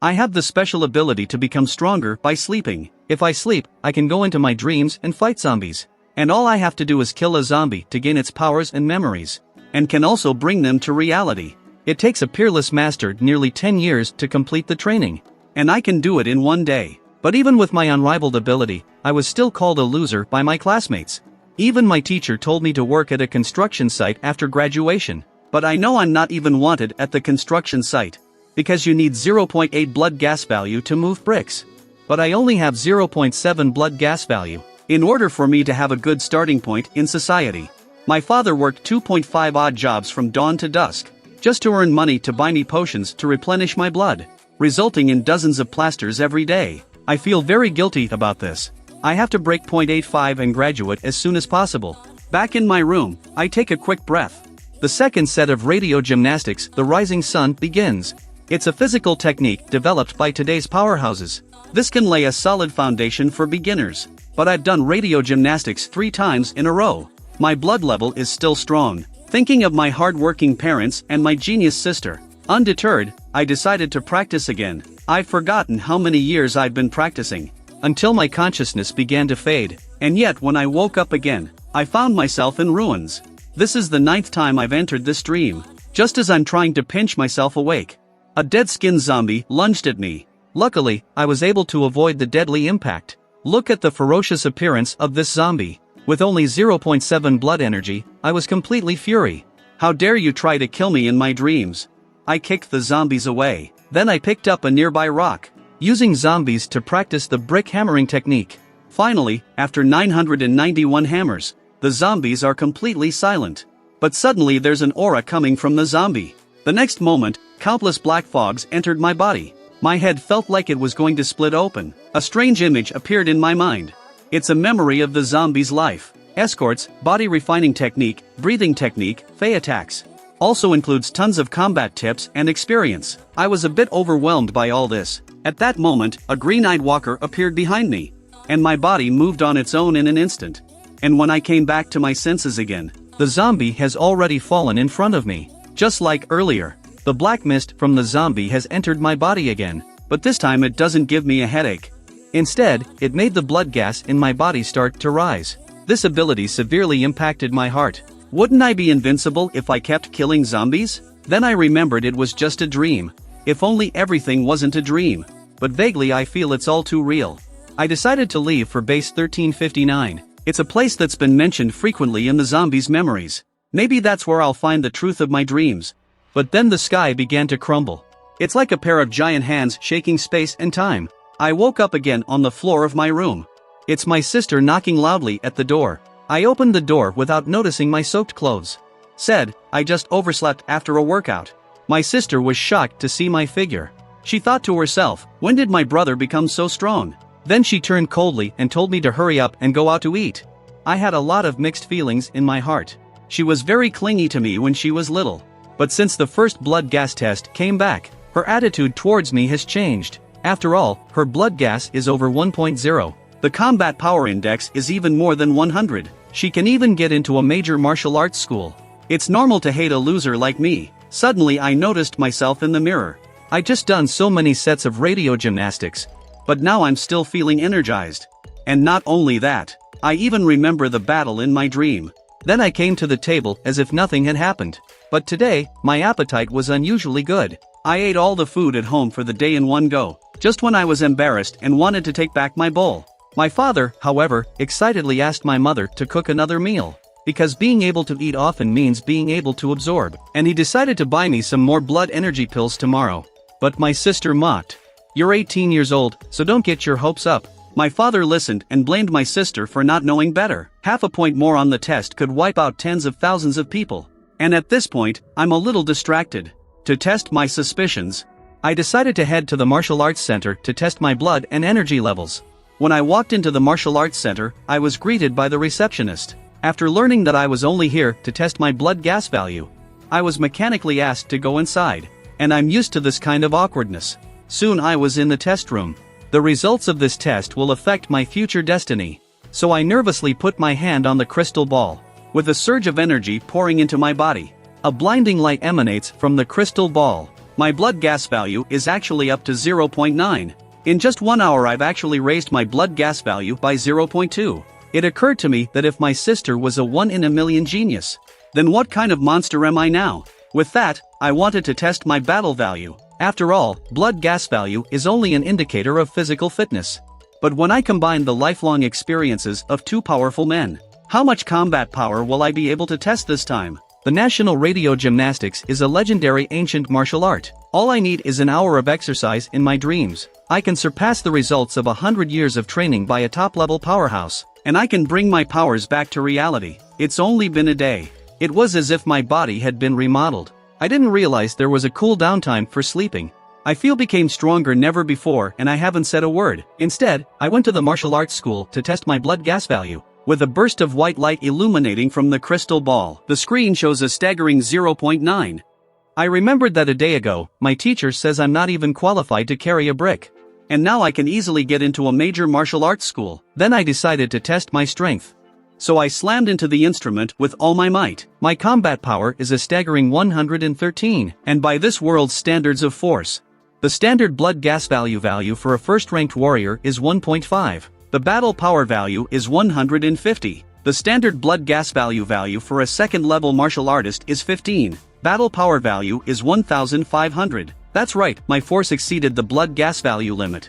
I have the special ability to become stronger by sleeping. If I sleep, I can go into my dreams and fight zombies. And all I have to do is kill a zombie to gain its powers and memories. And can also bring them to reality. It takes a peerless master nearly 10 years to complete the training. And I can do it in one day. But even with my unrivaled ability, I was still called a loser by my classmates. Even my teacher told me to work at a construction site after graduation. But I know I'm not even wanted at the construction site. Because you need 0.8 blood gas value to move bricks. But I only have 0.7 blood gas value. In order for me to have a good starting point in society. My father worked 2.5 odd jobs from dawn to dusk. Just to earn money to buy me potions to replenish my blood. Resulting in dozens of plasters every day. I feel very guilty about this. I have to break 0.85 and graduate as soon as possible. Back in my room, I take a quick breath. The second set of radio gymnastics, the rising sun, begins. It's a physical technique developed by today's powerhouses. This can lay a solid foundation for beginners. But I've done radio gymnastics 3 times in a row. My blood level is still strong. Thinking of my hard-working parents and my genius sister. Undeterred, I decided to practice again. I've forgotten how many years I've been practicing. Until my consciousness began to fade. And yet when I woke up again, I found myself in ruins. This is the 9th time I've entered this dream. Just as I'm trying to pinch myself awake. A dead-skinned zombie lunged at me. Luckily, I was able to avoid the deadly impact. Look at the ferocious appearance of this zombie. With only 0.7 blood energy, I was completely fury. How dare you try to kill me in my dreams? I kicked the zombies away. Then I picked up a nearby rock. Using zombies to practice the brick hammering technique. Finally, after 991 hammers, the zombies are completely silent. But suddenly there's an aura coming from the zombie. The next moment, countless black fogs entered my body. My head felt like it was going to split open. A strange image appeared in my mind. It's a memory of the zombie's life. Escorts, body refining technique, breathing technique, fey attacks. Also includes tons of combat tips and experience. I was a bit overwhelmed by all this. At that moment, a green-eyed walker appeared behind me. And my body moved on its own in an instant. And when I came back to my senses again, the zombie has already fallen in front of me. Just like earlier, the black mist from the zombie has entered my body again. But this time it doesn't give me a headache. Instead, it made the blood gas in my body start to rise. This ability severely impacted my heart. Wouldn't I be invincible if I kept killing zombies? Then I remembered it was just a dream. If only everything wasn't a dream. But vaguely I feel it's all too real. I decided to leave for base 1359. It's a place that's been mentioned frequently in the zombies' memories. Maybe that's where I'll find the truth of my dreams. But then the sky began to crumble. It's like a pair of giant hands shaking space and time. I woke up again on the floor of my room. It's my sister knocking loudly at the door. I opened the door without noticing my soaked clothes. Said, I just overslept after a workout. My sister was shocked to see my figure. She thought to herself, when did my brother become so strong? Then she turned coldly and told me to hurry up and go out to eat. I had a lot of mixed feelings in my heart. She was very clingy to me when she was little. But since the first blood gas test came back, her attitude towards me has changed. After all, her blood gas is over 1.0. The combat power index is even more than 100. She can even get into a major martial arts school. It's normal to hate a loser like me. Suddenly I noticed myself in the mirror. I just done so many sets of radio gymnastics. But now I'm still feeling energized. And not only that, I even remember the battle in my dream. Then I came to the table as if nothing had happened. But today, my appetite was unusually good. I ate all the food at home for the day in one go, just when I was embarrassed and wanted to take back my bowl. My father, however, excitedly asked my mother to cook another meal. Because being able to eat often means being able to absorb. And he decided to buy me some more blood energy pills tomorrow. But my sister mocked. You're 18 years old, so don't get your hopes up. My father listened and blamed my sister for not knowing better. Half a point more on the test could wipe out tens of thousands of people. And at this point, I'm a little distracted. To test my suspicions, I decided to head to the martial arts center to test my blood and energy levels. When I walked into the martial arts center, I was greeted by the receptionist. After learning that I was only here to test my blood gas value, I was mechanically asked to go inside. And I'm used to this kind of awkwardness. Soon I was in the test room. The results of this test will affect my future destiny. So I nervously put my hand on the crystal ball. With a surge of energy pouring into my body, a blinding light emanates from the crystal ball. My blood gas value is actually up to 0.9. In just 1 hour I've actually raised my blood gas value by 0.2. It occurred to me that if my sister was a 1 in a million genius, then what kind of monster am I now? With that, I wanted to test my battle value. After all, blood gas value is only an indicator of physical fitness. But when I combine the lifelong experiences of two powerful men, how much combat power will I be able to test this time? The national radio gymnastics is a legendary ancient martial art. All I need is an hour of exercise in my dreams. I can surpass the results of 100 years of training by a top-level powerhouse, and I can bring my powers back to reality. It's only been a day. It was as if my body had been remodeled. I didn't realize there was a cool down time for sleeping. I became stronger never before and I haven't said a word. Instead, I went to the martial arts school to test my blood gas value. With a burst of white light illuminating from the crystal ball, the screen shows a staggering 0.9. I remembered that a day ago, my teacher says I'm not even qualified to carry a brick. And now I can easily get into a major martial arts school. Then I decided to test my strength. So I slammed into the instrument with all my might. My combat power is a staggering 113, and by this world's standards of force. The standard blood gas value for a first-ranked warrior is 1.5. The battle power value is 150. The standard blood gas value for a second-level martial artist is 15. Battle power value is 1,500. That's right, my force exceeded the blood gas value limit.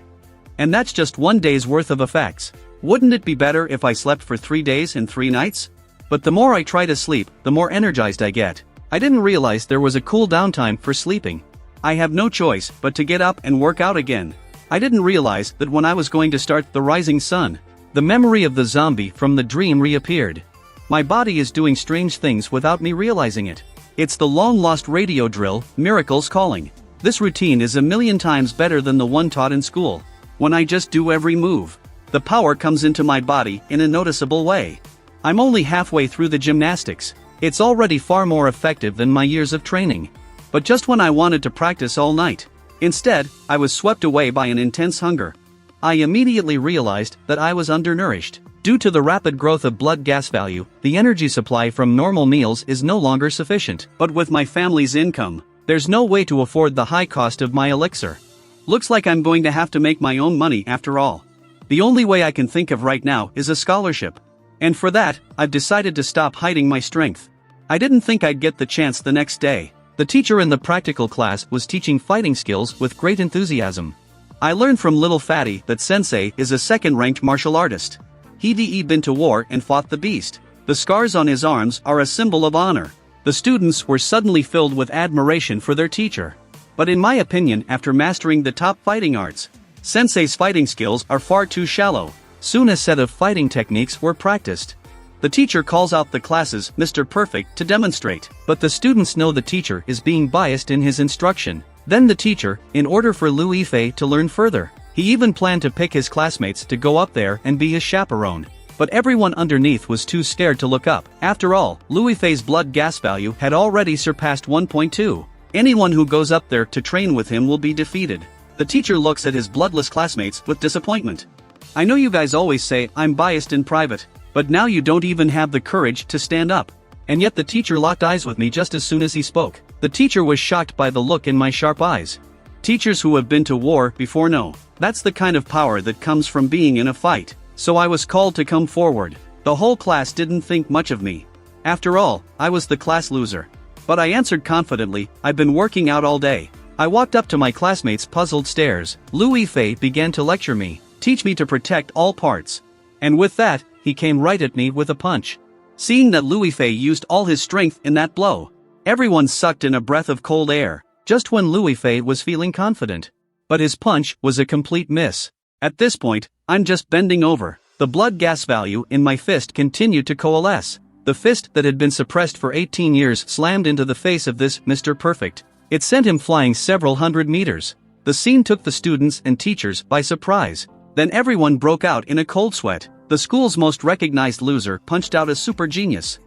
And that's just 1 day's worth of effects. Wouldn't it be better if I slept for 3 days and 3 nights? But the more I try to sleep, the more energized I get. I didn't realize there was a cool down time for sleeping. I have no choice but to get up and work out again. I didn't realize that when I was going to start the rising sun, the memory of the zombie from the dream reappeared. My body is doing strange things without me realizing it. It's the long-lost radio drill, Miracles Calling. This routine is a million times better than the one taught in school. When I just do every move, the power comes into my body in a noticeable way. I'm only halfway through the gymnastics. It's already far more effective than my years of training. But just when I wanted to practice all night, instead, I was swept away by an intense hunger. I immediately realized that I was undernourished. Due to the rapid growth of blood gas value, the energy supply from normal meals is no longer sufficient. But with my family's income, there's no way to afford the high cost of my elixir. Looks like I'm going to have to make my own money after all. The only way I can think of right now is a scholarship. And for that, I've decided to stop hiding my strength. I didn't think I'd get the chance the next day. The teacher in the practical class was teaching fighting skills with great enthusiasm. I learned from Little Fatty that Sensei is a second-ranked martial artist. He'd been to war and fought the beast. The scars on his arms are a symbol of honor. The students were suddenly filled with admiration for their teacher. But in my opinion, after mastering the top fighting arts, Sensei's fighting skills are far too shallow. Soon a set of fighting techniques were practiced. The teacher calls out the classes Mr. Perfect to demonstrate, but the students know the teacher is being biased in his instruction. Then the teacher, in order for Louis Fei to learn further, he even planned to pick his classmates to go up there and be his chaperone. But everyone underneath was too scared to look up. After all, Louis Fei's blood gas value had already surpassed 1.2. Anyone who goes up there to train with him will be defeated. The teacher looks at his bloodless classmates with disappointment. I know you guys always say I'm biased in private, but now you don't even have the courage to stand up. And yet the teacher locked eyes with me just as soon as he spoke. The teacher was shocked by the look in my sharp eyes. Teachers who have been to war before know. That's the kind of power that comes from being in a fight. So I was called to come forward. The whole class didn't think much of me. After all, I was the class loser. But I answered confidently, I've been working out all day. I walked up to my classmates' puzzled stares. Louis Fei began to lecture me, teach me to protect all parts. And with that, he came right at me with a punch. Seeing that Louis Fei used all his strength in that blow, everyone sucked in a breath of cold air, just when Louis Fei was feeling confident. But his punch was a complete miss. At this point, I'm just bending over. The blood gas value in my fist continued to coalesce. The fist that had been suppressed for 18 years slammed into the face of this Mr. Perfect. It sent him flying several hundred meters. The scene took the students and teachers by surprise. Then everyone broke out in a cold sweat. The school's most recognized loser punched out a super genius.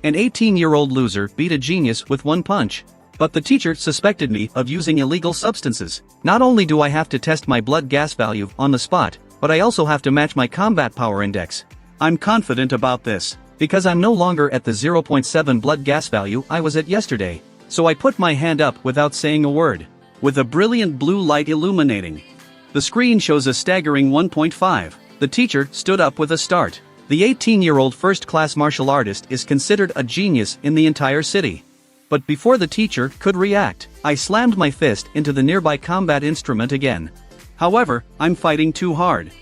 An 18-year-old loser beat a genius with one punch. But the teacher suspected me of using illegal substances. Not only do I have to test my blood gas value on the spot, but I also have to match my combat power index. I'm confident about this, because I'm no longer at the 0.7 blood gas value I was at yesterday. So I put my hand up without saying a word. with a brilliant blue light illuminating. The screen shows a staggering 1.5. The teacher stood up with a start. The 18-year-old first-class martial artist is considered a genius in the entire city. But before the teacher could react, I slammed my fist into the nearby combat instrument again. However, I'm fighting too hard.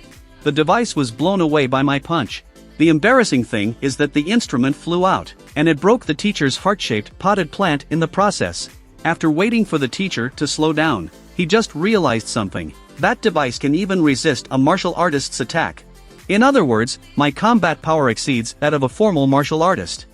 The device was blown away by my punch. The embarrassing thing is that the instrument flew out, and it broke the teacher's heart-shaped potted plant in the process. After waiting for the teacher to slow down, he just realized something. That device can even resist a martial artist's attack. In other words, my combat power exceeds that of a formal martial artist.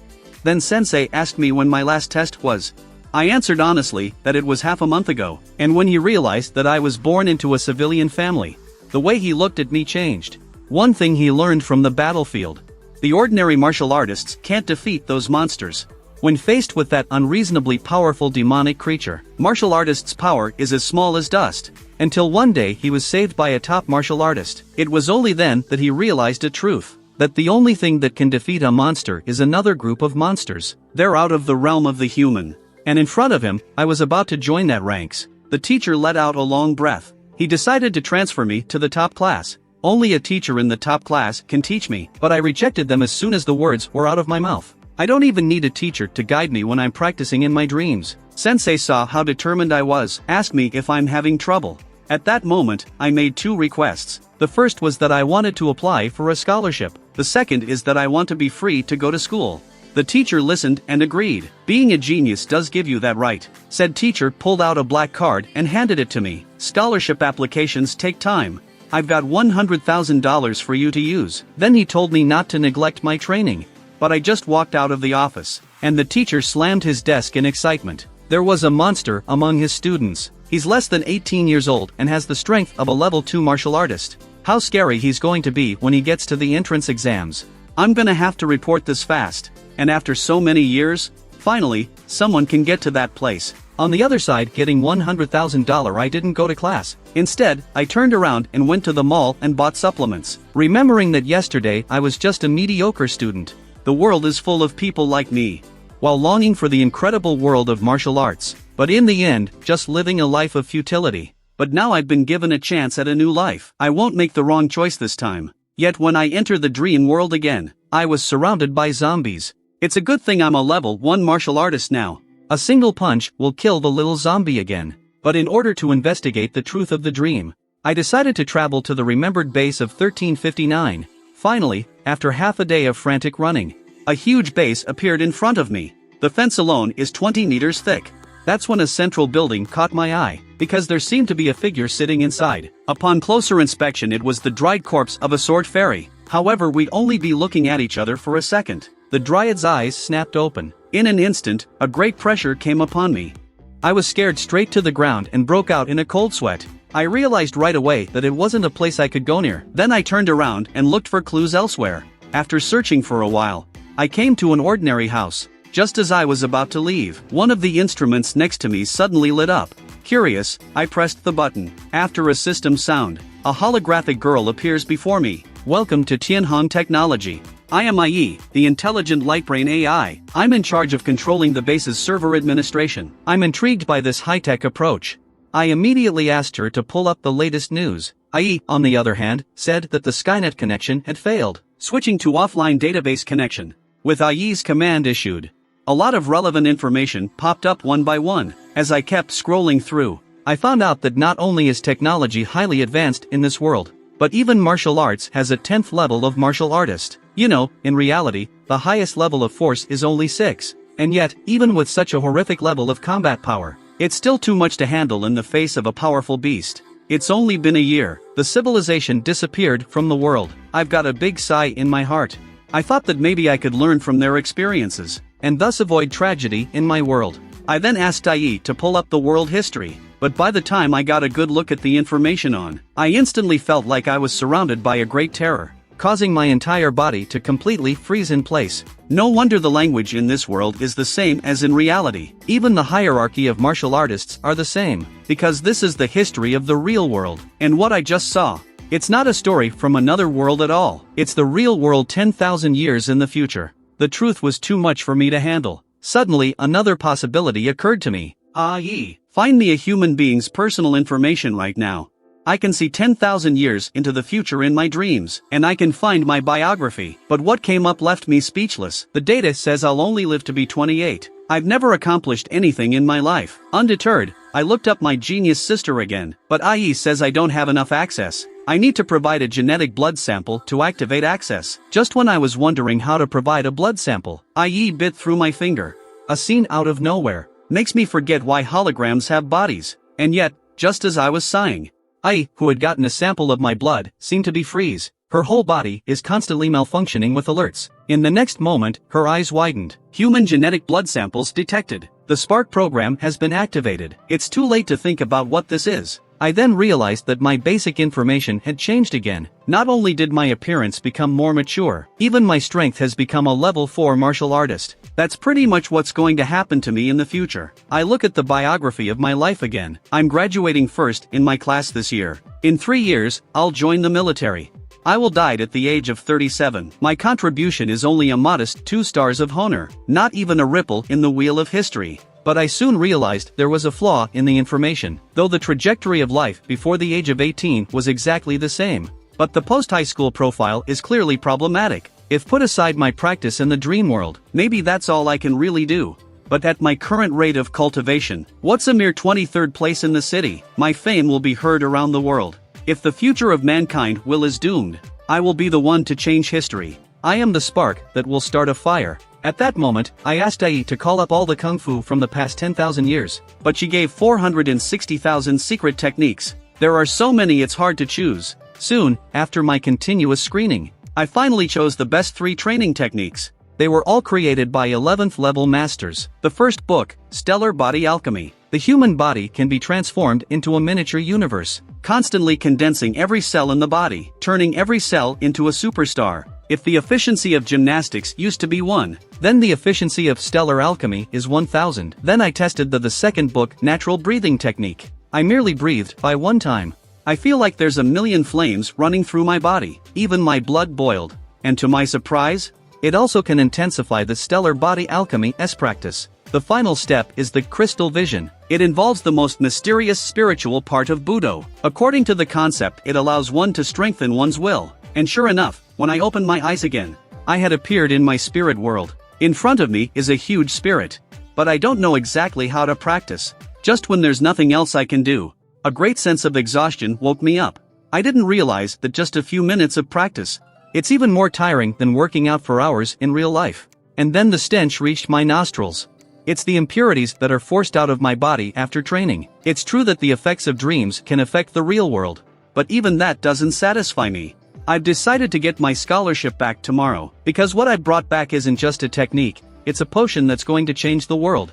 Then Sensei asked me when my last test was. I answered honestly that it was half a month ago, and when he realized that I was born into a civilian family, the way he looked at me changed. One thing he learned from the battlefield: the ordinary martial artists can't defeat those monsters. When faced with that unreasonably powerful demonic creature, martial artists' power is as small as dust. Until one day he was saved by a top martial artist. It was only then that he realized a truth: that the only thing that can defeat a monster is another group of monsters. They're out of the realm of the human. And in front of him, I was about to join that ranks. The teacher let out a long breath. He decided to transfer me to the top class. Only a teacher in the top class can teach me, but I rejected them as soon as the words were out of my mouth. I don't even need a teacher to guide me when I'm practicing in my dreams. Sensei saw how determined I was, asked me if I'm having trouble. At that moment, I made two requests. The first was that I wanted to apply for a scholarship. The second is that I want to be free to go to school. The teacher listened and agreed. Being a genius does give you that right. Said teacher pulled out a black card and handed it to me. Scholarship applications take time. I've got $100,000 for you to use. Then he told me not to neglect my training. But I just walked out of the office, and the teacher slammed his desk in excitement. There was a monster among his students. He's less than 18 years old and has the strength of a level 2 martial artist. How scary he's going to be when he gets to the entrance exams. I'm gonna have to report this fast. And after so many years, finally, someone can get to that place. On the other side, getting $100,000, I didn't go to class. Instead, I turned around and went to the mall and bought supplements, remembering that yesterday I was just a mediocre student. The world is full of people like me, while longing for the incredible world of martial arts, but in the end, just living a life of futility. But now I've been given a chance at a new life. I won't make the wrong choice this time. Yet when I enter the dream world again, I was surrounded by zombies. It's a good thing I'm a level 1 martial artist now. A single punch will kill the little zombie again. But in order to investigate the truth of the dream, I decided to travel to the remembered base of 1359. Finally, after half a day of frantic running, a huge base appeared in front of me. The fence alone is 20 meters thick. That's when a central building caught my eye, because there seemed to be a figure sitting inside. Upon closer inspection, it was the dried corpse of a sword fairy. However, we'd only be looking at each other for a second. The dryad's eyes snapped open. In an instant, a great pressure came upon me. I was scared straight to the ground and broke out in a cold sweat. I realized right away that it wasn't a place I could go near. Then I turned around and looked for clues elsewhere. After searching for a while, I came to an ordinary house. Just as I was about to leave, one of the instruments next to me suddenly lit up. Curious, I pressed the button. After a system sound, a holographic girl appears before me. Welcome to Tianhong Technology. I am IE, the intelligent lightbrain AI. I'm in charge of controlling the base's server administration. I'm intrigued by this high-tech approach. I immediately asked her to pull up the latest news. IE, on the other hand, said that the Skynet connection had failed. Switching to offline database connection. With IE's command issued, a lot of relevant information popped up one by one. As I kept scrolling through, I found out that not only is technology highly advanced in this world, but even martial arts has a 10th level of martial artist. You know, in reality, the highest level of force is only 6. And yet, even with such a horrific level of combat power, it's still too much to handle in the face of a powerful beast. It's only been a year. The civilization disappeared from the world. I've got a big sigh in my heart. I thought that maybe I could learn from their experiences, and thus avoid tragedy in my world. I then asked IE to pull up the world history, but by the time I got a good look at the information I instantly felt like I was surrounded by a great terror, causing my entire body to completely freeze in place. No wonder the language in this world is the same as in reality. Even the hierarchy of martial artists are the same, because this is the history of the real world. And what I just saw, it's not a story from another world at all. It's the real world 10,000 years in the future. The truth was too much for me to handle. Suddenly, another possibility occurred to me. IE, Find me a human being's personal information right now. I can see 10,000 years into the future in my dreams, and I can find my biography. But what came up left me speechless. The data says I'll only live to be 28. I've never accomplished anything in my life. Undeterred, I looked up my genius sister again, but IE says I don't have enough access. I need to provide a genetic blood sample to activate access. Just when I was wondering how to provide a blood sample, IE bit through my finger. A scene out of nowhere. Makes me forget why holograms have bodies. And yet, just as I was sighing, I, who had gotten a sample of my blood, seemed to be freeze. Her whole body is constantly malfunctioning with alerts. In the next moment, her eyes widened. Human genetic blood samples detected. The Spark program has been activated. It's too late to think about what this is. I then realized that my basic information had changed again. Not only did my appearance become more mature, even my strength has become a level 4 martial artist. That's pretty much what's going to happen to me in the future. I look at the biography of my life again. I'm graduating first in my class this year. In 3 years, I'll join the military. I will die at the age of 37. My contribution is only a modest 2 stars of honor, not even a ripple in the wheel of history. But I soon realized there was a flaw in the information, though the trajectory of life before the age of 18 was exactly the same. But the post-high school profile is clearly problematic. If put aside my practice in the dream world, maybe that's all I can really do. But at my current rate of cultivation, what's a mere 23rd place in the city? My fame will be heard around the world. If the future of mankind is doomed, I will be the one to change history. I am the spark that will start a fire. At that moment, I asked Ai to call up all the kung fu from the past 10,000 years, but she gave 460,000 secret techniques. There are so many it's hard to choose. Soon, after my continuous screening, I finally chose the best 3 training techniques. They were all created by 11th level masters. The first book, Stellar Body Alchemy. The human body can be transformed into a miniature universe, constantly condensing every cell in the body, turning every cell into a superstar. If the efficiency of gymnastics used to be 1, then the efficiency of stellar alchemy is 1000. Then I tested the second book, Natural Breathing Technique. I merely breathed by 1 time. I feel like there's a million flames running through my body, even my blood boiled. And to my surprise, it also can intensify the stellar body alchemy's practice. The final step is the crystal vision. It involves the most mysterious spiritual part of Budo. According to the concept, it allows one to strengthen one's will. And sure enough, when I opened my eyes again, I had appeared in my spirit world. In front of me is a huge spirit. But I don't know exactly how to practice. Just when there's nothing else I can do, a great sense of exhaustion woke me up. I didn't realize that just a few minutes of practice, it's even more tiring than working out for hours in real life. And then the stench reached my nostrils. It's the impurities that are forced out of my body after training. It's true that the effects of dreams can affect the real world. But even that doesn't satisfy me. I've decided to get my scholarship back tomorrow, because what I brought back isn't just a technique, it's a potion that's going to change the world.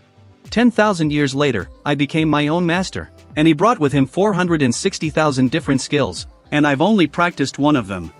10,000 years later, I became my own master, and he brought with him 460,000 different skills, and I've only practiced 1 of them.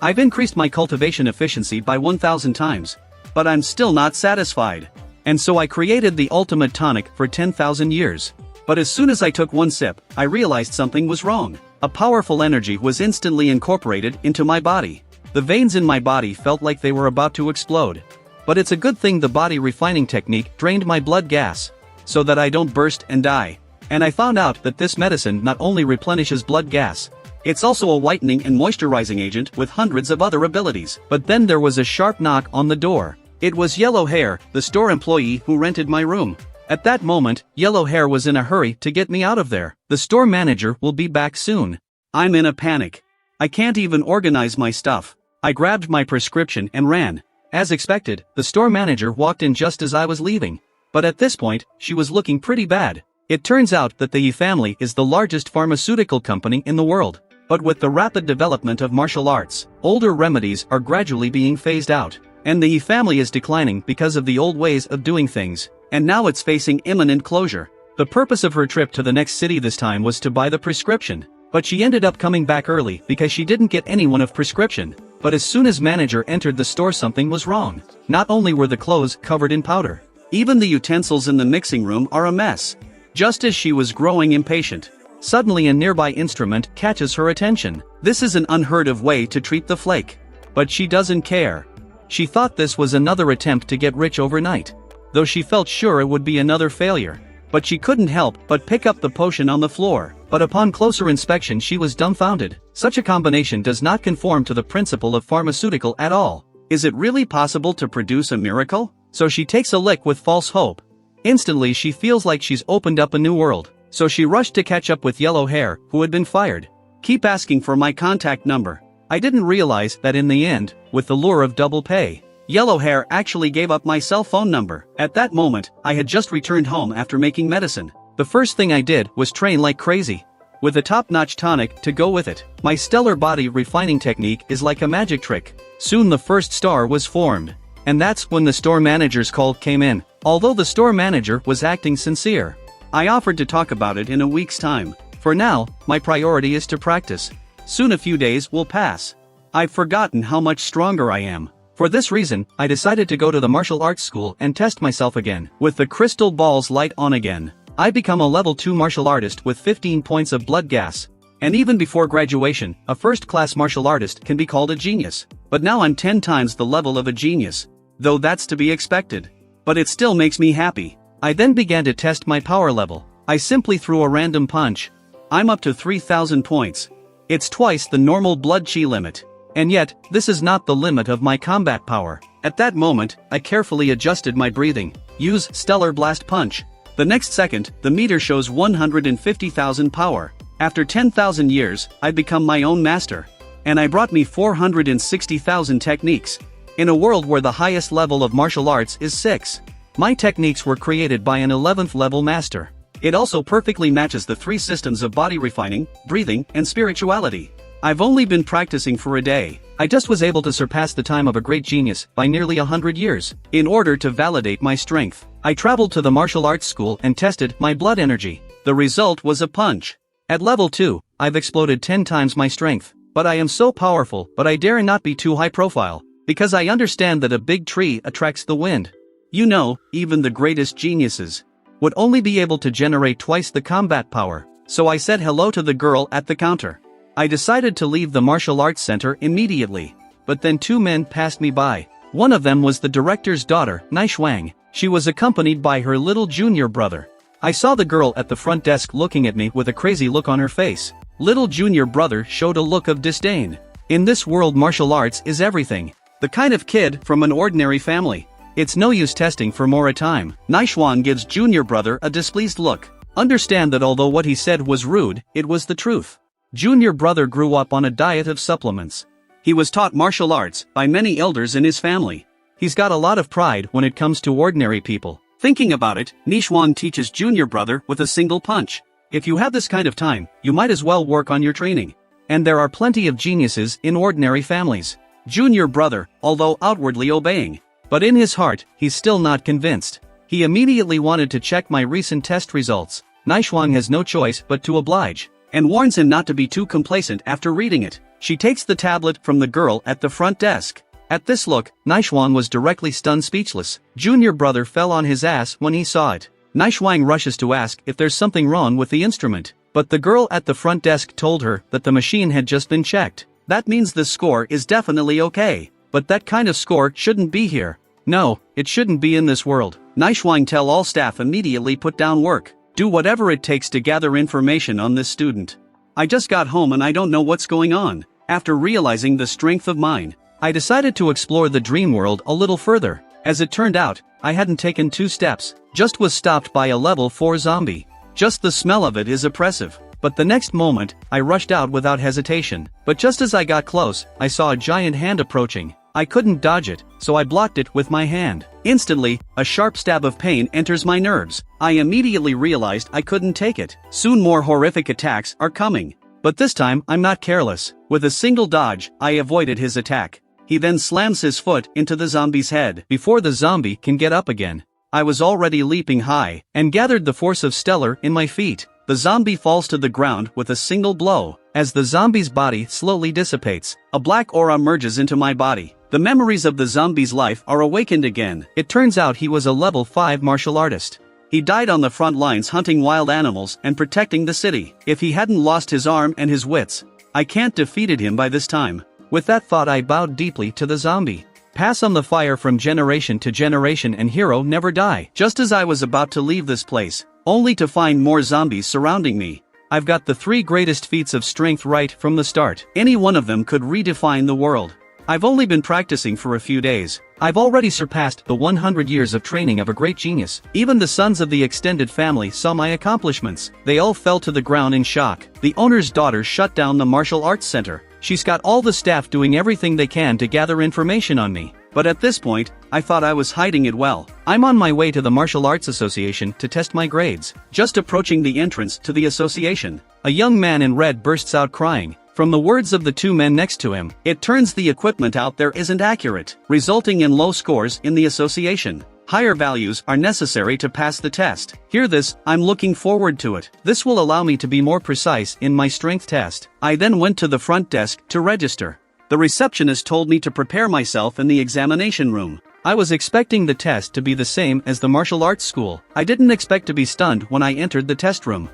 I've increased my cultivation efficiency by 1,000 times, but I'm still not satisfied. And so I created the ultimate tonic for 10,000 years. But as soon as I took 1 sip, I realized something was wrong. A powerful energy was instantly incorporated into my body. The veins in my body felt like they were about to explode. But it's a good thing the body refining technique drained my blood gas, so that I don't burst and die. And I found out that this medicine not only replenishes blood gas, it's also a whitening and moisturizing agent with hundreds of other abilities. But then there was a sharp knock on the door. It was Yellow Hair, the store employee who rented my room. At that moment, Yellow Hair was in a hurry to get me out of there. The store manager will be back soon. I'm in a panic. I can't even organize my stuff. I grabbed my prescription and ran. As expected, the store manager walked in just as I was leaving. But at this point, she was looking pretty bad. It turns out that the Yi family is the largest pharmaceutical company in the world. But with the rapid development of martial arts, older remedies are gradually being phased out. And the Yi family is declining because of the old ways of doing things. And now it's facing imminent closure. The purpose of her trip to the next city this time was to buy the prescription. But she ended up coming back early because she didn't get anyone of prescription. But as soon as manager entered the store, something was wrong. Not only were the clothes covered in powder, even the utensils in the mixing room are a mess. Just as she was growing impatient, suddenly a nearby instrument catches her attention. This is an unheard of way to treat the flake. But she doesn't care. She thought this was another attempt to get rich overnight, though she felt sure it would be another failure. but she couldn't help but pick up the potion on the floor. But upon closer inspection she was dumbfounded. Such a combination does not conform to the principle of pharmaceutical at all. Is it really possible to produce a miracle? So she takes a lick with false hope. Instantly she feels like she's opened up a new world. So she rushed to catch up with Yellow Hair, who had been fired. Keep asking for my contact number. I didn't realize that in the end, with the lure of double pay, Yellow Hair actually gave up my cell phone number. At that moment, I had just returned home after making medicine. The first thing I did was train like crazy, with a top-notch tonic to go with it. My stellar body refining technique is like a magic trick. Soon the first star was formed. And that's when the store manager's call came in. Although the store manager was acting sincere, I offered to talk about it in a week's time. For now, my priority is to practice. Soon a few days will pass. I've forgotten how much stronger I am. For this reason, I decided to go to the martial arts school and test myself again. With the crystal ball's light on again, I become a level 2 martial artist with 15 points of blood gas. And even before graduation, a first-class martial artist can be called a genius. But now I'm 10 times the level of a genius. Though that's to be expected. But it still makes me happy. I then began to test my power level. I simply threw a random punch. I'm up to 3,000 points. It's twice the normal blood chi limit. And yet, this is not the limit of my combat power. At that moment, I carefully adjusted my breathing. Use Stellar Blast Punch. The next second, the meter shows 150,000 power. After 10,000 years, I become my own master. And I brought me 460,000 techniques. In a world where the highest level of martial arts is 6. My techniques were created by an 11th level master. It also perfectly matches the 3 systems of body refining, breathing, and spirituality. I've only been practicing for a day. I just was able to surpass the time of a great genius by nearly 100 years. In order to validate my strength, I traveled to the martial arts school and tested my blood energy. The result was a punch. At level 2, I've exploded 10 times my strength. But I am so powerful, but I dare not be too high profile. Because I understand that a big tree attracts the wind. You know, even the greatest geniuses would only be able to generate twice the combat power. So I said hello to the girl at the counter. I decided to leave the martial arts center immediately. But then 2 men passed me by. One of them was the director's daughter, Naishwang. She was accompanied by her little junior brother. I saw the girl at the front desk looking at me with a crazy look on her face. Little junior brother showed a look of disdain. In this world, martial arts is everything. The kind of kid from an ordinary family. It's no use testing for more time. Naishwang gives junior brother a displeased look. Understand that although what he said was rude, it was the truth. Junior brother grew up on a diet of supplements. He was taught martial arts by many elders in his family. He's got a lot of pride when it comes to ordinary people. Thinking about it, Naishwang teaches junior brother with a single punch. If you have this kind of time, you might as well work on your training. And there are plenty of geniuses in ordinary families. Junior brother, although outwardly obeying, but in his heart, he's still not convinced. He immediately wanted to check my recent test results. Naishwang has no choice but to oblige, and warns him not to be too complacent after reading it. She takes the tablet from the girl at the front desk. At this look, Naishwang was directly stunned speechless. Junior brother fell on his ass when he saw it. Naishwang rushes to ask if there's something wrong with the instrument, but the girl at the front desk told her that the machine had just been checked. That means the score is definitely okay. But that kind of score shouldn't be here. No, it shouldn't be in this world. Naishwang tell all staff immediately put down work. Do whatever it takes to gather information on this student. I just got home and I don't know what's going on. After realizing the strength of mine, I decided to explore the dream world a little further. As it turned out, I hadn't taken 2 steps, just was stopped by a level 4 zombie. Just the smell of it is oppressive. But the next moment, I rushed out without hesitation. But just as I got close, I saw a giant hand approaching. I couldn't dodge it, so I blocked it with my hand. Instantly, a sharp stab of pain enters my nerves. I immediately realized I couldn't take it. Soon more horrific attacks are coming. But this time, I'm not careless. With a single dodge, I avoided his attack. He then slams his foot into the zombie's head. Before the zombie can get up again, I was already leaping high, and gathered the force of Stellar in my feet. The zombie falls to the ground with a single blow. As the zombie's body slowly dissipates, a black aura merges into my body. The memories of the zombie's life are awakened again. It turns out he was a level 5 martial artist. He died on the front lines hunting wild animals and protecting the city. If he hadn't lost his arm and his wits, I can't defeated him by this time. With that thought, I bowed deeply to the zombie. Pass on the fire from generation to generation and hero never die. Just as I was about to leave this place, only to find more zombies surrounding me. I've got the 3 greatest feats of strength right from the start. Any one of them could redefine the world. I've only been practicing for a few days. I've already surpassed the 100 years of training of a great genius. Even the sons of the extended family saw my accomplishments. They all fell to the ground in shock. The owner's daughter shut down the martial arts center. She's got all the staff doing everything they can to gather information on me. But at this point, I thought I was hiding it well. I'm on my way to the Martial Arts Association to test my grades. Just approaching the entrance to the association, a young man in red bursts out crying. From the words of the 2 men next to him, it turns the equipment out there isn't accurate, resulting in low scores in the association. Higher values are necessary to pass the test. Hear this, I'm looking forward to it. This will allow me to be more precise in my strength test. I then went to the front desk to register. The receptionist told me to prepare myself in the examination room. I was expecting the test to be the same as the martial arts school. I didn't expect to be stunned when I entered the test room.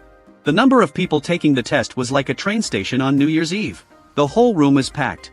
The number of people taking the test was like a train station on New Year's Eve. The whole room is packed.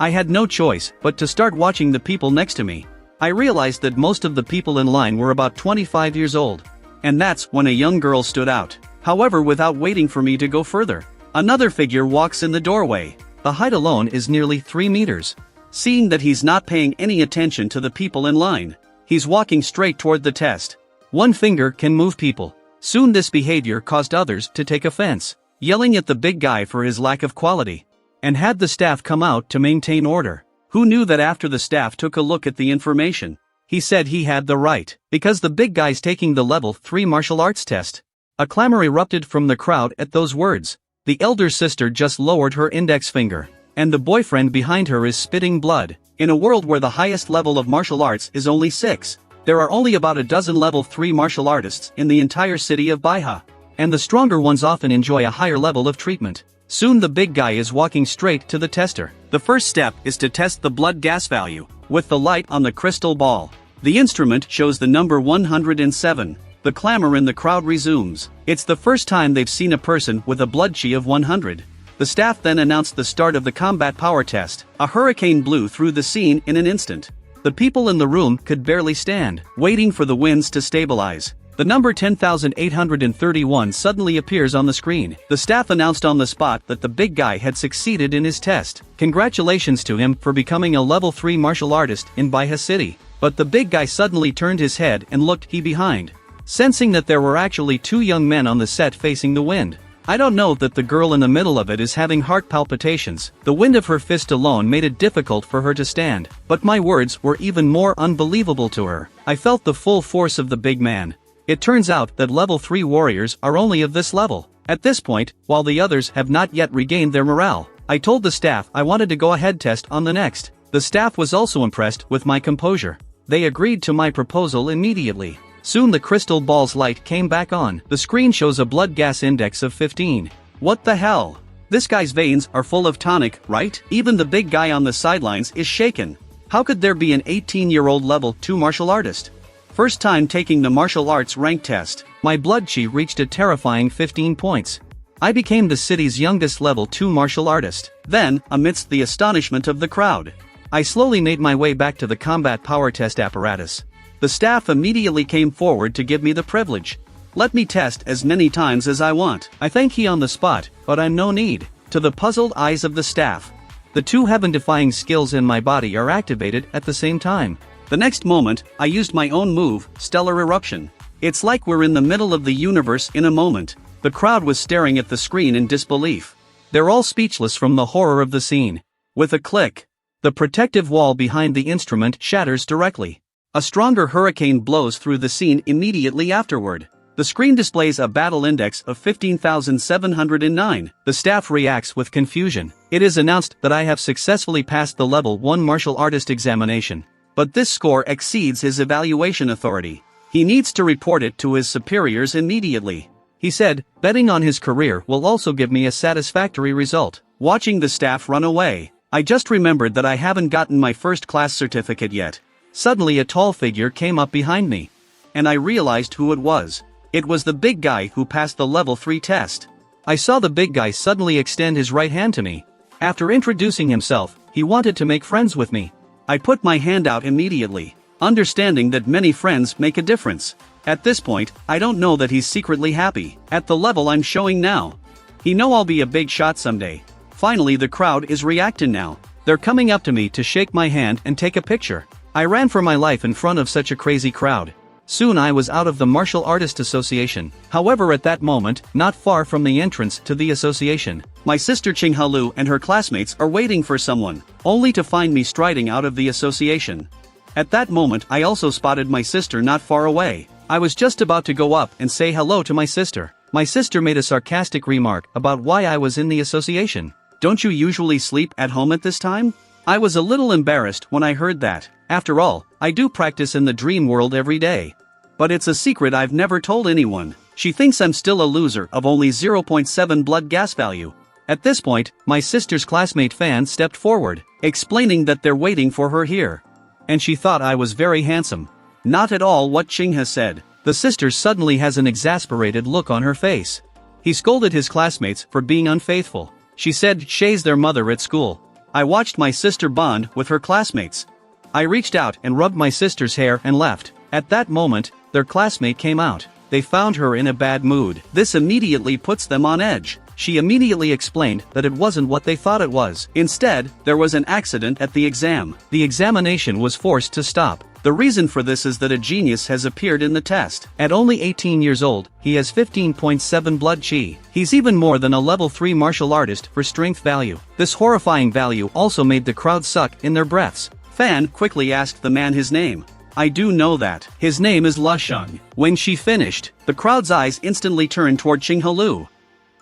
I had no choice but to start watching the people next to me. I realized that most of the people in line were about 25 years old. And that's when a young girl stood out. However, without waiting for me to go further, another figure walks in the doorway. The height alone is nearly 3 meters. Seeing that he's not paying any attention to the people in line, he's walking straight toward the test. One finger can move people. Soon this behavior caused others to take offense, yelling at the big guy for his lack of quality, and had the staff come out to maintain order. Who knew that after the staff took a look at the information, he said he had the right, because the big guy's taking the level 3 martial arts test. A clamor erupted from the crowd at those words. The elder sister just lowered her index finger, and the boyfriend behind her is spitting blood. In a world where the highest level of martial arts is only 6, there are only about a dozen level 3 martial artists in the entire city of Baiha, and the stronger ones often enjoy a higher level of treatment. Soon the big guy is walking straight to the tester. The first step is to test the blood gas value, with the light on the crystal ball. The instrument shows the number 107. The clamor in the crowd resumes. It's the first time they've seen a person with a blood chi of 100. The staff then announced the start of the combat power test. A hurricane blew through the scene in an instant. The people in the room could barely stand, waiting for the winds to stabilize. The number 10,831 suddenly appears on the screen. The staff announced on the spot that the big guy had succeeded in his test. Congratulations to him for becoming a level 3 martial artist in Baiha City. But the big guy suddenly turned his head and looked behind, sensing that there were actually 2 young men on the set facing the wind. I don't know that the girl in the middle of it is having heart palpitations. The wind of her fist alone made it difficult for her to stand, but my words were even more unbelievable to her. I felt the full force of the big man. It turns out that level 3 warriors are only of this level. At this point, while the others have not yet regained their morale, I told the staff I wanted to go ahead test on the next. The staff was also impressed with my composure. They agreed to my proposal immediately. Soon the crystal ball's light came back on. The screen shows a blood gas index of 15. What the hell? This guy's veins are full of tonic, right? Even the big guy on the sidelines is shaken. How could there be an 18-year-old level 2 martial artist? First time taking the martial arts rank test, my blood chi reached a terrifying 15 points. I became the city's youngest level 2 martial artist. Then, amidst the astonishment of the crowd, I slowly made my way back to the combat power test apparatus. The staff immediately came forward to give me the privilege. Let me test as many times as I want. I thank he on the spot, but I'm no need. To the puzzled eyes of the staff, the 2 heaven-defying skills in my body are activated at the same time. The next moment, I used my own move, Stellar Eruption. It's like we're in the middle of the universe in a moment. The crowd was staring at the screen in disbelief. They're all speechless from the horror of the scene. With a click, the protective wall behind the instrument shatters directly. A stronger hurricane blows through the scene immediately afterward. The screen displays a battle index of 15,709. The staff reacts with confusion. It is announced that I have successfully passed the level 1 martial artist examination. But this score exceeds his evaluation authority. He needs to report it to his superiors immediately. He said, betting on his career will also give me a satisfactory result. Watching the staff run away, I just remembered that I haven't gotten my first class certificate yet. Suddenly a tall figure came up behind me, and I realized who it was. It was the big guy who passed the level 3 test. I saw the big guy suddenly extend his right hand to me. After introducing himself, he wanted to make friends with me. I put my hand out immediately, understanding that many friends make a difference. At this point, I don't know that he's secretly happy, at the level I'm showing now. He know I'll be a big shot someday. Finally the crowd is reacting now. They're coming up to me to shake my hand and take a picture. I ran for my life in front of such a crazy crowd. Soon I was out of the Martial Artist Association. However, at that moment, not far from the entrance to the association, my sister Chinghalu and her classmates are waiting for someone, only to find me striding out of the association. At that moment I also spotted my sister not far away. I was just about to go up and say hello to my sister. My sister made a sarcastic remark about why I was in the association. Don't you usually sleep at home at this time? I was a little embarrassed when I heard that. After all, I do practice in the dream world every day. But it's a secret I've never told anyone. She thinks I'm still a loser of only 0.7 blood gas value. At this point, my sister's classmate Fan stepped forward, explaining that they're waiting for her here. And she thought I was very handsome. Not at all what Ching has said. The sister suddenly has an exasperated look on her face. He scolded his classmates for being unfaithful. She said she's their mother at school. I watched my sister bond with her classmates. I reached out and rubbed my sister's hair and left. At that moment, their classmate came out. They found her in a bad mood. This immediately puts them on edge. She immediately explained that it wasn't what they thought it was. Instead, there was an accident at the exam. The examination was forced to stop. The reason for this is that a genius has appeared in the test. At only 18 years old, he has 15.7 blood chi. He's even more than a level 3 martial artist for strength value. This horrifying value also made the crowd suck in their breaths. Fan quickly asked the man his name. I do know that. His name is Lusheng. When she finished, the crowd's eyes instantly turned toward Chinghalu.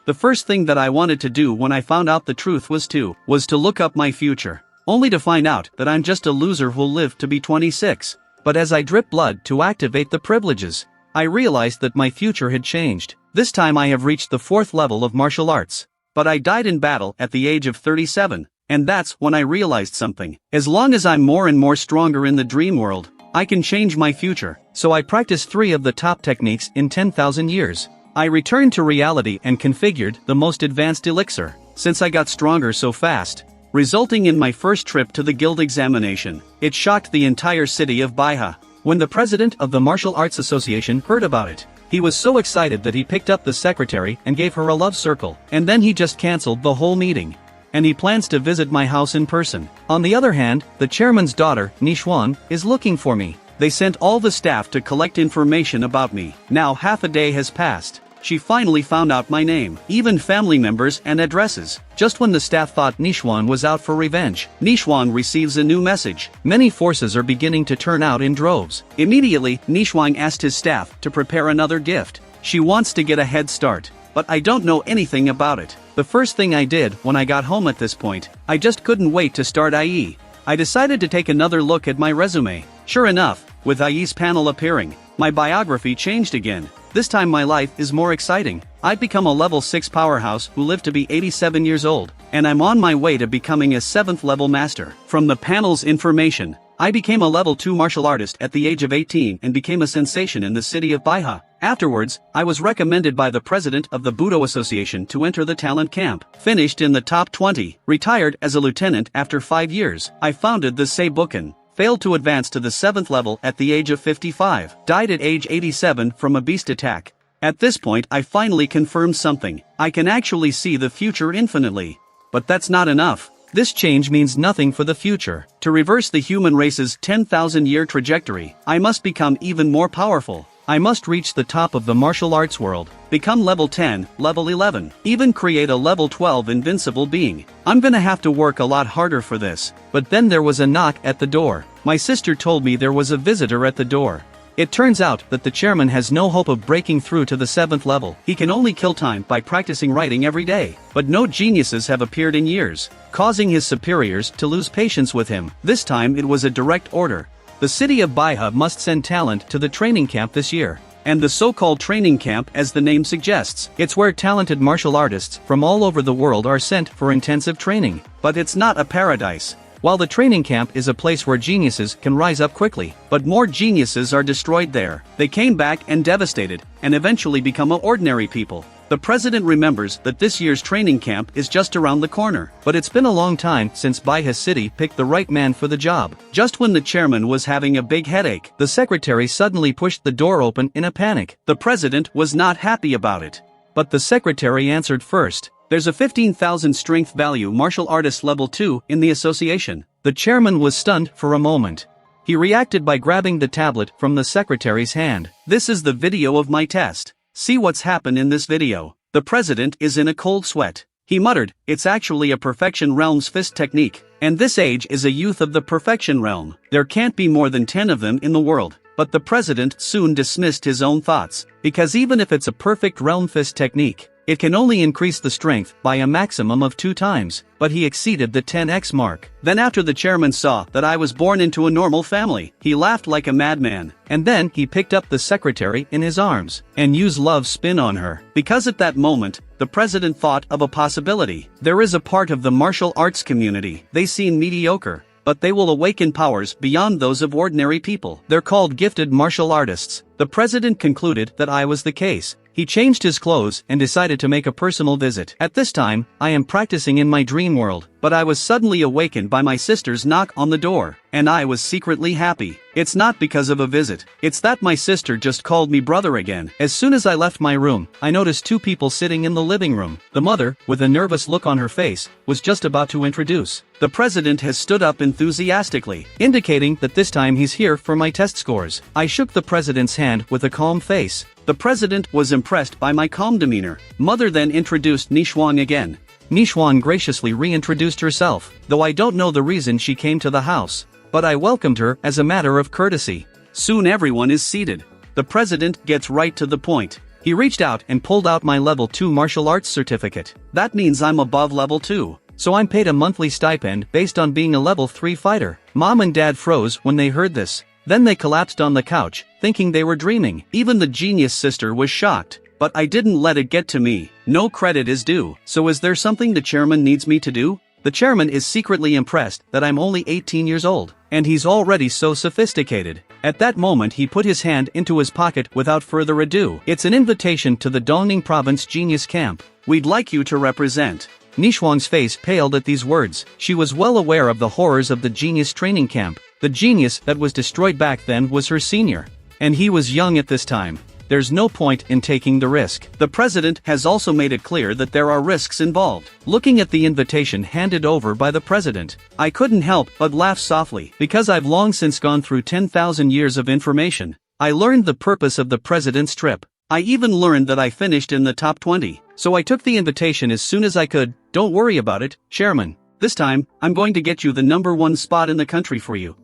The first thing that I wanted to do when I found out the truth was to look up my future. Only to find out that I'm just a loser who'll live to be 26. But as I drip blood to activate the privileges, I realized that my future had changed. This time I have reached the 4th level of martial arts. But I died in battle at the age of 37, and that's when I realized something. As long as I'm more and more stronger in the dream world, I can change my future. So I practiced 3 of the top techniques in 10,000 years. I returned to reality and configured the most advanced elixir. Since I got stronger so fast, resulting in my first trip to the guild examination, it shocked the entire city of Baiha. When the president of the Martial Arts Association heard about it, he was so excited that he picked up the secretary and gave her a love circle, and then he just cancelled the whole meeting. And he plans to visit my house in person. On the other hand, the chairman's daughter, Nishwan, is looking for me. They sent all the staff to collect information about me. Now half a day has passed. She finally found out my name, even family members and addresses. Just when the staff thought Nishwan was out for revenge, Nishwan receives a new message. Many forces are beginning to turn out in droves. Immediately, Nishwan asked his staff to prepare another gift. She wants to get a head start, but I don't know anything about it. The first thing I did when I got home at this point, I just couldn't wait to start IE. I decided to take another look at my resume. Sure enough, with IE's panel appearing, my biography changed again. This time my life is more exciting. I've become a level 6 powerhouse who lived to be 87 years old, and I'm on my way to becoming a 7th level master. From the panel's information, I became a level 2 martial artist at the age of 18 and became a sensation in the city of Baiha. Afterwards, I was recommended by the president of the Budo Association to enter the talent camp. Finished in the top 20, retired as a lieutenant after 5 years. I founded the Seibuken. Failed to advance to the 7th level at the age of 55, died at age 87 from a beast attack. At this point I finally confirmed something. I can actually see the future infinitely. But that's not enough. This change means nothing for the future. To reverse the human race's 10,000-year trajectory, I must become even more powerful. I must reach the top of the martial arts world, become level 10, level 11, even create a level 12 invincible being. I'm gonna have to work a lot harder for this. But then there was a knock at the door. My sister told me there was a visitor at the door. It turns out that the chairman has no hope of breaking through to the 7th level. He can only kill time by practicing writing every day. But no geniuses have appeared in years, causing his superiors to lose patience with him. This time it was a direct order. The city of Baiha must send talent to the training camp this year. And the so-called training camp, as the name suggests, it's where talented martial artists from all over the world are sent for intensive training. But it's not a paradise. While the training camp is a place where geniuses can rise up quickly, but more geniuses are destroyed there. They came back and devastated, and eventually become ordinary people. The president remembers that this year's training camp is just around the corner, but it's been a long time since Baiha City picked the right man for the job. Just when the chairman was having a big headache, the secretary suddenly pushed the door open in a panic. The president was not happy about it. But the secretary answered first. There's a 15,000 strength value martial artist level 2 in the association. The chairman was stunned for a moment. He reacted by grabbing the tablet from the secretary's hand. This is the video of my test. See what's happened in this video. The president is in a cold sweat. He muttered, "It's actually a perfection realm's fist technique. And this age is a youth of the perfection realm. There can't be more than 10 of them in the world." But the president soon dismissed his own thoughts, because even if it's a perfect realm fist technique, it can only increase the strength by a maximum of 2 times, but he exceeded the 10x mark. Then after the chairman saw that I was born into a normal family, he laughed like a madman, and then he picked up the secretary in his arms, and used love spin on her. Because at that moment, the president thought of a possibility. There is a part of the martial arts community, they seem mediocre, but they will awaken powers beyond those of ordinary people. They're called gifted martial artists. The president concluded that I was the case. He changed his clothes and decided to make a personal visit. At this time, I am practicing in my dream world, but I was suddenly awakened by my sister's knock on the door, and I was secretly happy. It's not because of a visit, it's that my sister just called me brother again. As soon as I left my room, I noticed 2 people sitting in the living room. The mother, with a nervous look on her face, was just about to introduce. The president has stood up enthusiastically, indicating that this time he's here for my test scores. I shook the president's hand with a calm face. The president was impressed by my calm demeanor. Mother then introduced Nishwang again. Nishwang graciously reintroduced herself, though I don't know the reason she came to the house. But I welcomed her as a matter of courtesy. Soon everyone is seated. The president gets right to the point. He reached out and pulled out my level 2 martial arts certificate. That means I'm above level 2. So I'm paid a monthly stipend based on being a level 3 fighter. Mom and dad froze when they heard this. Then they collapsed on the couch, thinking they were dreaming. Even the genius sister was shocked. But I didn't let it get to me. No credit is due. So is there something the chairman needs me to do? The chairman is secretly impressed that I'm only 18 years old, and he's already so sophisticated. At that moment he put his hand into his pocket without further ado. It's an invitation to the Dongning Province Genius Camp. We'd like you to represent. Nishwang's face paled at these words. She was well aware of the horrors of the genius training camp. The genius that was destroyed back then was her senior. And he was young at this time. There's no point in taking the risk. The president has also made it clear that there are risks involved. Looking at the invitation handed over by the president, I couldn't help but laugh softly. Because I've long since gone through 10,000 years of information, I learned the purpose of the president's trip. I even learned that I finished in the top 20. So I took the invitation as soon as I could. Don't worry about it, Chairman. This time, I'm going to get you the #1 spot in the country for you.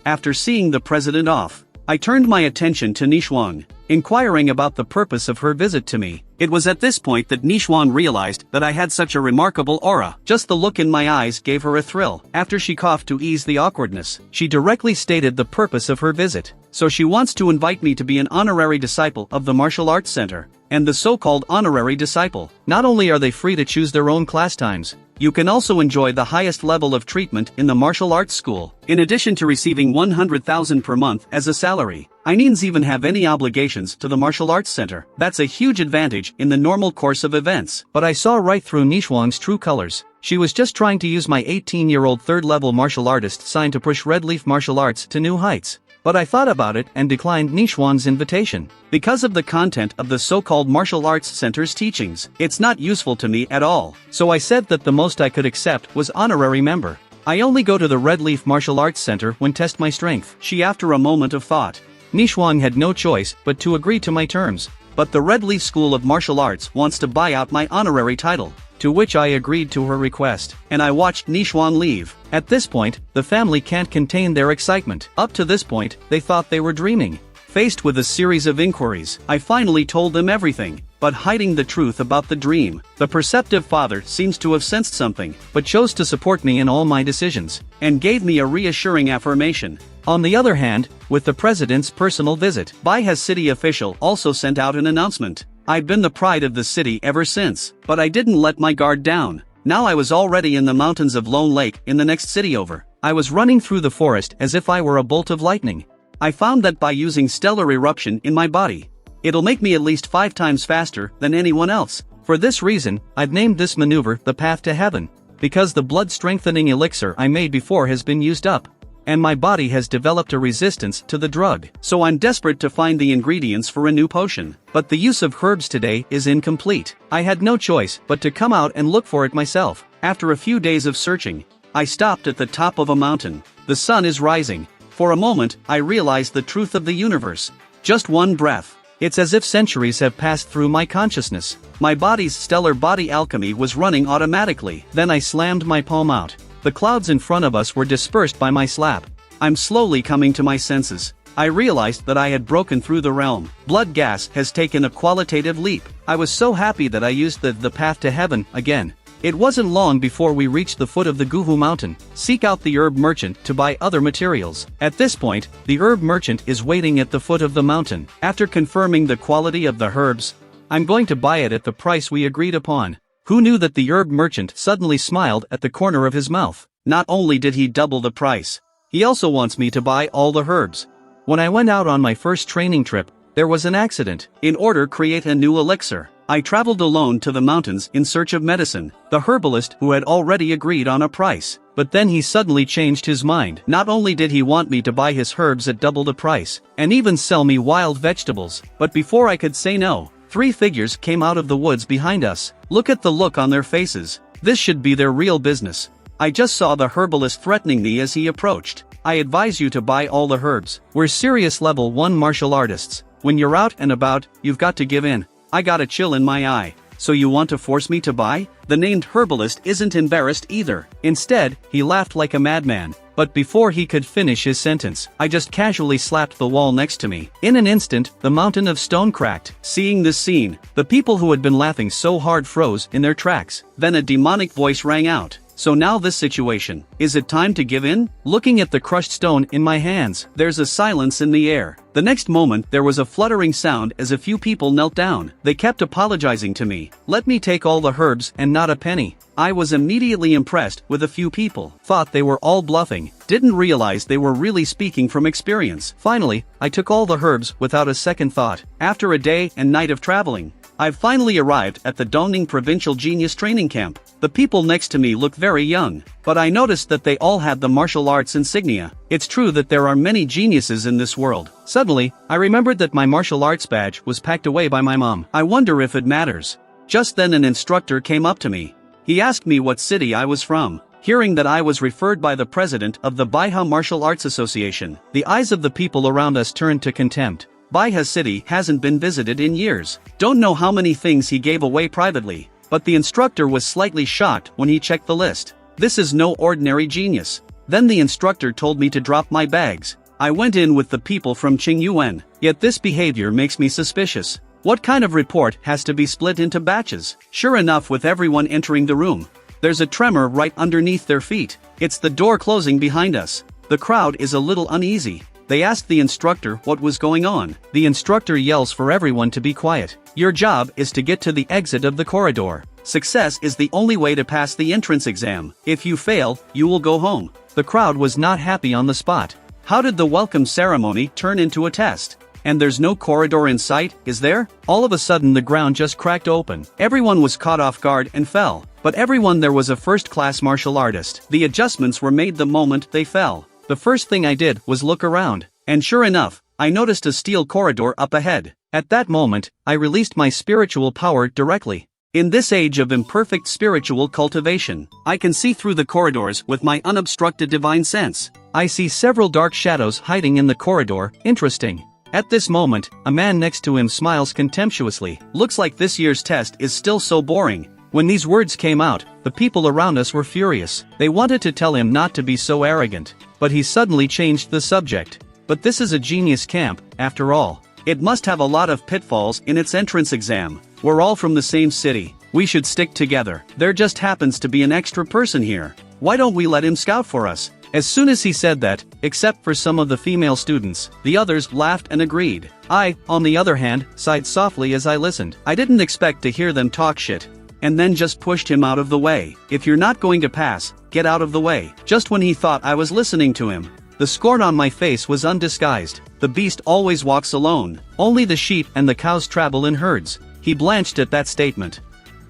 After seeing the president off, I turned my attention to Nishwang, inquiring about the purpose of her visit to me. It was at this point that Nishwang realized that I had such a remarkable aura. Just the look in my eyes gave her a thrill. After she coughed to ease the awkwardness, she directly stated the purpose of her visit. So she wants to invite me to be an honorary disciple of the martial arts center. And the so-called honorary disciple, not only are they free to choose their own class times, you can also enjoy the highest level of treatment in the martial arts school. In addition to receiving 100,000 per month as a salary, I needn't even have any obligations to the martial arts center. That's a huge advantage in the normal course of events. But I saw right through Nishwang's true colors. She was just trying to use my 18-year-old third-level martial artist sign to push Red Leaf martial arts to new heights. But I thought about it and declined Nishwang's invitation. Because of the content of the so-called martial arts center's teachings, it's not useful to me at all. So I said that the most I could accept was honorary member. I only go to the Red Leaf Martial Arts Center when test my strength. She after a moment of thought. Nishwang had no choice but to agree to my terms. But the Red Leaf School of Martial Arts wants to buy out my honorary title. To which I agreed to her request, and I watched Nishwang leave. At this point, the family can't contain their excitement. Up to this point, they thought they were dreaming. Faced with a series of inquiries, I finally told them everything, but hiding the truth about the dream. The perceptive father seems to have sensed something, but chose to support me in all my decisions, and gave me a reassuring affirmation. On the other hand, with the president's personal visit, Baiha's city official also sent out an announcement. I've been the pride of the city ever since, but I didn't let my guard down. Now I was already in the mountains of Lone Lake in the next city over. I was running through the forest as if I were a bolt of lightning. I found that by using stellar eruption in my body, it'll make me at least 5 times faster than anyone else. For this reason, I've named this maneuver the path to heaven, because the blood-strengthening elixir I made before has been used up, and my body has developed a resistance to the drug. So I'm desperate to find the ingredients for a new potion, but the use of herbs today is incomplete. I had no choice but to come out and look for it myself. After a few days of searching, I stopped at the top of a mountain. The sun is rising. For a moment, I realized the truth of the universe. Just one breath. It's as if centuries have passed through my consciousness. My body's stellar body alchemy was running automatically. Then I slammed my palm out. The clouds in front of us were dispersed by my slap. I'm slowly coming to my senses. I realized that I had broken through the realm. Blood gas has taken a qualitative leap. I was so happy that I used the path to heaven again. It wasn't long before we reached the foot of the Guhu mountain. Seek out the herb merchant to buy other materials. At this point, the herb merchant is waiting at the foot of the mountain. After confirming the quality of the herbs, I'm going to buy it at the price we agreed upon. Who knew that the herb merchant suddenly smiled at the corner of his mouth? Not only did he double the price, he also wants me to buy all the herbs. When I went out on my first training trip, there was an accident. In order to create a new elixir, I traveled alone to the mountains in search of medicine. The herbalist who had already agreed on a price, but then he suddenly changed his mind. Not only did he want me to buy his herbs at double the price, and even sell me wild vegetables, but before I could say no, 3 figures came out of the woods behind us. Look at the look on their faces. This should be their real business. I just saw the herbalist threatening me as he approached. I advise you to buy all the herbs. We're serious level 1 martial artists. When you're out and about, you've got to give in. I got a chill in my eye. So you want to force me to buy? The named herbalist isn't embarrassed either. Instead, he laughed like a madman. But before he could finish his sentence, I just casually slapped the wall next to me. In an instant, the mountain of stone cracked. Seeing this scene, the people who had been laughing so hard froze in their tracks. Then a demonic voice rang out. So now this situation. Is it time to give in? Looking at the crushed stone in my hands, there's a silence in the air. The next moment there was a fluttering sound as a few people knelt down. They kept apologizing to me. Let me take all the herbs and not a penny. I was immediately impressed with a few people. Thought they were all bluffing. Didn't realize they were really speaking from experience. Finally, I took all the herbs without a second thought. After a day and night of traveling, I've finally arrived at the Dongning Provincial Genius Training Camp. The people next to me look very young, but I noticed that they all had the martial arts insignia. It's true that there are many geniuses in this world. Suddenly, I remembered that my martial arts badge was packed away by my mom. I wonder if it matters. Just then an instructor came up to me. He asked me what city I was from. Hearing that I was referred by the president of the Baiha Martial Arts Association, the eyes of the people around us turned to contempt. Baiha City hasn't been visited in years. Don't know how many things he gave away privately, but the instructor was slightly shocked when he checked the list. This is no ordinary genius. Then the instructor told me to drop my bags. I went in with the people from Qingyuan, yet this behavior makes me suspicious. What kind of report has to be split into batches? Sure enough, with everyone entering the room, there's a tremor right underneath their feet. It's the door closing behind us. The crowd is a little uneasy. They asked the instructor what was going on. The instructor yells for everyone to be quiet. Your job is to get to the exit of the corridor. Success is the only way to pass the entrance exam. If you fail, you will go home. The crowd was not happy on the spot. How did the welcome ceremony turn into a test? And there's no corridor in sight, is there? All of a sudden the ground just cracked open. Everyone was caught off guard and fell. But everyone there was a first-class martial artist. The adjustments were made the moment they fell. The first thing I did was look around, and sure enough, I noticed a steel corridor up ahead. At that moment, I released my spiritual power directly. In this age of imperfect spiritual cultivation, I can see through the corridors with my unobstructed divine sense. I see several dark shadows hiding in the corridor. Interesting. At this moment, a man next to him smiles contemptuously. Looks like this year's test is still so boring. When these words came out, the people around us were furious. They wanted to tell him not to be so arrogant, but he suddenly changed the subject. But this is a genius camp, after all. It must have a lot of pitfalls in its entrance exam. We're all from the same city. We should stick together. There just happens to be an extra person here. Why don't we let him scout for us? As soon as he said that, except for some of the female students, the others laughed and agreed. I, on the other hand, sighed softly as I listened. I didn't expect to hear them talk shit. And then just pushed him out of the way. If you're not going to pass, get out of the way. Just when he thought I was listening to him, the scorn on my face was undisguised. The beast always walks alone. Only the sheep and the cows travel in herds. He blanched at that statement.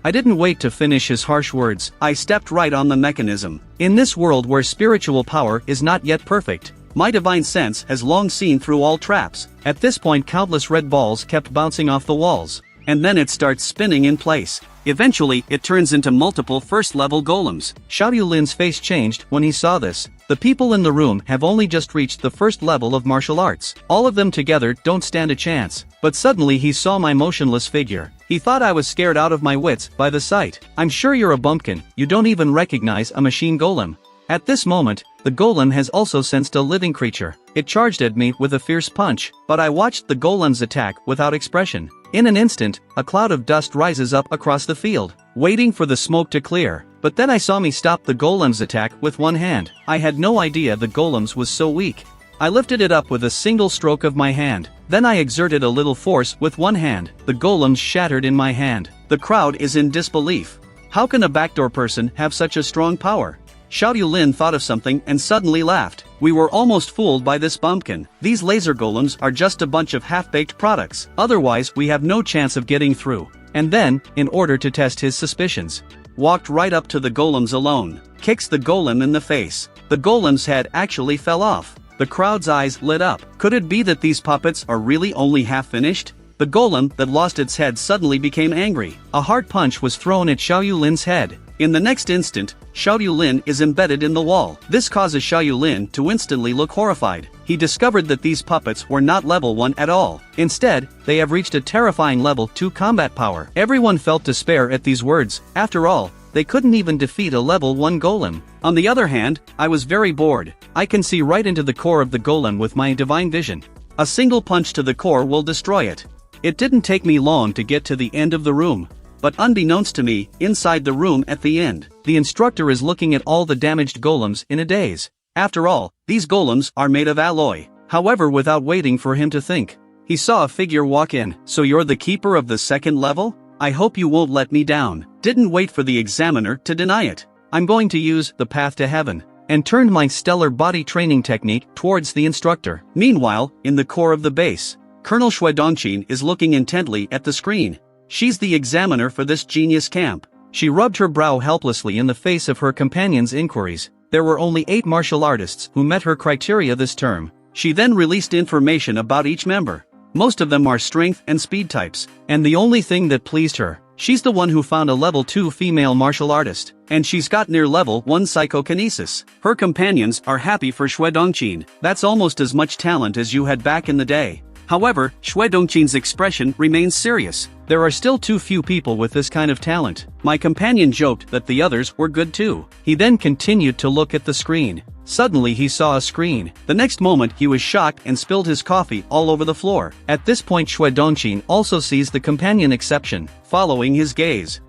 I didn't wait to finish his harsh words, I stepped right on the mechanism. In this world where spiritual power is not yet perfect, my divine sense has long seen through all traps. At this point countless red balls kept bouncing off the walls, and then it starts spinning in place. Eventually, it turns into multiple first-level golems. Xiao Lin's face changed when he saw this. The people in the room have only just reached the first level of martial arts. All of them together don't stand a chance. But suddenly he saw my motionless figure. He thought I was scared out of my wits by the sight. I'm sure you're a bumpkin, you don't even recognize a machine golem. At this moment, the golem has also sensed a living creature. It charged at me with a fierce punch, but I watched the golem's attack without expression. In an instant, a cloud of dust rises up across the field, waiting for the smoke to clear. But then I saw me stop the golem's attack with one hand. I had no idea the golem's was so weak. I lifted it up with a single stroke of my hand. Then I exerted a little force with one hand. The golem's shattered in my hand. The crowd is in disbelief. How can a backdoor person have such a strong power? Xiao Lin thought of something and suddenly laughed. We were almost fooled by this bumpkin. These laser golems are just a bunch of half-baked products. Otherwise we have no chance of getting through. And then, in order to test his suspicions, walked right up to the golems alone, kicks the golem in the face. The golem's head actually fell off. The crowd's eyes lit up. Could it be that these puppets are really only half finished? The golem that lost its head suddenly became angry. A hard punch was thrown at Xiao Lin's head. In the next instant, Xiao Lin is embedded in the wall. This causes Xiao Lin to instantly look horrified. He discovered that these puppets were not level 1 at all. Instead, they have reached a terrifying level 2 combat power. Everyone felt despair at these words. After all, they couldn't even defeat a level 1 golem. On the other hand, I was very bored. I can see right into the core of the golem with my divine vision. A single punch to the core will destroy it. It didn't take me long to get to the end of the room. But unbeknownst to me, inside the room at the end, the instructor is looking at all the damaged golems in a daze. After all, these golems are made of alloy. However, without waiting for him to think, he saw a figure walk in. So you're the keeper of the second level? I hope you won't let me down. Didn't wait for the examiner to deny it. I'm going to use the path to heaven, and turned my stellar body training technique towards the instructor. Meanwhile, in the core of the base, Colonel Shui Dongqin is looking intently at the screen. She's the examiner for this genius camp. She rubbed her brow helplessly in the face of her companion's inquiries. There were only 8 martial artists who met her criteria this term. She then released information about each member. Most of them are strength and speed types. And the only thing that pleased her, she's the one who found a level 2 female martial artist. And she's got near level 1 psychokinesis. Her companions are happy for Shui Dongqin. That's almost as much talent as you had back in the day. However, Shui Dongqin's expression remains serious. There are still too few people with this kind of talent. My companion joked that the others were good too. He then continued to look at the screen. Suddenly he saw a screen. The next moment he was shocked and spilled his coffee all over the floor. At this point Shui Dongqin also sees the companion exception, following his gaze.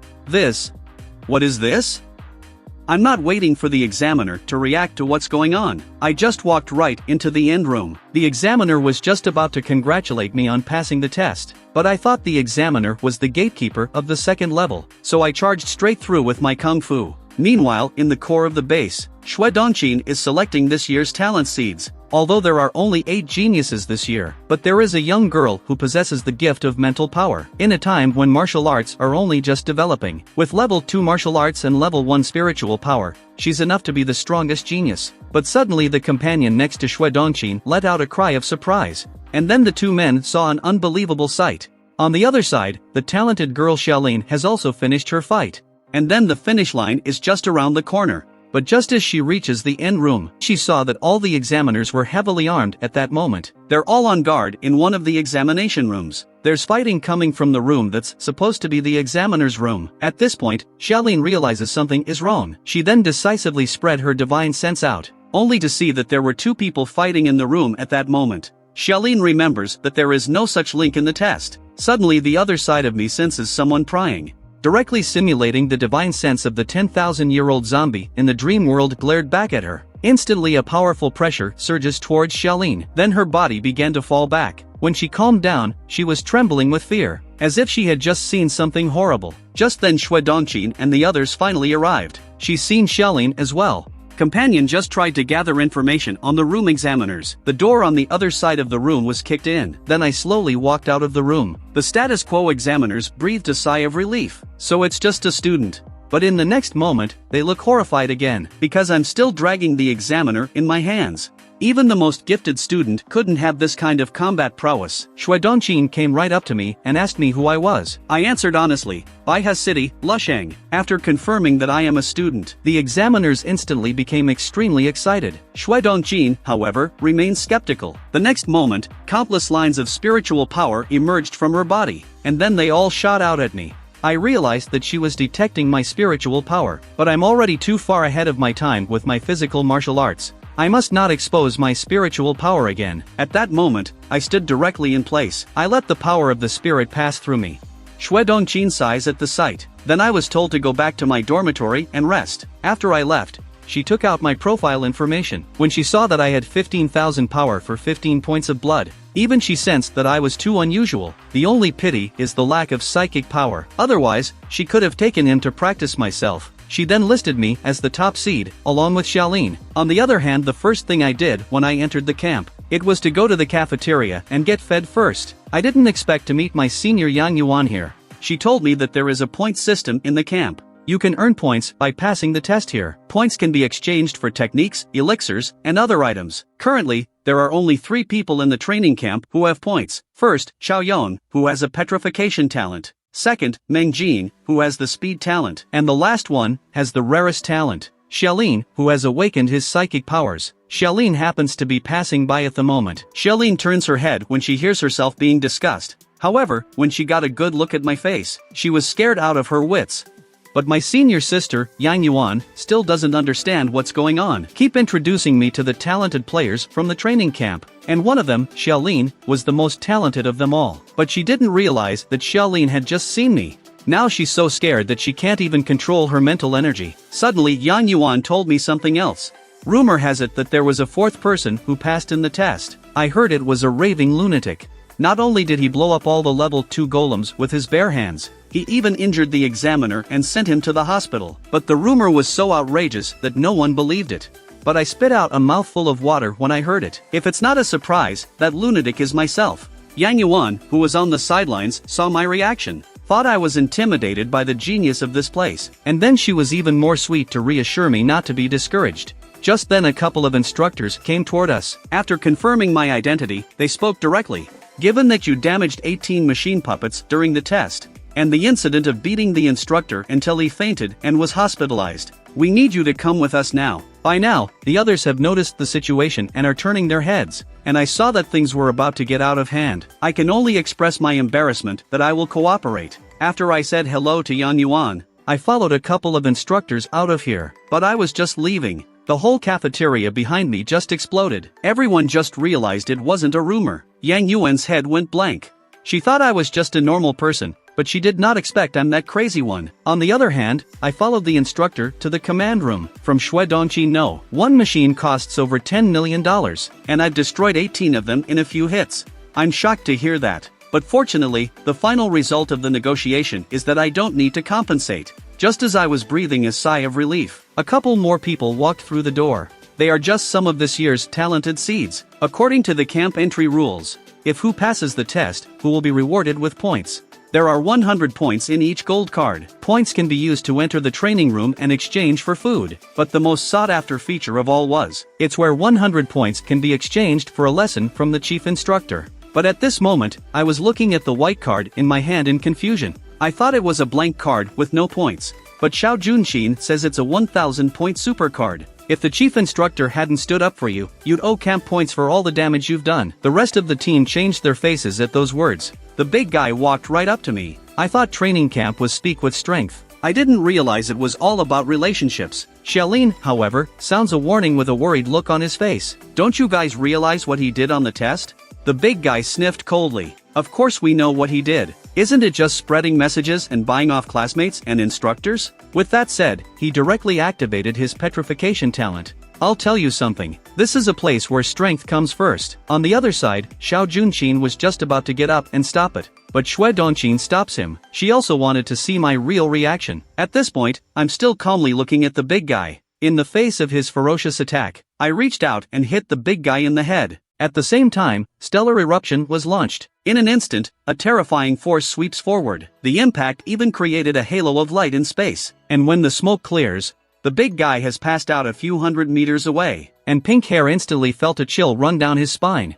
What is this? I'm not waiting for the examiner to react to what's going on. I just walked right into the end room. The examiner was just about to congratulate me on passing the test, but I thought the examiner was the gatekeeper of the second level, so I charged straight through with my kung fu. Meanwhile, in the core of the base, Shui Dongqin is selecting this year's talent seeds. Although there are only 8 geniuses this year, but there is a young girl who possesses the gift of mental power. In a time when martial arts are only just developing, with level 2 martial arts and level 1 spiritual power, she's enough to be the strongest genius. But suddenly the companion next to Shui Dongqin let out a cry of surprise. And then the two men saw an unbelievable sight. On the other side, the talented girl Xiaolin has also finished her fight. And then the finish line is just around the corner. But just as she reaches the end room, she saw that all the examiners were heavily armed at that moment. They're all on guard in one of the examination rooms. There's fighting coming from the room that's supposed to be the examiner's room. At this point, Xiaolin realizes something is wrong. She then decisively spread her divine sense out, only to see that there were 2 people fighting in the room at that moment. Xiaolin remembers that there is no such link in the test. Suddenly the other side of me senses someone prying. Directly simulating the divine sense of the 10,000-year-old zombie in the dream world glared back at her. Instantly a powerful pressure surges towards Xiaolin. Then her body began to fall back. When she calmed down, she was trembling with fear, as if she had just seen something horrible. Just then Shui Dongqin and the others finally arrived. She's seen Xiaolin as well. companion just tried to gather information on the room examiners. The door on the other side of the room was kicked in. Then I slowly walked out of the room. The status quo examiners breathed a sigh of relief. So it's just a student. But in the next moment, they look horrified again, because I'm still dragging the examiner in my hands. Even the most gifted student couldn't have this kind of combat prowess. Shui Dongqin came right up to me and asked me who I was. I answered honestly, Baihe City, Lusheng. After confirming that I am a student, the examiners instantly became extremely excited. Shui Dongqin, however, remained skeptical. The next moment, countless lines of spiritual power emerged from her body, and then they all shot out at me. I realized that she was detecting my spiritual power, but I'm already too far ahead of my time with my physical martial arts. I must not expose my spiritual power again. At that moment, I stood directly in place. I let the power of the spirit pass through me. Shui Dongqin sighs at the sight. Then I was told to go back to my dormitory and rest. After I left, she took out my profile information. When she saw that I had 15,000 power for 15 points of blood, even she sensed that I was too unusual. The only pity is the lack of psychic power. Otherwise, she could have taken him to practice myself. She then listed me as the top seed, along with Xiaolin. On the other hand, the first thing I did when I entered the camp, it was to go to the cafeteria and get fed first. I didn't expect to meet my senior Yang Yuan here. She told me that there is a point system in the camp. You can earn points by passing the test here. Points can be exchanged for techniques, elixirs, and other items. Currently, there are only 3 people in the training camp who have points. First, Xiaoyong, who has a petrification talent. Second, Meng Jin, who has the speed talent. And the last one, has the rarest talent. Xiaolin, who has awakened his psychic powers. Xiaolin happens to be passing by at the moment. Xiaolin turns her head when she hears herself being discussed. However, when she got a good look at my face, she was scared out of her wits. But my senior sister, Yang Yuan, still doesn't understand what's going on. Keep introducing me to the talented players from the training camp. And one of them, Xiaolin, was the most talented of them all. But she didn't realize that Xiaolin had just seen me. Now she's so scared that she can't even control her mental energy. Suddenly Yang Yuan told me something else. Rumor has it that there was a 4th person who passed in the test. I heard it was a raving lunatic. Not only did he blow up all the level 2 golems with his bare hands, he even injured the examiner and sent him to the hospital. But the rumor was so outrageous that no one believed it. But I spit out a mouthful of water when I heard it. If it's not a surprise, that lunatic is myself. Yang Yuan, who was on the sidelines, saw my reaction, thought I was intimidated by the genius of this place, and then she was even more sweet to reassure me not to be discouraged. Just then a couple of instructors came toward us. After confirming my identity, they spoke directly. Given that you damaged 18 machine puppets during the test, and the incident of beating the instructor until he fainted and was hospitalized, we need you to come with us now. By now, the others have noticed the situation and are turning their heads, and I saw that things were about to get out of hand. I can only express my embarrassment that I will cooperate. After I said hello to Yang Yuan, I followed a couple of instructors out of here, but I was just leaving. The whole cafeteria behind me just exploded. Everyone just realized it wasn't a rumor. Yang Yuan's head went blank. She thought I was just a normal person, but she did not expect I'm that crazy one. On the other hand, I followed the instructor to the command room. From Shui Dongqin, no. One machine costs over $10 million, and I've destroyed 18 of them in a few hits. I'm shocked to hear that. But fortunately, the final result of the negotiation is that I don't need to compensate. Just as I was breathing a sigh of relief, a couple more people walked through the door. They are just some of this year's talented seeds. According to the camp entry rules, if who passes the test, who will be rewarded with points. There are 100 points in each gold card. Points can be used to enter the training room and exchange for food. But the most sought-after feature of all was, it's where 100 points can be exchanged for a lesson from the chief instructor. But at this moment, I was looking at the white card in my hand in confusion. I thought it was a blank card with no points. But Xiao Junxin says it's a 1000-point super card. If the chief instructor hadn't stood up for you, you'd owe camp points for all the damage you've done. The rest of the team changed their faces at those words. The big guy walked right up to me. I thought training camp was speak with strength. I didn't realize it was all about relationships. Xiaolin, however, sounds a warning with a worried look on his face. Don't you guys realize what he did on the test? The big guy sniffed coldly. Of course we know what he did. Isn't it just spreading messages and buying off classmates and instructors? With that said, he directly activated his petrification talent. I'll tell you something, this is a place where strength comes first. On the other side, Xiao Junxin was just about to get up and stop it. But Shui Dongqin stops him. She also wanted to see my real reaction. At this point, I'm still calmly looking at the big guy. In the face of his ferocious attack, I reached out and hit the big guy in the head. At the same time, stellar eruption was launched. In an instant, a terrifying force sweeps forward. The impact even created a halo of light in space. And when the smoke clears, the big guy has passed out a few hundred meters away, and Pink Hair instantly felt a chill run down his spine.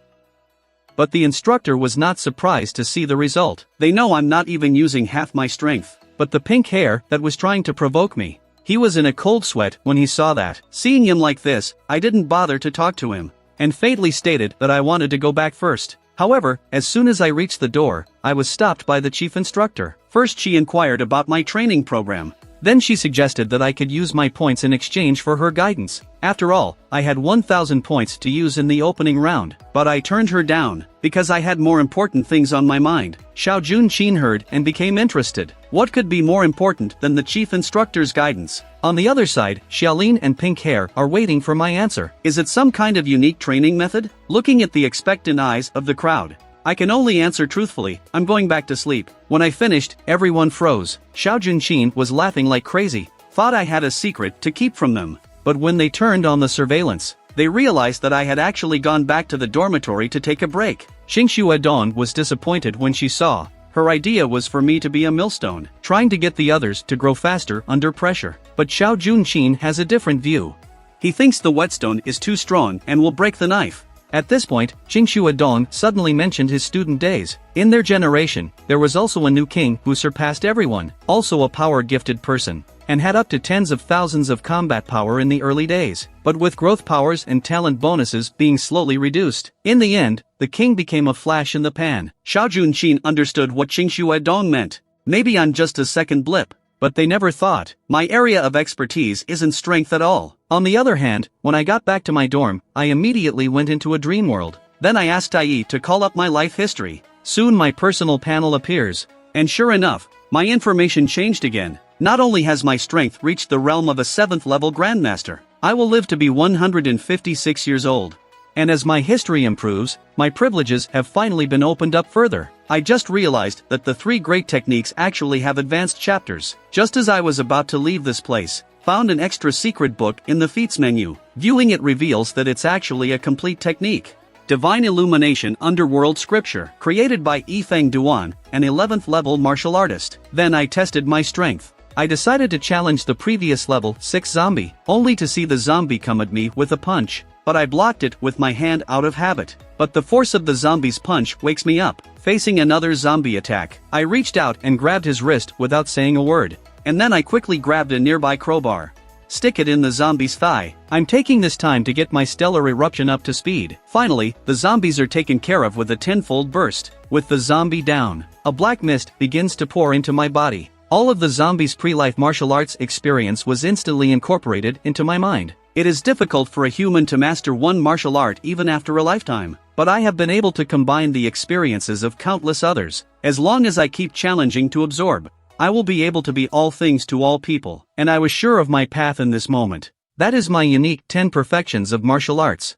But the instructor was not surprised to see the result. They know I'm not even using half my strength. But the Pink Hair that was trying to provoke me, he was in a cold sweat when he saw that. Seeing him like this, I didn't bother to talk to him, and faintly stated that I wanted to go back first. However, as soon as I reached the door, I was stopped by the chief instructor. First she inquired about my training program. Then she suggested that I could use my points in exchange for her guidance. After all, I had 1,000 points to use in the opening round, but I turned her down, because I had more important things on my mind. Xiao Junqin heard and became interested. What could be more important than the chief instructor's guidance? On the other side, Xiaolin and Pink Hair are waiting for my answer. Is it some kind of unique training method? Looking at the expectant eyes of the crowd, I can only answer truthfully, I'm going back to sleep. When I finished, everyone froze. Xiao Junqin was laughing like crazy, thought I had a secret to keep from them. But when they turned on the surveillance, they realized that I had actually gone back to the dormitory to take a break. Xingshu Adong was disappointed when she saw. Her idea was for me to be a millstone, trying to get the others to grow faster under pressure. But Xiao Junqin has a different view. He thinks the whetstone is too strong and will break the knife. At this point, Xingshu Adong suddenly mentioned his student days. In their generation, there was also a new king who surpassed everyone, also a power-gifted person, and had up to tens of thousands of combat power in the early days, but with growth powers and talent bonuses being slowly reduced. In the end, the king became a flash in the pan. Xiao Junqin understood what Xingshu Adong meant. Maybe I'm just a second blip. But they never thought, my area of expertise isn't strength at all. On the other hand, when I got back to my dorm, I immediately went into a dream world. Then I asked Tai to call up my life history. Soon my personal panel appears. And sure enough, my information changed again. Not only has my strength reached the realm of a 7th level grandmaster, I will live to be 156 years old. And as my history improves, my privileges have finally been opened up further. I just realized that the 3 great techniques actually have advanced chapters. Just as I was about to leave this place, found an extra secret book in the feats menu. Viewing it reveals that it's actually a complete technique. Divine Illumination Underworld Scripture, created by Yifeng Duan, an 11th level martial artist. Then I tested my strength. I decided to challenge the previous level 6 zombie, only to see the zombie come at me with a punch. But I blocked it with my hand out of habit. But the force of the zombie's punch wakes me up. Facing another zombie attack, I reached out and grabbed his wrist without saying a word. And then I quickly grabbed a nearby crowbar. Stick it in the zombie's thigh. I'm taking this time to get my stellar eruption up to speed. Finally, the zombies are taken care of with a tenfold burst. With the zombie down, a black mist begins to pour into my body. All of the zombies' pre-life martial arts experience was instantly incorporated into my mind. It is difficult for a human to master one martial art even after a lifetime, but I have been able to combine the experiences of countless others. As long as I keep challenging to absorb, I will be able to be all things to all people, and I was sure of my path in this moment. That is my unique 10 perfections of martial arts.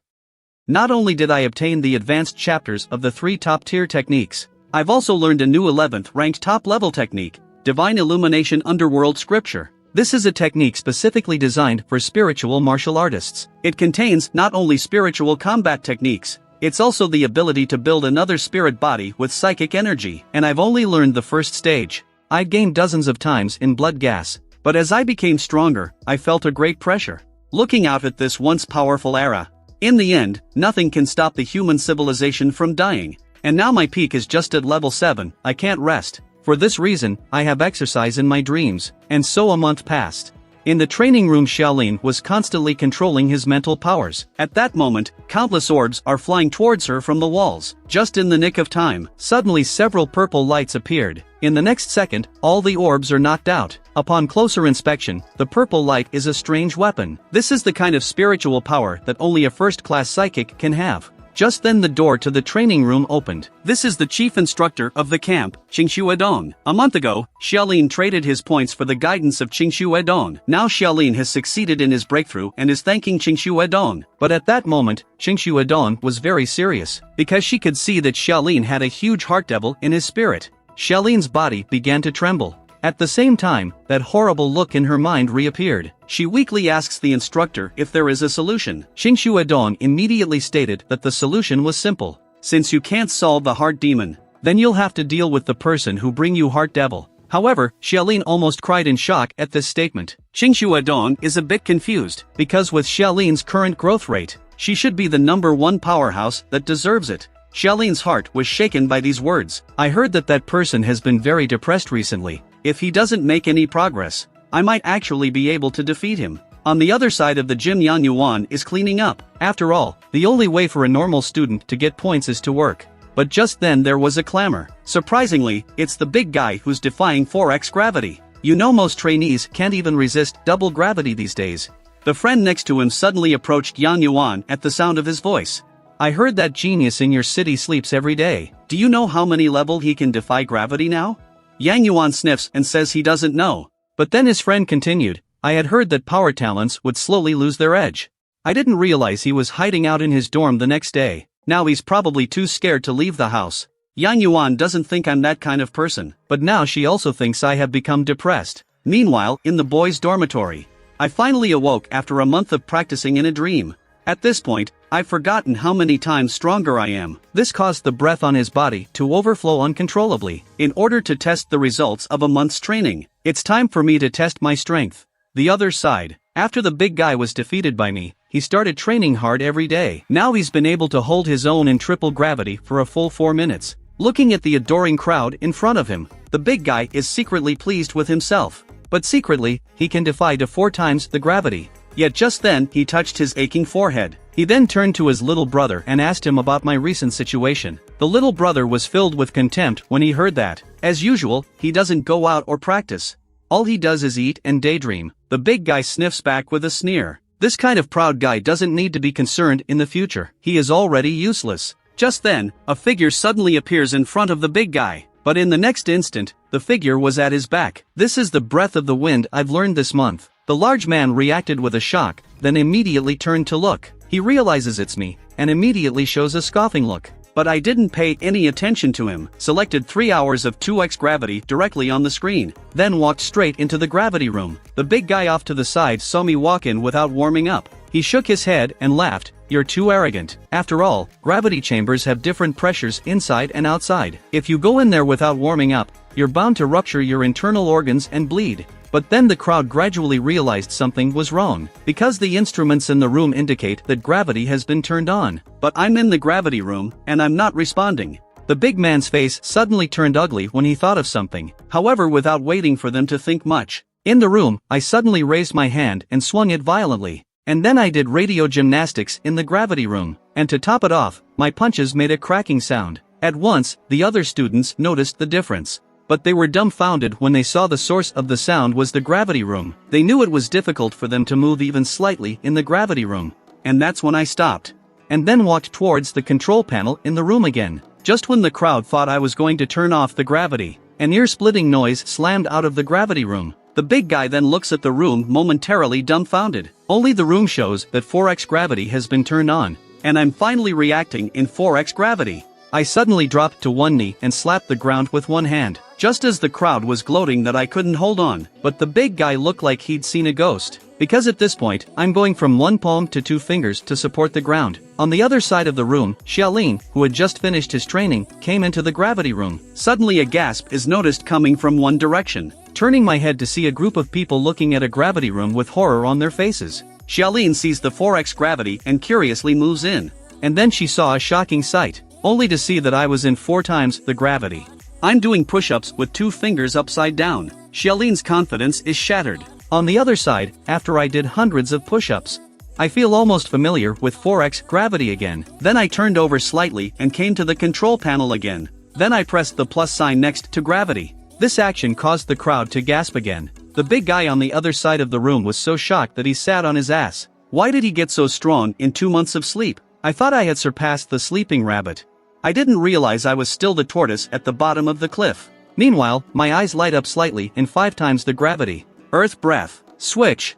Not only did I obtain the advanced chapters of the 3 top-tier techniques, I've also learned a new 11th ranked top-level technique, Divine Illumination Underworld Scripture. This is a technique specifically designed for spiritual martial artists. It contains not only spiritual combat techniques, it's also the ability to build another spirit body with psychic energy. And I've only learned the first stage. I'd gained dozens of times in blood gas, but as I became stronger, I felt a great pressure. Looking out at this once powerful era, in the end, nothing can stop the human civilization from dying. And now my peak is just at level 7, I can't rest. For this reason, I have exercise in my dreams, and so a month passed. In the training room, Xiaolin was constantly controlling his mental powers. At that moment, countless orbs are flying towards her from the walls. Just in the nick of time, suddenly several purple lights appeared. In the next second, all the orbs are knocked out. Upon closer inspection, the purple light is a strange weapon. This is the kind of spiritual power that only a first-class psychic can have. Just then the door to the training room opened. This is the chief instructor of the camp, Xingshu Adong. A month ago, Xiaolin traded his points for the guidance of Xingshu Adong. Now Xiaolin has succeeded in his breakthrough and is thanking Xingshu Adong. But at that moment, Xingshu Adong was very serious, because she could see that Xiaolin had a huge heart devil in his spirit. Xiaolin's body began to tremble. At the same time, that horrible look in her mind reappeared. She weakly asks the instructor if there is a solution. Xingshu Dong immediately stated that the solution was simple. Since you can't solve the heart demon, then you'll have to deal with the person who bring you heart devil. However, Xiaolin almost cried in shock at this statement. Xingshu Dong is a bit confused, because with Xiaolin's current growth rate, she should be the #1 powerhouse that deserves it. Xiaolin's heart was shaken by these words. I heard that person has been very depressed recently. If he doesn't make any progress, I might actually be able to defeat him. On the other side of the gym, Yan Yuan is cleaning up. After all, the only way for a normal student to get points is to work. But just then there was a clamor. Surprisingly, it's the big guy who's defying 4x gravity. You know, most trainees can't even resist double gravity these days. The friend next to him suddenly approached Yan Yuan at the sound of his voice. I heard that genius in your city sleeps every day. Do you know how many level he can defy gravity now? Yang Yuan sniffs and says he doesn't know. But then his friend continued, I had heard that power talents would slowly lose their edge. I didn't realize he was hiding out in his dorm the next day. Now he's probably too scared to leave the house. Yang Yuan doesn't think I'm that kind of person, but now she also thinks I have become depressed. Meanwhile, in the boys' dormitory, I finally awoke after a month of practicing in a dream. At this point, I've forgotten how many times stronger I am. This caused the breath on his body to overflow uncontrollably. In order to test the results of a month's training, it's time for me to test my strength. The other side, after the big guy was defeated by me, he started training hard every day. Now he's been able to hold his own in triple gravity for a full 4 minutes. Looking at the adoring crowd in front of him, the big guy is secretly pleased with himself. But secretly, he can defy to 4 times the gravity. Yet just then, he touched his aching forehead. He then turned to his little brother and asked him about my recent situation. The little brother was filled with contempt when he heard that. As usual, he doesn't go out or practice. All he does is eat and daydream. The big guy sniffs back with a sneer. This kind of proud guy doesn't need to be concerned in the future. He is already useless. Just then, a figure suddenly appears in front of the big guy. But in the next instant, the figure was at his back. This is the breath of the wind I've learned this month. The large man reacted with a shock, then immediately turned to look. He realizes it's me, and immediately shows a scoffing look. But I didn't pay any attention to him, selected 3 hours of 2x gravity directly on the screen, then walked straight into the gravity room. The big guy off to the side saw me walk in without warming up. He shook his head and laughed. You're too arrogant. After all, gravity chambers have different pressures inside and outside. If you go in there without warming up, you're bound to rupture your internal organs and bleed. But then the crowd gradually realized something was wrong, because the instruments in the room indicate that gravity has been turned on. But I'm in the gravity room, and I'm not responding. The big man's face suddenly turned ugly when he thought of something, however, without waiting for them to think much. In the room, I suddenly raised my hand and swung it violently. And then I did radio gymnastics in the gravity room, and to top it off, my punches made a cracking sound. At once, the other students noticed the difference. But they were dumbfounded when they saw the source of the sound was the gravity room. They knew it was difficult for them to move even slightly in the gravity room. And that's when I stopped. And then walked towards the control panel in the room again. Just when the crowd thought I was going to turn off the gravity, an ear-splitting noise slammed out of the gravity room. The big guy then looks at the room momentarily dumbfounded. Only the room shows that 4x gravity has been turned on. And I'm finally reacting in 4x gravity. I suddenly dropped to one knee and slapped the ground with one hand, just as the crowd was gloating that I couldn't hold on. But the big guy looked like he'd seen a ghost, because at this point, I'm going from one palm to 2 fingers to support the ground. On the other side of the room, Xiaolin, who had just finished his training, came into the gravity room. Suddenly a gasp is noticed coming from one direction. Turning my head to see a group of people looking at a gravity room with horror on their faces. Xiaolin sees the 4x gravity and curiously moves in. And then she saw a shocking sight, only to see that I was in 4 times the gravity. I'm doing push-ups with 2 fingers upside down. Xiaolin's confidence is shattered. On the other side, after I did hundreds of push-ups, I feel almost familiar with 4x gravity again. Then I turned over slightly and came to the control panel again. Then I pressed the plus sign next to gravity. This action caused the crowd to gasp again. The big guy on the other side of the room was so shocked that he sat on his ass. Why did he get so strong in 2 months of sleep? I thought I had surpassed the sleeping rabbit. I didn't realize I was still the tortoise at the bottom of the cliff. Meanwhile, my eyes light up slightly in 5 times the gravity. Earth breath. Switch.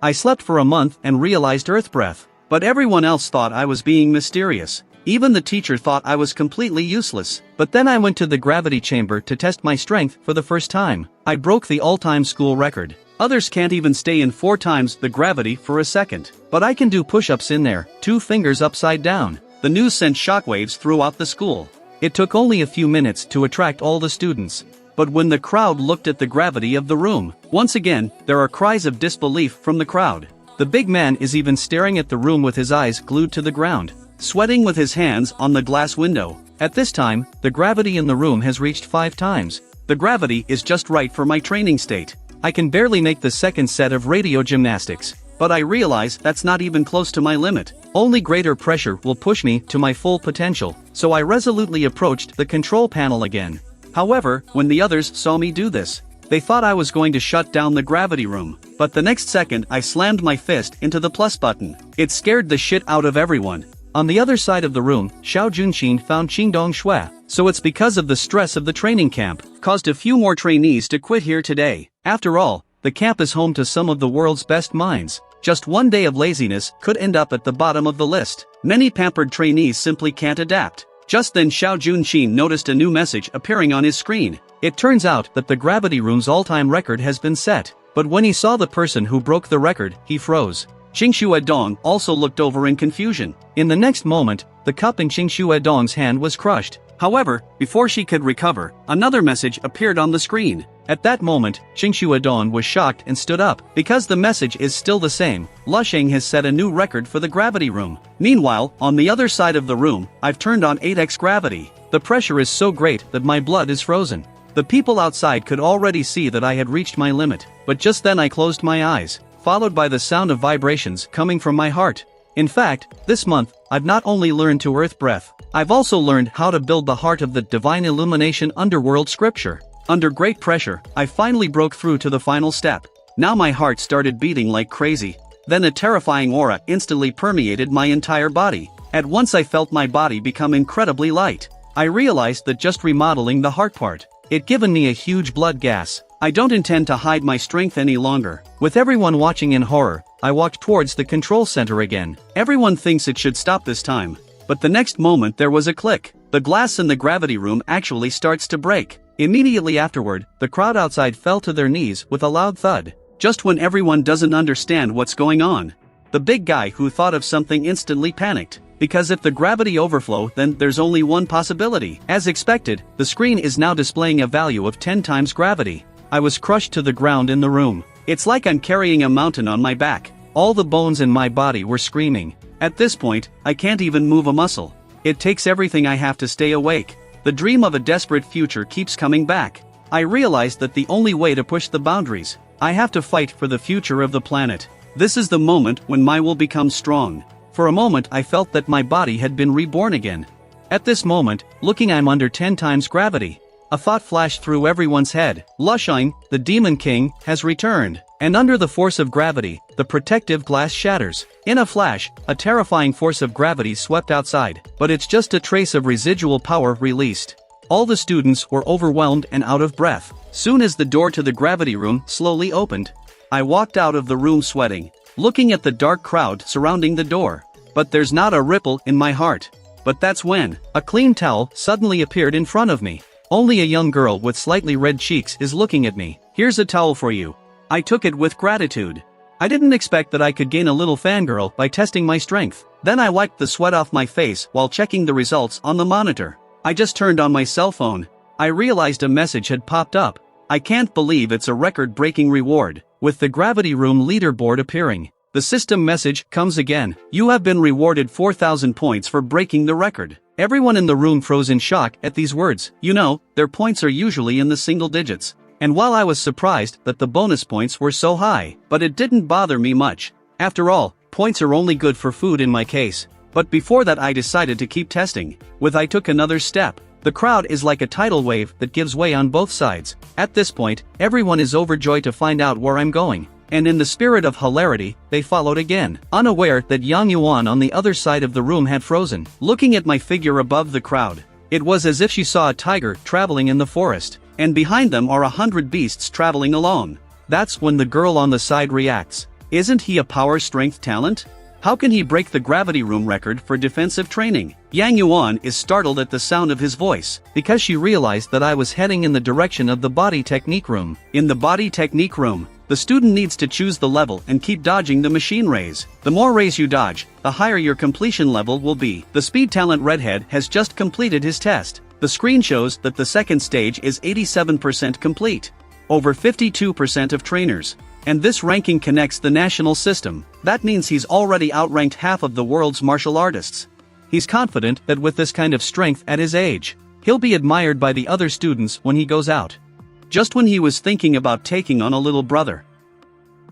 I slept for a month and realized earth breath. But everyone else thought I was being mysterious. Even the teacher thought I was completely useless. But then I went to the gravity chamber to test my strength for the first time. I broke the all-time school record. Others can't even stay in 4 times the gravity for a second. But I can do push-ups in there, 2 fingers upside down. The news sent shockwaves throughout the school. It took only a few minutes to attract all the students. But when the crowd looked at the gravity of the room, once again, there are cries of disbelief from the crowd. The big man is even staring at the room with his eyes glued to the ground, sweating with his hands on the glass window. At this time, the gravity in the room has reached 5 times. The gravity is just right for my training state. I can barely make the second set of radio gymnastics. But I realize that's not even close to my limit. Only greater pressure will push me to my full potential. So I resolutely approached the control panel again. However, when the others saw me do this, they thought I was going to shut down the gravity room. But the next second I slammed my fist into the plus button. It scared the shit out of everyone. On the other side of the room, Xiao Junxin found Qingdong Shui. So it's because of the stress of the training camp, caused a few more trainees to quit here today. After all, the camp is home to some of the world's best minds. Just one day of laziness could end up at the bottom of the list. Many pampered trainees simply can't adapt. Just then Xiao Junxin noticed a new message appearing on his screen. It turns out that the gravity room's all-time record has been set. But when he saw the person who broke the record, he froze. Qingxue Dong also looked over in confusion. In the next moment, the cup in Qingxue Dong's hand was crushed. However, before she could recover, another message appeared on the screen. At that moment, Qingxue Dong was shocked and stood up, because the message is still the same. Lusheng has set a new record for the gravity room. Meanwhile, on the other side of the room, I've turned on 8x gravity. The pressure is so great that my blood is frozen. The people outside could already see that I had reached my limit, but just then I closed my eyes, followed by the sound of vibrations coming from my heart. In fact, this month, I've not only learned to earth breath, I've also learned how to build the heart of the divine illumination underworld scripture. Under great pressure, I finally broke through to the final step. Now my heart started beating like crazy. Then a terrifying aura instantly permeated my entire body. At once I felt my body become incredibly light. I realized that just remodeling the heart part, it given me a huge blood gas. I don't intend to hide my strength any longer. With everyone watching in horror, I walked towards the control center again. Everyone thinks it should stop this time. But the next moment there was a click. The glass in the gravity room actually starts to break. Immediately afterward, the crowd outside fell to their knees with a loud thud. Just when everyone doesn't understand what's going on, the big guy who thought of something instantly panicked. Because if the gravity overflow, then there's only one possibility. As expected, the screen is now displaying a value of 10 times gravity. I was crushed to the ground in the room. It's like I'm carrying a mountain on my back. All the bones in my body were screaming. At this point, I can't even move a muscle. It takes everything I have to stay awake. The dream of a desperate future keeps coming back. I realized that the only way to push the boundaries, I have to fight for the future of the planet. This is the moment when I will become strong. For a moment I felt that my body had been reborn again. At this moment, looking I'm under 10 times gravity. A thought flashed through everyone's head. Lusheng, the Demon King, has returned. And under the force of gravity, the protective glass shatters. In a flash, a terrifying force of gravity swept outside. But it's just a trace of residual power released. All the students were overwhelmed and out of breath. Soon as the door to the gravity room slowly opened, I walked out of the room sweating, looking at the dark crowd surrounding the door. But there's not a ripple in my heart. But that's when a clean towel suddenly appeared in front of me. Only a young girl with slightly red cheeks is looking at me. Here's a towel for you. I took it with gratitude. I didn't expect that I could gain a little fangirl by testing my strength. Then I wiped the sweat off my face while checking the results on the monitor. I just turned on my cell phone. I realized a message had popped up. I can't believe it's a record-breaking reward. With the gravity room leaderboard appearing, the system message comes again. You have been rewarded 4,000 points for breaking the record. Everyone in the room froze in shock at these words. You know, their points are usually in the single digits. And while I was surprised that the bonus points were so high, but it didn't bother me much. After all, points are only good for food in my case. But before that I decided to keep testing. I took another step. The crowd is like a tidal wave that gives way on both sides. At this point, everyone is overjoyed to find out where I'm going. And in the spirit of hilarity, they followed again, unaware that Yang Yuan on the other side of the room had frozen, looking at my figure above the crowd. It was as if she saw a tiger traveling in the forest, and behind them are 100 beasts traveling along. That's when the girl on the side reacts. Isn't he a power strength talent? How can he break the gravity room record for defensive training? Yang Yuan is startled at the sound of his voice, because she realized that I was heading in the direction of the body technique room. In the body technique room, the student needs to choose the level and keep dodging the machine rays. The more rays you dodge, the higher your completion level will be. The speed talent redhead has just completed his test. The screen shows that the second stage is 87% complete. Over 52% of trainers. And this ranking connects the national system. That means he's already outranked half of the world's martial artists. He's confident that with this kind of strength at his age, he'll be admired by the other students when he goes out. Just when he was thinking about taking on a little brother.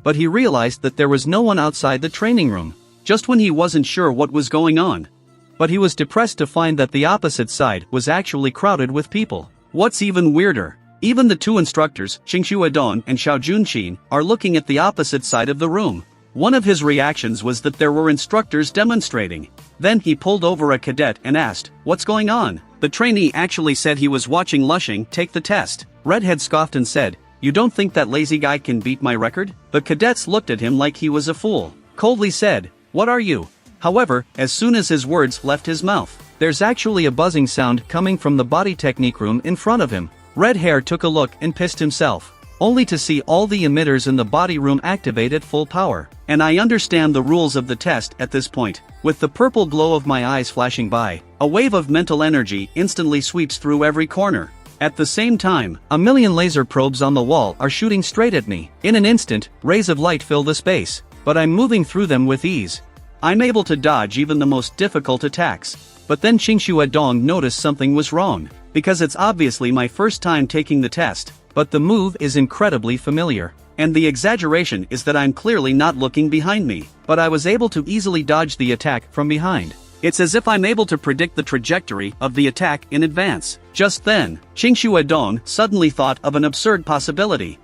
But he realized that there was no one outside the training room. Just when he wasn't sure what was going on. But he was depressed to find that the opposite side was actually crowded with people. What's even weirder? Even the two instructors, Qingshu Adong and Xiao Junqin, are looking at the opposite side of the room. One of his reactions was that there were instructors demonstrating. Then he pulled over a cadet and asked, "What's going on?" The trainee actually said he was watching Lushing take the test. Redhead scoffed and said, "You don't think that lazy guy can beat my record?" The cadets looked at him like he was a fool. Coldly said, "What are you?" However, as soon as his words left his mouth, there's actually a buzzing sound coming from the body technique room in front of him. Red Hair took a look and pissed himself, only to see all the emitters in the body room activate at full power. And I understand the rules of the test at this point. With the purple glow of my eyes flashing by, a wave of mental energy instantly sweeps through every corner. At the same time, a million laser probes on the wall are shooting straight at me. In an instant, rays of light fill the space, but I'm moving through them with ease. I'm able to dodge even the most difficult attacks. But then Qingshu Adong noticed something was wrong, because it's obviously my first time taking the test, but the move is incredibly familiar. And the exaggeration is that I'm clearly not looking behind me, but I was able to easily dodge the attack from behind. It's as if I'm able to predict the trajectory of the attack in advance. Just then, Qingshu Adong suddenly thought of an absurd possibility.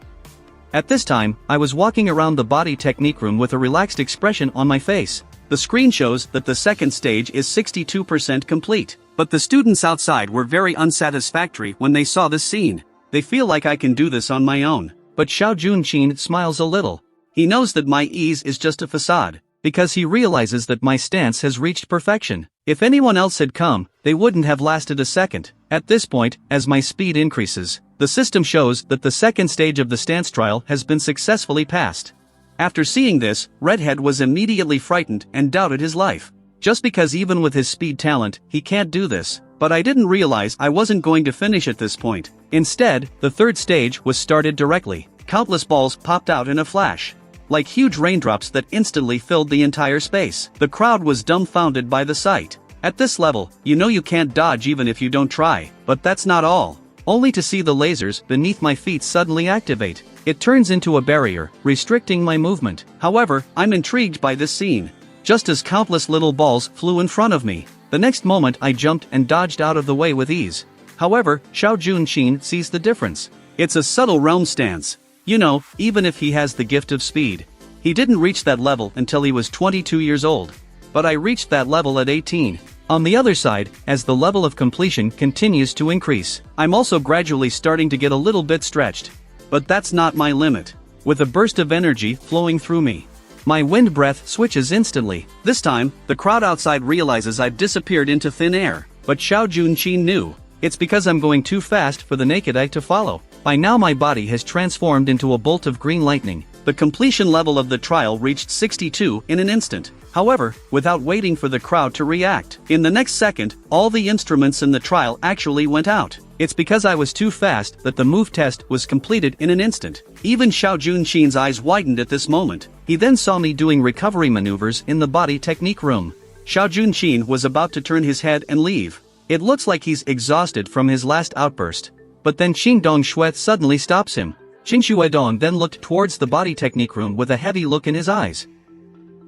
At this time, I was walking around the body technique room with a relaxed expression on my face. The screen shows that the second stage is 62% complete. But the students outside were very unsatisfactory when they saw this scene. They feel like I can do this on my own. But Xiao Junqin smiles a little. He knows that my ease is just a facade, because he realizes that my stance has reached perfection. If anyone else had come, they wouldn't have lasted a second. At this point, as my speed increases, the system shows that the second stage of the stance trial has been successfully passed. After seeing this, Redhead was immediately frightened and doubted his life. Just because even with his speed talent, he can't do this. But I didn't realize I wasn't going to finish at this point. Instead, the third stage was started directly. Countless balls popped out in a flash, like huge raindrops that instantly filled the entire space. The crowd was dumbfounded by the sight. At this level, you know you can't dodge even if you don't try. But that's not all. Only to see the lasers beneath my feet suddenly activate. It turns into a barrier, restricting my movement. However, I'm intrigued by this scene. Just as countless little balls flew in front of me, the next moment I jumped and dodged out of the way with ease. However, Xiao Junqin sees the difference. It's a subtle realm stance. You know, even if he has the gift of speed, he didn't reach that level until he was 22 years old. But I reached that level at 18. On the other side, as the level of completion continues to increase, I'm also gradually starting to get a little bit stretched. But that's not my limit. With a burst of energy flowing through me, my wind breath switches instantly. This time, the crowd outside realizes I've disappeared into thin air. But Xiao Junqin knew. It's because I'm going too fast for the naked eye to follow. By now my body has transformed into a bolt of green lightning. The completion level of the trial reached 62 in an instant. However, without waiting for the crowd to react. In the next second, all the instruments in the trial actually went out. It's because I was too fast that the move test was completed in an instant. Even Xiao Junqin's eyes widened at this moment. He then saw me doing recovery maneuvers in the body technique room. Xiao Junqin was about to turn his head and leave. It looks like he's exhausted from his last outburst. But then Qing Dongshui suddenly stops him. Qingshu Adong then looked towards the body technique room with a heavy look in his eyes.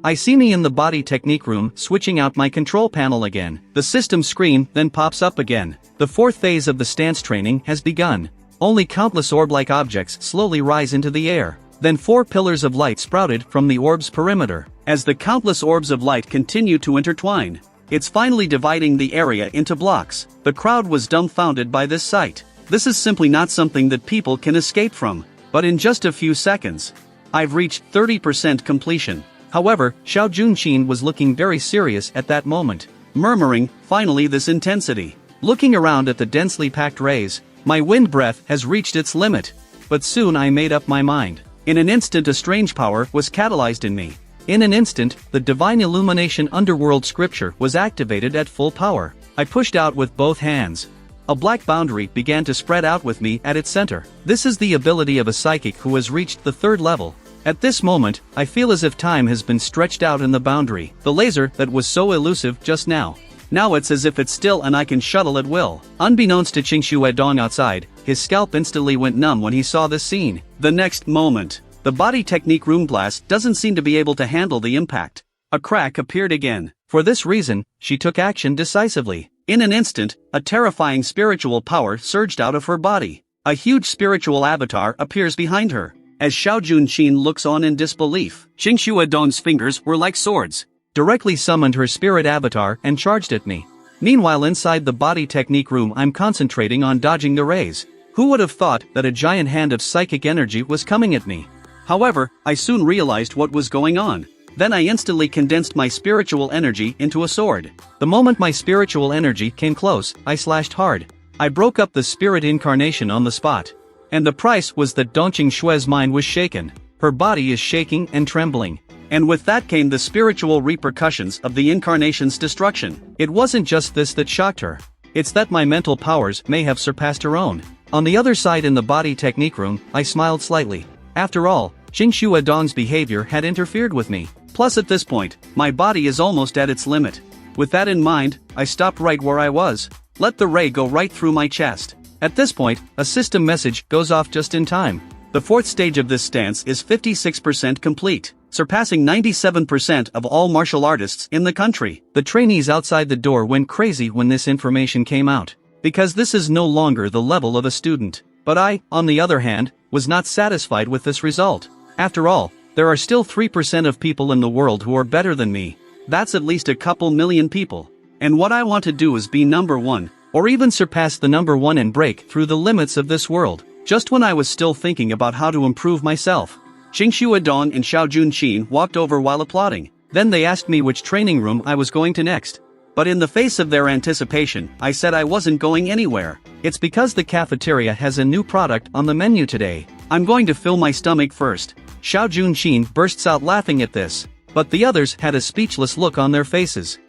I see me in the body technique room switching out my control panel again. The system screen then pops up again. The fourth phase of the stance training has begun. Only countless orb-like objects slowly rise into the air. Then 4 pillars of light sprouted from the orb's perimeter. As the countless orbs of light continue to intertwine, it's finally dividing the area into blocks. The crowd was dumbfounded by this sight. This is simply not something that people can escape from. But in just a few seconds, I've reached 30% completion. However, Xiao Junqin was looking very serious at that moment, murmuring, "Finally this intensity." Looking around at the densely packed rays, my wind breath has reached its limit. But soon I made up my mind. In an instant a strange power was catalyzed in me. In an instant, the divine illumination underworld scripture was activated at full power. I pushed out with both hands. A black boundary began to spread out with me at its center. This is the ability of a psychic who has reached the 3rd level. At this moment, I feel as if time has been stretched out in the boundary. The laser that was so elusive just now. Now it's as if it's still and I can shuttle at will. Unbeknownst to Qingshu Dong outside, his scalp instantly went numb when he saw this scene. The next moment, the body technique room glass doesn't seem to be able to handle the impact. A crack appeared again. For this reason, she took action decisively. In an instant, a terrifying spiritual power surged out of her body. A huge spiritual avatar appears behind her. As Xiao Junqin looks on in disbelief, Qingshu Dong's fingers were like swords. Directly summoned her spirit avatar and charged at me. Meanwhile inside the body technique room I'm concentrating on dodging the rays. Who would have thought that a giant hand of psychic energy was coming at me? However, I soon realized what was going on. Then I instantly condensed my spiritual energy into a sword. The moment my spiritual energy came close, I slashed hard. I broke up the spirit incarnation on the spot. And the price was that Dongqing Shui's mind was shaken. Her body is shaking and trembling. And with that came the spiritual repercussions of the incarnation's destruction. It wasn't just this that shocked her. It's that my mental powers may have surpassed her own. On the other side in the body technique room, I smiled slightly. After all, Qingshu Dong's behavior had interfered with me. Plus at this point, my body is almost at its limit. With that in mind, I stopped right where I was. Let the ray go right through my chest. At this point, a system message goes off just in time. The 4th stage of this stance is 56% complete, surpassing 97% of all martial artists in the country. The trainees outside the door went crazy when this information came out, because this is no longer the level of a student. But I, on the other hand, was not satisfied with this result. After all, there are still 3% of people in the world who are better than me. That's at least a couple million people. And what I want to do is be number 1, or even surpass the number 1 and break through the limits of this world. Just when I was still thinking about how to improve myself, Qingshu Dong and Xiao Junqin walked over while applauding. Then they asked me which training room I was going to next. But in the face of their anticipation, I said I wasn't going anywhere. It's because the cafeteria has a new product on the menu today. I'm going to fill my stomach first. Xiao Junqin bursts out laughing at this. But the others had a speechless look on their faces.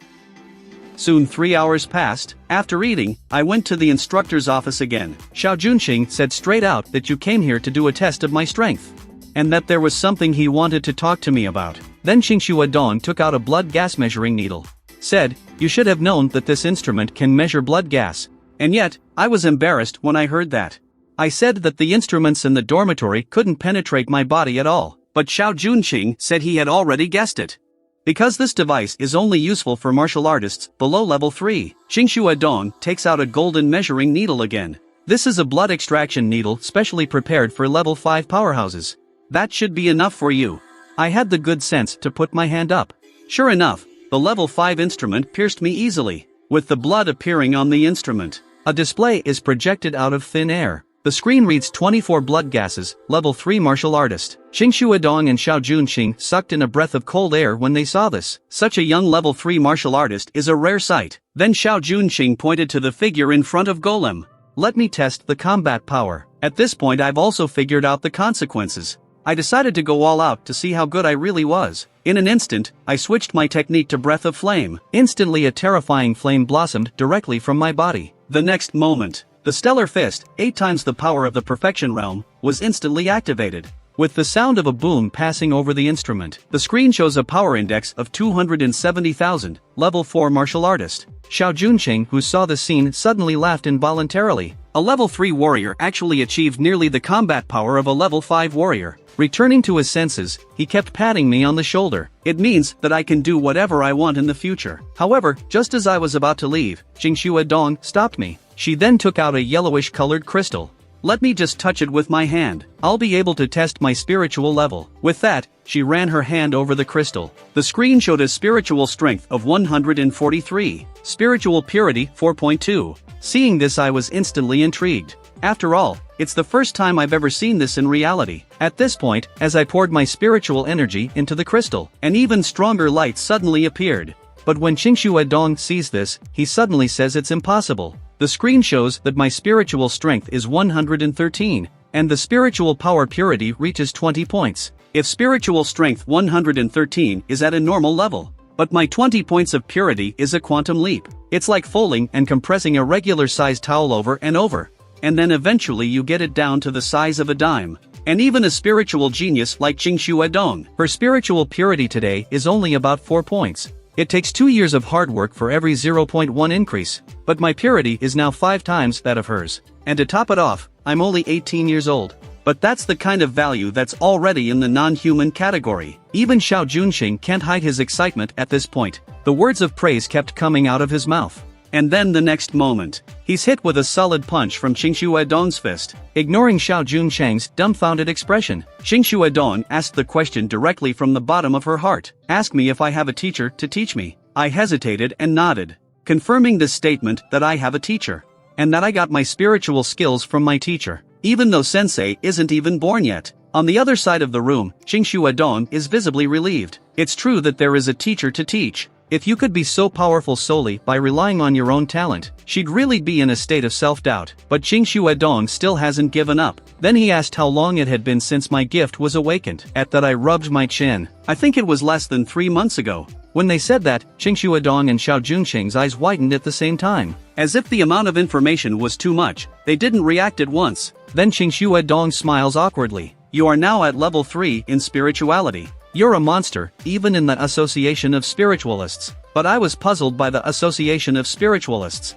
Soon 3 hours passed. After eating, I went to the instructor's office again. Xiao Junqin said straight out that you came here to do a test of my strength. And that there was something he wanted to talk to me about. Then Qingshu Dong took out a blood gas measuring needle. Said, you should have known that this instrument can measure blood gas. And yet, I was embarrassed when I heard that. I said that the instruments in the dormitory couldn't penetrate my body at all. But Xiao Junqin said he had already guessed it. Because this device is only useful for martial artists below level 3, Qingshu Dong takes out a golden measuring needle again. This is a blood extraction needle specially prepared for level 5 powerhouses. That should be enough for you. I had the good sense to put my hand up. Sure enough, the level 5 instrument pierced me easily, with the blood appearing on the instrument. A display is projected out of thin air. The screen reads 24 blood gases, level 3 martial artist. Qingshu Dong and Xiao Junqin sucked in a breath of cold air when they saw this. Such a young level 3 martial artist is a rare sight. Then Xiao Junqin pointed to the figure in front of Golem. Let me test the combat power. At this point I've also figured out the consequences. I decided to go all out to see how good I really was. In an instant, I switched my technique to Breath of Flame. Instantly a terrifying flame blossomed directly from my body. The next moment, the Stellar Fist, 8 times the power of the Perfection Realm, was instantly activated. With the sound of a boom passing over the instrument, the screen shows a power index of 270,000, level 4 martial artist. Xiao Junqin, who saw the scene, suddenly laughed involuntarily. A level 3 warrior actually achieved nearly the combat power of a level 5 warrior. Returning to his senses, he kept patting me on the shoulder. It means that I can do whatever I want in the future. However, just as I was about to leave, Qingshu Dong stopped me. She then took out a yellowish-colored crystal. Let me just touch it with my hand. I'll be able to test my spiritual level. With that, she ran her hand over the crystal. The screen showed a spiritual strength of 143, spiritual purity 4.2. Seeing this I was instantly intrigued. After all, It's the first time I've ever seen this in reality. At this point, as I poured my spiritual energy into the crystal, an even stronger light suddenly appeared. But when Qingshu Dong sees this, he suddenly says it's impossible. The screen shows that my spiritual strength is 113, and the spiritual power purity reaches 20 points. If spiritual strength 113 is at a normal level, but my 20 points of purity is a quantum leap. It's like folding and compressing a regular-sized towel over and over, and then eventually you get it down to the size of a dime. And even a spiritual genius like Qingshu Dong, her spiritual purity today is only about 4 points. It takes 2 years of hard work for every 0.1 increase, but my purity is now 5 times that of hers. And to top it off, I'm only 18 years old. But that's the kind of value that's already in the non-human category. Even Xiao Junxing can't hide his excitement at this point. The words of praise kept coming out of his mouth. And then the next moment, he's hit with a solid punch from Qingshu Dong's fist. Ignoring Xiao Junxing's dumbfounded expression, Qingshu Dong asked the question directly from the bottom of her heart. Ask me if I have a teacher to teach me. I hesitated and nodded, confirming the statement that I have a teacher, and that I got my spiritual skills from my teacher, even though sensei isn't even born yet. On the other side of the room, Qingshu Dong is visibly relieved. It's true that there is a teacher to teach. If you could be so powerful solely by relying on your own talent, she'd really be in a state of self-doubt. But Qingshu Dong still hasn't given up. Then he asked how long it had been since my gift was awakened. At that I rubbed my chin. I think it was less than 3 months ago. When they said that, Qingshu Dong and Xiao Junxing's eyes widened at the same time. As if the amount of information was too much, they didn't react at once. Then Qingshu Dong smiles awkwardly. You are now at level 3 in spirituality. You're a monster, even in the Association of Spiritualists. But I was puzzled by the Association of Spiritualists.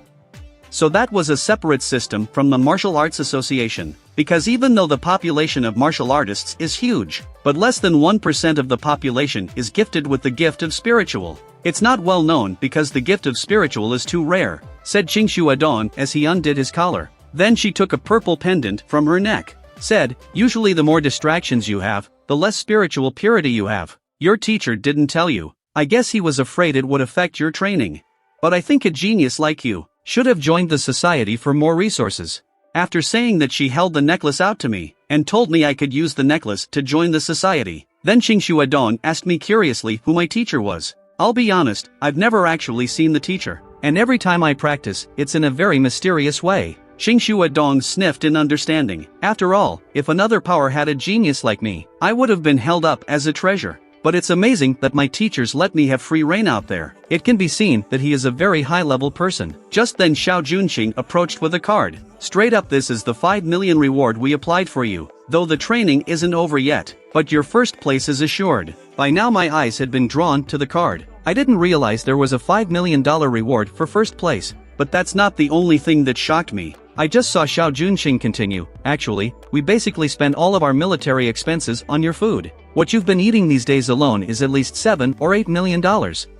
So that was a separate system from the Martial Arts Association. Because even though the population of martial artists is huge, but less than 1% of the population is gifted with the gift of spiritual. It's not well known because the gift of spiritual is too rare, said Qingshu Dong as he undid his collar. Then she took a purple pendant from her neck. Said, usually the more distractions you have, the less spiritual purity you have. Your teacher didn't tell you. I guess he was afraid it would affect your training. But I think a genius like you should have joined the society for more resources. After saying that, she held the necklace out to me and told me I could use the necklace to join the society. Then Qingshu Dong asked me curiously who my teacher was. I'll be honest, I've never actually seen the teacher, and every time I practice, it's in a very mysterious way. Qingshu Dong sniffed in understanding. After all, if another power had a genius like me, I would have been held up as a treasure. But it's amazing that my teachers let me have free rein out there. It can be seen that he is a very high-level person. Just then Xiao Junxing approached with a card. Straight up, this is the 5 million reward we applied for you. Though the training isn't over yet, but your first place is assured. By now my eyes had been drawn to the card. I didn't realize there was a $5 million reward for first place. But that's not the only thing that shocked me. I just saw Xiao Junxing continue. Actually, we basically spend all of our military expenses on your food. What you've been eating these days alone is at least $7 or $8 million.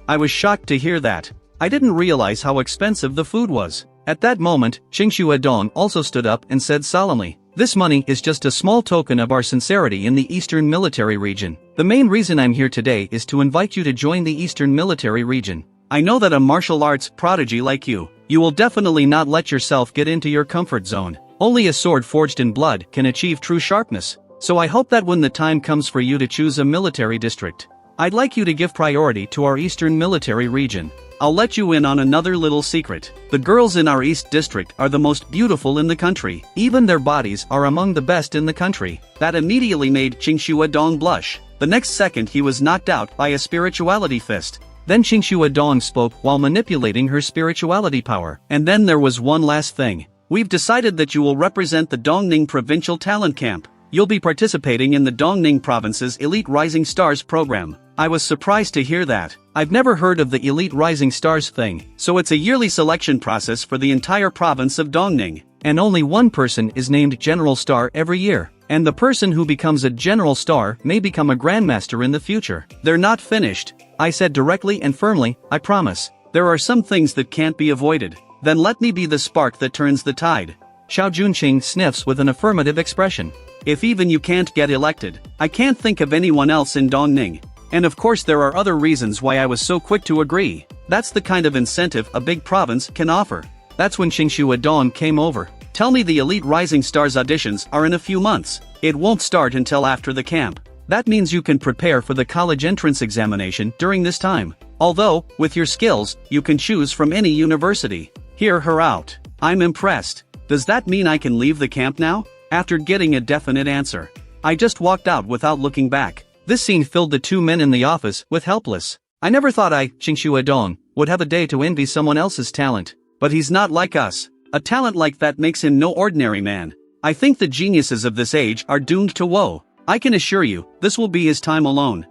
I was shocked to hear that. I didn't realize how expensive the food was. At that moment, Qingshu Dong also stood up and said solemnly, this money is just a small token of our sincerity in the Eastern Military Region. The main reason I'm here today is to invite you to join the Eastern Military Region. I know that a martial arts prodigy like you will definitely not let yourself get into your comfort zone. Only a sword forged in blood can achieve true sharpness. So I hope that when the time comes for you to choose a military district, I'd like you to give priority to our Eastern Military Region. I'll let you in on another little secret. The girls in our East District are the most beautiful in the country. Even their bodies are among the best in the country. That immediately made Qingshu Dong blush. The next second he was knocked out by a spirituality fist. Then Qingshu Dong spoke while manipulating her spirituality power. And then there was one last thing. We've decided that you will represent the Dongning Provincial Talent Camp. You'll be participating in the Dongning Province's Elite Rising Stars program. I was surprised to hear that. I've never heard of the Elite Rising Stars thing. So it's a yearly selection process for the entire province of Dongning. And only one person is named General Star every year. And the person who becomes a General Star may become a Grandmaster in the future. They're not finished. I said directly and firmly, I promise. There are some things that can't be avoided. Then let me be the spark that turns the tide. Xiao Junxing sniffs with an affirmative expression. If even you can't get elected, I can't think of anyone else in Dongning. And of course there are other reasons why I was so quick to agree. That's the kind of incentive a big province can offer. That's when Qingshu Dong came over. Tell me the Elite Rising Stars auditions are in a few months. It won't start until after the camp. That means you can prepare for the college entrance examination during this time. Although, with your skills, you can choose from any university. Hear her out. I'm impressed. Does that mean I can leave the camp now? After getting a definite answer, I just walked out without looking back. This scene filled the two men in the office with helpless. I never thought Qingshu Edong, would have a day to envy someone else's talent. But he's not like us. A talent like that makes him no ordinary man. I think the geniuses of this age are doomed to woe. I can assure you, this will be his time alone.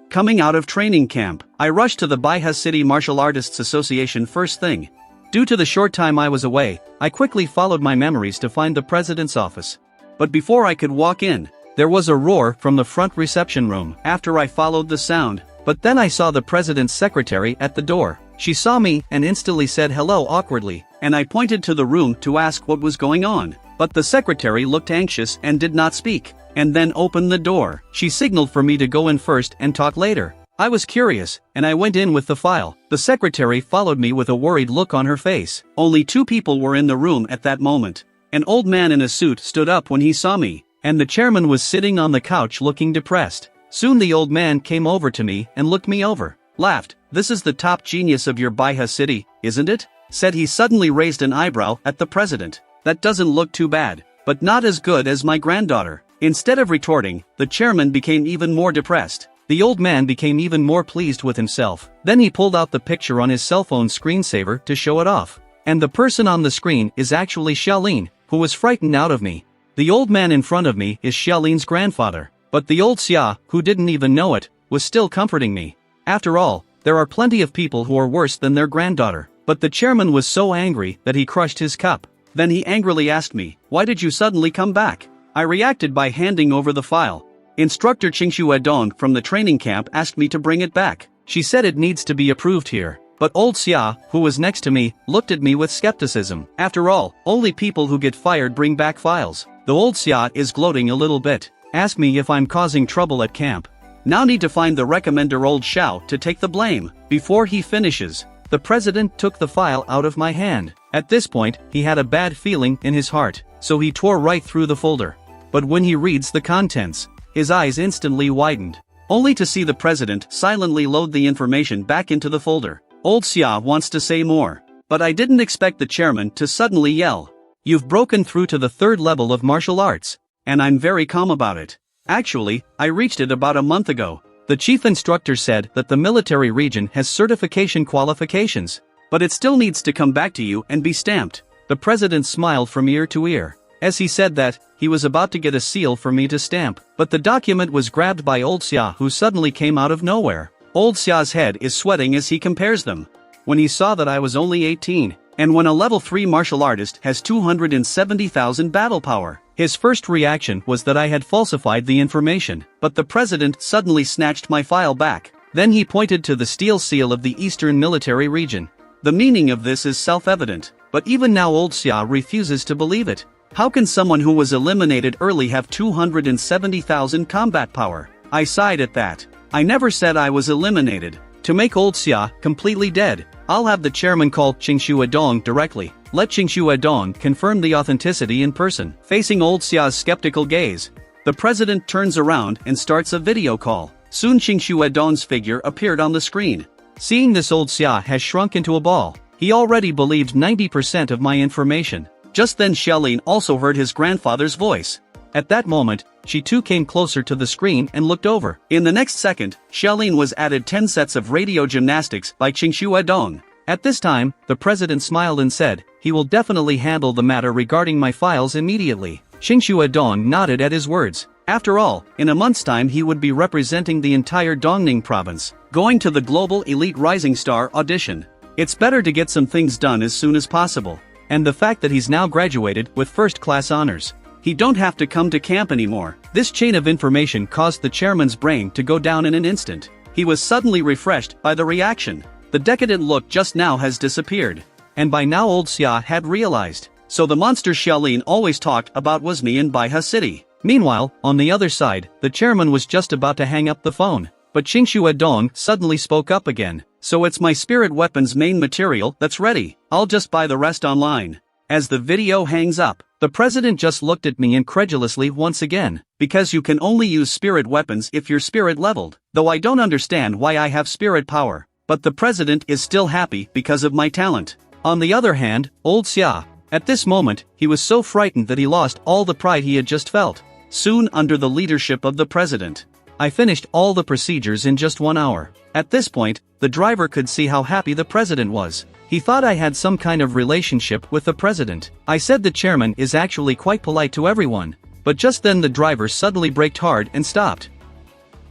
Coming out of training camp, I rushed to the Baiha City Martial Artists Association first thing. Due to the short time I was away, I quickly followed my memories to find the president's office. But before I could walk in, there was a roar from the front reception room after I followed the sound. But then I saw the president's secretary at the door. She saw me and instantly said hello awkwardly, and I pointed to the room to ask what was going on. But the secretary looked anxious and did not speak, and then opened the door. She signaled for me to go in first and talk later. I was curious, and I went in with the file. The secretary followed me with a worried look on her face. Only two people were in the room at that moment. An old man in a suit stood up when he saw me, and the chairman was sitting on the couch looking depressed. Soon the old man came over to me and looked me over, laughed. "This is the top genius of your Baiha city, isn't it?" said he. Suddenly raised an eyebrow at the president. "That doesn't look too bad, but not as good as my granddaughter." Instead of retorting, the chairman became even more depressed. The old man became even more pleased with himself. Then he pulled out the picture on his cell phone screensaver to show it off. And the person on the screen is actually Xiaolin, who was frightened out of me. The old man in front of me is Xiaolin's grandfather. But the old Xia, who didn't even know it, was still comforting me. After all, there are plenty of people who are worse than their granddaughter. But the chairman was so angry that he crushed his cup. Then he angrily asked me, "Why did you suddenly come back?" I reacted by handing over the file. Instructor Qingshu Edong from the training camp asked me to bring it back. She said it needs to be approved here. But old Xia, who was next to me, looked at me with skepticism. After all, only people who get fired bring back files. The old Xia is gloating a little bit. Ask me if I'm causing trouble at camp. Now need to find the recommender old Xiao to take the blame. Before he finishes, the president took the file out of my hand. At this point, he had a bad feeling in his heart, so he tore right through the folder. But when he reads the contents, his eyes instantly widened, only to see the president silently load the information back into the folder. Old Xia wants to say more, but I didn't expect the chairman to suddenly yell, "You've broken through to the third level of martial arts." And I'm very calm about it. Actually, I reached it about a month ago. The chief instructor said that the military region has certification qualifications, but it still needs to come back to you and be stamped. The president smiled from ear to ear. As he said that, he was about to get a seal for me to stamp, but the document was grabbed by old Xia, who suddenly came out of nowhere. Old Xia's head is sweating as he compares them. When he saw that I was only 18, and when a level 3 martial artist has 270,000 battle power, his first reaction was that I had falsified the information. But the president suddenly snatched my file back. Then he pointed to the steel seal of the Eastern Military Region. The meaning of this is self-evident, but even now old Xia refuses to believe it. How can someone who was eliminated early have 270,000 combat power? I sighed at that. I never said I was eliminated. To make old Xia completely dead, I'll have the chairman call Qingshu Edong directly. Let Qingshu Edong confirm the authenticity in person. Facing old Xia's skeptical gaze, the president turns around and starts a video call. Soon Qingshu Edong's figure appeared on the screen. Seeing this, old Xia has shrunk into a ball. He already believed 90% of my information. Just then Xiaolin also heard his grandfather's voice. At that moment, she too came closer to the screen and looked over. In the next second, Xiaolin was added 10 sets of radio gymnastics by Qingshu Edong. At this time, the president smiled and said, he will definitely handle the matter regarding my files immediately. Qingshu Edong nodded at his words. After all, in a month's time he would be representing the entire Dongning province, going to the Global Elite Rising Star audition. It's better to get some things done as soon as possible. And the fact that he's now graduated with first-class honors. He don't have to come to camp anymore. This chain of information caused the chairman's brain to go down in an instant. He was suddenly refreshed by the reaction. The decadent look just now has disappeared. And by now old Xia had realized. So the monster Xiaolin always talked about was me in Baiha City. Meanwhile, on the other side, the chairman was just about to hang up the phone. But Qingshu Edong suddenly spoke up again. So it's my spirit weapon's main material that's ready. I'll just buy the rest online. As the video hangs up, the president just looked at me incredulously once again, because you can only use spirit weapons if you're spirit leveled, though I don't understand why I have spirit power, but the president is still happy because of my talent. On the other hand, old Xia, at this moment, he was so frightened that he lost all the pride he had just felt. Soon under the leadership of the president, I finished all the procedures in just 1 hour. At this point, the driver could see how happy the president was. He thought I had some kind of relationship with the president. I said the chairman is actually quite polite to everyone. But just then the driver suddenly braked hard and stopped.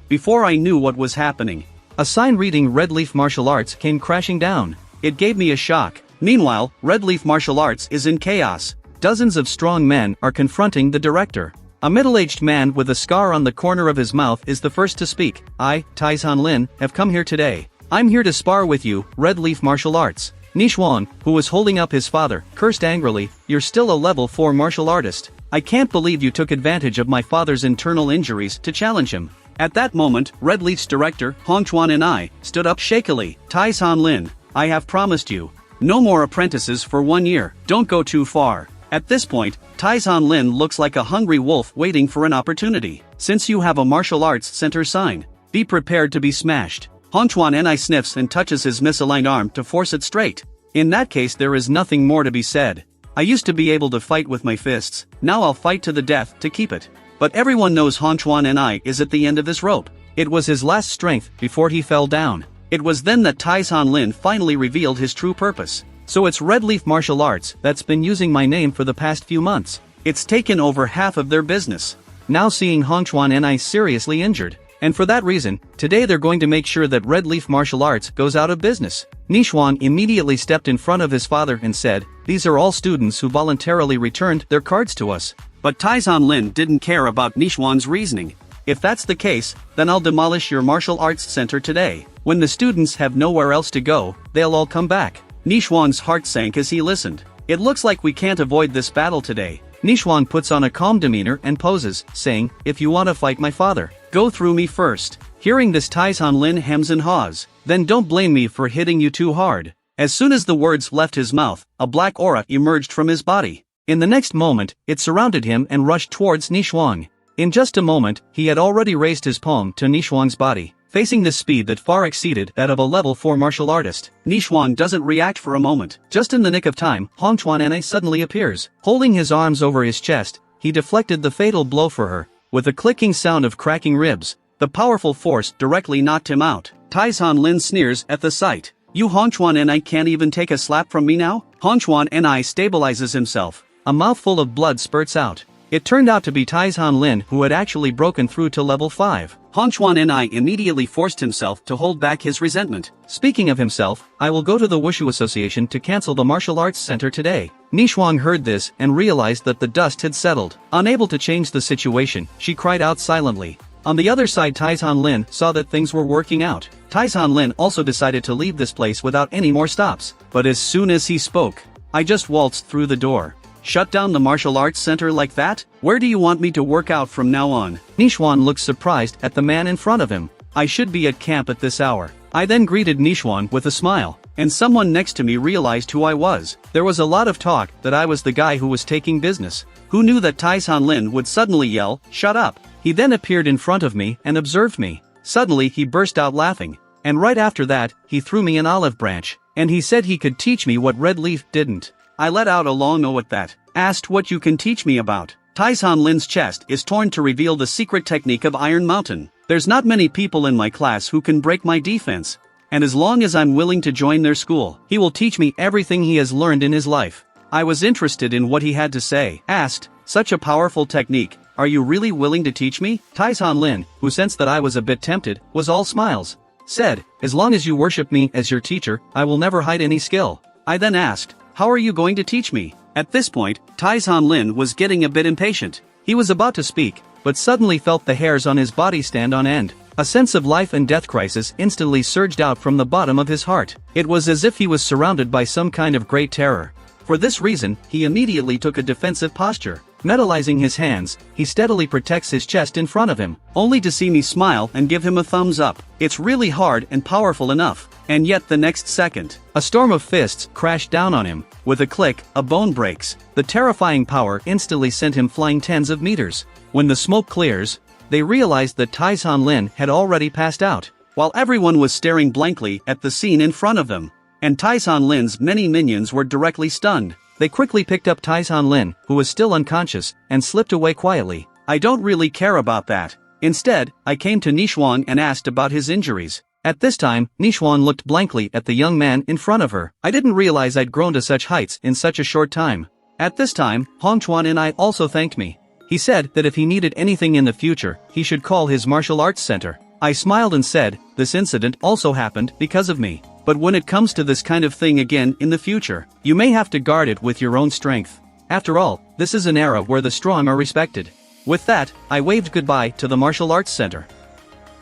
Before I knew what was happening, a sign reading Red Leaf Martial Arts came crashing down. It gave me a shock. Meanwhile, Red Leaf Martial Arts is in chaos. Dozens of strong men are confronting the director. A middle-aged man with a scar on the corner of his mouth is the first to speak. I, Taizhan Lin, have come here today. I'm here to spar with you, Red Leaf Martial Arts. Nishwan, who was holding up his father, cursed angrily, "You're still a level 4 martial artist. I can't believe you took advantage of my father's internal injuries to challenge him." At that moment, Red Leaf's director, Hong Chuan and I, stood up shakily. Taizhan Lin, I have promised you. No more apprentices for 1 year, don't go too far. At this point, Taizhan Lin looks like a hungry wolf waiting for an opportunity. Since you have a martial arts center sign, be prepared to be smashed. Hong Chuan and I sniffs and touches his misaligned arm to force it straight. In that case there is nothing more to be said. I used to be able to fight with my fists, now I'll fight to the death to keep it. But everyone knows Hong Chuan and I is at the end of this rope. It was his last strength before he fell down. It was then that Taizhan Lin finally revealed his true purpose. So it's Red Leaf Martial Arts that's been using my name for the past few months. It's taken over half of their business. Now seeing Hong Chuan and I seriously injured. And for that reason, today they're going to make sure that Red Leaf Martial Arts goes out of business. Nishwan immediately stepped in front of his father and said, "These are all students who voluntarily returned their cards to us." But Taizhan Lin didn't care about Nishwan's reasoning. "If that's the case, then I'll demolish your martial arts center today. When the students have nowhere else to go, they'll all come back." Nishwan's heart sank as he listened. "It looks like we can't avoid this battle today." Nishwan puts on a calm demeanor and poses, saying, "If you want to fight my father, go through me first." Hearing this, Taizhan Lin hems and haws. "Then don't blame me for hitting you too hard." As soon as the words left his mouth, a black aura emerged from his body. In the next moment, it surrounded him and rushed towards Nishwan. In just a moment, he had already raised his palm to Nishwan's body, facing the speed that far exceeded that of a level 4 martial artist. Nishwan doesn't react for a moment. Just in the nick of time, Hong Chuan suddenly appears. Holding his arms over his chest, he deflected the fatal blow for her. With a clicking sound of cracking ribs, the powerful force directly knocked him out. Taizhan Lin sneers at the sight. "You Hong Chuan can't even take a slap from me now?" Hong Chuan stabilizes himself. A mouthful of blood spurts out. It turned out to be Taizhan Lin who had actually broken through to level 5. Hong Chuan immediately forced himself to hold back his resentment. Speaking of himself, "I will go to the Wushu Association to cancel the martial arts center today." Nishwan heard this and realized that the dust had settled. Unable to change the situation, she cried out silently. On the other side, Taizhan Lin saw that things were working out. Taizhan Lin also decided to leave this place without any more stops. But as soon as he spoke, "I just waltzed through the door. Shut down the martial arts center like that? Where do you want me to work out from now on?" Nishwan looked surprised at the man in front of him. "I should be at camp at this hour." I then greeted Nishwan with a smile, and someone next to me realized who I was. There was a lot of talk that I was the guy who was taking business. Who knew that Taizhan Lin would suddenly yell, "Shut up." He then appeared in front of me and observed me. Suddenly he burst out laughing, and right after that, he threw me an olive branch, and he said he could teach me what Red Leaf didn't. I let out a long "oh" at that. Asked what you can teach me about. Taizhan Lin's chest is torn to reveal the secret technique of Iron Mountain. There's not many people in my class who can break my defense. And as long as I'm willing to join their school, he will teach me everything he has learned in his life. I was interested in what he had to say. Asked, "Such a powerful technique, are you really willing to teach me?" Taizhan Lin, who sensed that I was a bit tempted, was all smiles. Said, "As long as you worship me as your teacher, I will never hide any skill." I then asked, "How are you going to teach me?" At this point, Taizhan Lin was getting a bit impatient. He was about to speak, but suddenly felt the hairs on his body stand on end. A sense of life and death crisis instantly surged out from the bottom of his heart. It was as if he was surrounded by some kind of great terror. For this reason, he immediately took a defensive posture. Metallizing his hands, he steadily protects his chest in front of him, only to see me smile and give him a thumbs up. It's really hard and powerful enough. And yet the next second, a storm of fists crashed down on him. With a click, a bone breaks. The terrifying power instantly sent him flying tens of meters. When the smoke clears, they realized that Taizhan Lin had already passed out, while everyone was staring blankly at the scene in front of them. And Taizhan Lin's many minions were directly stunned. They quickly picked up Taizhan Lin, who was still unconscious, and slipped away quietly. I don't really care about that. Instead, I came to Nixuan and asked about his injuries. At this time, Nixuan looked blankly at the young man in front of her. I didn't realize I'd grown to such heights in such a short time. At this time, Hongchuan and I also thanked me. He said that if he needed anything in the future, he should call his martial arts center. I smiled and said, this incident also happened because of me. But when it comes to this kind of thing again in the future, you may have to guard it with your own strength. After all, this is an era where the strong are respected. With that, I waved goodbye to the martial arts center.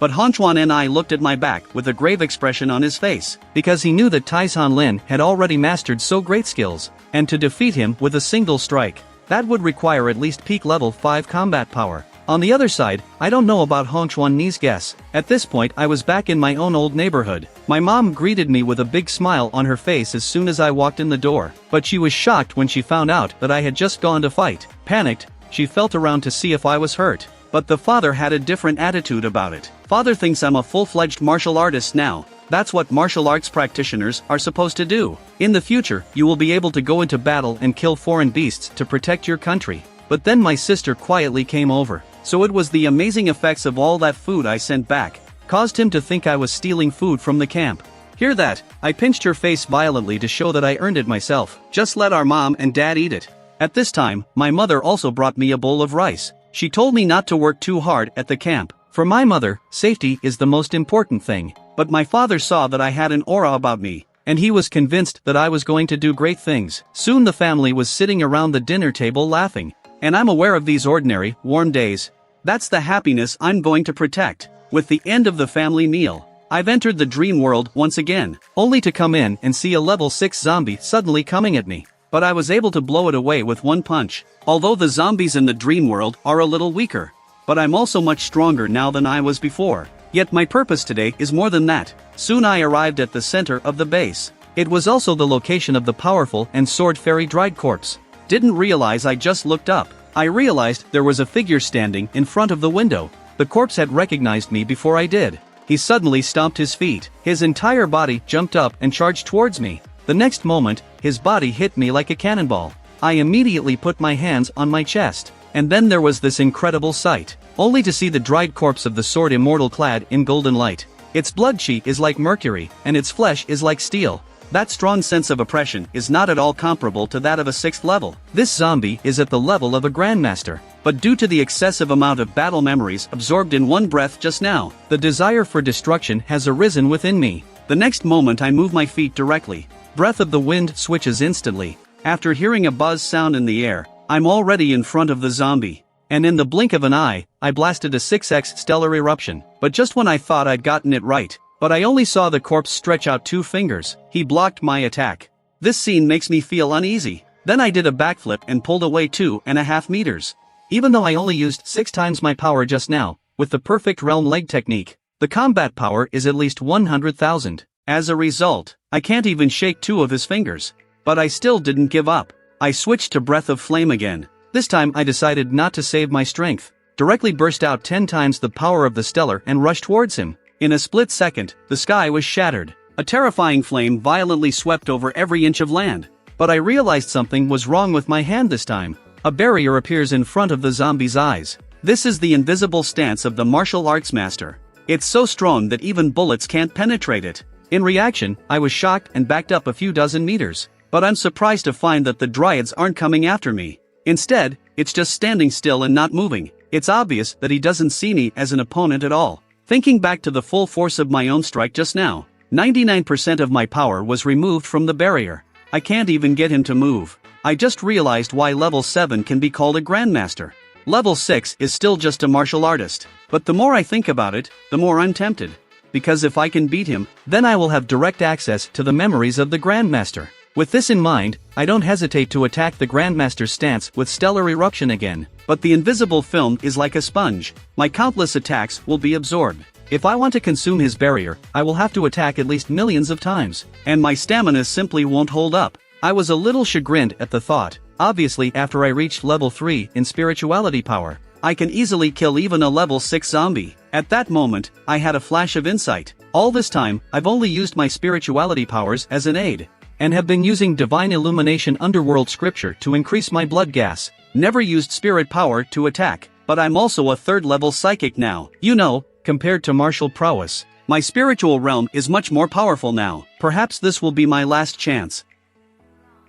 But Hongchuan and I looked at my back with a grave expression on his face, because he knew that Taizhan Lin had already mastered so great skills, and to defeat him with a single strike, that would require at least peak level 5 combat power. On the other side, I don't know about Hongchuan Ni's guess. At this point I was back in my own old neighborhood. My mom greeted me with a big smile on her face as soon as I walked in the door, but she was shocked when she found out that I had just gone to fight. Panicked, she felt around to see if I was hurt. But the father had a different attitude about it. Father thinks I'm a full-fledged martial artist now. That's what martial arts practitioners are supposed to do. In the future, you will be able to go into battle and kill foreign beasts to protect your country. But then my sister quietly came over. So it was the amazing effects of all that food I sent back, caused him to think I was stealing food from the camp. Hear that? I pinched her face violently to show that I earned it myself. Just let our mom and dad eat it. At this time, my mother also brought me a bowl of rice. She told me not to work too hard at the camp. For my mother, safety is the most important thing. But my father saw that I had an aura about me, and he was convinced that I was going to do great things. Soon the family was sitting around the dinner table laughing. And I'm aware of these ordinary, warm days. That's the happiness I'm going to protect. With the end of the family meal, I've entered the dream world once again, only to come in and see a level 6 zombie suddenly coming at me. But I was able to blow it away with one punch. Although the zombies in the dream world are a little weaker, but I'm also much stronger now than I was before. Yet my purpose today is more than that. Soon I arrived at the center of the base. It was also the location of the powerful and sword fairy dried corpse. Didn't realize I just looked up. I realized there was a figure standing in front of the window. The corpse had recognized me before I did. He suddenly stomped his feet. His entire body jumped up and charged towards me. The next moment, his body hit me like a cannonball. I immediately put my hands on my chest. And then there was this incredible sight, only to see the dried corpse of the sword immortal clad in golden light. Its blood chi is like mercury, and its flesh is like steel. That strong sense of oppression is not at all comparable to that of a 6th level. This zombie is at the level of a grandmaster. But due to the excessive amount of battle memories absorbed in one breath just now, the desire for destruction has arisen within me. The next moment I move my feet directly. Breath of the wind switches instantly. After hearing a buzz sound in the air, I'm already in front of the zombie. And in the blink of an eye, I blasted a 6x stellar eruption. But just when I thought I'd gotten it right, but I only saw the corpse stretch out 2 fingers. He blocked my attack. This scene makes me feel uneasy. Then I did a backflip and pulled away 2.5 meters. Even though I only used 6 times my power just now, with the perfect realm leg technique, the combat power is at least 100,000. As a result, I can't even shake 2 of his fingers. But I still didn't give up. I switched to breath of flame again. This time I decided not to save my strength. Directly burst out 10 times the power of the stellar and rushed towards him. In a split second, the sky was shattered. A terrifying flame violently swept over every inch of land. But I realized something was wrong with my hand this time. A barrier appears in front of the zombie's eyes. This is the invisible stance of the martial arts master. It's so strong that even bullets can't penetrate it. In reaction, I was shocked and backed up a few dozen meters. But I'm surprised to find that the dryads aren't coming after me. Instead, it's just standing still and not moving. It's obvious that he doesn't see me as an opponent at all. Thinking back to the full force of my own strike just now, 99% of my power was removed from the barrier. I can't even get him to move. I just realized why level 7 can be called a grandmaster. Level 6 is still just a martial artist. But the more I think about it, the more I'm tempted. Because if I can beat him, then I will have direct access to the memories of the grandmaster. With this in mind, I don't hesitate to attack the Grandmaster's stance with Stellar Eruption again. But the invisible film is like a sponge. My countless attacks will be absorbed. If I want to consume his barrier, I will have to attack at least millions of times. And my stamina simply won't hold up. I was a little chagrined at the thought. Obviously, after I reached level 3 in spirituality power, I can easily kill even a level 6 zombie. At that moment, I had a flash of insight. All this time, I've only used my spirituality powers as an aid, and have been using Divine Illumination Underworld Scripture to increase my blood gas. Never used spirit power to attack, but I'm also a 3rd level psychic now. You know, compared to martial prowess, my spiritual realm is much more powerful now. Perhaps this will be my last chance.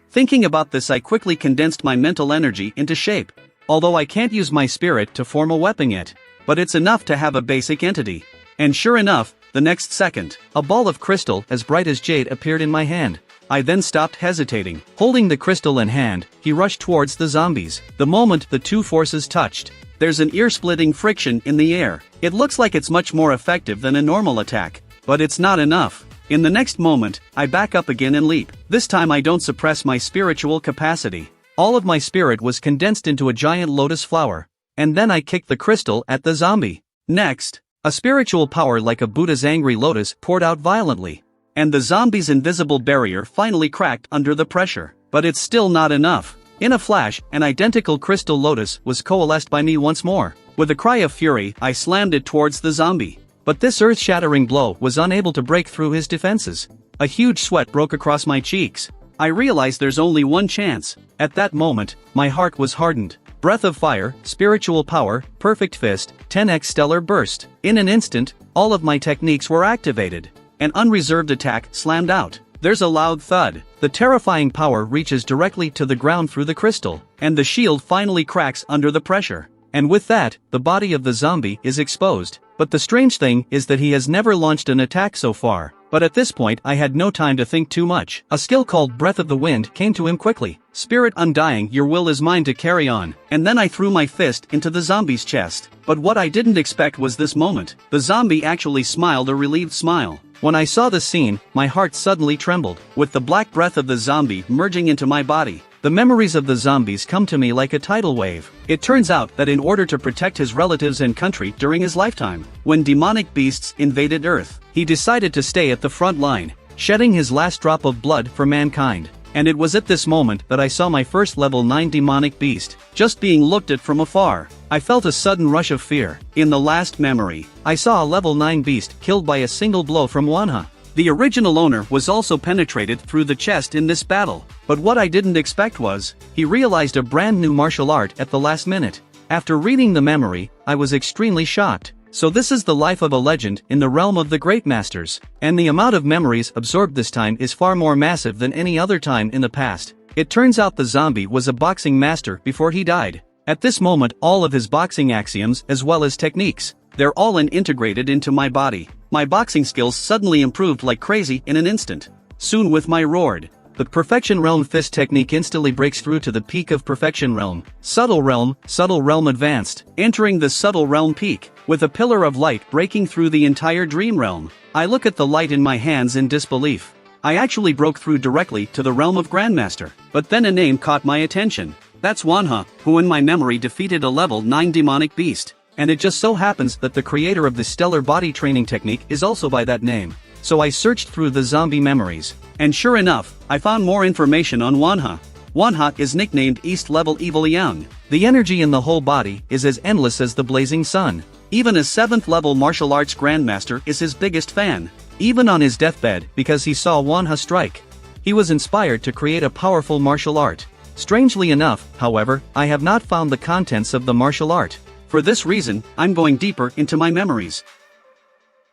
Thinking about this, I quickly condensed my mental energy into shape. Although I can't use my spirit to form a weapon yet, but it's enough to have a basic entity. And sure enough, the next second, a ball of crystal as bright as jade appeared in my hand. I then stopped hesitating. Holding the crystal in hand, he rushed towards the zombies. The moment the two forces touched, there's an ear-splitting friction in the air. It looks like it's much more effective than a normal attack, but it's not enough. In the next moment, I back up again and leap. This time I don't suppress my spiritual capacity. All of my spirit was condensed into a giant lotus flower. And then I kicked the crystal at the zombie. Next, a spiritual power like a Buddha's angry lotus poured out violently. And the zombie's invisible barrier finally cracked under the pressure. But it's still not enough. In a flash, an identical crystal lotus was coalesced by me once more. With a cry of fury, I slammed it towards the zombie. But this earth-shattering blow was unable to break through his defenses. A huge sweat broke across my cheeks. I realized there's only one chance. At that moment, my heart was hardened. Breath of fire, spiritual power, perfect fist, 10x stellar burst. In an instant, all of my techniques were activated. An unreserved attack slammed out. There's a loud thud. The terrifying power reaches directly to the ground through the crystal, and the shield finally cracks under the pressure. And with that, the body of the zombie is exposed. But the strange thing is that he has never launched an attack so far. But at this point I had no time to think too much. A skill called Breath of the Wind came to him quickly. Spirit undying, your will is mine to carry on. And then I threw my fist into the zombie's chest. But what I didn't expect was this moment. The zombie actually smiled a relieved smile. When I saw the scene, my heart suddenly trembled. With the black breath of the zombie merging into my body, the memories of the zombies come to me like a tidal wave. It turns out that in order to protect his relatives and country during his lifetime, when demonic beasts invaded Earth, he decided to stay at the front line, shedding his last drop of blood for mankind. And it was at this moment that I saw my first level 9 demonic beast, just being looked at from afar. I felt a sudden rush of fear. In the last memory, I saw a level 9 beast killed by a single blow from Manhwa. The original owner was also penetrated through the chest in this battle. But what I didn't expect was, he realized a brand new martial art at the last minute. After reading the memory, I was extremely shocked. So this is the life of a legend in the realm of the great masters. And the amount of memories absorbed this time is far more massive than any other time in the past. It turns out the zombie was a boxing master before he died. At this moment, all of his boxing axioms as well as techniques, they're all integrated into my body. My boxing skills suddenly improved like crazy in an instant. Soon with my roared, the Perfection Realm fist technique instantly breaks through to the peak of Perfection Realm. Subtle Realm advanced, entering the Subtle Realm peak, with a pillar of light breaking through the entire Dream Realm. I look at the light in my hands in disbelief. I actually broke through directly to the realm of Grandmaster. But then a name caught my attention. That's Manhwa, who in my memory defeated a level 9 demonic beast. And it just so happens that the creator of the stellar body training technique is also by that name. So I searched through the zombie memories. And sure enough, I found more information on Manhwa. Manhwa is nicknamed East Level Evil Young. The energy in the whole body is as endless as the blazing sun. Even a 7th level martial arts grandmaster is his biggest fan. Even on his deathbed, because he saw Manhwa strike, he was inspired to create a powerful martial art. Strangely enough, however, I have not found the contents of the martial art. For this reason, I'm going deeper into my memories.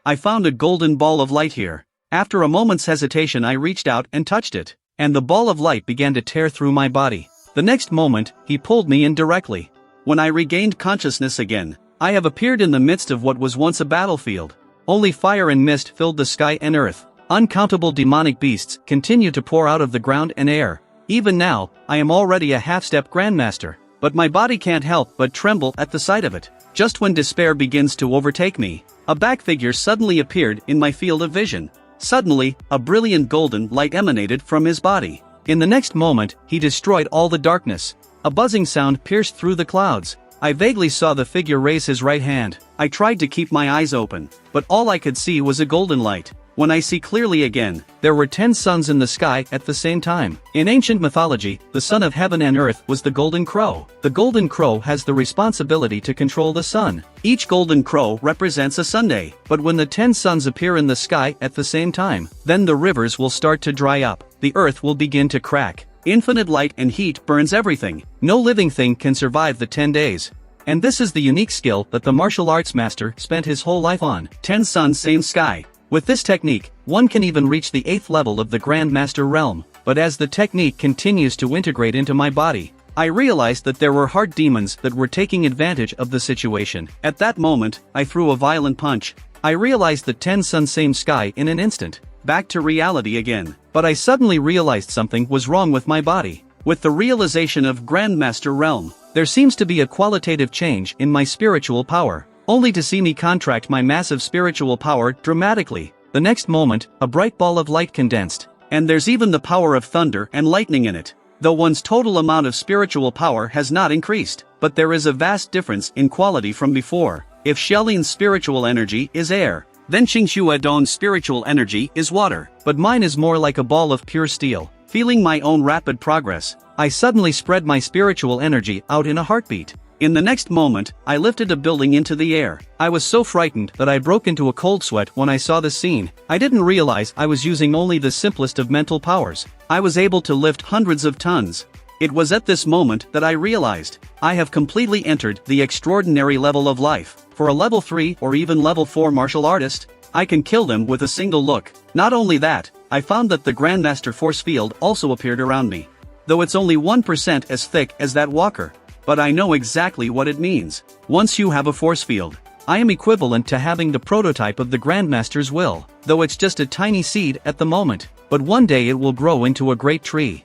I found a golden ball of light here. After a moment's hesitation, I reached out and touched it, and the ball of light began to tear through my body. The next moment, he pulled me in directly. When I regained consciousness again, I have appeared in the midst of what was once a battlefield. Only fire and mist filled the sky and earth. Uncountable demonic beasts continue to pour out of the ground and air. Even now, I am already a half-step grandmaster. But my body can't help but tremble at the sight of it. Just when despair begins to overtake me, a back figure suddenly appeared in my field of vision. Suddenly, a brilliant golden light emanated from his body. In the next moment, he destroyed all the darkness. A buzzing sound pierced through the clouds. I vaguely saw the figure raise his right hand. I tried to keep my eyes open, but all I could see was a golden light. When I see clearly again, there were 10 suns in the sky at the same time. In ancient mythology, the sun of heaven and earth was the golden crow. The golden crow has the responsibility to control the sun. Each golden crow represents a Sunday, but when the 10 suns appear in the sky at the same time, then the rivers will start to dry up, the earth will begin to crack. Infinite light and heat burns everything. No living thing can survive the 10 days. And this is the unique skill that the martial arts master spent his whole life on. 10 suns, same sky. With this technique, one can even reach the 8th level of the Grand Master realm. But as the technique continues to integrate into my body, I realized that there were heart demons that were taking advantage of the situation. At that moment, I threw a violent punch. I realized the 10 suns, same sky in an instant. Back to reality again. But I suddenly realized something was wrong with my body. With the realization of Grandmaster Realm, there seems to be a qualitative change in my spiritual power, only to see me contract my massive spiritual power dramatically. The next moment, a bright ball of light condensed, and there's even the power of thunder and lightning in it. Though one's total amount of spiritual power has not increased, but there is a vast difference in quality from before. If Xiaolin's spiritual energy is air, then Xingxue Don's spiritual energy is water, but mine is more like a ball of pure steel. Feeling my own rapid progress, I suddenly spread my spiritual energy out in a heartbeat. In the next moment, I lifted a building into the air. I was so frightened that I broke into a cold sweat when I saw the scene. I didn't realize I was using only the simplest of mental powers. I was able to lift hundreds of tons. It was at this moment that I realized, I have completely entered the extraordinary level of life. For a level 3 or even level 4 martial artist, I can kill them with a single look. Not only that, I found that the Grandmaster force field also appeared around me. Though it's only 1% as thick as that walker. But I know exactly what it means. Once you have a force field, I am equivalent to having the prototype of the Grandmaster's will, though it's just a tiny seed at the moment, but one day it will grow into a great tree.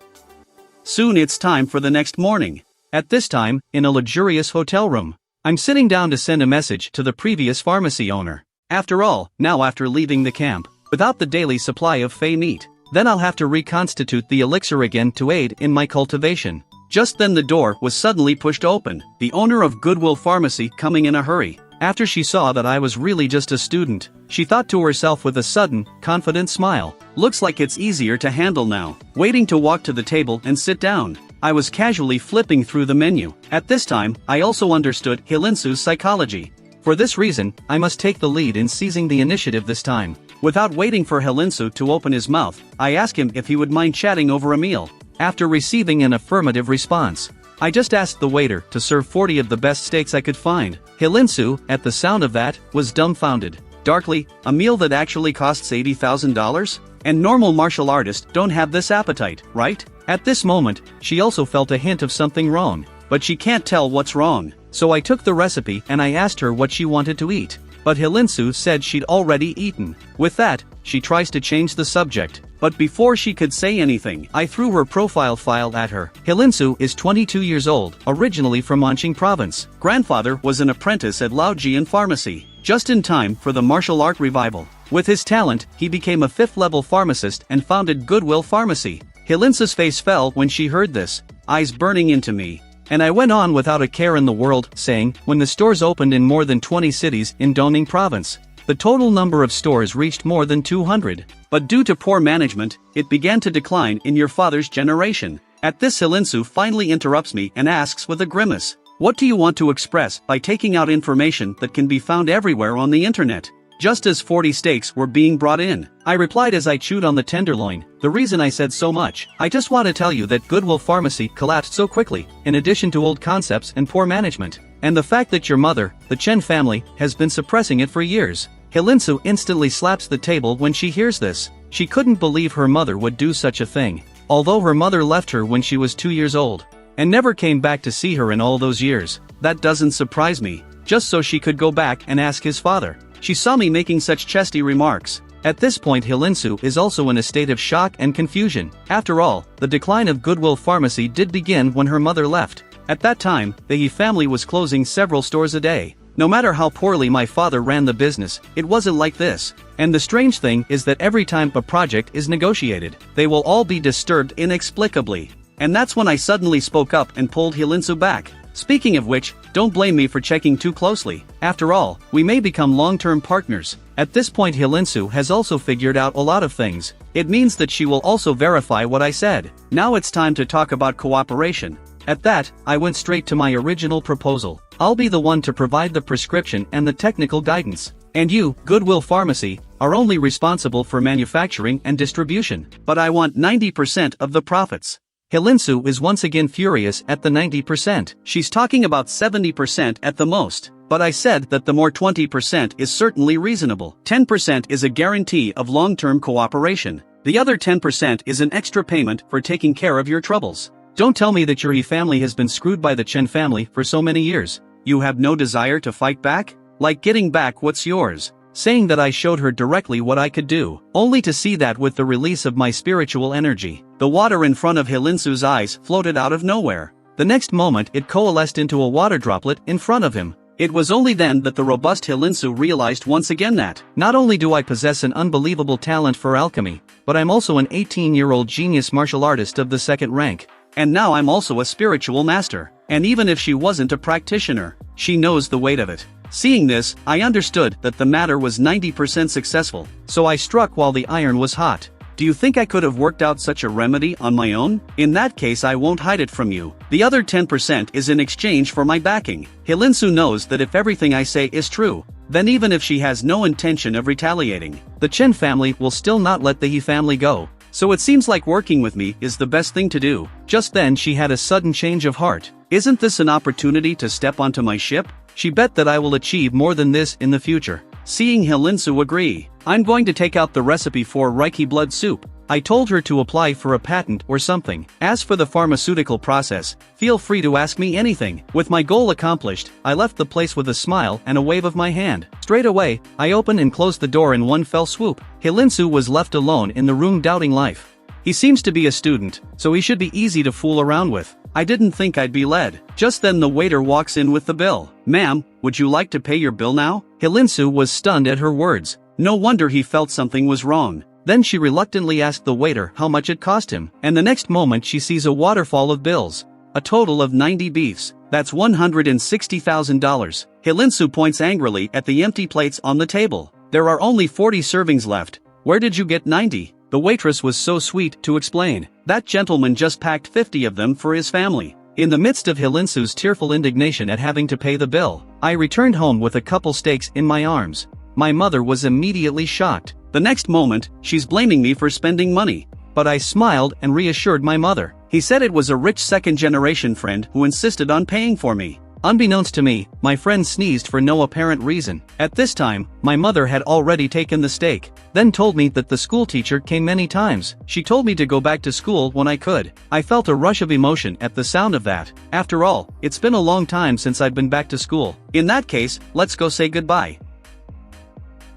Soon it's time for the next morning. At this time, in a luxurious hotel room, I'm sitting down to send a message to the previous pharmacy owner. After all, now after leaving the camp, without the daily supply of fey meat, then I'll have to reconstitute the elixir again to aid in my cultivation. Just then the door was suddenly pushed open, the owner of Goodwill Pharmacy coming in a hurry. After she saw that I was really just a student, she thought to herself with a sudden, confident smile, looks like it's easier to handle now. Waiting to walk to the table and sit down, I was casually flipping through the menu. At this time, I also understood Hilinsu's psychology. For this reason, I must take the lead in seizing the initiative this time. Without waiting for Hilinsu to open his mouth, I asked him if he would mind chatting over a meal. After receiving an affirmative response, I just asked the waiter to serve 40 of the best steaks I could find. Hilinsu, at the sound of that, was dumbfounded. Darkly, a meal that actually costs $80,000? And normal martial artists don't have this appetite, right? At this moment, she also felt a hint of something wrong, but she can't tell what's wrong. So I took the recipe and I asked her what she wanted to eat. But Hilinsu said she'd already eaten. With that, she tries to change the subject. But before she could say anything, I threw her profile file at her. Hilinsu is 22 years old, originally from Anqing province. Grandfather was an apprentice at Laojian Pharmacy, just in time for the martial art revival. With his talent, he became a 5th-level pharmacist and founded Goodwill Pharmacy. Hilinsu's face fell when she heard this, eyes burning into me. And I went on without a care in the world, saying, when the stores opened in more than 20 cities in Dongning province, the total number of stores reached more than 200. But due to poor management, it began to decline in your father's generation. At this, Hilinsu finally interrupts me and asks with a grimace, what do you want to express by taking out information that can be found everywhere on the internet? Just as 40 steaks were being brought in, I replied as I chewed on the tenderloin, the reason I said so much, I just want to tell you that Goodwill Pharmacy collapsed so quickly, in addition to old concepts and poor management, and the fact that your mother, the Chen family, has been suppressing it for years. Hilinsu instantly slaps the table when she hears this. She couldn't believe her mother would do such a thing, although her mother left her when she was 2 years old, and never came back to see her in all those years. That doesn't surprise me, just so she could go back and ask his father. She saw me making such chesty remarks. At this point, Hilinsu is also in a state of shock and confusion. After all, the decline of Goodwill Pharmacy did begin when her mother left. At that time, the He family was closing several stores a day. No matter how poorly my father ran the business, it wasn't like this. And the strange thing is that every time a project is negotiated, they will all be disturbed inexplicably. And that's when I suddenly spoke up and pulled Hilinsu back. Speaking of which, don't blame me for checking too closely. After all, we may become long-term partners. At this point Hilinsu has also figured out a lot of things. It means that she will also verify what I said. Now it's time to talk about cooperation. At that, I went straight to my original proposal. I'll be the one to provide the prescription and the technical guidance. And you, Goodwill Pharmacy, are only responsible for manufacturing and distribution. But I want 90% of the profits. Hilinsu is once again furious at the 90%. She's talking about 70% at the most. But I said that the more 20% is certainly reasonable. 10% is a guarantee of long-term cooperation. The other 10% is an extra payment for taking care of your troubles. Don't tell me that your family has been screwed by the Chen family for so many years. You have no desire to fight back? Like getting back what's yours. Saying that I showed her directly what I could do, only to see that with the release of my spiritual energy, the water in front of Hilinsu's eyes floated out of nowhere. The next moment it coalesced into a water droplet in front of him. It was only then that the robust Hilinsu realized once again that, not only do I possess an unbelievable talent for alchemy, but I'm also an 18-year-old genius martial artist of the second rank. And now I'm also a spiritual master. And even if she wasn't a practitioner, she knows the weight of it. Seeing this, I understood that the matter was 90% successful, so I struck while the iron was hot. Do you think I could have worked out such a remedy on my own? In that case I won't hide it from you. The other 10% is in exchange for my backing. Hilinsu knows that if everything I say is true, then even if she has no intention of retaliating, the Chen family will still not let the He family go. So it seems like working with me is the best thing to do. Just then she had a sudden change of heart. Isn't this an opportunity to step onto my ship? She bet that I will achieve more than this in the future. Seeing Hilinsu agree, I'm going to take out the recipe for Reiki blood soup. I told her to apply for a patent or something. As for the pharmaceutical process, feel free to ask me anything. With my goal accomplished, I left the place with a smile and a wave of my hand. Straight away, I opened and closed the door in one fell swoop. Hilinsu was left alone in the room doubting life. He seems to be a student, so he should be easy to fool around with. I didn't think I'd be led. Just then the waiter walks in with the bill. Ma'am, would you like to pay your bill now? Hilinsu was stunned at her words. No wonder he felt something was wrong. Then she reluctantly asked the waiter how much it cost him, and the next moment she sees a waterfall of bills. A total of 90 beefs. That's $160,000. Hilinsu points angrily at the empty plates on the table. There are only 40 servings left. Where did you get 90? The waitress was so sweet to explain. That gentleman just packed 50 of them for his family. In the midst of Hilinsu's tearful indignation at having to pay the bill, I returned home with a couple steaks in my arms. My mother was immediately shocked. The next moment, she's blaming me for spending money. But I smiled and reassured my mother. He said it was a rich second-generation friend who insisted on paying for me. Unbeknownst to me, my friend sneezed for no apparent reason. At this time, my mother had already taken the steak, then told me that the school teacher came many times. She told me to go back to school when I could. I felt a rush of emotion at the sound of that. After all, it's been a long time since I've been back to school. In that case, let's go say goodbye.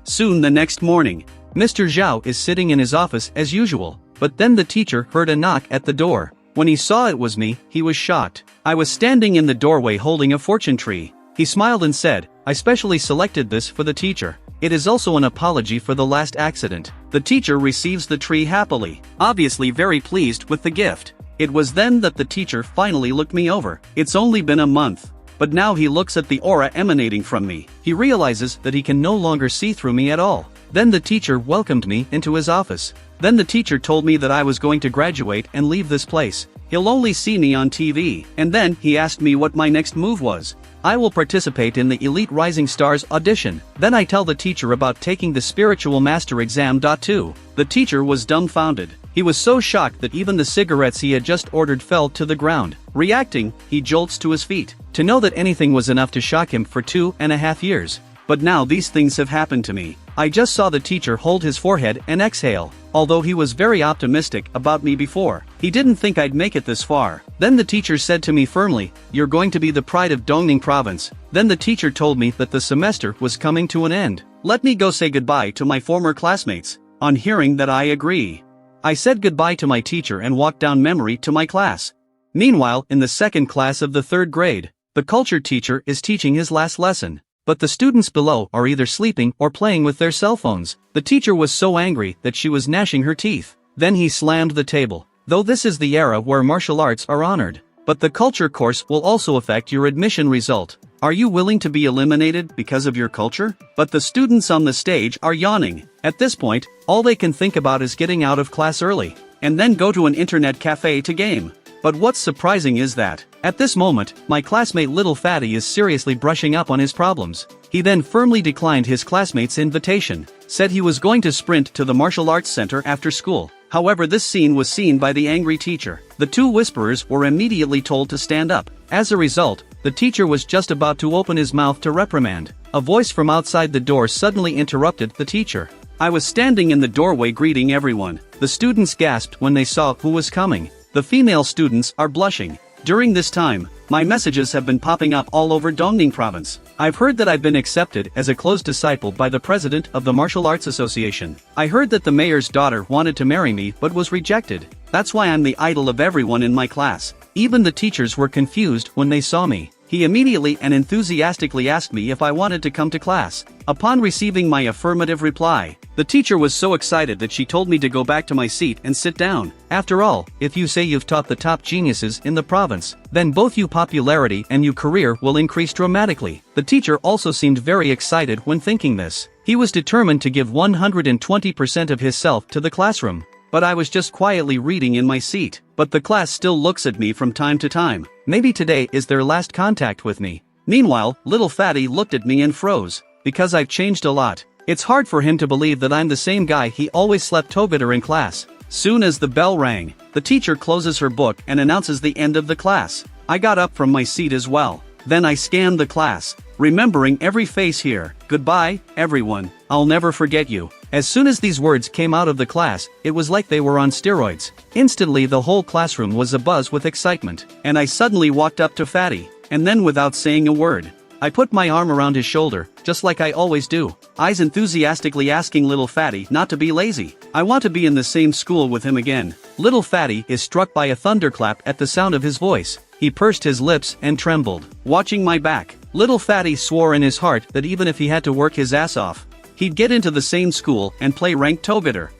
Soon the next morning, Mr. Zhao is sitting in his office as usual, but then the teacher heard a knock at the door. When he saw it was me, he was shocked. I was standing in the doorway holding a fortune tree. He smiled and said, I specially selected this for the teacher. It is also an apology for the last accident. The teacher receives the tree happily, obviously very pleased with the gift. It was then that the teacher finally looked me over. It's only been a month. But now he looks at the aura emanating from me. He realizes that he can no longer see through me at all. Then the teacher welcomed me into his office. Then the teacher told me that I was going to graduate and leave this place. He'll only see me on TV. And then he asked me what my next move was. I will participate in the Elite Rising Stars audition. Then I tell the teacher about taking the Spiritual Master exam. 2. The teacher was dumbfounded. He was so shocked that even the cigarettes he had just ordered fell to the ground. Reacting, he jolts to his feet. To know that anything was enough to shock him for 2.5 years. But now these things have happened to me. I just saw the teacher hold his forehead and exhale. Although he was very optimistic about me before, he didn't think I'd make it this far. Then the teacher said to me firmly, "You're going to be the pride of Dongning province." Then the teacher told me that the semester was coming to an end. Let me go say goodbye to my former classmates. On hearing that, I agree. I said goodbye to my teacher and walked down memory to my class. Meanwhile, in the second class of the third grade, the culture teacher is teaching his last lesson. but the students below are either sleeping or playing with their cell phones. The teacher was so angry that she was gnashing her teeth. Then he slammed the table. Though this is the era where martial arts are honored, but the culture course will also affect your admission result. Are you willing to be eliminated because of your culture? But the students on the stage are yawning. At this point, all they can think about is getting out of class early, and then go to an internet cafe to game. But what's surprising is that, at this moment, my classmate Little Fatty is seriously brushing up on his problems. He then firmly declined his classmate's invitation, said he was going to sprint to the martial arts center after school. However, this scene was seen by the angry teacher. The two whisperers were immediately told to stand up. As a result, the teacher was just about to open his mouth to reprimand. A voice from outside the door suddenly interrupted the teacher. I was standing in the doorway greeting everyone. The students gasped when they saw who was coming. The female students are blushing. During this time, my messages have been popping up all over Dongning province. I've heard that I've been accepted as a close disciple by the president of the Martial Arts Association. I heard that the mayor's daughter wanted to marry me but was rejected. That's why I'm the idol of everyone in my class. Even the teachers were confused when they saw me. He immediately and enthusiastically asked me if I wanted to come to class. Upon receiving my affirmative reply, the teacher was so excited that she told me to go back to my seat and sit down. After all, if you say you've taught the top geniuses in the province, then both your popularity and your career will increase dramatically. The teacher also seemed very excited when thinking this. He was determined to give 120% of himself to the classroom. But I was just quietly reading in my seat. But the class still looks at me from time to time. Maybe today is their last contact with me. Meanwhile, Little Fatty looked at me and froze. Because I've changed a lot. It's hard for him to believe that I'm the same guy he always slept together in class. Soon as the bell rang, the teacher closes her book and announces the end of the class. I got up from my seat as well. Then I scanned the class, remembering every face here. Goodbye, everyone. I'll never forget you. As soon as these words came out of the class, it was like they were on steroids. Instantly the whole classroom was abuzz with excitement, and I suddenly walked up to Fatty, and then without saying a word, I put my arm around his shoulder, just like I always do. Eyes enthusiastically asking Little Fatty not to be lazy. I want to be in the same school with him again. Little Fatty is struck by a thunderclap at the sound of his voice. He pursed his lips and trembled. Watching my back, Little Fatty swore in his heart that even if he had to work his ass off, he'd get into the same school and play ranked together.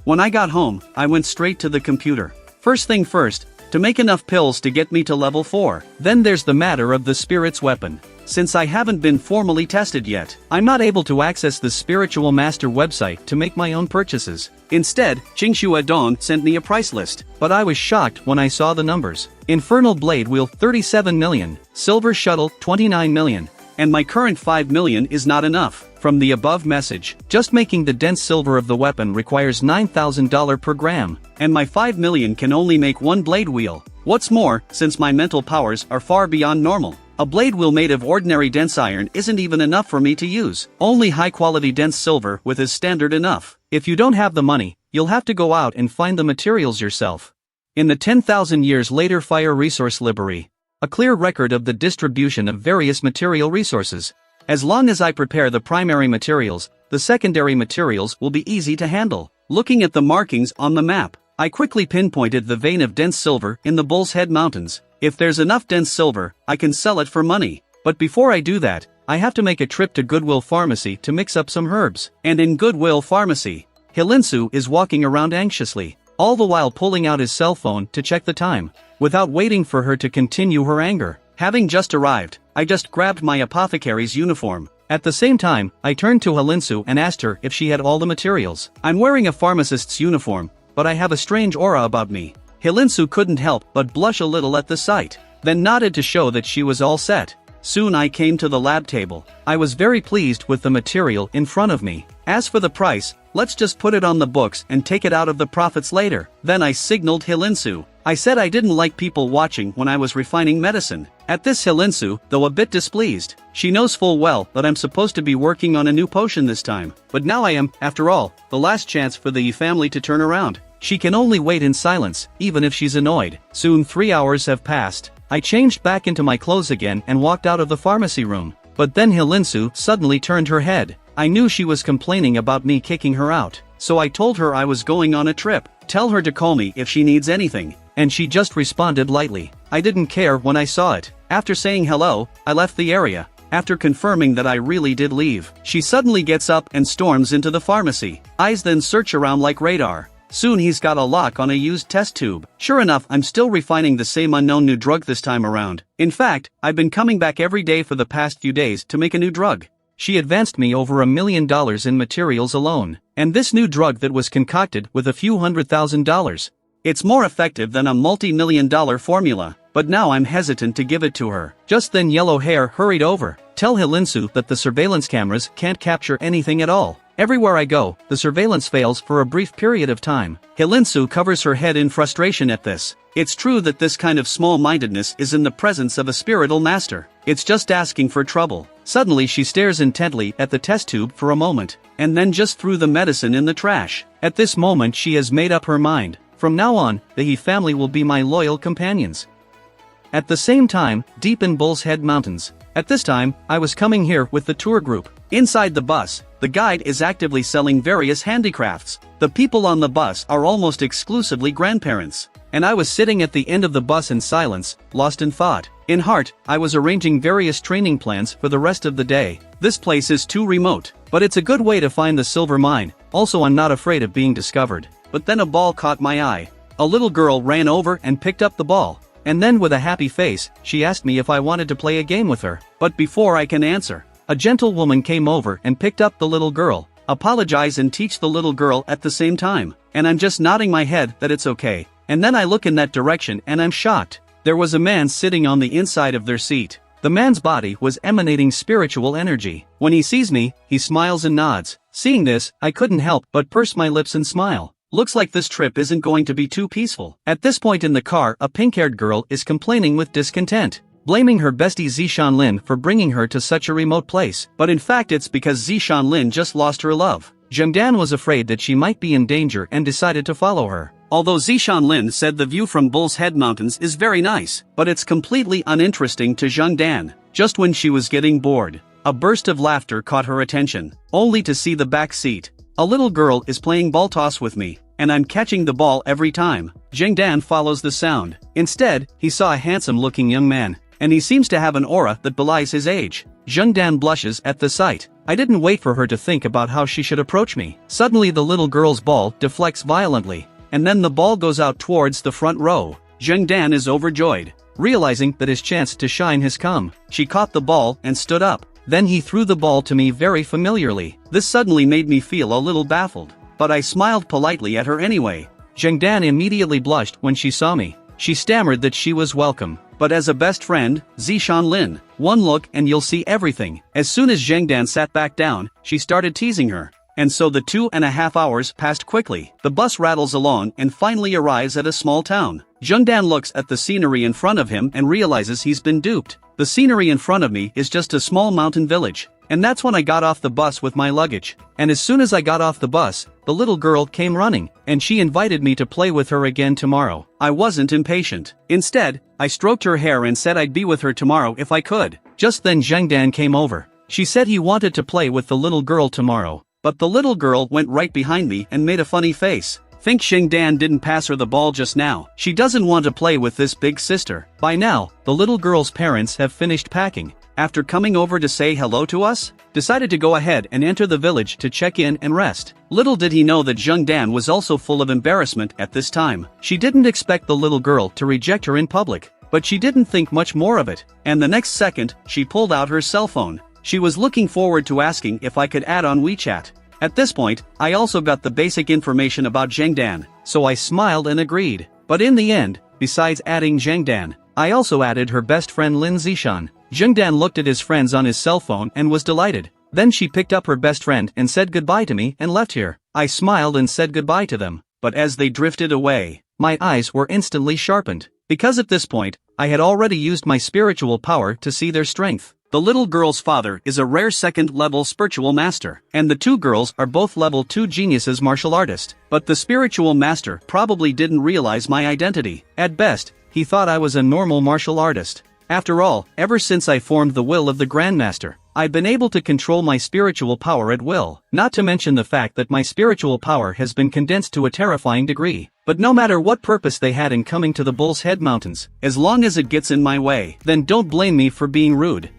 When I got home, I went straight to the computer. First thing first, to make enough pills to get me to level 4. Then there's the matter of the spirit's weapon. Since I haven't been formally tested yet, I'm not able to access the Spiritual Master website to make my own purchases. Instead, Qingxue Dong sent me a price list, but I was shocked when I saw the numbers. Infernal Blade Wheel 37 million, Silver Shuttle 29 million, and my current 5 million is not enough. From the above message, just making the dense silver of the weapon requires $9,000 per gram, and my 5 million can only make one blade wheel. What's more, since my mental powers are far beyond normal, a blade wheel made of ordinary dense iron isn't even enough for me to use. Only high-quality dense silver with is standard enough. If you don't have the money, you'll have to go out and find the materials yourself. In the 10,000 years later Fire Resource Library, a clear record of the distribution of various material resources. As long as I prepare the primary materials, the secondary materials will be easy to handle. Looking at the markings on the map, I quickly pinpointed the vein of dense silver in the Bull's Head Mountains. If there's enough dense silver, I can sell it for money. But before I do that, I have to make a trip to Goodwill Pharmacy to mix up some herbs. And in Goodwill Pharmacy, Hilinsu is walking around anxiously, all the while pulling out his cell phone to check the time. Without waiting for her to continue her anger, having just arrived, I just grabbed my apothecary's uniform. At the same time, I turned to Hilinsu and asked her if she had all the materials. I'm wearing a pharmacist's uniform, but I have a strange aura about me. Hilinsu couldn't help but blush a little at the sight, then nodded to show that she was all set. Soon I came to the lab table. I was very pleased with the material in front of me. As for the price, let's just put it on the books and take it out of the profits later. Then I signaled Hilinsu. I said I didn't like people watching when I was refining medicine. At this Hilinsu, though a bit displeased, she knows full well that I'm supposed to be working on a new potion this time. But now I am, after all, the last chance for the family to turn around. She can only wait in silence, even if she's annoyed. Soon 3 hours have passed. I changed back into my clothes again and walked out of the pharmacy room. But then Hilinsu suddenly turned her head. I knew she was complaining about me kicking her out, so I told her I was going on a trip. Tell her to call me if she needs anything. And she just responded lightly. I didn't care when I saw it. After saying hello, I left the area. After confirming that I really did leave, she suddenly gets up and storms into the pharmacy. Eyes then search around like radar. Soon he's got a lock on a used test tube. Sure enough, I'm still refining the same unknown new drug this time around. In fact, I've been coming back every day for the past few days to make a new drug. She advanced me over $1 million in materials alone. And this new drug that was concocted with a few $100,000. It's more effective than a multi-million-dollar formula. But now I'm hesitant to give it to her. Just then Yellow Hair hurried over. Tell Hilinsu that the surveillance cameras can't capture anything at all. Everywhere I go, the surveillance fails for a brief period of time. Hilinsu covers her head in frustration at this. It's true that this kind of small-mindedness is in the presence of a spiritual master. It's just asking for trouble. Suddenly she stares intently at the test tube for a moment, and then just threw the medicine in the trash. At this moment she has made up her mind. From now on, the He family will be my loyal companions. At the same time, deep in Bull's Head Mountains. At this time, I was coming here with the tour group. Inside the bus, the guide is actively selling various handicrafts. The people on the bus are almost exclusively grandparents. And I was sitting at the end of the bus in silence, lost in thought. In heart, I was arranging various training plans for the rest of the day. This place is too remote, but it's a good way to find the silver mine. Also, I'm not afraid of being discovered. But then a ball caught my eye. A little girl ran over and picked up the ball. And then with a happy face, she asked me if I wanted to play a game with her. But before I can answer, a gentle woman came over and picked up the little girl, apologize and teach the little girl at the same time. And I'm just nodding my head that it's okay. And then I look in that direction and I'm shocked. There was a man sitting on the inside of their seat. The man's body was emanating spiritual energy. When he sees me, he smiles and nods. Seeing this, I couldn't help but purse my lips and smile. Looks like this trip isn't going to be too peaceful. At this point in the car, a pink-haired girl is complaining with discontent, blaming her bestie Zishanlin for bringing her to such a remote place. But in fact it's because Zishanlin just lost her love. Zhengdan was afraid that she might be in danger and decided to follow her. Although Zishanlin said the view from Bull's Head Mountains is very nice, but it's completely uninteresting to Zhengdan. Just when she was getting bored, a burst of laughter caught her attention, only to see the back seat. A little girl is playing ball toss with me, and I'm catching the ball every time. Zhengdan follows the sound. Instead, he saw a handsome-looking young man, and he seems to have an aura that belies his age. Zhengdan blushes at the sight. I didn't wait for her to think about how she should approach me. Suddenly the little girl's ball deflects violently, and then the ball goes out towards the front row. Zhengdan is overjoyed, realizing that his chance to shine has come. She caught the ball and stood up. Then he threw the ball to me very familiarly. This suddenly made me feel a little baffled, but I smiled politely at her anyway. Zhengdan immediately blushed when she saw me. She stammered that she was welcome, but as a best friend, Zishanlin, one look and you'll see everything. As soon as Zhengdan sat back down, she started teasing her. And so the 2.5 hours passed quickly. The bus rattles along and finally arrives at a small town. Zhengdan looks at the scenery in front of him and realizes he's been duped. The scenery in front of me is just a small mountain village. And that's when I got off the bus with my luggage. And as soon as I got off the bus, the little girl came running, and she invited me to play with her again tomorrow. I wasn't impatient. Instead, I stroked her hair and said I'd be with her tomorrow if I could. Just then Zhengdan came over. She said he wanted to play with the little girl tomorrow. But the little girl went right behind me and made a funny face. Think Zhengdan didn't pass her the ball just now. She doesn't want to play with this big sister. By now, the little girl's parents have finished packing. After coming over to say hello to us, decided to go ahead and enter the village to check in and rest. Little did he know that Zhengdan was also full of embarrassment at this time. She didn't expect the little girl to reject her in public, but she didn't think much more of it. And the next second, she pulled out her cell phone. She was looking forward to asking if I could add on WeChat. At this point, I also got the basic information about Zhengdan, so I smiled and agreed. But in the end, besides adding Zhengdan, I also added her best friend Lin Zishan. Zhengdan looked at his friends on his cell phone and was delighted. Then she picked up her best friend and said goodbye to me and left here. I smiled and said goodbye to them, but as they drifted away, my eyes were instantly sharpened. Because at this point, I had already used my spiritual power to see their strength. The little girl's father is a rare second-level spiritual master, and the two girls are both level 2 geniuses martial artists. But the spiritual master probably didn't realize my identity. At best, he thought I was a normal martial artist. After all, ever since I formed the will of the Grandmaster, I've been able to control my spiritual power at will, not to mention the fact that my spiritual power has been condensed to a terrifying degree. But no matter what purpose they had in coming to the Bull's Head Mountains, as long as it gets in my way, then don't blame me for being rude.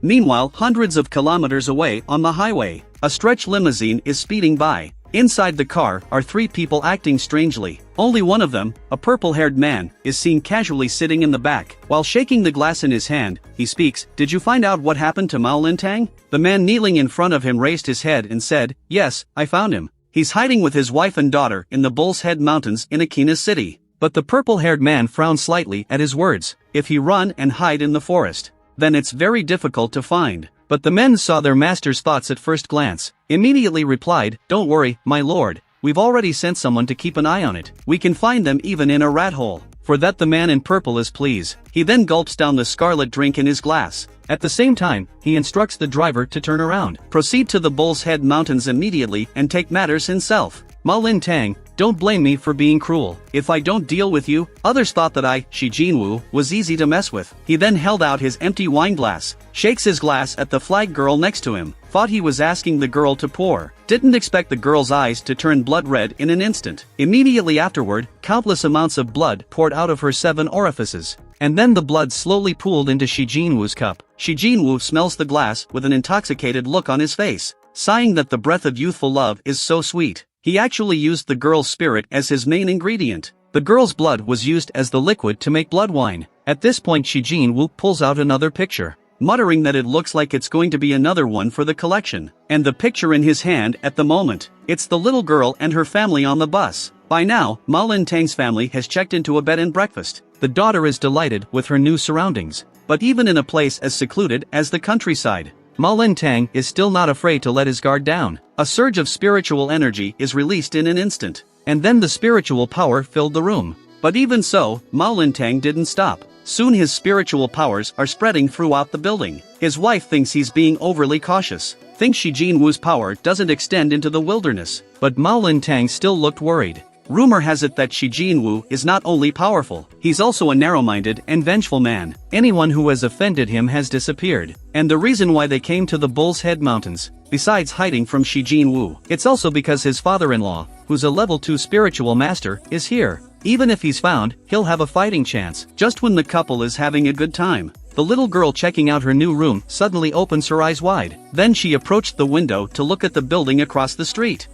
Meanwhile, hundreds of kilometers away on the highway, a stretch limousine is speeding by. Inside the car are three people acting strangely. Only one of them, a purple-haired man, is seen casually sitting in the back. While shaking the glass in his hand, he speaks, "Did you find out what happened to Mao Lintang?" The man kneeling in front of him raised his head and said, "Yes, I found him. He's hiding with his wife and daughter in the Bull's Head Mountains in Akina City." But the purple-haired man frowned slightly at his words. "If he run and hide in the forest, then it's very difficult to find." But the men saw their master's thoughts at first glance, immediately replied, "Don't worry, my lord, we've already sent someone to keep an eye on it. We can find them even in a rat hole." For that the man in purple is pleased. He then gulps down the scarlet drink in his glass. At the same time, he instructs the driver to turn around, proceed to the Bull's Head Mountains immediately and take matters himself. "Mao Lintang, don't blame me for being cruel. If I don't deal with you, others thought that I, Shi Jinwoo, was easy to mess with." He then held out his empty wine glass, shakes his glass at the flag girl next to him, thought he was asking the girl to pour, didn't expect the girl's eyes to turn blood red in an instant. Immediately afterward, countless amounts of blood poured out of her 7 orifices. And then the blood slowly pooled into Shi Jinwoo's cup. Shi Jinwoo smells the glass with an intoxicated look on his face, sighing that the breath of youthful love is so sweet. He actually used the girl's spirit as his main ingredient. The girl's blood was used as the liquid to make blood wine. At this point Shi Jinwoo pulls out another picture, muttering that it looks like it's going to be another one for the collection. And the picture in his hand at the moment, it's the little girl and her family on the bus. By now, Mao Lintang's family has checked into a bed and breakfast. The daughter is delighted with her new surroundings. But even in a place as secluded as the countryside, Mao Lintang is still not afraid to let his guard down. A surge of spiritual energy is released in an instant, and then the spiritual power filled the room. But even so, Mao Lintang didn't stop. Soon his spiritual powers are spreading throughout the building. His wife thinks he's being overly cautious, thinks Shi Jinwoo's power doesn't extend into the wilderness. But Mao Lintang still looked worried. Rumor has it that Shi Jinwoo is not only powerful, he's also a narrow-minded and vengeful man. Anyone who has offended him has disappeared. And the reason why they came to the Bull's Head Mountains, besides hiding from Shi Jinwoo, it's also because his father-in-law, who's a level 2 spiritual master, is here. Even if he's found, he'll have a fighting chance. Just when the couple is having a good time, the little girl checking out her new room suddenly opens her eyes wide. Then she approached the window to look at the building across the street.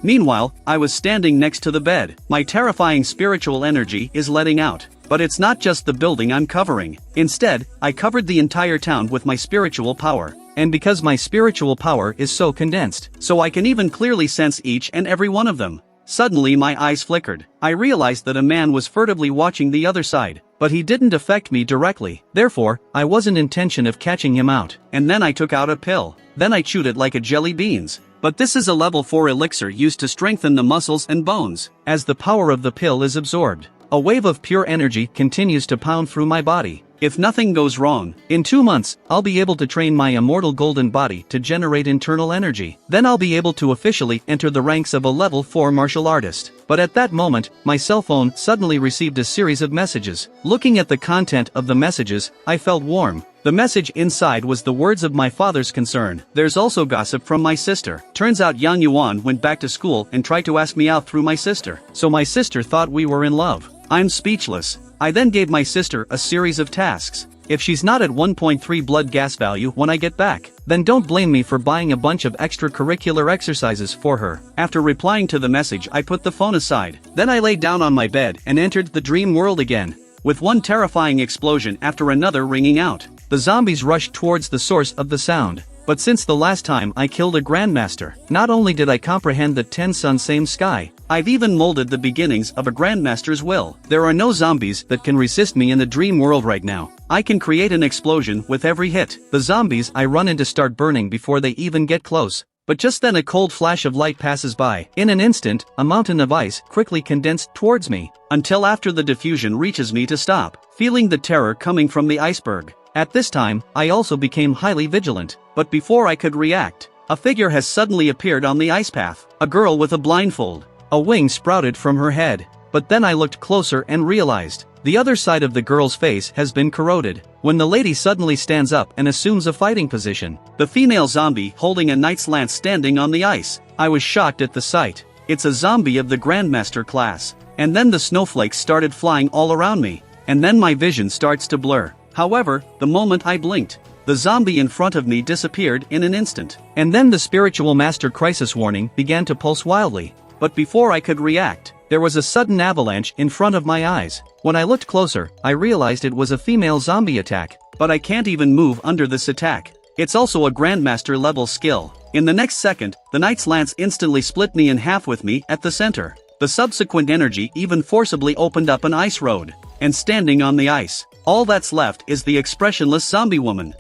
Meanwhile, I was standing next to the bed. My terrifying spiritual energy is letting out. But it's not just the building I'm covering. Instead, I covered the entire town with my spiritual power. And because my spiritual power is so condensed, so I can even clearly sense each and every one of them. Suddenly my eyes flickered. I realized that a man was furtively watching the other side, but he didn't affect me directly. Therefore, I wasn't intention of catching him out. And then I took out a pill. Then I chewed it like a jelly beans. But this is a level 4 elixir used to strengthen the muscles and bones. As the power of the pill is absorbed, a wave of pure energy continues to pound through my body. If nothing goes wrong, in 2 months, I'll be able to train my immortal golden body to generate internal energy. Then I'll be able to officially enter the ranks of a level 4 martial artist. But at that moment, my cell phone suddenly received a series of messages. Looking at the content of the messages, I felt warm. The message inside was the words of my father's concern. There's also gossip from my sister. Turns out Yang Yuan went back to school and tried to ask me out through my sister. So my sister thought we were in love. I'm speechless. I then gave my sister a series of tasks. If she's not at 1.3 blood gas value when I get back, then don't blame me for buying a bunch of extracurricular exercises for her. After replying to the message, I put the phone aside. Then I lay down on my bed and entered the dream world again, with one terrifying explosion after another ringing out. The zombies rushed towards the source of the sound. But since the last time I killed a grandmaster, not only did I comprehend the 10 sun same sky, I've even molded the beginnings of a grandmaster's will. There are no zombies that can resist me in the dream world right now. I can create an explosion with every hit. The zombies I run into start burning before they even get close. But just then a cold flash of light passes by. In an instant, a mountain of ice quickly condensed towards me, until after the diffusion reaches me to stop, feeling the terror coming from the iceberg. At this time, I also became highly vigilant. But before I could react, a figure has suddenly appeared on the ice path. A girl with a blindfold. A wing sprouted from her head. But then I looked closer and realized, the other side of the girl's face has been corroded. When the lady suddenly stands up and assumes a fighting position, the female zombie holding a knight's lance standing on the ice. I was shocked at the sight. It's a zombie of the Grandmaster class. And then the snowflakes started flying all around me. And then my vision starts to blur. However, the moment I blinked, the zombie in front of me disappeared in an instant. And then the spiritual master crisis warning began to pulse wildly. But before I could react, there was a sudden avalanche in front of my eyes. When I looked closer, I realized it was a female zombie attack. But I can't even move under this attack. It's also a Grandmaster level skill. In the next second, the Knight's Lance instantly split me in half with me at the center. The subsequent energy even forcibly opened up an ice road. And standing on the ice, all that's left is the expressionless zombie woman.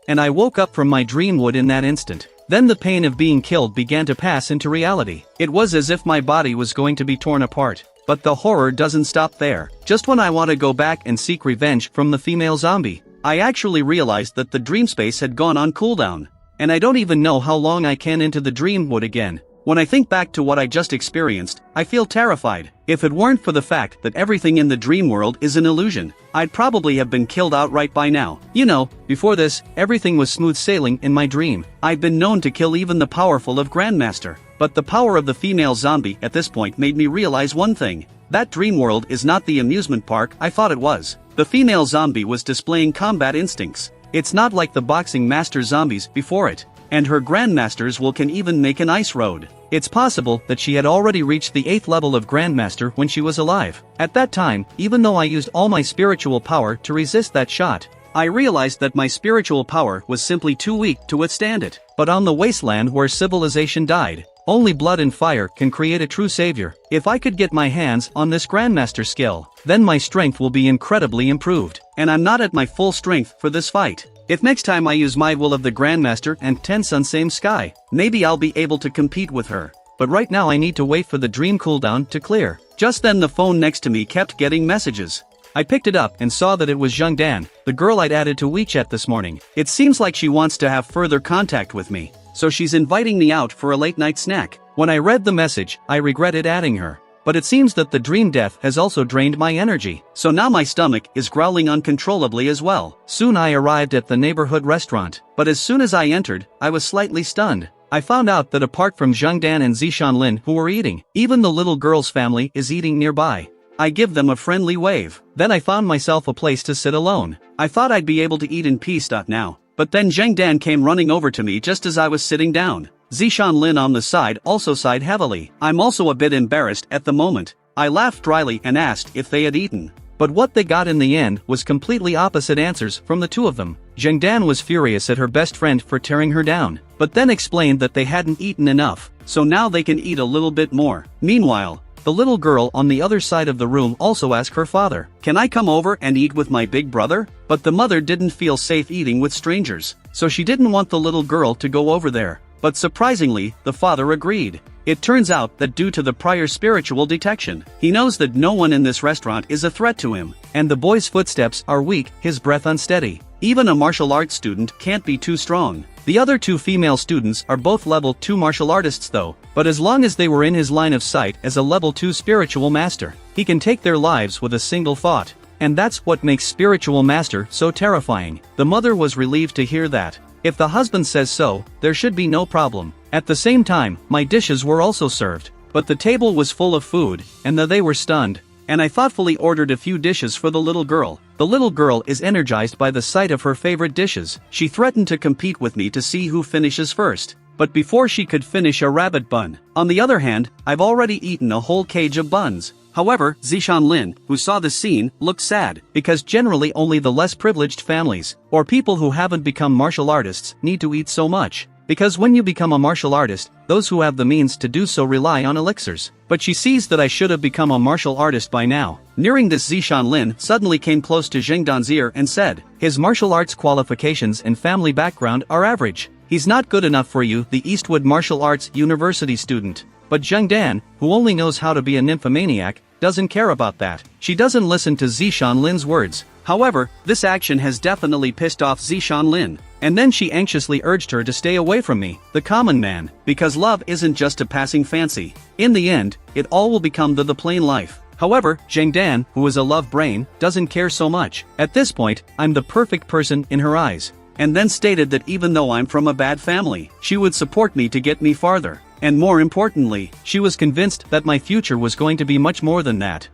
And I woke up from my dream wood in that instant. Then the pain of being killed began to pass into reality. It was as if my body was going to be torn apart. But the horror doesn't stop there. Just when I want to go back and seek revenge from the female zombie, I actually realized that the dream space had gone on cooldown. And I don't even know how long I can into the dream wood again. When I think back to what I just experienced, I feel terrified. If it weren't for the fact that everything in the dream world is an illusion, I'd probably have been killed outright by now. You know, before this, everything was smooth sailing in my dream. I'd been known to kill even the powerful of Grandmaster. But the power of the female zombie at this point made me realize one thing. That dream world is not the amusement park I thought it was. The female zombie was displaying combat instincts. It's not like the boxing master zombies before it. And her Grandmasters can even make an ice road. It's possible that she had already reached the 8th level of Grandmaster when she was alive. At that time, even though I used all my spiritual power to resist that shot, I realized that my spiritual power was simply too weak to withstand it. But on the wasteland where civilization died, only blood and fire can create a true savior. If I could get my hands on this Grandmaster skill, then my strength will be incredibly improved. And I'm not at my full strength for this fight. If next time I use my will of the Grandmaster and Tensun same sky, maybe I'll be able to compete with her. But right now I need to wait for the dream cooldown to clear. Just then the phone next to me kept getting messages. I picked it up and saw that it was Jungdan, the girl I'd added to WeChat this morning. It seems like she wants to have further contact with me, so she's inviting me out for a late night snack. When I read the message, I regretted adding her. But it seems that the dream death has also drained my energy. So now my stomach is growling uncontrollably as well. Soon I arrived at the neighborhood restaurant, but as soon as I entered, I was slightly stunned. I found out that apart from Jungdan and Zishanlin who were eating, even the little girl's family is eating nearby. I give them a friendly wave. Then I found myself a place to sit alone. I thought I'd be able to eat in peace. Now. But then Jungdan came running over to me just as I was sitting down. Zishanlin on the side also sighed heavily. I'm also a bit embarrassed at the moment. I laughed dryly and asked if they had eaten. But what they got in the end was completely opposite answers from the two of them. Jungdan was furious at her best friend for tearing her down, but then explained that they hadn't eaten enough, so now they can eat a little bit more. Meanwhile, the little girl on the other side of the room also asked her father, "Can I come over and eat with my big brother?" But the mother didn't feel safe eating with strangers, so she didn't want the little girl to go over there. But surprisingly, the father agreed. It turns out that due to the prior spiritual detection, he knows that no one in this restaurant is a threat to him. And the boy's footsteps are weak, his breath unsteady. Even a martial arts student can't be too strong. The other two female students are both level 2 martial artists though, but as long as they were in his line of sight as a level 2 spiritual master, he can take their lives with a single thought. And that's what makes spiritual master so terrifying. The mother was relieved to hear that. If the husband says so, there should be no problem. At the same time, my dishes were also served, but the table was full of food, and they were stunned, and I thoughtfully ordered a few dishes for the little girl. The little girl is energized by the sight of her favorite dishes. She threatened to compete with me to see who finishes first, but before she could finish a rabbit bun. On the other hand, I've already eaten a whole cage of buns. However, Zishanlin, who saw the scene, looked sad, because generally only the less privileged families, or people who haven't become martial artists, need to eat so much. Because when you become a martial artist, those who have the means to do so rely on elixirs. But she sees that I should have become a martial artist by now. Nearing this, Zishanlin suddenly came close to Jungdan's ear and said, "His martial arts qualifications and family background are average. He's not good enough for you, the Eastwood Martial Arts University student." But Jungdan, who only knows how to be a nymphomaniac, doesn't care about that. She doesn't listen to Zishanlin's words. However, this action has definitely pissed off Zishanlin, and then she anxiously urged her to stay away from me, the common man, because love isn't just a passing fancy. In the end, it all will become the plain life. However, Jungdan, who is a love brain, doesn't care so much. At this point, I'm the perfect person in her eyes. And then stated that even though I'm from a bad family, she would support me to get me farther. And more importantly, she was convinced that my future was going to be much more than that.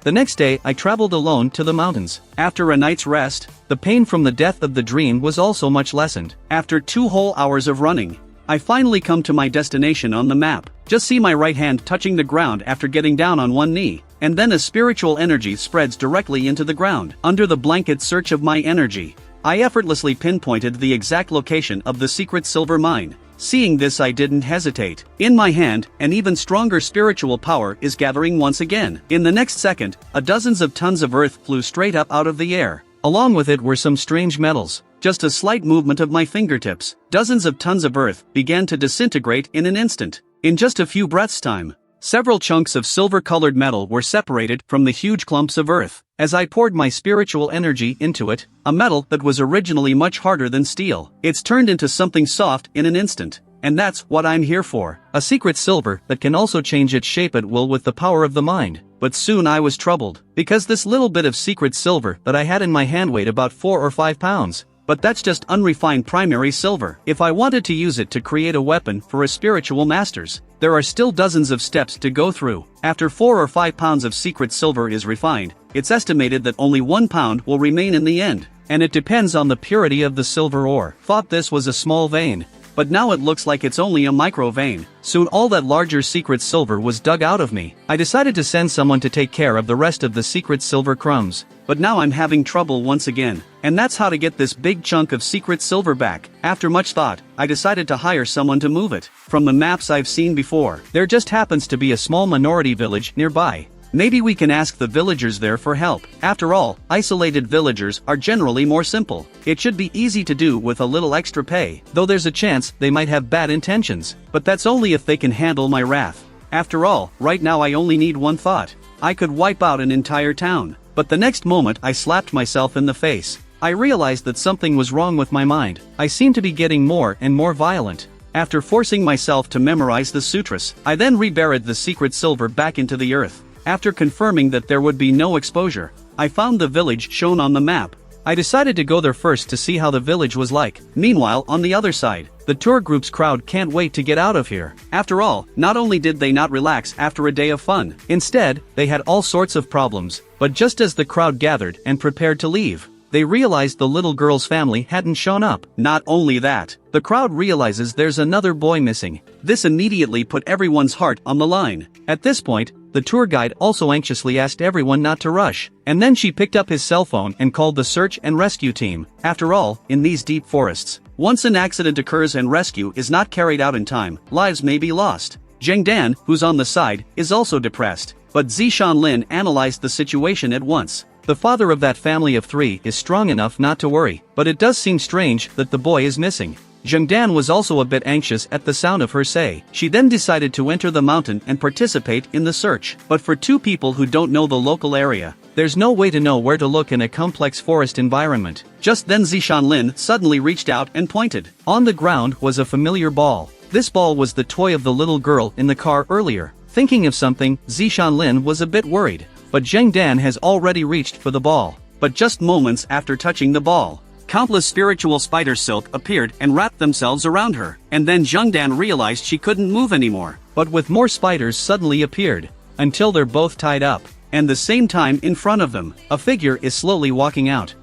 The next day I traveled alone to the mountains. After a night's rest, the pain from the death of the dream was also much lessened. After 2 whole hours of running, I finally come to my destination on the map. Just see my right hand touching the ground after getting down on one knee, and then a spiritual energy spreads directly into the ground. Under the blanket search of my energy, I effortlessly pinpointed the exact location of the secret silver mine. Seeing this, I didn't hesitate. In my hand, an even stronger spiritual power is gathering once again. In the next second, dozens of tons of earth flew straight up out of the air. Along with it were some strange metals. Just a slight movement of my fingertips, dozens of tons of earth began to disintegrate in an instant. In just a few breaths' time, several chunks of silver-colored metal were separated from the huge clumps of earth. As I poured my spiritual energy into it, a metal that was originally much harder than steel, it's turned into something soft in an instant. And that's what I'm here for. A secret silver that can also change its shape at will with the power of the mind. But soon I was troubled, because this little bit of secret silver that I had in my hand weighed about 4 or 5 pounds. But that's just unrefined primary silver. If I wanted to use it to create a weapon for a spiritual masters, there are still dozens of steps to go through. After 4 or 5 pounds of secret silver is refined, it's estimated that only 1 pound will remain in the end. And it depends on the purity of the silver ore. Thought this was a small vein, but now it looks like it's only a micro vein. Soon all that larger secret silver was dug out of me. I decided to send someone to take care of the rest of the secret silver crumbs. But now I'm having trouble once again. And that's how to get this big chunk of secret silver back. After much thought, I decided to hire someone to move it. From the maps I've seen before, there just happens to be a small minority village nearby. Maybe we can ask the villagers there for help. After all, isolated villagers are generally more simple. It should be easy to do with a little extra pay, though there's a chance they might have bad intentions. But that's only if they can handle my wrath. After all, right now I only need one thought. I could wipe out an entire town. But the next moment I slapped myself in the face. I realized that something was wrong with my mind. I seemed to be getting more and more violent. After forcing myself to memorize the sutras, I then reburied the secret silver back into the earth. After confirming that there would be no exposure, I found the village shown on the map. I decided to go there first to see how the village was like. Meanwhile, on the other side, the tour group's crowd can't wait to get out of here. After all, not only did they not relax after a day of fun, instead, they had all sorts of problems. But just as the crowd gathered and prepared to leave, they realized the little girl's family hadn't shown up. Not only that, the crowd realizes there's another boy missing. This immediately put everyone's heart on the line. At this point, the tour guide also anxiously asked everyone not to rush, and then she picked up his cell phone and called the search and rescue team. After all, in these deep forests, once an accident occurs and rescue is not carried out in time, lives may be lost. Zheng Dan, who's on the side, is also depressed, but Zishan Lin analyzed the situation at once. The father of that family of 3 is strong enough not to worry, but it does seem strange that the boy is missing. Zheng Dan was also a bit anxious at the sound of her say. She then decided to enter the mountain and participate in the search. But for 2 people who don't know the local area, there's no way to know where to look in a complex forest environment. Just then Zishan Lin suddenly reached out and pointed. On the ground was a familiar ball. This ball was the toy of the little girl in the car earlier. Thinking of something, Zishan Lin was a bit worried. But Zheng Dan has already reached for the ball. But just moments after touching the ball, countless spiritual spider silk appeared and wrapped themselves around her. And then Zheng Dan realized she couldn't move anymore. But with more spiders suddenly appeared, until they're both tied up. And the same time in front of them, a figure is slowly walking out.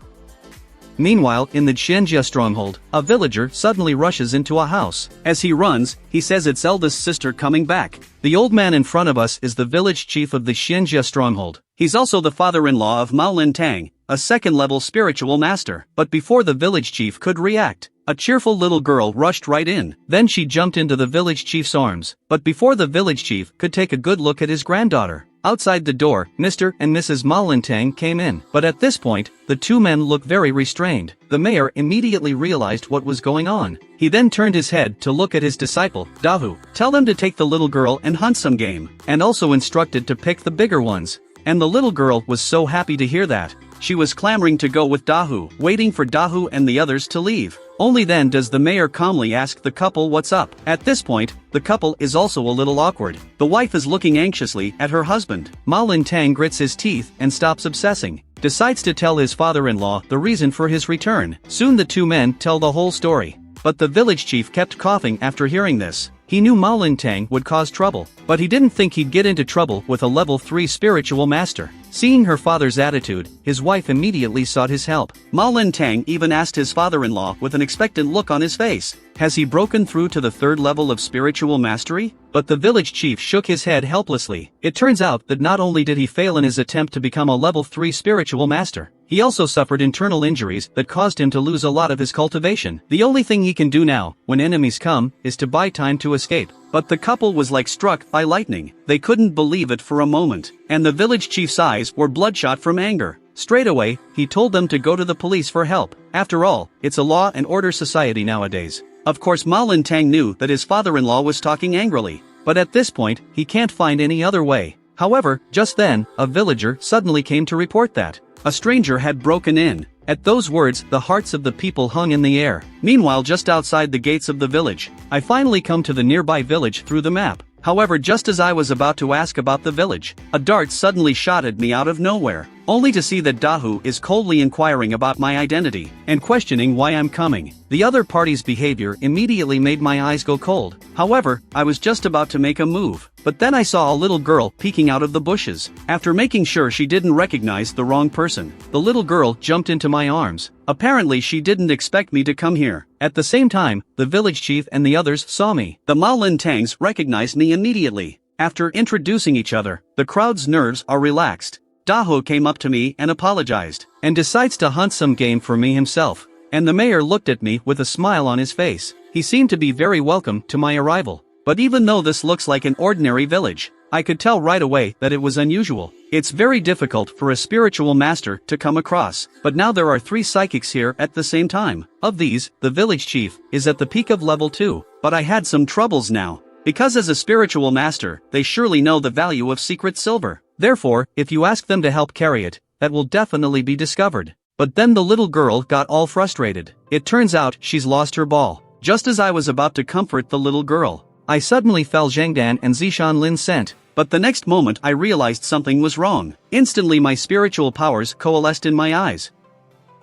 Meanwhile, in the Xianjia stronghold, a villager suddenly rushes into a house. As he runs, he says it's eldest sister coming back. The old man in front of us is the village chief of the Xianjia stronghold. He's also the father-in-law of Mao Lin Tang, a second-level spiritual master. But before the village chief could react, a cheerful little girl rushed right in. Then she jumped into the village chief's arms. But before the village chief could take a good look at his granddaughter, outside the door, Mr. and Mrs. Mao Lin Tang came in. But at this point, the 2 men looked very restrained. The mayor immediately realized what was going on. He then turned his head to look at his disciple, Dahu. Tell them to take the little girl and hunt some game, and also instructed to pick the bigger ones. And the little girl was so happy to hear that. She was clamoring to go with Dahu, waiting for Dahu and the others to leave. Only then does the mayor calmly ask the couple what's up. At this point, the couple is also a little awkward. The wife is looking anxiously at her husband. Mao Lin Tang grits his teeth and stops obsessing. Decides to tell his father-in-law the reason for his return. Soon the 2 men tell the whole story. But the village chief kept coughing after hearing this. He knew Ma Lintang would cause trouble, but he didn't think he'd get into trouble with a level 3 spiritual master. Seeing her father's attitude, his wife immediately sought his help. Ma Lintang even asked his father-in-law with an expectant look on his face, "Has he broken through to the 3rd level of spiritual mastery?" But the village chief shook his head helplessly. It turns out that not only did he fail in his attempt to become a level 3 spiritual master, he also suffered internal injuries that caused him to lose a lot of his cultivation. The only thing he can do now, when enemies come, is to buy time to escape. But the couple was like struck by lightning. They couldn't believe it for a moment, and the village chief's eyes were bloodshot from anger. Straight away, he told them to go to the police for help. After all, it's a law and order society nowadays. Of course Ma Lintang knew that his father-in-law was talking angrily, but at this point, he can't find any other way. However, just then, a villager suddenly came to report that a stranger had broken in. At those words, the hearts of the people hung in the air. Meanwhile, just outside the gates of the village, I finally come to the nearby village through the map. However, just as I was about to ask about the village, a dart suddenly shot at me out of nowhere, only to see that Dahu is coldly inquiring about my identity and questioning why I'm coming. The other party's behavior immediately made my eyes go cold. However, I was just about to make a move, but then I saw a little girl peeking out of the bushes. After making sure she didn't recognize the wrong person, the little girl jumped into my arms. Apparently she didn't expect me to come here. At the same time, the village chief and the others saw me. The Ma Lintangs recognized me immediately. After introducing each other, the crowd's nerves are relaxed. Daho came up to me and apologized, and decides to hunt some game for me himself. And the mayor looked at me with a smile on his face. He seemed to be very welcome to my arrival. But even though this looks like an ordinary village, I could tell right away that it was unusual. It's very difficult for a spiritual master to come across, but now there are 3 psychics here at the same time. Of these, the village chief is at the peak of level 2, but I had some troubles now. Because as a spiritual master, they surely know the value of secret silver. Therefore, if you ask them to help carry it, that will definitely be discovered. But then the little girl got all frustrated. It turns out she's lost her ball. Just as I was about to comfort the little girl, I suddenly felt Zhangdan and Zishan Lin scent. But the next moment I realized something was wrong. Instantly my spiritual powers coalesced in my eyes,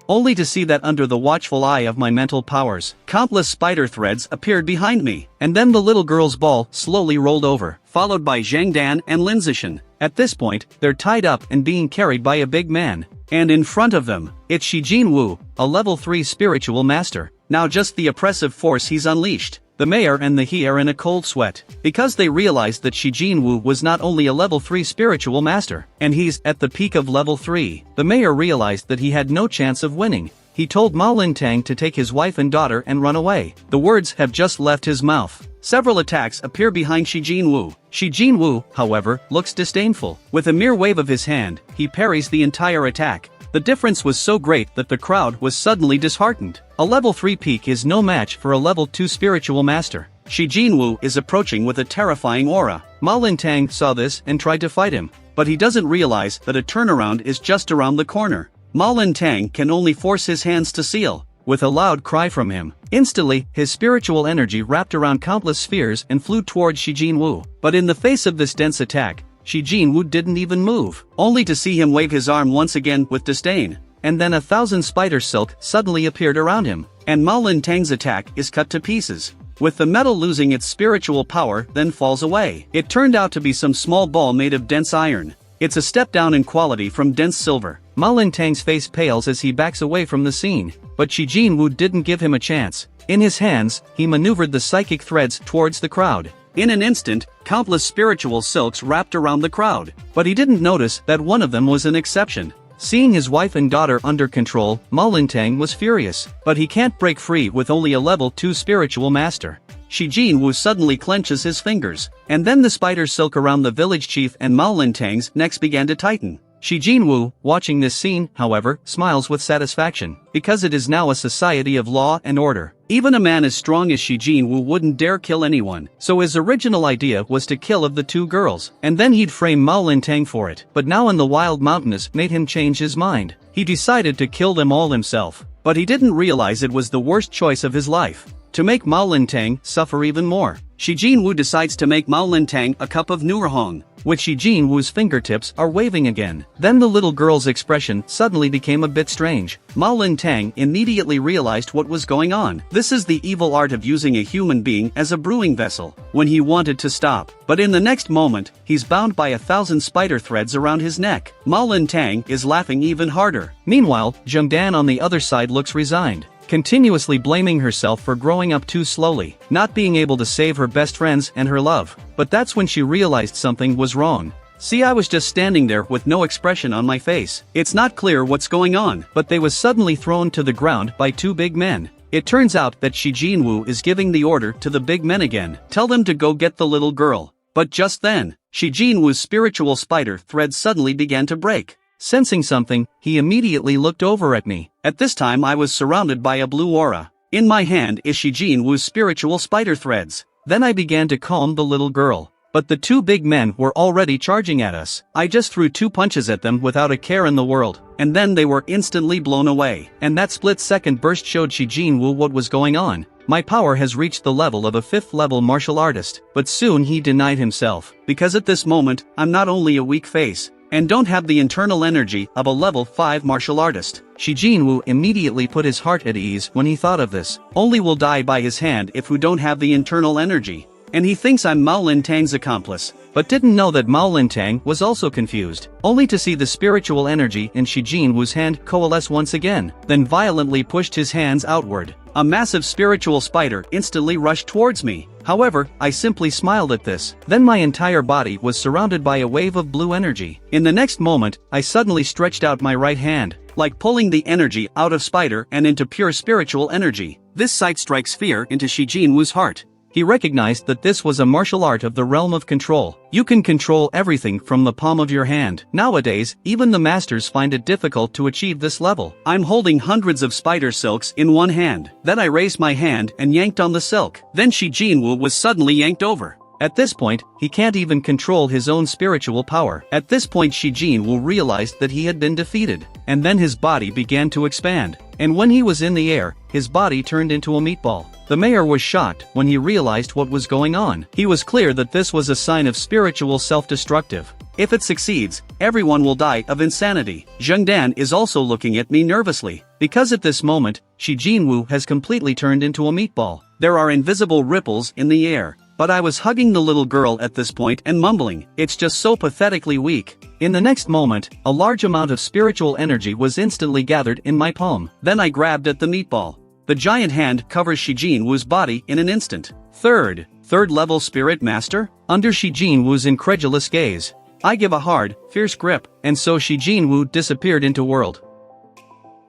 only to see that under the watchful eye of my mental powers, countless spider threads appeared behind me. And then the little girl's ball slowly rolled over, followed by Zhangdan and Lin Zishan. At this point, they're tied up and being carried by a big man. And in front of them, it's Shijin Wu, a level 3 spiritual master. Now just the oppressive force he's unleashed. The mayor and the he are in a cold sweat, because they realized that Shijin Wu was not only a level 3 spiritual master, and he's at the peak of level 3. The mayor realized that he had no chance of winning. He told Ma Lintang to take his wife and daughter and run away. The words have just left his mouth. Several attacks appear behind Shijin Wu. Shijin Wu, however, looks disdainful. With a mere wave of his hand, he parries the entire attack. The difference was so great that the crowd was suddenly disheartened. A level 3 peak is no match for a level 2 spiritual master. Shijin Wu is approaching with a terrifying aura. Ma Lintang saw this and tried to fight him, but he doesn't realize that a turnaround is just around the corner. Ma Lintang can only force his hands to seal. With a loud cry from him, instantly, his spiritual energy wrapped around countless spheres and flew towards Shijin Wu. But in the face of this dense attack, Shijin Wu didn't even move, only to see him wave his arm once again with disdain. And then 1,000 spider silk suddenly appeared around him, and Ma Lintang's attack is cut to pieces, with the metal losing its spiritual power then falls away. It turned out to be some small ball made of dense iron. It's a step down in quality from dense silver. Ma Lintang's face pales as he backs away from the scene, but Shijin Wu didn't give him a chance. In his hands, he maneuvered the psychic threads towards the crowd. In an instant, countless spiritual silks wrapped around the crowd, but he didn't notice that one of them was an exception. Seeing his wife and daughter under control, Ma Lintang was furious, but he can't break free with only a level 2 spiritual master. Shijin Wu suddenly clenches his fingers, and then the spider silk around the village chief and Ma Lintang's necks began to tighten. Shijin Wu, watching this scene, however, smiles with satisfaction, because it is now a society of law and order. Even a man as strong as Shijin Wu wouldn't dare kill anyone, so his original idea was to kill of the 2 girls, and then he'd frame Ma Lintang for it. But now in the wild mountainous made him change his mind. He decided to kill them all himself, but he didn't realize it was the worst choice of his life. To make Mao Lintang suffer even more, Shi Jinwoo decides to make Mao Lintang a cup of Nurhong, which Shi Jinwoo's fingertips are waving again. Then the little girl's expression suddenly became a bit strange. Mao Lintang immediately realized what was going on. This is the evil art of using a human being as a brewing vessel, when he wanted to stop. But in the next moment, he's bound by 1,000 spider threads around his neck. Mao Lintang is laughing even harder. Meanwhile, Jungdan on the other side looks resigned, continuously blaming herself for growing up too slowly, not being able to save her best friends and her love. But that's when she realized something was wrong. See, I was just standing there with no expression on my face. It's not clear what's going on, but they was suddenly thrown to the ground by two big men. It turns out that Shi Jinwoo is giving the order to the big men again. Tell them to go get the little girl. But just then, Shi Jinwoo's spiritual spider thread suddenly began to break. Sensing something, he immediately looked over at me. At this time I was surrounded by a blue aura. In my hand is Shi Jinwoo's spiritual spider threads. Then I began to calm the little girl. But the two big men were already charging at us. I just threw 2 punches at them without a care in the world, and then they were instantly blown away. And that split-second burst showed Shi Jinwoo what was going on. My power has reached the level of a 5th level martial artist. But soon he denied himself, because at this moment, I'm not only a weak face, and don't have the internal energy of a level 5 martial artist. Shi Jinwoo immediately put his heart at ease when he thought of this. Only will die by his hand if who don't have the internal energy. And he thinks I'm Mao Lintang's accomplice, but didn't know that Mao Lintang was also confused, only to see the spiritual energy in Shi Jinwoo's hand coalesce once again, then violently pushed his hands outward. A massive spiritual spider instantly rushed towards me. However, I simply smiled at this. Then my entire body was surrounded by a wave of blue energy. In the next moment, I suddenly stretched out my right hand, like pulling the energy out of spider and into pure spiritual energy. This sight strikes fear into Shi Jinwoo's heart. He recognized that this was a martial art of the realm of control. You can control everything from the palm of your hand. Nowadays, even the masters find it difficult to achieve this level. I'm holding hundreds of spider silks in one hand. Then I raised my hand and yanked on the silk. Then Shi Jinwoo was suddenly yanked over. At this point, he can't even control his own spiritual power. At this point Shi Jinwoo realized that he had been defeated. And then his body began to expand. And when he was in the air, his body turned into a meatball. The mayor was shocked when he realized what was going on. He was clear that this was a sign of spiritual self-destructive. If it succeeds, everyone will die of insanity. Jungdan is also looking at me nervously, because at this moment, Shi Jinwoo has completely turned into a meatball. There are invisible ripples in the air. But I was hugging the little girl at this point and mumbling, "It's just so pathetically weak." In the next moment, a large amount of spiritual energy was instantly gathered in my palm. Then I grabbed at the meatball. The giant hand covers Shi Jinwoo's body in an instant. Third level spirit master? Under Shi Jinwoo's incredulous gaze, I give a hard, fierce grip, and so Shi Jinwoo disappeared into world.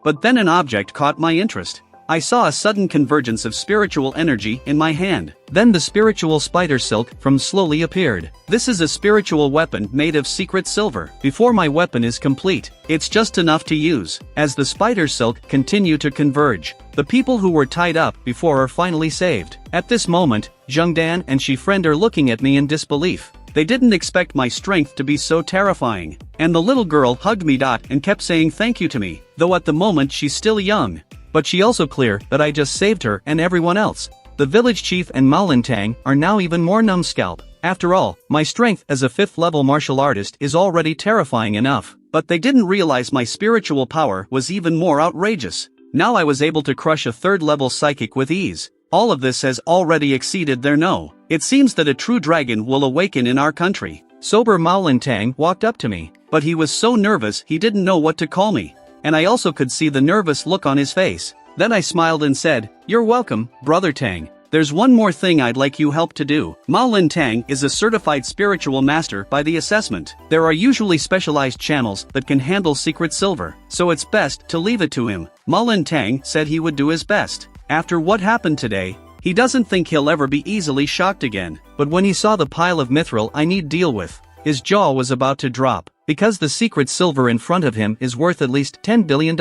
But then an object caught my interest. I saw a sudden convergence of spiritual energy in my hand. Then the spiritual spider silk from slowly appeared. This is a spiritual weapon made of secret silver. Before my weapon is complete, it's just enough to use. As the spider silk continue to converge, the people who were tied up before are finally saved. At this moment, Jungdan and Shi Friend are looking at me in disbelief. They didn't expect my strength to be so terrifying. And the little girl hugged me and kept saying thank you to me, though at the moment she's still young. But she also clear that I just saved her and everyone else. The village chief and Mao Lintang are now even more numbskull. After all, my strength as a 5th level martial artist is already terrifying enough. But they didn't realize my spiritual power was even more outrageous. Now I was able to crush a 3rd level psychic with ease. All of this has already exceeded their know. It seems that a true dragon will awaken in our country. Sober Mao Lintang walked up to me, but he was so nervous he didn't know what to call me. And I also could see the nervous look on his face. Then I smiled and said, "You're welcome, Brother Tang. There's one more thing I'd like you help to do." Mao Lintang is a certified spiritual master by the assessment. There are usually specialized channels that can handle secret silver, so it's best to leave it to him. Mao Lintang said he would do his best. After what happened today, he doesn't think he'll ever be easily shocked again. But when he saw the pile of mithril I need deal with, his jaw was about to drop, because the secret silver in front of him is worth at least $10 billion.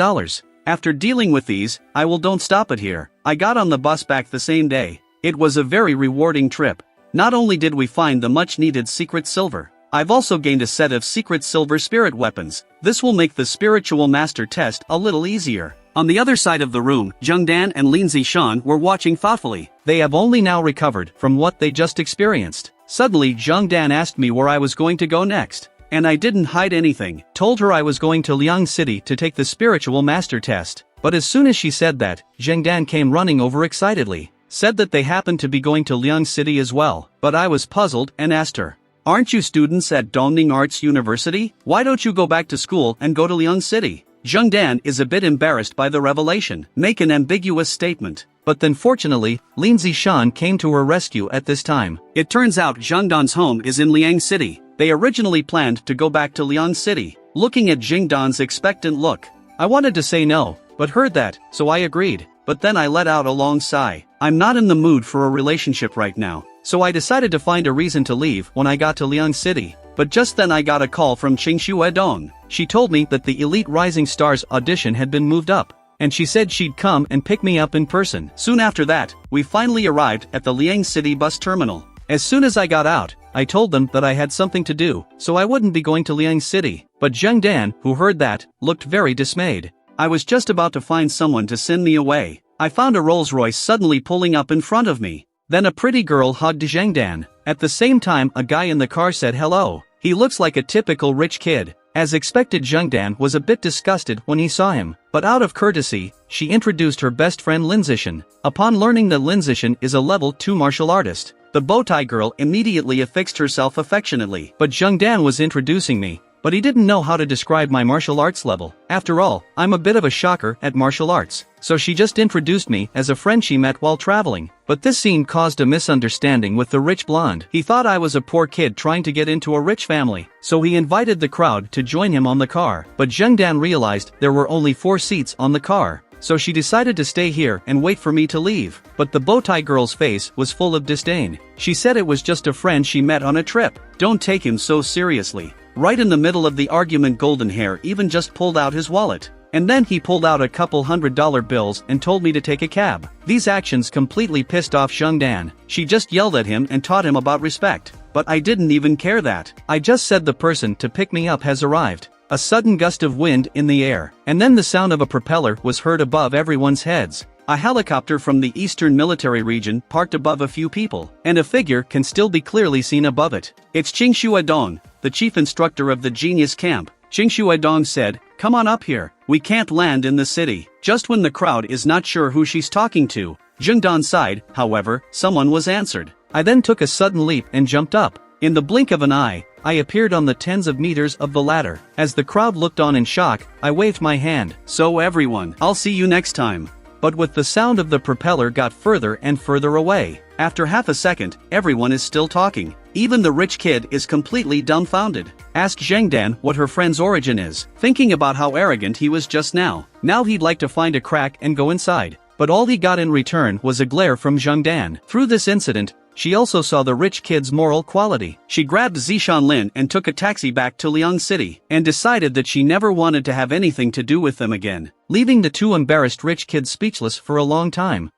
After dealing with these, I don't stop it here. I got on the bus back the same day. It was a very rewarding trip. Not only did we find the much needed secret silver, I've also gained a set of secret silver spirit weapons. This will make the spiritual master test a little easier. On the other side of the room, Jungdan and Lin Zishan were watching thoughtfully. They have only now recovered from what they just experienced. Suddenly Jungdan asked me where I was going to go next. And I didn't hide anything. Told her I was going to Liang City to take the spiritual master test. But as soon as she said that, Jungdan came running over excitedly. Said that they happened to be going to Liang City as well. But I was puzzled and asked her, "Aren't you students at Dongning Arts University? Why don't you go back to school and go to Liang City?" Jungdan is a bit embarrassed by the revelation. Make an ambiguous statement. But then fortunately, Lin Zishan came to her rescue at this time. It turns out Jungdan's home is in Liang City. They originally planned to go back to Liang City. Looking at Jungdan's expectant look, I wanted to say no, but heard that, so I agreed. But then I let out a long sigh. I'm not in the mood for a relationship right now. So I decided to find a reason to leave when I got to Liang City. But just then I got a call from Qingshu Edong. She told me that the Elite Rising Stars audition had been moved up. And she said she'd come and pick me up in person. Soon after that, we finally arrived at the Liang City bus terminal. As soon as I got out, I told them that I had something to do, so I wouldn't be going to Liang City. But Jungdan, who heard that, looked very dismayed. I was just about to find someone to send me away. I found a Rolls-Royce suddenly pulling up in front of me. Then a pretty girl hugged Jungdan. At the same time, a guy in the car said hello. He looks like a typical rich kid. As expected, Jungdan was a bit disgusted when he saw him, but out of courtesy, she introduced her best friend Lin Zishan. Upon learning that Lin Zishan is a level 2 martial artist, the bowtie girl immediately affixed herself affectionately. But Jungdan was introducing me, but he didn't know how to describe my martial arts level. After all, I'm a bit of a shocker at martial arts, so she just introduced me as a friend she met while traveling. But this scene caused a misunderstanding with the rich blonde. He thought I was a poor kid trying to get into a rich family, so he invited the crowd to join him on the car. But Jungdan realized there were only 4 seats on the car, so she decided to stay here and wait for me to leave. But the bowtie girl's face was full of disdain. She said it was just a friend she met on a trip. Don't take him so seriously. Right in the middle of the argument, Golden Hair even just pulled out his wallet. And then he pulled out a couple $100 bills and told me to take a cab. These actions completely pissed off Jungdan. She just yelled at him and taught him about respect. But I didn't even care that. I just said the person to pick me up has arrived. A sudden gust of wind in the air, and then the sound of a propeller was heard above everyone's heads. A helicopter from the Eastern Military Region parked above a few people, and a figure can still be clearly seen above it. It's Qingshu Edong, the chief instructor of the genius camp. Qingshu Edong said, "Come on up here. We can't land in the city." Just when the crowd is not sure who she's talking to, Jungdan sighed. However, someone was answered. I then took a sudden leap and jumped up. In the blink of an eye, I appeared on the tens of meters of the ladder. As the crowd looked on in shock, I waved my hand. "So everyone, I'll see you next time." But with the sound of the propeller got further and further away. After half a second, everyone is still talking. Even the rich kid is completely dumbfounded. Asked Jungdan what her friend's origin is, thinking about how arrogant he was just now. Now he'd like to find a crack and go inside. But all he got in return was a glare from Jungdan. Through this incident, she also saw the rich kid's moral quality. She grabbed Zishan Lin and took a taxi back to Liang City, and decided that she never wanted to have anything to do with them again, leaving the 2 embarrassed rich kids speechless for a long time.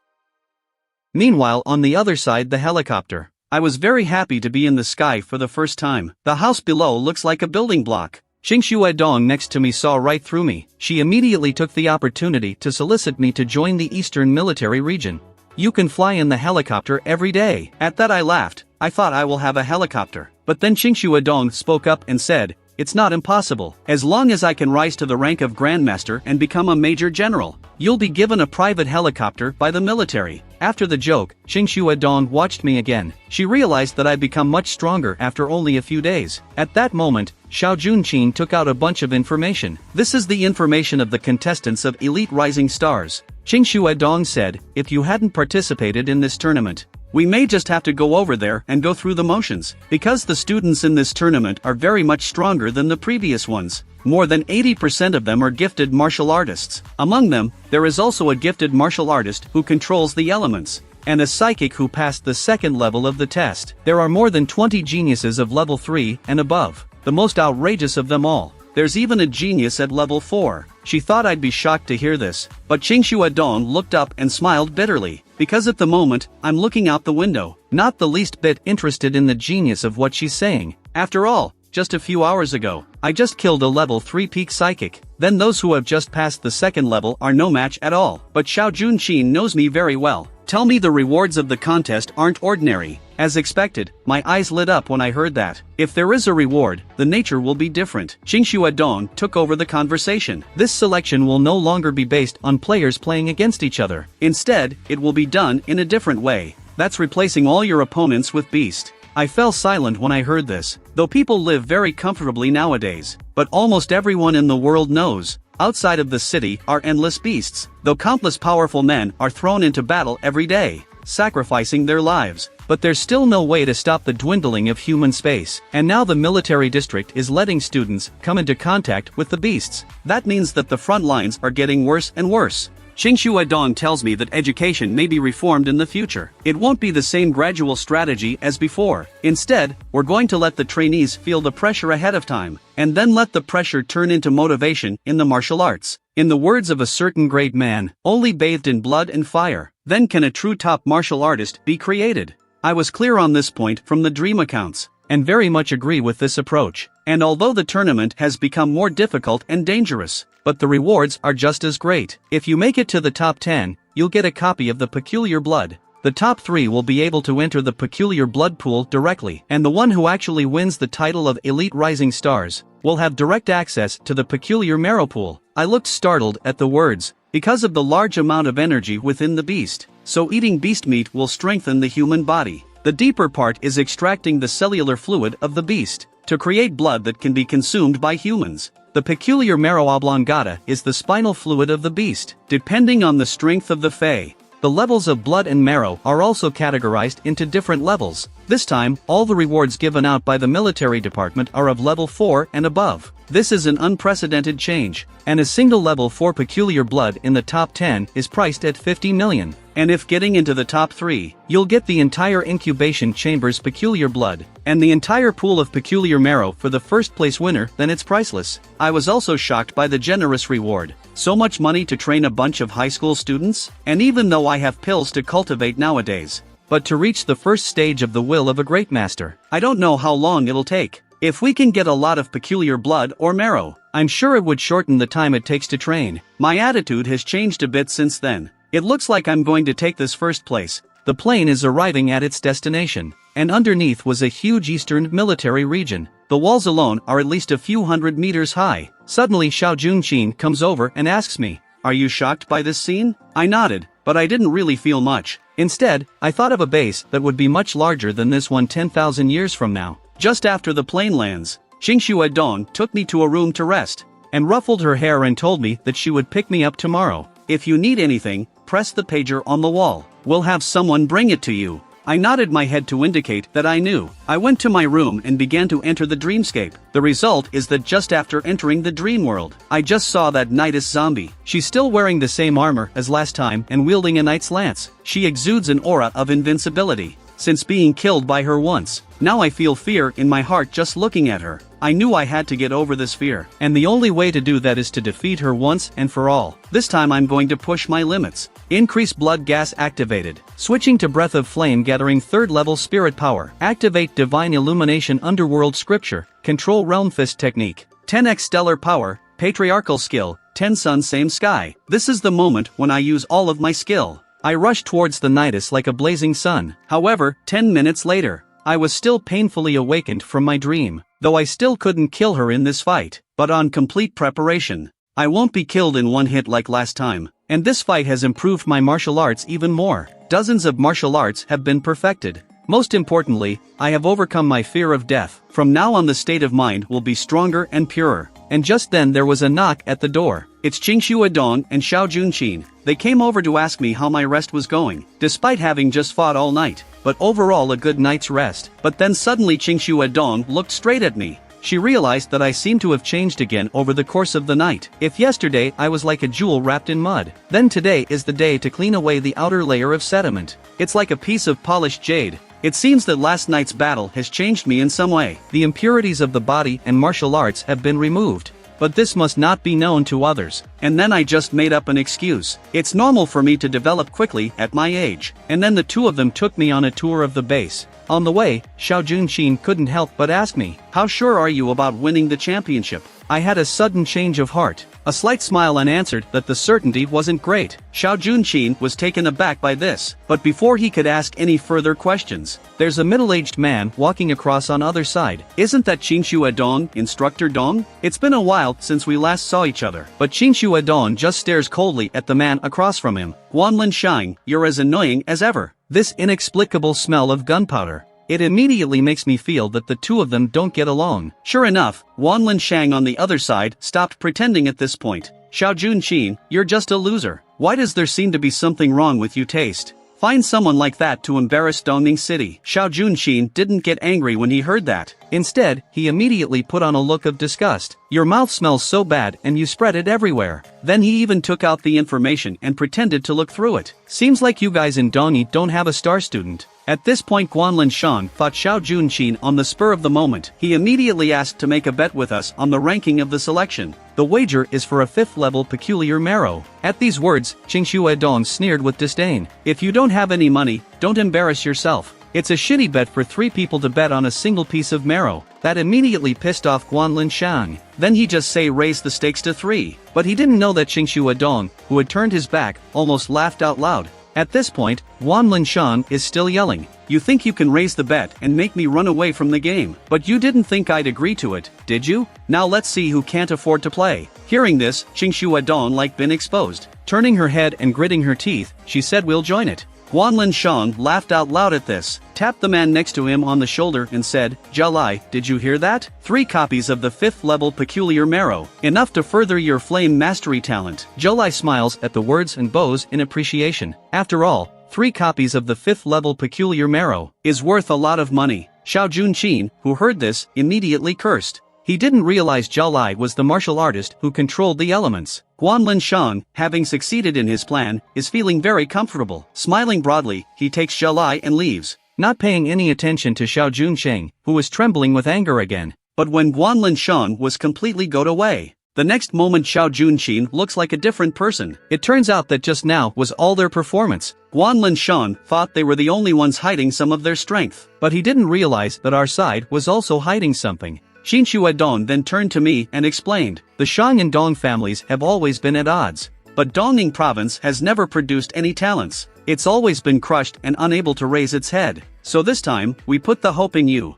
Meanwhile, on the other side, the helicopter. I was very happy to be in the sky for the first time. The house below looks like a building block. Qingshu Edong next to me saw right through me. She immediately took the opportunity to solicit me to join the Eastern Military Region. "You can fly in the helicopter every day." At that I laughed. I thought I will have a helicopter. But then Qingshu Edong spoke up and said, "It's not impossible. As long as I can rise to the rank of Grandmaster and become a Major General, you'll be given a private helicopter by the military." After the joke, Qingshu Edong watched me again. She realized that I'd become much stronger after only a few days. At that moment, Xiao Junqin took out a bunch of information. "This is the information of the contestants of Elite Rising Stars." Qingshu Edong said, "If you hadn't participated in this tournament, we may just have to go over there and go through the motions, because the students in this tournament are very much stronger than the previous ones. More than 80% of them are gifted martial artists. Among them, there is also a gifted martial artist who controls the elements, and a psychic who passed the 2nd level of the test. There are more than 20 geniuses of level 3 and above. The most outrageous of them all. There's even a genius at level 4. She thought I'd be shocked to hear this, but Qingshu Edong looked up and smiled bitterly, because at the moment, I'm looking out the window, not the least bit interested in the genius of what she's saying. After all, just a few hours ago, I just killed a level 3 peak psychic. then those who have just passed the second level are no match at all. But Xiao Junshin knows me very well. Tell me the rewards of the contest aren't ordinary. As expected, my eyes lit up when I heard that. If there is a reward, the nature will be different. Qingxue Dong took over the conversation. This selection will no longer be based on players playing against each other. Instead, it will be done in a different way. That's replacing all your opponents with beast. I fell silent when I heard this, though people live very comfortably nowadays. But almost everyone in the world knows, outside of the city are endless beasts, though countless powerful men are thrown into battle every day, sacrificing their lives. But there's still no way to stop the dwindling of human space, and now the military district is letting students come into contact with the beasts. That means that the front lines are getting worse and worse. Qingxue Dong tells me that education may be reformed in the future. It won't be the same gradual strategy as before. Instead, we're going to let the trainees feel the pressure ahead of time, and then let the pressure turn into motivation in the martial arts. In the words of a certain great man, only bathed in blood and fire, then can a true top martial artist be created. I was clear on this point from the dream accounts, and very much agree with this approach. And although the tournament has become more difficult and dangerous, but the rewards are just as great. If you make it to the top 10, you'll get a copy of the Peculiar Blood. The top 3 will be able to enter the Peculiar Blood pool directly, and the one who actually wins the title of Elite Rising Stars will have direct access to the Peculiar Marrow pool. I looked startled at the words, because of the large amount of energy within the beast. So eating beast meat will strengthen the human body. The deeper part is extracting the cellular fluid of the beast to create blood that can be consumed by humans. The peculiar marrow oblongata is the spinal fluid of the beast, depending on the strength of the Fae. The levels of blood and marrow are also categorized into different levels. This time, all the rewards given out by the military department are of level 4 and above. This is an unprecedented change, and a single level 4 peculiar blood in the top 10 is priced at 50 million. And if getting into the top 3, you'll get the entire incubation chamber's peculiar blood, and the entire pool of peculiar marrow for the first place winner, then it's priceless. I was also shocked by the generous reward. So much money to train a bunch of high school students? And even though I have pills to cultivate nowadays, but to reach the first stage of the will of a great master, I don't know how long it'll take. If we can get a lot of peculiar blood or marrow, I'm sure it would shorten the time it takes to train. My attitude has changed a bit since then. It looks like I'm going to take this first place. The plane is arriving at its destination, and underneath was a huge eastern military region. The walls alone are at least a few hundred meters high. Suddenly Xiao Junshin comes over and asks me, "Are you shocked by this scene?" I nodded, but I didn't really feel much. Instead, I thought of a base that would be much larger than this one 10,000 years from now. Just after the plane lands, Qingxue Dong took me to a room to rest, and ruffled her hair and told me that she would pick me up tomorrow. If you need anything, press the pager on the wall. We'll have someone bring it to you. I nodded my head to indicate that I knew. I went to my room and began to enter the dreamscape. The result is that just after entering the dream world, I just saw that knightess zombie. She's still wearing the same armor as last time and wielding a knight's lance. She exudes an aura of invincibility. Since being killed by her once, now I feel fear in my heart just looking at her. I knew I had to get over this fear, and the only way to do that is to defeat her once and for all. This time I'm going to push my limits. Increase blood gas activated. Switching to breath of flame gathering 3rd level spirit power. Activate divine illumination underworld scripture. Control realm fist technique. 10x stellar power. Patriarchal skill. 10 sun same sky. This is the moment when I use all of my skill. I rushed towards the knightess like a blazing sun. However, 10 minutes later, I was still painfully awakened from my dream, though I still couldn't kill her in this fight, but on complete preparation. I won't be killed in one hit like last time, and this fight has improved my martial arts even more. Dozens of martial arts have been perfected. Most importantly, I have overcome my fear of death. From now on the state of mind will be stronger and purer. And just then there was a knock at the door. It's Qingxue Dong and Xiao Junshin. They came over to ask me how my rest was going, despite having just fought all night, but overall a good night's rest. But then suddenly Qingxue Dong looked straight at me. She realized that I seemed to have changed again over the course of the night. If yesterday I was like a jewel wrapped in mud, then today is the day to clean away the outer layer of sediment. It's like a piece of polished jade. It seems that last night's battle has changed me in some way. The impurities of the body and martial arts have been removed. But this must not be known to others. And then I just made up an excuse. It's normal for me to develop quickly at my age. And then the two of them took me on a tour of the base. On the way, Xiao Junshin couldn't help but ask me, "How sure are you about winning the championship?" I had a sudden change of heart. A slight smile answered that the certainty wasn't great. Xiao Junqin was taken aback by this, but before he could ask any further questions, there's a middle-aged man walking across on other side. Isn't that Qingxue Dong, Instructor Dong? It's been a while since we last saw each other. But Qingxue Dong just stares coldly at the man across from him. Guanlin Shang, you're as annoying as ever. This inexplicable smell of gunpowder. It immediately makes me feel that the two of them don't get along. Sure enough, Guanlin Shang on the other side stopped pretending at this point. Xiao Junqin, you're just a loser. Why does there seem to be something wrong with you taste? Find someone like that to embarrass Dongning City. Xiao Junqin didn't get angry when he heard that. Instead, he immediately put on a look of disgust. Your mouth smells so bad and you spread it everywhere. Then he even took out the information and pretended to look through it. Seems like you guys in Dongyi don't have a star student. At this point Guanlin Shang fought Xiao Junqin on the spur of the moment. He immediately asked to make a bet with us on the ranking of the selection. The wager is for a 5th level peculiar marrow. At these words, Qingxue Dong sneered with disdain. If you don't have any money, don't embarrass yourself. It's a shitty bet for 3 people to bet on a single piece of marrow. That immediately pissed off Guanlin Shang. Then he just raised the stakes to 3. But he didn't know that Qingxue Dong, who had turned his back, almost laughed out loud. At this point, Guanlin Shang is still yelling. You think you can raise the bet and make me run away from the game, but you didn't think I'd agree to it, did you? Now let's see who can't afford to play. Hearing this, Qingxue Dong been exposed. Turning her head and gritting her teeth, she said we'll join it. Guanlin Shang laughed out loud at this, tapped the man next to him on the shoulder and said, Jalai, did you hear that? 3 copies of the 5th level peculiar marrow, enough to further your flame mastery talent. Jalai smiles at the words and bows in appreciation. After all, 3 copies of the 5th level peculiar marrow is worth a lot of money. Xiao Junqin, who heard this, immediately cursed. He didn't realize Jalai was the martial artist who controlled the elements. Guanlin Shang, having succeeded in his plan, is feeling very comfortable. Smiling broadly, he takes Jalai and leaves, not paying any attention to Xiao Junqin, who was trembling with anger again. But when Guanlin Shang was completely got away, the next moment Xiao Junqin looks like a different person. It turns out that just now was all their performance. Guanlin Shang thought they were the only ones hiding some of their strength. But he didn't realize that our side was also hiding something. Qingxue Dong then turned to me and explained, the Shang and Dong families have always been at odds. But Dongning province has never produced any talents. It's always been crushed and unable to raise its head. So this time, we put the hope in you.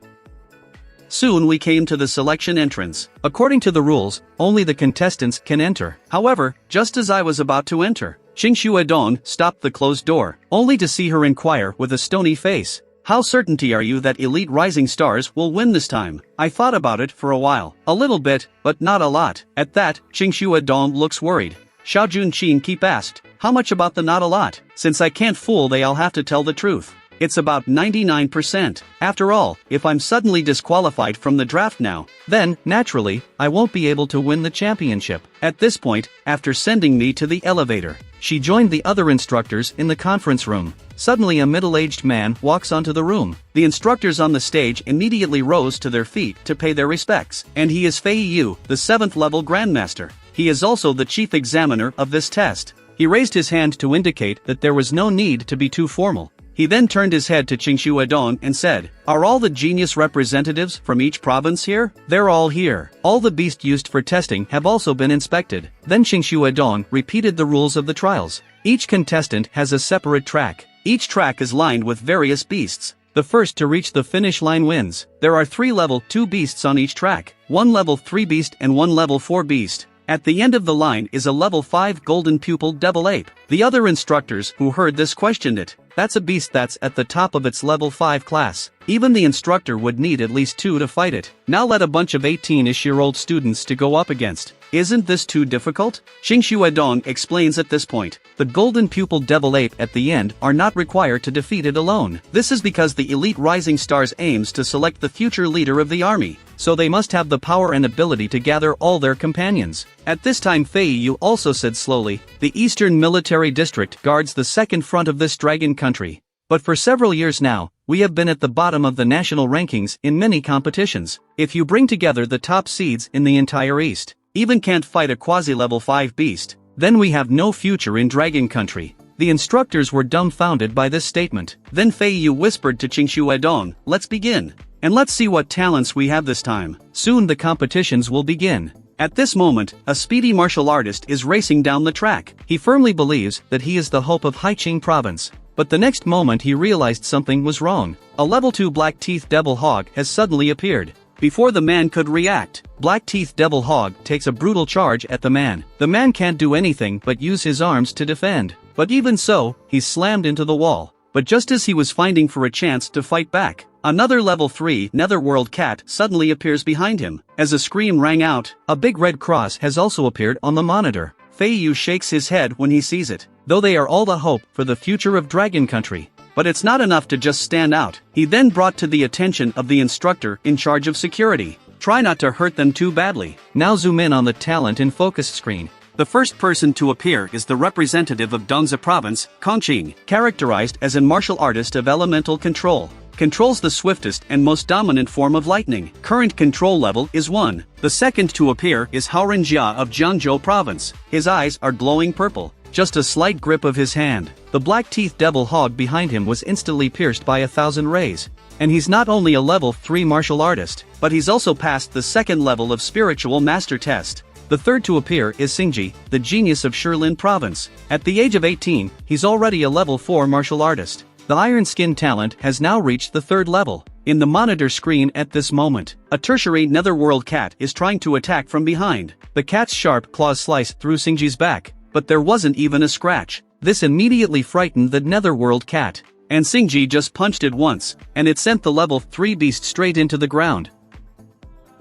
Soon we came to the selection entrance. According to the rules, only the contestants can enter. However, just as I was about to enter, Qingxue Dong stopped the closed door, only to see her inquire with a stony face. How certainty are you that elite rising stars will win this time? I thought about it for a while. A little bit, but not a lot. At that, Qingxue Dong looks worried. Xiao Junqin asked, how much about the not a lot? Since I can't fool they all have to tell the truth. It's about 99%. After all, if I'm suddenly disqualified from the draft now, then, naturally, I won't be able to win the championship. At this point, after sending me to the elevator, she joined the other instructors in the conference room. Suddenly a middle-aged man walks onto the room. The instructors on the stage immediately rose to their feet to pay their respects. And he is Fei Yu, the 7th level Grandmaster. He is also the chief examiner of this test. He raised his hand to indicate that there was no need to be too formal. He then turned his head to Qingxue Dong and said, are all the genius representatives from each province here? They're all here. All the beasts used for testing have also been inspected. Then Qingxue Dong repeated the rules of the trials. Each contestant has a separate track. Each track is lined with various beasts. The first to reach the finish line wins. There are 3 level 2 beasts on each track, 1 level 3 beast and 1 level 4 beast. At the end of the line is a level 5 golden pupil devil ape. The other instructors who heard this questioned it. That's a beast that's at the top of its level 5 class. Even the instructor would need at least 2 to fight it. Now let a bunch of 18-ish-year-old students to go up against. Isn't this too difficult? Qingxue Dong explains at this point. The golden pupil devil ape at the end are not required to defeat it alone. This is because the elite rising stars aims to select the future leader of the army. So they must have the power and ability to gather all their companions. At this time Fei Yu also said slowly, the Eastern Military District guards the second front of this dragon country. But for several years now, we have been at the bottom of the national rankings in many competitions. If you bring together the top seeds in the entire East, even can't fight a quasi-level 5 beast, then we have no future in Dragon Country. The instructors were dumbfounded by this statement. Then Fei Yu whispered to Qingxue Dong, let's begin. And let's see what talents we have this time. Soon the competitions will begin. At this moment, a speedy martial artist is racing down the track. He firmly believes that he is the hope of Haiching province. But the next moment he realized something was wrong. A level 2 Black-Teeth Devil Hog has suddenly appeared. Before the man could react, Black-Teeth Devil Hog takes a brutal charge at the man. The man can't do anything but use his arms to defend. But even so, he's slammed into the wall. But just as he was finding for a chance to fight back, another level 3 Netherworld cat suddenly appears behind him. As a scream rang out, a big red cross has also appeared on the monitor. Feiyu shakes his head when he sees it, though they are all the hope for the future of Dragon Country. But it's not enough to just stand out. He then brought to the attention of the instructor in charge of security. Try not to hurt them too badly. Now zoom in on the talent in focus screen. The first person to appear is the representative of Dongza Province, Kongqing, characterized as a martial artist of elemental control. Controls the swiftest and most dominant form of lightning. Current control level is 1. The second to appear is Haorenjia of Jiangzhou Province. His eyes are glowing purple. Just a slight grip of his hand. The Black-Teeth Devil Hog behind him was instantly pierced by 1,000 rays. And he's not only a level 3 martial artist, but he's also passed the second level of spiritual master test. The third to appear is Xingji, the genius of Shilin Province. At the age of 18, he's already a level 4 martial artist. The Iron Skin talent has now reached the third level. In the monitor screen at this moment, a tertiary Netherworld cat is trying to attack from behind. The cat's sharp claws slice through Xingji's back, but there wasn't even a scratch. This immediately frightened the Netherworld cat, and Xingji just punched it once, and it sent the level 3 beast straight into the ground.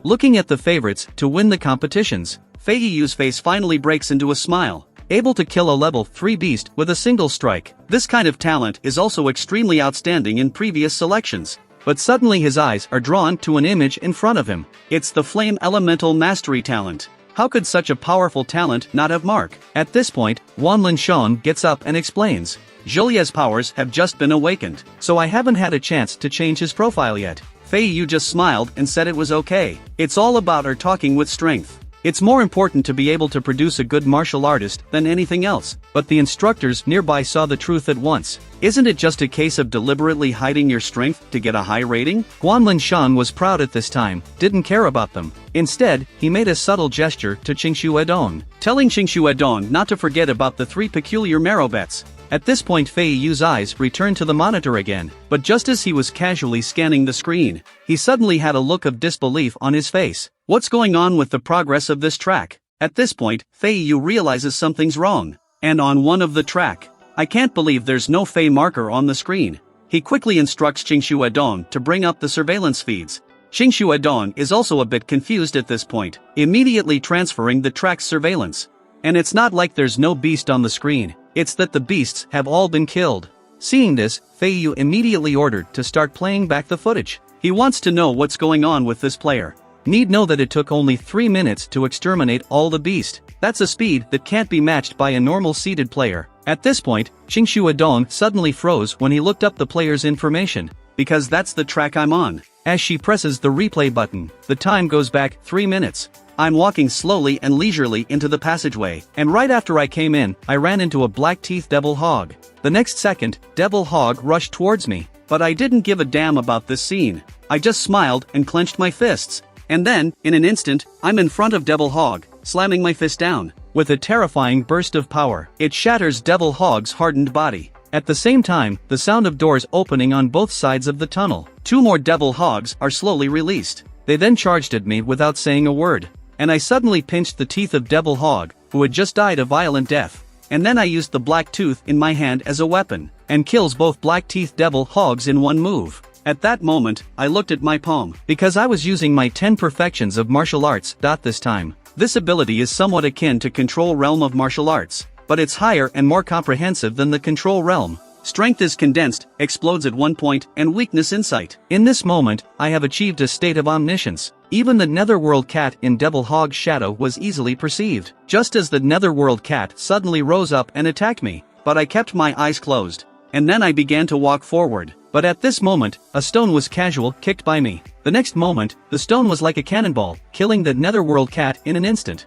Looking at the favorites to win the competitions, Feiyu's face finally breaks into a smile. Able to kill a level 3 beast with a single strike. This kind of talent is also extremely outstanding in previous selections. But suddenly his eyes are drawn to an image in front of him. It's the Flame Elemental Mastery talent. How could such a powerful talent not have mark? At this point, Wanlin Shan gets up and explains. Julia's powers have just been awakened, so I haven't had a chance to change his profile yet. Feiyu just smiled and said it was okay. It's all about her talking with strength. It's more important to be able to produce a good martial artist than anything else. But the instructors nearby saw the truth at once. Isn't it just a case of deliberately hiding your strength to get a high rating? Guanlin Shan was proud at this time, didn't care about them. Instead, he made a subtle gesture to Qingshu Edong, telling Qingshu Edong not to forget about the 3 peculiar marrow bets. At this point Feiyu's eyes returned to the monitor again, but just as he was casually scanning the screen, he suddenly had a look of disbelief on his face. What's going on with the progress of this track? At this point, Feiyu realizes something's wrong. And on one of the track, I can't believe there's no Fei marker on the screen. He quickly instructs Qingshu Edong to bring up the surveillance feeds. Qingshu Edong is also a bit confused at this point, immediately transferring the track's surveillance. And it's not like there's no beast on the screen, it's that the beasts have all been killed. Seeing this, Feiyu immediately ordered to start playing back the footage. He wants to know what's going on with this player. Need know that it took only 3 minutes to exterminate all the beast. That's a speed that can't be matched by a normal seated player. At this point, Qingshu Edong suddenly froze when he looked up the player's information, because that's the track I'm on. As she presses the replay button, the time goes back 3 minutes. I'm walking slowly and leisurely into the passageway, and right after I came in, I ran into a Black-Teeth Devil Hog. The next second, Devil Hog rushed towards me, but I didn't give a damn about this scene. I just smiled and clenched my fists. And then, in an instant, I'm in front of Devil Hog, slamming my fist down. With a terrifying burst of power, it shatters Devil Hog's hardened body. At the same time, the sound of doors opening on both sides of the tunnel. 2 more Devil Hogs are slowly released. They then charged at me without saying a word. And I suddenly pinched the teeth of Devil Hog, who had just died a violent death. And then I used the black tooth in my hand as a weapon, and kills both Black-Teeth Devil Hogs in one move. At that moment, I looked at my palm, because I was using my 10 perfections of martial arts. This time. This ability is somewhat akin to Control Realm of martial arts, but it's higher and more comprehensive than the Control Realm. Strength is condensed, explodes at 1 point, and weakness insight. In this moment, I have achieved a state of omniscience. Even the Netherworld cat in Devil Hog's shadow was easily perceived. Just as the Netherworld cat suddenly rose up and attacked me, but I kept my eyes closed. And then I began to walk forward. But at this moment, a stone was casual kicked by me. The next moment, the stone was like a cannonball, killing the Netherworld cat in an instant.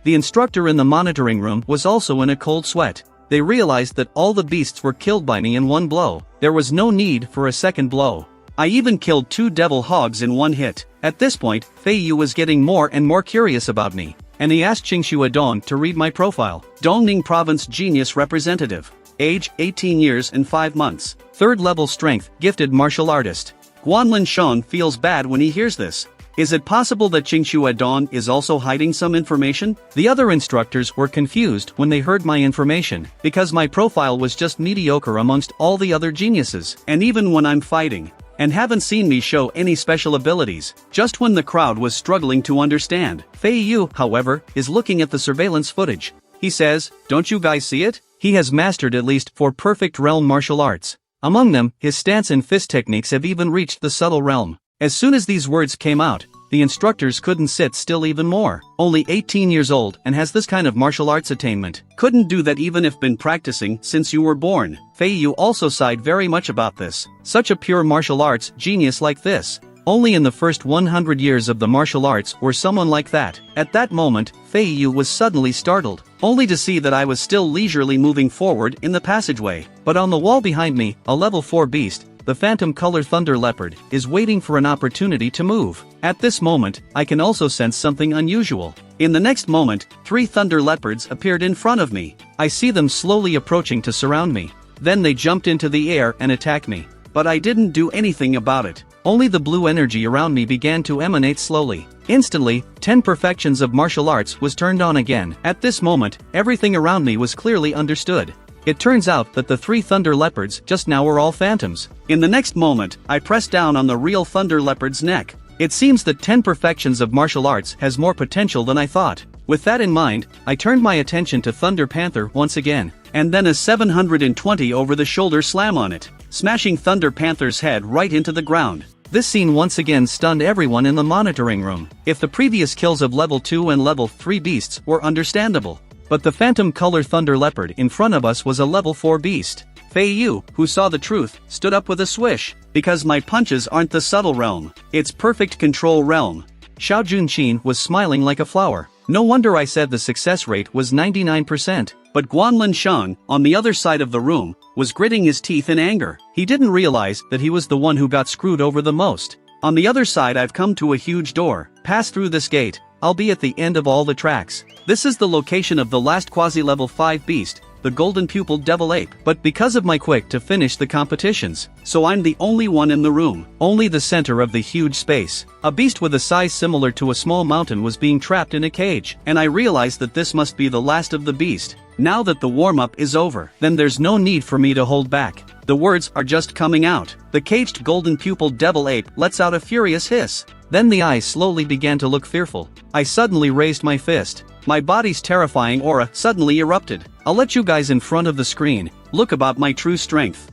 The instructor in the monitoring room was also in a cold sweat. They realized that all the beasts were killed by me in one blow. There was no need for a second blow. I even killed 2 Devil Hogs in one hit. At this point, Fei Yu was getting more and more curious about me, and he asked Qingxue Dong to read my profile. Dongning Province Genius Representative. Age, 18 years and 5 months. 3rd level strength, gifted martial artist. Guanlin Shan feels bad when he hears this. Is it possible that Qingxue Dong is also hiding some information? The other instructors were confused when they heard my information, because my profile was just mediocre amongst all the other geniuses, and even when I'm fighting, and haven't seen me show any special abilities, just when the crowd was struggling to understand. Fei Yu, however, is looking at the surveillance footage. He says, "Don't you guys see it? He has mastered at least 4 perfect realm martial arts. Among them, his stance and fist techniques have even reached the subtle realm." As soon as these words came out, the instructors couldn't sit still even more. Only 18 years old and has this kind of martial arts attainment. Couldn't do that even if been practicing since you were born. Fei Yu also sighed very much about this. Such a pure martial arts genius like this. Only in the first 100 years of the martial arts were someone like that. At that moment, Fei Yu was suddenly startled, only to see that I was still leisurely moving forward in the passageway. But on the wall behind me, a level 4 beast, the phantom color thunder leopard, is waiting for an opportunity to move. At this moment, I can also sense something unusual. In the next moment, 3 thunder leopards appeared in front of me. I see them slowly approaching to surround me. Then they jumped into the air and attacked me. But I didn't do anything about it. Only the blue energy around me began to emanate slowly. Instantly, 10 perfections of martial arts was turned on again. At this moment, everything around me was clearly understood. It turns out that the 3 thunder leopards just now were all phantoms. In the next moment, I pressed down on the real thunder leopard's neck. It seems that 10 perfections of martial arts has more potential than I thought. With that in mind, I turned my attention to Thunder Panther once again, and then a 720 over the shoulder slam on it, smashing Thunder Panther's head right into the ground. This scene once again stunned everyone in the monitoring room. If the previous kills of level 2 and level 3 beasts were understandable, but the phantom color thunder leopard in front of us was a level 4 beast. Fei Yu, who saw the truth, stood up with a swish. Because my punches aren't the subtle realm, it's perfect control realm. Xiao Junqin was smiling like a flower. No wonder I said the success rate was 99%. But Guanlin Shan, on the other side of the room, was gritting his teeth in anger. He didn't realize that he was the one who got screwed over the most. On the other side, I've come to a huge door. Pass through this gate. I'll be at the end of all the tracks. This is the location of the last quasi-level 5 beast, the golden pupil devil ape. But because of my quick to finish the competitions, so I'm the only one in the room, only the center of the huge space. A beast with a size similar to a small mountain was being trapped in a cage, and I realized that this must be the last of the beast. Now that the warm-up is over, then there's no need for me to hold back. The words are just coming out. The caged golden pupil devil ape lets out a furious hiss. Then the eyes slowly began to look fearful. I suddenly raised my fist. My body's terrifying aura suddenly erupted. I'll let you guys in front of the screen look about my true strength.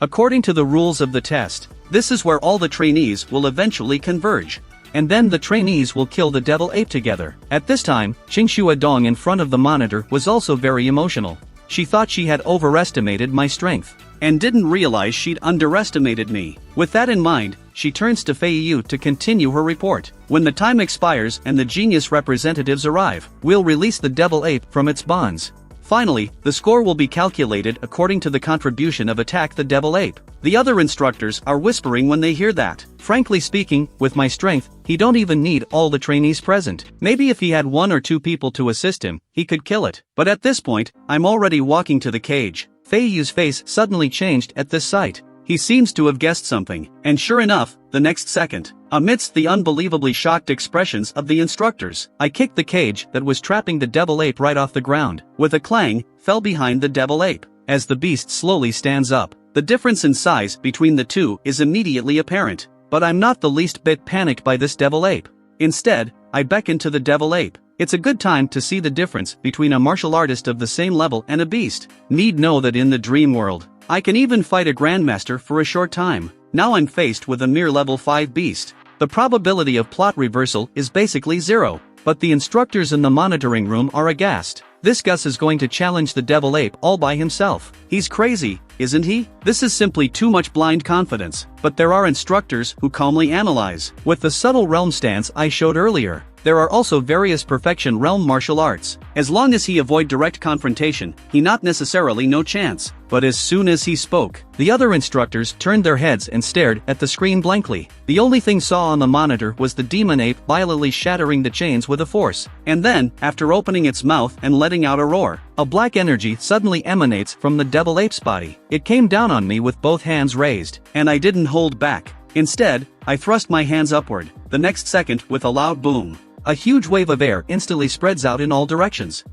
According to the rules of the test, this is where all the trainees will eventually converge. And then the trainees will kill the devil ape together. At this time, Qingxue Dong in front of the monitor was also very emotional. She thought she had overestimated my strength, and didn't realize she'd underestimated me. With that in mind, she turns to Fei Yu to continue her report. When the time expires and the genius representatives arrive, we'll release the devil ape from its bonds. Finally, the score will be calculated according to the contribution of Attack the Devil Ape. The other instructors are whispering when they hear that. Frankly speaking, with my strength, he don't even need all the trainees present. Maybe if he had 1 or 2 people to assist him, he could kill it. But at this point, I'm already walking to the cage. Fei Yu's face suddenly changed at this sight. He seems to have guessed something, and sure enough, the next second, amidst the unbelievably shocked expressions of the instructors, I kicked the cage that was trapping the devil ape right off the ground. With a clang, fell behind the devil ape. As the beast slowly stands up, the difference in size between the two is immediately apparent. But I'm not the least bit panicked by this devil ape. Instead, I beckon to the devil ape. It's a good time to see the difference between a martial artist of the same level and a beast. Need know that in the dream world, I can even fight a grandmaster for a short time. Now I'm faced with a mere level 5 beast. The probability of plot reversal is basically 0, but the instructors in the monitoring room are aghast. This Gus is going to challenge the devil ape all by himself. He's crazy, isn't he? This is simply too much blind confidence. But there are instructors who calmly analyze. With the subtle realm stance I showed earlier, There are also various perfection realm martial arts. As long as he avoid direct confrontation, he not necessarily no chance. But as soon as he spoke, the other instructors turned their heads and stared at the screen blankly. The only thing saw on the monitor was the demon ape violently shattering the chains with a force. And then, after opening its mouth and letting out a roar, a black energy suddenly emanates from the devil ape's body. It came down on me with both hands raised, and I didn't hold back. Instead, I thrust my hands upward. The next second, with a loud boom, a huge wave of air instantly spreads out in all directions.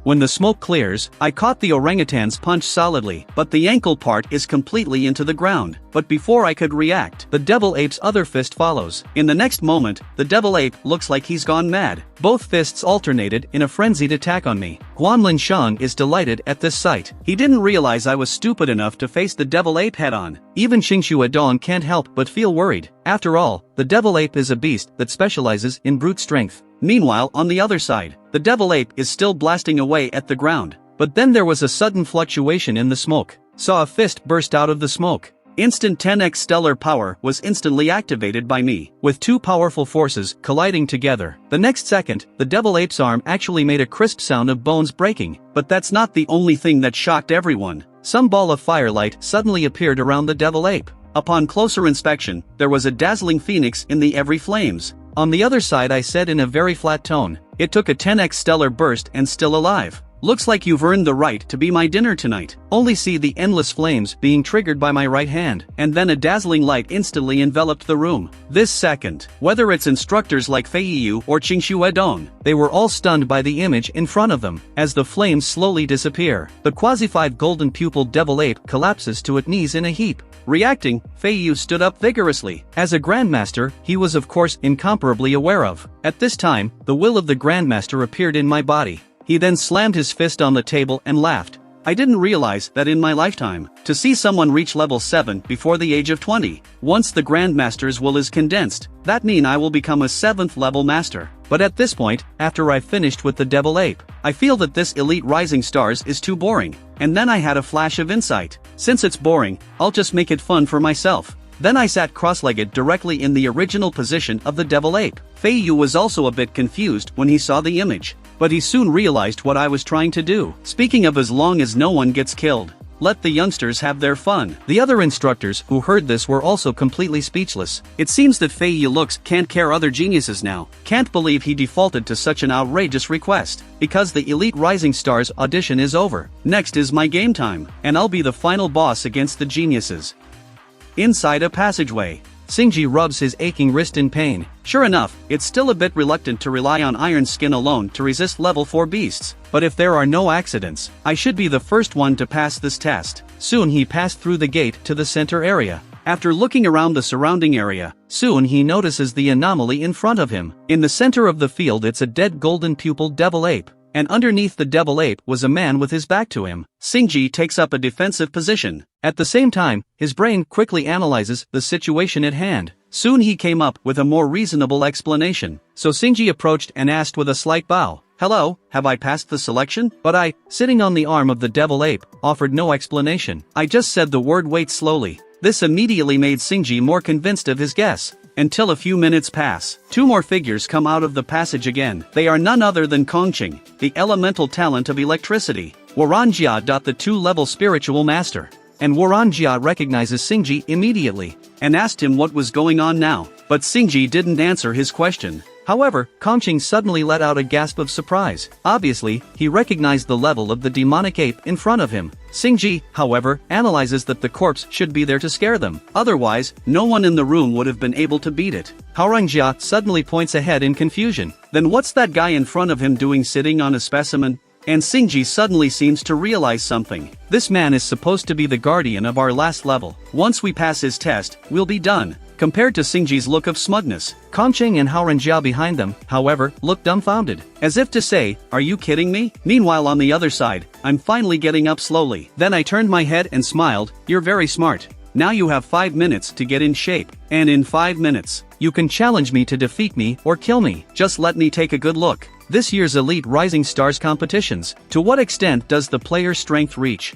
When the smoke clears, I caught the orangutan's punch solidly, but the ankle part is completely into the ground. But before I could react, the devil ape's other fist follows. In the next moment, the devil ape looks like he's gone mad. Both fists alternated in a frenzied attack on me. Guanlin Shang is delighted at this sight. He didn't realize I was stupid enough to face the devil ape head-on. Even Qingshu Adong can't help but feel worried. After all, the devil ape is a beast that specializes in brute strength. Meanwhile, on the other side, the devil ape is still blasting away at the ground. But then there was a sudden fluctuation in the smoke. Saw a fist burst out of the smoke. Instant 10x stellar power was instantly activated by me, with two powerful forces colliding together. The next second, the devil ape's arm actually made a crisp sound of bones breaking. But that's not the only thing that shocked everyone. Some ball of firelight suddenly appeared around the devil ape. Upon closer inspection, there was a dazzling phoenix in the every flames. On the other side, I said in a very flat tone, "It took a 10x stellar burst and still alive. Looks like you've earned the right to be my dinner tonight." Only see the endless flames being triggered by my right hand, and then a dazzling light instantly enveloped the room. This second, whether it's instructors like Fei Yu or Qingshu Adong, they were all stunned by the image in front of them. As the flames slowly disappear, the quasi-5 golden pupil devil ape collapses to its knees in a heap. Reacting, Fei Yu stood up vigorously. As a grandmaster, he was of course incomparably aware of. At this time, the will of the grandmaster appeared in my body. He then slammed his fist on the table and laughed. I didn't realize that in my lifetime, to see someone reach level 7 before the age of 20. Once the Grandmaster's will is condensed, that mean I will become a 7th level master. But at this point, after I finished with the devil ape, I feel that this elite rising stars is too boring. And then I had a flash of insight. Since it's boring, I'll just make it fun for myself. Then I sat cross-legged directly in the original position of the devil ape. Fei Yu was also a bit confused when he saw the image. But he soon realized what I was trying to do. Speaking of as long as no one gets killed, let the youngsters have their fun. The other instructors who heard this were also completely speechless. It seems that Fei Yu can't care other geniuses now. Can't believe he defaulted to such an outrageous request. Because the Elite Rising Stars audition is over. Next is my game time, and I'll be the final boss against the geniuses. Inside a passageway, Xingji rubs his aching wrist in pain. Sure enough, it's still a bit reluctant to rely on iron skin alone to resist level 4 beasts. But if there are no accidents, I should be the first one to pass this test. Soon he passed through the gate to the center area. After looking around the surrounding area, soon he notices the anomaly in front of him. In the center of the field, it's a dead golden pupil devil ape. And underneath the devil ape was a man with his back to him. Xingji takes up a defensive position. At the same time, his brain quickly analyzes the situation at hand. Soon he came up with a more reasonable explanation. So Xingji approached and asked with a slight bow, "Hello, have I passed the selection?" But I, sitting on the arm of the devil ape, offered no explanation. I just said the word "wait" slowly. This immediately made Xingji more convinced of his guess. Until a few minutes pass, two more figures come out of the passage again. They are none other than Kongqing, the elemental talent of electricity, Waranjia. The 2-level spiritual master. And Waranjia recognizes Xingji immediately, and asked him what was going on now. But Xingji didn't answer his question. However, Kongqing suddenly let out a gasp of surprise. Obviously, he recognized the level of the demonic ape in front of him. Xingji, however, analyzes that the corpse should be there to scare them. Otherwise, no one in the room would have been able to beat it. Haorangjia suddenly points ahead in confusion. Then what's that guy in front of him doing sitting on a specimen? And Xingji suddenly seems to realize something. This man is supposed to be the guardian of our last level. Once we pass his test, we'll be done. Compared to Xingji's look of smugness, Kongqing and Haorangjia behind them, however, looked dumbfounded. As if to say, "Are you kidding me?" Meanwhile on the other side, I'm finally getting up slowly. Then I turned my head and smiled. "You're very smart. Now you have 5 minutes to get in shape. And in 5 minutes, you can challenge me to defeat me or kill me. Just let me take a good look. This year's Elite Rising Stars competitions. To what extent does the player's strength reach?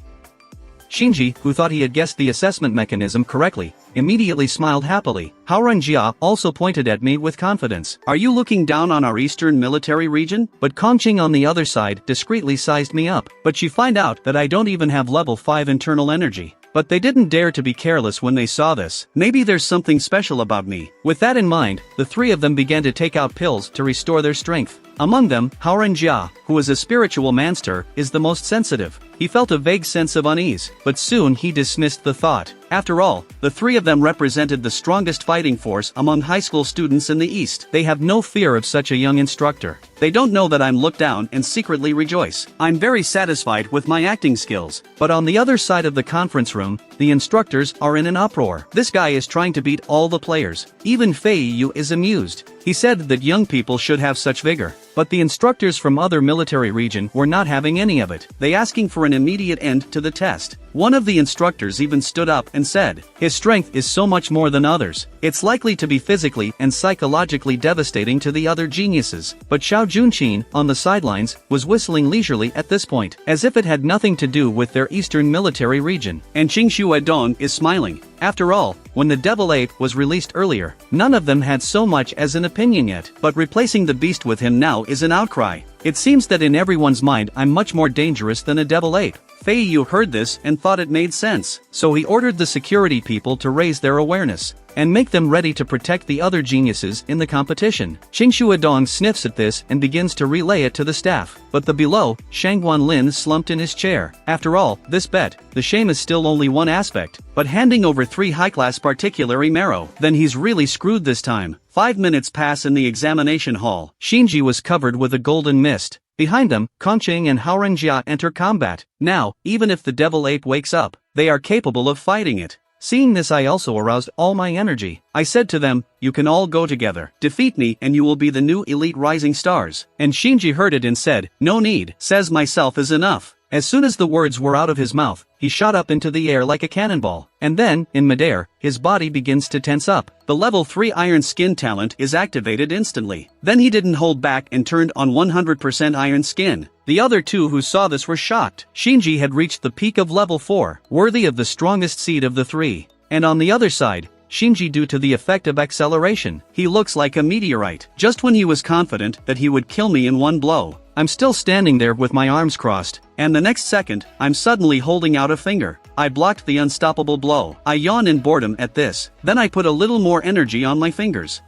Shinji, who thought he had guessed the assessment mechanism correctly, immediately smiled happily. Haoranjia also pointed at me with confidence. Are you looking down on our eastern military region? But Kongqing on the other side discreetly sized me up. But you find out that I don't even have level 5 internal energy. But they didn't dare to be careless when they saw this. Maybe there's something special about me. With that in mind, the three of them began to take out pills to restore their strength. Among them, Haoranjia, who is a spiritual monster, is the most sensitive. He felt a vague sense of unease, but soon he dismissed the thought. After all, the three of them represented the strongest fighting force among high school students in the East. They have no fear of such a young instructor. They don't know that I'm looked down and secretly rejoice. I'm very satisfied with my acting skills. But on the other side of the conference room, the instructors are in an uproar. This guy is trying to beat all the players. Even Fei Yu is amused. He said that young people should have such vigor. But the instructors from other military region were not having any of it. They asking for an immediate end to the test. One of the instructors even stood up and said, his strength is so much more than others. It's likely to be physically and psychologically devastating to the other geniuses. But Xiao Junqin, on the sidelines, was whistling leisurely at this point, as if it had nothing to do with their eastern military region. And Qingshu Dong is smiling. After all, when the Devil Ape was released earlier, none of them had so much as an opinion yet. But replacing the beast with him now is an outcry. It seems that in everyone's mind I'm much more dangerous than a Devil Ape. Fei Yu heard this and thought it made sense, so he ordered the security people to raise their awareness and make them ready to protect the other geniuses in the competition. Qingshu Dong sniffs at this and begins to relay it to the staff. But the below, Shangguan Lin slumped in his chair. After all, this bet, the shame is still only one aspect, but handing over 3 high-class particulary marrow, then he's really screwed this time. 5 minutes pass in the examination hall. Shinji was covered with a golden mist. Behind them, Kongqing and Haoranjia enter combat. Now, even if the Devil Ape wakes up, they are capable of fighting it. Seeing this, I also aroused all my energy. I said to them, you can all go together. Defeat me and you will be the new elite rising stars. And Shinji heard it and said, no need, says myself is enough. As soon as the words were out of his mouth, he shot up into the air like a cannonball. And then, in midair, his body begins to tense up. The level 3 Iron Skin talent is activated instantly. Then he didn't hold back and turned on 100% Iron Skin. The other two who saw this were shocked. Shinji had reached the peak of level 4, worthy of the strongest seed of the three. And on the other side, Shinji, due to the effect of acceleration, he looks like a meteorite. Just when he was confident that he would kill me in one blow, I'm still standing there with my arms crossed, and the next second, I'm suddenly holding out a finger. I blocked the unstoppable blow. I yawn in boredom at this. Then I put a little more energy on my fingers.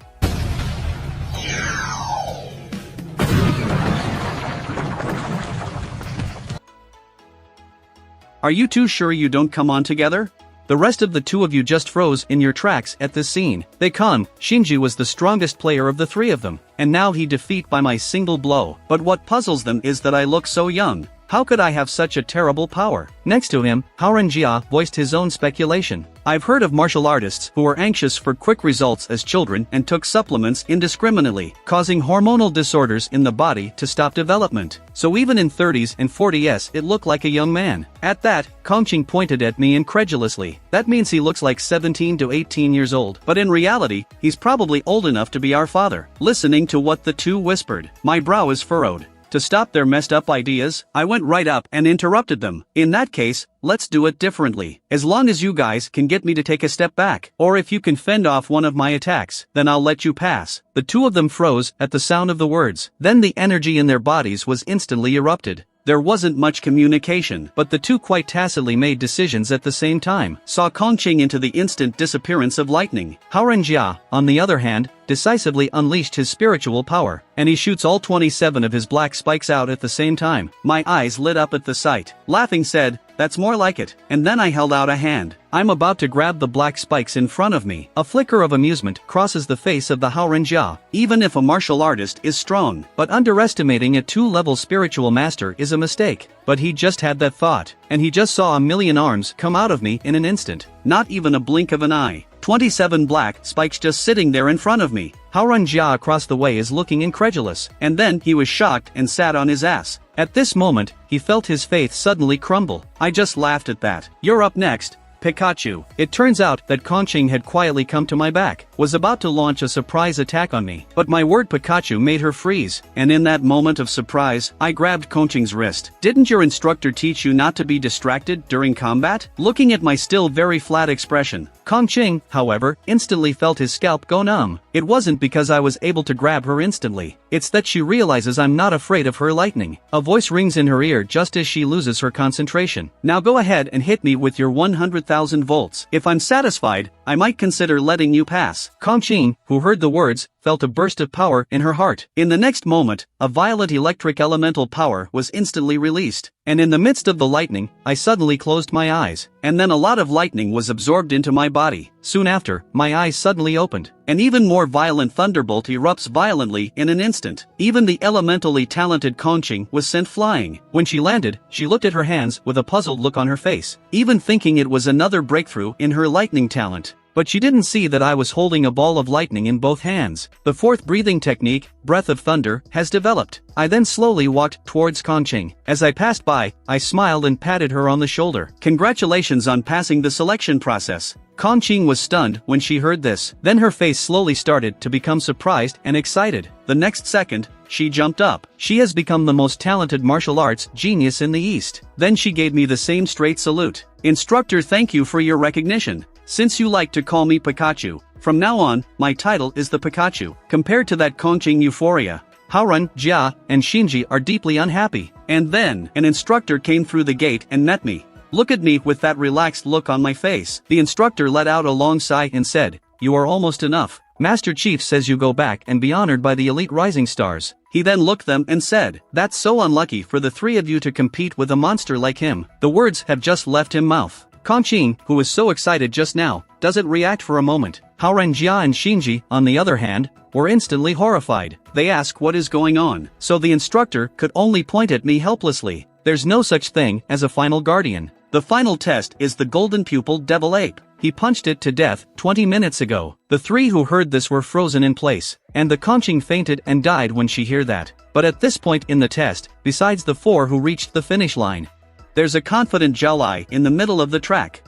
Are you too sure you don't come on together? The rest of the two of you just froze in your tracks at this scene. Shinji was the strongest player of the three of them, and now he defeat by my single blow. But what puzzles them is that I look so young. How could I have such a terrible power? Next to him, Haoranjia voiced his own speculation. I've heard of martial artists who were anxious for quick results as children and took supplements indiscriminately, causing hormonal disorders in the body to stop development. So even in 30s and 40s it looked like a young man. At that, Kongqing pointed at me incredulously. That means he looks like 17 to 18 years old. But in reality, he's probably old enough to be our father. Listening to what the two whispered, my brow is furrowed. To stop their messed up ideas, I went right up and interrupted them. In that case, let's do it differently. As long as you guys can get me to take a step back, or if you can fend off one of my attacks, then I'll let you pass. The two of them froze at the sound of the words. Then the energy in their bodies was instantly erupted. There wasn't much communication, but the two quite tacitly made decisions at the same time. Saw Kongqing into the instant disappearance of lightning. Haoranjia, on the other hand, decisively unleashed his spiritual power, and he shoots all 27 of his black spikes out at the same time. My eyes lit up at the sight. Laughing said, that's more like it. And then I held out a hand. I'm about to grab the black spikes in front of me. A flicker of amusement crosses the face of the Haoranjia. Even if a martial artist is strong, but underestimating a 2-level spiritual master is a mistake. But he just had that thought, and he just saw a million arms come out of me in an instant. Not even a blink of an eye. 27 black spikes just sitting there in front of me. Haoranjia across the way is looking incredulous, and then he was shocked and sat on his ass. At this moment, he felt his faith suddenly crumble. I just laughed at that. You're up next. Pikachu. It turns out that Conching had quietly come to my back, was about to launch a surprise attack on me, but my word Pikachu made her freeze, and in that moment of surprise, I grabbed Conching's wrist. Didn't your instructor teach you not to be distracted during combat? Looking at my still very flat expression, Conching, however, instantly felt his scalp go numb. It wasn't because I was able to grab her instantly, it's that she realizes I'm not afraid of her lightning. A voice rings in her ear just as she loses her concentration. Now go ahead and hit me with your 100,000 volts. If I'm satisfied, I might consider letting you pass. Conching, who heard the words, felt a burst of power in her heart. In the next moment, a violent electric elemental power was instantly released, and in the midst of the lightning, I suddenly closed my eyes, and then a lot of lightning was absorbed into my body. Soon after, my eyes suddenly opened. An even more violent thunderbolt erupts violently in an instant. Even the elementally talented Conching was sent flying. When she landed, she looked at her hands with a puzzled look on her face, even thinking it was another breakthrough in her lightning talent. But she didn't see that I was holding a ball of lightning in both hands. The fourth breathing technique, Breath of Thunder, has developed. I then slowly walked towards Conching. As I passed by, I smiled and patted her on the shoulder. Congratulations on passing the selection process. Conching was stunned when she heard this. Then her face slowly started to become surprised and excited. The next second, she jumped up. She has become the most talented martial arts genius in the East. Then she gave me the same straight salute. Instructor, thank you for your recognition. Since you like to call me Pikachu, from now on, my title is the Pikachu. Compared to that Conching euphoria, Haoran, Jia, and Shinji are deeply unhappy. And then, an instructor came through the gate and met me. Look at me with that relaxed look on my face. The instructor let out a long sigh and said, "You are almost enough. Master Chief says you go back and be honored by the elite rising stars." He then looked them and said, "That's so unlucky for the three of you to compete with a monster like him." The words have just left him mouth. Conching, who was so excited just now, doesn't react for a moment. Haoran, Jia and Shinji, on the other hand, were instantly horrified. They ask what is going on, so the instructor could only point at me helplessly. There's no such thing as a final guardian. The final test is the golden pupil devil ape. He punched it to death 20 minutes ago. The three who heard this were frozen in place, and the Conching fainted and died when she heard that. But at this point in the test, besides the four who reached the finish line, there's a confident Jiaolai in the middle of the track.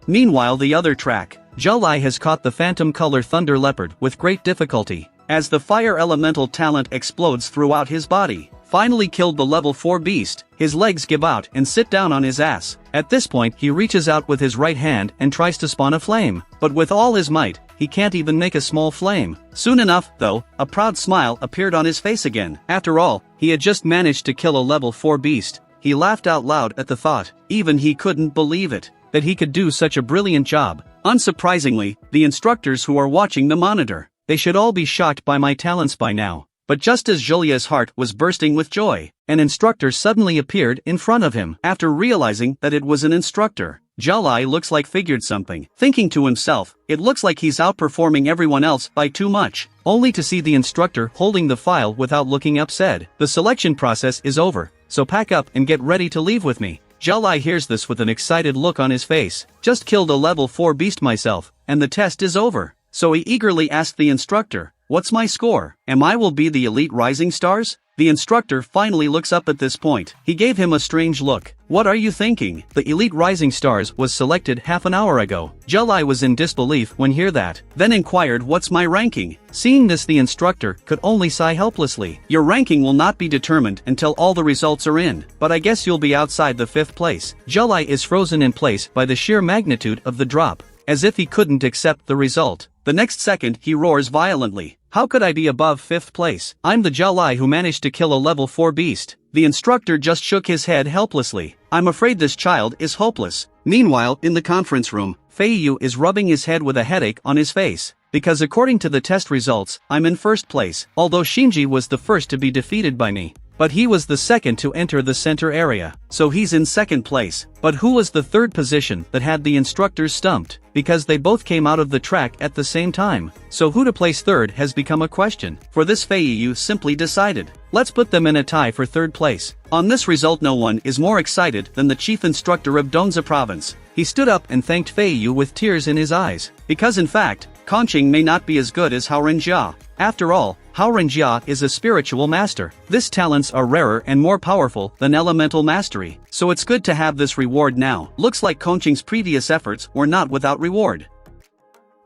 Meanwhile, the other track, Jiaolai has caught the phantom color thunder leopard with great difficulty, as the fire elemental talent explodes throughout his body. Finally killed the level 4 beast, his legs give out and sit down on his ass. At this point he reaches out with his right hand and tries to spawn a flame, but with all his might, he can't even make a small flame. Soon enough, though, a proud smile appeared on his face again. After all, he had just managed to kill a level 4 beast. He laughed out loud at the thought. Even he couldn't believe it, that he could do such a brilliant job. Unsurprisingly, the instructors who are watching the monitor, they should all be shocked by my talents by now. But just as Julia's heart was bursting with joy, an instructor suddenly appeared in front of him. After realizing that it was an instructor, Jiaolai looks like figured something, thinking to himself, it looks like he's outperforming everyone else by too much, only to see the instructor holding the file without looking up said, "The selection process is over, so pack up and get ready to leave with me." Jiaolai hears this with an excited look on his face. Just killed a level 4 beast myself, and the test is over. So he eagerly asked the instructor, "What's my score? Am I will be the elite rising stars?" The instructor finally looks up at this point. He gave him a strange look. "What are you thinking? The elite rising stars was selected half an hour ago." Jiaolai was in disbelief when hear that, then inquired, "What's my ranking?" Seeing this, the instructor could only sigh helplessly. "Your ranking will not be determined until all the results are in, but I guess you'll be outside the 5th place. Jiaolai is frozen in place by the sheer magnitude of the drop, as if he couldn't accept the result. The next second he roars violently, "How could I be above 5th place? I'm the Jiaolai who managed to kill a level 4 beast." The instructor just shook his head helplessly. "I'm afraid this child is hopeless." Meanwhile, in the conference room, Feiyu is rubbing his head with a headache on his face, because according to the test results, I'm in 1st place, although Shinji was the first to be defeated by me. But he was the second to enter the center area, so he's in 2nd place. But who was the 3rd position that had the instructors stumped? Because they both came out of the track at the same time. So who to place 3rd has become a question. For this, Feiyu simply decided, let's put them in a tie for 3rd place. On this result, no one is more excited than the chief instructor of Donza province. He stood up and thanked Feiyu with tears in his eyes, because in fact, Conching may not be as good as Haoran Jia. After all, Haurenjia is a spiritual master. These talents are rarer and more powerful than elemental mastery, so it's good to have this reward now. Looks like Kongqing's previous efforts were not without reward.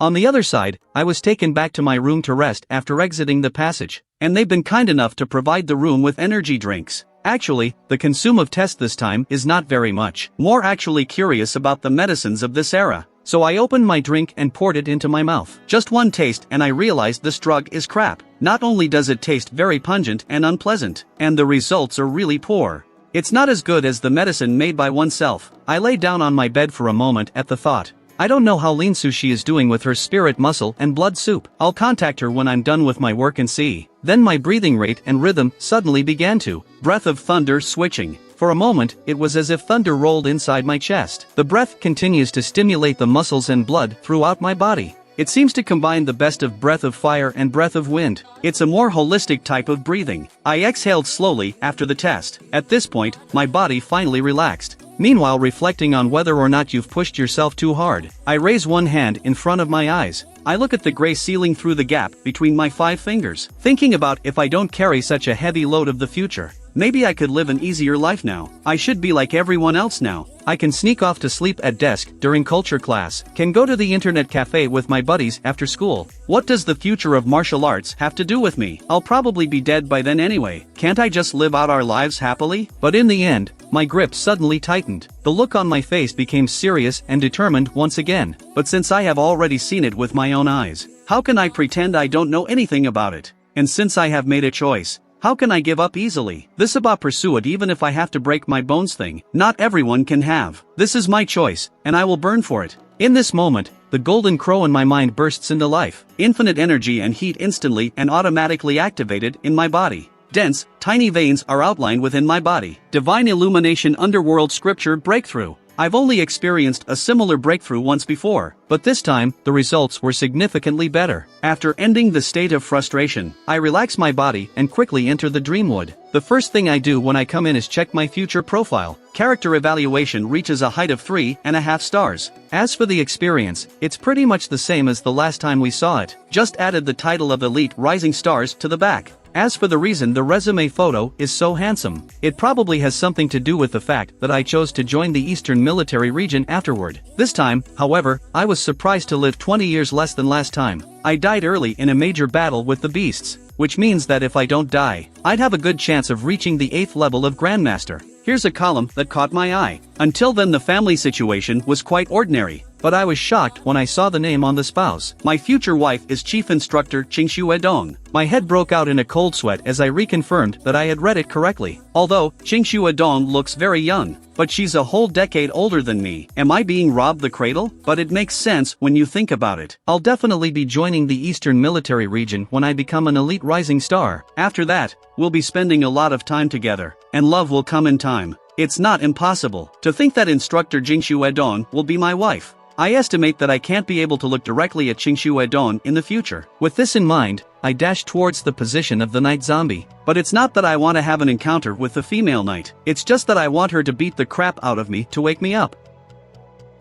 On the other side, I was taken back to my room to rest after exiting the passage, and they've been kind enough to provide the room with energy drinks. Actually, the consume of test this time is not very much. More actually curious about the medicines of this era. So I opened my drink and poured it into my mouth. Just one taste and I realized this drug is crap. Not only does it taste very pungent and unpleasant, and the results are really poor. It's not as good as the medicine made by oneself. I lay down on my bed for a moment at the thought. I don't know how Lin Sushi is doing with her spirit muscle and blood soup. I'll contact her when I'm done with my work and see. Then my breathing rate and rhythm suddenly began to. Breath of thunder switching. For a moment, it was as if thunder rolled inside my chest. The breath continues to stimulate the muscles and blood throughout my body. It seems to combine the best of breath of fire and breath of wind. It's a more holistic type of breathing. I exhaled slowly after the test. At this point, my body finally relaxed. Meanwhile, reflecting on whether or not you've pushed yourself too hard, I raise one hand in front of my eyes. I look at the gray ceiling through the gap between my 5 fingers, thinking about if I don't carry such a heavy load of the future. Maybe I could live an easier life now. I should be like everyone else now. I can sneak off to sleep at desk during culture class, can go to the internet cafe with my buddies after school. What does the future of martial arts have to do with me? I'll probably be dead by then anyway. Can't I just live out our lives happily? But in the end, my grip suddenly tightened. The look on my face became serious and determined once again. But since I have already seen it with my own eyes, how can I pretend I don't know anything about it? And since I have made a choice, how can I give up easily? This about pursue it even if I have to break my bones thing. Not everyone can have. This is my choice, and I will burn for it. In this moment, the golden crow in my mind bursts into life. Infinite energy and heat instantly and automatically activated in my body. Dense, tiny veins are outlined within my body. Divine illumination underworld scripture breakthrough. I've only experienced a similar breakthrough once before, but this time, the results were significantly better. After ending the state of frustration, I relax my body and quickly enter the dreamwood. The first thing I do when I come in is check my future profile. Character evaluation reaches a height of 3.5 stars. As for the experience, it's pretty much the same as the last time we saw it. Just added the title of Elite Rising Stars to the back. As for the reason the resume photo is so handsome, it probably has something to do with the fact that I chose to join the Eastern Military Region afterward. This time, however, I was surprised to live 20 years less than last time. I died early in a major battle with the beasts, which means that if I don't die, I'd have a good chance of reaching the 8th level of Grandmaster. Here's a column that caught my eye. Until then the family situation was quite ordinary, but I was shocked when I saw the name on the spouse. My future wife is Chief Instructor Qingshu Edong. My head broke out in a cold sweat as I reconfirmed that I had read it correctly. Although, Qingshu Edong looks very young, but she's a whole decade older than me. Am I being robbed the cradle? But it makes sense when you think about it. I'll definitely be joining the Eastern Military Region when I become an elite rising star. After that, we'll be spending a lot of time together, and love will come in time. It's not impossible to think that Instructor Qingshu Edong will be my wife. I estimate that I can't be able to look directly at Qingshu Edong in the future. With this in mind, I dash towards the position of the night zombie. But it's not that I want to have an encounter with the female knight. It's just that I want her to beat the crap out of me to wake me up.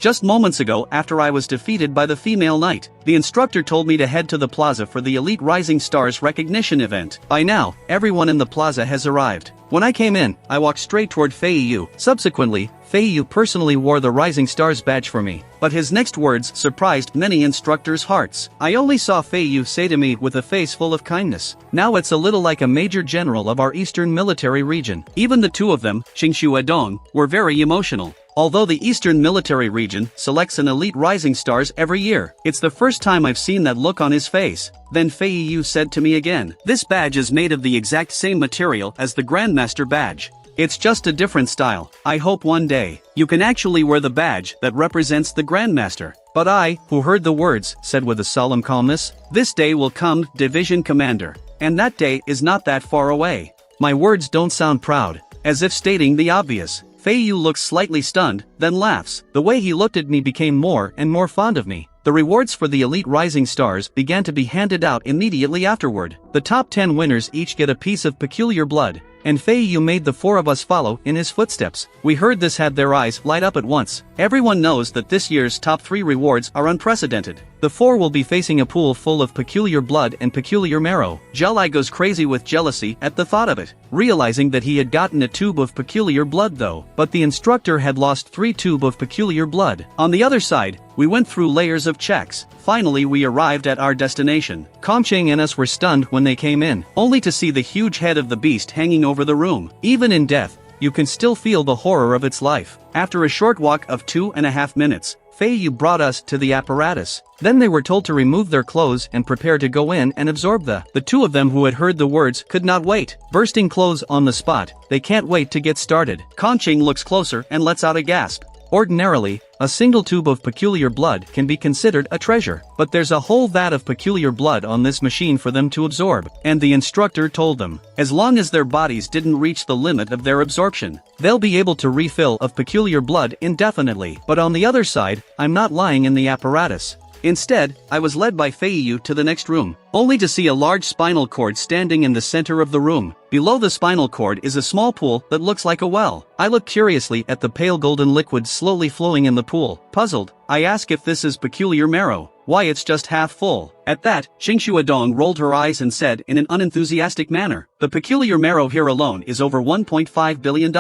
Just moments ago, after I was defeated by the female knight, the instructor told me to head to the plaza for the Elite Rising Stars recognition event. By now, everyone in the plaza has arrived. When I came in, I walked straight toward Fei Yu. Subsequently, Fei Yu personally wore the Rising Stars badge for me, but his next words surprised many instructors' hearts. I only saw Fei Yu say to me with a face full of kindness, "Now it's a little like a major general of our Eastern Military Region." Even the two of them, Qingshu Edong, were very emotional. Although the Eastern Military Region selects an Elite Rising Stars every year, it's the first time I've seen that look on his face. Then Fei Yu said to me again, "This badge is made of the exact same material as the Grandmaster badge. It's just a different style. I hope one day, you can actually wear the badge that represents the Grandmaster." But I, who heard the words, said with a solemn calmness, "This day will come, Division Commander. And that day is not that far away." My words don't sound proud, as if stating the obvious. Fei Yu looks slightly stunned, then laughs. The way he looked at me became more and more fond of me. The rewards for the Elite Rising Stars began to be handed out immediately afterward. The top 10 winners each get a piece of peculiar blood, and Fei Yu made the four of us follow in his footsteps. We heard this had their eyes light up at once. Everyone knows that this year's top 3 rewards are unprecedented. The four will be facing a pool full of peculiar blood and peculiar marrow. Jelai goes crazy with jealousy at the thought of it, realizing that he had gotten a tube of peculiar blood though, but the instructor had lost 3 tubes of peculiar blood. On the other side, we went through layers of checks. Finally we arrived at our destination. Kongqing and us were stunned when they came in, only to see the huge head of the beast hanging over the room. Even in death, you can still feel the horror of its life. After a short walk of 2.5 minutes, Fei Yu brought us to the apparatus. Then they were told to remove their clothes and prepare to go in and absorb the two of them who had heard the words could not wait. Bursting clothes on the spot, they can't wait to get started. Kongqing looks closer and lets out a gasp. Ordinarily, a single tube of peculiar blood can be considered a treasure, but there's a whole vat of peculiar blood on this machine for them to absorb, and the instructor told them, as long as their bodies didn't reach the limit of their absorption, they'll be able to refill of peculiar blood indefinitely. But on the other side, I'm not lying in the apparatus. Instead, I was led by Fei Yu to the next room, only to see a large spinal cord standing in the center of the room. Below the spinal cord is a small pool that looks like a well. I look curiously at the pale golden liquid slowly flowing in the pool. Puzzled, I ask if this is peculiar marrow. Why it's just half full. At that, Xingshuadong rolled her eyes and said in an unenthusiastic manner, the peculiar marrow here alone is over $1.5 billion,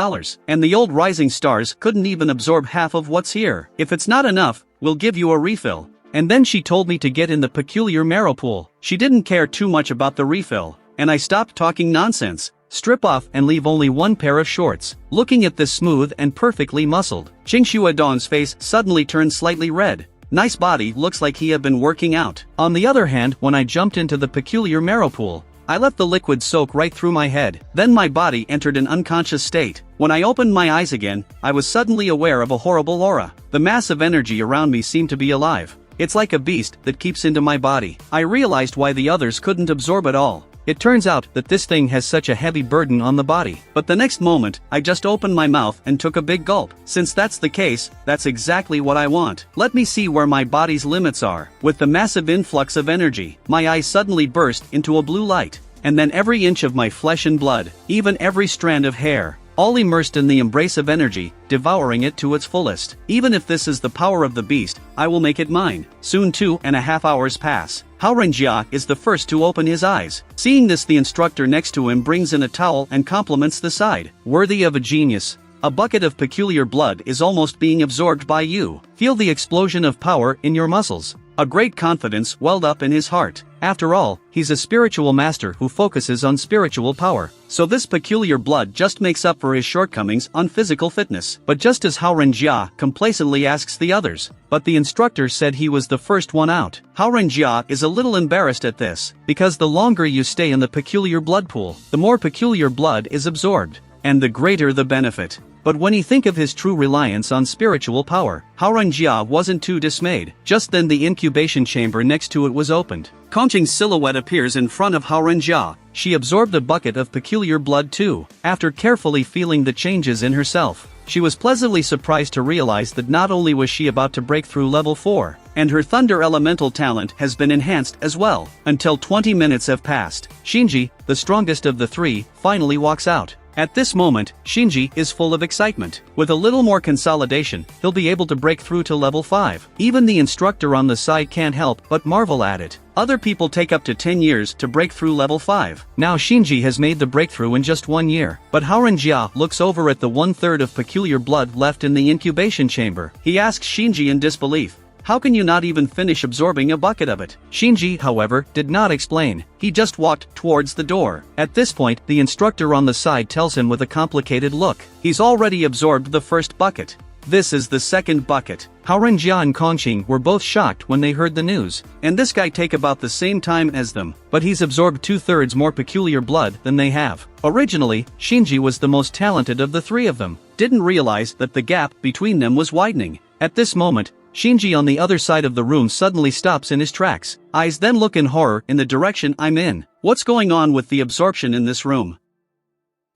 and the old rising stars couldn't even absorb half of what's here. If it's not enough, we'll give you a refill. And then she told me to get in the peculiar marrow pool. She didn't care too much about the refill, and I stopped talking nonsense. Strip off and leave only one pair of shorts. Looking at this smooth and perfectly muscled, Xingshuadong's face suddenly turned slightly red. Nice body, looks like he had been working out. On the other hand, when I jumped into the peculiar marrow pool, I let the liquid soak right through my head. Then my body entered an unconscious state. When I opened my eyes again, I was suddenly aware of a horrible aura. The mass of energy around me seemed to be alive. It's like a beast that keeps into my body. I realized why the others couldn't absorb it all. It turns out that this thing has such a heavy burden on the body. But the next moment, I just opened my mouth and took a big gulp. Since that's the case, that's exactly what I want. Let me see where my body's limits are. With the massive influx of energy, my eyes suddenly burst into a blue light. And then every inch of my flesh and blood, even every strand of hair, all immersed in the embrace of energy, devouring it to its fullest. Even if this is the power of the beast, I will make it mine. Soon 2.5 hours pass. Haoranjia is the first to open his eyes. Seeing this, the instructor next to him brings in a towel and compliments the side. Worthy of a genius. A bucket of peculiar blood is almost being absorbed by you. Feel the explosion of power in your muscles. A great confidence welled up in his heart. After all, he's a spiritual master who focuses on spiritual power. So this peculiar blood just makes up for his shortcomings on physical fitness. But just as Haoranjia complacently asks the others, but the instructor said he was the first one out. Haoranjia is a little embarrassed at this, because the longer you stay in the peculiar blood pool, the more peculiar blood is absorbed, and the greater the benefit. But when he think of his true reliance on spiritual power, Haoranjia wasn't too dismayed. Just then the incubation chamber next to it was opened. Kongqing's silhouette appears in front of Haoranjia. She absorbed a bucket of peculiar blood too. After carefully feeling the changes in herself, she was pleasantly surprised to realize that not only was she about to break through level 4, and her thunder elemental talent has been enhanced as well. Until 20 minutes have passed. Shinji, the strongest of the 3, finally walks out. At this moment, Shinji is full of excitement. With a little more consolidation, he'll be able to break through to level 5. Even the instructor on the side can't help but marvel at it. Other people take up to 10 years to break through level 5. Now Shinji has made the breakthrough in just 1 year. But Haoranjia looks over at the 1/3 of peculiar blood left in the incubation chamber. He asks Shinji in disbelief, how can you not even finish absorbing a bucket of it? Shinji, however, did not explain. He just walked towards the door. At this point, the instructor on the side tells him with a complicated look. He's already absorbed the first bucket. This is the second bucket. Haoranjia and Kongqing were both shocked when they heard the news. And this guy take about the same time as them, but he's absorbed 2/3 more peculiar blood than they have. Originally, Shinji was the most talented of the 3 of them. Didn't realize that the gap between them was widening. At this moment, Shinji on the other side of the room suddenly stops in his tracks. Eyes then look in horror in the direction I'm in. What's going on with the absorption in this room?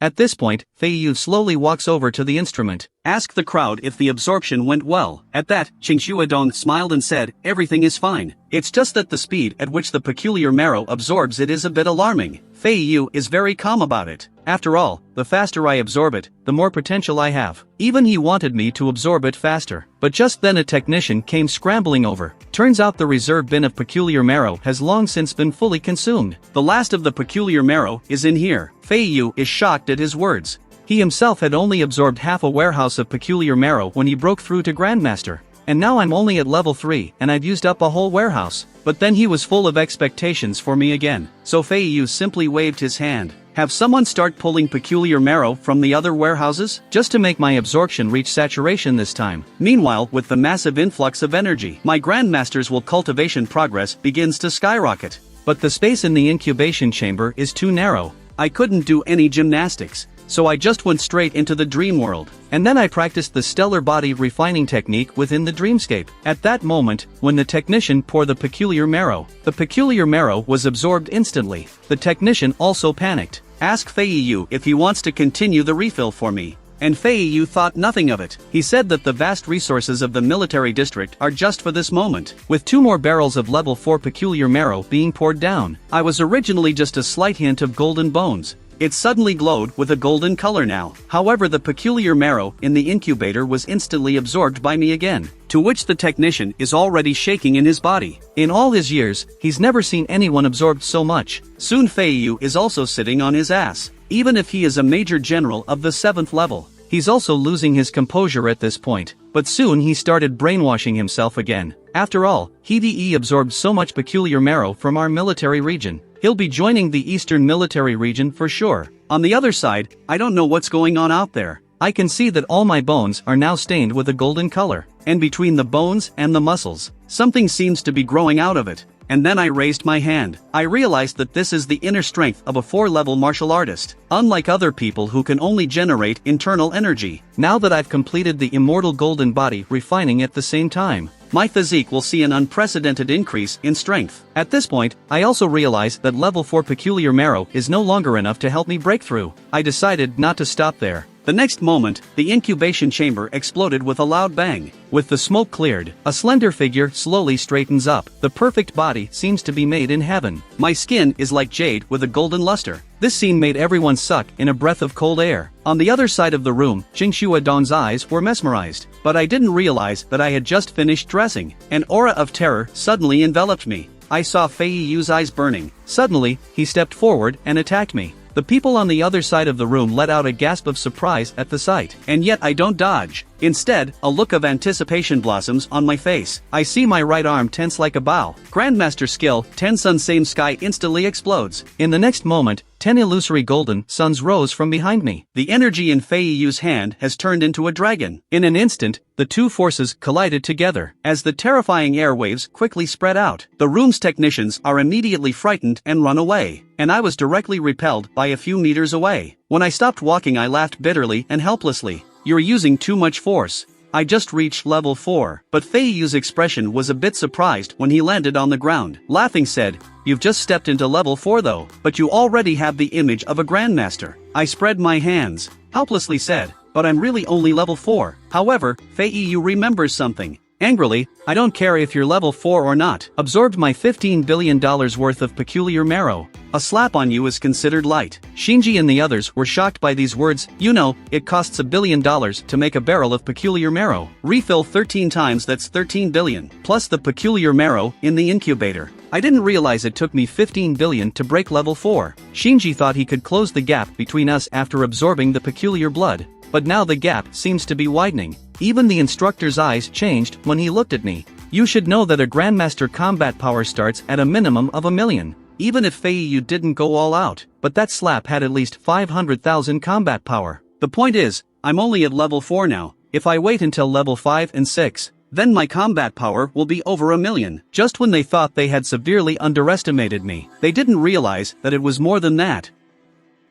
At this point, Fei Yu slowly walks over to the instrument. Ask the crowd if the absorption went well. At that, Xingshuadong smiled and said, everything is fine. It's just that the speed at which the peculiar marrow absorbs it is a bit alarming. Fei Yu is very calm about it. After all, the faster I absorb it, the more potential I have. Even he wanted me to absorb it faster. But just then a technician came scrambling over. Turns out the reserve bin of peculiar marrow has long since been fully consumed. The last of the peculiar marrow is in here. Feiyu is shocked at his words. He himself had only absorbed half a warehouse of peculiar marrow when he broke through to Grandmaster. And now I'm only at level 3 and I've used up a whole warehouse. But then he was full of expectations for me again. So Feiyu simply waved his hand. Have someone start pulling peculiar marrow from the other warehouses, just to make my absorption reach saturation this time. Meanwhile, with the massive influx of energy, my Grandmaster's cultivation progress begins to skyrocket. But the space in the incubation chamber is too narrow. I couldn't do any gymnastics. So I just went straight into the dream world. And then I practiced the stellar body refining technique within the dreamscape. At that moment, when the technician poured the peculiar marrow was absorbed instantly. The technician also panicked. Ask Feiyu if he wants to continue the refill for me. And Feiyu thought nothing of it. He said that the vast resources of the military district are just for this moment. With 2 more barrels of level 4 peculiar marrow being poured down. I was originally just a slight hint of golden bones. It suddenly glowed with a golden color now. However, the peculiar marrow in the incubator was instantly absorbed by me again. To which the technician is already shaking in his body. In all his years, he's never seen anyone absorbed so much. Soon Feiyu is also sitting on his ass. Even if he is a major general of the 7th level. He's also losing his composure at this point. But soon he started brainwashing himself again. After all, he absorbed so much peculiar marrow from our military region. He'll be joining the Eastern Military Region for sure. On the other side, I don't know what's going on out there. I can see that all my bones are now stained with a golden color. And between the bones and the muscles, something seems to be growing out of it. And then I raised my hand. I realized that this is the inner strength of a 4-level martial artist. Unlike other people who can only generate internal energy. Now that I've completed the immortal golden body refining at the same time, my physique will see an unprecedented increase in strength. At this point, I also realize that level 4 peculiar marrow is no longer enough to help me break through. I decided not to stop there. The next moment, the incubation chamber exploded with a loud bang. With the smoke cleared, a slender figure slowly straightens up. The perfect body seems to be made in heaven. My skin is like jade with a golden luster. This scene made everyone suck in a breath of cold air. On the other side of the room, Jingxua Dong's eyes were mesmerized. But I didn't realize that I had just finished dressing. An aura of terror suddenly enveloped me. I saw Feiyu's eyes burning. Suddenly, he stepped forward and attacked me. The people on the other side of the room let out a gasp of surprise at the sight. And yet I don't dodge. Instead, a look of anticipation blossoms on my face. I see my right arm tense like a bow. Grandmaster skill, 10 sun same sky instantly explodes. In the next moment, 10 illusory golden suns rose from behind me. The energy in Feiyu's hand has turned into a dragon. In an instant, the two forces collided together. As the terrifying airwaves quickly spread out, the room's technicians are immediately frightened and run away. And I was directly repelled by a few meters away. When I stopped walking, I laughed bitterly and helplessly. You're using too much force. I just reached level 4. But Feiyu's expression was a bit surprised when he landed on the ground. Laughing said, "You've just stepped into level 4 though, but you already have the image of a grandmaster." I spread my hands, helplessly said, "But I'm really only level 4. However, Feiyu remembers something. Angrily, "I don't care if you're level 4 or not." Absorbed my $15 billion worth of peculiar marrow. A slap on you is considered light. Shinji and the others were shocked by these words. You know, it costs $1 billion to make a barrel of peculiar marrow. Refill 13 times, that's 13 billion. Plus the peculiar marrow in the incubator. I didn't realize it took me 15 billion to break level 4. Shinji thought he could close the gap between us after absorbing the peculiar blood. But now the gap seems to be widening. Even the instructor's eyes changed when he looked at me. You should know that a Grandmaster combat power starts at a minimum of 1 million. Even if Feiyu didn't go all out, but that slap had at least 500,000 combat power. The point is, I'm only at level 4 now. If I wait until level 5 and 6, then my combat power will be over 1 million. Just when they thought they had severely underestimated me, they didn't realize that it was more than that.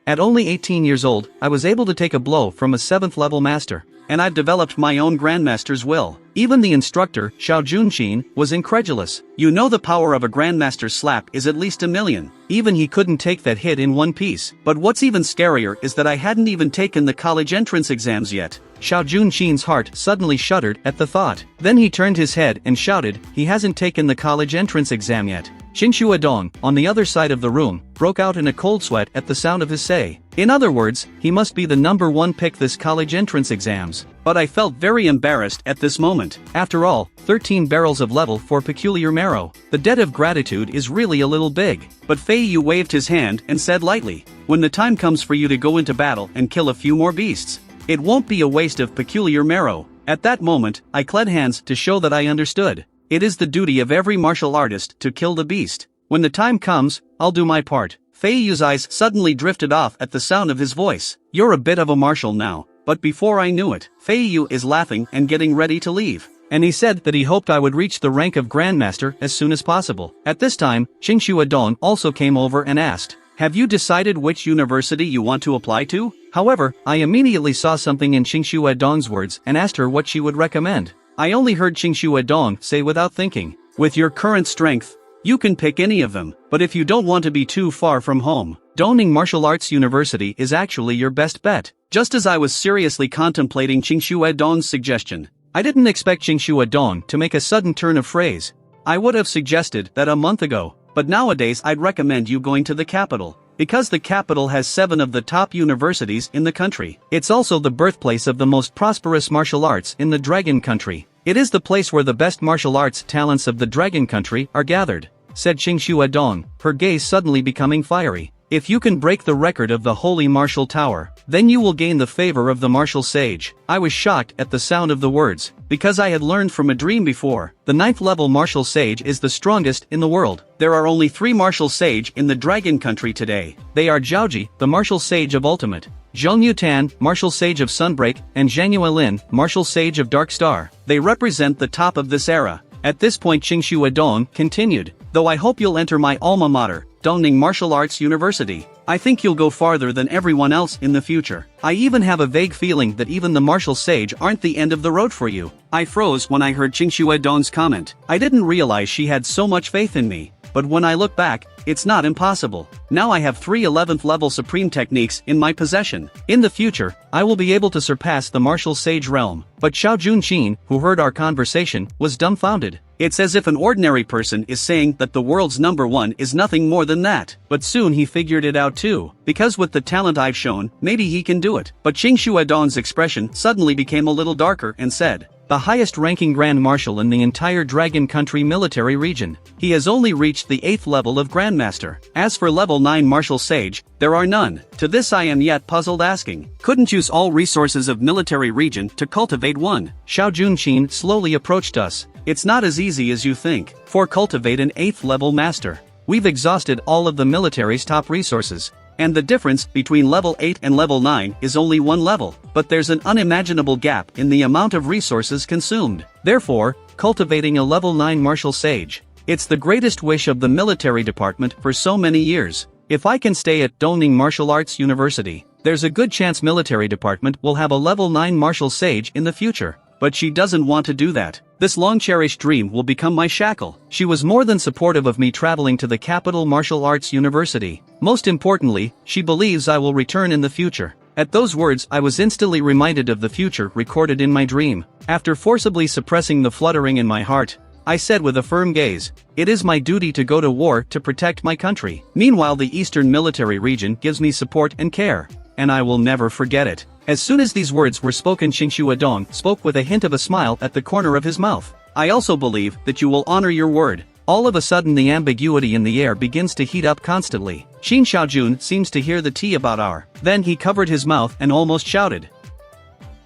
At only 18 years old, I was able to take a blow from a 7th level master. And I've developed my own Grandmaster's will. Even the instructor, Xiao Junqin, was incredulous. You know the power of a grandmaster's slap is at least 1,000,000. Even he couldn't take that hit in one piece. But what's even scarier is that I hadn't even taken the college entrance exams yet. Xiao Junqin's heart suddenly shuddered at the thought. Then he turned his head and shouted, he hasn't taken the college entrance exam yet. Xingxue Dong, on the other side of the room, broke out in a cold sweat at the sound of his say. In other words, he must be the #1 pick this college entrance exams. But I felt very embarrassed at this moment. After all, 13 barrels of level for peculiar marrow. The debt of gratitude is really a little big. But Fei Yu waved his hand and said lightly, when the time comes for you to go into battle and kill a few more beasts, it won't be a waste of peculiar marrow. At that moment, I clapped hands to show that I understood. It is the duty of every martial artist to kill the beast. When the time comes, I'll do my part. Fei Yu's eyes suddenly drifted off at the sound of his voice. You're a bit of a marshal now. But before I knew it, Fei Yu is laughing and getting ready to leave. And he said that he hoped I would reach the rank of Grandmaster as soon as possible. At this time, Xingxue Dong also came over and asked, have you decided which university you want to apply to? However, I immediately saw something in Xingxue Dong's words and asked her what she would recommend. I only heard Xingxue Dong say without thinking, with your current strength, you can pick any of them, but if you don't want to be too far from home, Dongning Martial Arts University is actually your best bet. Just as I was seriously contemplating Xingxue Dong's suggestion, I didn't expect Xingxue Dong to make a sudden turn of phrase. I would have suggested that a month ago, but nowadays I'd recommend you going to the capital. Because the capital has 7 of the top universities in the country. It's also the birthplace of the most prosperous martial arts in the Dragon Country. It is the place where the best martial arts talents of the Dragon Country are gathered, said Xingxue Dong, her gaze suddenly becoming fiery. If you can break the record of the Holy Martial Tower, then you will gain the favor of the martial sage. I was shocked at the sound of the words, because I had learned from a dream before. The 9th level martial sage is the strongest in the world. There are only 3 martial sage in the Dragon Country today. They are Zhaoji, the martial sage of Ultimate, Zheng Yutan, martial sage of Sunbreak, and Zhang Yuelin, martial sage of Dark Star. They represent the top of this era. At this point Xingxue Dong continued, though I hope you'll enter my alma mater, Dongning Martial Arts University. I think you'll go farther than everyone else in the future. I even have a vague feeling that even the martial sage aren't the end of the road for you. I froze when I heard Xingxue Dong's comment. I didn't realize she had so much faith in me. But when I look back, it's not impossible. Now I have 3 11th level supreme techniques in my possession. In the future, I will be able to surpass the martial sage realm. But Xiao Junqin, who heard our conversation, was dumbfounded. It's as if an ordinary person is saying that the world's #1 is nothing more than that. But soon he figured it out too. Because with the talent I've shown, maybe he can do it. But Xingxue Dong's expression suddenly became a little darker and said, the highest-ranking Grand Marshal in the entire Dragon Country military region. He has only reached the 8th level of Grandmaster. As for level 9 Martial Sage, there are none. To this I am yet puzzled asking. Couldn't use all resources of military region to cultivate one? Xiao Junqin slowly approached us. It's not as easy as you think. For cultivate an 8th level master, we've exhausted all of the military's top resources. And the difference between level 8 and level 9 is only 1 level, but there's an unimaginable gap in the amount of resources consumed. Therefore, cultivating a level 9 martial sage, it's the greatest wish of the military department for so many years. If I can stay at Dongning Martial Arts University, there's a good chance military department will have a level 9 martial sage in the future. But she doesn't want to do that. This long-cherished dream will become my shackle. She was more than supportive of me traveling to the capital martial arts university. Most importantly, she believes I will return in the future. At those words I was instantly reminded of the future recorded in my dream. After forcibly suppressing the fluttering in my heart, I said with a firm gaze, it is my duty to go to war to protect my country. Meanwhile the Eastern Military Region gives me support and care. And I will never forget it. As soon as these words were spoken, Xingxue Dong spoke with a hint of a smile at the corner of his mouth. I also believe that you will honor your word. All of a sudden the ambiguity in the air begins to heat up constantly. Xin Xiaojun seems to hear the tea about our. Then he covered his mouth and almost shouted.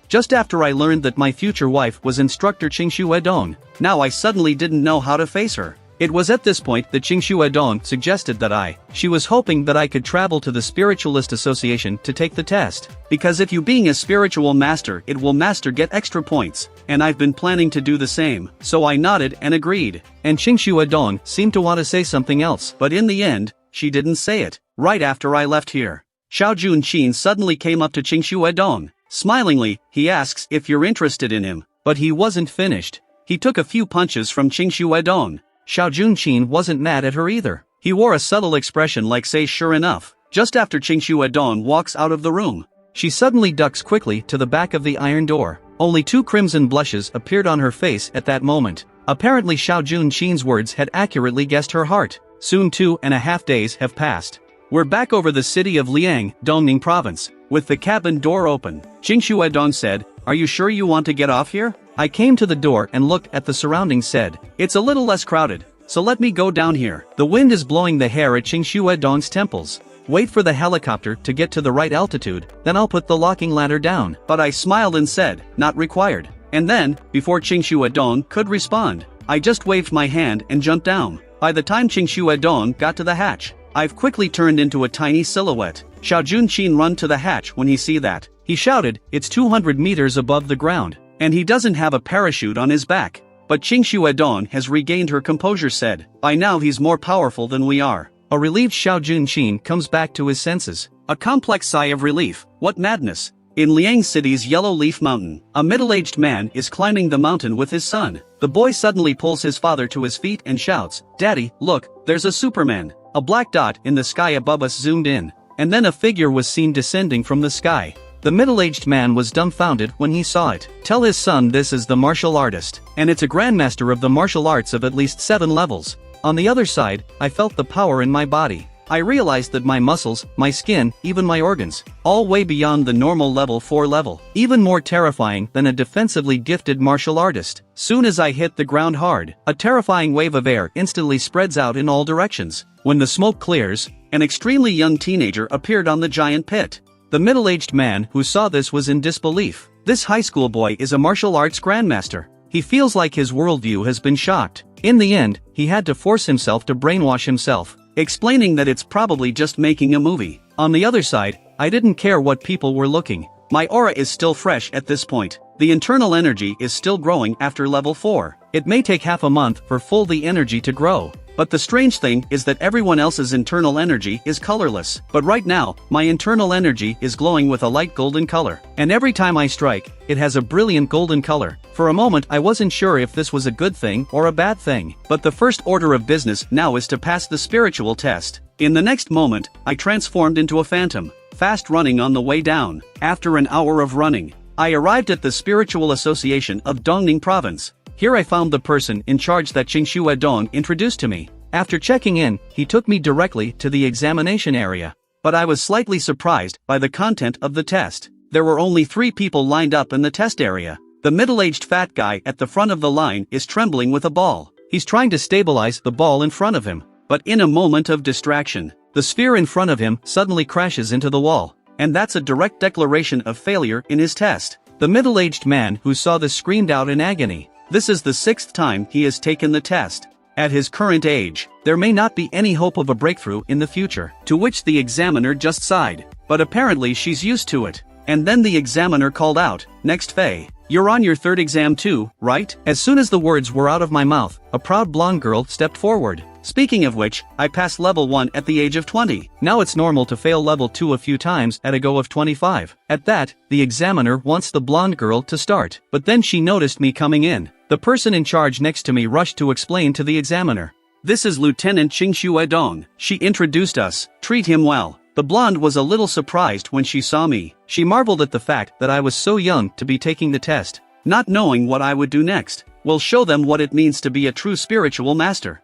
Just after I learned that my future wife was instructor Xingxue Dong, now I suddenly didn't know how to face her. It was at this point that Xingxue Dong suggested that she was hoping that I could travel to the Spiritualist Association to take the test. Because if you being a spiritual master it will master get extra points, and I've been planning to do the same. So I nodded and agreed. And Xingxue Dong seemed to want to say something else, but in the end, she didn't say it. Right after I left here, Xiao Junqin suddenly came up to Xingxue Dong, Smilingly, he asks if you're interested in him, but he wasn't finished. He took a few punches from Qingshu Edong. Xiao Junqin wasn't mad at her either. He wore a subtle expression like say sure enough. Just after Qingshu Edong walks out of the room, she suddenly ducks quickly to the back of the iron door. Only 2 crimson blushes appeared on her face at that moment. Apparently Xiao Junqin's words had accurately guessed her heart. Soon 2.5 days have passed. We're back over the city of Liang, Dongning province, with the cabin door open. Qingshu Edong said, "Are you sure you want to get off here?" I came to the door and looked at the surroundings said, "It's a little less crowded, so let me go down here." The wind is blowing the hair at Qingshu Edong's temples. Wait for the helicopter to get to the right altitude, then I'll put the locking ladder down. But I smiled and said, "Not required." And then, before Qingshu Edong could respond, I just waved my hand and jumped down. By the time Qingshu Edong got to the hatch, I've quickly turned into a tiny silhouette. Xiao Junqin run to the hatch when he see that. He shouted, "It's 200 meters above the ground, and he doesn't have a parachute on his back." But Qingshu Edong has regained her composure said, "By now he's more powerful than we are." A relieved Xiao Junqin comes back to his senses. A complex sigh of relief. What madness! In Liang City's Yellow Leaf Mountain, a middle-aged man is climbing the mountain with his son. The boy suddenly pulls his father to his feet and shouts, "Daddy, look, there's a Superman." A black dot in the sky above us zoomed in, and then a figure was seen descending from the sky. The middle-aged man was dumbfounded when he saw it. Tell his son this is the martial artist, and it's a grandmaster of the martial arts of at least 7 levels. On the other side, I felt the power in my body. I realized that my muscles, my skin, even my organs, all way beyond the normal level 4 level, even more terrifying than a defensively gifted martial artist. Soon as I hit the ground hard, a terrifying wave of air instantly spreads out in all directions. When the smoke clears, an extremely young teenager appeared on the giant pit. The middle-aged man who saw this was in disbelief. This high school boy is a martial arts grandmaster. He feels like his worldview has been shocked. In the end, he had to force himself to brainwash himself, explaining that it's probably just making a movie. On the other side, I didn't care what people were looking. My aura is still fresh at this point. The internal energy is still growing after level 4. It may take half a month for full the energy to grow. But the strange thing is that everyone else's internal energy is colorless. But right now, my internal energy is glowing with a light golden color. And every time I strike, it has a brilliant golden color. For a moment I wasn't sure if this was a good thing or a bad thing. But the first order of business now is to pass the spiritual test. In the next moment, I transformed into a phantom, fast running on the way down. After an hour of running, I arrived at the Spiritual Association of Dongning Province. Here I found the person in charge that Qingshu Edong introduced to me. After checking in, he took me directly to the examination area. But I was slightly surprised by the content of the test. There were only 3 people lined up in the test area. The middle-aged fat guy at the front of the line is trembling with a ball. He's trying to stabilize the ball in front of him. But in a moment of distraction, the sphere in front of him suddenly crashes into the wall. And that's a direct declaration of failure in his test. The middle-aged man who saw this screamed out in agony. This is the 6th time he has taken the test. At his current age, there may not be any hope of a breakthrough in the future, to which the examiner just sighed. But apparently she's used to it. And then the examiner called out, "Next Faye. You're on your 3rd exam too, right?" As soon as the words were out of my mouth, a proud blonde girl stepped forward. Speaking of which, I passed level 1 at the age of 20. Now it's normal to fail level 2 a few times at a go of 25. At that, the examiner wants the blonde girl to start. But then she noticed me coming in. The person in charge next to me rushed to explain to the examiner. "This is Lieutenant Qingshu Edong. She introduced us. Treat him well." The blonde was a little surprised when she saw me. She marveled at the fact that I was so young to be taking the test, not knowing what I would do next. We'll show them what it means to be a true spiritual master.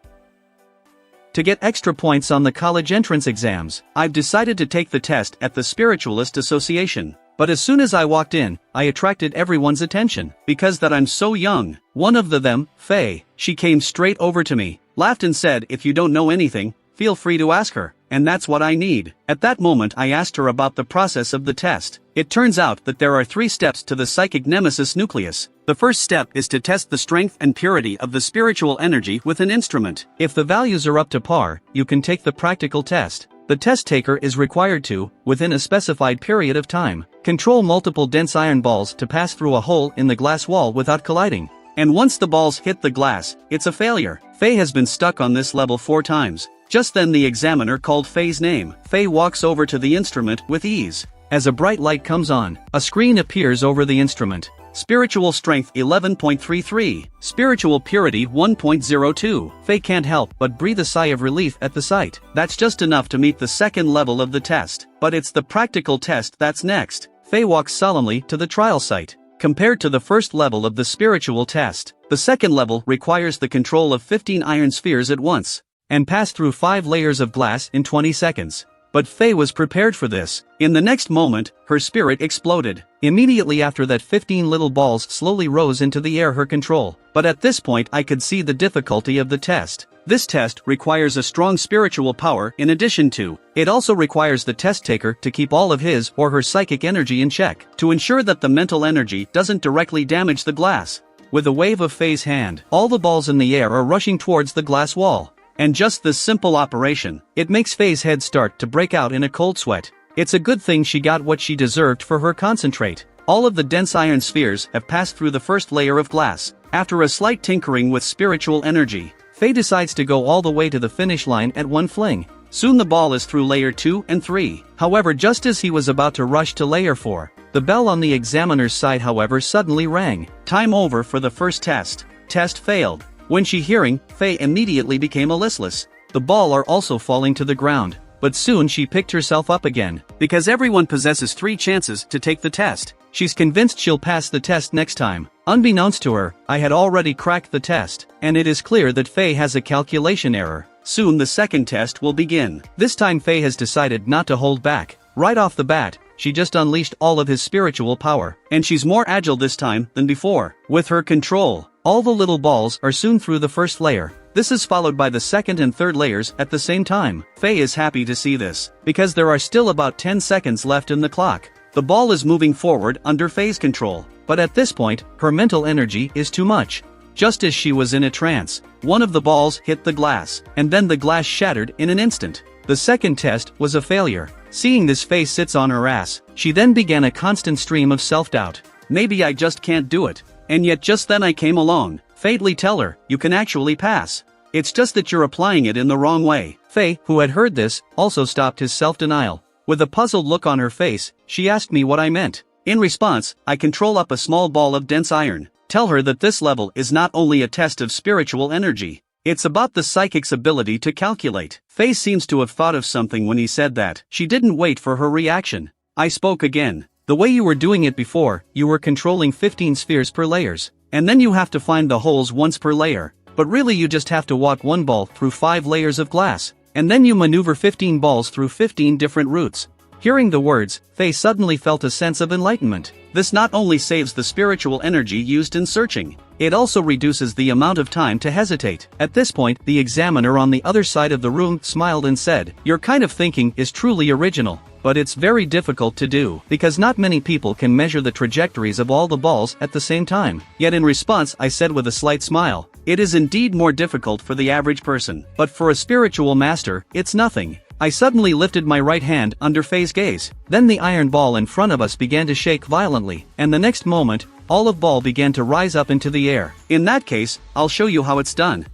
To get extra points on the college entrance exams, I've decided to take the test at the Spiritualist Association. But as soon as I walked in, I attracted everyone's attention, because that I'm so young. One of them, Faye, she came straight over to me, laughed and said, "If you don't know anything, feel free to ask her." And that's what I need. At that moment I asked her about the process of the test. It turns out that there are 3 steps to the psychic nemesis nucleus. The first step is to test the strength and purity of the spiritual energy with an instrument. If the values are up to par, you can take the practical test. The test taker is required to, within a specified period of time, control multiple dense iron balls to pass through a hole in the glass wall without colliding. And once the balls hit the glass, it's a failure. Faye has been stuck on this level 4 times. Just then the examiner called Faye's name. Faye walks over to the instrument with ease. As a bright light comes on, a screen appears over the instrument. Spiritual strength 11.33, spiritual purity 1.02. Faye can't help but breathe a sigh of relief at the sight. That's just enough to meet the second level of the test. But it's the practical test that's next. Faye walks solemnly to the trial site. Compared to the first level of the spiritual test, the second level requires the control of 15 iron spheres at once, and pass through 5 layers of glass in 20 seconds. But Faye was prepared for this. In the next moment, her spirit exploded. Immediately after that 15 little balls slowly rose into the air her control. But at this point I could see the difficulty of the test. This test requires a strong spiritual power in addition to, it also requires the test taker to keep all of his or her psychic energy in check, to ensure that the mental energy doesn't directly damage the glass. With a wave of Faye's hand, all the balls in the air are rushing towards the glass wall. And just this simple operation, it makes Faye's head start to break out in a cold sweat. It's a good thing she got what she deserved for her concentrate. All of the dense iron spheres have passed through the first layer of glass. After a slight tinkering with spiritual energy, Faye decides to go all the way to the finish line at one fling. Soon the ball is through layer 2 and 3. However, just as he was about to rush to layer 4, the bell on the examiner's side however suddenly rang. Time over for the first test. Test failed. When she hearing, Faye immediately became listless. The ball are also falling to the ground. But soon she picked herself up again. Because everyone possesses 3 chances to take the test. She's convinced she'll pass the test next time. Unbeknownst to her, I had already cracked the test. And it is clear that Faye has a calculation error. Soon the second test will begin. This time Faye has decided not to hold back. Right off the bat, she just unleashed all of his spiritual power. And she's more agile this time than before. With her control, all the little balls are soon through the first layer. This is followed by the second and third layers at the same time. Faye is happy to see this, because there are still about 10 seconds left in the clock. The ball is moving forward under Faye's control, but at this point, her mental energy is too much. Just as she was in a trance, one of the balls hit the glass, and then the glass shattered in an instant. The second test was a failure. Seeing this, Faye sits on her ass. She then began a constant stream of self-doubt. Maybe I just can't do it. And yet just then I came along. Faintly tell her, you can actually pass. It's just that you're applying it in the wrong way. Faye, who had heard this, also stopped his self-denial. With a puzzled look on her face, she asked me what I meant. In response, I control up a small ball of dense iron. Tell her that this level is not only a test of spiritual energy. It's about the psychic's ability to calculate. Faye seems to have thought of something when he said that. She didn't wait for her reaction. I spoke again. The way you were doing it before, you were controlling 15 spheres per layers. And then you have to find the holes once per layer. But really you just have to walk one ball through 5 layers of glass. And then you maneuver 15 balls through 15 different routes. Hearing the words, Faye suddenly felt a sense of enlightenment. This not only saves the spiritual energy used in searching, it also reduces the amount of time to hesitate. At this point, the examiner on the other side of the room smiled and said, your kind of thinking is truly original. But it's very difficult to do, because not many people can measure the trajectories of all the balls at the same time. Yet in response I said with a slight smile, it is indeed more difficult for the average person, but for a spiritual master, it's nothing. I suddenly lifted my right hand under Faye's gaze. Then the iron ball in front of us began to shake violently, and the next moment, all of ball began to rise up into the air. In that case, I'll show you how it's done.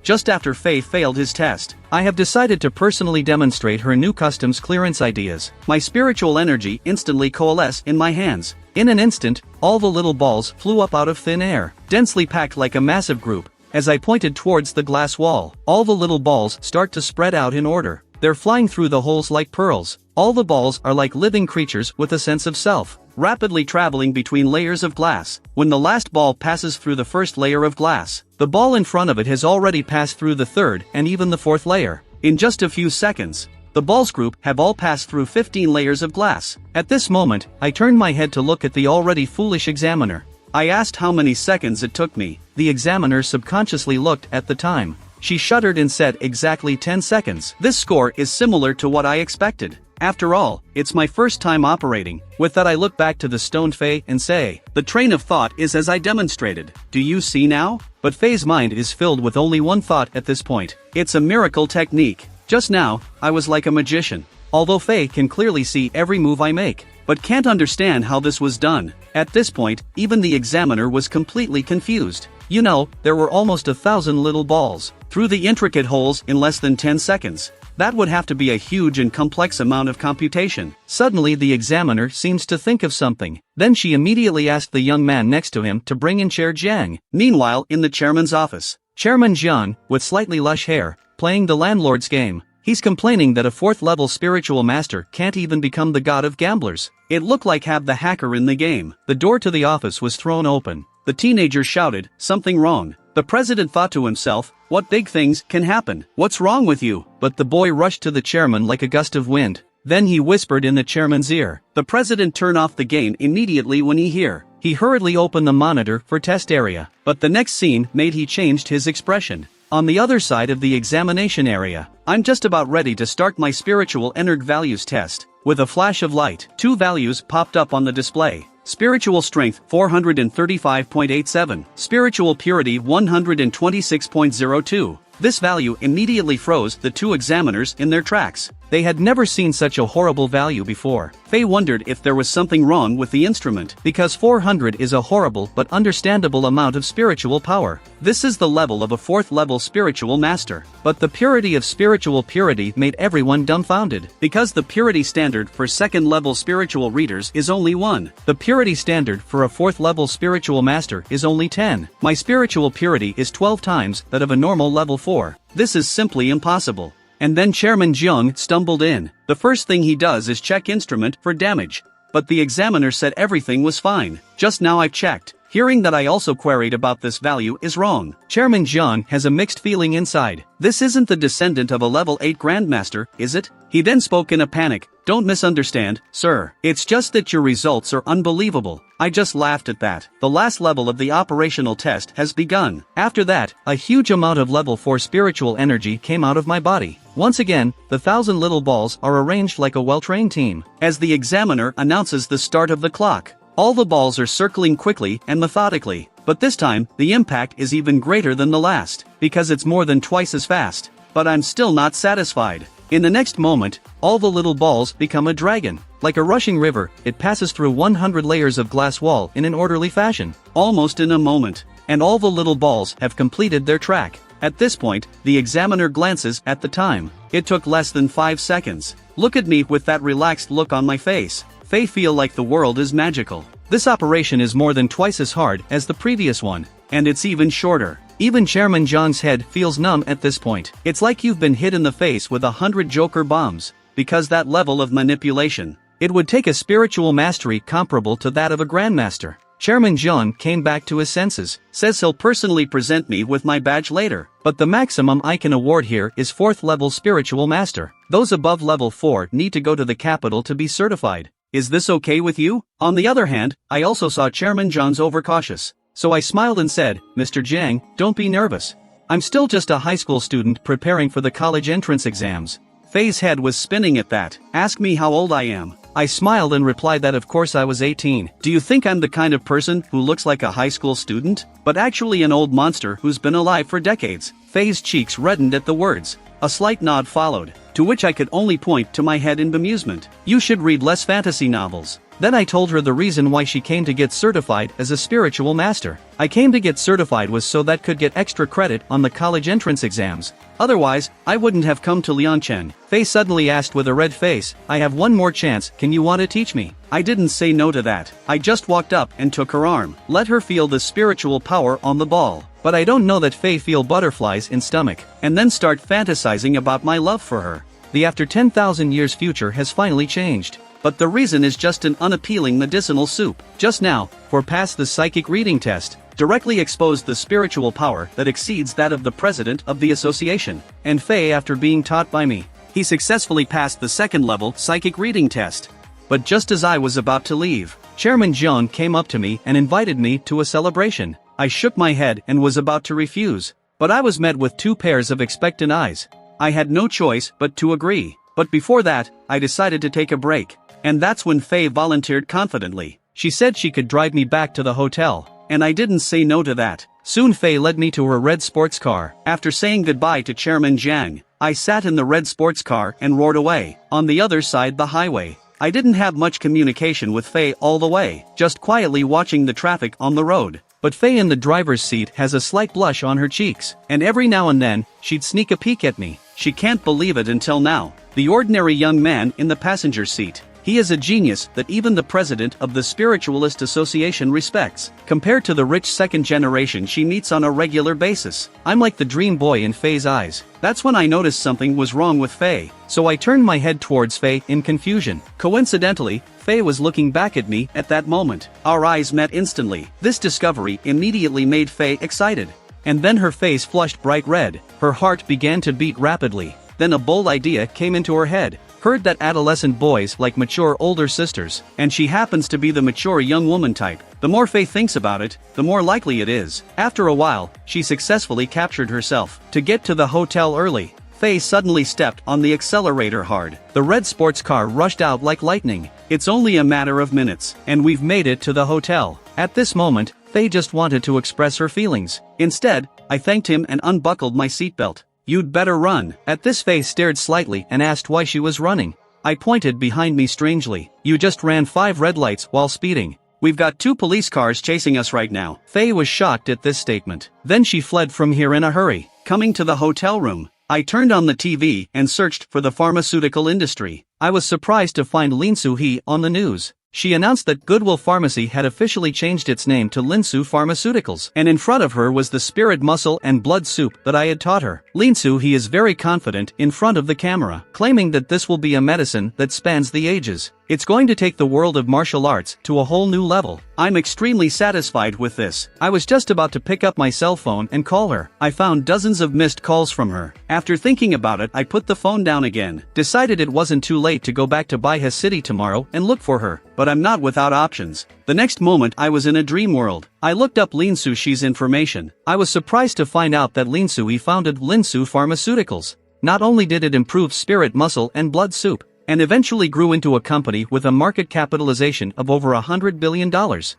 Just after Faye failed his test, I have decided to personally demonstrate her new customs clearance ideas. My spiritual energy instantly coalesced in my hands. In an instant, all the little balls flew up out of thin air, densely packed like a massive group. As I pointed towards the glass wall, all the little balls start to spread out in order. They're flying through the holes like pearls. All the balls are like living creatures with a sense of self, rapidly traveling between layers of glass. When the last ball passes through the first layer of glass, the ball in front of it has already passed through the third and even the fourth layer. In just a few seconds, the balls group have all passed through 15 layers of glass. At this moment, I turned my head to look at the already foolish examiner. I asked how many seconds it took me. The examiner subconsciously looked at the time. She shuddered and said exactly 10 seconds. This score is similar to what I expected. After all, it's my first time operating. With that I look back to the stoned Faye and say, the train of thought is as I demonstrated. Do you see now? But Faye's mind is filled with only one thought at this point. It's a miracle technique. Just now, I was like a magician. Although Faye can clearly see every move I make, but can't understand how this was done. At this point, even the examiner was completely confused. You know, there were almost 1,000 little balls through the intricate holes in less than 10 seconds. That would have to be a huge and complex amount of computation. Suddenly the examiner seems to think of something. Then she immediately asked the young man next to him to bring in Chair Jiang. Meanwhile, in the chairman's office, Chairman Jiang, with slightly lush hair, playing the landlord's game. He's complaining that a 4th-level spiritual master can't even become the god of gamblers. It looked like have the hacker in the game. The door to the office was thrown open. The teenager shouted, "Something wrong." The president thought to himself, "What big things can happen? What's wrong with you?" But the boy rushed to the chairman like a gust of wind. Then he whispered in the chairman's ear. The president turned off the game immediately when he heard. He hurriedly opened the monitor for test area. But the next scene made he changed his expression. On the other side of the examination area, I'm just about ready to start my spiritual energy values test. With a flash of light, 2 values popped up on the display. Spiritual strength 435.87, spiritual purity 126.02. This value immediately froze the 2 examiners in their tracks. They had never seen such a horrible value before. Faye wondered if there was something wrong with the instrument, because 400 is a horrible but understandable amount of spiritual power. This is the level of a 4th-level spiritual master. But the purity of spiritual purity made everyone dumbfounded, because the purity standard for 2nd-level spiritual readers is only 1. The purity standard for a 4th-level spiritual master is only 10. My spiritual purity is 12 times that of a normal level 4. This is simply impossible. And then Chairman Jiang stumbled in. The first thing he does is check instrument for damage. But the examiner said everything was fine. Just now I've checked. Hearing that I also queried about this value is wrong. Chairman Jiang has a mixed feeling inside. This isn't the descendant of a level 8 grandmaster, is it? He then spoke in a panic. Don't misunderstand, sir. It's just that your results are unbelievable. I just laughed at that. The last level of the operational test has begun. After that, a huge amount of level 4 spiritual energy came out of my body. Once again, the 1,000 little balls are arranged like a well-trained team. As the examiner announces the start of the clock, all the balls are circling quickly and methodically. But this time, the impact is even greater than the last, because it's more than twice as fast. But I'm still not satisfied. In the next moment, all the little balls become a dragon. Like a rushing river, it passes through 100 layers of glass wall in an orderly fashion, almost in a moment. And all the little balls have completed their track. At this point, the examiner glances at the time. It took less than 5 seconds. Look at me with that relaxed look on my face. They feel like the world is magical. This operation is more than twice as hard as the previous one, and it's even shorter. Even Chairman John's head feels numb at this point. It's like you've been hit in the face with 100 Joker bombs, because that level of manipulation. It would take a spiritual mastery comparable to that of a grandmaster. Chairman John came back to his senses, says he'll personally present me with my badge later, but the maximum I can award here is 4th level spiritual master. Those above level 4 need to go to the capital to be certified. Is this okay with you? On the other hand, I also saw Chairman John's overcautious. So I smiled and said, Mr. Jiang, don't be nervous. I'm still just a high school student preparing for the college entrance exams. Faye's head was spinning at that. Ask me how old I am. I smiled and replied that of course I was 18. Do you think I'm the kind of person who looks like a high school student, but actually an old monster who's been alive for decades? Faye's cheeks reddened at the words. A slight nod followed, to which I could only point to my head in bemusement. You should read less fantasy novels. Then I told her the reason why she came to get certified as a spiritual master. I came to get certified was so that could get extra credit on the college entrance exams. Otherwise, I wouldn't have come to Lianchen. Faye suddenly asked with a red face, I have one more chance, can you want to teach me? I didn't say no to that. I just walked up and took her arm, let her feel the spiritual power on the ball. But I don't know that Faye feel butterflies in stomach, and then start fantasizing about my love for her. The after 10,000 years future has finally changed. But the reason is just an unappealing medicinal soup. Just now, for pass the psychic reading test, directly exposed the spiritual power that exceeds that of the president of the association. And Faye after being taught by me, he successfully passed the 2nd level psychic reading test. But just as I was about to leave, Chairman Jiang came up to me and invited me to a celebration. I shook my head and was about to refuse, but I was met with 2 pairs of expectant eyes. I had no choice but to agree. But before that, I decided to take a break. And that's when Faye volunteered confidently. She said she could drive me back to the hotel, and I didn't say no to that. Soon Faye led me to her red sports car. After saying goodbye to Chairman Jiang, I sat in the red sports car and roared away. On the other side the highway, I didn't have much communication with Faye all the way, just quietly watching the traffic on the road. But Faye in the driver's seat has a slight blush on her cheeks, and every now and then, she'd sneak a peek at me. She can't believe it until now. The ordinary young man in the passenger seat. He is a genius that even the president of the Spiritualist Association respects. Compared to the rich second generation she meets on a regular basis, I'm like the dream boy in Faye's eyes. That's when I noticed something was wrong with Faye, so I turned my head towards Faye in confusion. Coincidentally, Faye was looking back at me at that moment. Our eyes met instantly. This discovery immediately made Faye excited. And then her face flushed bright red, her heart began to beat rapidly. Then a bold idea came into her head. Heard that adolescent boys like mature older sisters, and she happens to be the mature young woman type. The more Faye thinks about it, the more likely it is. After a while, she successfully captured herself to get to the hotel early. Faye suddenly stepped on the accelerator hard. The red sports car rushed out like lightning. It's only a matter of minutes, and we've made it to the hotel. At this moment, Faye just wanted to express her feelings. Instead, I thanked him and unbuckled my seatbelt. "You'd better run." At this Faye stared slightly and asked why she was running. I pointed behind me strangely. "You just ran 5 red lights while speeding. We've got 2 police cars chasing us right now." Faye was shocked at this statement. Then she fled from here in a hurry. Coming to the hotel room, I turned on the TV and searched for the pharmaceutical industry. I was surprised to find Lin Soo-hee on the news. She announced that Goodwill Pharmacy had officially changed its name to Linsu Pharmaceuticals, and in front of her was the spirit muscle and blood soup that I had taught her. Linsu-hee is very confident in front of the camera, claiming that this will be a medicine that spans the ages. It's going to take the world of martial arts to a whole new level. I'm extremely satisfied with this. I was just about to pick up my cell phone and call her. I found dozens of missed calls from her. After thinking about it, I put the phone down again, decided it wasn't too late to go back to Baiha City tomorrow and look for her. But I'm not without options. The next moment I was in a dream world. I looked up Lin Soo-hee's information. I was surprised to find out that Lin Soo-hee founded Linsu Pharmaceuticals. Not only did it improve spirit muscle and blood soup, and eventually grew into a company with a market capitalization of over $100 billion.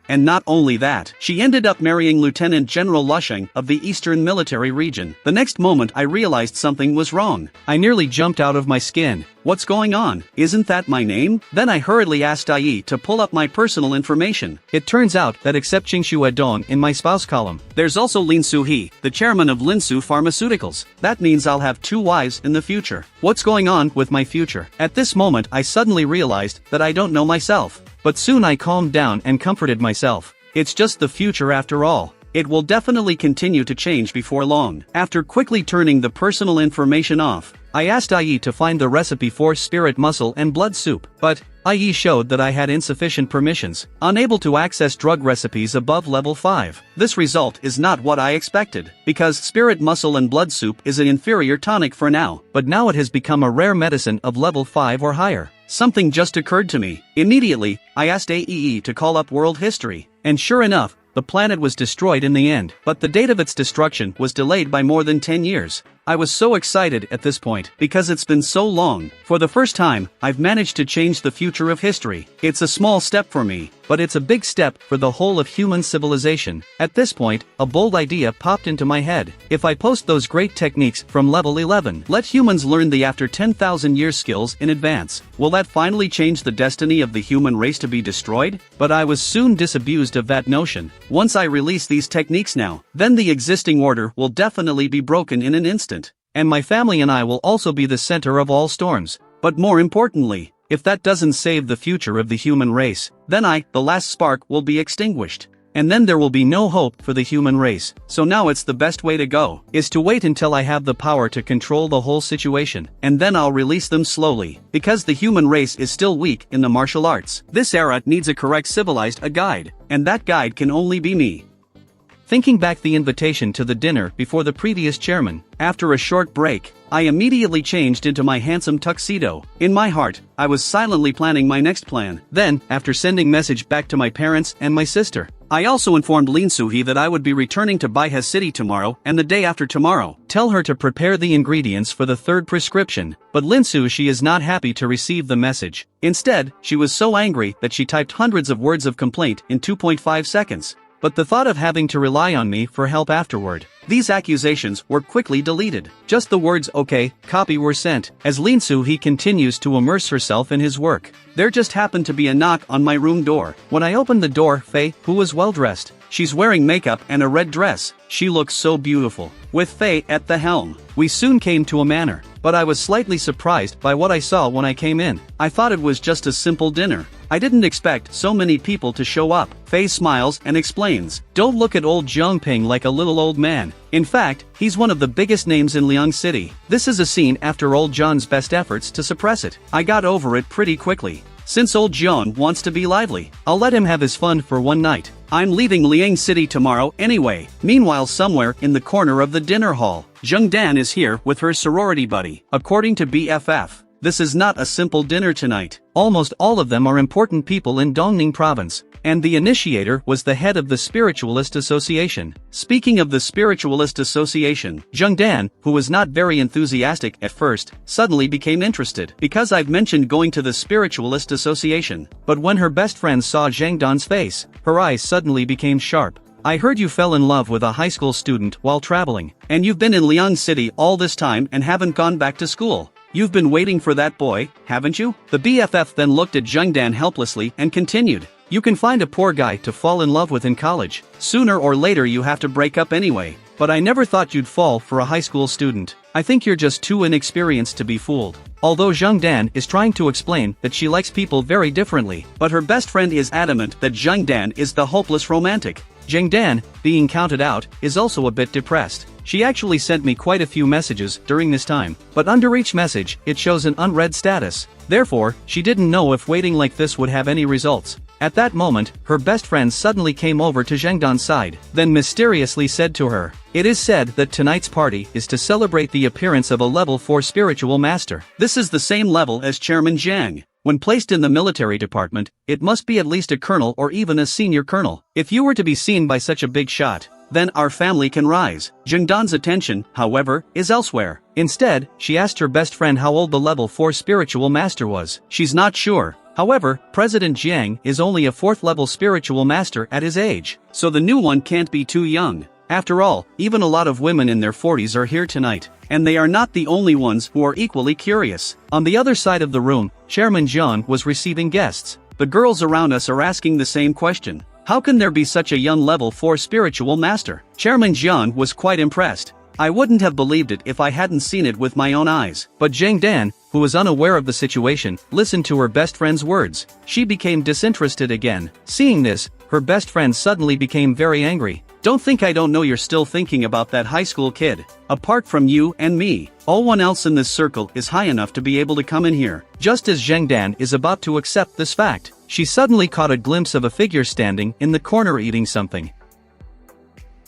And not only that, she ended up marrying Lieutenant General Lusheng of the Eastern Military Region. The next moment I realized something was wrong. I nearly jumped out of my skin. What's going on? Isn't that my name? Then I hurriedly asked Ai to pull up my personal information. It turns out that except Qingshu Dong in my spouse column, there's also Lin Soo-hee, the chairman of Linsu Pharmaceuticals. That means I'll have 2 wives in the future. What's going on with my future? At this moment I suddenly realized that I don't know myself. But soon I calmed down and comforted myself. It's just the future after all. It will definitely continue to change before long. After quickly turning the personal information off, I asked Ai to find the recipe for spirit muscle and blood soup, but Ai showed that I had insufficient permissions, unable to access drug recipes above level 5. This result is not what I expected, because spirit muscle and blood soup is an inferior tonic for now, but now it has become a rare medicine of level 5 or higher. Something just occurred to me. Immediately, I asked AEE to call up world history, and sure enough, the planet was destroyed in the end, but the date of its destruction was delayed by more than 10 years. I was so excited at this point, because it's been so long. For the first time, I've managed to change the future of history. It's a small step for me, but it's a big step for the whole of human civilization. At this point, a bold idea popped into my head. If I post those great techniques from level 11, let humans learn the after 10,000 years skills in advance, will that finally change the destiny of the human race to be destroyed? But I was soon disabused of that notion. Once I release these techniques now, then the existing order will definitely be broken in an instant. And my family and I will also be the center of all storms. But more importantly, if that doesn't save the future of the human race, then the last spark will be extinguished. And then there will be no hope for the human race. So now it's the best way to go, is to wait until I have the power to control the whole situation, and then I'll release them slowly, because the human race is still weak in the martial arts. This era needs a correct civilized guide, and that guide can only be me. Thinking back the invitation to the dinner before the previous chairman, after a short break, I immediately changed into my handsome tuxedo. In my heart, I was silently planning my next plan. Then, after sending message back to my parents and my sister, I also informed Lin Soo-hee that I would be returning to Baiha City tomorrow and the day after tomorrow. Tell her to prepare the ingredients for the 3rd prescription. But Lin Soo-hee is not happy to receive the message. Instead, she was so angry that she typed hundreds of words of complaint in 2.5 seconds. But the thought of having to rely on me for help afterward, these accusations were quickly deleted. Just the words "okay" copy were sent. As Lin Soo-hee continues to immerse herself in his work, there just happened to be a knock on my room door. When I opened the door, Faye, who was well dressed, she's wearing makeup and a red dress. She looks so beautiful. With Faye at the helm, we soon came to a manor. but I was slightly surprised by what I saw when I came in. I thought it was just a simple dinner. I didn't expect so many people to show up. Faye smiles and explains, "Don't look at old Jiangping like a little old man. In fact, he's one of the biggest names in Liang City." This is a scene after old John's best efforts to suppress it. I got over it pretty quickly. Since old John wants to be lively, I'll let him have his fun for one night. I'm leaving Liang City tomorrow anyway. Meanwhile, somewhere in the corner of the dinner hall, Jung Dan is here with her sorority buddy. According to BFF, this is not a simple dinner tonight. Almost all of them are important people in Dongning province, and the initiator was the head of the Spiritualist Association. Speaking of the Spiritualist Association, Jung Dan, who was not very enthusiastic at first, suddenly became interested because I've mentioned going to the Spiritualist Association. But when her best friend saw Zhang Dan's face, her eyes suddenly became sharp. "I heard you fell in love with a high school student while traveling, and you've been in Liang City all this time and haven't gone back to school. You've been waiting for that boy, haven't you?" The BFF then looked at Jung Dan helplessly and continued, "You can find a poor guy to fall in love with in college. Sooner or later you have to break up anyway. But I never thought you'd fall for a high school student. I think you're just too inexperienced to be fooled." Although Jung Dan is trying to explain that she likes people very differently, but her best friend is adamant that Jung Dan is the hopeless romantic. Jung Dan, being counted out, is also a bit depressed. She actually sent me quite a few messages during this time, but under each message, it shows an unread status. Therefore, she didn't know if waiting like this would have any results. At that moment, her best friend suddenly came over to Zhang Dan's side, then mysteriously said to her, "It is said that tonight's party is to celebrate the appearance of a level 4 spiritual master. This is the same level as Chairman Jiang. When placed in the military department, it must be at least a colonel or even a senior colonel. If you were to be seen by such a big shot, then our family can rise." Jung Dan's attention, however, is elsewhere. Instead, she asked her best friend how old the level 4 spiritual master was. She's not sure. However, President Jiang is only a 4th level spiritual master at his age, so the new one can't be too young. After all, even a lot of women in their 40s are here tonight, and they are not the only ones who are equally curious. On the other side of the room, Chairman Jiang was receiving guests. The girls around us are asking the same question. How can there be such a young level 4 spiritual master? Chairman Jiang was quite impressed. I wouldn't have believed it if I hadn't seen it with my own eyes. But Jang Dan, who was unaware of the situation, listened to her best friend's words. She became disinterested again. Seeing this, her best friend suddenly became very angry. "Don't think I don't know you're still thinking about that high school kid. Apart from you and me, no one else in this circle is high enough to be able to come in here." Just as Zhang Dan is about to accept this fact, she suddenly caught a glimpse of a figure standing in the corner eating something.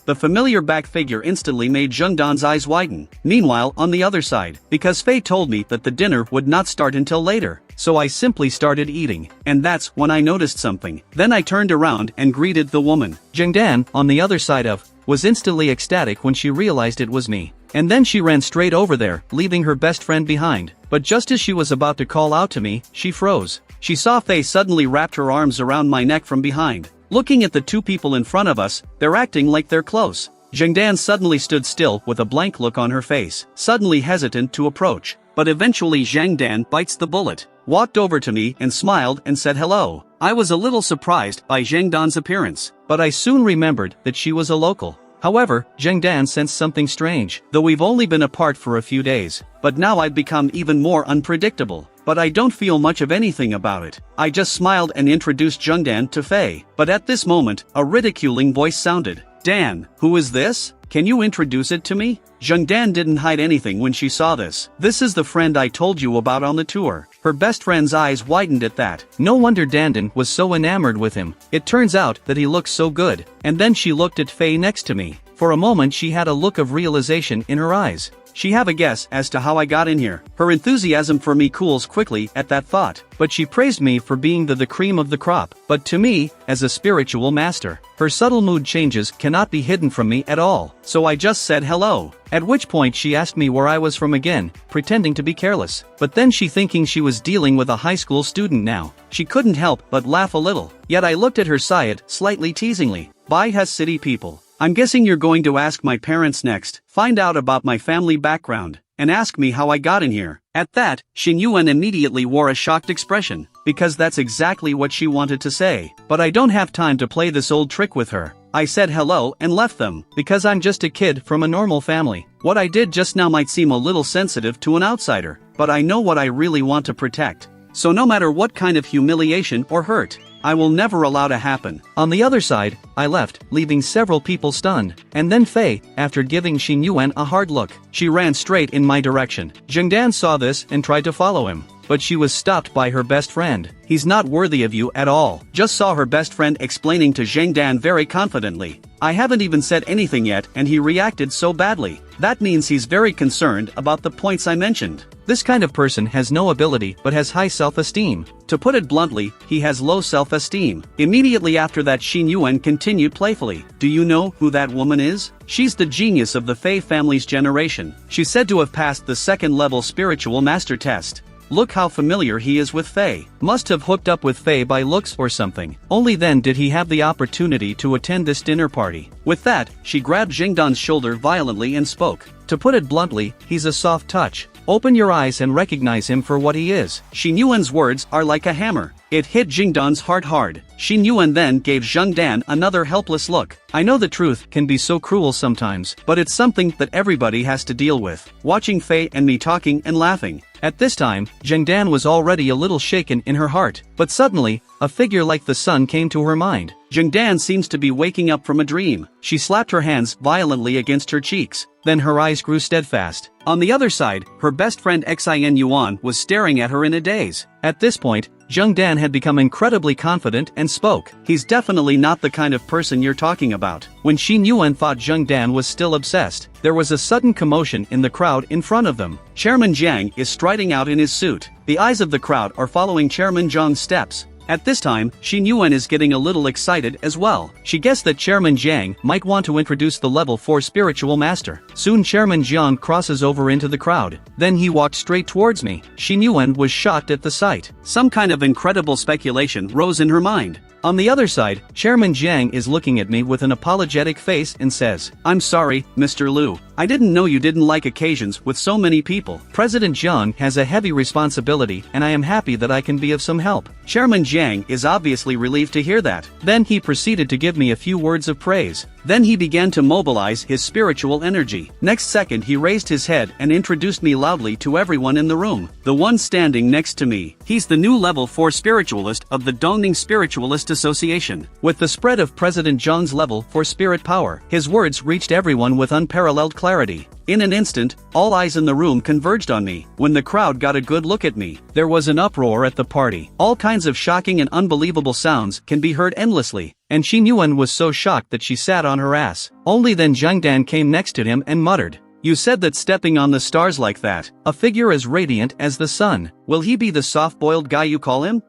The familiar back figure instantly made Jung Dan's eyes widen. Meanwhile, on the other side, because Faye told me that the dinner would not start until later, so I simply started eating, and that's when I noticed something. Then I turned around and greeted the woman. Jung Dan, on the other side of, was instantly ecstatic when she realized it was me. And then she ran straight over there, leaving her best friend behind. But just as she was about to call out to me, she froze. She saw Faye suddenly wrapped her arms around my neck from behind. Looking at the two people in front of us, they're acting like they're close. Jung Dan suddenly stood still with a blank look on her face, suddenly hesitant to approach. But eventually Zhang Dan bites the bullet, walked over to me and smiled and said hello. I was a little surprised by Zhang Dan's appearance, but I soon remembered that she was a local. However, Zhang Dan sensed something strange, though we've only been apart for a few days, but now I've become even more unpredictable. But I don't feel much of anything about it. I just smiled and introduced Jung Dan to Faye. But at this moment, a ridiculing voice sounded. "Dan, who is this? Can you introduce it to me?" Jung Dan didn't hide anything when she saw this. "This is the friend I told you about on the tour." Her best friend's eyes widened at that. No wonder Dandan was so enamored with him. It turns out that he looks so good. And then she looked at Faye next to me. For a moment she had a look of realization in her eyes. She have a guess as to how I got in here. Her enthusiasm for me cools quickly at that thought, but she praised me for being the cream of the crop. But to me, as a spiritual master, her subtle mood changes cannot be hidden from me at all. So I just said hello. At which point she asked me where I was from again, pretending to be careless. But then she thinking she was dealing with a high school student now. She couldn't help but laugh a little. Yet I looked at her side slightly teasingly. "Bye has city people. I'm guessing you're going to ask my parents next, find out about my family background, and ask me how I got in here." At that, Xin Yuan immediately wore a shocked expression, because that's exactly what she wanted to say. But I don't have time to play this old trick with her. I said hello and left them, because I'm just a kid from a normal family. What I did just now might seem a little sensitive to an outsider, but I know what I really want to protect. So no matter what kind of humiliation or hurt, I will never allow to happen. On the other side, I left, leaving several people stunned. And then Faye, after giving Xin Yuan a hard look, she ran straight in my direction. Zhengdan saw this and tried to follow him, but she was stopped by her best friend. He's not worthy of you at all. Just saw her best friend explaining to Zhengdan very confidently. I haven't even said anything yet and he reacted so badly. That means he's very concerned about the points I mentioned. This kind of person has no ability but has high self-esteem. To put it bluntly, he has low self-esteem. Immediately after that, Xin Yuan continued playfully. Do you know who that woman is? She's the genius of the Fei family's generation. She's said to have passed the second-level spiritual master test. Look how familiar he is with Faye. Must have hooked up with Faye by looks or something. Only then did he have the opportunity to attend this dinner party. With that, she grabbed Zhengdan's shoulder violently and spoke. To put it bluntly, he's a soft touch. Open your eyes and recognize him for what he is. Xin Yuan's words are like a hammer. It hit Zhengdan's heart hard. Xin Yuan then gave Zhengdan another helpless look. I know the truth can be so cruel sometimes, but it's something that everybody has to deal with. Watching Faye and me talking and laughing. At this time, Zhengdan was already a little shaken in her heart, but suddenly, a figure like the sun came to her mind. Zhengdan seems to be waking up from a dream. She slapped her hands violently against her cheeks. Then her eyes grew steadfast. On the other side, her best friend Xin Yuan was staring at her in a daze. At this point, Zhengdan had become incredibly confident and spoke. He's definitely not the kind of person you're talking about. When Xin Yuan thought Zhengdan was still obsessed, there was a sudden commotion in the crowd in front of them. Chairman Jiang is striding out in his suit. The eyes of the crowd are following Chairman Zhang's steps. At this time, Xin Yuan is getting a little excited as well. She guessed that Chairman Jiang might want to introduce the level 4 spiritual master. Soon Chairman Jiang crosses over into the crowd. Then he walked straight towards me. Xin Yuan was shocked at the sight. Some kind of incredible speculation rose in her mind. On the other side, Chairman Jiang is looking at me with an apologetic face and says, I'm sorry, Mr. Liu. I didn't know you didn't like occasions with so many people. President Jiang has a heavy responsibility and I am happy that I can be of some help. Chairman Jiang is obviously relieved to hear that. Then he proceeded to give me a few words of praise. Then he began to mobilize his spiritual energy. Next second he raised his head and introduced me loudly to everyone in the room. The one standing next to me. He's the new level 4 spiritualist of the Dongning Spiritualist Association. With the spread of President Zhang's level 4 spirit power, his words reached everyone with unparalleled clarity. In an instant, all eyes in the room converged on me. When the crowd got a good look at me, there was an uproar at the party. All kinds of shocking and unbelievable sounds can be heard endlessly. And Xin Yuan was so shocked that she sat on her ass. Only then Zhengdan came next to him and muttered, You said that stepping on the stars like that, a figure as radiant as the sun, will he be the soft-boiled guy you call him?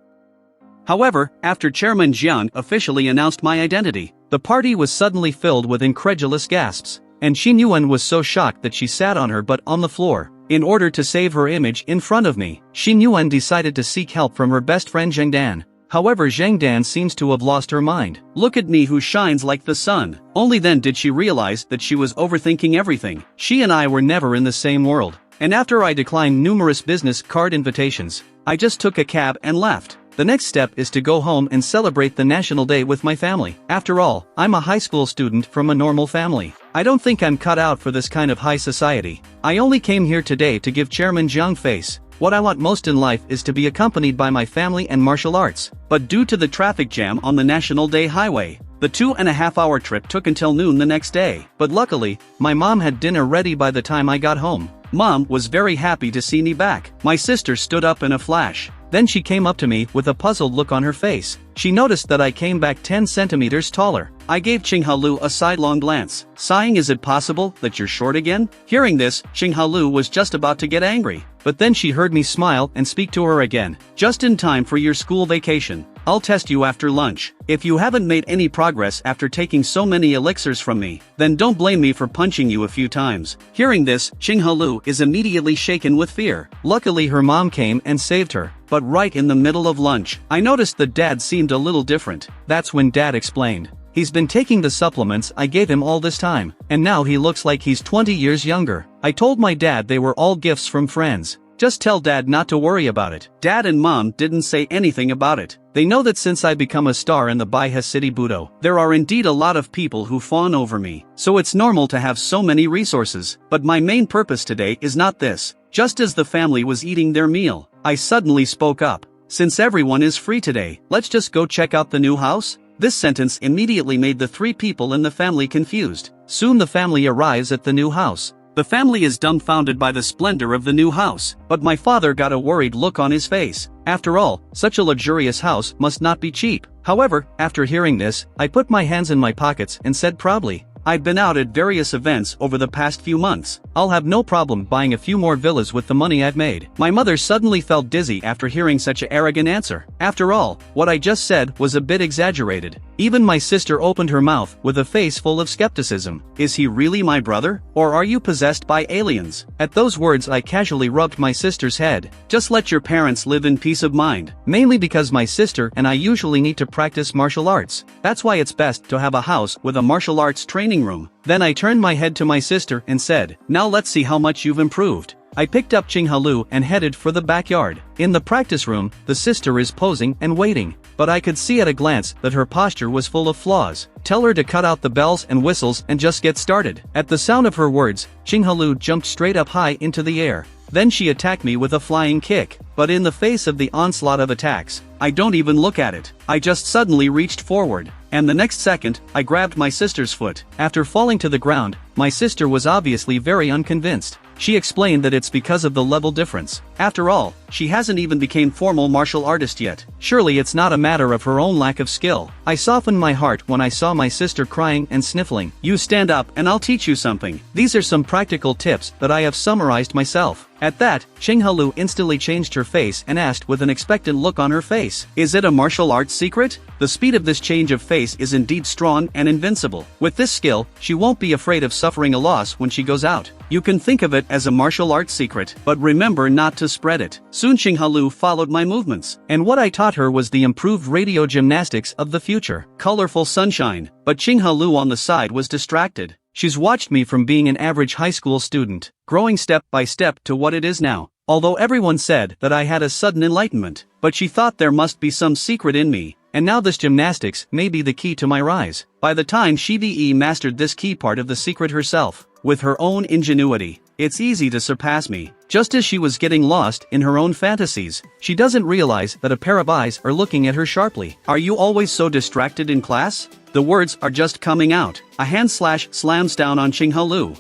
However, after Chairman Jiang officially announced my identity, the party was suddenly filled with incredulous gasps. And Xin Yuan was so shocked that she sat on her butt on the floor. In order to save her image in front of me, Xin Yuan decided to seek help from her best friend Zhengdan. However, Zhengdan seems to have lost her mind. Look at me who shines like the sun. Only then did she realize that she was overthinking everything. She and I were never in the same world. And after I declined numerous business card invitations, I just took a cab and left. The next step is to go home and celebrate the National Day with my family. After all, I'm a high school student from a normal family. I don't think I'm cut out for this kind of high society. I only came here today to give Chairman Jiang face. What I want most in life is to be accompanied by my family and martial arts. But due to the traffic jam on the National Day highway, the 2.5-hour trip took until noon the next day. But luckily, my mom had dinner ready by the time I got home. Mom was very happy to see me back. My sister stood up in a flash. Then she came up to me with a puzzled look on her face. She noticed that I came back 10 centimeters taller. I gave Qinghalu a sidelong glance. Sighing, is it possible that you're short again? Hearing this, Qinghalu was just about to get angry. But then she heard me smile and speak to her again. Just in time for your school vacation. I'll test you after lunch. If you haven't made any progress after taking so many elixirs from me, then don't blame me for punching you a few times. Hearing this, Qinghalu is immediately shaken with fear. Luckily her mom came and saved her. But right in the middle of lunch, I noticed that Dad seemed a little different. That's when Dad explained. He's been taking the supplements I gave him all this time, and now he looks like he's 20 years younger. I told my dad they were all gifts from friends. Just tell Dad not to worry about it. Dad and Mom didn't say anything about it. They know that since I become a star in the Baiha City Budo, there are indeed a lot of people who fawn over me, so it's normal to have so many resources. But my main purpose today is not this. Just as the family was eating their meal, I suddenly spoke up. Since everyone is free today, let's just go check out the new house? This sentence immediately made the 3 people in the family confused. Soon the family arrives at the new house. The family is dumbfounded by the splendor of the new house, but my father got a worried look on his face. After all, such a luxurious house must not be cheap. However, after hearing this, I put my hands in my pockets and said proudly, I've been out at various events over the past few months. I'll have no problem buying a few more villas with the money I've made. My mother suddenly felt dizzy after hearing such an arrogant answer. After all, what I just said was a bit exaggerated. Even my sister opened her mouth with a face full of skepticism. Is he really my brother? Or are you possessed by aliens? At those words I casually rubbed my sister's head. Just let your parents live in peace of mind. Mainly because my sister and I usually need to practice martial arts. That's why it's best to have a house with a martial arts training room. Then I turned my head to my sister and said, now let's see how much you've improved. I picked up Chinghalu and headed for the backyard. In the practice room, the sister is posing and waiting, but I could see at a glance that her posture was full of flaws. Tell her to cut out the bells and whistles and just get started. At the sound of her words, Chinghalu jumped straight up high into the air. Then she attacked me with a flying kick, but in the face of the onslaught of attacks, I don't even look at it. I just suddenly reached forward, and the next second, I grabbed my sister's foot. After falling to the ground, my sister was obviously very unconvinced. She explained that it's because of the level difference. After all, she hasn't even become formal martial artist yet. Surely it's not a matter of her own lack of skill. I softened my heart when I saw my sister crying and sniffling. You stand up and I'll teach you something. These are some practical tips that I have summarized myself. At that, Chinghalu instantly changed her face and asked with an expectant look on her face, is it a martial arts secret? The speed of this change of face is indeed strong and invincible. With this skill, she won't be afraid of suffering a loss when she goes out. You can think of it as a martial arts secret, but remember not to spread it. Soon Chinghalu followed my movements, and what I taught her was the improved radio gymnastics of the future. Colorful sunshine, but Chinghalu on the side was distracted. She's watched me from being an average high school student, growing step by step to what it is now. Although everyone said that I had a sudden enlightenment, but she thought there must be some secret in me, and now this gymnastics may be the key to my rise. By the time she mastered this key part of the secret herself, with her own ingenuity, it's easy to surpass me. Just as she was getting lost in her own fantasies, she doesn't realize that a pair of eyes are looking at her sharply. Are you always so distracted in class? The words are just coming out. A hand slams down on Chinghalu.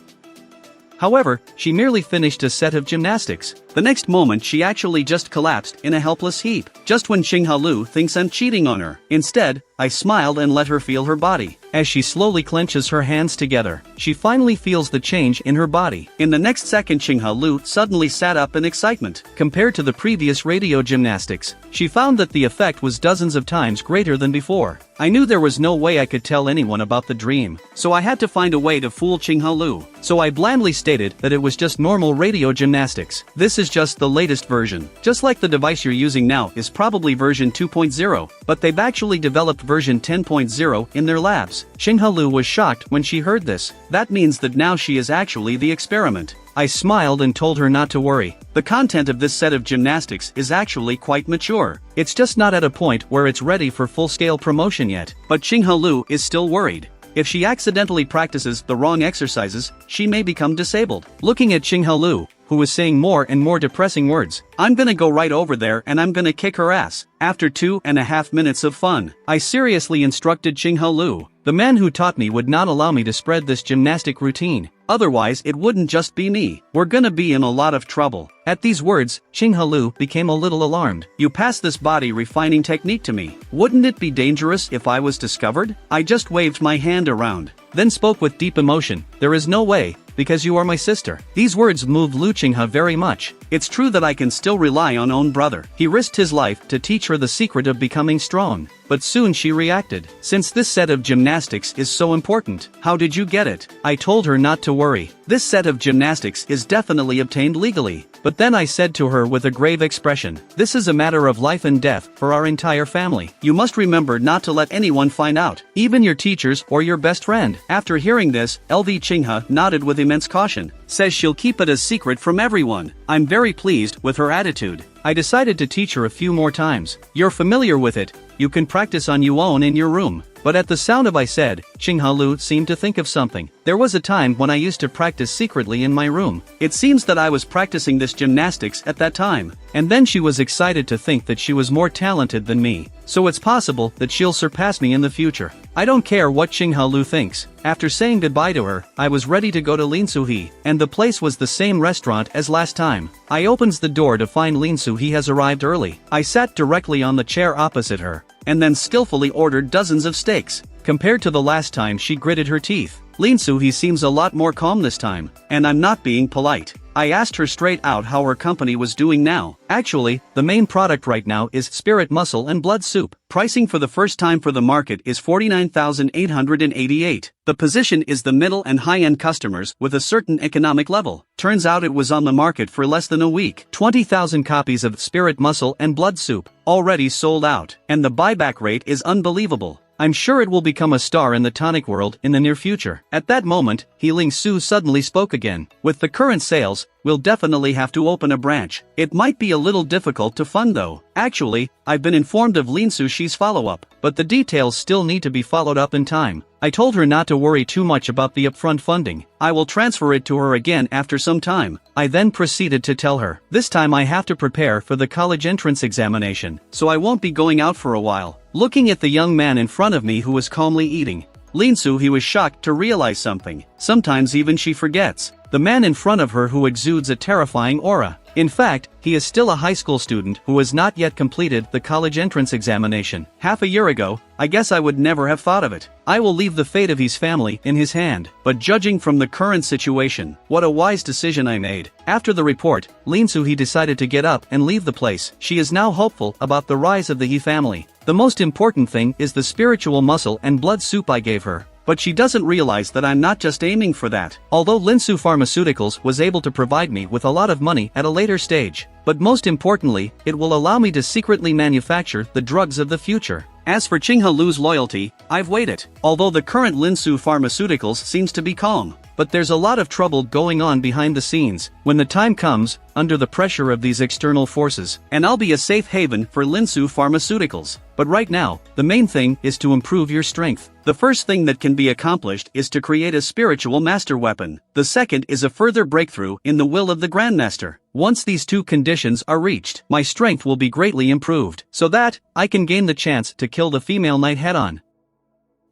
However, she merely finished a set of gymnastics. The next moment she actually just collapsed in a helpless heap, just when Chinghalu thinks I'm cheating on her. Instead, I smiled and let her feel her body. As she slowly clenches her hands together, she finally feels the change in her body. In the next second Chinghalu suddenly sat up in excitement. Compared to the previous radio gymnastics, she found that the effect was dozens of times greater than before. I knew there was no way I could tell anyone about the dream, so I had to find a way to fool Chinghalu. So I blandly stated that it was just normal radio gymnastics. This is just the latest version. Just like the device you're using now is probably version 2.0, but they've actually developed version 10.0 in their labs. Chinghalu was shocked when she heard this. That means that now she is actually the experiment. I smiled and told her not to worry. The content of this set of gymnastics is actually quite mature. It's just not at a point where it's ready for full-scale promotion yet. But Chinghalu is still worried. If she accidentally practices the wrong exercises, she may become disabled. Looking at Chinghalu, who was saying more and more depressing words, I'm gonna go right over there and I'm gonna kick her ass. After 2.5 minutes of fun, I seriously instructed Chinghalu. The man who taught me would not allow me to spread this gymnastic routine. Otherwise it wouldn't just be me. We're gonna be in a lot of trouble. At these words, Chinghalu became a little alarmed. You pass this body refining technique to me. Wouldn't it be dangerous if I was discovered? I just waved my hand around, then spoke with deep emotion. There is no way, because you are my sister. These words moved Lu Chingha very much. It's true that I can still rely on own brother. He risked his life to teach her the secret of becoming strong. But soon she reacted. Since this set of gymnastics is so important, how did you get it? I told her not to worry. This set of gymnastics is definitely obtained legally. But then I said to her with a grave expression, this is a matter of life and death for our entire family. You must remember not to let anyone find out, even your teachers or your best friend. After hearing this, LV Chingha nodded with immense caution, says she'll keep it a secret from everyone. I'm very pleased with her attitude. I decided to teach her a few more times. You're familiar with it, you can practice on your own in your room. But at the sound of I said, Chingha Lu seemed to think of something. There was a time when I used to practice secretly in my room. It seems that I was practicing this gymnastics at that time. And then she was excited to think that she was more talented than me. So it's possible that she'll surpass me in the future. I don't care what Chingha Lu thinks. After saying goodbye to her, I was ready to go to Lin Suhi, and the place was the same restaurant as last time. I opens the door to find Lin Suhi has arrived early. I sat directly on the chair opposite her, and then skillfully ordered dozens of steaks. Compared to the last time, she gritted her teeth. Lin Suhi seems a lot more calm this time, and I'm not being polite. I asked her straight out how her company was doing now. Actually, the main product right now is spirit muscle and blood soup. Pricing for the first time for the market is 49,888. The position is the middle and high-end customers with a certain economic level. Turns out it was on the market for less than a week. 20,000 copies of spirit muscle and blood soup already sold out, and the buyback rate is unbelievable. I'm sure it will become a star in the tonic world in the near future. At that moment, Healing Su suddenly spoke again. With the current sales, we'll definitely have to open a branch. It might be a little difficult to fund though. Actually, I've been informed of Lin Sushi's follow-up, but the details still need to be followed up in time. I told her not to worry too much about the upfront funding. I will transfer it to her again after some time. I then proceeded to tell her, this time I have to prepare for the college entrance examination, so I won't be going out for a while. Looking at the young man in front of me who was calmly eating, Lin Suhi was shocked to realize something. Sometimes even she forgets. The man in front of her who exudes a terrifying aura. In fact, he is still a high school student who has not yet completed the college entrance examination. Half a year ago, I guess I would never have thought of it. I will leave the fate of his family in his hand. But judging from the current situation, what a wise decision I made. After the report, Lin Suhi decided to get up and leave the place. She is now hopeful about the rise of the He family. The most important thing is the spiritual muscle and blood soup I gave her. But she doesn't realize that I'm not just aiming for that. Although Linsu Pharmaceuticals was able to provide me with a lot of money at a later stage. But most importantly, it will allow me to secretly manufacture the drugs of the future. As for Chingha Lu's loyalty, I've waited. Although the current Linsu Pharmaceuticals seems to be calm. But there's a lot of trouble going on behind the scenes. When the time comes, under the pressure of these external forces, and I'll be a safe haven for Linsu Pharmaceuticals. But right now, the main thing is to improve your strength. The first thing that can be accomplished is to create a spiritual master weapon. The second is a further breakthrough in the will of the Grandmaster. Once these two conditions are reached, my strength will be greatly improved, so that I can gain the chance to kill the female knight head-on.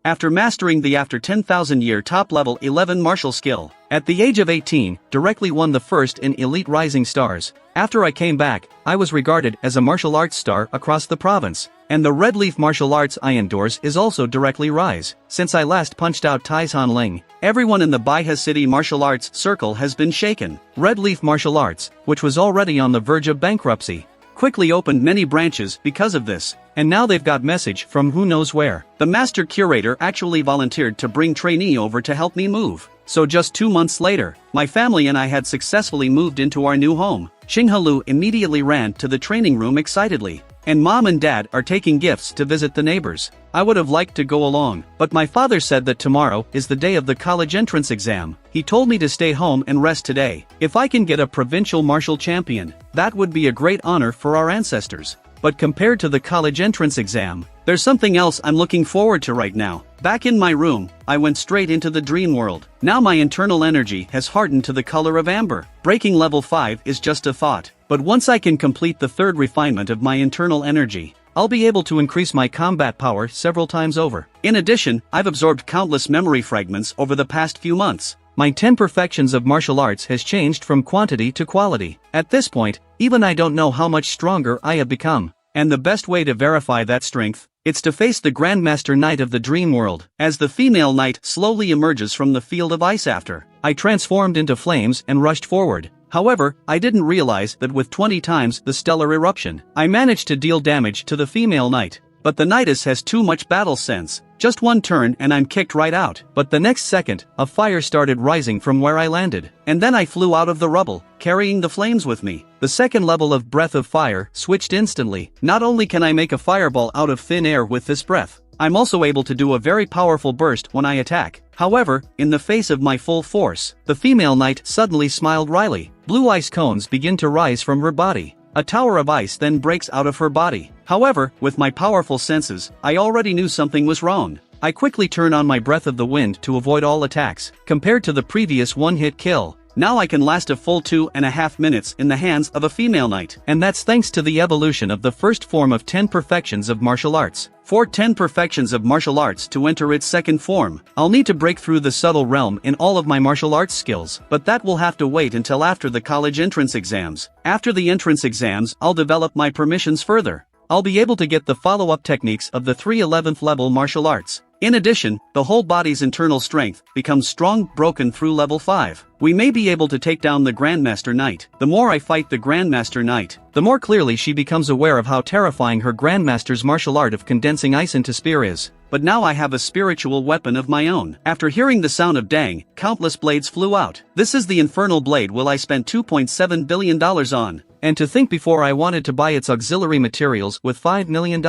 After mastering the after 10,000 year top level 11 martial skill, at the age of 18, directly won the first in Elite Rising Stars. After I came back, I was regarded as a martial arts star across the province. And the Red Leaf Martial Arts I endorse is also directly rise. Since I last punched out Taizhan Ling, everyone in the Baihe City martial arts circle has been shaken. Red Leaf Martial Arts, which was already on the verge of bankruptcy, quickly opened many branches because of this. And now they've got message from who knows where. The master curator actually volunteered to bring trainee over to help me move. So just 2 months later, my family and I had successfully moved into our new home. Xinghe Lu immediately ran to the training room excitedly. And mom and dad are taking gifts to visit the neighbors. I would have liked to go along, but my father said that tomorrow is the day of the college entrance exam. He told me to stay home and rest today. If I can get a provincial martial champion, that would be a great honor for our ancestors. But compared to the college entrance exam, there's something else I'm looking forward to right now. Back in my room, I went straight into the dream world. Now my internal energy has hardened to the color of amber. Breaking level 5 is just a thought. But once I can complete the third refinement of my internal energy, I'll be able to increase my combat power several times over. In addition, I've absorbed countless memory fragments over the past few months. My 10 perfections of martial arts has changed from quantity to quality. At this point, even I don't know how much stronger I have become. And the best way to verify that strength, it's to face the Grandmaster Knight of the Dream World. As the female knight slowly emerges from the field of ice after, I transformed into flames and rushed forward. However, I didn't realize that with 20 times the stellar eruption, I managed to deal damage to the female knight. But the Nidus has too much battle sense. Just one turn and I'm kicked right out. But the next second, a fire started rising from where I landed. And then I flew out of the rubble, carrying the flames with me. The second level of breath of fire switched instantly. Not only can I make a fireball out of thin air with this breath, I'm also able to do a very powerful burst when I attack. However, in the face of my full force, the female knight suddenly smiled wryly. Blue ice cones begin to rise from her body. A tower of ice then breaks out of her body. However, with my powerful senses, I already knew something was wrong. I quickly turn on my breath of the wind to avoid all attacks. Compared to the previous one-hit kill, now I can last a full 2.5 minutes in the hands of a female knight. And that's thanks to the evolution of the first form of 10 perfections of martial arts. For 10 perfections of martial arts to enter its second form, I'll need to break through the subtle realm in all of my martial arts skills. But that will have to wait until after the college entrance exams. After the entrance exams, I'll develop my permissions further. I'll be able to get the follow-up techniques of the 3 11th level martial arts. In addition, the whole body's internal strength becomes strong broken through level 5. We may be able to take down the Grandmaster Knight. The more I fight the Grandmaster Knight, the more clearly she becomes aware of how terrifying her Grandmaster's martial art of condensing ice into spear is. But now I have a spiritual weapon of my own. After hearing the sound of dang, countless blades flew out. This is the infernal blade I spent $2.7 billion on. And to think before I wanted to buy its auxiliary materials with $5 million.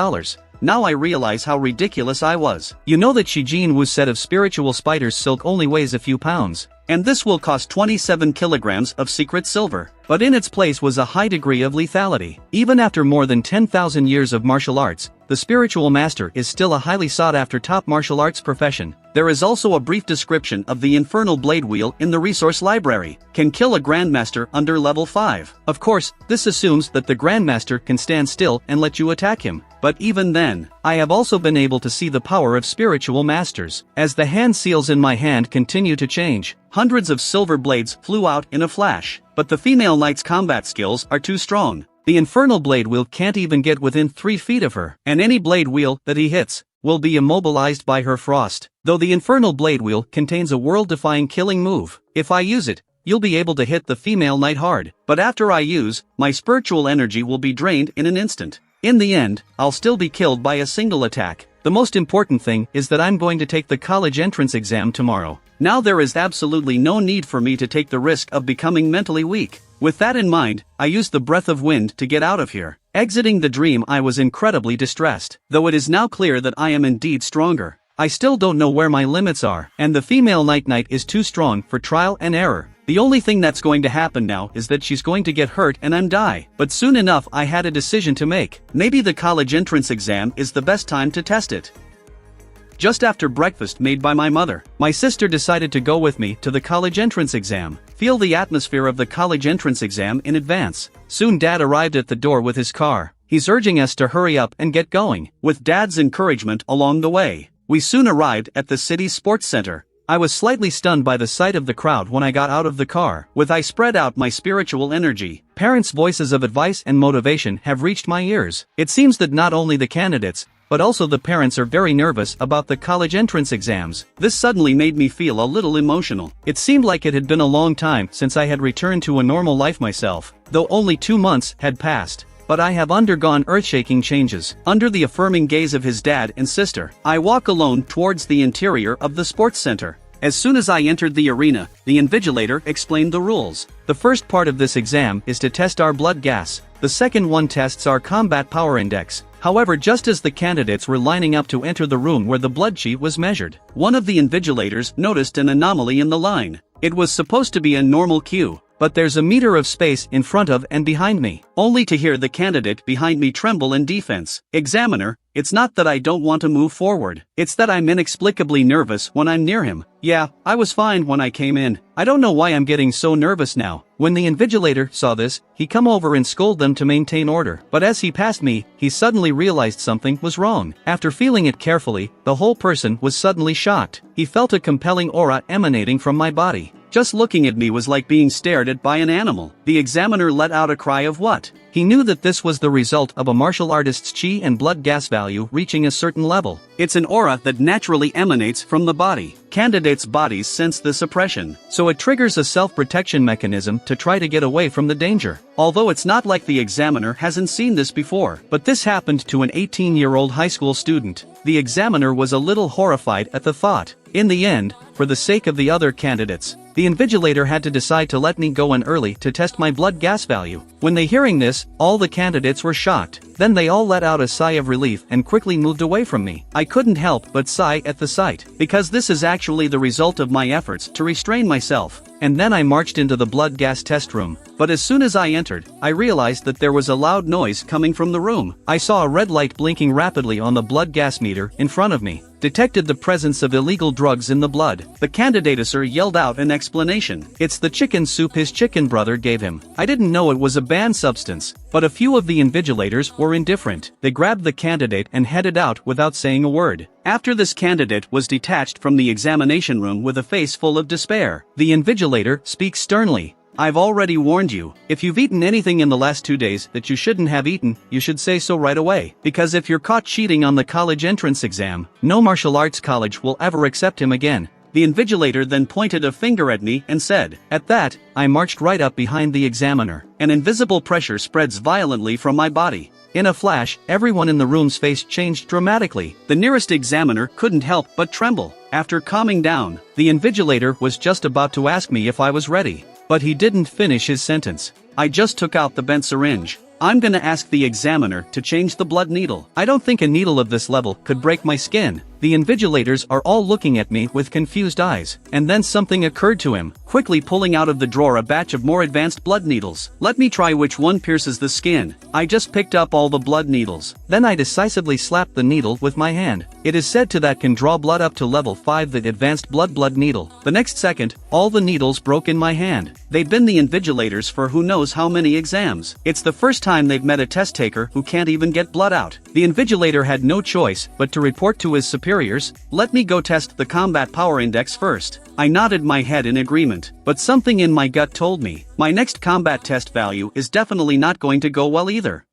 Now I realize how ridiculous I was. You know that Shijin Wu's set of spiritual spider's silk only weighs a few pounds. And this will cost 27 kilograms of secret silver. But in its place was a high degree of lethality. Even after more than 10,000 years of martial arts, the spiritual master is still a highly sought-after top martial arts profession. There is also a brief description of the infernal blade wheel in the resource library. Can kill a grandmaster under level 5. Of course, this assumes that the grandmaster can stand still and let you attack him. But even then, I have also been able to see the power of spiritual masters. As the hand seals in my hand continue to change, hundreds of silver blades flew out in a flash. But the female knight's combat skills are too strong. The infernal blade wheel can't even get within 3 feet of her, and any blade wheel that he hits will be immobilized by her frost. Though the infernal blade wheel contains a world-defying killing move, if I use it, you'll be able to hit the female knight hard. But after I use, my spiritual energy will be drained in an instant. In the end, I'll still be killed by a single attack. The most important thing is that I'm going to take the college entrance exam tomorrow. Now there is absolutely no need for me to take the risk of becoming mentally weak. With that in mind, I used the breath of wind to get out of here. Exiting the dream, I was incredibly distressed. Though it is now clear that I am indeed stronger, I still don't know where my limits are, and the female knight is too strong for trial and error. The only thing that's going to happen now is that she's going to get hurt and I'm die. But soon enough I had a decision to make. Maybe the college entrance exam is the best time to test it. Just after breakfast made by my mother, my sister decided to go with me to the college entrance exam. Feel the atmosphere of the college entrance exam in advance. Soon Dad arrived at the door with his car. He's urging us to hurry up and get going. With Dad's encouragement along the way, we soon arrived at the city's sports center. I was slightly stunned by the sight of the crowd when I got out of the car. With I spread out my spiritual energy, parents' voices of advice and motivation have reached my ears. It seems that not only the candidates, but also the parents are very nervous about the college entrance exams. This suddenly made me feel a little emotional. It seemed like it had been a long time since I had returned to a normal life myself, though only 2 months had passed. But I have undergone earth-shaking changes. Under the affirming gaze of his dad and sister, I walk alone towards the interior of the sports center. As soon as I entered the arena, the invigilator explained the rules. The first part of this exam is to test our blood gas. The second one tests our combat power index. However, just as the candidates were lining up to enter the room where the blood chi was measured, one of the invigilators noticed an anomaly in the line. It was supposed to be a normal queue, but there's a meter of space in front of and behind me, only to hear the candidate behind me tremble in defense. Examiner, it's not that I don't want to move forward, it's that I'm inexplicably nervous when I'm near him. Yeah, I was fine when I came in. I don't know why I'm getting so nervous now. When the invigilator saw this, he come over and scolded them to maintain order. But as he passed me, he suddenly realized something was wrong. After feeling it carefully, the whole person was suddenly shocked. He felt a compelling aura emanating from my body. Just looking at me was like being stared at by an animal. The examiner let out a cry of what? He knew that this was the result of a martial artist's chi and blood gas value reaching a certain level. It's an aura that naturally emanates from the body. Candidates' bodies sense this oppression, so it triggers a self-protection mechanism to try to get away from the danger. Although it's not like the examiner hasn't seen this before, but this happened to an 18-year-old high school student. The examiner was a little horrified at the thought. In the end, for the sake of the other candidates, the invigilator had to decide to let me go in early to test my blood gas value. When they hearing this, all the candidates were shocked. Then they all let out a sigh of relief and quickly moved away from me. I couldn't help but sigh at the sight, because this is actually the result of my efforts to restrain myself. And then I marched into the blood gas test room. But as soon as I entered, I realized that there was a loud noise coming from the room. I saw a red light blinking rapidly on the blood gas meter in front of me. Detected the presence of illegal drugs in the blood. The candidator yelled out an explanation. It's the chicken soup his chicken brother gave him. I didn't know it was a banned substance, but a few of the invigilators were indifferent. They grabbed the candidate and headed out without saying a word. After this candidate was detached from the examination room with a face full of despair, the invigilator speaks sternly. I've already warned you, if you've eaten anything in the last 2 days that you shouldn't have eaten, you should say so right away. Because if you're caught cheating on the college entrance exam, no martial arts college will ever accept him again. The invigilator then pointed a finger at me and said. At that, I marched right up behind the examiner. An invisible pressure spreads violently from my body. In a flash, everyone in the room's face changed dramatically. The nearest examiner couldn't help but tremble. After calming down, the invigilator was just about to ask me if I was ready. But he didn't finish his sentence. I just took out the bent syringe. I'm gonna ask the examiner to change the blood needle. I don't think a needle of this level could break my skin. The invigilators are all looking at me with confused eyes. And then something occurred to him, quickly pulling out of the drawer a batch of more advanced blood needles. Let me try which one pierces the skin. I just picked up all the blood needles. Then I decisively slapped the needle with my hand. It is said to that can draw blood up to level 5, the advanced blood needle. The next second, all the needles broke in my hand. They've been the invigilators for who knows how many exams. It's the first time they've met a test taker who can't even get blood out. The invigilator had no choice but to report to his superiors. Let me go test the combat power index first. I nodded my head in agreement, but something in my gut told me, my next combat test value is definitely not going to go well either.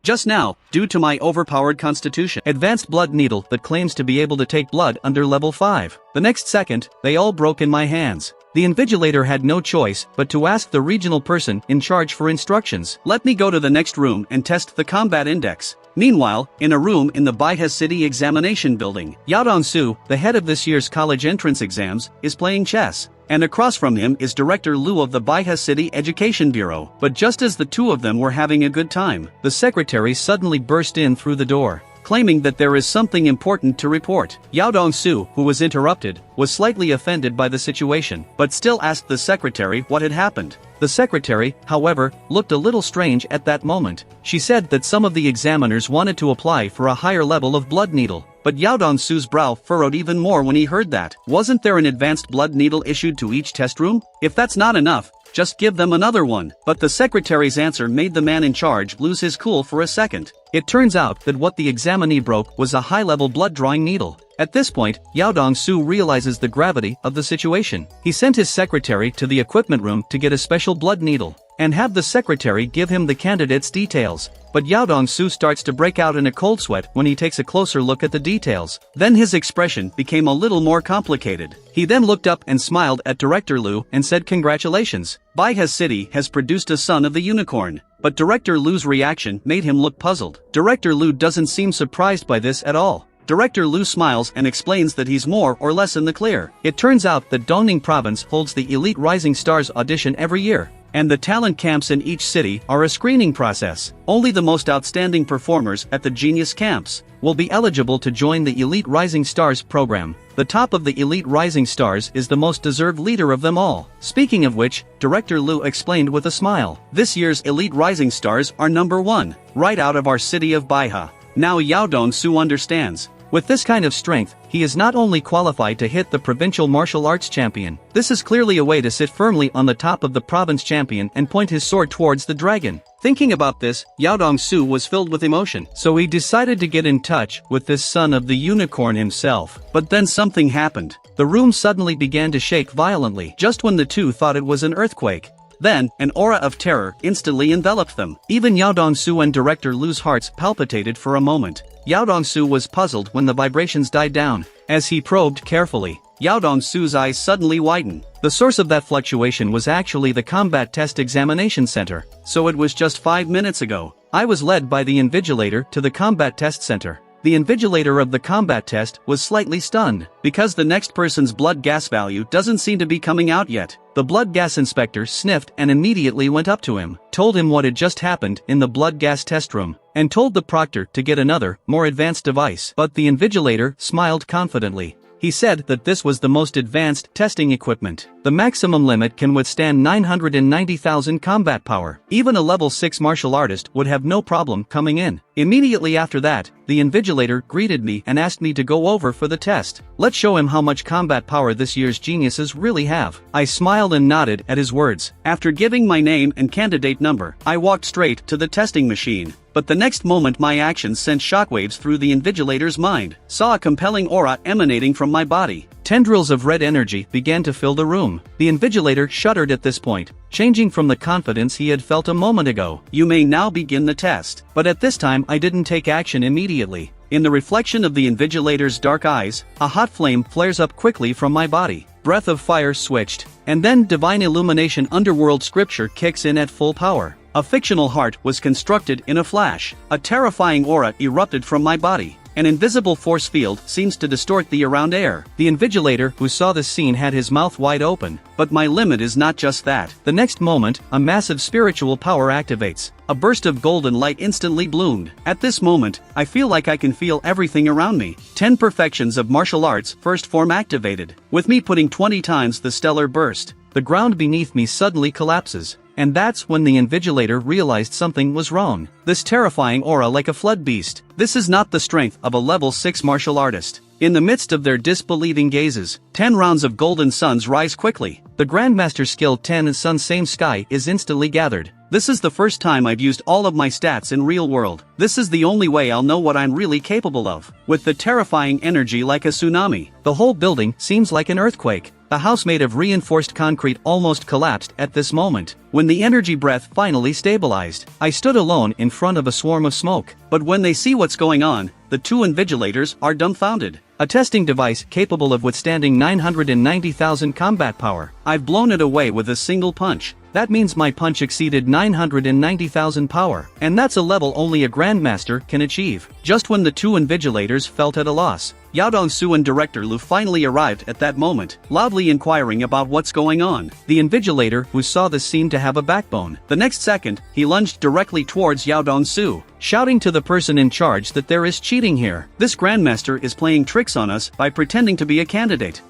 Just now, due to my overpowered constitution, advanced blood needle that claims to be able to take blood under level 5. The next second, they all broke in my hands. The invigilator had no choice but to ask the regional person in charge for instructions. Let me go to the next room and test the combat index. Meanwhile, in a room in the Baiha City Examination Building, Yao Dong-soo, the head of this year's college entrance exams, is playing chess. And across from him is Director Liu of the Baiha City Education Bureau. But just as the two of them were having a good time, the secretary suddenly burst in through the door, claiming that there is something important to report. Yao Dong-soo, who was interrupted, was slightly offended by the situation, but still asked the secretary what had happened. The secretary, however, looked a little strange at that moment. She said that some of the examiners wanted to apply for a higher level of blood needle. But Yao Dong-soo's brow furrowed even more when he heard that. Wasn't there an advanced blood needle issued to each test room? If that's not enough, just give them another one. But the secretary's answer made the man in charge lose his cool for a second. It turns out that what the examinee broke was a high-level blood-drawing needle. At this point, Yao Dong-soo realizes the gravity of the situation. He sent his secretary to the equipment room to get a special blood needle, and have the secretary give him the candidate's details. But Yao Dong-soo starts to break out in a cold sweat when he takes a closer look at the details. Then his expression became a little more complicated. He then looked up and smiled at Director Liu and said, "Congratulations. Baiha City has produced a son of the unicorn." But Director Liu's reaction made him look puzzled. Director Liu doesn't seem surprised by this at all. Director Liu smiles and explains that he's more or less in the clear. It turns out that Dongning Province holds the Elite Rising Stars audition every year, and the talent camps in each city are a screening process. Only the most outstanding performers at the Genius Camps will be eligible to join the Elite Rising Stars program. The top of the Elite Rising Stars is the most deserved leader of them all. Speaking of which, Director Liu explained with a smile, this year's Elite Rising Stars are number 1, right out of our city of Baiha. Now Yao Dong-soo understands. With this kind of strength, he is not only qualified to hit the provincial martial arts champion, this is clearly a way to sit firmly on the top of the province champion and point his sword towards the dragon. Thinking about this, Yao Dong-soo was filled with emotion, so he decided to get in touch with this son of the unicorn himself. But then something happened. The room suddenly began to shake violently just when the two thought it was an earthquake. Then, an aura of terror instantly enveloped them. Even Yao Dongsu and director Lu's hearts palpitated for a moment. Yao Dongsu was puzzled when the vibrations died down. As he probed carefully, Yao Dongsu's eyes suddenly widened. The source of that fluctuation was actually the combat test examination center. So it was just 5 minutes ago. I was led by the invigilator to the combat test center. The invigilator of the combat test was slightly stunned, because the next person's blood gas value doesn't seem to be coming out yet. The blood gas inspector sniffed and immediately went up to him, told him what had just happened in the blood gas test room, and told the proctor to get another, more advanced device. But the invigilator smiled confidently. He said that this was the most advanced testing equipment. The maximum limit can withstand 990,000 combat power. Even a level 6 martial artist would have no problem coming in. Immediately after that, the invigilator greeted me and asked me to go over for the test. Let's show him how much combat power this year's geniuses really have. I smiled and nodded at his words. After giving my name and candidate number, I walked straight to the testing machine. But the next moment my actions sent shockwaves through the invigilator's mind. Saw a compelling aura emanating from my body. Tendrils of red energy began to fill the room. The invigilator shuddered at this point, changing from the confidence he had felt a moment ago. You may now begin the test. But at this time I didn't take action immediately. In the reflection of the invigilator's dark eyes, a hot flame flares up quickly from my body. Breath of fire switched, and then divine illumination underworld scripture kicks in at full power. A fictional heart was constructed in a flash. A terrifying aura erupted from my body. An invisible force field seems to distort the around air. The invigilator who saw this scene had his mouth wide open. But my limit is not just that. The next moment, a massive spiritual power activates. A burst of golden light instantly bloomed. At this moment, I feel like I can feel everything around me. 10 perfections of martial arts first form activated. With me putting 20 times the stellar burst. The ground beneath me suddenly collapses. And that's when the invigilator realized something was wrong. This terrifying aura like a flood beast. This is not the strength of a level 6 martial artist. In the midst of their disbelieving gazes, 10 rounds of golden suns rise quickly. The Grandmaster skill 10 Sun Same Sky is instantly gathered. This is the first time I've used all of my stats in real world. This is the only way I'll know what I'm really capable of. With the terrifying energy like a tsunami, the whole building seems like an earthquake. The house made of reinforced concrete almost collapsed at this moment. When the energy breath finally stabilized, I stood alone in front of a swarm of smoke. But when they see what's going on, the two invigilators are dumbfounded. A testing device capable of withstanding 990,000 combat power. I've blown it away with a single punch. That means my punch exceeded 990,000 power, and that's a level only a Grandmaster can achieve. Just when the two invigilators felt at a loss, Yao Dongsu and Director Lu finally arrived at that moment, loudly inquiring about what's going on. The invigilator who saw this seemed to have a backbone. The next second, he lunged directly towards Yao Dongsu, shouting to the person in charge that there is cheating here. This Grandmaster is playing tricks on us by pretending to be a candidate.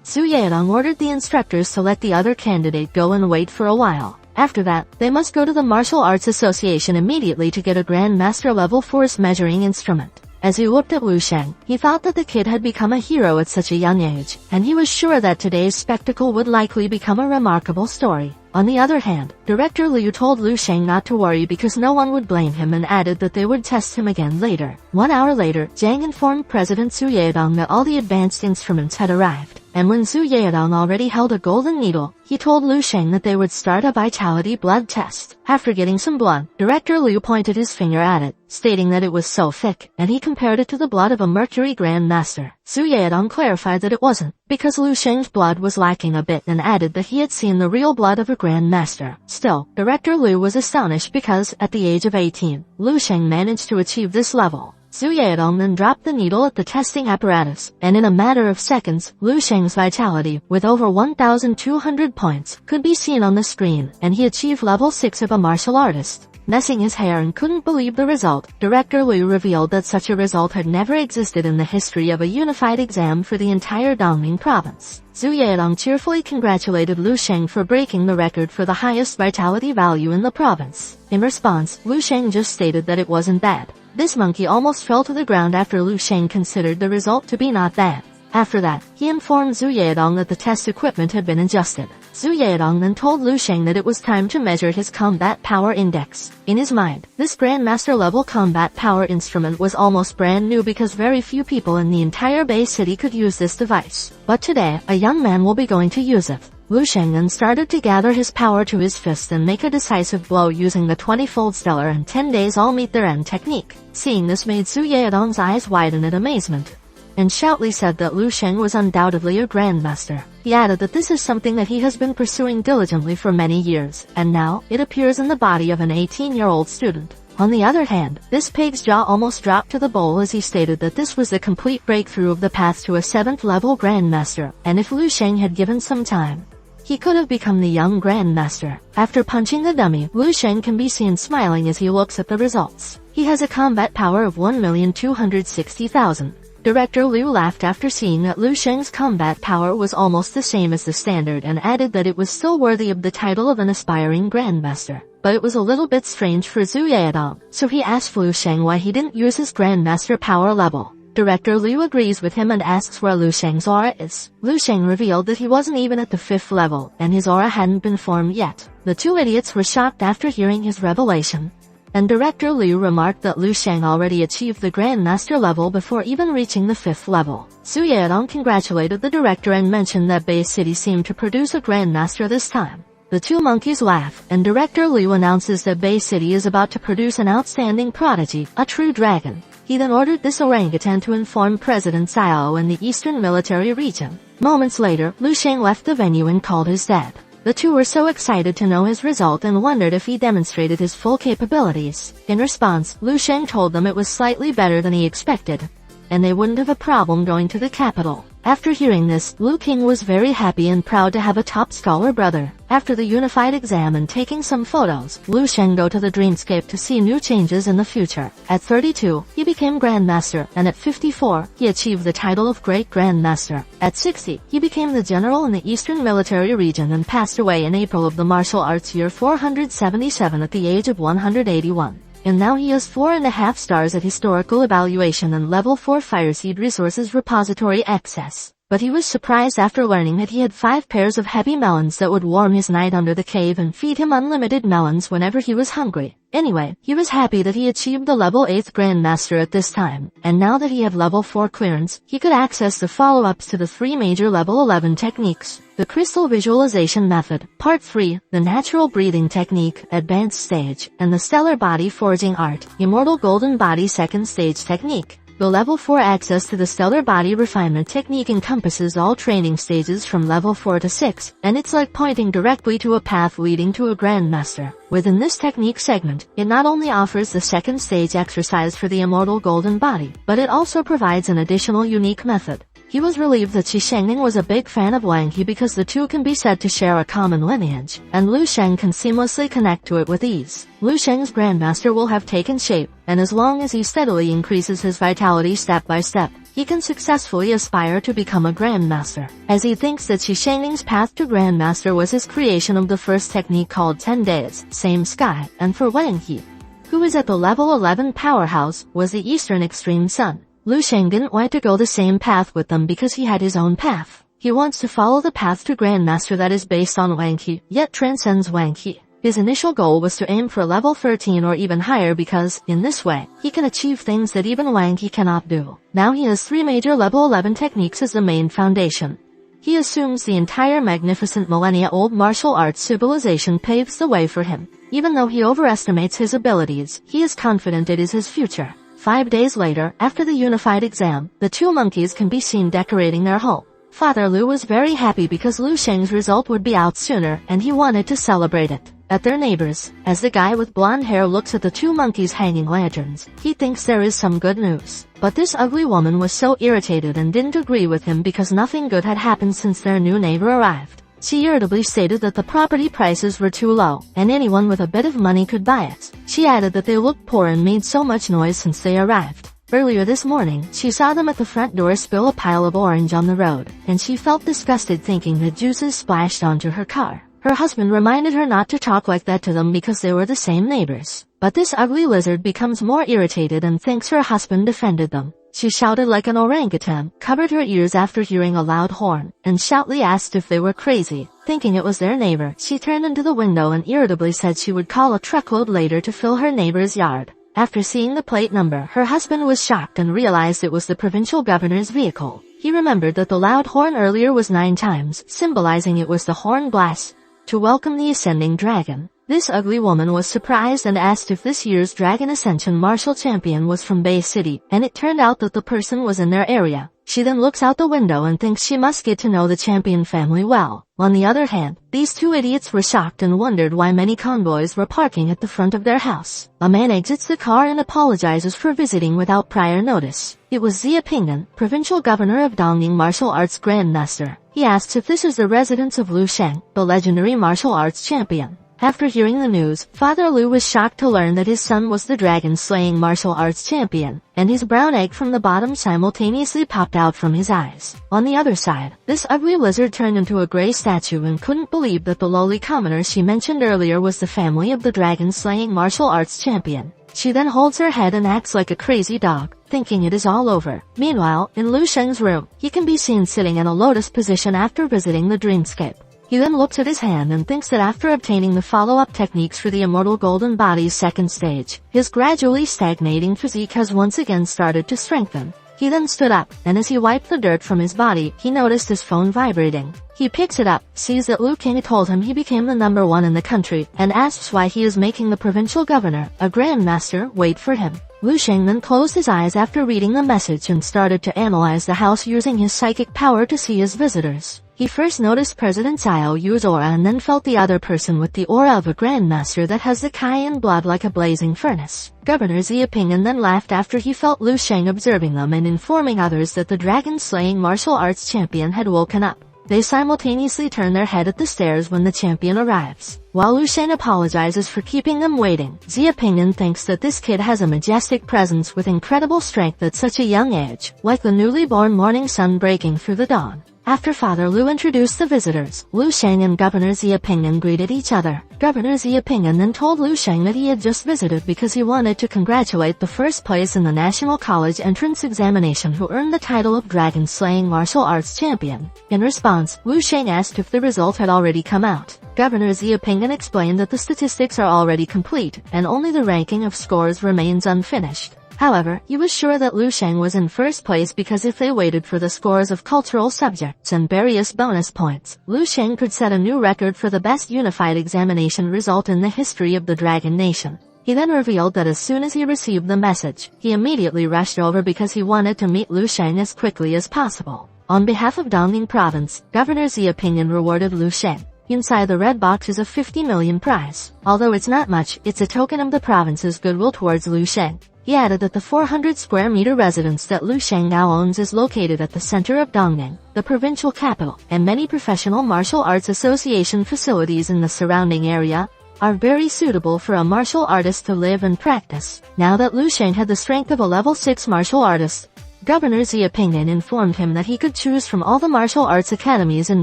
Su Yaedong ordered the instructors to let the other candidate go and wait for a while. After that, they must go to the Martial Arts Association immediately to get a Grandmaster level force measuring instrument. As he looked at Lu Sheng, he thought that the kid had become a hero at such a young age, and he was sure that today's spectacle would likely become a remarkable story. On the other hand, Director Liu told Lu Sheng not to worry because no one would blame him and added that they would test him again later. 1 hour later, Zhang informed President Su Yaedong that all the advanced instruments had arrived. And when Su Yaedong already held a golden needle, he told Lu Sheng that they would start a vitality blood test. After getting some blood, Director Liu pointed his finger at it, stating that it was so thick, and he compared it to the blood of a Mercury Grandmaster. Su Yaedong clarified that it wasn't, because Lu Sheng's blood was lacking a bit and added that he had seen the real blood of a Grandmaster. Still, Director Liu was astonished because, at the age of 18, Lu Sheng managed to achieve this level. Su Yaedong then dropped the needle at the testing apparatus, and in a matter of seconds, Lu Sheng's vitality, with over 1,200 points, could be seen on the screen, and he achieved level 6 of a martial artist. Messing his hair and couldn't believe the result, Director Liu revealed that such a result had never existed in the history of a unified exam for the entire Dongning province. Su Yaedong cheerfully congratulated Lu Sheng for breaking the record for the highest vitality value in the province. In response, Lu Sheng just stated that it wasn't bad. This monkey almost fell to the ground after Lu Sheng considered the result to be not bad. After that, he informed Su Yaedong that the test equipment had been adjusted. Zhu Yaodong then told Lu Sheng that it was time to measure his combat power index. In his mind, this Grandmaster level combat power instrument was almost brand new because very few people in the entire Bay City could use this device. But today, a young man will be going to use it. Lu Sheng then started to gather his power to his fist and make a decisive blow using the 20-fold stellar and 10 days all meet their end technique. Seeing this made Zhu Yaodong's eyes widen in amazement, and shoutly said that Lu Sheng was undoubtedly a grandmaster. He added that this is something that he has been pursuing diligently for many years, and now, it appears in the body of an 18-year-old student. On the other hand, this pig's jaw almost dropped to the bowl as he stated that this was the complete breakthrough of the path to a 7th-level grandmaster, and if Lu Sheng had given some time, he could have become the young grandmaster. After punching the dummy, Lu Sheng can be seen smiling as he looks at the results. He has a combat power of 1,260,000. Director Liu laughed after seeing that Lu Sheng's combat power was almost the same as the standard and added that it was still worthy of the title of an aspiring grandmaster. But it was a little bit strange for Zhu Yaodong, so he asked Lu Sheng why he didn't use his grandmaster power level. Director Liu agrees with him and asks where Lu Sheng's aura is. Lu Sheng revealed that he wasn't even at the 5th level, and his aura hadn't been formed yet. The two idiots were shocked after hearing his revelation, and Director Liu remarked that Lu Sheng already achieved the Grandmaster level before even reaching the 5th level. Zhu Yaodong congratulated the director and mentioned that Bay City seemed to produce a Grandmaster this time. The two monkeys laugh, and Director Liu announces that Bay City is about to produce an outstanding prodigy, a true dragon. He then ordered this orangutan to inform President Xiao in the Eastern Military Region. Moments later, Lu Sheng left the venue and called his dad. The two were so excited to know his result and wondered if he demonstrated his full capabilities. In response, Lu Sheng told them it was slightly better than he expected, and they wouldn't have a problem going to the capital. After hearing this, Lu King was very happy and proud to have a top scholar brother. After the unified exam and taking some photos, Lu Sheng go to the dreamscape to see new changes in the future. At 32, he became Grandmaster, and at 54, he achieved the title of Great Grandmaster. At 60, he became the general in the Eastern Military Region and passed away in April of the martial arts year 477 at the age of 181. And now he has 4.5 stars at historical evaluation and level 4 Fireseed Resources Repository access. But he was surprised after learning that he had 5 pairs of heavy melons that would warm his night under the cave and feed him unlimited melons whenever he was hungry. Anyway, he was happy that he achieved the level 8th Grandmaster at this time, and now that he had level 4 clearance, he could access the follow-ups to the 3 major level 11 techniques. The Crystal Visualization Method, Part 3, the Natural Breathing Technique, Advanced Stage, and the Stellar Body Forging Art, Immortal Golden Body Second Stage Technique. The Level 4 access to the Stellar Body Refinement Technique encompasses all training stages from Level 4 to 6, and it's like pointing directly to a path leading to a Grandmaster. Within this technique segment, it not only offers the second stage exercise for the Immortal Golden Body, but it also provides an additional unique method. He was relieved that Qi Shengning was a big fan of Wang He because the two can be said to share a common lineage, and Lu Sheng can seamlessly connect to it with ease. Lu Sheng's Grandmaster will have taken shape, and as long as he steadily increases his vitality step by step, he can successfully aspire to become a Grandmaster. As he thinks that Qi Shengning's path to Grandmaster was his creation of the first technique called 10 Days, Same Sky, and for Wang He, who is at the level 11 powerhouse, was the Eastern Extreme Sun. Lu Sheng didn't want to go the same path with them because he had his own path. He wants to follow the path to Grandmaster that is based on Wang He, yet transcends Wang He. His initial goal was to aim for level 13 or even higher because, in this way, he can achieve things that even Wang He cannot do. Now he has 3 major level 11 techniques as the main foundation. He assumes the entire magnificent millennia-old martial arts civilization paves the way for him. Even though he overestimates his abilities, he is confident it is his future. 5 days later, after the unified exam, the two monkeys can be seen decorating their home. Father Lu was very happy because Lu Sheng's result would be out sooner, and he wanted to celebrate it. At their neighbors, as the guy with blonde hair looks at the two monkeys hanging lanterns, he thinks there is some good news. But this ugly woman was so irritated and didn't agree with him because nothing good had happened since their new neighbor arrived. She irritably stated that the property prices were too low, and anyone with a bit of money could buy it. She added that they looked poor and made so much noise since they arrived. Earlier this morning, she saw them at the front door spill a pile of orange on the road, and she felt disgusted thinking that juices splashed onto her car. Her husband reminded her not to talk like that to them because they were the same neighbors. But this ugly lizard becomes more irritated and thinks her husband defended them. She shouted like an orangutan, covered her ears after hearing a loud horn, and shoutly asked if they were crazy. Thinking it was their neighbor, she turned into the window and irritably said she would call a truckload later to fill her neighbor's yard. After seeing the plate number, her husband was shocked and realized it was the provincial governor's vehicle. He remembered that the loud horn earlier was 9 times, symbolizing it was the horn blast to welcome the ascending dragon. This ugly woman was surprised and asked if this year's Dragon Ascension martial champion was from Bay City, and it turned out that the person was in their area. She then looks out the window and thinks she must get to know the champion family well. On the other hand, these 2 idiots were shocked and wondered why many convoys were parking at the front of their house. A man exits the car and apologizes for visiting without prior notice. It was Xia Pingnan, provincial governor of Dongning Martial Arts Grandmaster. He asks if this is the residence of Lu Sheng, the legendary martial arts champion. After hearing the news, Father Lu was shocked to learn that his son was the dragon-slaying martial arts champion, and his brown egg from the bottom simultaneously popped out from his eyes. On the other side, this ugly lizard turned into a gray statue and couldn't believe that the lowly commoner she mentioned earlier was the family of the dragon-slaying martial arts champion. She then holds her head and acts like a crazy dog, thinking it is all over. Meanwhile, in Lu Sheng's room, he can be seen sitting in a lotus position after visiting the dreamscape. He then looks at his hand and thinks that after obtaining the follow-up techniques for the immortal golden body's 2nd stage, his gradually stagnating physique has once again started to strengthen. He then stood up, and as he wiped the dirt from his body, he noticed his phone vibrating. He picks it up, sees that Lu King told him he became the #1 in the country, and asks why he is making the provincial governor, a grandmaster, wait for him. Lu Sheng then closed his eyes after reading the message and started to analyze the house using his psychic power to see his visitors. He first noticed President Xiao Yu's aura and then felt the other person with the aura of a grandmaster that has the Cayenne blood like a blazing furnace. Governor Xia Pingnan then laughed after he felt Lu Sheng observing them and informing others that the dragon-slaying martial arts champion had woken up. They simultaneously turn their head at the stairs when the champion arrives. While Lu Sheng apologizes for keeping them waiting, Xia Pingnan thinks that this kid has a majestic presence with incredible strength at such a young age, like the newly born morning sun breaking through the dawn. After Father Lu introduced the visitors, Lu Sheng and Governor Xia Pingnan greeted each other. Governor Xia Pingnan then told Lu Sheng that he had just visited because he wanted to congratulate the first place in the National College entrance examination who earned the title of dragon-slaying martial arts champion. In response, Lu Sheng asked if the result had already come out. Governor Xia Pingnan explained that the statistics are already complete, and only the ranking of scores remains unfinished. However, he was sure that Lu Sheng was in first place because if they waited for the scores of cultural subjects and various bonus points, Lu Sheng could set a new record for the best unified examination result in the history of the Dragon Nation. He then revealed that as soon as he received the message, he immediately rushed over because he wanted to meet Lu Sheng as quickly as possible. On behalf of Dongning Province, Governor Xia Pingnan rewarded Lu Sheng. Inside the red box is a 50 million prize. Although it's not much, it's a token of the province's goodwill towards Lu Sheng. He added that the 400 square meter residence that Lu Sheng now owns is located at the center of Dongning, the provincial capital, and many professional martial arts association facilities in the surrounding area are very suitable for a martial artist to live and practice. Now that Lu Sheng had the strength of a level 6 martial artist, Governor Xia Pingnan informed him that he could choose from all the martial arts academies in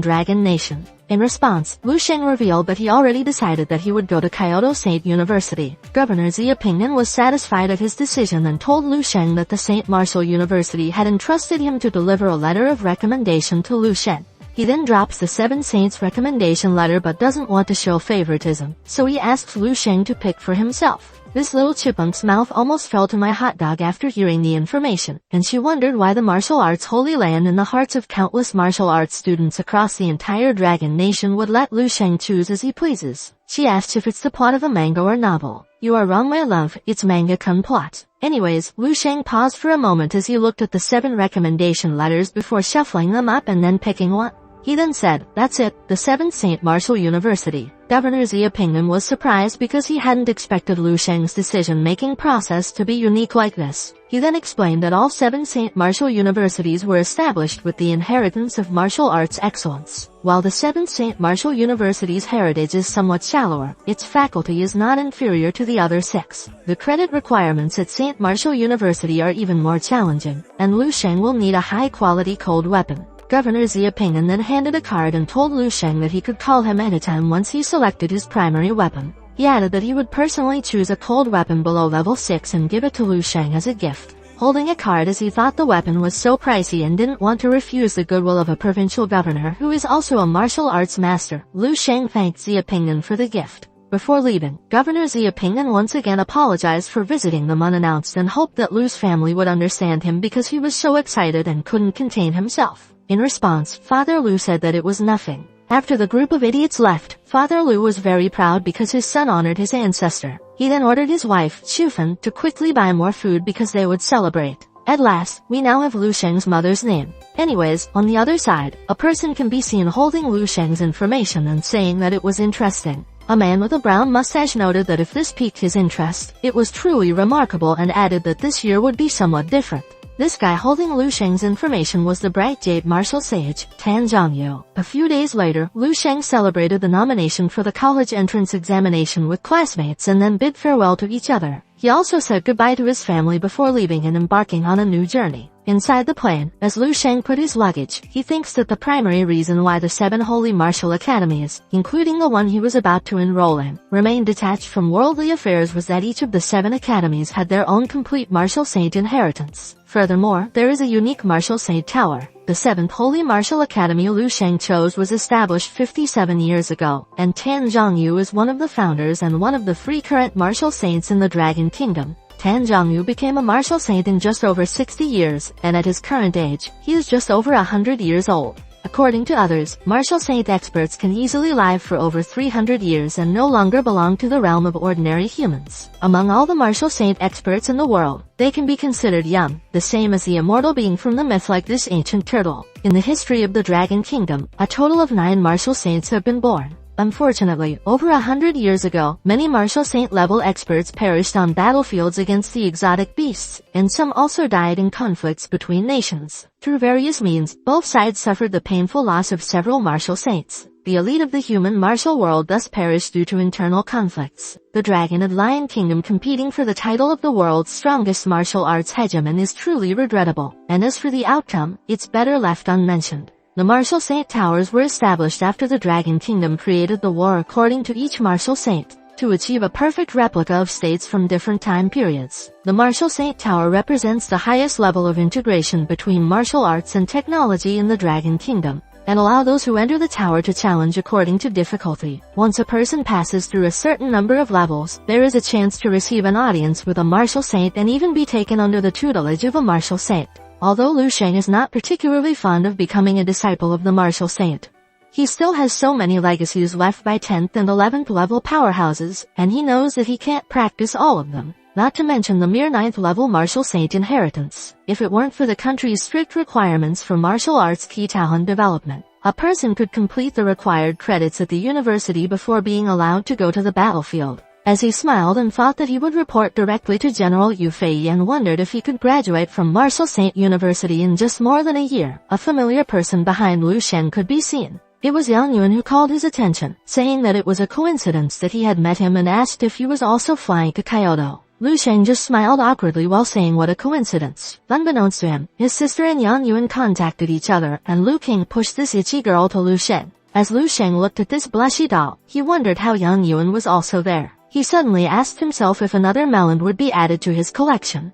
Dragon Nation. In response, Lu Sheng revealed that he already decided that he would go to Kyoto State University. Governor Xia Pingnan was satisfied at his decision and told Lu Sheng that the Saint Martial University had entrusted him to deliver a letter of recommendation to Lu Sheng. He then drops the 7 Saints recommendation letter but doesn't want to show favoritism, so he asks Lu Sheng to pick for himself. This little chipmunk's mouth almost fell to my hot dog after hearing the information, and she wondered why the martial arts holy land in the hearts of countless martial arts students across the entire Dragon Nation would let Lu Sheng choose as he pleases. She asked if it's the plot of a manga or novel. You are wrong, my love, it's manga cum plot. Anyways, Lu Sheng paused for a moment as he looked at the 7 recommendation letters before shuffling them up and then picking one. He then said, "That's it, the 7th Saint Martial University." Governor Xia Pingnan was surprised because he hadn't expected Lu Sheng's decision-making process to be unique like this. He then explained that all 7 Saint Martial Universities were established with the inheritance of martial arts excellence. While the 7th Saint Martial University's heritage is somewhat shallower, its faculty is not inferior to the other 6. The credit requirements at Saint Martial University are even more challenging, and Lu Sheng will need a high-quality cold weapon. Governor Xia Pingnan then handed a card and told Lu Sheng that he could call him anytime once he selected his primary weapon. He added that he would personally choose a cold weapon below level 6 and give it to Lu Sheng as a gift. holding a card as he thought the weapon was so pricey and didn't want to refuse the goodwill of a provincial governor who is also a martial arts master. Lu Sheng thanked Xia Pingnan for the gift. Before leaving, Governor Xia Pingnan once again apologized for visiting them unannounced and hoped that Lu's family would understand him because he was so excited and couldn't contain himself. In response, Father Lu said that it was nothing. After the group of idiots left, Father Lu was very proud because his son honored his ancestor. He then ordered his wife, Shufan, to quickly buy more food because they would celebrate. At last, we now have Lu Sheng's mother's name. Anyways, on the other side, a person can be seen holding Lu Sheng's information and saying that it was interesting. A man with a brown mustache noted that if this piqued his interest, it was truly remarkable and added that this year would be somewhat different. This guy holding Lu Sheng's information was the bright jade martial sage, Tan Zhongyu. A few days later, Lu Sheng celebrated the nomination for the college entrance examination with classmates and then bid farewell to each other. He also said goodbye to his family before leaving and embarking on a new journey. Inside the plane, as Lu Sheng put his luggage, he thinks that the primary reason why the 7 holy martial academies, including the one he was about to enroll in, remained detached from worldly affairs was that each of the 7 academies had their own complete martial saint inheritance. Furthermore, there is a unique martial saint tower. The 7th Holy Martial Academy Lu Sheng chose was established 57 years ago, and Tan Zhongyu is one of the founders and one of the 3 current martial saints in the Dragon Kingdom. Tan Zhongyu became a martial saint in just over 60 years, and at his current age, he is just over 100 years old. According to others, martial saint experts can easily live for over 300 years and no longer belong to the realm of ordinary humans. Among all the martial saint experts in the world, they can be considered young, the same as the immortal being from the myth like this ancient turtle. In the history of the Dragon Kingdom, a total of 9 martial saints have been born. Unfortunately, over 100 years ago, many martial saint-level experts perished on battlefields against the exotic beasts, and some also died in conflicts between nations. Through various means, both sides suffered the painful loss of several martial saints. The elite of the human martial world thus perished due to internal conflicts. The Dragon and Lion Kingdom competing for the title of the world's strongest martial arts hegemon is truly regrettable, and as for the outcome, it's better left unmentioned. The martial saint towers were established after the Dragon Kingdom created the war according to each martial saint, to achieve a perfect replica of states from different time periods. The martial saint tower represents the highest level of integration between martial arts and technology in the Dragon Kingdom, and allow those who enter the tower to challenge according to difficulty. Once a person passes through a certain number of levels, there is a chance to receive an audience with a martial saint and even be taken under the tutelage of a martial saint. Although Lu Sheng is not particularly fond of becoming a disciple of the martial saint, he still has so many legacies left by 10th and 11th level powerhouses, and he knows that he can't practice all of them, not to mention the mere 9th level martial saint inheritance. If it weren't for the country's strict requirements for martial arts key talent development, a person could complete the required credits at the university before being allowed to go to the battlefield. As he smiled and thought that he would report directly to General Yu Fei and wondered if he could graduate from Martial Saint University in just more than a year, a familiar person behind Lu Sheng could be seen. It was Yang Yuan who called his attention, saying that it was a coincidence that he had met him and asked if he was also flying to Kyoto. Lu Sheng just smiled awkwardly while saying what a coincidence. Unbeknownst to him, his sister and Yang Yuan contacted each other, and Lu King pushed this itchy girl to Lu Sheng. As Lu Sheng looked at this blushy doll, he wondered how Yang Yuan was also there. He suddenly asked himself if another melon would be added to his collection.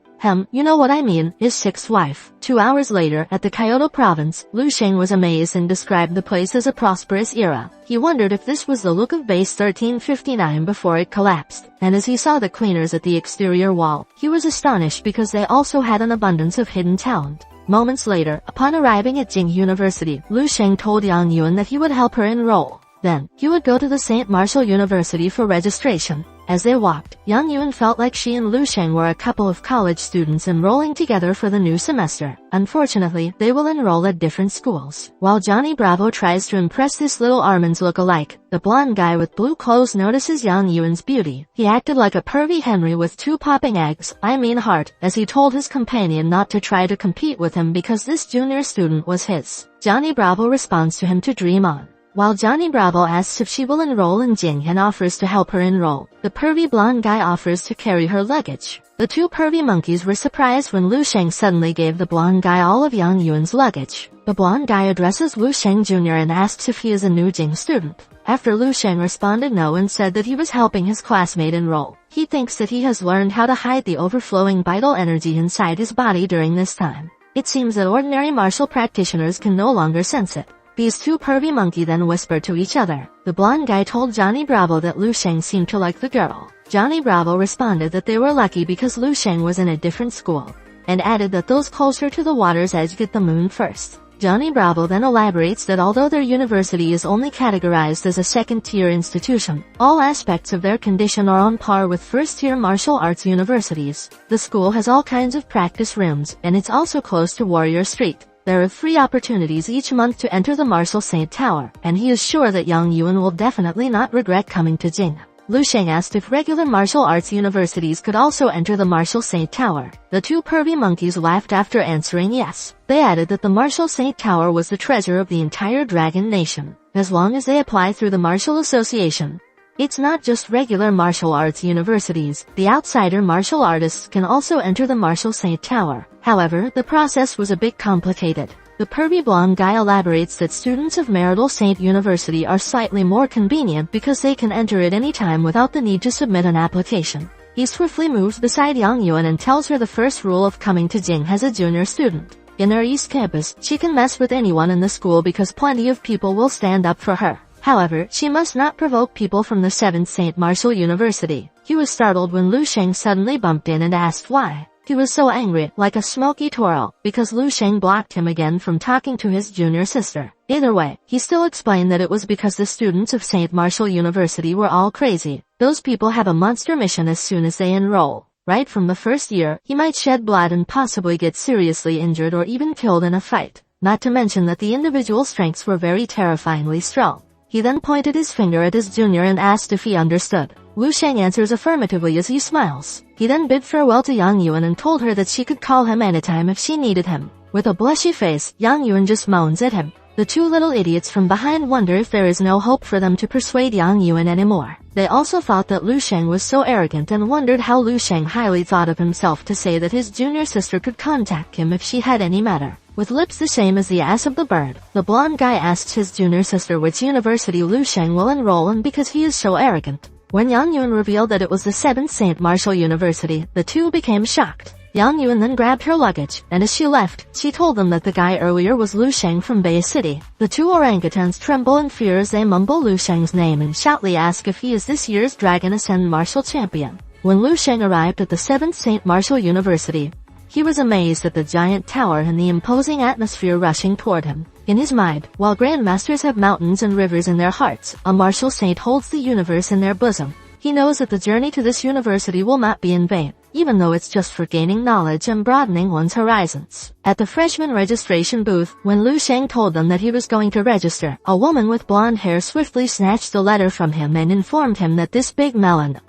You know what I mean, his 6th wife. 2 hours later, at the Kyoto province, Lu Sheng was amazed and described the place as a prosperous era. He wondered if this was the look of base 1359 before it collapsed, and as he saw the cleaners at the exterior wall, he was astonished because they also had an abundance of hidden talent. Moments later, upon arriving at Jing University, Lu Sheng told Yang Yuan that he would help her enroll. Then, he would go to the St. Martial University for registration. As they walked, Yang Yuan felt like she and Lu Sheng were a couple of college students enrolling together for the new semester. Unfortunately, they will enroll at different schools. While Johnny Bravo tries to impress this little Armin's look-alike, the blonde guy with blue clothes notices Yang Yuan's beauty. He acted like a pervy Henry with 2 popping eggs, heart, as he told his companion not to try to compete with him because this junior student was his. Johnny Bravo responds to him to dream on. While Johnny Bravo asks if she will enroll in Jing and offers to help her enroll, the pervy blonde guy offers to carry her luggage. The 2 pervy monkeys were surprised when Lu Sheng suddenly gave the blonde guy all of Yang Yuan's luggage. The blonde guy addresses Lu Sheng Jr. and asks if he is a new Jing student. After Lu Sheng responded no and said that he was helping his classmate enroll, he thinks that he has learned how to hide the overflowing vital energy inside his body during this time. It seems that ordinary martial practitioners can no longer sense it. These two pervy monkeys then whispered to each other. The blonde guy told Johnny Bravo that Lu Sheng seemed to like the girl. Johnny Bravo responded that they were lucky because Lu Sheng was in a different school, and added that those closer to the water's edge get the moon first. Johnny Bravo then elaborates that although their university is only categorized as a second-tier institution, all aspects of their condition are on par with first-tier martial arts universities. The school has all kinds of practice rooms, and it's also close to Warrior Street. There are 3 opportunities each month to enter the Martial Saint Tower, and he is sure that Yang Yuan will definitely not regret coming to Jing. Lu Sheng asked if regular martial arts universities could also enter the Martial Saint Tower. The 2 pervy monkeys laughed after answering yes. They added that the Martial Saint Tower was the treasure of the entire Dragon Nation, as long as they apply through the Martial Association. It's not just regular martial arts universities. The outsider martial artists can also enter the Martial Saint Tower. However, the process was a bit complicated. The pervy blonde guy elaborates that students of Marital Saint University are slightly more convenient because they can enter at any time without the need to submit an application. He swiftly moves beside Yang Yuan and tells her the first rule of coming to Jing as a junior student. In her East Campus, she can mess with anyone in the school because plenty of people will stand up for her. However, she must not provoke people from the 7th Saint Martial University. He was startled when Lu Sheng suddenly bumped in and asked why. He was so angry, like a smoky twirl, because Lu Sheng blocked him again from talking to his junior sister. Either way, he still explained that it was because the students of Saint Martial University were all crazy. Those people have a monster mission as soon as they enroll. Right from the first year, he might shed blood and possibly get seriously injured or even killed in a fight. Not to mention that the individual strengths were very terrifyingly strong. He then pointed his finger at his junior and asked if he understood. Lu Sheng answers affirmatively as he smiles. He then bid farewell to Yang Yuan and told her that she could call him anytime if she needed him. With a blushy face, Yang Yuan just moans at him. The 2 little idiots from behind wonder if there is no hope for them to persuade Yang Yuan anymore. They also thought that Lu Sheng was so arrogant and wondered how Lu Sheng highly thought of himself to say that his junior sister could contact him if she had any matter. With lips the same as the ass of the bird, the blonde guy asks his junior sister which university Lu Sheng will enroll in because he is so arrogant. When Yang Yuan revealed that it was the 7th Saint Martial University, the 2 became shocked. Yang Yuan then grabbed her luggage, and as she left, she told them that the guy earlier was Lu Sheng from Bay City. The 2 orangutans tremble in fear as they mumble Lu Sheng's name and shoutly ask if he is this year's Dragon Ascend Martial Champion. When Lu Sheng arrived at the 7th Saint Martial University, he was amazed at the giant tower and the imposing atmosphere rushing toward him. In his mind, while grandmasters have mountains and rivers in their hearts, a martial saint holds the universe in their bosom. He knows that the journey to this university will not be in vain, even though it's just for gaining knowledge and broadening one's horizons. At the freshman registration booth, when Lu Sheng told them that he was going to register, a woman with blonde hair swiftly snatched the letter from him and informed him that this big melon,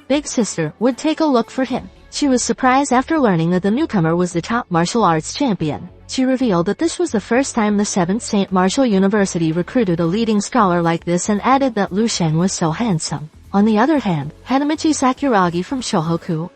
big sister, would take a look for him. She was surprised after learning that the newcomer was the top martial arts champion. She revealed that this was the first time the 7th Saint Martial University recruited a leading scholar like this and added that Lu Sheng was so handsome. On the other hand, Hanamichi Sakuragi from Shohoku,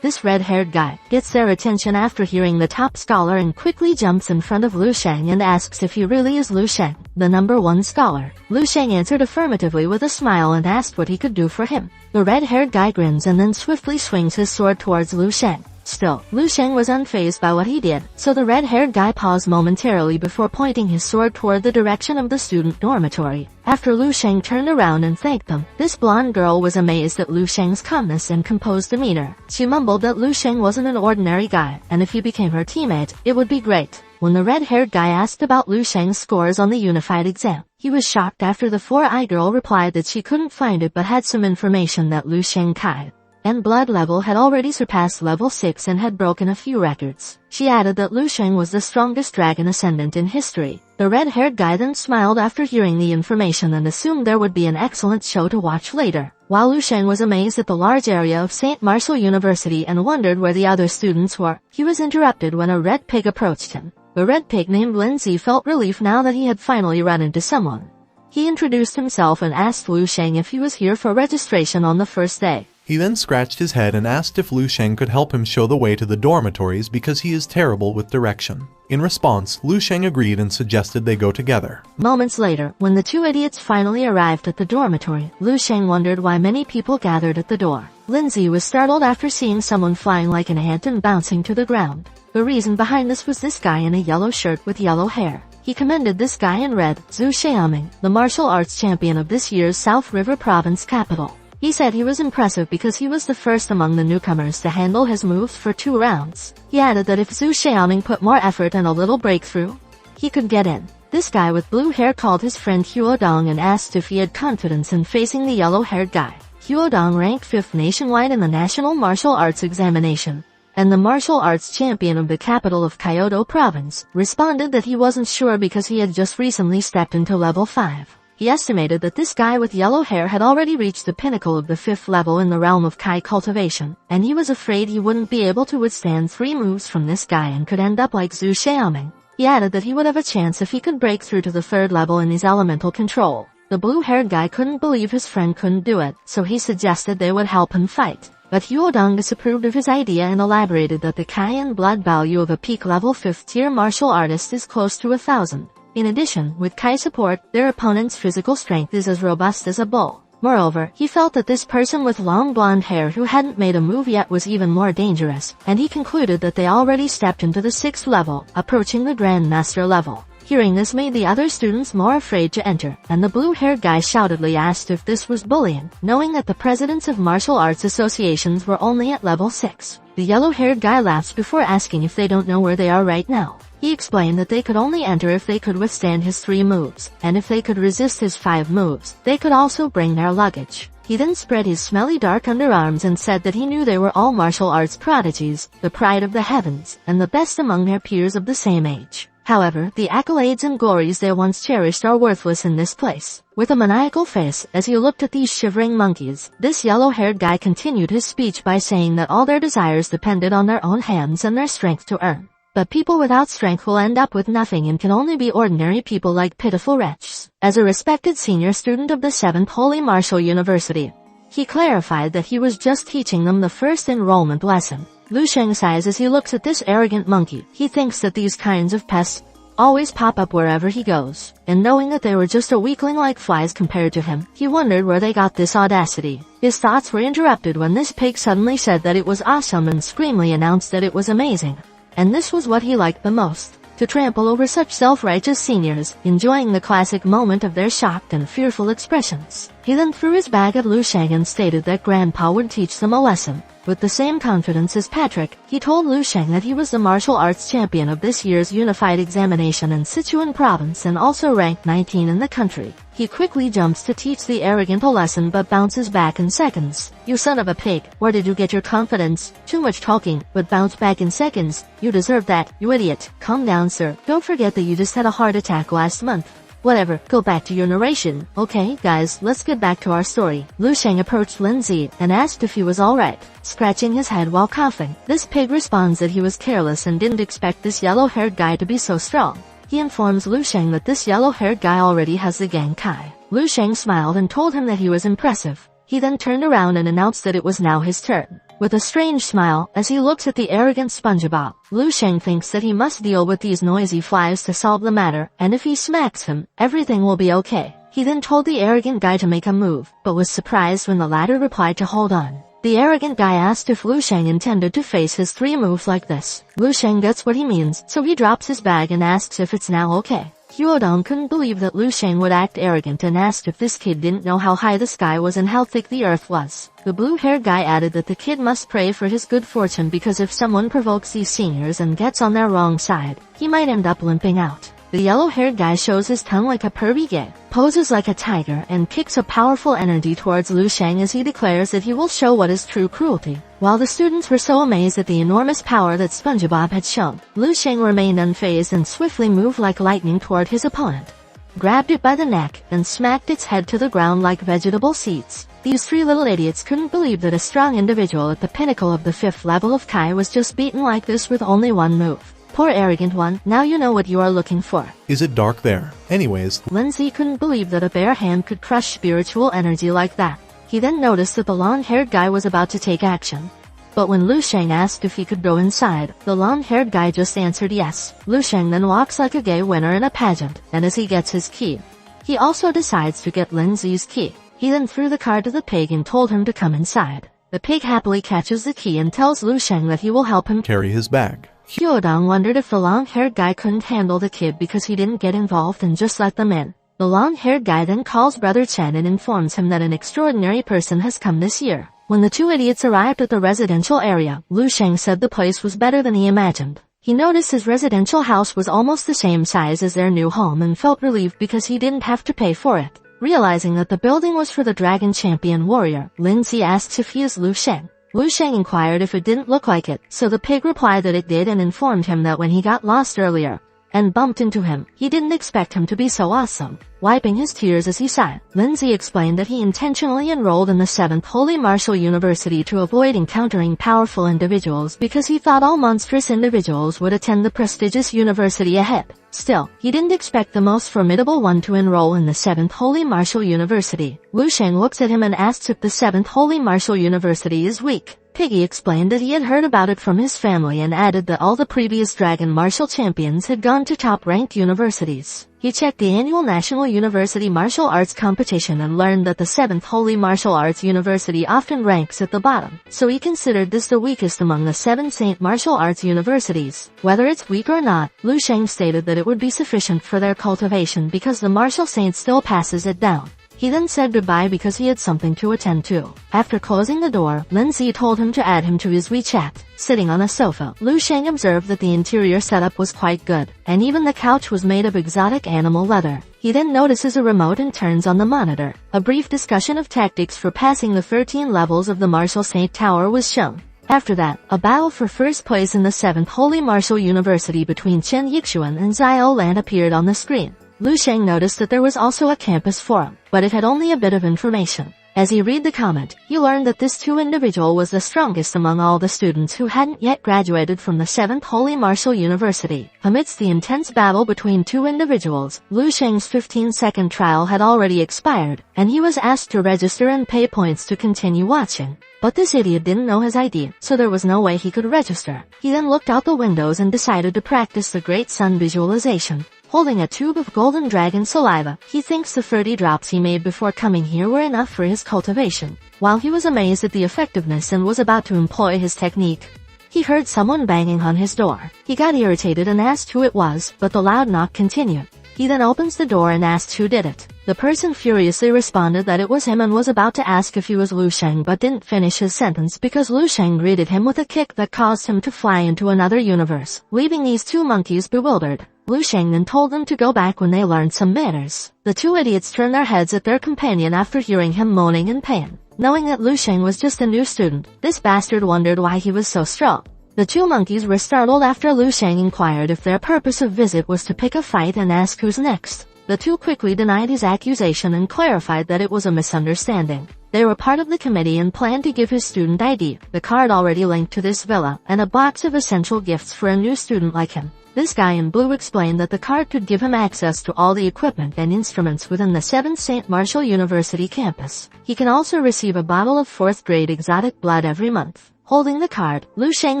this red-haired guy, gets their attention after hearing the top scholar and quickly jumps in front of Lu Sheng and asks if he really is Lu Sheng, the #1 scholar. Lu Sheng answered affirmatively with a smile and asked what he could do for him. The red-haired guy grins and then swiftly swings his sword towards Lu Sheng. Still, Lu Sheng was unfazed by what he did, so the red-haired guy paused momentarily before pointing his sword toward the direction of the student dormitory. After Lu Sheng turned around and thanked them, this blonde girl was amazed at Lu Sheng's calmness and composed demeanor. She mumbled that Lu Sheng wasn't an ordinary guy, and if he became her teammate, it would be great. When the red-haired guy asked about Lu Sheng's scores on the unified exam, he was shocked after the 4-eye girl replied that she couldn't find it but had some information that Lu Sheng Kai and blood level had already surpassed level 6 and had broken a few records. She added that Lu Sheng was the strongest dragon ascendant in history. The red-haired guy then smiled after hearing the information and assumed there would be an excellent show to watch later. While Lu Sheng was amazed at the large area of St. Martial University and wondered where the other students were, he was interrupted when a red pig approached him. The red pig named Lindsay felt relief now that he had finally run into someone. He introduced himself and asked Lu Sheng if he was here for registration on the first day. He then scratched his head and asked if Lu Sheng could help him show the way to the dormitories because he is terrible with direction. In response, Lu Sheng agreed and suggested they go together. Moments later, when the two idiots finally arrived at the dormitory, Lu Sheng wondered why many people gathered at the door. Lindsay was startled after seeing someone flying like an ant and bouncing to the ground. The reason behind this was this guy in a yellow shirt with yellow hair. He commended this guy in red, Zhu Xiaoming, the martial arts champion of this year's South River Province capital. He said he was impressive because he was the first among the newcomers to handle his moves for 2 rounds. He added that if Zhu Xiaoming put more effort and a little breakthrough, he could get in. This guy with blue hair called his friend Huodong and asked if he had confidence in facing the yellow-haired guy. Huodong ranked 5th nationwide in the National Martial Arts Examination, and the martial arts champion of the capital of Kyoto Province responded that he wasn't sure because he had just recently stepped into level 5. He estimated that this guy with yellow hair had already reached the pinnacle of the 5th level in the realm of Kai cultivation, and he was afraid he wouldn't be able to withstand 3 moves from this guy and could end up like Zhu Xiaoming. He added that he would have a chance if he could break through to the 3rd level in his elemental control. The blue-haired guy couldn't believe his friend couldn't do it, so he suggested they would help him fight. But Huodong disapproved of his idea and elaborated that the Kai and blood value of a peak level 5th tier martial artist is close to 1,000. In addition, with Kai support, their opponent's physical strength is as robust as a bull. Moreover, he felt that this person with long blonde hair who hadn't made a move yet was even more dangerous, and he concluded that they already stepped into the 6th level, approaching the Grandmaster level. Hearing this made the other students more afraid to enter, and the blue-haired guy shoutedly asked if this was bullying, knowing that the presidents of martial arts associations were only at level 6. The yellow-haired guy laughs before asking if they don't know where they are right now. He explained that they could only enter if they could withstand his 3 moves, and if they could resist his 5 moves, they could also bring their luggage. He then spread his smelly dark underarms and said that he knew they were all martial arts prodigies, the pride of the heavens, and the best among their peers of the same age. However, the accolades and glories they once cherished are worthless in this place. With a maniacal face, as he looked at these shivering monkeys, this yellow-haired guy continued his speech by saying that all their desires depended on their own hands and their strength to earn. But people without strength will end up with nothing and can only be ordinary people like pitiful wretches. As a respected senior student of the 7th Holy Martial University, he clarified that he was just teaching them the first enrollment lesson. Lu Sheng sighs as he looks at this arrogant monkey. He thinks that these kinds of pests always pop up wherever he goes, and knowing that they were just a weakling like flies compared to him, he wondered where they got this audacity. His thoughts were interrupted when this pig suddenly said that it was awesome and screamingly announced that it was amazing. And this was what he liked the most, to trample over such self-righteous seniors, enjoying the classic moment of their shocked and fearful expressions. He then threw his bag at Lu Sheng and stated that Grandpa would teach them a lesson. With the same confidence as Patrick, he told Lu Sheng that he was the martial arts champion of this year's unified examination in Sichuan province and also ranked 19 in the country. He quickly jumps to teach the arrogant a lesson but bounces back in seconds. You son of a pig, where did you get your confidence? Too much talking, but bounce back in seconds. You deserve that, you idiot. Calm down, sir. Don't forget that you just had a heart attack last month. Whatever, go back to your narration. Okay, guys, let's get back to our story. Lu Sheng approached Lindsay and asked if he was alright, scratching his head while coughing. This pig responds that he was careless and didn't expect this yellow-haired guy to be so strong. He informs Lu Sheng that this yellow-haired guy already has the Genkai. Lu Sheng smiled and told him that he was impressive. He then turned around and announced that it was now his turn. With a strange smile, as he looks at the arrogant SpongeBob, Lu Sheng thinks that he must deal with these noisy flies to solve the matter, and if he smacks him, everything will be okay. He then told the arrogant guy to make a move, but was surprised when the latter replied to hold on. The arrogant guy asked if Lu Sheng intended to face his 3 moves like this. Lu Sheng gets what he means, so he drops his bag and asks if it's now okay. Huodong couldn't believe that Lu Sheng would act arrogant and asked if this kid didn't know how high the sky was and how thick the earth was. The blue-haired guy added that the kid must pray for his good fortune because if someone provokes these seniors and gets on their wrong side, he might end up limping out. The yellow-haired guy shows his tongue like a pervy gay, poses like a tiger, and kicks a powerful energy towards Lu Sheng as he declares that he will show what is true cruelty. While the students were so amazed at the enormous power that SpongeBob had shown, Lu Sheng remained unfazed and swiftly moved like lightning toward his opponent, grabbed it by the neck, and smacked its head to the ground like vegetable seeds. These 3 little idiots couldn't believe that a strong individual at the pinnacle of the 5th level of Kai was just beaten like this with only 1 move. Poor arrogant one, now you know what you are looking for. Is it dark there? Anyways, Lindsay couldn't believe that a bare hand could crush spiritual energy like that. He then noticed that the long-haired guy was about to take action. But when Lu Sheng asked if he could go inside, the long-haired guy just answered yes. Lu Sheng then walks like a gay winner in a pageant, and as he gets his key, he also decides to get Lin Zi's key. He then threw the card to the pig and told him to come inside. The pig happily catches the key and tells Lu Sheng that he will help him carry his bag. Hyodong wondered if the long-haired guy couldn't handle the kid because he didn't get involved and just let them in. The long-haired guy then calls Brother Chen and informs him that an extraordinary person has come this year. When the two idiots arrived at the residential area, Lu Sheng said the place was better than he imagined. He noticed his residential house was almost the same size as their new home and felt relieved because he didn't have to pay for it. Realizing that the building was for the Dragon Champion warrior, Lin Zi asks if he is Lu Sheng. Lu Sheng inquired if it didn't look like it, so the pig replied that it did and informed him that when he got lost earlier and bumped into him, he didn't expect him to be so awesome. Wiping his tears as he sighed, Lin Zi explained that he intentionally enrolled in the 7th Holy Martial University to avoid encountering powerful individuals because he thought all monstrous individuals would attend the prestigious university ahead. Still, he didn't expect the most formidable one to enroll in the 7th Holy Martial University. Lu Sheng looks at him and asks if the 7th Holy Martial University is weak. Piggy explained that he had heard about it from his family and added that all the previous Dragon Martial Champions had gone to top-ranked universities. He checked the annual National University Martial Arts Competition and learned that the 7th Holy Martial Arts University often ranks at the bottom, so he considered this the weakest among the 7 Saint Martial Arts Universities. Whether it's weak or not, Lu Sheng stated that it would be sufficient for their cultivation because the Martial Saint still passes it down. He then said goodbye because he had something to attend to. After closing the door, Lin Zi told him to add him to his WeChat. Sitting on a sofa, Lu Sheng observed that the interior setup was quite good, and even the couch was made of exotic animal leather. He then notices a remote and turns on the monitor. A brief discussion of tactics for passing the 13 levels of the Martial Saint Tower was shown. After that, a battle for first place in the 7th Holy Martial University between Chen Yixuan and Zio Lan appeared on the screen. Lu Sheng noticed that there was also a campus forum, but it had only a bit of information. As he read the comment, he learned that this two individual was the strongest among all the students who hadn't yet graduated from the 7th Holy Martial University. Amidst the intense battle between two individuals, Lu Sheng's 15-second trial had already expired, and he was asked to register and pay points to continue watching. But this idiot didn't know his ID, so there was no way he could register. He then looked out the windows and decided to practice the Great Sun visualization. Holding a tube of golden dragon saliva, he thinks the 30 drops he made before coming here were enough for his cultivation. While he was amazed at the effectiveness and was about to employ his technique, he heard someone banging on his door. He got irritated and asked who it was, but the loud knock continued. He then opens the door and asks who did it. The person furiously responded that it was him and was about to ask if he was Lu Sheng but didn't finish his sentence because Lu Sheng greeted him with a kick that caused him to fly into another universe, leaving these two monkeys bewildered. Lu Sheng then told them to go back when they learned some manners. The two idiots turned their heads at their companion after hearing him moaning in pain. Knowing that Lu Sheng was just a new student, this bastard wondered why he was so strong. The two monkeys were startled after Lu Sheng inquired if their purpose of visit was to pick a fight and ask who's next. The two quickly denied his accusation and clarified that it was a misunderstanding. They were part of the committee and planned to give his student ID, the card already linked to this villa, and a box of essential gifts for a new student like him. This guy in blue explained that the card could give him access to all the equipment and instruments within the 7th St. Martial University campus. He can also receive a bottle of 4th grade exotic blood every month. Holding the card, Lu Sheng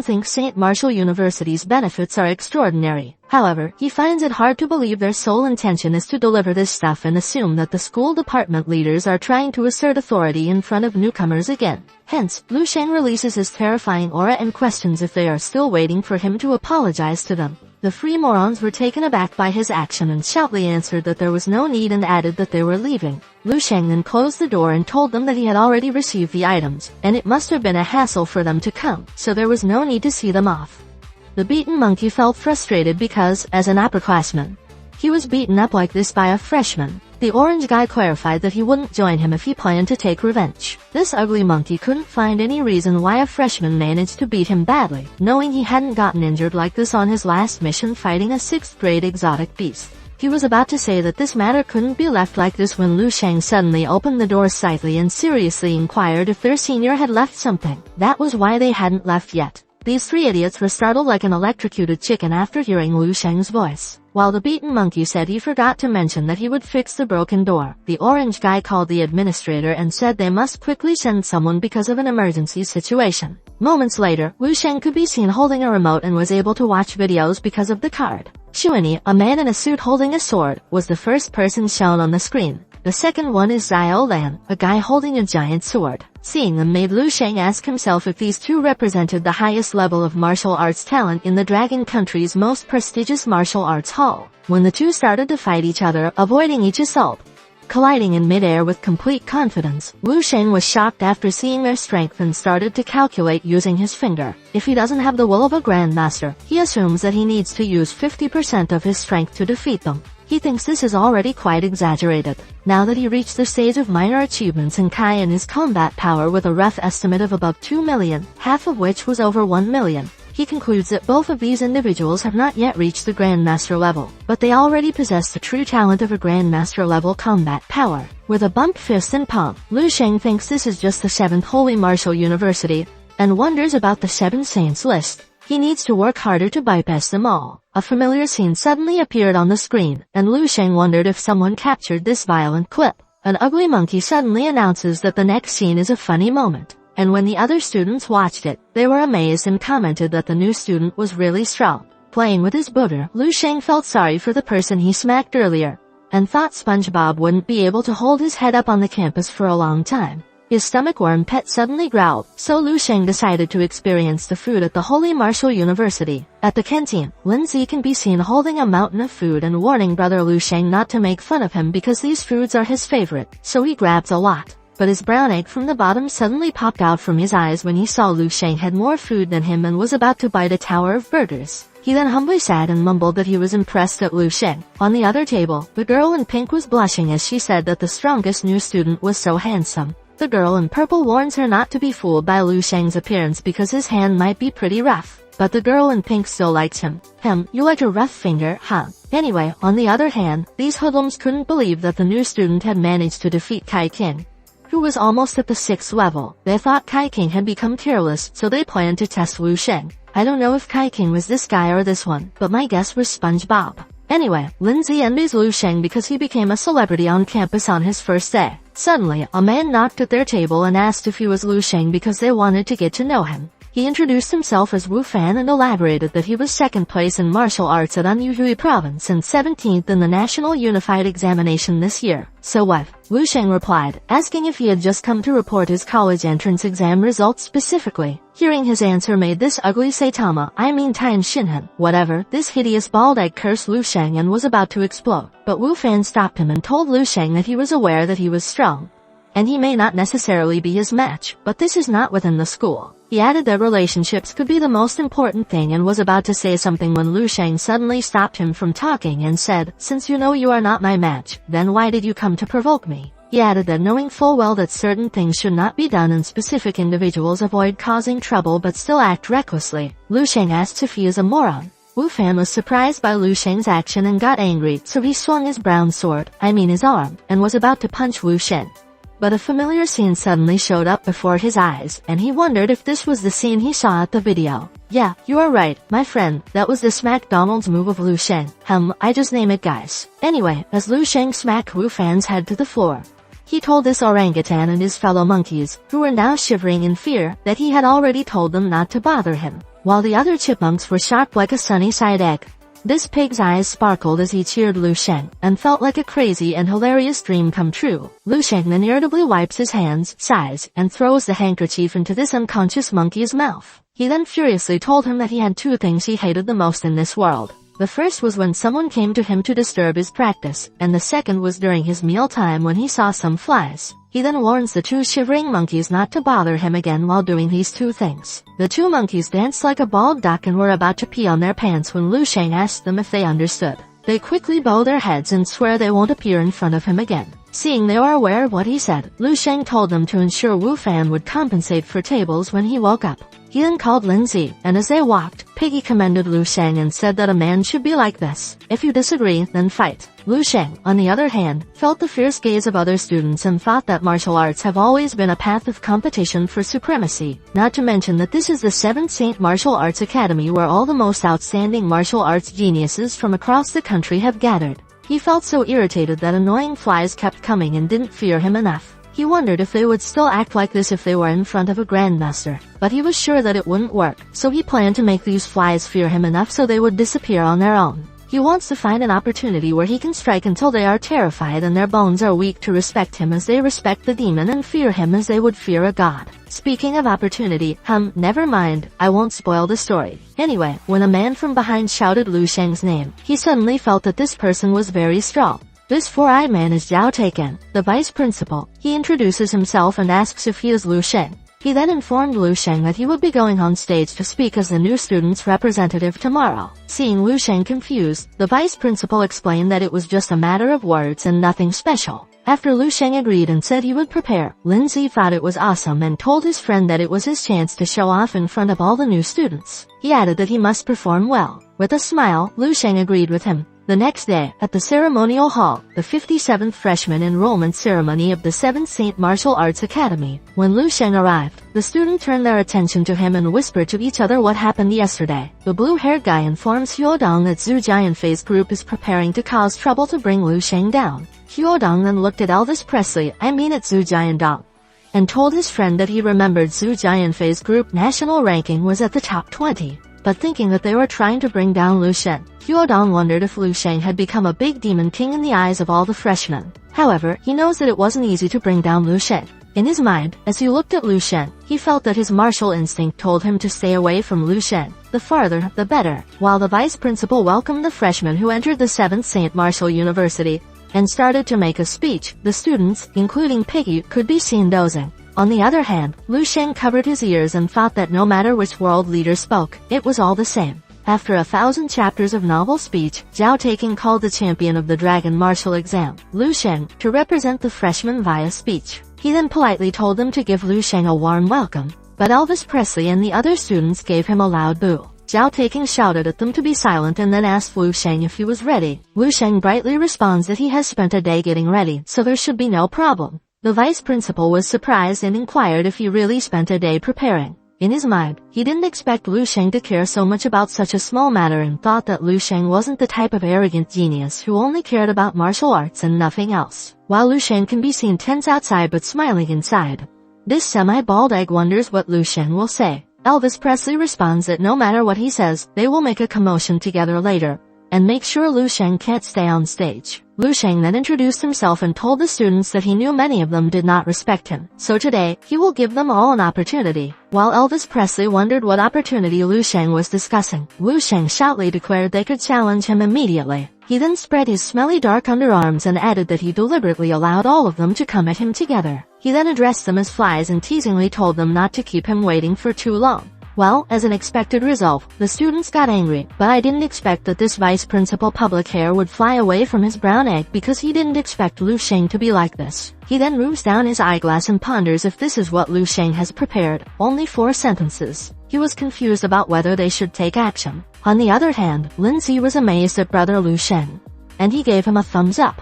thinks St. Martial University's benefits are extraordinary. However, he finds it hard to believe their sole intention is to deliver this stuff and assume that the school department leaders are trying to assert authority in front of newcomers again. Hence, Lu Sheng releases his terrifying aura and questions if they are still waiting for him to apologize to them. The three morons were taken aback by his action and shoutly answered that there was no need and added that they were leaving. Lu Sheng then closed the door and told them that he had already received the items, and it must have been a hassle for them to come, so there was no need to see them off. The beaten monkey felt frustrated because, as an upperclassman, he was beaten up like this by a freshman. The orange guy clarified that he wouldn't join him if he planned to take revenge. This ugly monkey couldn't find any reason why a freshman managed to beat him badly, knowing he hadn't gotten injured like this on his last mission fighting a 6th grade exotic beast. He was about to say that this matter couldn't be left like this when Lu Sheng suddenly opened the door slightly and seriously inquired if their senior had left something. That was why they hadn't left yet. These three idiots were startled like an electrocuted chicken after hearing Lu Sheng's voice. While the beaten monkey said he forgot to mention that he would fix the broken door, the orange guy called the administrator and said they must quickly send someone because of an emergency situation. Moments later, Wu Sheng could be seen holding a remote and was able to watch videos because of the card. Shuani, a man in a suit holding a sword, was the first person shown on the screen. The second one is Xiao Lan, a guy holding a giant sword. Seeing them made Lu Sheng ask himself if these two represented the highest level of martial arts talent in the Dragon Country's most prestigious martial arts hall. When the two started to fight each other, avoiding each assault, colliding in midair with complete confidence, Wu Sheng was shocked after seeing their strength and started to calculate using his finger. If he doesn't have the will of a grandmaster, he assumes that he needs to use 50% of his strength to defeat them. He thinks this is already quite exaggerated. Now that he reached the stage of minor achievements in Kai and his combat power with a rough estimate of above 2 million, half of which was over 1 million, he concludes that both of these individuals have not yet reached the Grandmaster level, but they already possess the true talent of a Grandmaster level combat power. With a bumped fist and palm, Lu Sheng thinks this is just the 7th Holy Martial University, and wonders about the 7 Saints list. He needs to work harder to bypass them all. A familiar scene suddenly appeared on the screen, and Lu Sheng wondered if someone captured this violent clip. An ugly monkey suddenly announces that the next scene is a funny moment, and when the other students watched it, they were amazed and commented that the new student was really strong. Playing with his booger, Lu Sheng felt sorry for the person he smacked earlier, and thought SpongeBob wouldn't be able to hold his head up on the campus for a long time. His stomach worm pet suddenly growled, so Lu Sheng decided to experience the food at the Holy Martial University. At the canteen, Lindsay can be seen holding a mountain of food and warning brother Lu Sheng not to make fun of him because these foods are his favorite, so he grabs a lot. But his brown egg from the bottom suddenly popped out from his eyes when he saw Lu Sheng had more food than him and was about to bite a tower of burgers. He then humbly sat and mumbled that he was impressed at Lu Sheng. On the other table, the girl in pink was blushing as she said that the strongest new student was so handsome. The girl in purple warns her not to be fooled by Lu Sheng's appearance because his hand might be pretty rough. But the girl in pink still likes him. You like a rough finger, huh? Anyway, on the other hand, these hoodlums couldn't believe that the new student had managed to defeat Kai King, who was almost at the 6th level. They thought Kai King had become careless, so they planned to test Lu Sheng. I don't know if Kai King was this guy or this one, but my guess was SpongeBob. Anyway, Lindsay envies Lu Sheng because he became a celebrity on campus on his first day. Suddenly, a man knocked at their table and asked if he was Lu Sheng because they wanted to get to know him. He introduced himself as Wu Fan and elaborated that he was 2nd place in martial arts at Anhui Province and 17th in the National Unified Examination this year. So what? Lu Sheng replied, asking if he had just come to report his college entrance exam results specifically. Hearing his answer made this ugly Saitama, Time Shinhan, whatever, this hideous bald egg cursed Lu Sheng and was about to explode. But Wu Fan stopped him and told Lu Sheng that he was aware that he was strong, and he may not necessarily be his match, but this is not within the school. He added that relationships could be the most important thing and was about to say something when Lu Sheng suddenly stopped him from talking and said, "Since you know you are not my match, then why did you come to provoke me?" He added that knowing full well that certain things should not be done and specific individuals avoid causing trouble but still act recklessly, Lu Sheng asked if he is a moron. Wu Fan was surprised by Lu Sheng's action and got angry, so he swung his brown sword, his arm, and was about to punch Wu Sheng. But a familiar scene suddenly showed up before his eyes, and he wondered if this was the scene he saw at the video. Yeah, you are right, my friend, that was the McDonald's move of Lu Sheng. I just name it guys. Anyway, as Lu Sheng smacked Wu Fan's head to the floor, he told this orangutan and his fellow monkeys, who were now shivering in fear, that he had already told them not to bother him, while the other chipmunks were sharp like a sunny side egg. This pig's eyes sparkled as he cheered Lu Sheng, and felt like a crazy and hilarious dream come true. Lu Sheng then irritably wipes his hands, sighs, and throws the handkerchief into this unconscious monkey's mouth. He then furiously told him that he had 2 things he hated the most in this world. The first was when someone came to him to disturb his practice, and the second was during his meal time when he saw some flies. He then warns the 2 shivering monkeys not to bother him again while doing these 2 things. The 2 monkeys danced like a bald duck and were about to pee on their pants when Lu Sheng asked them if they understood. They quickly bow their heads and swear they won't appear in front of him again. Seeing they were aware of what he said, Lu Sheng told them to ensure Wu Fan would compensate for tables when he woke up. He then called Lindsay, and as they walked, Piggy commended Lu Sheng and said that a man should be like this. If you disagree, then fight. Lu Sheng, on the other hand, felt the fierce gaze of other students and thought that martial arts have always been a path of competition for supremacy. Not to mention that this is the 7th Saint Martial Arts Academy where all the most outstanding martial arts geniuses from across the country have gathered. He felt so irritated that annoying flies kept coming and didn't fear him enough. He wondered if they would still act like this if they were in front of a grandmaster, but he was sure that it wouldn't work, so he planned to make these flies fear him enough so they would disappear on their own. He wants to find an opportunity where he can strike until they are terrified and their bones are weak to respect him as they respect the demon and fear him as they would fear a god. Speaking of opportunity, never mind, I won't spoil the story. Anyway, when a man from behind shouted Lu Sheng's name, he suddenly felt that this person was very strong. This four-eyed man is Zhao Taiken, the vice principal. He introduces himself and asks if he is Lu Sheng. He then informed Lu Sheng that he would be going on stage to speak as the new student's representative tomorrow. Seeing Lu Sheng confused, the vice principal explained that it was just a matter of words and nothing special. After Lu Sheng agreed and said he would prepare, Lindsay thought it was awesome and told his friend that it was his chance to show off in front of all the new students. He added that he must perform well. With a smile, Lu Sheng agreed with him. The next day, at the ceremonial hall, the 57th freshman enrollment ceremony of the 7th Saint Martial Arts Academy. When Lu Sheng arrived, the students turned their attention to him and whispered to each other what happened yesterday. The blue-haired guy informs Hyodong that Zhu Jianfei's group is preparing to cause trouble to bring Lu Sheng down. Hyodong then looked at Elvis Presley, at Zhu Jiandong, and told his friend that he remembered Zhu Jianfei's group national ranking was at the top 20. But thinking that they were trying to bring down Lu Sheng, Hyodong wondered if Lu Sheng had become a big demon king in the eyes of all the freshmen. However, he knows that it wasn't easy to bring down Lu Sheng. In his mind, as he looked at Lu Sheng, he felt that his martial instinct told him to stay away from Lu Sheng. The farther, the better. While the vice principal welcomed the freshmen who entered the 7th Saint Martial University and started to make a speech, the students, including Piggy, could be seen dozing. On the other hand, Lu Sheng covered his ears and thought that no matter which world leader spoke, it was all the same. After 1,000 chapters of novel speech, Zhao Taiken called the champion of the Dragon Martial exam, Lu Sheng, to represent the freshmen via speech. He then politely told them to give Lu Sheng a warm welcome, but Elvis Presley and the other students gave him a loud boo. Zhao Taiken shouted at them to be silent and then asked Lu Sheng if he was ready. Lu Sheng brightly responds that he has spent a day getting ready, so there should be no problem. The vice principal was surprised and inquired if he really spent a day preparing. In his mind, he didn't expect Lu Sheng to care so much about such a small matter and thought that Lu Sheng wasn't the type of arrogant genius who only cared about martial arts and nothing else. While Lu Sheng can be seen tense outside but smiling inside, this semi-bald egg wonders what Lu Sheng will say. Elvis Presley responds that no matter what he says, they will make a commotion together later and make sure Lu Sheng can't stay on stage. Lu Sheng then introduced himself and told the students that he knew many of them did not respect him, so today, he will give them all an opportunity. While Elvis Presley wondered what opportunity Lu Sheng was discussing, Lu Sheng shoutly declared they could challenge him immediately. He then spread his smelly dark underarms and added that he deliberately allowed all of them to come at him together. He then addressed them as flies and teasingly told them not to keep him waiting for too long. Well, as an expected result, the students got angry, but I didn't expect that this vice principal public hair would fly away from his brown egg because he didn't expect Lu Sheng to be like this. He then moves down his eyeglass and ponders if this is what Lu Sheng has prepared. Only 4 sentences. He was confused about whether they should take action. On the other hand, Lindsay was amazed at brother Lu Sheng, and he gave him a thumbs up.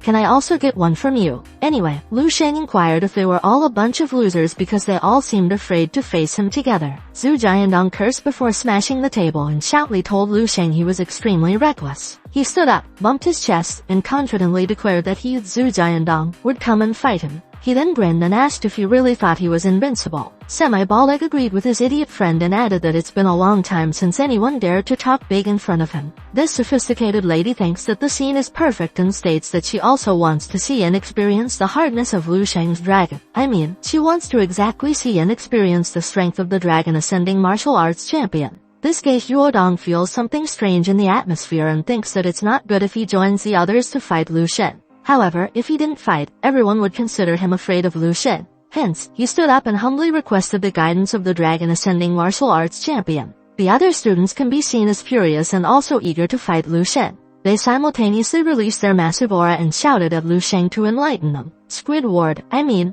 Can I also get one from you? Anyway, Lu Sheng inquired if they were all a bunch of losers because they all seemed afraid to face him together. Zhu Jiandong cursed before smashing the table and shoutly told Lu Sheng he was extremely reckless. He stood up, bumped his chest, and confidently declared that he, Zhu Jiandong, would come and fight him. He then grinned and asked if he really thought he was invincible. Semi-bald egg agreed with his idiot friend and added that it's been a long time since anyone dared to talk big in front of him. This sophisticated lady thinks that the scene is perfect and states that she also wants to see and experience the hardness of Lu Sheng's dragon. She wants to exactly see and experience the strength of the dragon ascending martial arts champion. This gay Hyodong feels something strange in the atmosphere and thinks that it's not good if he joins the others to fight Lu Sheng. However, if he didn't fight, everyone would consider him afraid of Lu Sheng. Hence, he stood up and humbly requested the guidance of the dragon ascending martial arts champion. The other students can be seen as furious and also eager to fight Lu Sheng. They simultaneously released their massive aura and shouted at Lu Sheng to enlighten them. Squidward,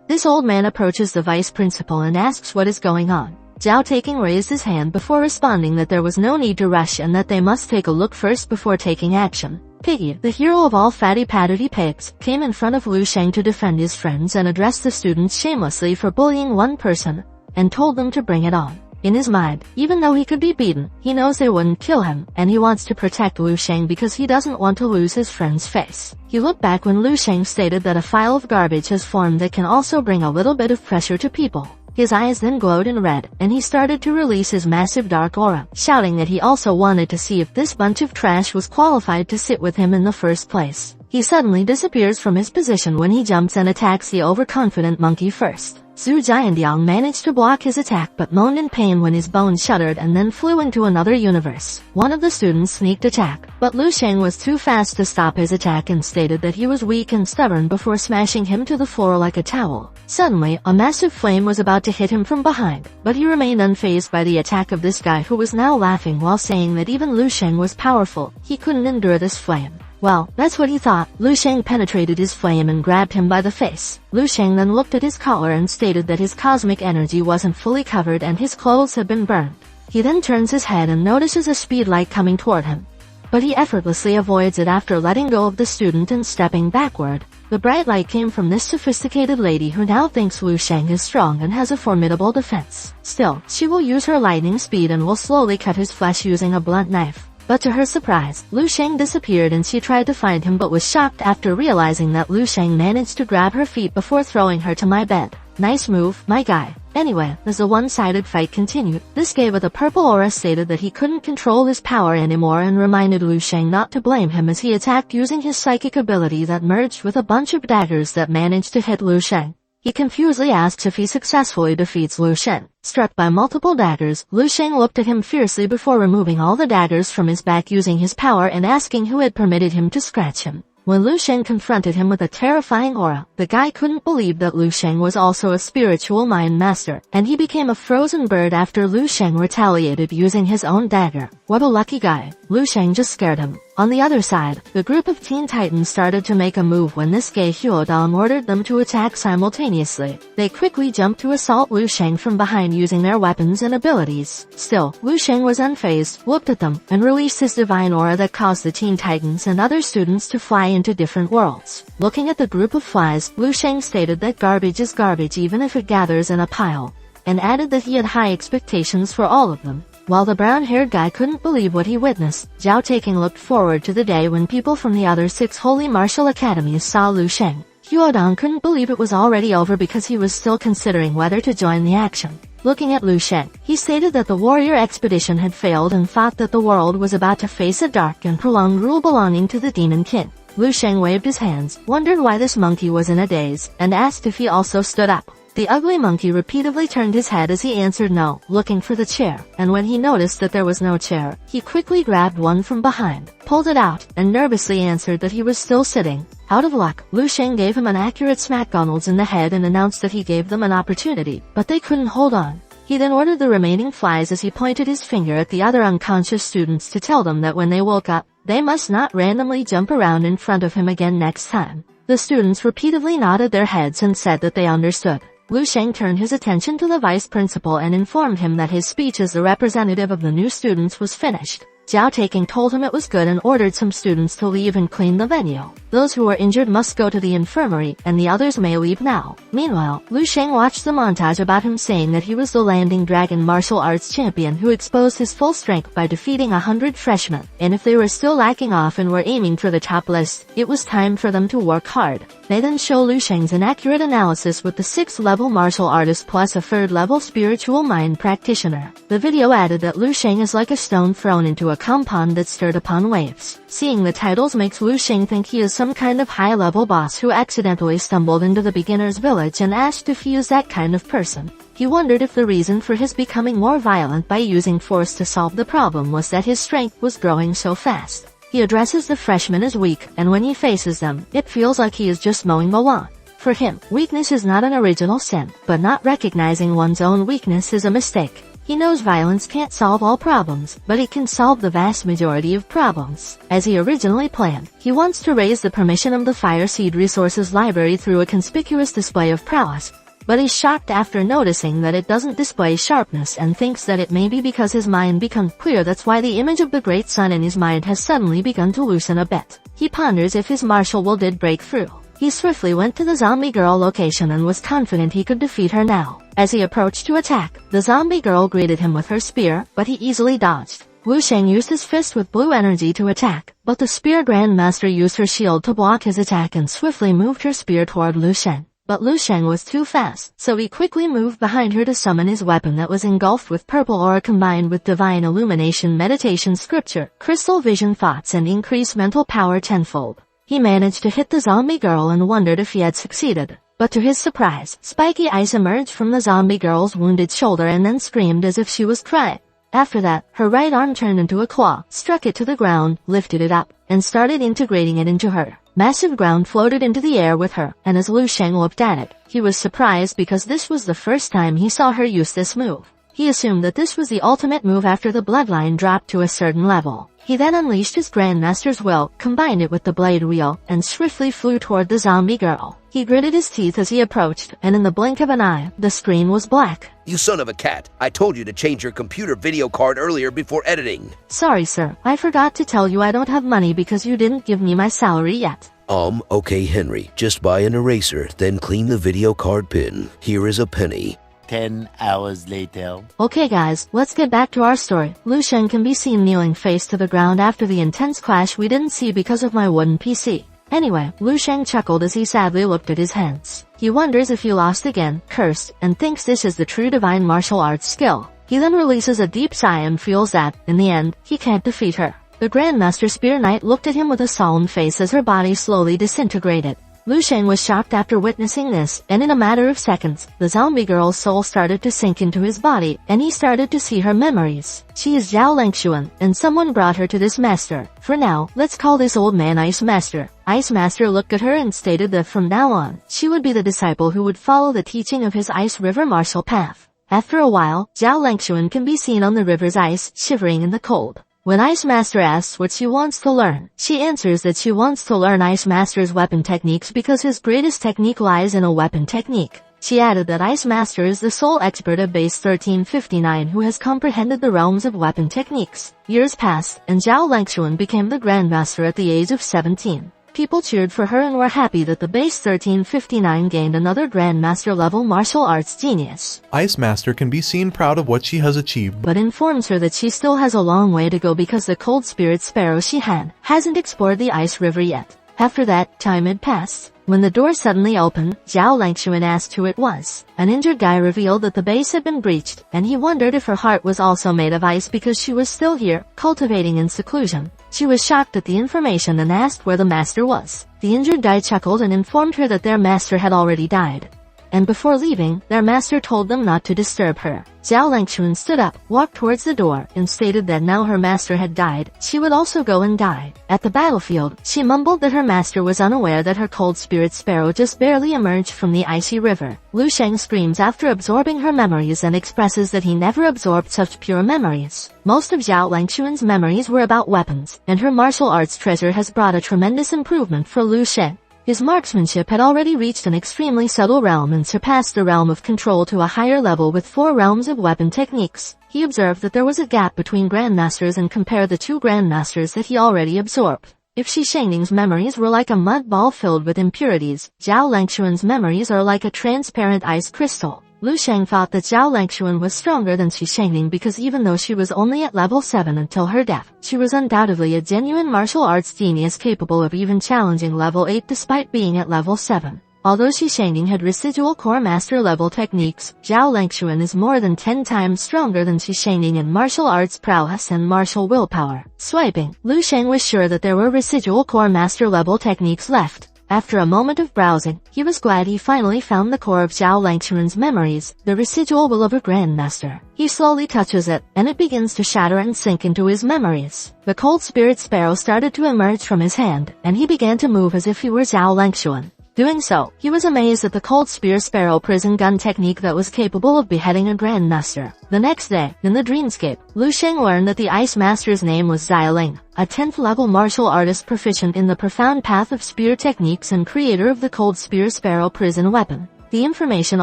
this old man approaches the vice principal and asks what is going on. Zhao Taking raised his hand before responding that there was no need to rush and that they must take a look first before taking action. Piggy, the hero of all fatty patty pigs, came in front of Lu Sheng to defend his friends and addressed the students shamelessly for bullying one person, and told them to bring it on. In his mind, even though he could be beaten, he knows they wouldn't kill him, and he wants to protect Lu Sheng because he doesn't want to lose his friend's face. He looked back when Lu Sheng stated that a file of garbage has formed that can also bring a little bit of pressure to people. His eyes then glowed in red, and he started to release his massive dark aura, shouting that he also wanted to see if this bunch of trash was qualified to sit with him in the first place. He suddenly disappears from his position when he jumps and attacks the overconfident monkey first. Zhu Jiandiang managed to block his attack but moaned in pain when his bones shuddered and then flew into another universe. One of the students sneaked attack, but Lu Sheng was too fast to stop his attack and stated that he was weak and stubborn before smashing him to the floor like a towel. Suddenly, a massive flame was about to hit him from behind, but he remained unfazed by the attack of this guy who was now laughing while saying that even Lu Sheng was powerful. He couldn't endure this flame. Well, that's what he thought. Lu Sheng penetrated his flame and grabbed him by the face. Lu Sheng then looked at his collar and stated that his cosmic energy wasn't fully covered and his clothes had been burned. He then turns his head and notices a speed light coming toward him. But he effortlessly avoids it after letting go of the student and stepping backward. The bright light came from this sophisticated lady who now thinks Lu Sheng is strong and has a formidable defense. Still, she will use her lightning speed and will slowly cut his flesh using a blunt knife. But to her surprise, Lu Sheng disappeared and she tried to find him but was shocked after realizing that Lu Sheng managed to grab her feet before throwing her to my bed. Nice move, my guy. Anyway, as the one-sided fight continued, this guy with a purple aura stated that he couldn't control his power anymore and reminded Lu Sheng not to blame him as he attacked using his psychic ability that merged with a bunch of daggers that managed to hit Lu Sheng. He confusedly asks if he successfully defeats Lu Sheng. Struck by multiple daggers, Lu Sheng looked at him fiercely before removing all the daggers from his back using his power and asking who had permitted him to scratch him. When Lu Sheng confronted him with a terrifying aura, the guy couldn't believe that Lu Sheng was also a spiritual mind master, and he became a frozen bird after Lu Sheng retaliated using his own dagger. What a lucky guy. Lu Sheng just scared him. On the other side, the group of Teen Titans started to make a move when this gay Hyodong ordered them to attack simultaneously. They quickly jumped to assault Lu Sheng from behind using their weapons and abilities. Still, Lu Sheng was unfazed, looked at them, and released his divine aura that caused the Teen Titans and other students to fly into different worlds. Looking at the group of flies, Lu Sheng stated that garbage is garbage even if it gathers in a pile, and added that he had high expectations for all of them. While the brown-haired guy couldn't believe what he witnessed, Zhao Taking looked forward to the day when people from the other 6 holy martial academies saw Lu Sheng. Hyodong couldn't believe it was already over because he was still considering whether to join the action. Looking at Lu Sheng, he stated that the warrior expedition had failed and thought that the world was about to face a dark and prolonged rule belonging to the Demon King. Lu Sheng waved his hands, wondered why this monkey was in a daze, and asked if he also stood up. The ugly monkey repeatedly turned his head as he answered no, looking for the chair, and when he noticed that there was no chair, he quickly grabbed one from behind, pulled it out, and nervously answered that he was still sitting. Out of luck, Lu Sheng gave him an accurate smack Donald's in the head and announced that he gave them an opportunity, but they couldn't hold on. He then ordered the remaining flies as he pointed his finger at the other unconscious students to tell them that when they woke up, they must not randomly jump around in front of him again next time. The students repeatedly nodded their heads and said that they understood. Lu Sheng turned his attention to the vice principal and informed him that his speech as the representative of the new students was finished. Zhao Taking told him it was good and ordered some students to leave and clean the venue. Those who were injured must go to the infirmary, and the others may leave now. Meanwhile, Lu Sheng watched the montage about him saying that he was the landing dragon martial arts champion who exposed his full strength by defeating 100 freshmen, and if they were still lacking off and were aiming for the top list, it was time for them to work hard. They then show Lu Sheng's inaccurate analysis with the 6th level martial artist plus a 3rd level spiritual mind practitioner. The video added that Lu Sheng is like a stone thrown into a compound that stirred upon waves. Seeing the titles makes Lu Sheng think he is some kind of high-level boss who accidentally stumbled into the beginner's village and asked if he is that kind of person. He wondered if the reason for his becoming more violent by using force to solve the problem was that his strength was growing so fast. He addresses the freshmen as weak, and when he faces them, it feels like he is just mowing the lawn. For him, weakness is not an original sin, but not recognizing one's own weakness is a mistake. He knows violence can't solve all problems, but it can solve the vast majority of problems. As he originally planned, he wants to raise the permission of the Fire Seed Resources Library through a conspicuous display of prowess, but he's shocked after noticing that it doesn't display sharpness and thinks that it may be because his mind becomes clear. That's why the image of the great sun in his mind has suddenly begun to loosen a bit. He ponders if his martial will did break through. He swiftly went to the zombie girl location and was confident he could defeat her now. As he approached to attack, the zombie girl greeted him with her spear, but he easily dodged. Lu Sheng used his fist with blue energy to attack, but the spear grandmaster used her shield to block his attack and swiftly moved her spear toward Lu Sheng. But Lu Sheng was too fast, so he quickly moved behind her to summon his weapon that was engulfed with purple aura combined with divine illumination, meditation, scripture, crystal vision, thoughts, and increased mental power tenfold. He managed to hit the zombie girl and wondered if he had succeeded. But to his surprise, spiky ice emerged from the zombie girl's wounded shoulder and then screamed as if she was crying. After that, her right arm turned into a claw, struck it to the ground, lifted it up, and started integrating it into her. Massive ground floated into the air with her, and as Lu Sheng looked at it, he was surprised because this was the first time he saw her use this move. He assumed that this was the ultimate move after the bloodline dropped to a certain level. He then unleashed his Grandmaster's will, combined it with the blade wheel, and swiftly flew toward the zombie girl. He gritted his teeth as he approached, and in the blink of an eye, the screen was black. You son of a cat! I told you to change your computer video card earlier before editing. Sorry, sir. I forgot to tell you I don't have money because you didn't give me my salary yet. Okay, Henry. Just buy an eraser, then clean the video card pin. Here is a penny. 10 hours later. Okay guys, let's get back to our story. Lu Sheng can be seen kneeling face to the ground after the intense clash we didn't see because of my wooden PC. Anyway, Lu Sheng chuckled as he sadly looked at his hands. He wonders if he lost again, cursed, and thinks this is the true divine martial arts skill. He then releases a deep sigh and feels that, in the end, he can't defeat her. The Grandmaster Spear Knight looked at him with a solemn face as her body slowly disintegrated. Lu Sheng was shocked after witnessing this, and in a matter of seconds, the zombie girl's soul started to sink into his body, and he started to see her memories. She is Zhao Langshuan, and someone brought her to this master. For now, let's call this old man Ice Master. Ice Master looked at her and stated that from now on, she would be the disciple who would follow the teaching of his Ice River martial path. After a while, Zhao Langshuan can be seen on the river's ice, shivering in the cold. When Ice Master asks what she wants to learn, she answers that she wants to learn Ice Master's weapon techniques because his greatest technique lies in a weapon technique. She added that Ice Master is the sole expert of base 1359 who has comprehended the realms of weapon techniques. Years passed, and Zhao Langshuan became the Grandmaster at the age of 17. People cheered for her and were happy that the base 1359 gained another Grandmaster level martial arts genius. Ice Master can be seen proud of what she has achieved, but informs her that she still has a long way to go because the cold spirit sparrow she hasn't explored the ice river yet. After that, time had passed. When the door suddenly opened, Zhao Langshuan asked who it was. An injured guy revealed that the base had been breached, and he wondered if her heart was also made of ice because she was still here, cultivating in seclusion. She was shocked at the information and asked where the master was. The injured guy chuckled and informed her that their master had already died. And before leaving, their master told them not to disturb her. Zhao Langshuan stood up, walked towards the door, and stated that now her master had died, she would also go and die. At the battlefield, she mumbled that her master was unaware that her cold spirit sparrow just barely emerged from the icy river. Lu Sheng screams after absorbing her memories and expresses that he never absorbed such pure memories. Most of Zhao Langshuan's memories were about weapons, and her martial arts treasure has brought a tremendous improvement for Lu Sheng. His marksmanship had already reached an extremely subtle realm and surpassed the realm of control to a higher level with 4 realms of weapon techniques. He observed that there was a gap between Grandmasters and compared the 2 Grandmasters that he already absorbed. If Shi Shengning's memories were like a mud ball filled with impurities, Zhao Langshuan's memories are like a transparent ice crystal. Lu Sheng thought that Zhao Langshuan was stronger than Shi Shengning because even though she was only at level 7 until her death, she was undoubtedly a genuine martial arts genius capable of even challenging level 8 despite being at level 7. Although Shi Shengning had residual core master level techniques, Zhao Langshuan is more than 10 times stronger than Shi Shengning in martial arts prowess and martial willpower. Swiping, Lu Sheng was sure that there were residual core master level techniques left. After a moment of browsing, he was glad he finally found the core of Zhao Langshuan's memories, the residual will of a Grandmaster. He slowly touches it, and it begins to shatter and sink into his memories. The cold spirit sparrow started to emerge from his hand, and he began to move as if he were Zhao Langshuan. Doing so, he was amazed at the cold spear sparrow prison gun technique that was capable of beheading a grandmaster. The next day, in the dreamscape, Lu Sheng learned that the ice master's name was Xialing, a 10th level martial artist proficient in the profound path of spear techniques and creator of the cold spear sparrow prison weapon. The information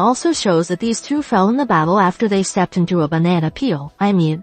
also shows that these two fell in the battle after they stepped into a banana peel.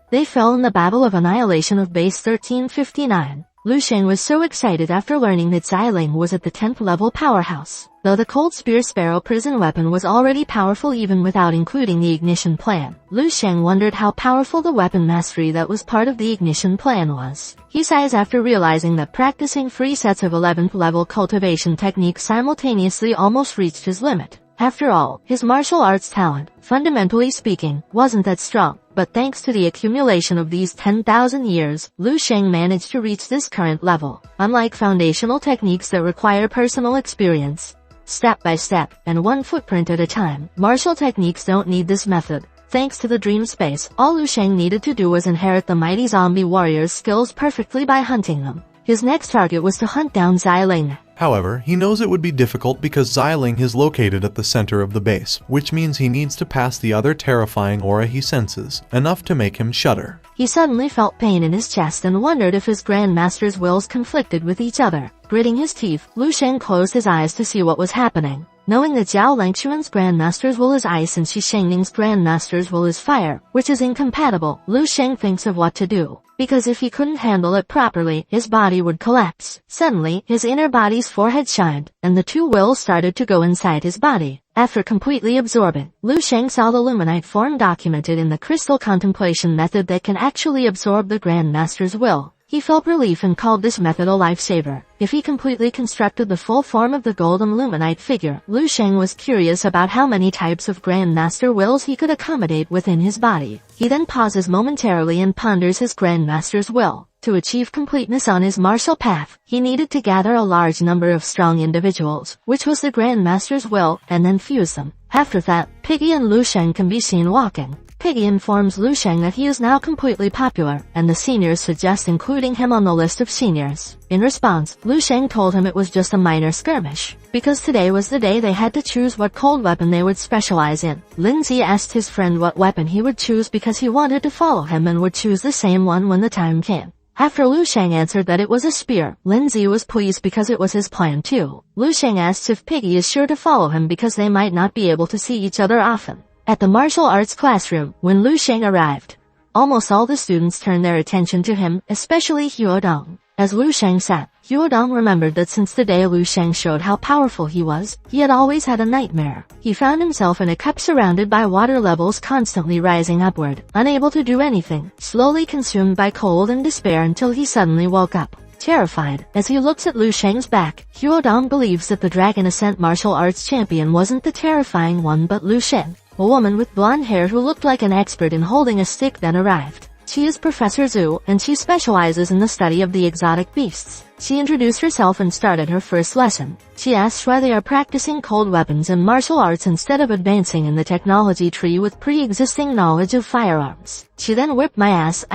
They fell in the battle of annihilation of base 1359. Lu Sheng was so excited after learning that Xialing was at the 10th level powerhouse. Though the cold spear sparrow prison weapon was already powerful even without including the ignition plan, Lu Sheng wondered how powerful the weapon mastery that was part of the ignition plan was. He sighs after realizing that practicing 3 sets of 11th level cultivation techniques simultaneously almost reached his limit. After all, his martial arts talent, fundamentally speaking, wasn't that strong, but thanks to the accumulation of these 10,000 years, Lu Sheng managed to reach this current level. Unlike foundational techniques that require personal experience, step by step, and one footprint at a time, martial techniques don't need this method. Thanks to the dream space, all Lu Sheng needed to do was inherit the mighty zombie warrior's skills perfectly by hunting them. His next target was to hunt down Xialing. However, he knows it would be difficult because Xialing is located at the center of the base, which means he needs to pass the other terrifying aura he senses, enough to make him shudder. He suddenly felt pain in his chest and wondered if his grandmaster's wills conflicted with each other. Gritting his teeth, Lu Sheng closed his eyes to see what was happening. Knowing that Zhao Langxuan's grandmaster's will is ice and Shi Shengning's grandmaster's will is fire, which is incompatible, Lu Sheng thinks of what to do. Because if he couldn't handle it properly, his body would collapse. Suddenly, his inner body's forehead shined, and the two wills started to go inside his body. After completely absorbing, Lu Sheng saw the luminite form documented in the crystal contemplation method that can actually absorb the grandmaster's will. He felt relief and called this method a lifesaver. If he completely constructed the full form of the golden luminite figure, Lu Sheng was curious about how many types of grandmaster wills he could accommodate within his body. He then pauses momentarily and ponders his grandmaster's will. To achieve completeness on his martial path, he needed to gather a large number of strong individuals, which was the grandmaster's will, and then fuse them. After that, Piggy and Lu Sheng can be seen walking. Piggy informs Lu Sheng that he is now completely popular, and the seniors suggest including him on the list of seniors. In response, Lu Sheng told him it was just a minor skirmish, because today was the day they had to choose what cold weapon they would specialize in. Lindsay asked his friend what weapon he would choose because he wanted to follow him and would choose the same one when the time came. After Lu Sheng answered that it was a spear, Lindsay was pleased because it was his plan too. Lu Sheng asks if Piggy is sure to follow him because they might not be able to see each other often. At the martial arts classroom, when Lu Sheng arrived, almost all the students turned their attention to him, especially Huodong. As Lu Sheng sat, Huodong remembered that since the day Lu Sheng showed how powerful he was, he had always had a nightmare. He found himself in a cup surrounded by water levels constantly rising upward, unable to do anything, slowly consumed by cold and despair until he suddenly woke up. Terrified, as he looks at Lu Sheng's back, Huodong believes that the Dragon Ascent martial arts champion wasn't the terrifying one but Lu Sheng. A woman with blonde hair who looked like an expert in holding a stick then arrived. She is Professor Zhu, and she specializes in the study of the exotic beasts. She introduced herself and started her first lesson. She asks why they are practicing cold weapons and martial arts instead of advancing in the technology tree with pre-existing knowledge of firearms. She then whipped my ass,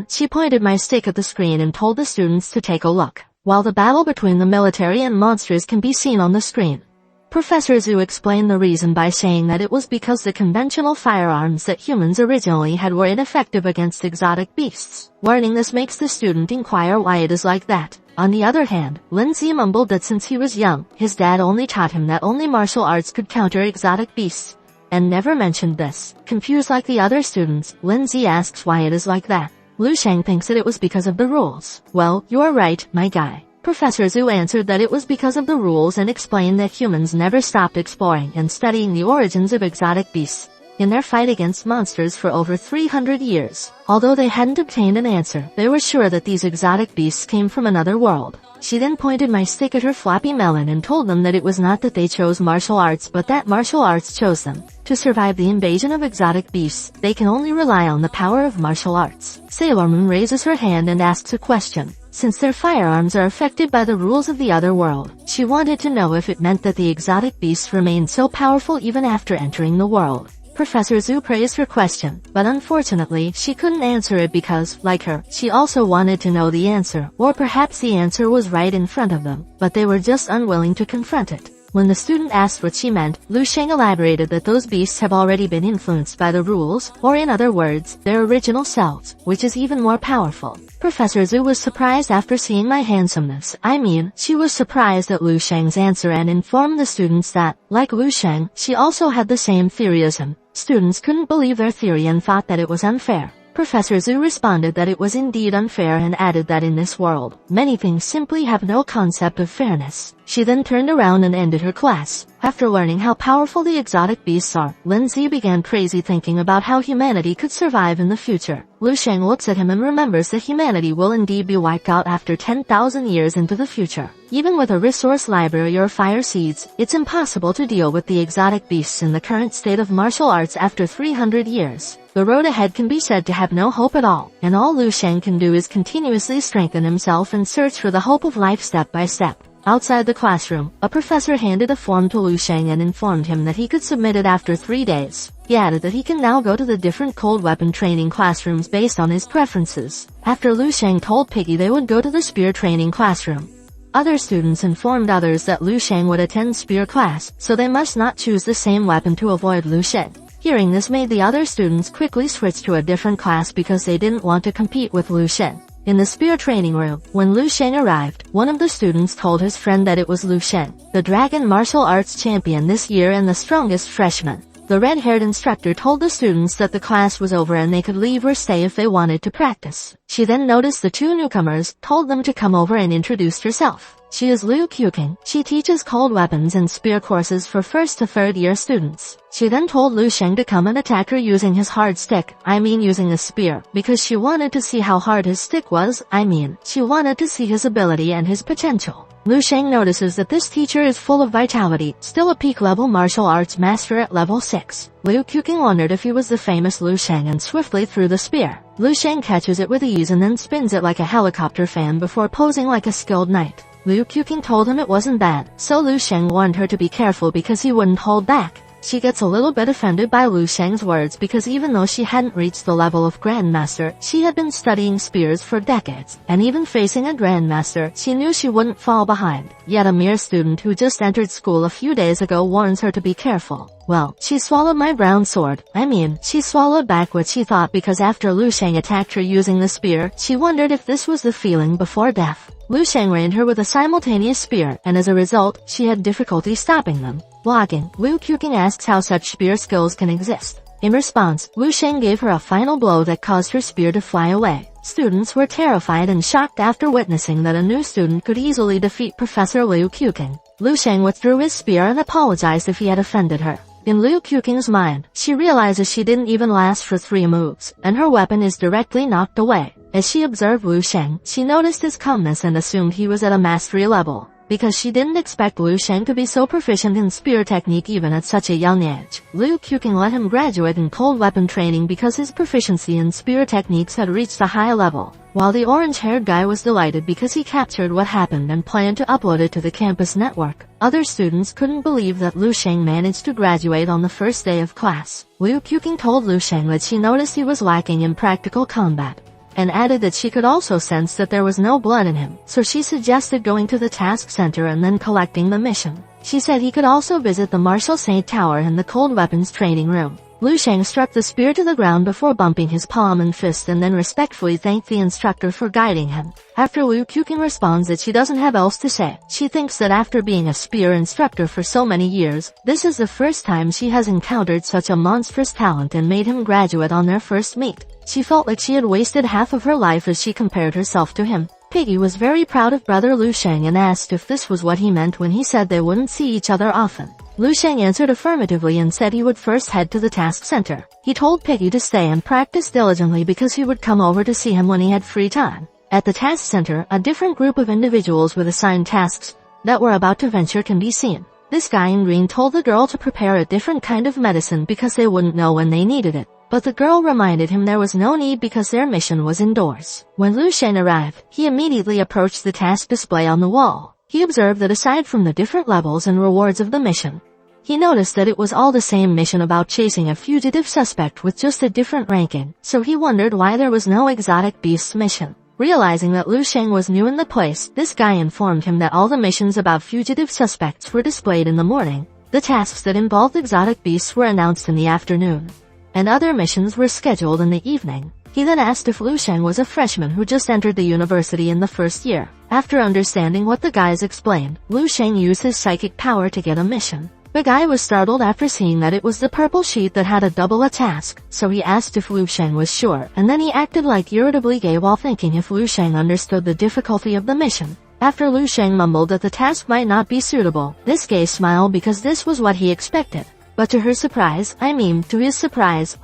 she pointed my stick at the screen and told the students to take a look. While the battle between the military and monsters can be seen on the screen, Professor Zhu explained the reason by saying that it was because the conventional firearms that humans originally had were ineffective against exotic beasts. Learning this makes the student inquire why it is like that. On the other hand, Lindsay mumbled that since he was young, his dad only taught him that only martial arts could counter exotic beasts, and never mentioned this. Confused like the other students, Lindsay asks why it is like that. Lu Sheng thinks that it was because of the rules. Well, you are right, my guy. Professor Zhu answered that it was because of the rules and explained that humans never stopped exploring and studying the origins of exotic beasts in their fight against monsters for over 300 years. Although they hadn't obtained an answer, they were sure that these exotic beasts came from another world. She then pointed my stick at her floppy melon and told them that it was not that they chose martial arts but that martial arts chose them. To survive the invasion of exotic beasts, they can only rely on the power of martial arts. Sailor Moon raises her hand and asks a question. Since their firearms are affected by the rules of the other world, she wanted to know if it meant that the exotic beasts remained so powerful even after entering the world. Professor Zhu praised her question, but unfortunately she couldn't answer it because, like her, she also wanted to know the answer, or perhaps the answer was right in front of them, but they were just unwilling to confront it. When the student asked what she meant, Lu Sheng elaborated that those beasts have already been influenced by the rules, or in other words, their original selves, which is even more powerful. Professor Zhu was surprised after seeing my handsomeness. She was surprised at Lu Sheng's answer and informed the students that, like Lu Sheng, she also had the same theory as him. Students couldn't believe their theory and thought that it was unfair. Professor Zhu responded that it was indeed unfair and added that in this world, many things simply have no concept of fairness. She then turned around and ended her class. After learning how powerful the exotic beasts are, Lindsay began crazy thinking about how humanity could survive in the future. Lu Sheng looks at him and remembers that humanity will indeed be wiped out after 10,000 years into the future. Even with a resource library or fire seeds, it's impossible to deal with the exotic beasts in the current state of martial arts after 300 years. The road ahead can be said to have no hope at all, and all Lu Sheng can do is continuously strengthen himself and search for the hope of life step by step. Outside the classroom, a professor handed a form to Lu Sheng and informed him that he could submit it after 3 days. He added that he can now go to the different cold weapon training classrooms based on his preferences. After Lu Sheng told Piggy they would go to the spear training classroom. Other students informed others that Lu Sheng would attend spear class, so they must not choose the same weapon to avoid Lu Sheng. Hearing this made the other students quickly switch to a different class because they didn't want to compete with Lu Sheng. In the spear training room, when Lu Sheng arrived, one of the students told his friend that it was Lu Sheng, the dragon martial arts champion this year and the strongest freshman. The red-haired instructor told the students that the class was over and they could leave or stay if they wanted to practice. She then noticed the two newcomers, told them to come over and introduced herself. She is Liu Qiuqing. She teaches cold weapons and spear courses for 1st to 3rd year students. She then told Lu Sheng to come and attack her using his hard stick, using a spear, because she wanted to see how hard his stick was, she wanted to see his ability and his potential. Lu Sheng notices that this teacher is full of vitality, still a peak-level martial arts master at level 6. Liu Qiuqing wondered if he was the famous Lu Sheng and swiftly threw the spear. Lu Sheng catches it with ease and then spins it like a helicopter fan before posing like a skilled knight. Liu Qiuqing told him it wasn't bad, so Lu Sheng warned her to be careful because he wouldn't hold back. She gets a little bit offended by Lu Sheng's words because even though she hadn't reached the level of Grandmaster, she had been studying spears for decades, and even facing a Grandmaster, she knew she wouldn't fall behind. Yet a mere student who just entered school a few days ago warns her to be careful. Well, she swallowed my brown sword. She swallowed back what she thought because after Lu Sheng attacked her using the spear, she wondered if this was the feeling before death. Lu Sheng rained her with a simultaneous spear, and as a result, she had difficulty stopping them. Blocking, Liu Qiuqing asks how such spear skills can exist. In response, Lu Sheng gave her a final blow that caused her spear to fly away. Students were terrified and shocked after witnessing that a new student could easily defeat Professor Liu Qiuqing. Lu Sheng withdrew his spear and apologized if he had offended her. In Liu Qiuqing's mind, she realizes she didn't even last for 3 moves, and her weapon is directly knocked away. As she observed Lu Sheng, she noticed his calmness and assumed he was at a mastery level, because she didn't expect Lu Sheng to be so proficient in spear technique even at such a young age. Liu Qiuqing let him graduate in cold weapon training because his proficiency in spear techniques had reached a high level, while the orange-haired guy was delighted because he captured what happened and planned to upload it to the campus network. Other students couldn't believe that Lu Sheng managed to graduate on the first day of class. Liu Qiuqing told Lu Sheng that she noticed he was lacking in practical combat, and added that she could also sense that there was no blood in him, so she suggested going to the task center and then collecting the mission. She said he could also visit the Martial Saint Tower and the cold weapons training room. Lu Sheng struck the spear to the ground before bumping his palm and fist and then respectfully thanked the instructor for guiding him. After Liu Qiuqing responds that she doesn't have else to say, she thinks that after being a spear instructor for so many years, this is the first time she has encountered such a monstrous talent and made him graduate on their first meet. She felt like she had wasted half of her life as she compared herself to him. Piggy was very proud of brother Lu Sheng and asked if this was what he meant when he said they wouldn't see each other often. Lu Sheng answered affirmatively and said he would first head to the task center. He told Piggy to stay and practice diligently because he would come over to see him when he had free time. At the task center, a different group of individuals with assigned tasks that were about to venture can be seen. This guy in green told the girl to prepare a different kind of medicine because they wouldn't know when they needed it. But the girl reminded him there was no need because their mission was indoors. When Lu Sheng arrived, he immediately approached the task display on the wall. He observed that aside from the different levels and rewards of the mission, he noticed that it was all the same mission about chasing a fugitive suspect with just a different ranking, so he wondered why there was no exotic beasts mission. Realizing that Lu Sheng was new in the place, this guy informed him that all the missions about fugitive suspects were displayed in the morning, the tasks that involved exotic beasts were announced in the afternoon, and other missions were scheduled in the evening. He then asked if Lu Sheng was a freshman who just entered the university in the first year. After understanding what the guys explained, Lu Sheng used his psychic power to get a mission. The guy was startled after seeing that it was the purple sheet that had a double task, so he asked if Lu Sheng was sure, and then he acted like irritably gay while thinking if Lu Sheng understood the difficulty of the mission. After Lu Sheng mumbled that the task might not be suitable, this gay smiled because this was what he expected. But to his surprise,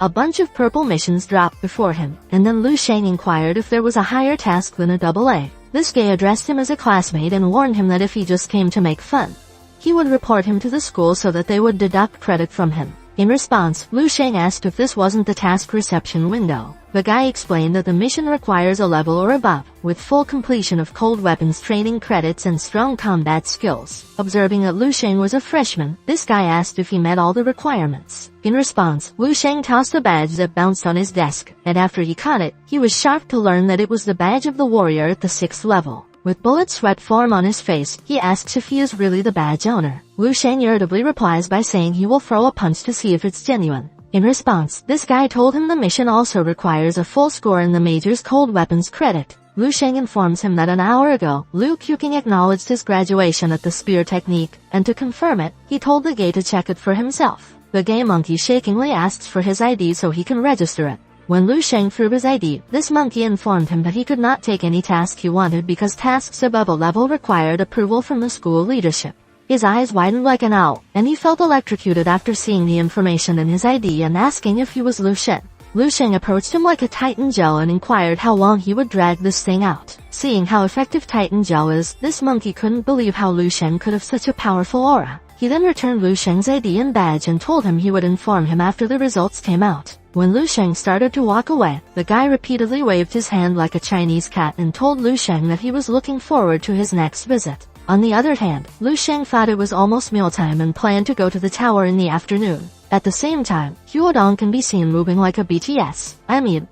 a bunch of purple missions dropped before him, and then Lu Sheng inquired if there was a higher task than a AA. This gay addressed him as a classmate and warned him that if he just came to make fun, he would report him to the school so that they would deduct credit from him. In response, Lu Sheng asked if this wasn't the task reception window. The guy explained that the mission requires a level or above, with full completion of cold weapons training credits and strong combat skills. Observing that Lu Sheng was a freshman, this guy asked if he met all the requirements. In response, Lu Sheng tossed a badge that bounced on his desk, and after he caught it, he was shocked to learn that it was the badge of the warrior at the 6th level. With bullet sweat form on his face, he asks if he is really the badge owner. Lu Sheng irritably replies by saying he will throw a punch to see if it's genuine. In response, this guy told him the mission also requires a full score in the major's cold weapons credit. Lu Sheng informs him that an hour ago, Liu Qiuqing acknowledged his graduation at the spear technique, and to confirm it, he told the gay to check it for himself. The gay monkey shakingly asks for his ID so he can register it. When Lu Sheng threw his ID, this monkey informed him that he could not take any task he wanted because tasks above a level required approval from the school leadership. His eyes widened like an owl, and he felt electrocuted after seeing the information in his ID and asking if he was Lu Sheng. Lu Sheng approached him like a Titan gel and inquired how long he would drag this thing out. Seeing how effective Titan gel is, this monkey couldn't believe how Lu Sheng could have such a powerful aura. He then returned Lu Sheng's ID and badge and told him he would inform him after the results came out. When Lu Sheng started to walk away, the guy repeatedly waved his hand like a Chinese cat and told Lu Sheng that he was looking forward to his next visit. On the other hand, Lu Sheng thought it was almost mealtime and planned to go to the tower in the afternoon. At the same time, Huodong can be seen moving like a BTS.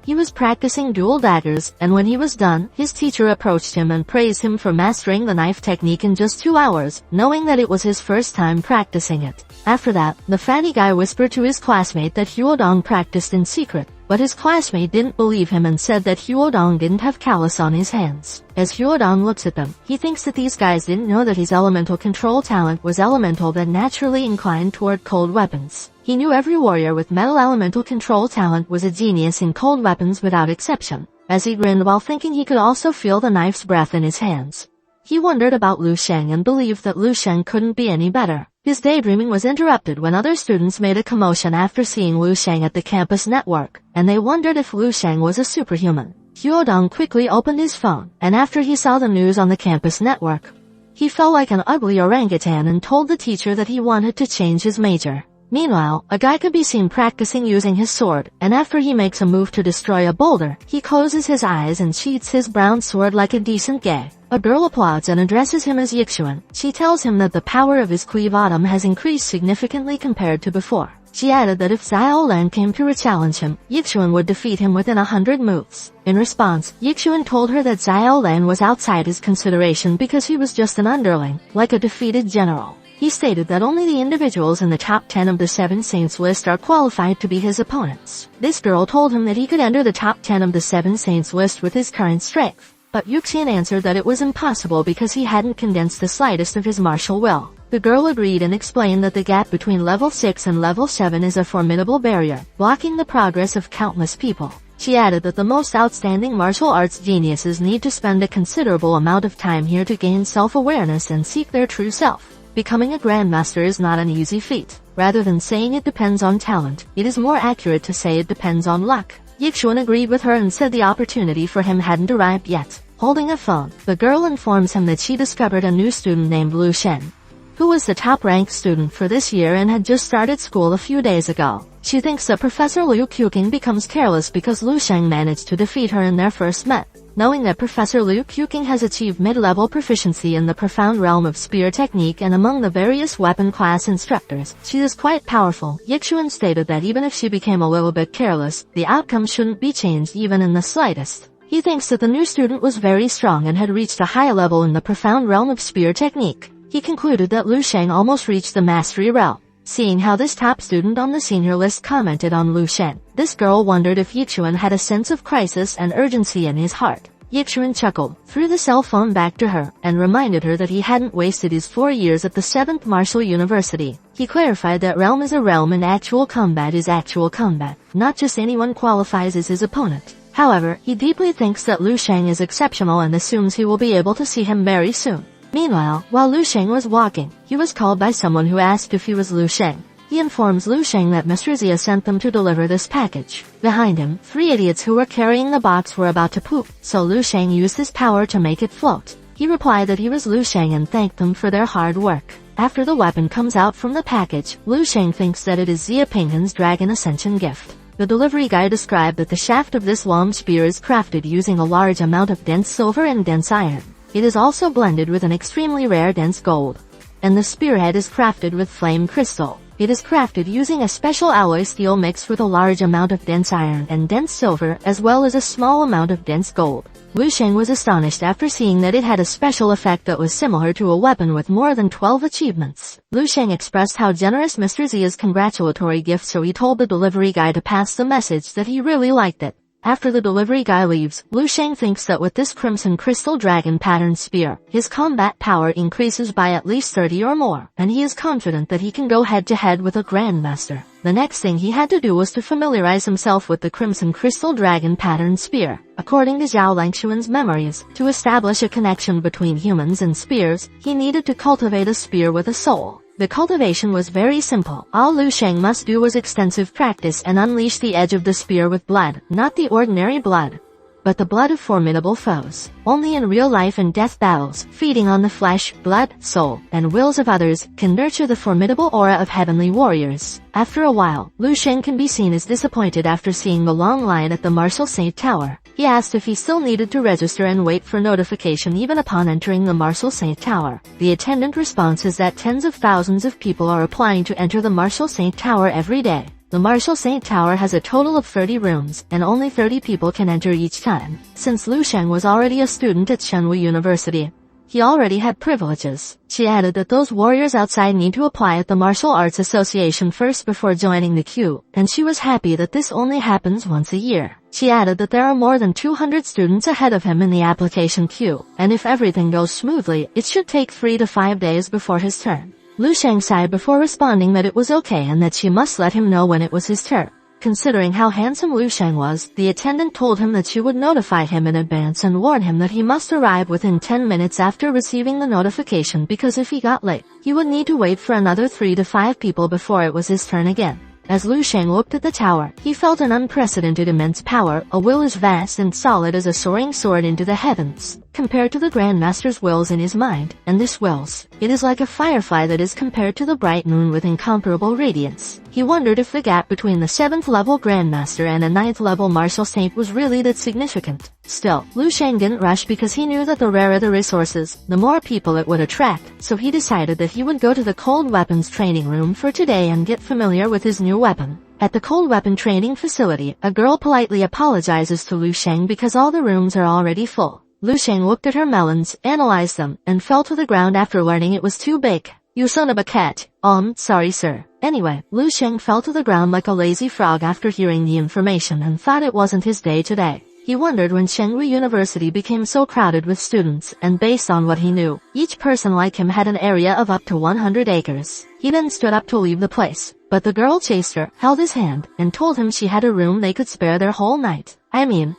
He was practicing dual daggers, and when he was done, his teacher approached him and praised him for mastering the knife technique in just 2 hours, knowing that it was his first time practicing it. After that, the fatty guy whispered to his classmate that Huodong practiced in secret, but his classmate didn't believe him and said that Huodong didn't have callus on his hands. As Huodong looks at them, he thinks that these guys didn't know that his elemental control talent was elemental that naturally inclined toward cold weapons. He knew every warrior with metal elemental control talent was a genius in cold weapons without exception. As he grinned while thinking he could also feel the knife's breath in his hands. He wondered about Lu Sheng and believed that Lu Sheng couldn't be any better. His daydreaming was interrupted when other students made a commotion after seeing Lu Sheng at the campus network, and they wondered if Lu Sheng was a superhuman. Huodong quickly opened his phone, and after he saw the news on the campus network, he felt like an ugly orangutan and told the teacher that he wanted to change his major. Meanwhile, a guy could be seen practicing using his sword, and after he makes a move to destroy a boulder, he closes his eyes and sheathes his brown sword like a decent gay. A girl applauds and addresses him as Yixuan. She tells him that the power of his cleave autumn has increased significantly compared to before. She added that if Xiaolan came to re-challenge him, Yixuan would defeat him within 100 moves. In response, Yixuan told her that Xiaolan was outside his consideration because he was just an underling, like a defeated general. He stated that only the individuals in the top 10 of the 7 Saints list are qualified to be his opponents. This girl told him that he could enter the top 10 of the 7 Saints list with his current strength. But Yuxian answered that it was impossible because he hadn't condensed the slightest of his martial will. The girl agreed and explained that the gap between level 6 and level 7 is a formidable barrier, blocking the progress of countless people. She added that the most outstanding martial arts geniuses need to spend a considerable amount of time here to gain self-awareness and seek their true self. Becoming a grandmaster is not an easy feat. Rather than saying it depends on talent, it is more accurate to say it depends on luck. Yixuan agreed with her and said the opportunity for him hadn't arrived yet. Holding a phone, the girl informs him that she discovered a new student named Lu Shen, who was the top-ranked student for this year and had just started school a few days ago. She thinks that Professor Liu Qiuqing becomes careless because Lu Sheng managed to defeat her in their first met. Knowing that Professor Liu Qiuqing has achieved mid-level proficiency in the profound realm of spear technique and among the various weapon class instructors, she is quite powerful. Yixuan stated that even if she became a little bit careless, the outcome shouldn't be changed even in the slightest. He thinks that the new student was very strong and had reached a high level in the profound realm of spear technique. He concluded that Lu Sheng almost reached the mastery realm. Seeing how this top student on the senior list commented on Lu Sheng, this girl wondered if Yichuan had a sense of crisis and urgency in his heart. Yichuan chuckled, threw the cell phone back to her, and reminded her that he hadn't wasted his 4 years at the 7th Martial University. He clarified that realm is a realm and actual combat is actual combat. Not just anyone qualifies as his opponent. However, he deeply thinks that Lu Sheng is exceptional and assumes he will be able to see him very soon. Meanwhile, while Lu Sheng was walking, he was called by someone who asked if he was Lu Sheng. He informs Lu Sheng that Mr. Zia sent them to deliver this package. Behind him, 3 idiots who were carrying the box were about to poop, so Lu Sheng used his power to make it float. He replied that he was Lu Sheng and thanked them for their hard work. After the weapon comes out from the package, Lu Sheng thinks that it is Zia Pinghan's Dragon Ascension gift. The delivery guy described that the shaft of this long spear is crafted using a large amount of dense silver and dense iron. It is also blended with an extremely rare dense gold. And the spearhead is crafted with flame crystal. It is crafted using a special alloy steel mixed with a large amount of dense iron and dense silver as well as a small amount of dense gold. Lu Sheng was astonished after seeing that it had a special effect that was similar to a weapon with more than 12 achievements. Lu Sheng expressed how generous Mr. Zia's congratulatory gift, so he told the delivery guy to pass the message that he really liked it. After the delivery guy leaves, Lu Sheng thinks that with this crimson crystal dragon pattern spear, his combat power increases by at least 30 or more, and he is confident that he can go head-to-head with a grandmaster. The next thing he had to do was to familiarize himself with the crimson crystal dragon pattern spear. According to Zhao Langshuan's memories, to establish a connection between humans and spears, he needed to cultivate a spear with a soul. The cultivation was very simple. All Lu Sheng must do was extensive practice and unleash the edge of the spear with blood, not the ordinary blood, but the blood of formidable foes. Only in real life and death battles, feeding on the flesh, blood, soul, and wills of others, can nurture the formidable aura of heavenly warriors. After a while, Lu Sheng can be seen as disappointed after seeing the long line at the Martial Saint Tower. He asked if he still needed to register and wait for notification even upon entering the Martial Saint Tower. The attendant response is that tens of thousands of people are applying to enter the Martial Saint Tower every day. The Martial Saint Tower has a total of 30 rooms, and only 30 people can enter each time. Since Lu Sheng was already a student at Shenwu University, he already had privileges. She added that those warriors outside need to apply at the Martial Arts Association first before joining the queue, and she was happy that this only happens once a year. She added that there are more than 200 students ahead of him in the application queue, and if everything goes smoothly, it should take 3 to 5 days before his turn. Lu Sheng sighed before responding that it was okay and that she must let him know when it was his turn. Considering how handsome Lu Sheng was, the attendant told him that she would notify him in advance and warn him that he must arrive within 10 minutes after receiving the notification, because if he got late, he would need to wait for another 3 to 5 people before it was his turn again. As Lu Sheng looked at the tower, he felt an unprecedented immense power. A will as vast and solid as a soaring sword into the heavens, compared to the Grandmaster's wills in his mind, and this wills, it is like a firefly that is compared to the bright moon with incomparable radiance. He wondered if the gap between the 7th level Grandmaster and a 9th level Martial Saint was really that significant. Still, Lu Sheng didn't rush because he knew that the rarer the resources, the more people it would attract, so he decided that he would go to the cold weapons training room for today and get familiar with his new weapon. At the cold weapon training facility, a girl politely apologizes to Lu Sheng because all the rooms are already full. Lu Sheng looked at her melons, analyzed them, and fell to the ground after learning it was too big. You son of a cat. Sorry sir. Anyway, Lu Sheng fell to the ground like a lazy frog after hearing the information and thought it wasn't his day today. He wondered when Shenwu University became so crowded with students, and based on what he knew, each person like him had an area of up to 100 acres. He then stood up to leave the place, but the girl chased her, held his hand, and told him she had a room they could spare their whole night.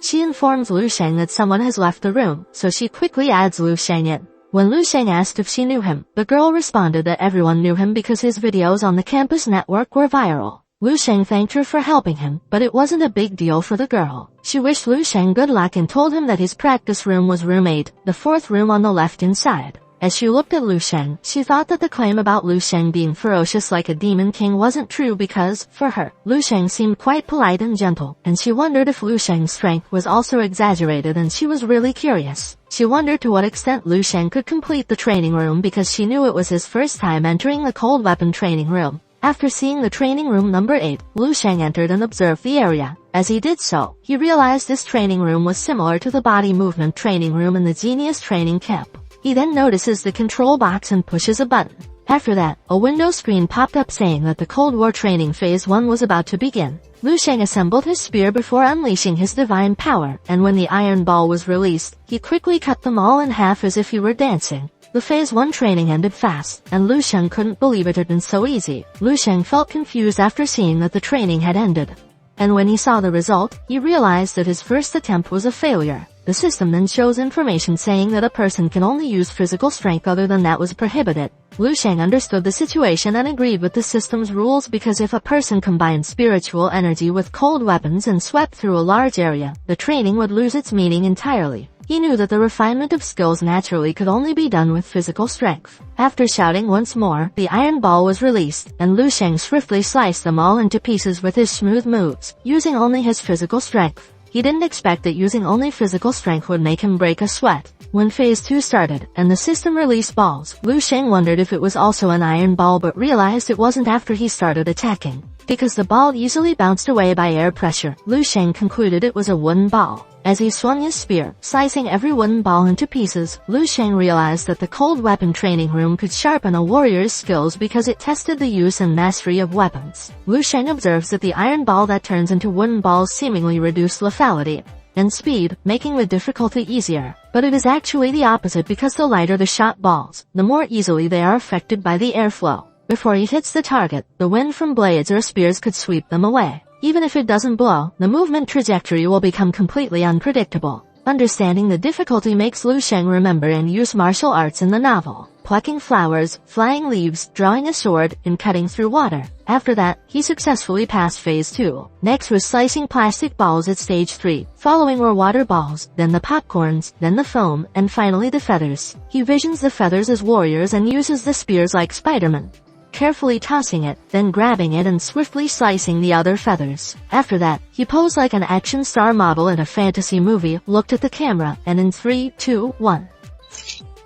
She informs Lu Sheng that someone has left the room, so she quickly adds Lu Sheng in. When Lu Sheng asked if she knew him, the girl responded that everyone knew him because his videos on the campus network were viral. Lu Sheng thanked her for helping him, but it wasn't a big deal for the girl. She wished Lu Sheng good luck and told him that his practice room was room 8, the 4th room on the left inside. As she looked at Lu Sheng, she thought that the claim about Lu Sheng being ferocious like a demon king wasn't true because, for her, Lu Sheng seemed quite polite and gentle, and she wondered if Lu Sheng's strength was also exaggerated, and she was really curious. She wondered to what extent Lu Sheng could complete the training room because she knew it was his first time entering the cold weapon training room. After seeing the training room number 8, Lu Sheng entered and observed the area. As he did so, he realized this training room was similar to the body movement training room in the Genius training camp. He then notices the control box and pushes a button. After that, a window screen popped up saying that the Cold War training phase 1 was about to begin. Lu Sheng assembled his spear before unleashing his divine power, and when the iron ball was released, he quickly cut them all in half as if he were dancing. The phase 1 training ended fast, and Lu Sheng couldn't believe it had been so easy. Lu Sheng felt confused after seeing that the training had ended. And when he saw the result, he realized that his first attempt was a failure. The system then shows information saying that a person can only use physical strength, other than that was prohibited. Lu Sheng understood the situation and agreed with the system's rules, because if a person combined spiritual energy with cold weapons and swept through a large area, the training would lose its meaning entirely. He knew that the refinement of skills naturally could only be done with physical strength. After shouting once more, the iron ball was released, and Lu Sheng swiftly sliced them all into pieces with his smooth moves, using only his physical strength. He didn't expect that using only physical strength would make him break a sweat. When phase 2 started, and the system released balls, Lu Sheng wondered if it was also an iron ball, but realized it wasn't after he started attacking. Because the ball easily bounced away by air pressure, Lu Sheng concluded it was a wooden ball. As he swung his spear, slicing every wooden ball into pieces, Lu Sheng realized that the cold weapon training room could sharpen a warrior's skills because it tested the use and mastery of weapons. Lu Sheng observes that the iron ball that turns into wooden balls seemingly reduce lethality and speed, making the difficulty easier. But it is actually the opposite, because the lighter the shot balls, the more easily they are affected by the airflow. Before he hits the target, the wind from blades or spears could sweep them away. Even if it doesn't blow, the movement trajectory will become completely unpredictable. Understanding the difficulty makes Lu Sheng remember and use martial arts in the novel. Plucking flowers, flying leaves, drawing a sword, and cutting through water. After that, he successfully passed phase 2. Next was slicing plastic balls at stage 3. Following were water balls, then the popcorns, then the foam, and finally the feathers. He visions the feathers as warriors and uses the spears like Spider-Man, carefully tossing it, then grabbing it and swiftly slicing the other feathers. After that, he posed like an action star model in a fantasy movie, looked at the camera, and in 3, 2, 1.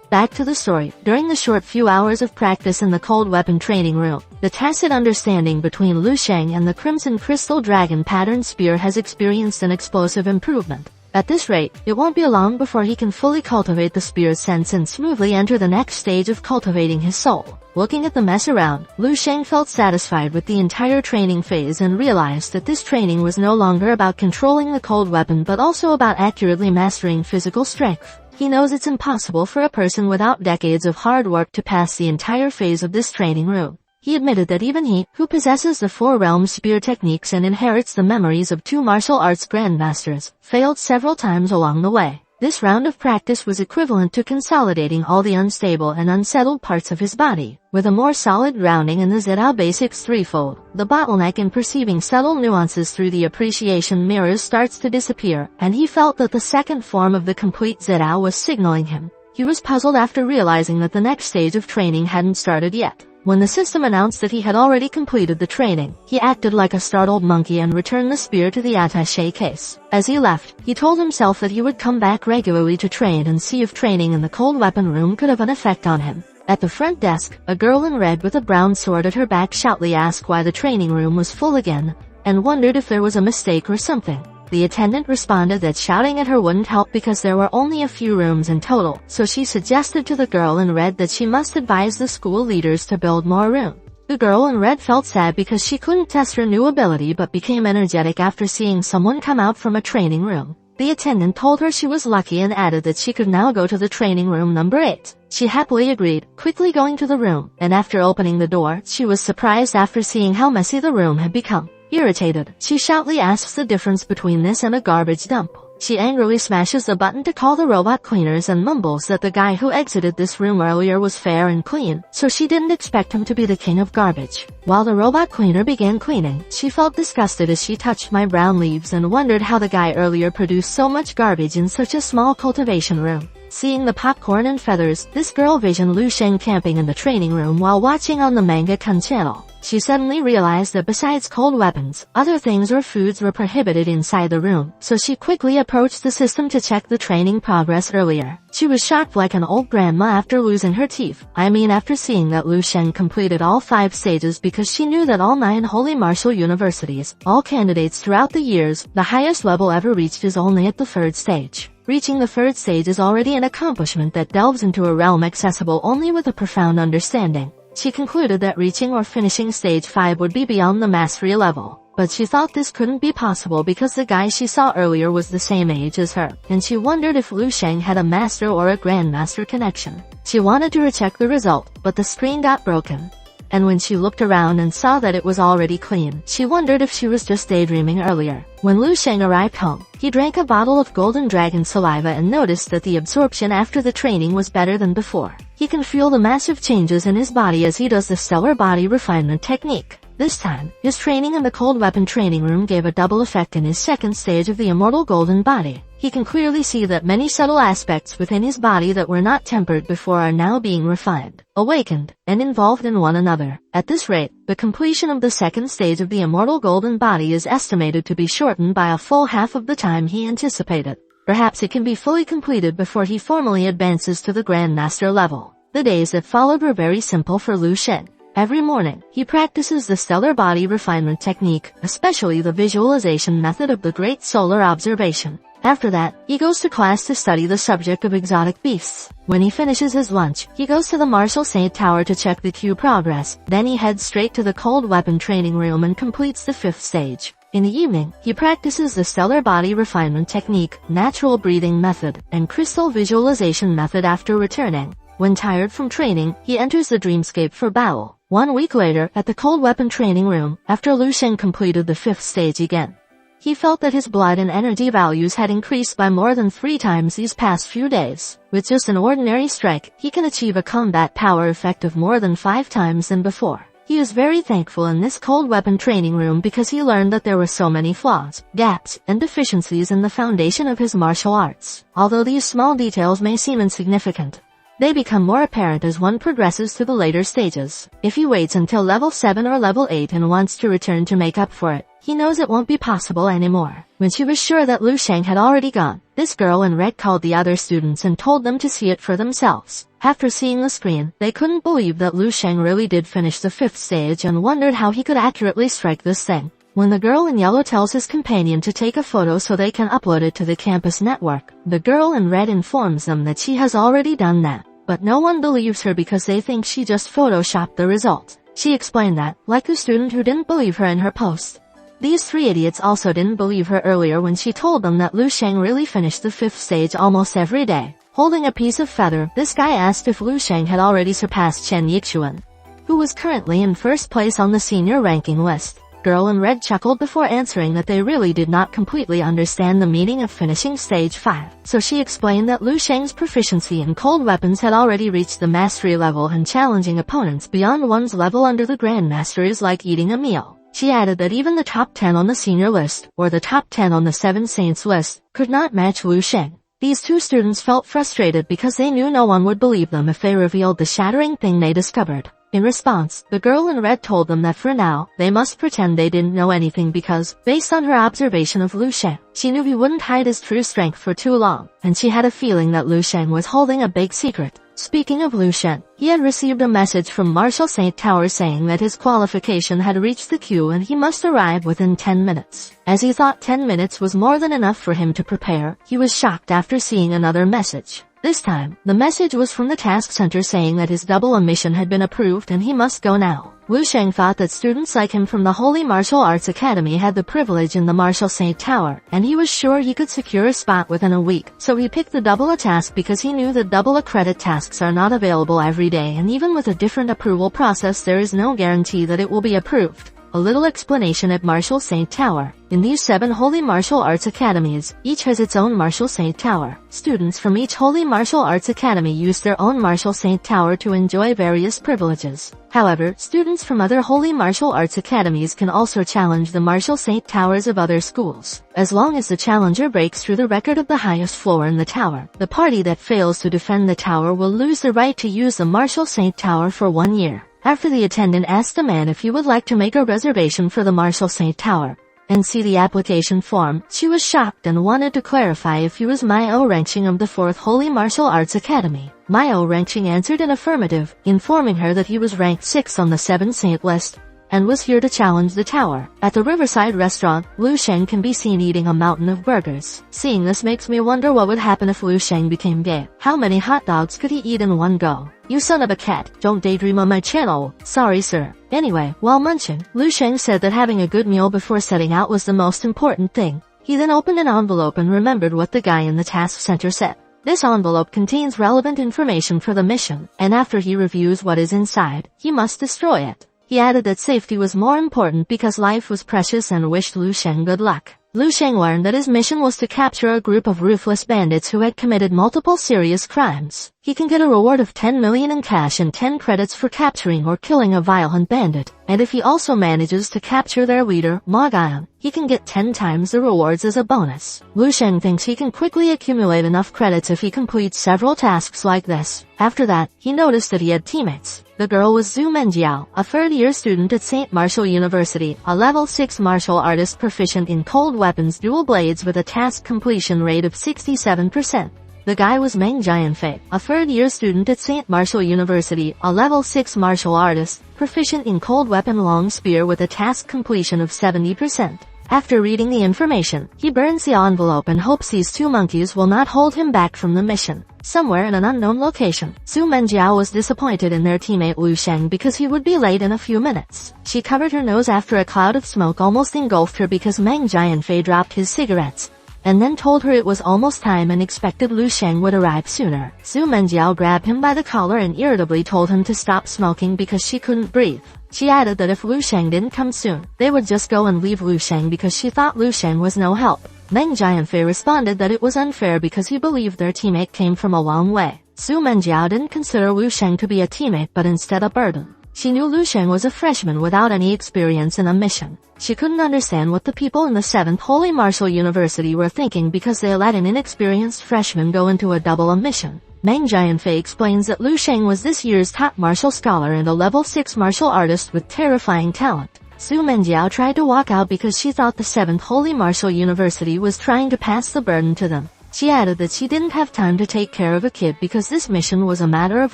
Back to the story. During the short few hours of practice in the cold weapon training room, the tacit understanding between Lu Sheng and the Crimson Crystal Dragon pattern spear has experienced an explosive improvement. At this rate, it won't be long before he can fully cultivate the spear's sense and smoothly enter the next stage of cultivating his soul. Looking at the mess around, Lu Sheng felt satisfied with the entire training phase and realized that this training was no longer about controlling the cold weapon but also about accurately mastering physical strength. He knows it's impossible for a person without decades of hard work to pass the entire phase of this training room. He admitted that even he, who possesses the Four Realms spear techniques and inherits the memories of 2 martial arts grandmasters, failed several times along the way. This round of practice was equivalent to consolidating all the unstable and unsettled parts of his body. With a more solid grounding in the Zidao Basics threefold, the bottleneck in perceiving subtle nuances through the appreciation mirrors starts to disappear, and he felt that the second form of the complete Zidao was signaling him. He was puzzled after realizing that the next stage of training hadn't started yet. When the system announced that he had already completed the training, he acted like a startled monkey and returned the spear to the attaché case. As he left, he told himself that he would come back regularly to train and see if training in the cold weapon room could have an effect on him. At the front desk, a girl in red with a brown sword at her back shoutly asked why the training room was full again, and wondered if there was a mistake or something. The attendant responded that shouting at her wouldn't help because there were only a few rooms in total, so she suggested to the girl in red that she must advise the school leaders to build more room. The girl in red felt sad because she couldn't test her new ability but became energetic after seeing someone come out from a training room. The attendant told her she was lucky and added that she could now go to the training room number 8. She happily agreed, quickly going to the room, and after opening the door, she was surprised after seeing how messy the room had become. Irritated, she shoutly asks the difference between this and a garbage dump. She angrily smashes the button to call the robot cleaners and mumbles that the guy who exited this room earlier was fair and clean, so she didn't expect him to be the king of garbage. While the robot cleaner began cleaning, she felt disgusted as she touched my brown leaves and wondered how the guy earlier produced so much garbage in such a small cultivation room. Seeing the popcorn and feathers, this girl visioned Lu Sheng camping in the training room while watching on the Manga channel. She suddenly realized that besides cold weapons, other things or foods were prohibited inside the room, so she quickly approached the system to check the training progress earlier. She was shocked like an old grandma after losing her teeth. After seeing that Lu Sheng completed all 5 stages, because she knew that all 9 holy martial universities, all candidates throughout the years, the highest level ever reached is only at the 3rd stage. Reaching the 3rd stage is already an accomplishment that delves into a realm accessible only with a profound understanding. She concluded that reaching or finishing stage 5 would be beyond the mastery level. But she thought this couldn't be possible because the guy she saw earlier was the same age as her, and she wondered if Lu Sheng had a master or a grandmaster connection. She wanted to recheck the result, but the screen got broken. And when she looked around and saw that it was already clean, she wondered if she was just daydreaming earlier. When Lu Sheng arrived home, he drank a bottle of golden dragon saliva and noticed that the absorption after the training was better than before. He can feel the massive changes in his body as he does the stellar body refinement technique. This time, his training in the cold weapon training room gave a double effect in his 2nd stage of the immortal golden body. He can clearly see that many subtle aspects within his body that were not tempered before are now being refined, awakened, and involved in one another. At this rate, the completion of the 2nd stage of the immortal golden body is estimated to be shortened by a full half of the time he anticipated. Perhaps it can be fully completed before he formally advances to the Grandmaster level. The days that followed were very simple for Lu Sheng. Every morning, he practices the stellar body refinement technique, especially the visualization method of the Great Solar Observation. After that, he goes to class to study the subject of exotic beasts. When he finishes his lunch, he goes to the Martial Saint Tower to check the Q progress. Then he heads straight to the cold weapon training room and completes the 5th stage. In the evening, he practices the stellar body refinement technique, natural breathing method, and crystal visualization method after returning. When tired from training, he enters the dreamscape for battle. 1 week later, at the cold weapon training room, after Lu Sheng completed the 5th stage again, he felt that his blood and energy values had increased by more than 3 times these past few days. With just an ordinary strike, he can achieve a combat power effect of more than 5 times than before. He is very thankful in this cold weapon training room because he learned that there were so many flaws, gaps, and deficiencies in the foundation of his martial arts. Although these small details may seem insignificant, they become more apparent as one progresses to the later stages. If he waits until level 7 or level 8 and wants to return to make up for it, he knows it won't be possible anymore. When she was sure that Lu Sheng had already gone, this girl in red called the other students and told them to see it for themselves. After seeing the screen, they couldn't believe that Lu Sheng really did finish the 5th stage and wondered how he could accurately strike this thing. When the girl in yellow tells his companion to take a photo so they can upload it to the campus network, the girl in red informs them that she has already done that. But no one believes her because they think she just photoshopped the result. She explained that, like the student who didn't believe her in her post. These 3 idiots also didn't believe her earlier when she told them that Lu Sheng really finished the 5th stage almost every day. Holding a piece of feather, this guy asked if Lu Sheng had already surpassed Chen Yixuan, who was currently in 1st place on the senior ranking list. Girl in red chuckled before answering that they really did not completely understand the meaning of finishing stage 5. So she explained that Lu Sheng's proficiency in cold weapons had already reached the mastery level and challenging opponents beyond one's level under the Grandmaster is like eating a meal. She added that even the top 10 on the senior list, or the top 10 on the 7 saints list, could not match Lu Sheng. These 2 students felt frustrated because they knew no one would believe them if they revealed the shattering thing they discovered. In response, the girl in red told them that for now, they must pretend they didn't know anything because, based on her observation of Lu Sheng, she knew he wouldn't hide his true strength for too long, and she had a feeling that Lu Sheng was holding a big secret. Speaking of Lu Sheng, he had received a message from Martial Saint Tower saying that his qualification had reached the queue and he must arrive within 10 minutes. As he thought 10 minutes was more than enough for him to prepare, he was shocked after seeing another message. This time, the message was from the task center saying that his double mission had been approved and he must go now. Lu Sheng thought that students like him from the Holy Martial Arts Academy had the privilege in the Martial Saint Tower, and he was sure he could secure a spot within a week, so he picked the double a task because he knew that double a credit tasks are not available every day and even with a different approval process there is no guarantee that it will be approved. A little explanation at Martial Saint Tower. In these 7 holy martial arts academies, each has its own Martial Saint Tower. Students from each holy martial arts academy use their own Martial Saint Tower to enjoy various privileges. However, students from other holy martial arts academies can also challenge the Martial Saint Towers of other schools. As long as the challenger breaks through the record of the highest floor in the tower, the party that fails to defend the tower will lose the right to use the Martial Saint Tower for 1 year. After the attendant asked the man if he would like to make a reservation for the Martial Saint Tower and see the application form, she was shocked and wanted to clarify if he was Myo Renching of the 4th Holy Martial Arts Academy. Myo Renching answered an affirmative, informing her that he was ranked 6th on the 7 Saint list and was here to challenge the tower. At the Riverside restaurant, Lu Sheng can be seen eating a mountain of burgers. Seeing this makes me wonder what would happen if Lu Sheng became gay. How many hot dogs could he eat in one go? You son of a cat, don't daydream on my channel. Sorry sir. Anyway, while munching, Lu Sheng said that having a good meal before setting out was the most important thing. He then opened an envelope and remembered what the guy in the task center said. This envelope contains relevant information for the mission, and after he reviews what is inside, he must destroy it. He added that safety was more important because life was precious and wished Lu Sheng good luck. Lu Sheng learned that his mission was to capture a group of ruthless bandits who had committed multiple serious crimes. He can get a reward of 10 million in cash and 10 credits for capturing or killing a violent bandit, and if he also manages to capture their leader, Ma Guion, he can get 10 times the rewards as a bonus. Lu Sheng thinks he can quickly accumulate enough credits if he completes several tasks like this. After that, he noticed that he had teammates. The girl was Zhu Menjiao, a third-year student at St. Martial University, a level 6 martial artist proficient in cold weapons dual blades with a task completion rate of 67%. The guy was Meng Jianfei, a third-year student at St. Martial University, a level 6 martial artist, proficient in cold weapon long spear with a task completion of 70%. After reading the information, he burns the envelope and hopes these 2 monkeys will not hold him back from the mission. Somewhere in an unknown location, Zhu Menjiao was disappointed in their teammate Lu Sheng because he would be late in a few minutes. She covered her nose after a cloud of smoke almost engulfed her because Meng Jianfei dropped his cigarettes, and then told her it was almost time and expected Lu Sheng would arrive sooner. Zhu Menjiao grabbed him by the collar and irritably told him to stop smoking because she couldn't breathe. She added that if Lu Sheng didn't come soon, they would just go and leave Lu Sheng because she thought Lu Sheng was no help. Meng Jianfei responded that it was unfair because he believed their teammate came from a long way. Zhu Menjiao didn't consider Lu Sheng to be a teammate but instead a burden. She knew Lu Sheng was a freshman without any experience in a mission. She couldn't understand what the people in the 7th Holy Martial University were thinking because they let an inexperienced freshman go into a double mission. Meng Jianfei explains that Lu Sheng was this year's top martial scholar and a level 6 martial artist with terrifying talent. Zhu Menjiao tried to walk out because she thought the 7th Holy Martial University was trying to pass the burden to them. She added that she didn't have time to take care of a kid because this mission was a matter of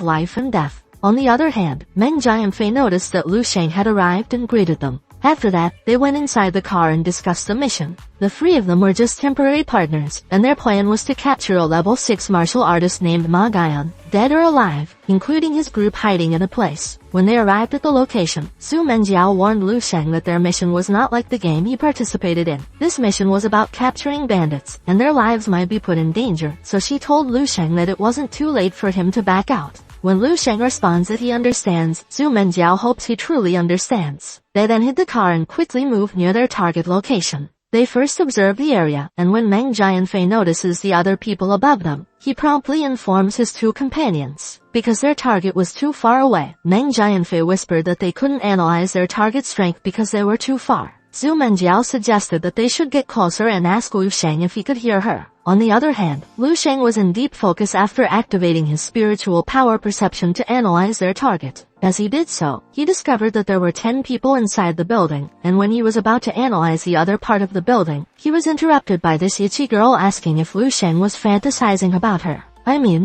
life and death. On the other hand, Meng Jianfei noticed that Lu Sheng had arrived and greeted them. After that, they went inside the car and discussed the mission. The 3 of them were just temporary partners, and their plan was to capture a level 6 martial artist named Ma Guion, dead or alive, including his group hiding in a place. When they arrived at the location, Zhu Menjiao warned Lu Sheng that their mission was not like the game he participated in. This mission was about capturing bandits, and their lives might be put in danger, so she told Lu Sheng that it wasn't too late for him to back out. When Lu Sheng responds that he understands, Zhu Menjiao hopes he truly understands. They then hid the car and quickly moved near their target location. They first observe the area, and when Meng Jianfei notices the other people above them, he promptly informs his 2 companions. Because their target was too far away, Meng Jianfei whispered that they couldn't analyze their target strength because they were too far. Zhu Menjiao suggested that they should get closer and ask Lu Sheng if he could hear her. On the other hand, Lu Sheng was in deep focus after activating his spiritual power perception to analyze their target. As he did so, he discovered that there were 10 people inside the building, and when he was about to analyze the other part of the building, he was interrupted by this ecchi girl asking if Lu Sheng was fantasizing about her.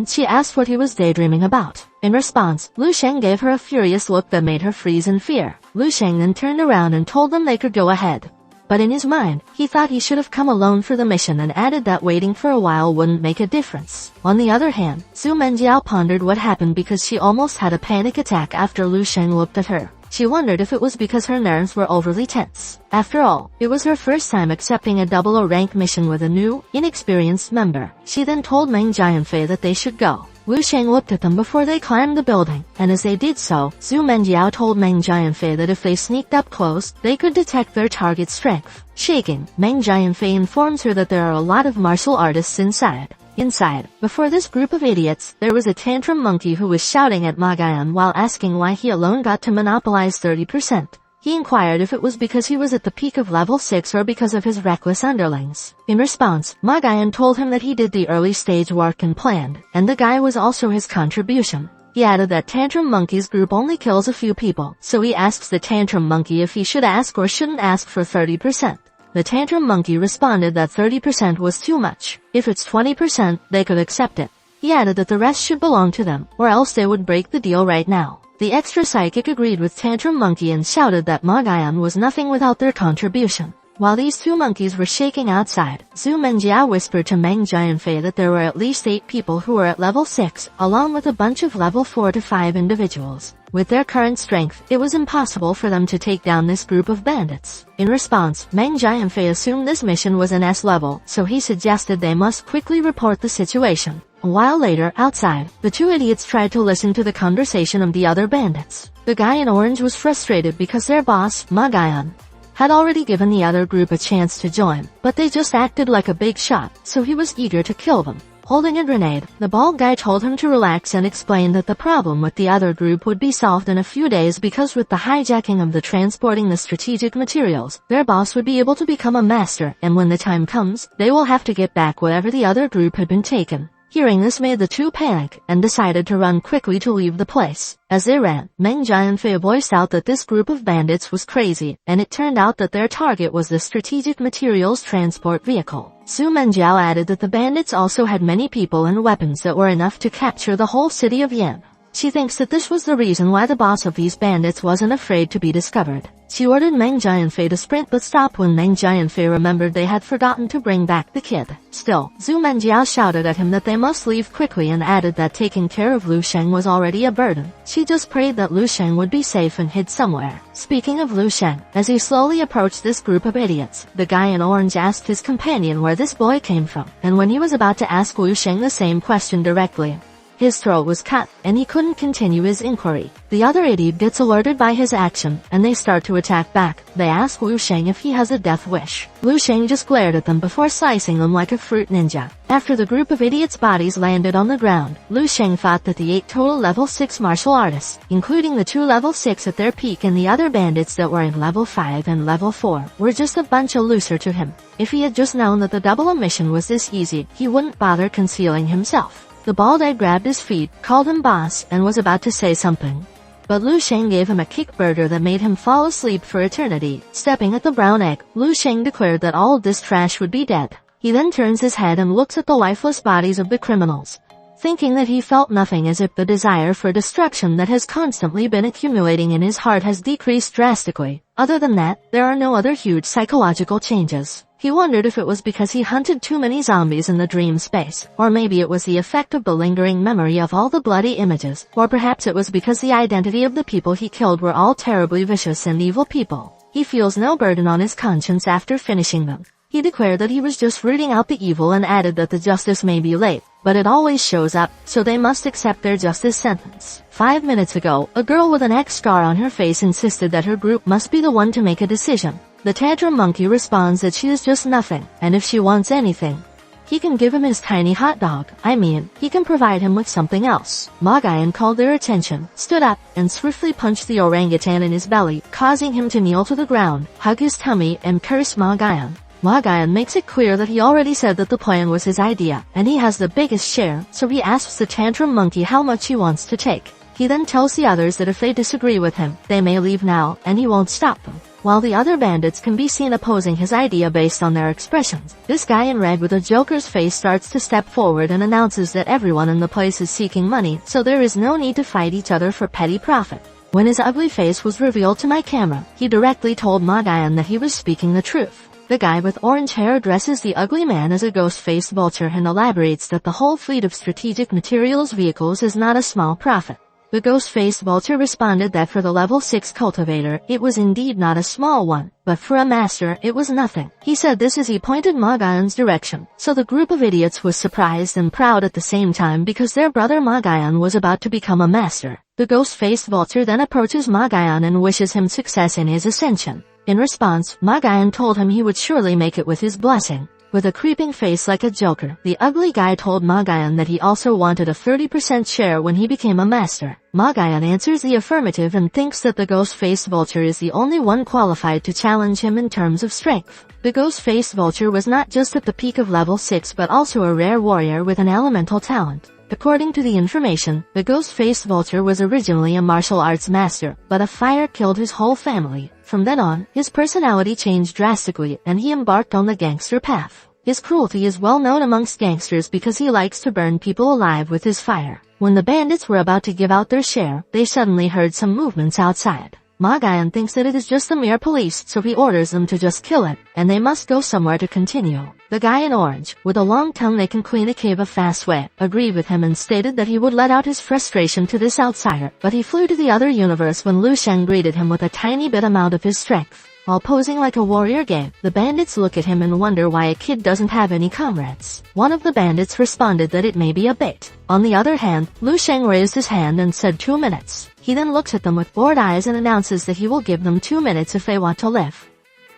She asked what he was daydreaming about. In response, Lu Sheng gave her a furious look that made her freeze in fear. Lu Sheng then turned around and told them they could go ahead. But in his mind, he thought he should have come alone for the mission and added that waiting for a while wouldn't make a difference. On the other hand, Zhu Menjiao pondered what happened because she almost had a panic attack after Lu Sheng looked at her. She wondered if it was because her nerves were overly tense. After all, it was her first time accepting a double O rank mission with a new, inexperienced member. She then told Meng Jianfei that they should go. Wu Sheng looked at them before they climbed the building, and as they did so, Zhu Menjiao told Meng Jianfei that if they sneaked up close, they could detect their target's strength. Shaking, Meng Jianfei informs her that there are a lot of martial artists inside. Inside, before this group of idiots, there was a tantrum monkey who was shouting at Ma Gaian while asking why he alone got to monopolize 30%. He inquired if it was because he was at the peak of level 6 or because of his reckless underlings. In response, Ma Gaian told him that he did the early stage work and planned, and the guy was also his contribution. He added that Tantrum Monkey's group only kills a few people, so he asks the Tantrum Monkey if he should ask or shouldn't ask for 30%. The Tantrum Monkey responded that 30% was too much. If it's 20%, they could accept it. He added that the rest should belong to them, or else they would break the deal right now. The extra psychic agreed with Tantrum Monkey and shouted that Ma Gaian was nothing without their contribution. While these two monkeys were shaking outside, Zhu Menjia whispered to Meng Jianfei that there were at least 8 people who were at level 6, along with a bunch of level 4 to 5 individuals. With their current strength, it was impossible for them to take down this group of bandits. In response, Meng Jianfei assumed this mission was an S level, so he suggested they must quickly report the situation. A while later, outside, the two idiots tried to listen to the conversation of the other bandits. The guy in orange was frustrated because their boss, Ma Gaian, had already given the other group a chance to join, but they just acted like a big shot, so he was eager to kill them. Holding a grenade, the bald guy told him to relax and explained that the problem with the other group would be solved in a few days because with the hijacking of the transporting the strategic materials, their boss would be able to become a master, and when the time comes, they will have to get back whatever the other group had been taken. Hearing this made the two panic, and decided to run quickly to leave the place. As they ran, Meng Jianfei voiced out that this group of bandits was crazy, and it turned out that their target was the strategic materials transport vehicle. Su Menjiao added that the bandits also had many people and weapons that were enough to capture the whole city of Yan. She thinks that this was the reason why the boss of these bandits wasn't afraid to be discovered. She ordered Meng Jianfei to sprint but stopped when Meng Jianfei remembered they had forgotten to bring back the kid. Still, Zhu Menjiao shouted at him that they must leave quickly and added that taking care of Lu Sheng was already a burden. She just prayed that Lu Sheng would be safe and hid somewhere. Speaking of Lu Sheng, as he slowly approached this group of idiots, the guy in orange asked his companion where this boy came from, and when he was about to ask Lu Sheng the same question directly, his throat was cut, and he couldn't continue his inquiry. The other idiot gets alerted by his action, and they start to attack back. They ask Lu Sheng if he has a death wish. Lu Sheng just glared at them before slicing them like a fruit ninja. After the group of idiots' bodies landed on the ground, Lu Sheng thought that the 8 total level 6 martial artists, including the 2 level 6 at their peak and the other bandits that were in level 5 and level 4, were just a bunch of looser to him. If he had just known that the double mission was this easy, he wouldn't bother concealing himself. The bald egg grabbed his feet, called him boss, and was about to say something. But Lu Sheng gave him a kick-burger that made him fall asleep for eternity. Stepping at the brown egg, Lu Sheng declared that all of this trash would be dead. He then turns his head and looks at the lifeless bodies of the criminals, thinking that he felt nothing as if the desire for destruction that has constantly been accumulating in his heart has decreased drastically. Other than that, there are no other huge psychological changes. He wondered if it was because he hunted too many zombies in the dream space, or maybe it was the effect of the lingering memory of all the bloody images, or perhaps it was because the identity of the people he killed were all terribly vicious and evil people. He feels no burden on his conscience after finishing them. He declared that he was just rooting out the evil and added that the justice may be late, but it always shows up, so they must accept their justice sentence. 5 minutes ago, a girl with an X scar on her face insisted that her group must be the one to make a decision. The tantrum monkey responds that she is just nothing, and if she wants anything, he can give him his tiny hot dog. He can provide him with something else. Ma Gaian called their attention, stood up, and swiftly punched the orangutan in his belly, causing him to kneel to the ground, hug his tummy, and curse Ma Gaian. Ma Gaian makes it clear that he already said that the plan was his idea, and he has the biggest share, so he asks the tantrum monkey how much he wants to take. He then tells the others that if they disagree with him, they may leave now, and he won't stop them. While the other bandits can be seen opposing his idea based on their expressions, this guy in red with a joker's face starts to step forward and announces that everyone in the place is seeking money, so there is no need to fight each other for petty profit. When his ugly face was revealed to my camera, he directly told Ma Gaian that he was speaking the truth. The guy with orange hair addresses the ugly man as a ghost-faced vulture and elaborates that the whole fleet of strategic materials vehicles is not a small profit. The ghost-faced vulture responded that for the level 6 cultivator, it was indeed not a small one, but for a master, it was nothing. He said this as he pointed Magayan's direction. So the group of idiots was surprised and proud at the same time because their brother Magayan was about to become a master. The ghost-faced vulture then approaches Magayan and wishes him success in his ascension. In response, Magayan told him he would surely make it with his blessing. With a creeping face like a joker, the ugly guy told Magayan that he also wanted a 30% share when he became a master. Magayan answers the affirmative and thinks that the ghost-faced vulture is the only one qualified to challenge him in terms of strength. The ghost-faced vulture was not just at the peak of level 6 but also a rare warrior with an elemental talent. According to the information, the ghost-faced vulture was originally a martial arts master, but a fire killed his whole family. From then on, his personality changed drastically and he embarked on the gangster path. His cruelty is well known amongst gangsters because he likes to burn people alive with his fire. When the bandits were about to give out their share, they suddenly heard some movements outside. Magayan thinks that it is just the mere police, so he orders them to just kill it, and they must go somewhere to continue. The guy in orange, with a long tongue that can clean a cave a fast way, agreed with him and stated that he would let out his frustration to this outsider, but he flew to the other universe when Lu Sheng greeted him with a tiny bit amount of his strength. While posing like a warrior game, the bandits look at him and wonder why a kid doesn't have any comrades. One of the bandits responded that it may be a bait. On the other hand, Lu Sheng raised his hand and said 2 minutes. He then looks at them with bored eyes and announces that he will give them 2 minutes if they want to live.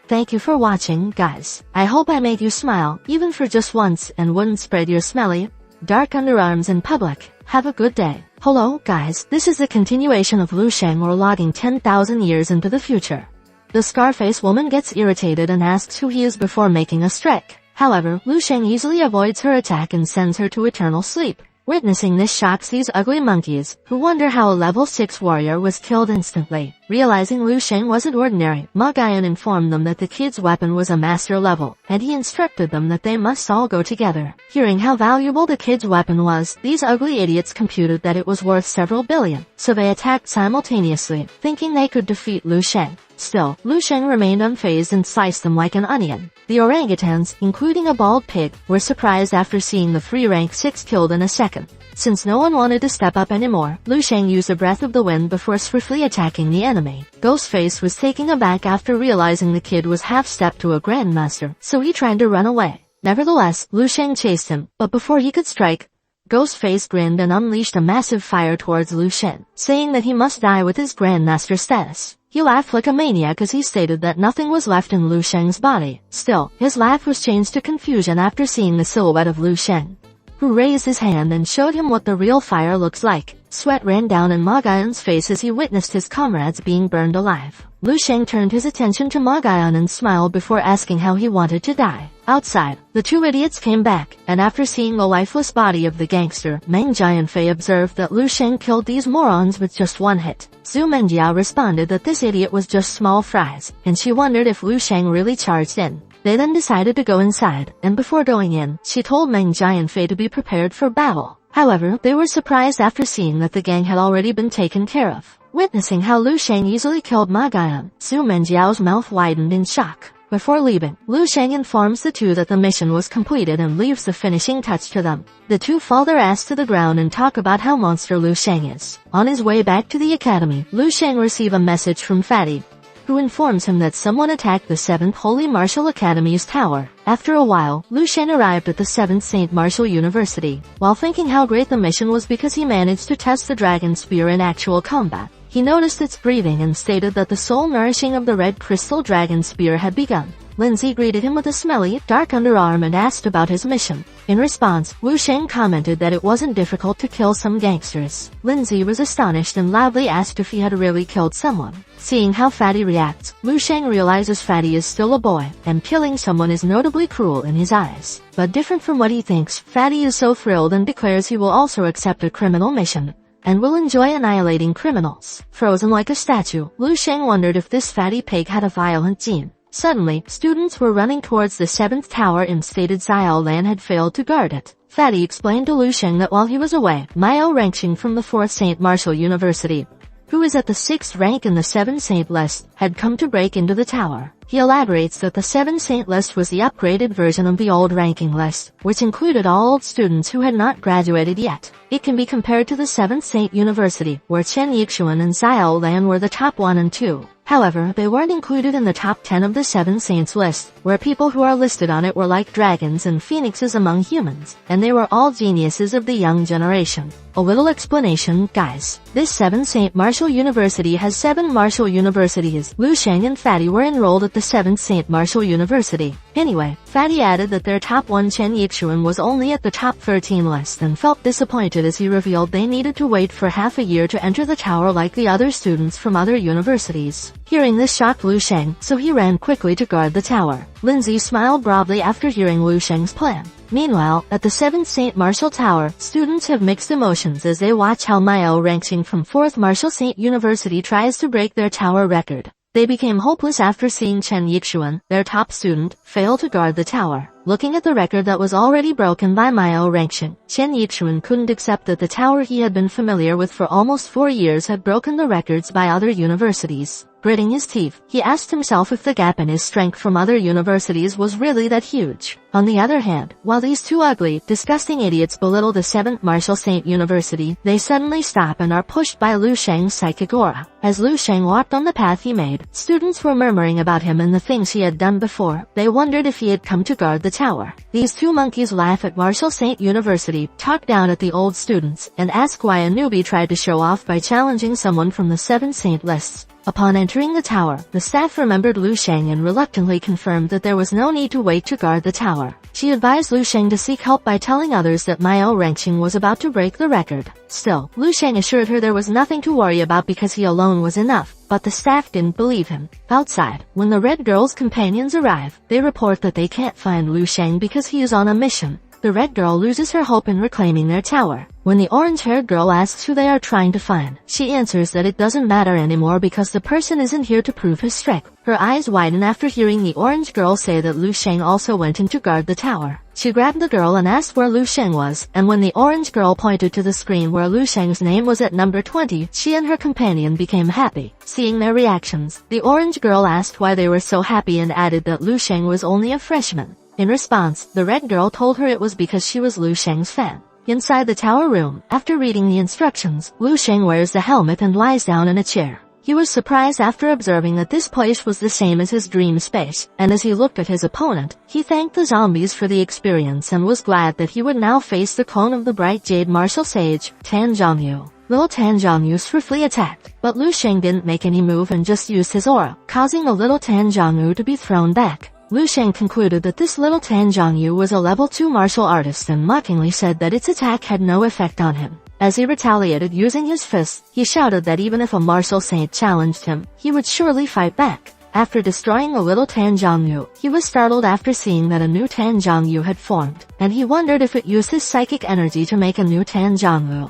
Thank you for watching, guys. I hope I made you smile, even for just once, and wouldn't spread your smelly, dark underarms in public. Have a good day. Hello, guys. This is the continuation of Lu Sheng or logging 10,000 years into the future. The Scarface woman gets irritated and asks who he is before making a strike. However, Lu Sheng easily avoids her attack and sends her to eternal sleep. Witnessing this shocks these ugly monkeys, who wonder how a level 6 warrior was killed instantly. Realizing Lu Sheng wasn't ordinary, Magayan informed them that the kid's weapon was a master level, and he instructed them that they must all go together. Hearing how valuable the kid's weapon was, these ugly idiots computed that it was worth several billion, so they attacked simultaneously, thinking they could defeat Lu Sheng. Still, Lu Sheng remained unfazed and sliced them like an onion. The orangutans, including a bald pig, were surprised after seeing the free rank 6 killed in a second. Since no one wanted to step up anymore, Lu Sheng used a breath of the wind before swiftly attacking the enemy. Ghostface was taken aback after realizing the kid was half-stepped to a grandmaster, so he tried to run away. Nevertheless, Lu Sheng chased him, but before he could strike, Ghostface grinned and unleashed a massive fire towards Lu Sheng, saying that he must die with his grandmaster status. He laughed like a maniac as he stated that nothing was left in Lu Sheng's body. Still, his laugh was changed to confusion after seeing the silhouette of Lu Sheng, who raised his hand and showed him what the real fire looks like. Sweat ran down in Magayan's face as he witnessed his comrades being burned alive. Lu Sheng turned his attention to Magayan and smiled before asking how he wanted to die. Outside, the two idiots came back, and after seeing the lifeless body of the gangster, Meng Jianfei observed that Lu Sheng killed these morons with just one hit. Zhu Menjiao responded that this idiot was just small fries, and she wondered if Lu Sheng really charged in. They then decided to go inside, and before going in, she told Meng Jianfei to be prepared for battle. However, they were surprised after seeing that the gang had already been taken care of. Witnessing how Lu Sheng easily killed Magayan, Zhu Menjiao's mouth widened in shock. Before leaving, Lu Sheng informs the two that the mission was completed and leaves the finishing touch to them. The two fall their ass to the ground and talk about how monster Lu Sheng is. On his way back to the academy, Lu Sheng receives a message from Fatty, who informs him that someone attacked the 7th Holy Martial Academy's tower. After a while, Lu Sheng arrived at the 7th St. Martial University. While thinking how great the mission was because he managed to test the dragon spear in actual combat, he noticed its breathing and stated that the soul nourishing of the red crystal dragon spear had begun. Lindsay greeted him with a smelly, dark underarm and asked about his mission. In response, Lu Sheng commented that it wasn't difficult to kill some gangsters. Lindsay was astonished and loudly asked if he had really killed someone. Seeing how Fatty reacts, Lu Sheng realizes Fatty is still a boy, and killing someone is notably cruel in his eyes. But different from what he thinks, Fatty is so thrilled and declares he will also accept a criminal mission, and will enjoy annihilating criminals. Frozen like a statue, Lu Sheng wondered if this fatty pig had a violent gene. Suddenly, students were running towards the 7th tower and stated Xiao Lan had failed to guard it. Fatty explained to Lu Sheng that while he was away, Miao Rengxing from the 4th St. Martial University who is at the 6th rank in the 7 Saint list, had come to break into the tower. He elaborates that the 7 Saint list was the upgraded version of the old ranking list, which included all old students who had not graduated yet. It can be compared to the 7th Saint University, where Chen Yixuan and Xiao Lan were the top 1 and 2. However, they weren't included in the top 10 of the 7 Saints list, where people who are listed on it were like dragons and phoenixes among humans, and they were all geniuses of the young generation. A little explanation, guys. This 7 Saint Martial University has 7 martial universities. Lu Sheng and Fatty were enrolled at the 7th Saint Martial University. Anyway, Fatty added that their top 1 Chen Yixuan was only at the top 13 list and felt disappointed as he revealed they needed to wait for half a year to enter the tower like the other students from other universities. Hearing this shocked Lu Sheng, so he ran quickly to guard the tower. Lindsay smiled broadly after hearing Lu Sheng's plan. Meanwhile, at the 7th Saint Martial Tower, students have mixed emotions as they watch how Miao Ranxing from 4th Martial Saint University tries to break their tower record. They became hopeless after seeing Chen Yixuan, their top student, fail to guard the tower. Looking at the record that was already broken by Miao Ranxing, Chen Yixuan couldn't accept that the tower he had been familiar with for almost 4 years had broken the records by other universities. Gritting his teeth, he asked himself if the gap in his strength from other universities was really that huge. On the other hand, while these two ugly, disgusting idiots belittle the 7th Martial Saint University, they suddenly stop and are pushed by Lu Sheng's psychic aura. As Lu Sheng walked on the path he made, students were murmuring about him and the things he had done before. They wondered if he had come to guard the tower. These two monkeys laugh at Martial Saint University, talk down at the old students, and ask why a newbie tried to show off by challenging someone from the 7 Saint lists. Upon entering the tower, the staff remembered Lu Sheng and reluctantly confirmed that there was no need to wait to guard the tower. She advised Lu Sheng to seek help by telling others that Miao Ranxing was about to break the record. Still, Lu Sheng assured her there was nothing to worry about because he alone was enough, but the staff didn't believe him. Outside, when the Red Girl's companions arrive, they report that they can't find Lu Sheng because he is on a mission. The Red Girl loses her hope in reclaiming their tower. When the orange-haired girl asks who they are trying to find, she answers that it doesn't matter anymore because the person isn't here to prove his strength. Her eyes widen after hearing the orange girl say that Lu Sheng also went in to guard the tower. She grabbed the girl and asked where Lu Sheng was, and when the orange girl pointed to the screen where Lu Sheng's name was at number 20, she and her companion became happy. Seeing their reactions, the orange girl asked why they were so happy and added that Lu Sheng was only a freshman. In response, the red girl told her it was because she was Lu Sheng's fan. Inside the tower room, after reading the instructions, Lu Sheng wears the helmet and lies down in a chair. He was surprised after observing that this place was the same as his dream space, and as he looked at his opponent, he thanked the zombies for the experience and was glad that he would now face the clone of the bright jade martial sage, Tan Zhongyu. Little Tan Zhongyu swiftly attacked, but Lu Sheng didn't make any move and just used his aura, causing the little Tan Zhongyu to be thrown back. Lu Sheng concluded that this little Tan Zhongyu was a level 2 martial artist and mockingly said that its attack had no effect on him. As he retaliated using his fists, he shouted that even if a martial saint challenged him, he would surely fight back. After destroying the little Tan Zhongyu, he was startled after seeing that a new Tan Zhongyu had formed, and he wondered if it used his psychic energy to make a new Tan Zhongyu,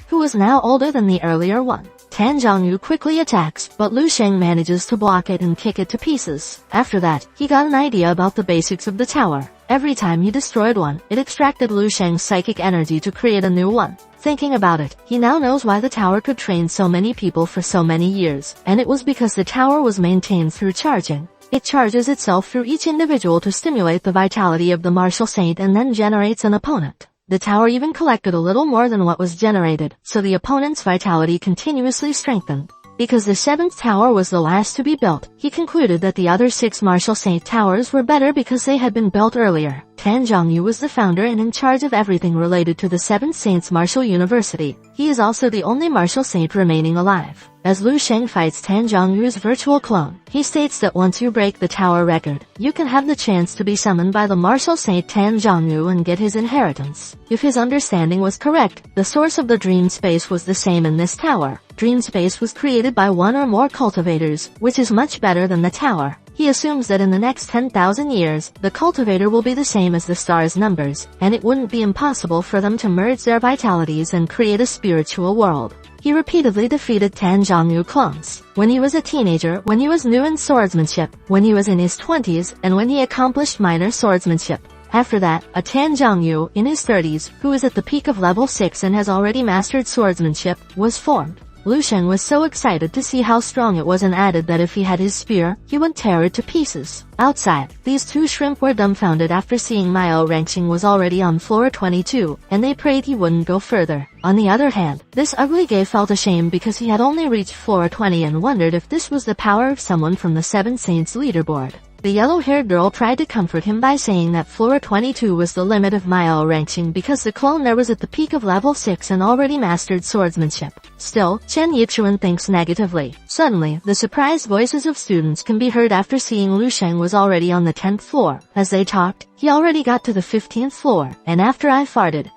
who was now older than the earlier one. Tan Zhongyu quickly attacks, but Lu Sheng manages to block it and kick it to pieces. After that, he got an idea about the basics of the tower. Every time he destroyed one, it extracted Lu Sheng's psychic energy to create a new one. Thinking about it, he now knows why the tower could train so many people for so many years, and it was because the tower was maintained through charging. It charges itself through each individual to stimulate the vitality of the martial saint and then generates an opponent. The tower even collected a little more than what was generated, so the opponent's vitality continuously strengthened. Because the 7th tower was the last to be built, he concluded that the other 6 martial saint towers were better because they had been built earlier. Tan Zhongyu was the founder and in charge of everything related to the 7th Saints Martial University. He is also the only martial saint remaining alive. As Lu Sheng fights Tan Zhongyu's virtual clone, he states that once you break the tower record, you can have the chance to be summoned by the martial saint Tan Zhongyu and get his inheritance. If his understanding was correct, the source of the dream space was the same in this tower. Dream space was created by one or more cultivators, which is much better than the tower. He assumes that in the next 10,000 years, the cultivator will be the same as the stars' numbers, and it wouldn't be impossible for them to merge their vitalities and create a spiritual world. He repeatedly defeated Tan Zhongyu clones. When he was a teenager, when he was new in swordsmanship, when he was in his 20s, and when he accomplished minor swordsmanship. After that, a Tan Zhongyu, in his 30s, who is at the peak of level 6 and has already mastered swordsmanship, was formed. Lu Sheng was so excited to see how strong it was and added that if he had his spear, he would tear it to pieces. Outside, these two shrimp were dumbfounded after seeing Mao Rangqing was already on floor 22, and they prayed he wouldn't go further. On the other hand, this ugly gay felt ashamed because he had only reached floor 20 and wondered if this was the power of someone from the Seven Saints leaderboard. The yellow-haired girl tried to comfort him by saying that floor 22 was the limit of Mao Rangqing because the clone there was at the peak of level 6 and already mastered swordsmanship. Still, Chen Yichuan thinks negatively. Suddenly, the surprised voices of students can be heard after seeing Lu Sheng was already on the 10th floor. As they talked, he already got to the 15th floor, and after I farted,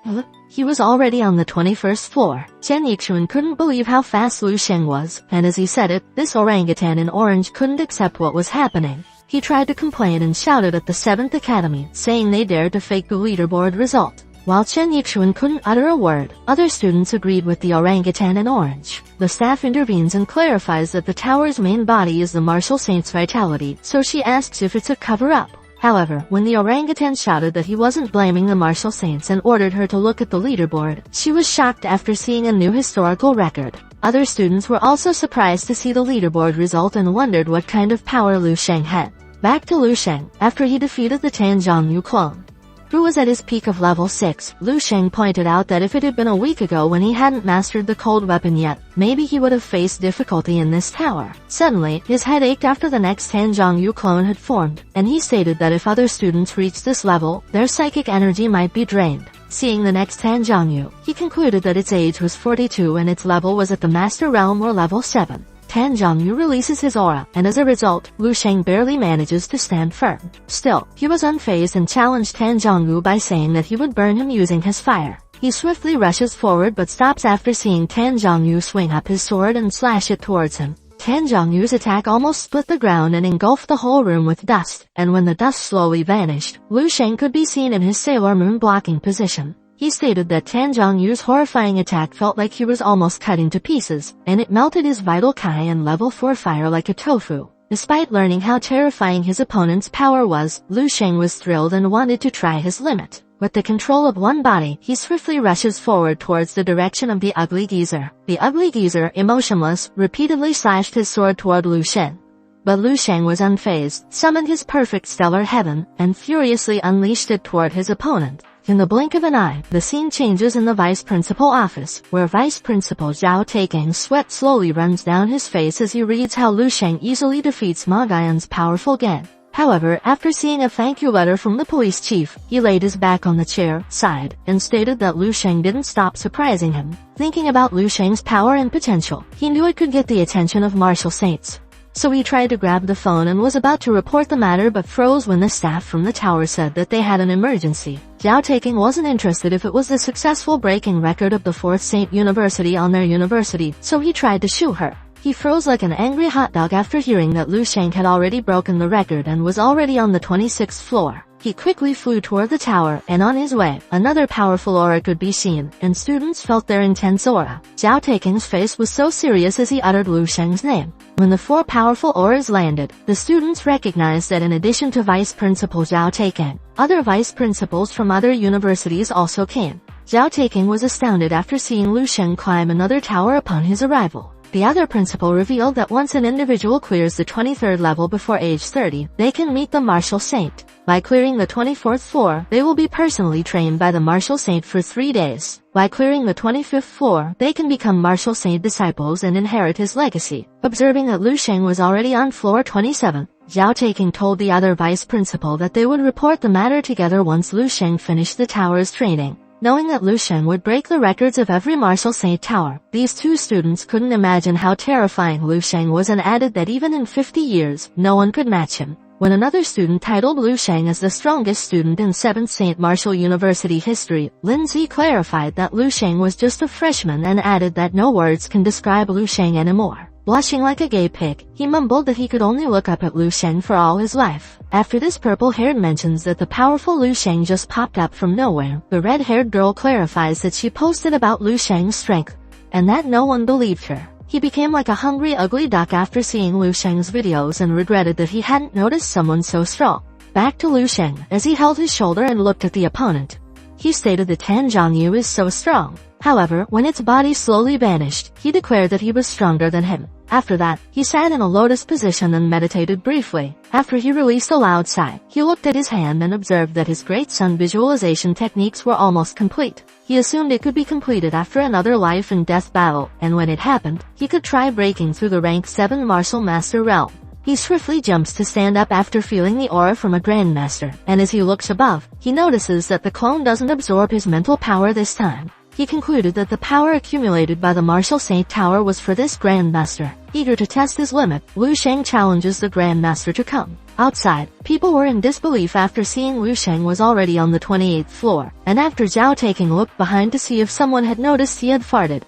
he was already on the 21st floor. Chen Yichuan couldn't believe how fast Lu Sheng was, and as he said it, this orangutan in orange couldn't accept what was happening. He tried to complain and shouted at the 7th Academy, saying they dared to fake the leaderboard result. While Chen Yichuan couldn't utter a word, other students agreed with the orangutan in orange. The staff intervenes and clarifies that the tower's main body is the martial saint's vitality, so she asks if it's a cover-up. However, when the orangutan shouted that he wasn't blaming the martial saints and ordered her to look at the leaderboard, she was shocked after seeing a new historical record. Other students were also surprised to see the leaderboard result and wondered what kind of power Lu Sheng had. Back to Lu Sheng, after he defeated the Tanzhongyu clone, who was at his peak of level 6, Lu Sheng pointed out that if it had been a week ago when he hadn't mastered the cold weapon yet, maybe he would have faced difficulty in this tower. Suddenly, his head ached after the next Tanzhongyu clone had formed, and he stated that if other students reached this level, their psychic energy might be drained. Seeing the next Tanzhongyu, he concluded that its age was 42 and its level was at the Master Realm or level 7. Tanzhongyu releases his aura, and as a result, Lu Sheng barely manages to stand firm. Still, he was unfazed and challenged Tanzhongyu by saying that he would burn him using his fire. He swiftly rushes forward but stops after seeing Tanzhongyu swing up his sword and slash it towards him. Tanzhongyu's attack almost split the ground and engulfed the whole room with dust, and when the dust slowly vanished, Lu Sheng could be seen in his Sailor Moon blocking position. He stated that Tanzhongyu's horrifying attack felt like he was almost cut into pieces, and it melted his vital Kai and level 4 fire like a tofu. Despite learning how terrifying his opponent's power was, Lu Sheng was thrilled and wanted to try his limit. With the control of one body, he swiftly rushes forward towards the direction of the ugly geezer. The ugly geezer, emotionless, repeatedly slashed his sword toward Lu Sheng. But Lu Sheng was unfazed, summoned his perfect stellar heaven, and furiously unleashed it toward his opponent. In the blink of an eye, the scene changes in the vice principal office, where Vice Principal Zhao Taikang's sweat slowly runs down his face as he reads how Lu Sheng easily defeats Ma Gaian's powerful gang. However, after seeing a thank you letter from the police chief, he laid his back on the chair, sighed, and stated that Lu Sheng didn't stop surprising him. Thinking about Lu Sheng's power and potential, he knew it could get the attention of martial saints. So he tried to grab the phone and was about to report the matter but froze when the staff from the tower said that they had an emergency. Zhao Taking wasn't interested if it was the successful breaking record of the 4th Saint University on their university, so he tried to shoo her. He froze like an angry hot dog after hearing that Lu Sheng had already broken the record and was already on the 26th floor. He quickly flew toward the tower, and on his way, another powerful aura could be seen, and students felt their intense aura. Zhao Taking's face was so serious as he uttered Lu Sheng's name. When the 4 powerful auras landed, the students recognized that in addition to Vice Principal Zhao Taking, other vice principals from other universities also came. Zhao Taking was astounded after seeing Lu Sheng climb another tower upon his arrival. The other principal revealed that once an individual clears the 23rd level before age 30, they can meet the martial saint. By clearing the 24th floor, they will be personally trained by the martial saint for 3 days. By clearing the 25th floor, they can become martial saint disciples and inherit his legacy. Observing that Lu Sheng was already on floor 27, Zhao Taking told the other vice principal that they would report the matter together once Lu Sheng finished the tower's training. Knowing that Lu Sheng would break the records of every martial saint tower, these 2 students couldn't imagine how terrifying Lu Sheng was and added that even in 50 years, no one could match him. When another student titled Lu Sheng as the strongest student in 7th Saint Martial University history, Lindsay clarified that Lu Sheng was just a freshman and added that no words can describe Lu Sheng anymore. Blushing like a gay pig, he mumbled that he could only look up at Lu Sheng for all his life. After this purple-haired mentions that the powerful Lu Sheng just popped up from nowhere, the red-haired girl clarifies that she posted about Lu Sheng's strength, and that no one believed her. He became like a hungry ugly duck after seeing Lu Sheng's videos and regretted that he hadn't noticed someone so strong. Back to Lu Sheng, as he held his shoulder and looked at the opponent. He stated that Tan Zhongyu is so strong. However, when its body slowly vanished, he declared that he was stronger than him. After that, he sat in a lotus position and meditated briefly. After he released a loud sigh, he looked at his hand and observed that his great sun visualization techniques were almost complete. He assumed it could be completed after another life and death battle, and when it happened, he could try breaking through the rank 7 martial master realm. He swiftly jumps to stand up after feeling the aura from a grandmaster, and as he looks above, he notices that the clone doesn't absorb his mental power this time. He concluded that the power accumulated by the Martial Saint Tower was for this Grandmaster. Eager to test his limit, Lu Sheng challenges the Grandmaster to come. Outside, people were in disbelief after seeing Lu Sheng was already on the 28th floor, and after Zhao Taking looked behind to see if someone had noticed he had farted.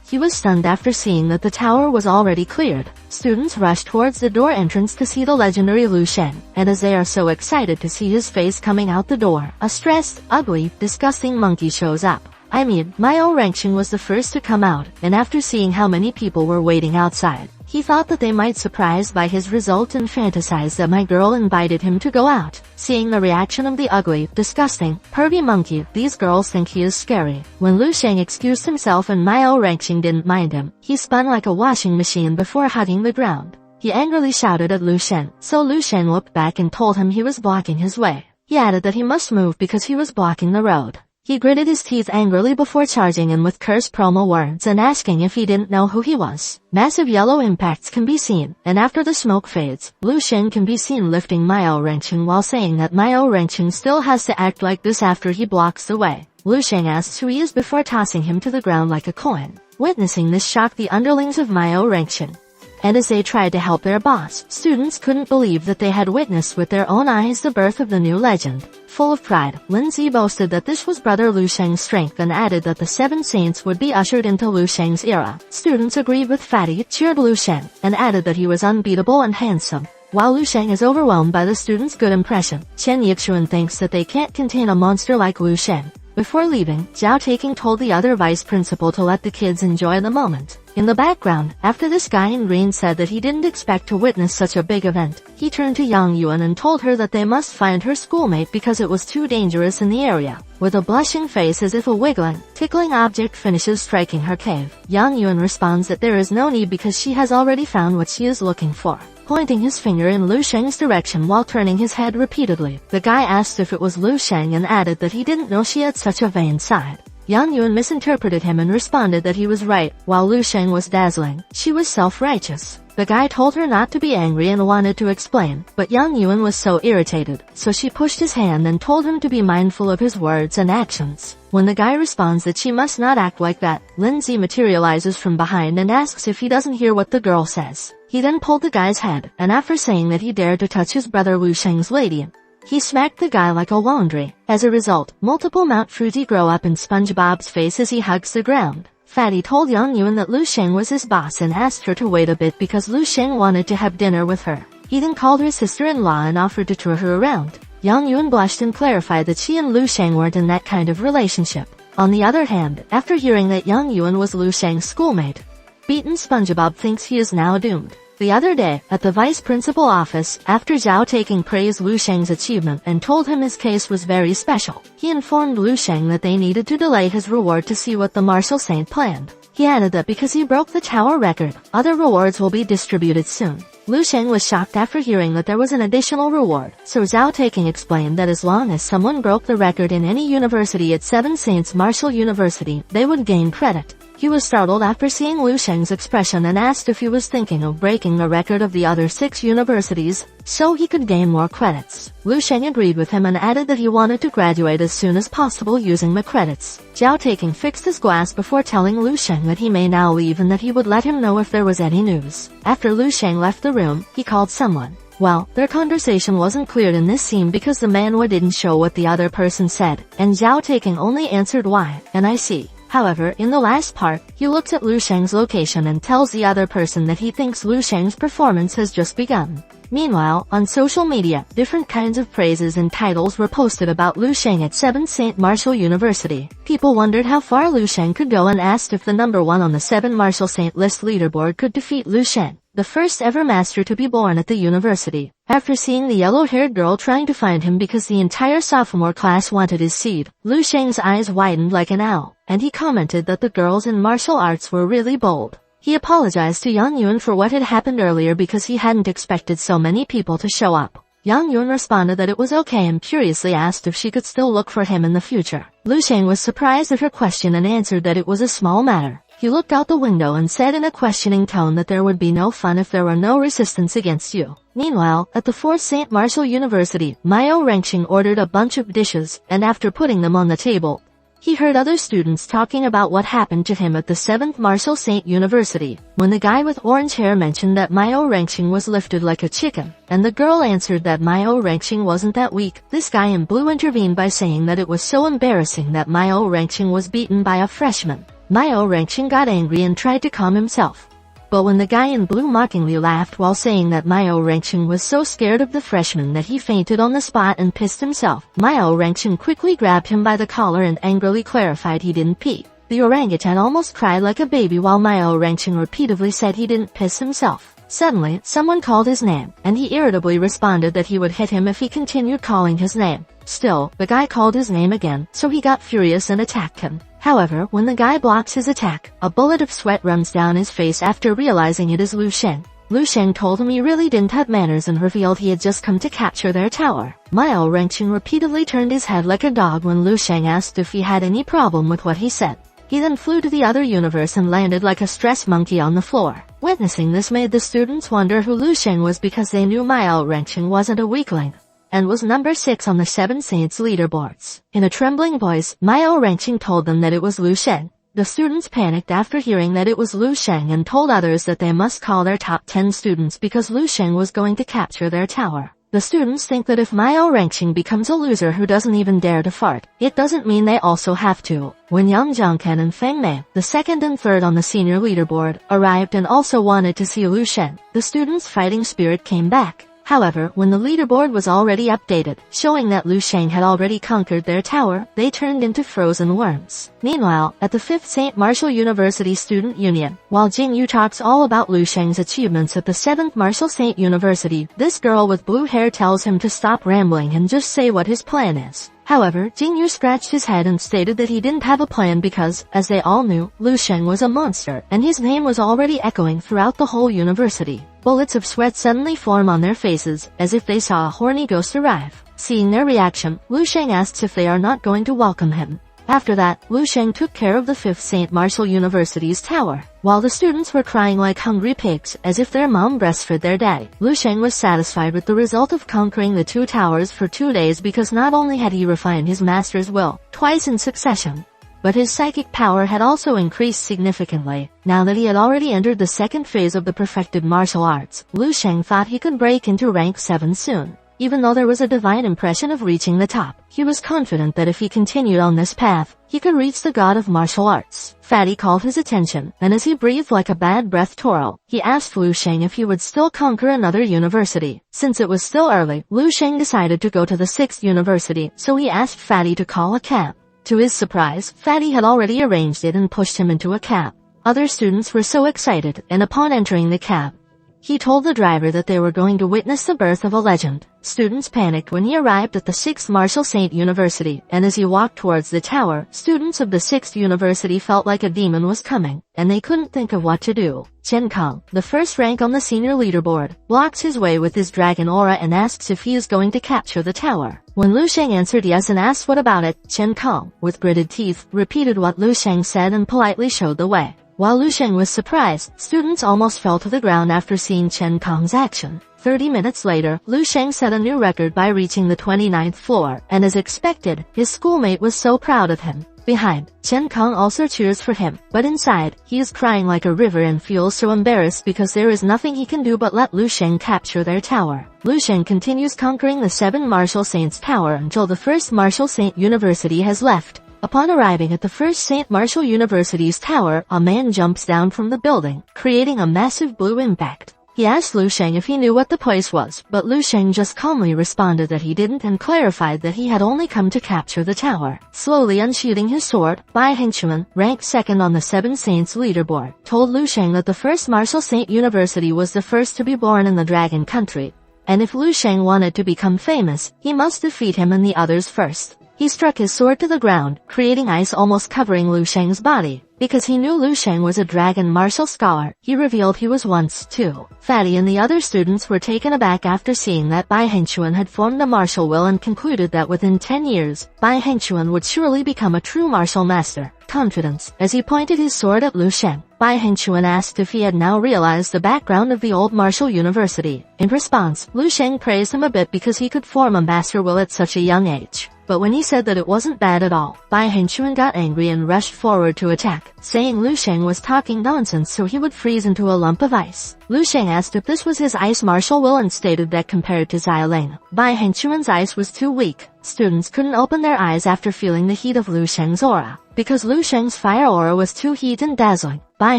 He was stunned after seeing that the tower was already cleared. Students rushed towards the door entrance to see the legendary Lu Sheng, and as they are so excited to see his face coming out the door, a stressed, ugly, disgusting monkey shows up. Myo Rengxing was the first to come out, and after seeing how many people were waiting outside, he thought that they might surprised by his result and fantasized that my girl invited him to go out. Seeing the reaction of the ugly, disgusting, pervy monkey, these girls think he is scary. When Lu Sheng excused himself and Myo Rengxing didn't mind him, he spun like a washing machine before hugging the ground. He angrily shouted at Lu Sheng, so Lu Sheng looked back and told him he was blocking his way. He added that he must move because he was blocking the road. He gritted his teeth angrily before charging in with cursed promo words and asking if he didn't know who he was. Massive yellow impacts can be seen, and after the smoke fades, Lu Sheng can be seen lifting Myo Rengxing while saying that Myo Rengxing still has to act like this after he blocks the way. Lu Sheng asks who he is before tossing him to the ground like a coin. Witnessing this shocked the underlings of Myo Rengxing. And as they tried to help their boss, students couldn't believe that they had witnessed with their own eyes the birth of the new legend. Full of pride, Lindsay boasted that this was brother Lu Sheng's strength and added that the 7 saints would be ushered into Lu Sheng's era. Students agreed with Fatty, cheered Lu Sheng, and added that he was unbeatable and handsome. While Lu Sheng is overwhelmed by the students' good impression, Chen Yixuan thinks that they can't contain a monster like Lu Sheng. Before leaving, Zhao Taking told the other vice principal to let the kids enjoy the moment. In the background, after this guy in green said that he didn't expect to witness such a big event, he turned to Yang Yuan and told her that they must find her schoolmate because it was too dangerous in the area. With a blushing face as if a wiggling, tickling object finishes striking her cave, Yang Yuan responds that there is no need because she has already found what she is looking for. Pointing his finger in Lu Sheng's direction while turning his head repeatedly, the guy asked if it was Lu Sheng and added that he didn't know she had such a vain side. Yang Yuan misinterpreted him and responded that he was right, while Lu Sheng was dazzling. She was self-righteous. The guy told her not to be angry and wanted to explain, but Yang Yuan was so irritated, so she pushed his hand and told him to be mindful of his words and actions. When the guy responds that she must not act like that, Lindsay materializes from behind and asks if he doesn't hear what the girl says. He then pulled the guy's head, and after saying that he dared to touch his brother Lu Sheng's lady, he smacked the guy like a laundry. As a result, multiple Mount Fuji grow up in SpongeBob's face as he hugs the ground. Fatty told Yang Yuan that Lu Sheng was his boss and asked her to wait a bit because Lu Sheng wanted to have dinner with her. He then called her sister-in-law and offered to tour her around. Yang Yuan blushed and clarified that she and Lu Sheng weren't in that kind of relationship. On the other hand, after hearing that Yang Yuan was Lu Sheng's schoolmate, beaten SpongeBob thinks he is now doomed. The other day, at the vice principal office, after Zhao Taking praised Lu Sheng's achievement and told him his case was very special, he informed Lu Sheng that they needed to delay his reward to see what the martial saint planned. He added that because he broke the tower record, other rewards will be distributed soon. Lu Sheng was shocked after hearing that there was an additional reward, so Zhao Taking explained that as long as someone broke the record in any university at 7 Saints Martial University, they would gain credit. He was startled after seeing Lu Sheng's expression and asked if he was thinking of breaking the record of the other 6 universities, so he could gain more credits. Lu Sheng agreed with him and added that he wanted to graduate as soon as possible using the credits. Zhao Taking fixed his glass before telling Lu Sheng that he may now leave and that he would let him know if there was any news. After Lu Sheng left the room, he called someone. Well, their conversation wasn't clear in this scene because the manhwa didn't show what the other person said, and Zhao Taking only answered why, and I see. However, in the last part, he looks at Lu Sheng's location and tells the other person that he thinks Lu Sheng's performance has just begun. Meanwhile, on social media, different kinds of praises and titles were posted about Lu Sheng at 7 Saint Martial University. People wondered how far Lu Sheng could go and asked if the number 1 on the 7 Martial Saint list leaderboard could defeat Lu Sheng. the first ever master to be born at the university. After seeing the yellow-haired girl trying to find him because the entire sophomore class wanted his seed, Lu Sheng's eyes widened like an owl, and he commented that the girls in martial arts were really bold. He apologized to Yang Yun for what had happened earlier because he hadn't expected so many people to show up. Yang Yun responded that it was okay and curiously asked if she could still look for him in the future. Lu Sheng was surprised at her question and answered that it was a small matter. He looked out the window and said in a questioning tone that there would be no fun if there were no resistance against you. Meanwhile, at the 4th St. Martial University, Myo Renqing ordered a bunch of dishes, and after putting them on the table, he heard other students talking about what happened to him at the 7th Martial Saint University. When the guy with orange hair mentioned that Myo Renqing was lifted like a chicken, and the girl answered that Myo Renqing wasn't that weak, this guy in blue intervened by saying that it was so embarrassing that Myo Renqing was beaten by a freshman. Myo Renqing got angry and tried to calm himself. But when the guy in blue mockingly laughed while saying that Myo Renqing was so scared of the freshman that he fainted on the spot and pissed himself, Myo Renqing quickly grabbed him by the collar and angrily clarified he didn't pee. The orangutan almost cried like a baby while Myo Renqing repeatedly said he didn't piss himself. Suddenly, someone called his name, and he irritably responded that he would hit him if he continued calling his name. Still, the guy called his name again, so he got furious and attacked him. However, when the guy blocks his attack, a bullet of sweat runs down his face after realizing it is Lu Sheng. Lu Sheng told him he really didn't have manners and revealed he had just come to capture their tower. Myo Renqing repeatedly turned his head like a dog when Lu Sheng asked if he had any problem with what he said. He then flew to the other universe and landed like a stress monkey on the floor. Witnessing this made the students wonder who Lu Sheng was because they knew Myo Renqing wasn't a weakling and was number 6 on the 7 Saints leaderboards. In a trembling voice, Myo Renqing told them that it was Lu Sheng. The students panicked after hearing that it was Lu Sheng and told others that they must call their top 10 students because Lu Sheng was going to capture their tower. The students think that if Myo Renqing becomes a loser who doesn't even dare to fart, it doesn't mean they also have to. When Yang Zhongken and Feng Mei, the 2nd and 3rd on the senior leaderboard, arrived and also wanted to see Lu Sheng, the students' fighting spirit came back. However, when the leaderboard was already updated, showing that Lu Sheng had already conquered their tower, they turned into frozen worms. Meanwhile, at the 5th St. Martial University Student Union, while Jing Yu talks all about Lu Sheng's achievements at the 7th Martial Saint University, this girl with blue hair tells him to stop rambling and just say what his plan is. However, Jing Yu scratched his head and stated that he didn't have a plan because, as they all knew, Lu Sheng was a monster, and his name was already echoing throughout the whole university. Bullets of sweat suddenly form on their faces, as if they saw a horny ghost arrive. Seeing their reaction, Lu Sheng asks if they are not going to welcome him. After that, Lu Sheng took care of the 5th St. Martial University's tower. While the students were crying like hungry pigs, as if their mom breastfed their daddy, Lu Sheng was satisfied with the result of conquering the 2 towers for 2 days because not only had he refined his master's will, twice in succession, but his psychic power had also increased significantly. Now that he had already entered the 2nd phase of the perfected martial arts, Lu Sheng thought he could break into rank 7 soon. Even though there was a divine impression of reaching the top, he was confident that if he continued on this path, he could reach the god of martial arts. Fatty called his attention, and as he breathed like a bad breath Toro, he asked Lu Sheng if he would still conquer another university. Since it was still early, Lu Sheng decided to go to the 6th university, so he asked Fatty to call a cab. To his surprise, Fatty had already arranged it and pushed him into a cab. Other students were so excited, and upon entering the cab, he told the driver that they were going to witness the birth of a legend. Students panicked when he arrived at the 6th Martial Saint University, and as he walked towards the tower, students of the 6th University felt like a demon was coming, and they couldn't think of what to do. Chen Kong, the 1st rank on the senior leaderboard, blocks his way with his dragon aura and asks if he is going to capture the tower. When Lu Sheng answered yes and asked what about it, Chen Kong, with gritted teeth, repeated what Lu Sheng said and politely showed the way. While Lu Sheng was surprised, students almost fell to the ground after seeing Chen Kong's action. 30 minutes later, Lu Sheng set a new record by reaching the 29th floor, and as expected, his schoolmate was so proud of him. Behind, Chen Kong also cheers for him, but inside, he is crying like a river and feels so embarrassed because there is nothing he can do but let Lu Sheng capture their tower. Lu Sheng continues conquering the 7 Martial Saints' tower until the 1st Martial Saint University has left. Upon arriving at the 1st St. Martial University's tower, a man jumps down from the building, creating a massive blue impact. He asked Lu Sheng if he knew what the place was, but Lu Sheng just calmly responded that he didn't and clarified that he had only come to capture the tower. Slowly unsheathing his sword, Bai Hengchuan, ranked second on the Seven Saints leaderboard, told Lu Sheng that the first Martial Saint University was the first to be born in the Dragon Country. And if Lu Sheng wanted to become famous, he must defeat him and the others first. He struck his sword to the ground, creating ice almost covering Lu Sheng's body. Because he knew Lu Sheng was a dragon martial scholar, he revealed he was once too. Fatty and the other students were taken aback after seeing that Bai Hengchuan had formed a martial will and concluded that within 10 years, Bai Hengchuan would surely become a true martial master. Confidence. As he pointed his sword at Lu Sheng, Bai Hengchuan asked if he had now realized the background of the old martial university. In response, Lu Sheng praised him a bit because he could form a master will at such a young age. But when he said that it wasn't bad at all, Bai Hengchuan got angry and rushed forward to attack, saying Lu Sheng was talking nonsense so he would freeze into a lump of ice. Lu Sheng asked if this was his ice martial will and stated that compared to Xialing, Bai Hengchuan's ice was too weak. Students couldn't open their eyes after feeling the heat of Lu Sheng's aura. Because Lu Sheng's fire aura was too heat and dazzling, Bai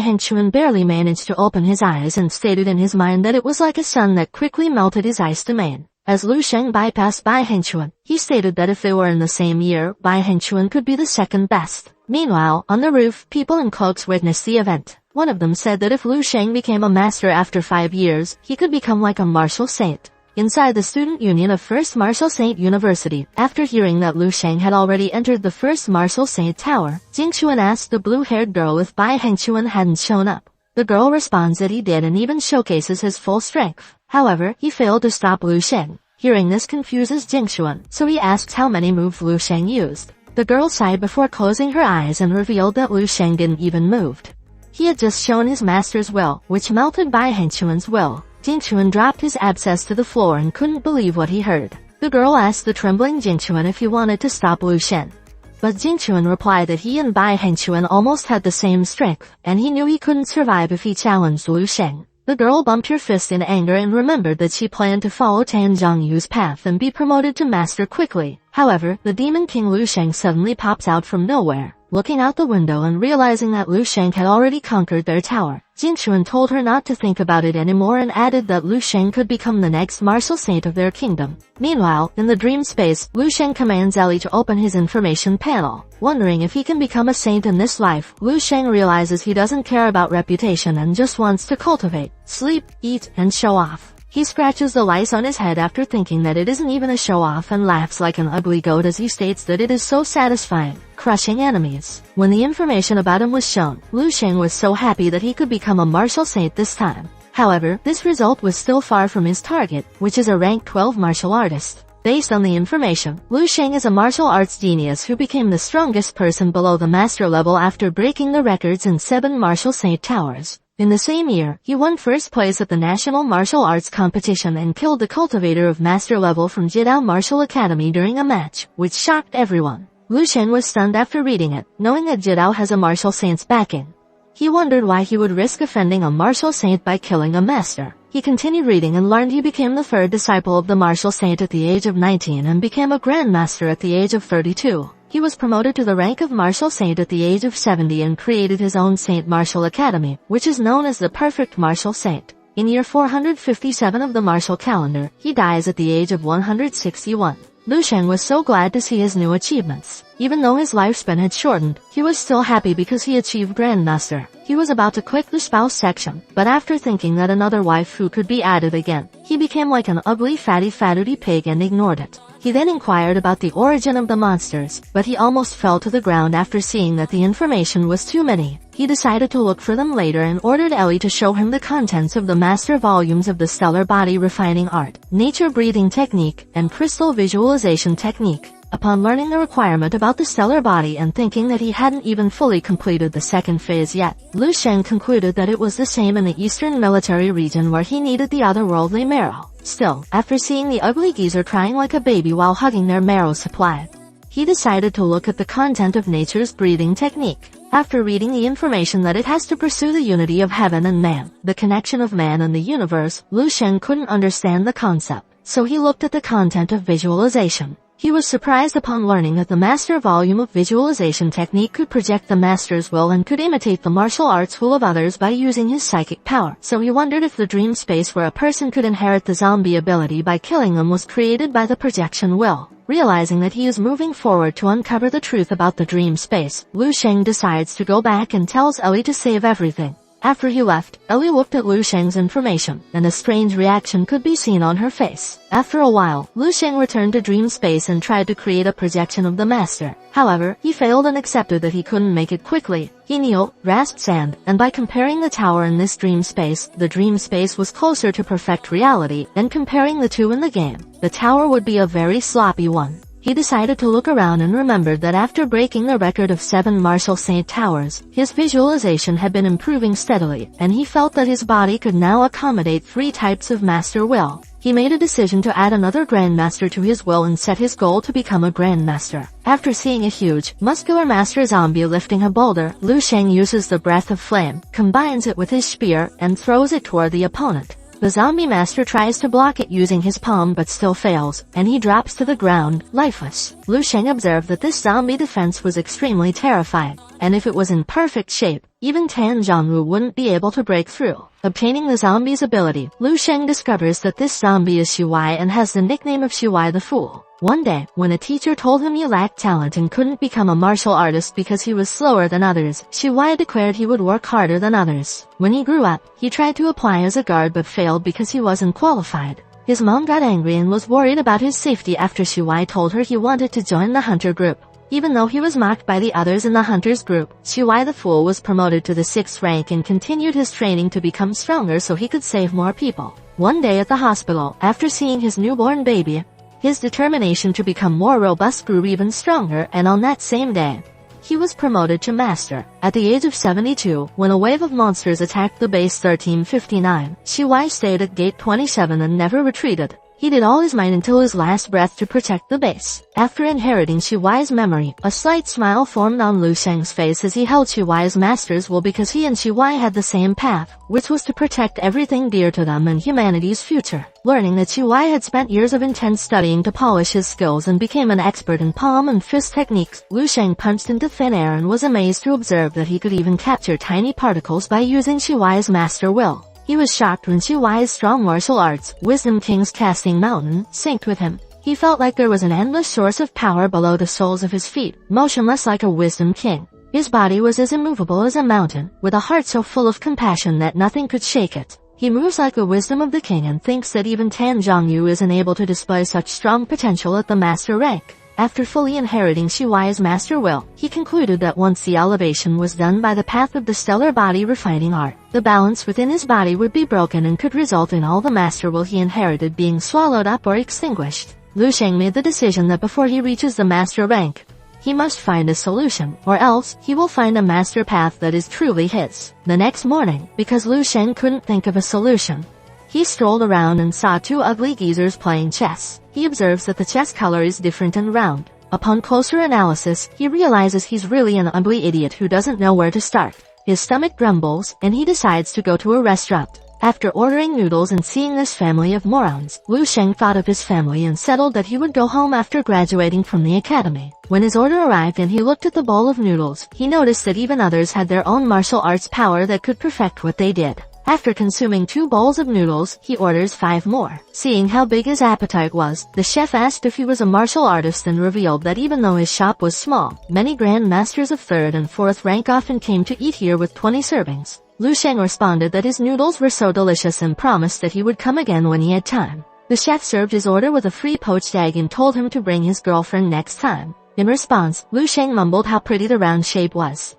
Hengchuan barely managed to open his eyes and stated in his mind that it was like a sun that quickly melted his ice domain. As Lu Sheng bypassed Bai Hengchuan, he stated that if they were in the same year, Bai Hengchuan could be the second best. Meanwhile, on the roof, people in cloaks witnessed the event. One of them said that if Lu Sheng became a master after 5 years, he could become like a martial saint. Inside the student union of First Martial Saint University, after hearing that Lu Sheng had already entered the First Martial Saint Tower, Jingxuan asked the blue-haired girl if Bai Hengchuan hadn't shown up. The girl responds that he did and even showcases his full strength. However, he failed to stop Lu Sheng. Hearing this confuses Jingxuan, so he asks how many moves Lu Sheng used. The girl sighed before closing her eyes and revealed that Lu Sheng didn't even move. He had just shown his master's will, which melted Bai Hengchuan's will. Jingxuan dropped his abscess to the floor and couldn't believe what he heard. The girl asked the trembling Jingxuan if he wanted to stop Lu Sheng. But Jingxuan replied that he and Bai Hengchuan almost had the same strength, and he knew he couldn't survive if he challenged Lu Sheng. The girl bumped her fist in anger and remembered that she planned to follow Tan Zhongyu's path and be promoted to master quickly. However, the demon king Lu Sheng suddenly pops out from nowhere. Looking out the window and realizing that Lu Sheng had already conquered their tower, Jingxuan told her not to think about it anymore and added that Lu Sheng could become the next martial saint of their kingdom. Meanwhile, in the dream space, Lu Sheng commands Ellie to open his information panel. Wondering if he can become a saint in this life, Lu Sheng realizes he doesn't care about reputation and just wants to cultivate, sleep, eat, and show off. He scratches the lice on his head after thinking that it isn't even a show-off and laughs like an ugly goat as he states that it is so satisfying, crushing enemies. When the information about him was shown, Lu Sheng was so happy that he could become a martial saint this time. However, this result was still far from his target, which is a rank 12 martial artist. Based on the information, Lu Sheng is a martial arts genius who became the strongest person below the master level after breaking the records in 7 martial saint towers. In the same year, he won first place at the National Martial Arts Competition and killed the cultivator of master level from Jidao Martial Academy during a match, which shocked everyone. Lu Sheng was stunned after reading it, knowing that Jidao has a martial saint's backing. He wondered why he would risk offending a martial saint by killing a master. He continued reading and learned he became the 3rd disciple of the martial saint at the age of 19 and became a grandmaster at the age of 32. He was promoted to the rank of martial saint at the age of 70 and created his own Saint Martial Academy, which is known as the Perfect Martial Saint. In year 457 of the martial calendar, he dies at the age of 161. Lu Sheng was so glad to see his new achievements. Even though his lifespan had shortened, he was still happy because he achieved Grandmaster. He was about to click the spouse section, but after thinking that another waifu could be added again, he became like an ugly fatty pig and ignored it. He then inquired about the origin of the monsters, but he almost fell to the ground after seeing that the information was too many. He decided to look for them later and ordered Ellie to show him the contents of the master volumes of the Stellar Body Refining Art, Nature Breathing Technique, and Crystal Visualization Technique. Upon learning the requirement about the stellar body and thinking that he hadn't even fully completed the second phase yet, Lu Sheng concluded that it was the same in the eastern military region where he needed the otherworldly marrow. Still, after seeing the ugly geezer crying like a baby while hugging their marrow supply, he decided to look at the content of nature's breathing technique. After reading the information that it has to pursue the unity of heaven and man, the connection of man and the universe, Lu Sheng couldn't understand the concept, so he looked at the content of visualization. He was surprised upon learning that the master volume of visualization technique could project the master's will and could imitate the martial arts will of others by using his psychic power. So he wondered if the dream space where a person could inherit the zombie ability by killing them was created by the projection will. Realizing that he is moving forward to uncover the truth about the dream space, Lu Sheng decides to go back and tells Ellie to save everything. After he left, Ellie looked at Lu Sheng's information, and a strange reaction could be seen on her face. After a while, Lu Sheng returned to dream space and tried to create a projection of the master. However, he failed and accepted that he couldn't make it quickly. He kneeled, rasped sand, and by comparing the tower in this dream space, the dream space was closer to perfect reality, and comparing the two in the game, the tower would be a very sloppy one. He decided to look around and remembered that after breaking the record of 7 martial saint towers, his visualization had been improving steadily, and he felt that his body could now accommodate 3 types of master will. He made a decision to add another grandmaster to his will and set his goal to become a grandmaster. After seeing a huge, muscular master zombie lifting a boulder, Lu Sheng uses the breath of flame, combines it with his spear, and throws it toward the opponent. The zombie master tries to block it using his palm but still fails, and he drops to the ground, lifeless. Lu Sheng observed that this zombie defense was extremely terrifying, and if it was in perfect shape, even Tan Zhongwu wouldn't be able to break through. Obtaining the zombie's ability, Lu Sheng discovers that this zombie is Shuai and has the nickname of Shuai the Fool. One day, when a teacher told him he lacked talent and couldn't become a martial artist because he was slower than others, Shuai declared he would work harder than others. When he grew up, he tried to apply as a guard but failed because he wasn't qualified. His mom got angry and was worried about his safety after Shuai told her he wanted to join the hunter group. Even though he was mocked by the others in the hunters group, Shuai the Fool was promoted to the 6th rank and continued his training to become stronger so he could save more people. One day at the hospital, after seeing his newborn baby, his determination to become more robust grew even stronger, and on that same day, he was promoted to master. At the age of 72, when a wave of monsters attacked the base 1359, Shuai stayed at gate 27 and never retreated. He did all his might until his last breath to protect the base. After inheriting Shuai's memory, a slight smile formed on Lu Sheng's face as he held Shuai's master's will because he and Shuai had the same path, which was to protect everything dear to them and humanity's future. Learning that Shuai had spent years of intense studying to polish his skills and became an expert in palm and fist techniques, Lu Sheng punched into thin air and was amazed to observe that he could even capture tiny particles by using Shuai's master will. He was shocked when Shuai's strong martial arts, Wisdom King's casting mountain, synced with him. He felt like there was an endless source of power below the soles of his feet, motionless like a Wisdom King. His body was as immovable as a mountain, with a heart so full of compassion that nothing could shake it. He moves like the wisdom of the king and thinks that even Tan Zhongyu isn't able to display such strong potential at the master rank. After fully inheriting Shuai's master will, he concluded that once the elevation was done by the path of the stellar body refining art, the balance within his body would be broken and could result in all the master will he inherited being swallowed up or extinguished. Lu Sheng made the decision that before he reaches the master rank, he must find a solution, or else he will find a master path that is truly his. The next morning, because Lu Sheng couldn't think of a solution, he strolled around and saw 2 ugly geezers playing chess. He observes that the chess color is different and round. Upon closer analysis, he realizes he's really an ugly idiot who doesn't know where to start. His stomach grumbles, and he decides to go to a restaurant. After ordering noodles and seeing this family of morons, Lu Sheng thought of his family and settled that he would go home after graduating from the academy. When his order arrived and he looked at the bowl of noodles, he noticed that even others had their own martial arts power that could perfect what they did. After consuming 2 bowls of noodles, he orders 5 more. Seeing how big his appetite was, the chef asked if he was a martial artist and revealed that even though his shop was small, many grand masters of 3rd and 4th rank often came to eat here with 20 servings. Lu Sheng responded that his noodles were so delicious and promised that he would come again when he had time. The chef served his order with a free poached egg and told him to bring his girlfriend next time. In response, Lu Sheng mumbled how pretty the round shape was.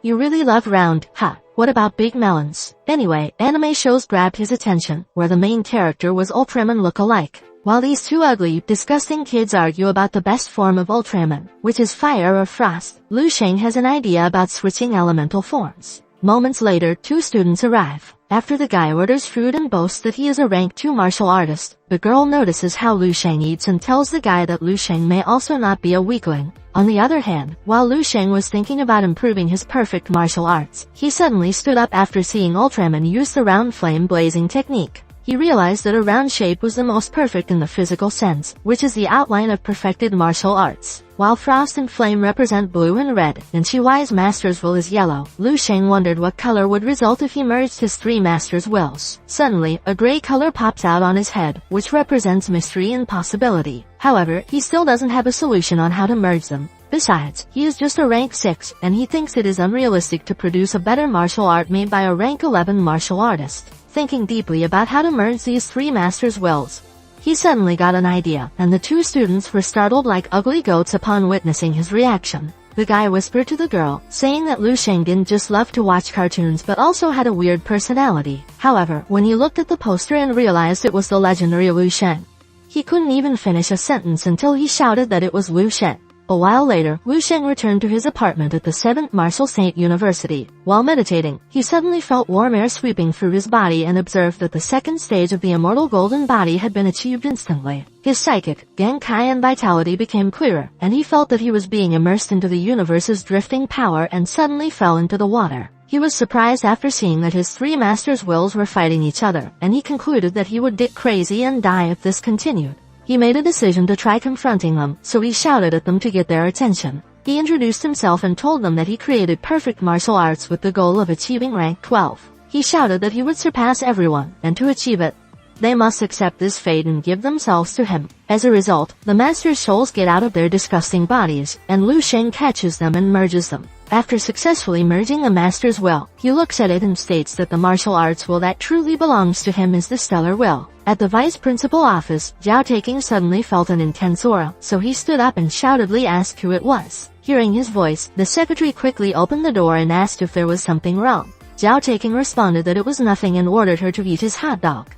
You really love round, huh? What about big melons? Anyway, anime shows grabbed his attention, where the main character was Ultraman look-alike. While these 2 ugly, disgusting kids argue about the best form of Ultraman, which is fire or frost, Lu Sheng has an idea about switching elemental forms. Moments later, 2 students arrive. After the guy orders food and boasts that he is a rank 2 martial artist, the girl notices how Lu Sheng eats and tells the guy that Lu Sheng may also not be a weakling. On the other hand, while Lu Sheng was thinking about improving his perfect martial arts, he suddenly stood up after seeing Ultraman use the round flame blazing technique. he realized that a round shape was the most perfect in the physical sense, which is the outline of perfected martial arts. While frost and flame represent blue and red, and Chihuahua's master's will is yellow, Lu Sheng wondered what color would result if he merged his three master's wills. Suddenly, a gray color pops out on his head, which represents mystery and possibility. However, he still doesn't have a solution on how to merge them. Besides, he is just a rank 6, and he thinks it is unrealistic to produce a better martial art made by a rank 11 martial artist. Thinking deeply about how to merge these three master's wills, he suddenly got an idea, and the two students were startled like ugly goats upon witnessing his reaction. The guy whispered to the girl, saying that Lu Sheng didn't just love to watch cartoons but also had a weird personality. However, when he looked at the poster and realized it was the legendary Lu Sheng, he couldn't even finish a sentence until he shouted that it was Lu Sheng. A while later, Lu Sheng returned to his apartment at the 7th Martial Saint University. While meditating, he suddenly felt warm air sweeping through his body and observed that the second stage of the immortal golden body had been achieved instantly. His psychic, Genkai and vitality became clearer, and he felt that he was being immersed into the universe's drifting power and suddenly fell into the water. He was surprised after seeing that his three masters' wills were fighting each other, and he concluded that he would get crazy and die if this continued. He made a decision to try confronting them, so he shouted at them to get their attention. He introduced himself and told them that he created perfect martial arts with the goal of achieving rank 12. He shouted that he would surpass everyone, and to achieve it, they must accept this fate and give themselves to him. As a result, the master's souls get out of their disgusting bodies, and Lu Sheng catches them and merges them. After successfully merging the master's will, he looks at it and states that the martial arts will that truly belongs to him is the stellar will. At the vice principal office, Zhao Taking suddenly felt an intense aura, so he stood up and shoutedly asked who it was. Hearing his voice, the secretary quickly opened the door and asked if there was something wrong. Zhao Taking responded that it was nothing and ordered her to eat his hot dog.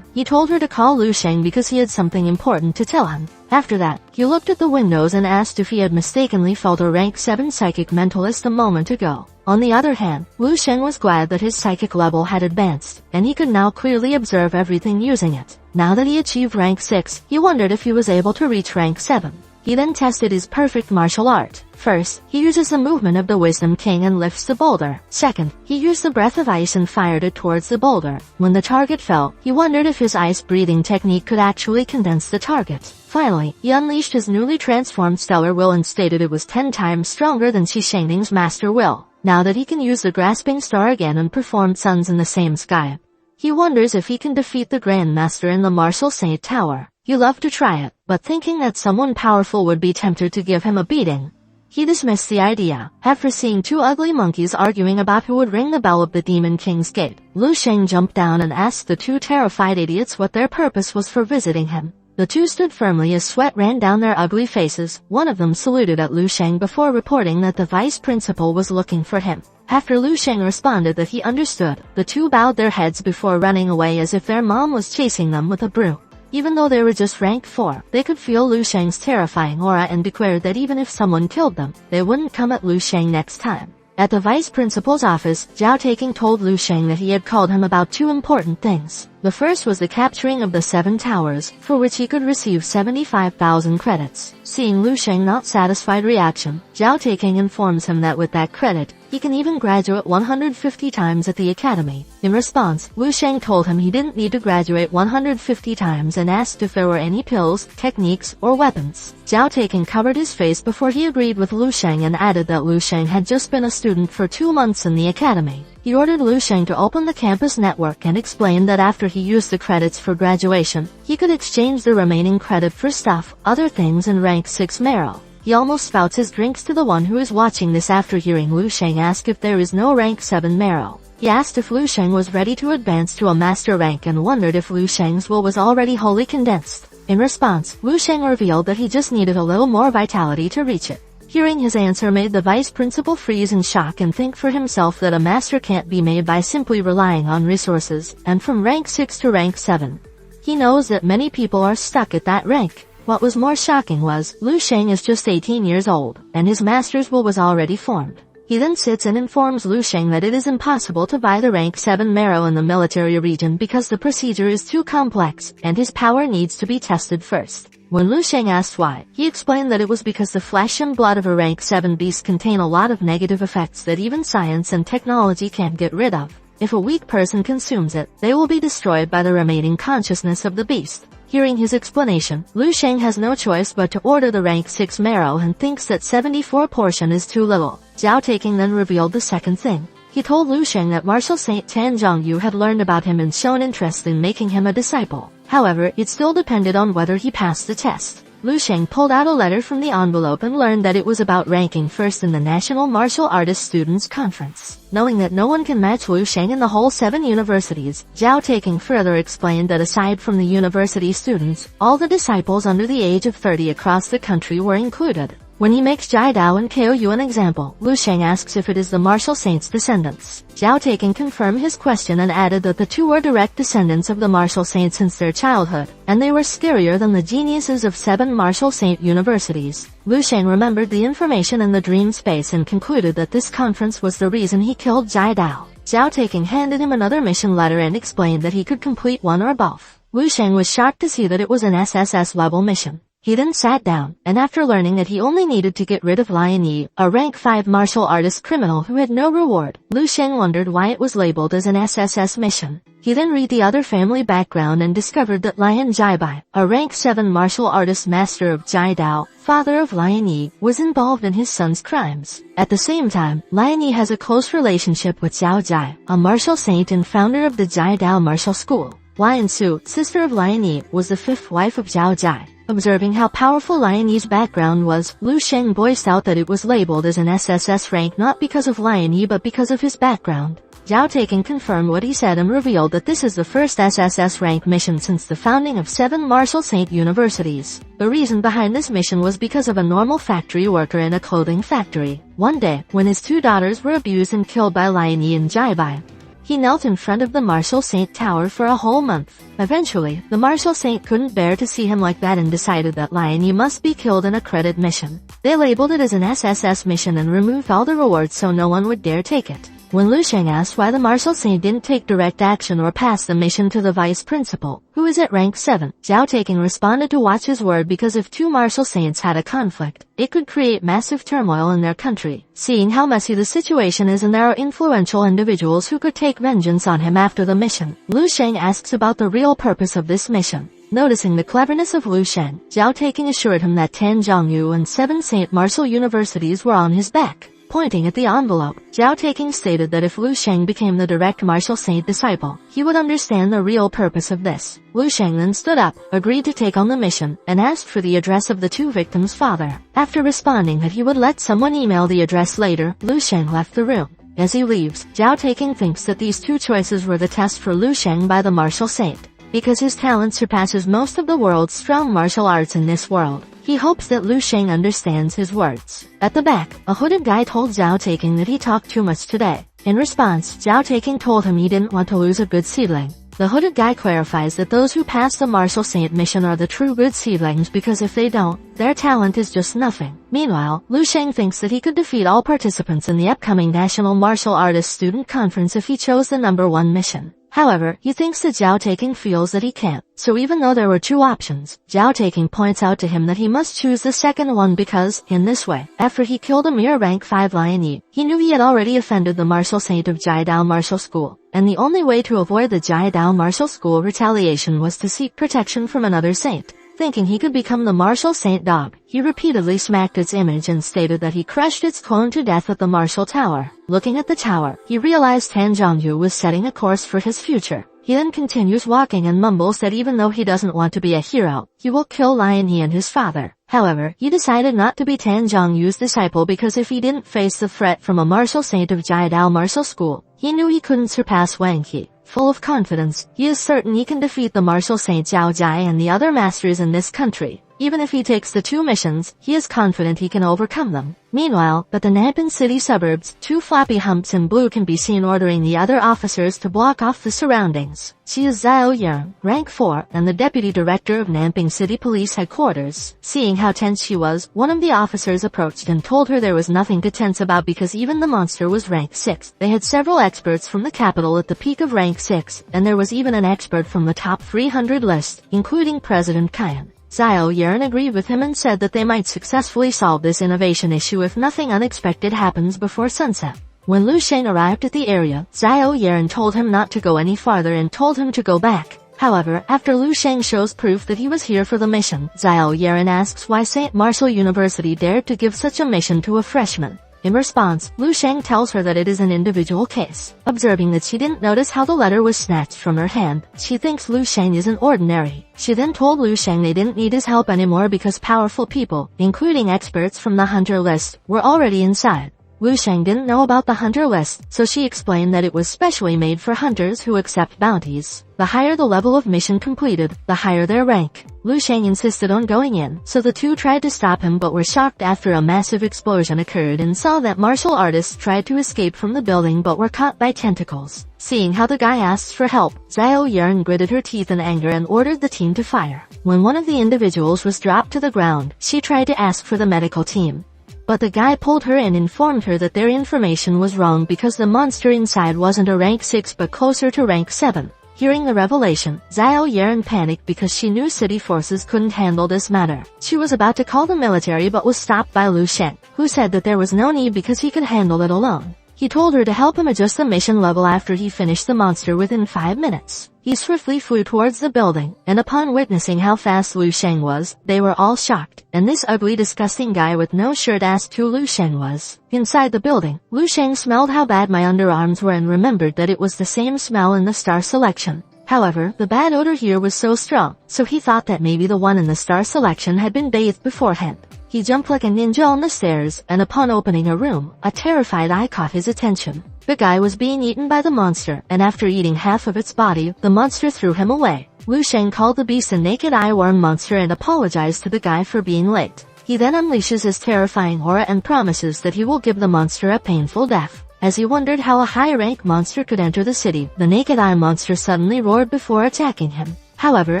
He told her to call Lu Sheng because he had something important to tell him. After that, he looked at the windows and asked if he had mistakenly felt a rank 7 psychic mentalist a moment ago. On the other hand, Lu Sheng was glad that his psychic level had advanced, and he could now clearly observe everything using it. Now that he achieved rank 6, he wondered if he was able to reach rank 7. He then tested his perfect martial art. First, he uses the movement of the Wisdom King and lifts the boulder. Second, he used the breath of ice and fired it towards the boulder. When the target fell, he wondered if his ice breathing technique could actually condense the target. Finally, he unleashed his newly transformed stellar will and stated it was 10 times stronger than Qi Shengning's master will. Now that he can use the grasping star again and perform suns in the same sky, he wonders if he can defeat the Grand Master in the Martial Saint Tower. He loved to try it, but thinking that someone powerful would be tempted to give him a beating, he dismissed the idea. After seeing two ugly monkeys arguing about who would ring the bell of the Demon King's gate, Lu Sheng jumped down and asked the two terrified idiots what their purpose was for visiting him. The two stood firmly as sweat ran down their ugly faces. One of them saluted at Lu Sheng before reporting that the vice principal was looking for him. After Lu Sheng responded that he understood, the two bowed their heads before running away as if their mom was chasing them with a broom. Even though they were just rank 4, they could feel Lu Sheng's terrifying aura and declared that even if someone killed them, they wouldn't come at Lu Sheng next time. At the vice principal's office, Zhao Taking told Lu Sheng that he had called him about two important things. The first was the capturing of the 7 towers, for which he could receive 75,000 credits. Seeing Lu Sheng not satisfied reaction, Zhao Taking informs him that with that credit, he can even graduate 150 times at the academy. In response, Lu Sheng told him he didn't need to graduate 150 times and asked if there were any pills, techniques, or weapons. Zhao Taking covered his face before he agreed with Lu Sheng and added that Lu Sheng had just been a student for 2 months in the academy. He ordered Lu Sheng to open the campus network and explained that after he used the credits for graduation, he could exchange the remaining credit for stuff, other things and rank 6 marrow. He almost spouts his drinks to the one who is watching this after hearing Lu Sheng ask if there is no rank 7 marrow. He asked if Lu Sheng was ready to advance to a master rank and wondered if Lu Sheng's will was already wholly condensed. In response, Lu Sheng revealed that he just needed a little more vitality to reach it. Hearing his answer made the vice principal freeze in shock and think for himself that a master can't be made by simply relying on resources, and from rank 6 to rank 7. He knows that many people are stuck at that rank. What was more shocking was, Lu Sheng is just 18 years old, and his master's will was already formed. He then sits and informs Lu Sheng that it is impossible to buy the rank 7 marrow in the military region because the procedure is too complex, and his power needs to be tested first. When Lu Sheng asked why, he explained that it was because the flesh and blood of a rank 7 beast contain a lot of negative effects that even science and technology can't get rid of. If a weak person consumes it, they will be destroyed by the remaining consciousness of the beast. Hearing his explanation, Lu Sheng has no choice but to order the rank 6 marrow and thinks that 74 portion is too little. Zhao Taking then revealed the second thing. He told Lu Sheng that martial saint Tan Zhongyu had learned about him and shown interest in making him a disciple. However, it still depended on whether he passed the test. Lu Sheng pulled out a letter from the envelope and learned that it was about ranking first in the National Martial Artist Students Conference. Knowing that no one can match Lu Sheng in the whole 7 universities, Zhao Taking further explained that aside from the university students, all the disciples under the age of 30 across the country were included. When he makes Jai Dao and Kou an example, Lu Sheng asks if it is the martial saint's descendants. Zhao Taking confirmed his question and added that the two were direct descendants of the martial saint since their childhood, and they were scarier than the geniuses of 7 martial saint universities. Lu Sheng remembered the information in the dream space and concluded that this conference was the reason he killed Jai Dao. Zhao Taking handed him another mission letter and explained that he could complete one or both. Lu Sheng was shocked to see that it was an SSS level mission. He then sat down, and after learning that he only needed to get rid of Lian Yi, a rank 5 martial artist criminal who had no reward, Lu Sheng wondered why it was labeled as an SSS mission. He then read the other family background and discovered that Lian Jaibai, a rank 7 martial artist master of Jai Dao, father of Lian Yi, was involved in his son's crimes. At the same time, Lian Yi has a close relationship with Zhao Jai, a martial saint and founder of the Jai Dao martial school. Lian Su, sister of Lian Yi, was the 5th wife of Zhao Jai. Observing how powerful Lian Yi's background was, Lu Sheng voiced out that it was labeled as an SSS rank not because of Lian Yi but because of his background. Zhao Taking confirmed what he said and revealed that this is the first SSS rank mission since the founding of 7 martial saint universities. The reason behind this mission was because of a normal factory worker in a clothing factory. One day, when his 2 daughters were abused and killed by Lian Yi and Jaibai, he knelt in front of the martial saint tower for a whole month. Eventually, the martial saint couldn't bear to see him like that and decided that Lian Yi must be killed in a credit mission. They labeled it as an SSS mission and removed all the rewards so no one would dare take it. When Lu Sheng asked why the martial saint didn't take direct action or pass the mission to the vice principal, who is at rank 7, Zhao Taking responded to watch his word because if 2 martial saints had a conflict, it could create massive turmoil in their country. Seeing how messy the situation is and there are influential individuals who could take vengeance on him after the mission, Lu Sheng asks about the real purpose of this mission. Noticing the cleverness of Lu Sheng, Zhao Taking assured him that Tan Zhongyu and 7 Saint Martial Universities were on his back. Pointing at the envelope, Zhao Taking stated that if Lu Sheng became the direct martial saint disciple, he would understand the real purpose of this. Lu Sheng then stood up, agreed to take on the mission, and asked for the address of the 2 victims' father. After responding that he would let someone email the address later, Lu Sheng left the room. As he leaves, Zhao Taking thinks that these 2 choices were the test for Lu Sheng by the martial saint. Because his talent surpasses most of the world's strong martial arts in this world, he hopes that Lu Sheng understands his words. At the back, a hooded guy told Zhao Taking that he talked too much today. In response, Zhao Taking told him he didn't want to lose a good seedling. The hooded guy clarifies that those who pass the martial saint mission are the true good seedlings because if they don't, their talent is just nothing. Meanwhile, Lu Sheng thinks that he could defeat all participants in the upcoming National Martial Artists Student Conference if he chose the number 1 mission. However, he thinks that Zhao Taking feels that he can't, so even though there were 2 options, Zhao Taking points out to him that he must choose the second one because, in this way, after he killed a mere rank 5 Lian Yi, he knew he had already offended the martial saint of Jai Dao Martial School, and the only way to avoid the Jai Dao Martial School retaliation was to seek protection from another saint. Thinking he could become the martial saint dog, he repeatedly smacked its image and stated that he crushed its clone to death at the martial tower. Looking at the tower, he realized Tan Zhongyu was setting a course for his future. He then continues walking and mumbles that even though he doesn't want to be a hero, he will kill Lian Yi and his father. However, he decided not to be Tan Zhongyu's disciple because if he didn't face the threat from a martial saint of Jai Dao Martial School, he knew he couldn't surpass Wang Qi. Full of confidence, he is certain he can defeat the martial saint Zhao Jai and the other masters in this country. Even if he takes the 2 missions, he is confident he can overcome them. Meanwhile, at the Nanping city suburbs, 2 floppy humps in blue can be seen ordering the other officers to block off the surroundings. She is Zhao Yang, rank 4, and the deputy director of Nanping City Police Headquarters. Seeing how tense she was, one of the officers approached and told her there was nothing to tense about because even the monster was rank 6. They had several experts from the capital at the peak of rank 6, and there was even an expert from the top 300 list, including President Kayan. Zhao Yan agreed with him and said that they might successfully solve this innovation issue if nothing unexpected happens before sunset. When Lu Sheng arrived at the area, Xiao Yaran told him not to go any farther and told him to go back. However, after Lu Sheng shows proof that he was here for the mission, Xiao Yaran asks why St. Martial University dared to give such a mission to a freshman. In response, Lu Sheng tells her that it is an individual case. Observing that she didn't notice how the letter was snatched from her hand, she thinks Lu Sheng isn't ordinary. She then told Lu Sheng they didn't need his help anymore because powerful people, including experts from the hunter list, were already inside. Lu Sheng didn't know about the hunter list, so she explained that it was specially made for hunters who accept bounties. The higher the level of mission completed, the higher their rank. Lu Sheng insisted on going in, so the two tried to stop him but were shocked after a massive explosion occurred and saw that martial artists tried to escape from the building but were caught by tentacles. Seeing how the guy asked for help, Xiao Yaran gritted her teeth in anger and ordered the team to fire. When one of the individuals was dropped to the ground, she tried to ask for the medical team. But the guy pulled her and informed her that their information was wrong because the monster inside wasn't a rank 6 but closer to rank 7. Hearing the revelation, Xiao Yaran panicked because she knew city forces couldn't handle this matter. She was about to call the military but was stopped by Lu Sheng, who said that there was no need because he could handle it alone. He told her to help him adjust the mission level after he finished the monster within 5 minutes. He swiftly flew towards the building, and upon witnessing how fast Lu Sheng was, they were all shocked, and this ugly disgusting guy with no shirt asked who Lu Sheng was. Inside the building, Lu Sheng smelled how bad my underarms were and remembered that it was the same smell in the star selection. However, the bad odor here was so strong, so he thought that maybe the one in the star selection had been bathed beforehand. He jumped like a ninja on the stairs, and upon opening a room, a terrified eye caught his attention. The guy was being eaten by the monster, and after eating half of its body, the monster threw him away. Lu Sheng called the beast a naked eye worm monster and apologized to the guy for being late. He then unleashes his terrifying aura and promises that he will give the monster a painful death. As he wondered how a high-rank monster could enter the city, the naked eye monster suddenly roared before attacking him. However,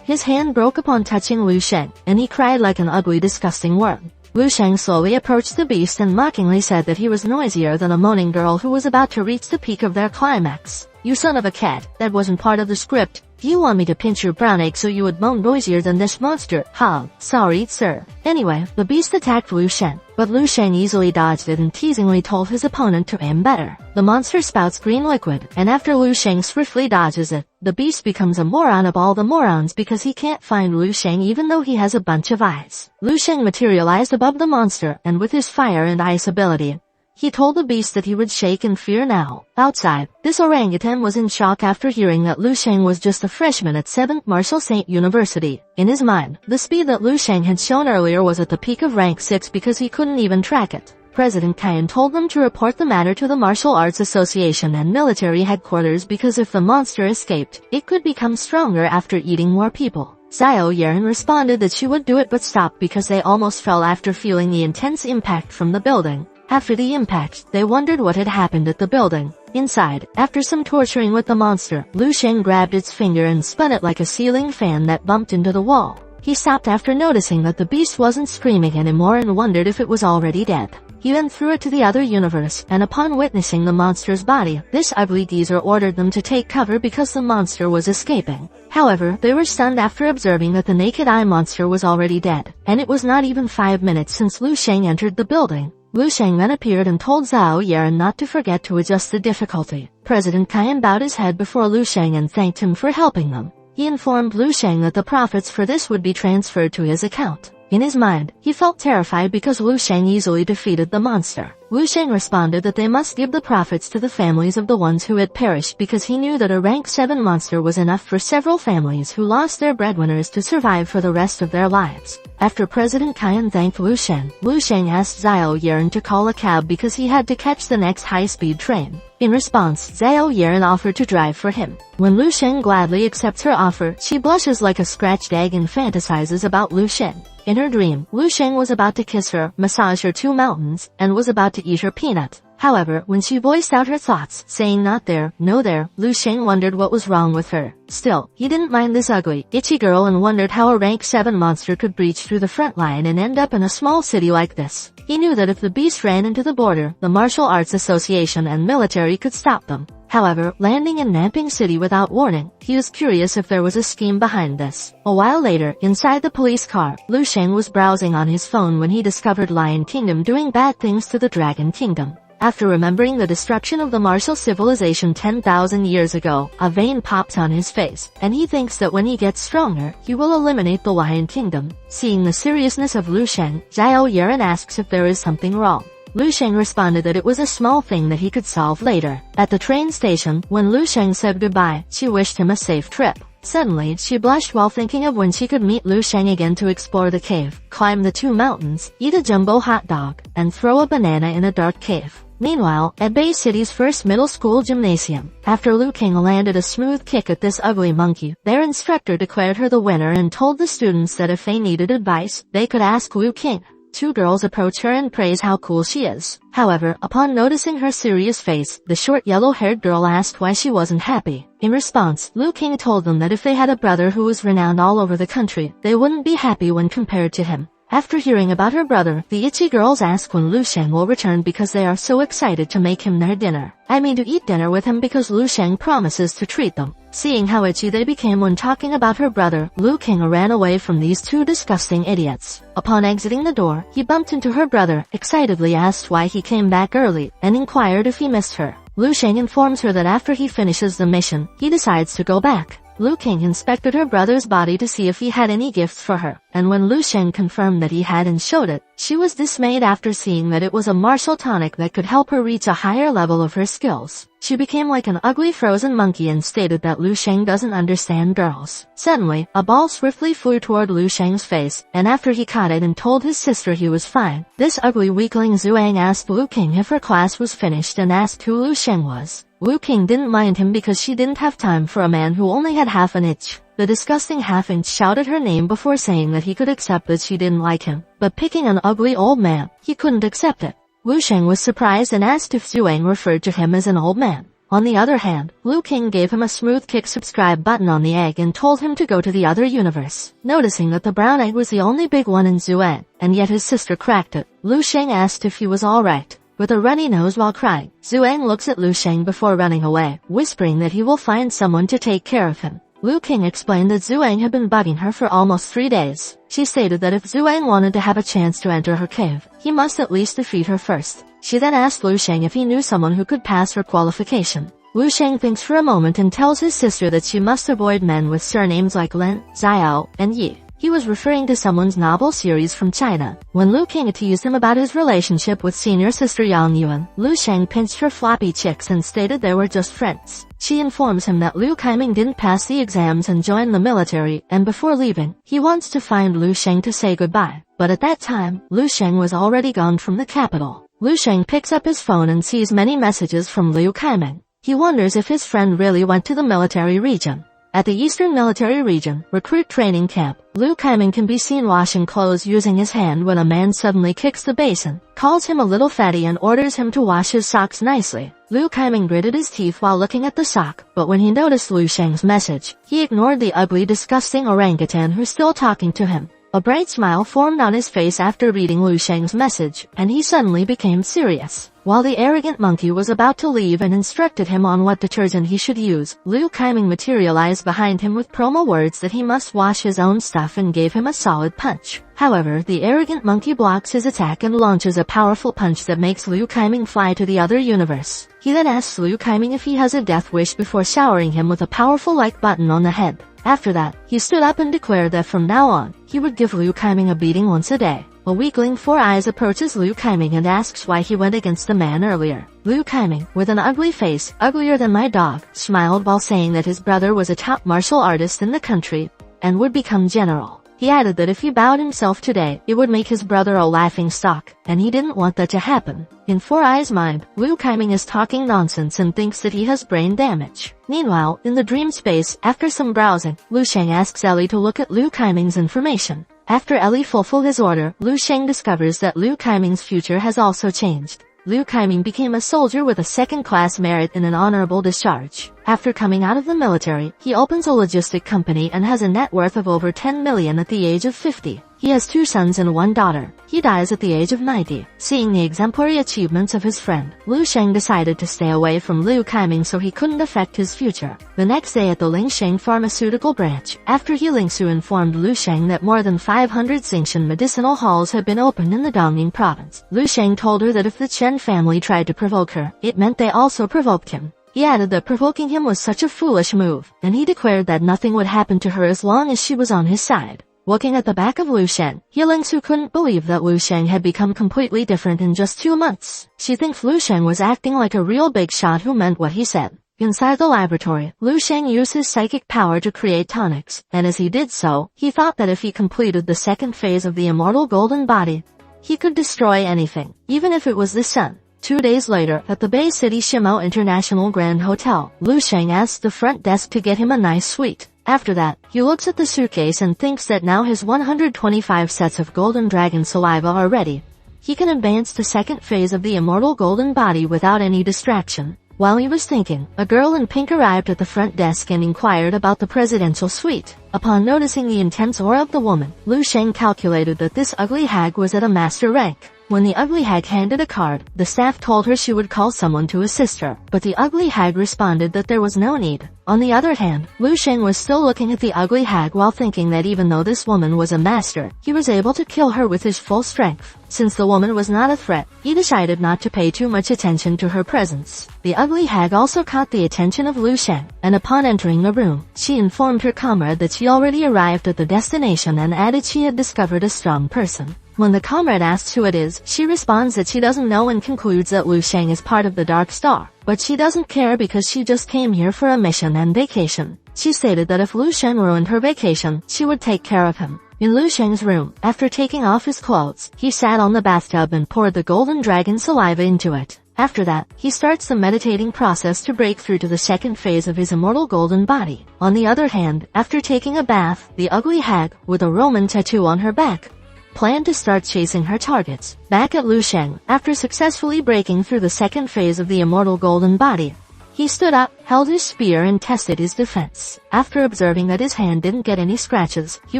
his hand broke upon touching Lu Sheng, and he cried like an ugly, disgusting worm. Lu Sheng slowly approached the beast and mockingly said that he was noisier than a moaning girl who was about to reach the peak of their climax. "You son of a cat, that wasn't part of the script. Do you want me to pinch your brown egg so you would moan noisier than this monster? Ha, sorry, sir." Anyway, the beast attacked Lu Sheng, but Lu Sheng easily dodged it and teasingly told his opponent to aim better. The monster spouts green liquid, and after Lu Sheng swiftly dodges it, the beast becomes a moron of all the morons because he can't find Lu Sheng even though he has a bunch of eyes. Lu Sheng materialized above the monster, and with his fire and ice ability, he told the beast that he would shake in fear now. Outside, this orangutan was in shock after hearing that Lu Sheng was just a freshman at 7th Martial Saint University. In his mind, the speed that Lu Sheng had shown earlier was at the peak of rank 6 because he couldn't even track it. President Kayan told them to report the matter to the Martial Arts Association and military headquarters because if the monster escaped, it could become stronger after eating more people. Xiao Yaran responded that she would do it but stopped because they almost fell after feeling the intense impact from the building. After the impact, they wondered what had happened at the building. Inside, after some torturing with the monster, Lu Sheng grabbed its finger and spun it like a ceiling fan that bumped into the wall. He stopped after noticing that the beast wasn't screaming anymore and wondered if it was already dead. He then threw it to the other universe, and upon witnessing the monster's body, this ugly geezer ordered them to take cover because the monster was escaping. However, they were stunned after observing that the naked eye monster was already dead, and it was not even 5 minutes since Lu Sheng entered the building. Lu Sheng then appeared and told Xiao Yaran not to forget to adjust the difficulty. President Kayan bowed his head before Lu Sheng and thanked him for helping them. He informed Lu Sheng that the profits for this would be transferred to his account. In his mind, he felt terrified because Lu Sheng easily defeated the monster. Lu Sheng responded that they must give the profits to the families of the ones who had perished because he knew that a rank 7 monster was enough for several families who lost their breadwinners to survive for the rest of their lives. After President Kayan thanked Lu Sheng asked Xiao Yaran to call a cab because he had to catch the next high-speed train. In response, Xiao Yaran offered to drive for him. When Lu Sheng gladly accepts her offer, she blushes like a scratched egg and fantasizes about Lu Sheng. In her dream, Lu Sheng was about to kiss her, massage her 2 mountains, and was about to eat her peanut. However, when she voiced out her thoughts, saying not there, no there, Lu Sheng wondered what was wrong with her. Still, he didn't mind this ugly, itchy girl and wondered how a rank 7 monster could breach through the front line and end up in a small city like this. He knew that if the beast ran into the border, the Martial Arts Association and military could stop them. However, landing in Namping City without warning, he was curious if there was a scheme behind this. A while later, inside the police car, Lu Sheng was browsing on his phone when he discovered Lion Kingdom doing bad things to the Dragon Kingdom. After remembering the destruction of the martial civilization 10,000 years ago, a vein pops on his face, and he thinks that when he gets stronger, he will eliminate the Lion Kingdom. Seeing the seriousness of Lu Sheng, Zhao Yaran asks if there is something wrong. Lu Sheng responded that it was a small thing that he could solve later. At the train station, when Lu Sheng said goodbye, she wished him a safe trip. Suddenly, she blushed while thinking of when she could meet Lu Sheng again to explore the cave, climb the 2 mountains, eat a jumbo hot dog, and throw a banana in a dark cave. Meanwhile, at Bay City's first middle school gymnasium, after Liu King landed a smooth kick at this ugly monkey, their instructor declared her the winner and told the students that if they needed advice, they could ask Liu King. 2 girls approach her and praise how cool she is. However, upon noticing her serious face, the short yellow-haired girl asked why she wasn't happy. In response, Liu King told them that if they had a brother who was renowned all over the country, they wouldn't be happy when compared to him. After hearing about her brother, the ecchi girls ask when Lu Sheng will return because they are so excited to make him their dinner. I mean to eat dinner with him because Lu Sheng promises to treat them. Seeing how itchy they became when talking about her brother, Liu King ran away from these 2 disgusting idiots. Upon exiting the door, he bumped into her brother, excitedly asked why he came back early, and inquired if he missed her. Lu Sheng informs her that after he finishes the mission, he decides to go back. Liu King inspected her brother's body to see if he had any gifts for her, and when Lu Sheng confirmed that he had and showed it, she was dismayed after seeing that it was a martial tonic that could help her reach a higher level of her skills. She became like an ugly frozen monkey and stated that Lu Sheng doesn't understand girls. Suddenly, a ball swiftly flew toward Lu Sheng's face, and after he caught it and told his sister he was fine, this ugly weakling Zhuang asked Liu King if her class was finished and asked who Lu Sheng was. Liu King didn't mind him because she didn't have time for a man who only had half an inch. The disgusting half-inch shouted her name before saying that he could accept that she didn't like him, but picking an ugly old man, he couldn't accept it. Lu Sheng was surprised and asked if Zhuang referred to him as an old man. On the other hand, Liu King gave him a smooth kick subscribe button on the egg and told him to go to the other universe. Noticing that the brown egg was the only big one in Zhuang, and yet his sister cracked it, Lu Sheng asked if he was alright. With a runny nose while crying, Zhuang looks at Lu Sheng before running away, whispering that he will find someone to take care of him. Liu King explained that Zhuang had been bugging her for almost 3 days. She stated that if Zhuang wanted to have a chance to enter her cave, he must at least defeat her first. She then asked Lu Sheng if he knew someone who could pass her qualification. Lu Sheng thinks for a moment and tells his sister that she must avoid men with surnames like Lin, Xiao, and Yi. He was referring to someone's novel series from China. When Liu King teased him about his relationship with senior sister Yang Yuan, Lu Sheng pinched her floppy cheeks and stated they were just friends. She informs him that Liu Kaiming didn't pass the exams and join the military, and before leaving, he wants to find Lu Sheng to say goodbye. But at that time, Lu Sheng was already gone from the capital. Lu Sheng picks up his phone and sees many messages from Liu Kaiming. He wonders if his friend really went to the military region. At the Eastern Military Region, recruit training camp, Liu Kaiming can be seen washing clothes using his hand when a man suddenly kicks the basin, calls him a little fatty and orders him to wash his socks nicely. Liu Kaiming gritted his teeth while looking at the sock, but when he noticed Lu Sheng's message, he ignored the ugly, disgusting orangutan who's still talking to him. A bright smile formed on his face after reading Lu Sheng's message, and he suddenly became serious. While the arrogant monkey was about to leave and instructed him on what detergent he should use, Liu Kaiming materialized behind him with promo words that he must wash his own stuff and gave him a solid punch. However, the arrogant monkey blocks his attack and launches a powerful punch that makes Liu Kaiming fly to the other universe. He then asks Liu Kaiming if he has a death wish before showering him with a powerful like button on the head. After that, he stood up and declared that from now on, he would give Liu Kaiming a beating once a day. A weakling Four Eyes approaches Liu Kaiming and asks why he went against the man earlier. Liu Kaiming, with an ugly face, uglier than my dog, smiled while saying that his brother was a top martial artist in the country, and would become general. He added that if he bowed himself today, it would make his brother a laughing stock, and he didn't want that to happen. In Four Eyes' mind, Liu Kaiming is talking nonsense and thinks that he has brain damage. Meanwhile, in the dream space, after some browsing, Lu Sheng asks Ellie to look at Liu Kaiming's information. After Ellie fulfilled his order, Lu Sheng discovers that Liu Kaiming's future has also changed. Liu Kaiming became a soldier with a second-class merit and an honorable discharge. After coming out of the military, he opens a logistic company and has a net worth of over 10 million at the age of 50. He has 2 sons and 1 daughter. He dies at the age of 90. Seeing the exemplary achievements of his friend, Lu Sheng decided to stay away from Liu Kaiming so he couldn't affect his future. The next day at the Lingsheng pharmaceutical branch, after Lingsu informed Lu Sheng that more than 500 Xingshan medicinal halls had been opened in the Dongning province, Lu Sheng told her that if the Chen family tried to provoke her, it meant they also provoked him. He added that provoking him was such a foolish move, and he declared that nothing would happen to her as long as she was on his side. Looking at the back of Lu Sheng, Lingsu couldn't believe that Lu Sheng had become completely different in just 2 months. She thinks Lu Sheng was acting like a real big shot who meant what he said. Inside the laboratory, Lu Sheng used his psychic power to create tonics, and as he did so, he thought that if he completed the second phase of the immortal golden body, he could destroy anything, even if it was the sun. 2 days later, at the Bay City Shimo International Grand Hotel, Lu Sheng asked the front desk to get him a nice suite. After that, he looks at the suitcase and thinks that now his 125 sets of golden dragon saliva are ready. He can advance the second phase of the immortal golden body without any distraction. While he was thinking, a girl in pink arrived at the front desk and inquired about the presidential suite. Upon noticing the intense aura of the woman, Lu Sheng calculated that this ugly hag was at a master rank. When the ugly hag handed a card, the staff told her she would call someone to assist her, but the ugly hag responded that there was no need. On the other hand, Lu Sheng was still looking at the ugly hag while thinking that even though this woman was a master, he was able to kill her with his full strength. Since the woman was not a threat, he decided not to pay too much attention to her presence. The ugly hag also caught the attention of Lu Sheng, and upon entering the room, she informed her comrade that she already arrived at the destination and added she had discovered a strong person. When the comrade asks who it is, she responds that she doesn't know and concludes that Lu Sheng is part of the Dark Star. But she doesn't care because she just came here for a mission and vacation. She stated that if Lu Sheng ruined her vacation, she would take care of him. In Lu Sheng's room, after taking off his clothes, he sat on the bathtub and poured the golden dragon saliva into it. After that, he starts the meditating process to break through to the second phase of his immortal golden body. On the other hand, after taking a bath, the ugly hag, with a Roman tattoo on her back, planned to start chasing her targets. Back at Lu Sheng, after successfully breaking through the second phase of the immortal golden body, he stood up, held his spear and tested his defense. After observing that his hand didn't get any scratches, he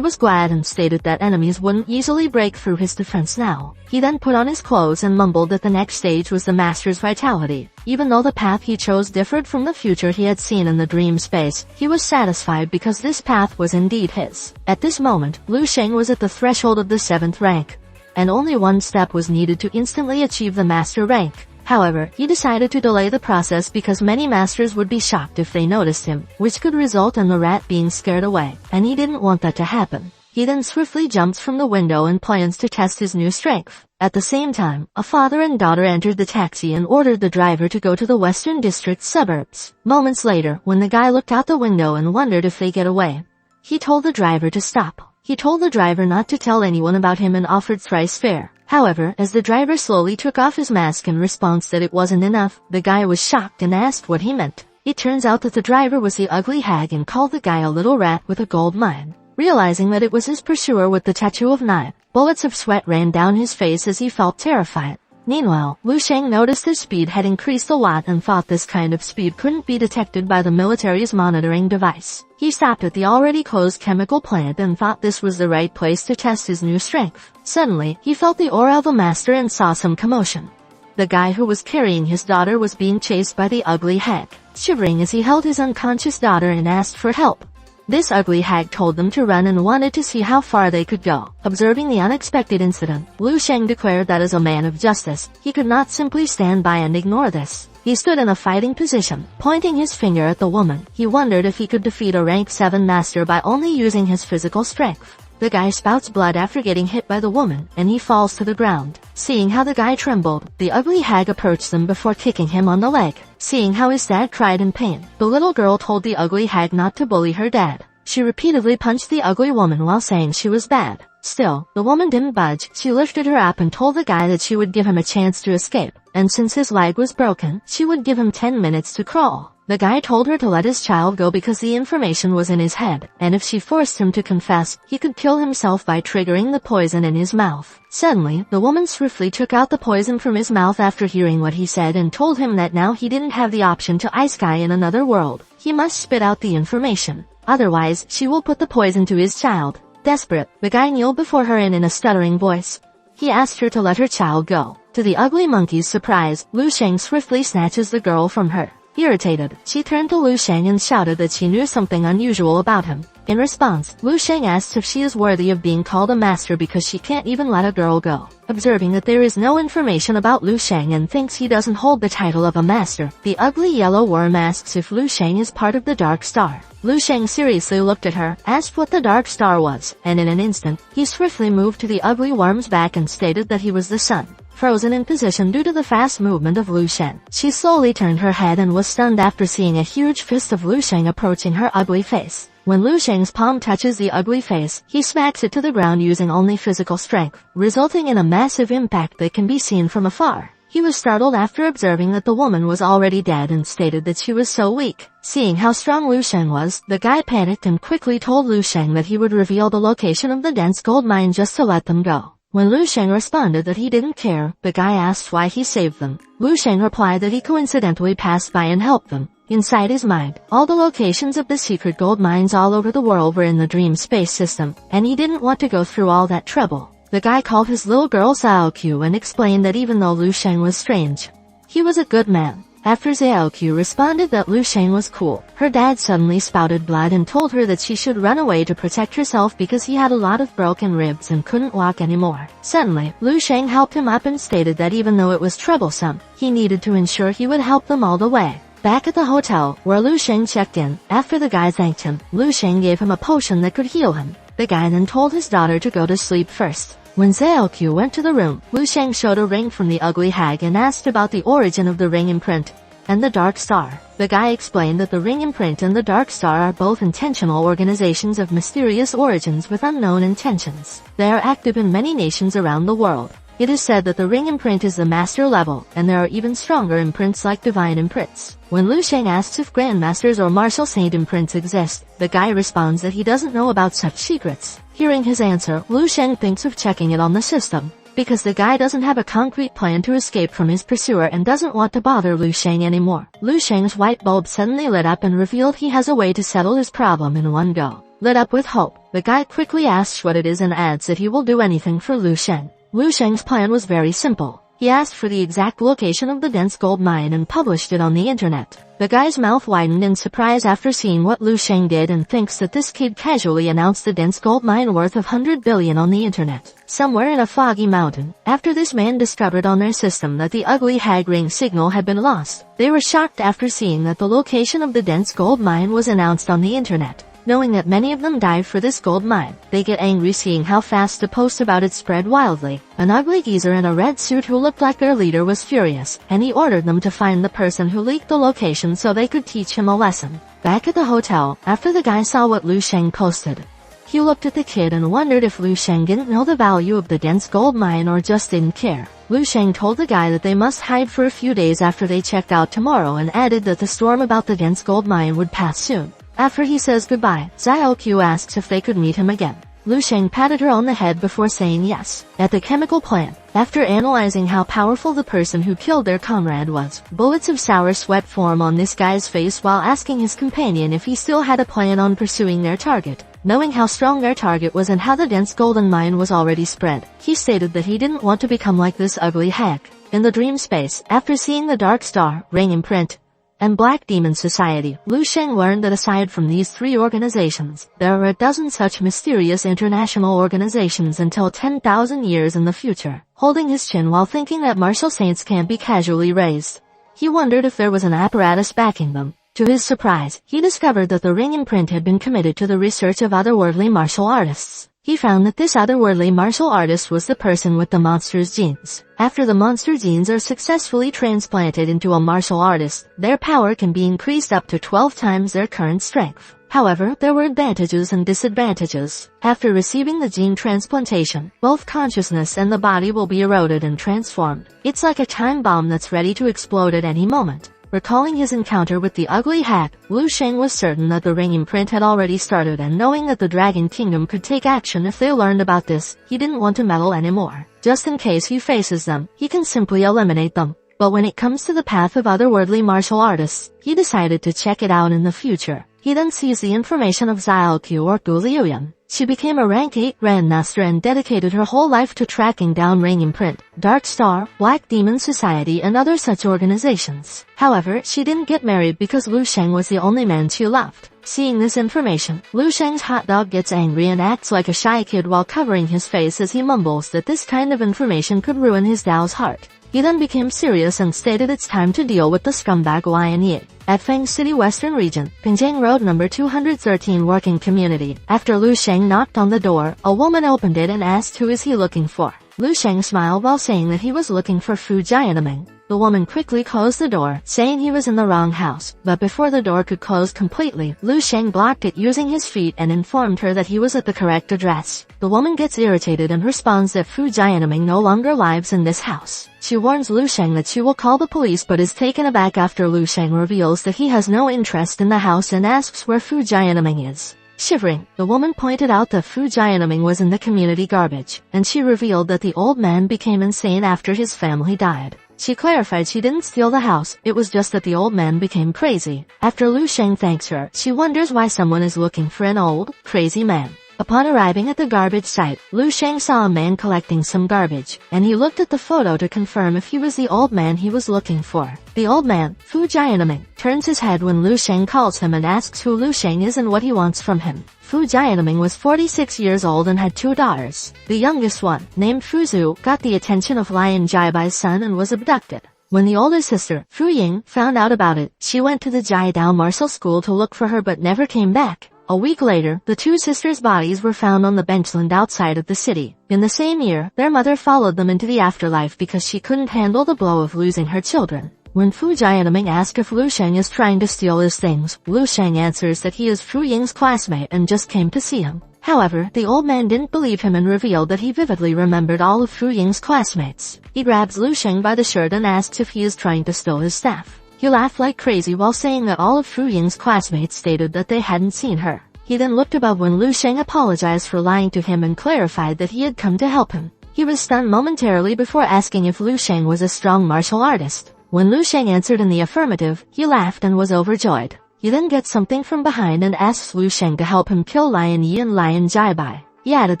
was glad and stated that enemies wouldn't easily break through his defense now. He then put on his clothes and mumbled that the next stage was the master's vitality. Even though the path he chose differed from the future he had seen in the dream space, he was satisfied because this path was indeed his. At this moment, Lu Sheng was at the threshold of the 7th rank, and only one step was needed to instantly achieve the master rank. However, he decided to delay the process because many masters would be shocked if they noticed him, which could result in the rat being scared away, and he didn't want that to happen. He then swiftly jumps from the window and plans to test his new strength. At the same time, a father and daughter entered the taxi and ordered the driver to go to the Western District suburbs. Moments later, when the guy looked out the window and wondered if they get away, he told the driver to stop. He told the driver not to tell anyone about him and offered thrice fare. However, as the driver slowly took off his mask in response that it wasn't enough, the guy was shocked and asked what he meant. It turns out that the driver was the ugly hag and called the guy a little rat with a gold mine. Realizing that it was his pursuer with the tattoo of knife, bullets of sweat ran down his face as he felt terrified. Meanwhile, Lu Sheng noticed his speed had increased a lot and thought this kind of speed couldn't be detected by the military's monitoring device. He stopped at the already closed chemical plant and thought this was the right place to test his new strength. Suddenly, he felt the aura of a master and saw some commotion. The guy who was carrying his daughter was being chased by the ugly hag, shivering as he held his unconscious daughter and asked for help. This ugly hag told them to run and wanted to see how far they could go. Observing the unexpected incident, Lu Sheng declared that as a man of justice, he could not simply stand by and ignore this. He stood in a fighting position, pointing his finger at the woman. He wondered if he could defeat a rank 7 master by only using his physical strength. The guy spouts blood after getting hit by the woman, and he falls to the ground. Seeing how the guy trembled, the ugly hag approached them before kicking him on the leg. Seeing how his dad cried in pain, the little girl told the ugly hag not to bully her dad. She repeatedly punched the ugly woman while saying she was bad. Still, the woman didn't budge. She lifted her up and told the guy that she would give him a chance to escape, and since his leg was broken, she would give him 10 minutes to crawl. The guy told her to let his child go because the information was in his head, and if she forced him to confess, he could kill himself by triggering the poison in his mouth. Suddenly, the woman swiftly took out the poison from his mouth after hearing what he said and told him that now he didn't have the option to ice guy in another world. He must spit out the information. Otherwise, she will put the poison to his child. Desperate, the guy kneeled before her and in a stuttering voice, he asked her to let her child go. To the ugly monkey's surprise, Lu Sheng swiftly snatches the girl from her. Irritated, she turned to Lu Sheng and shouted that she knew something unusual about him. In response, Lu Sheng asks if she is worthy of being called a master because she can't even let a girl go. Observing that there is no information about Lu Sheng and thinks he doesn't hold the title of a master, the ugly yellow worm asks if Lu Sheng is part of the Dark Star. Lu Sheng seriously looked at her, asked what the Dark Star was, and in an instant, he swiftly moved to the ugly worm's back and stated that he was the sun. Frozen in position due to the fast movement of Lu Sheng, she slowly turned her head and was stunned after seeing a huge fist of Lu Sheng approaching her ugly face. When Lu Sheng's palm touches the ugly face, he smacks it to the ground using only physical strength, resulting in a massive impact that can be seen from afar. He was startled after observing that the woman was already dead and stated that she was so weak. Seeing how strong Lu Sheng was, the guy panicked and quickly told Lu Sheng that he would reveal the location of the dense gold mine just to let them go. When Lu Sheng responded that he didn't care, the guy asked why he saved them. Lu Sheng replied that he coincidentally passed by and helped them. Inside his mind, all the locations of the secret gold mines all over the world were in the dream space system, and he didn't want to go through all that trouble. The guy called his little girl Xiaoqiu and explained that even though Lu Sheng was strange, he was a good man. After Xiaoqiu responded that Lu Sheng was cool, her dad suddenly spouted blood and told her that she should run away to protect herself because he had a lot of broken ribs and couldn't walk anymore. Suddenly, Lu Sheng helped him up and stated that even though it was troublesome, he needed to ensure he would help them all the way. Back at the hotel, where Lu Sheng checked in, after the guy thanked him, Lu Sheng gave him a potion that could heal him. The guy then told his daughter to go to sleep first. When Xiaoqiu went to the room, Lu Sheng showed a ring from the ugly hag and asked about the origin of the ring imprint and the Dark Star. The guy explained that the ring imprint and the Dark Star are both intentional organizations of mysterious origins with unknown intentions. They are active in many nations around the world. It is said that the ring imprint is the master level, and there are even stronger imprints like divine imprints. When Lu Sheng asks if grandmasters or martial saint imprints exist, the guy responds that he doesn't know about such secrets. Hearing his answer, Lu Sheng thinks of checking it on the system, because the guy doesn't have a concrete plan to escape from his pursuer and doesn't want to bother Lu Sheng anymore. Lu Sheng's white bulb suddenly lit up and revealed he has a way to settle his problem in one go. Lit up with hope, the guy quickly asks what it is and adds that he will do anything for Lu Sheng. Lu Sheng's plan was very simple. He asked for the exact location of the dense gold mine and published it on the internet. The guy's mouth widened in surprise after seeing what Lu Sheng did and thinks that this kid casually announced the dense gold mine worth of 100 billion on the internet, somewhere in a foggy mountain. After this man discovered on their system that the ugly hag ring signal had been lost, they were shocked after seeing that the location of the dense gold mine was announced on the internet. Knowing that many of them died for this gold mine, they get angry seeing how fast the post about it spread wildly. An ugly geezer in a red suit who looked like their leader was furious, and he ordered them to find the person who leaked the location so they could teach him a lesson. Back at the hotel, after the guy saw what Lu Sheng posted, he looked at the kid and wondered if Lu Sheng didn't know the value of the dense gold mine or just didn't care. Lu Sheng told the guy that they must hide for a few days after they checked out tomorrow and added that the storm about the dense gold mine would pass soon. After he says goodbye, Xiaoqiu asks if they could meet him again. Lu Sheng patted her on the head before saying yes. At the chemical plant, after analyzing how powerful the person who killed their comrade was, bullets of sour sweat form on this guy's face while asking his companion if he still had a plan on pursuing their target. Knowing how strong their target was and how the dense golden mine was already spread, he stated that he didn't want to become like this ugly hag. In the dream space, after seeing the Dark Star, ring imprint, and Black Demon Society, Lu Sheng learned that aside from these three organizations, there are a dozen such mysterious international organizations until 10,000 years in the future. Holding his chin while thinking that martial saints can't be casually raised, he wondered if there was an apparatus backing them. To his surprise, he discovered that the ring imprint had been committed to the research of otherworldly martial artists. He found that this otherworldly martial artist was the person with the monster's genes. After the monster genes are successfully transplanted into a martial artist, their power can be increased up to 12 times their current strength. However, there were advantages and disadvantages. After receiving the gene transplantation, both consciousness and the body will be eroded and transformed. It's like a time bomb that's ready to explode at any moment. Recalling his encounter with the ugly hag, Lu Sheng was certain that the ring imprint had already started, and knowing that the Dragon Kingdom could take action if they learned about this, he didn't want to meddle anymore. Just in case he faces them, he can simply eliminate them. But when it comes to the path of otherworldly martial artists, he decided to check it out in the future. He then sees the information of Xiaoqiu or Gu Liuyan. She became a rank 8 Grandmaster and dedicated her whole life to tracking down Ring Imprint, Dark Star, Black Demon Society and other such organizations. However, she didn't get married because Lu Sheng was the only man she loved. Seeing this information, Lu Sheng's hot dog gets angry and acts like a shy kid while covering his face as he mumbles that this kind of information could ruin his Dao's heart. He then became serious and stated it's time to deal with the scumbag Lion Yi. At Feng City Western Region, Pingjang Road number 213 Working Community. After Lu Sheng knocked on the door, a woman opened it and asked who is he looking for. Lu Sheng smiled while saying that he was looking for Fu Jianming. The woman quickly closed the door, saying he was in the wrong house, but before the door could close completely, Lu Sheng blocked it using his feet and informed her that he was at the correct address. The woman gets irritated and responds that Fu Jianming no longer lives in this house. She warns Lu Sheng that she will call the police but is taken aback after Lu Sheng reveals that he has no interest in the house and asks where Fu Jianming is. Shivering, the woman pointed out that Fu Jianming was in the community garbage, and she revealed that the old man became insane after his family died. She clarified she didn't steal the house, it was just that the old man became crazy. After Lu Sheng thanks her, she wonders why someone is looking for an old, crazy man. Upon arriving at the garbage site, Lu Sheng saw a man collecting some garbage, and he looked at the photo to confirm if he was the old man he was looking for. The old man, Fu Jianming, turns his head when Lu Sheng calls him and asks who Lu Sheng is and what he wants from him. Fu Jianming was 46 years old and had 2 daughters. The youngest one, named Fu Zhu, got the attention of Lion Jiabai's son and was abducted. When the older sister, Fu Ying, found out about it, she went to the Jiadao Martial School to look for her but never came back. A week later, the 2 sisters' bodies were found on the benchland outside of the city. In the same year, their mother followed them into the afterlife because she couldn't handle the blow of losing her children. When Fu Jianming asks if Lu Sheng is trying to steal his things, Lu Sheng answers that he is Fu Ying's classmate and just came to see him. However, the old man didn't believe him and revealed that he vividly remembered all of Fu Ying's classmates. He grabs Lu Sheng by the shirt and asks if he is trying to steal his staff. He laughed like crazy while saying that all of Fu Ying's classmates stated that they hadn't seen her. He then looked above when Lu Sheng apologized for lying to him and clarified that he had come to help him. He was stunned momentarily before asking if Lu Sheng was a strong martial artist. When Lu Sheng answered in the affirmative, he laughed and was overjoyed. He then gets something from behind and asks Lu Sheng to help him kill Lion Yi and Lion Jiabai. He added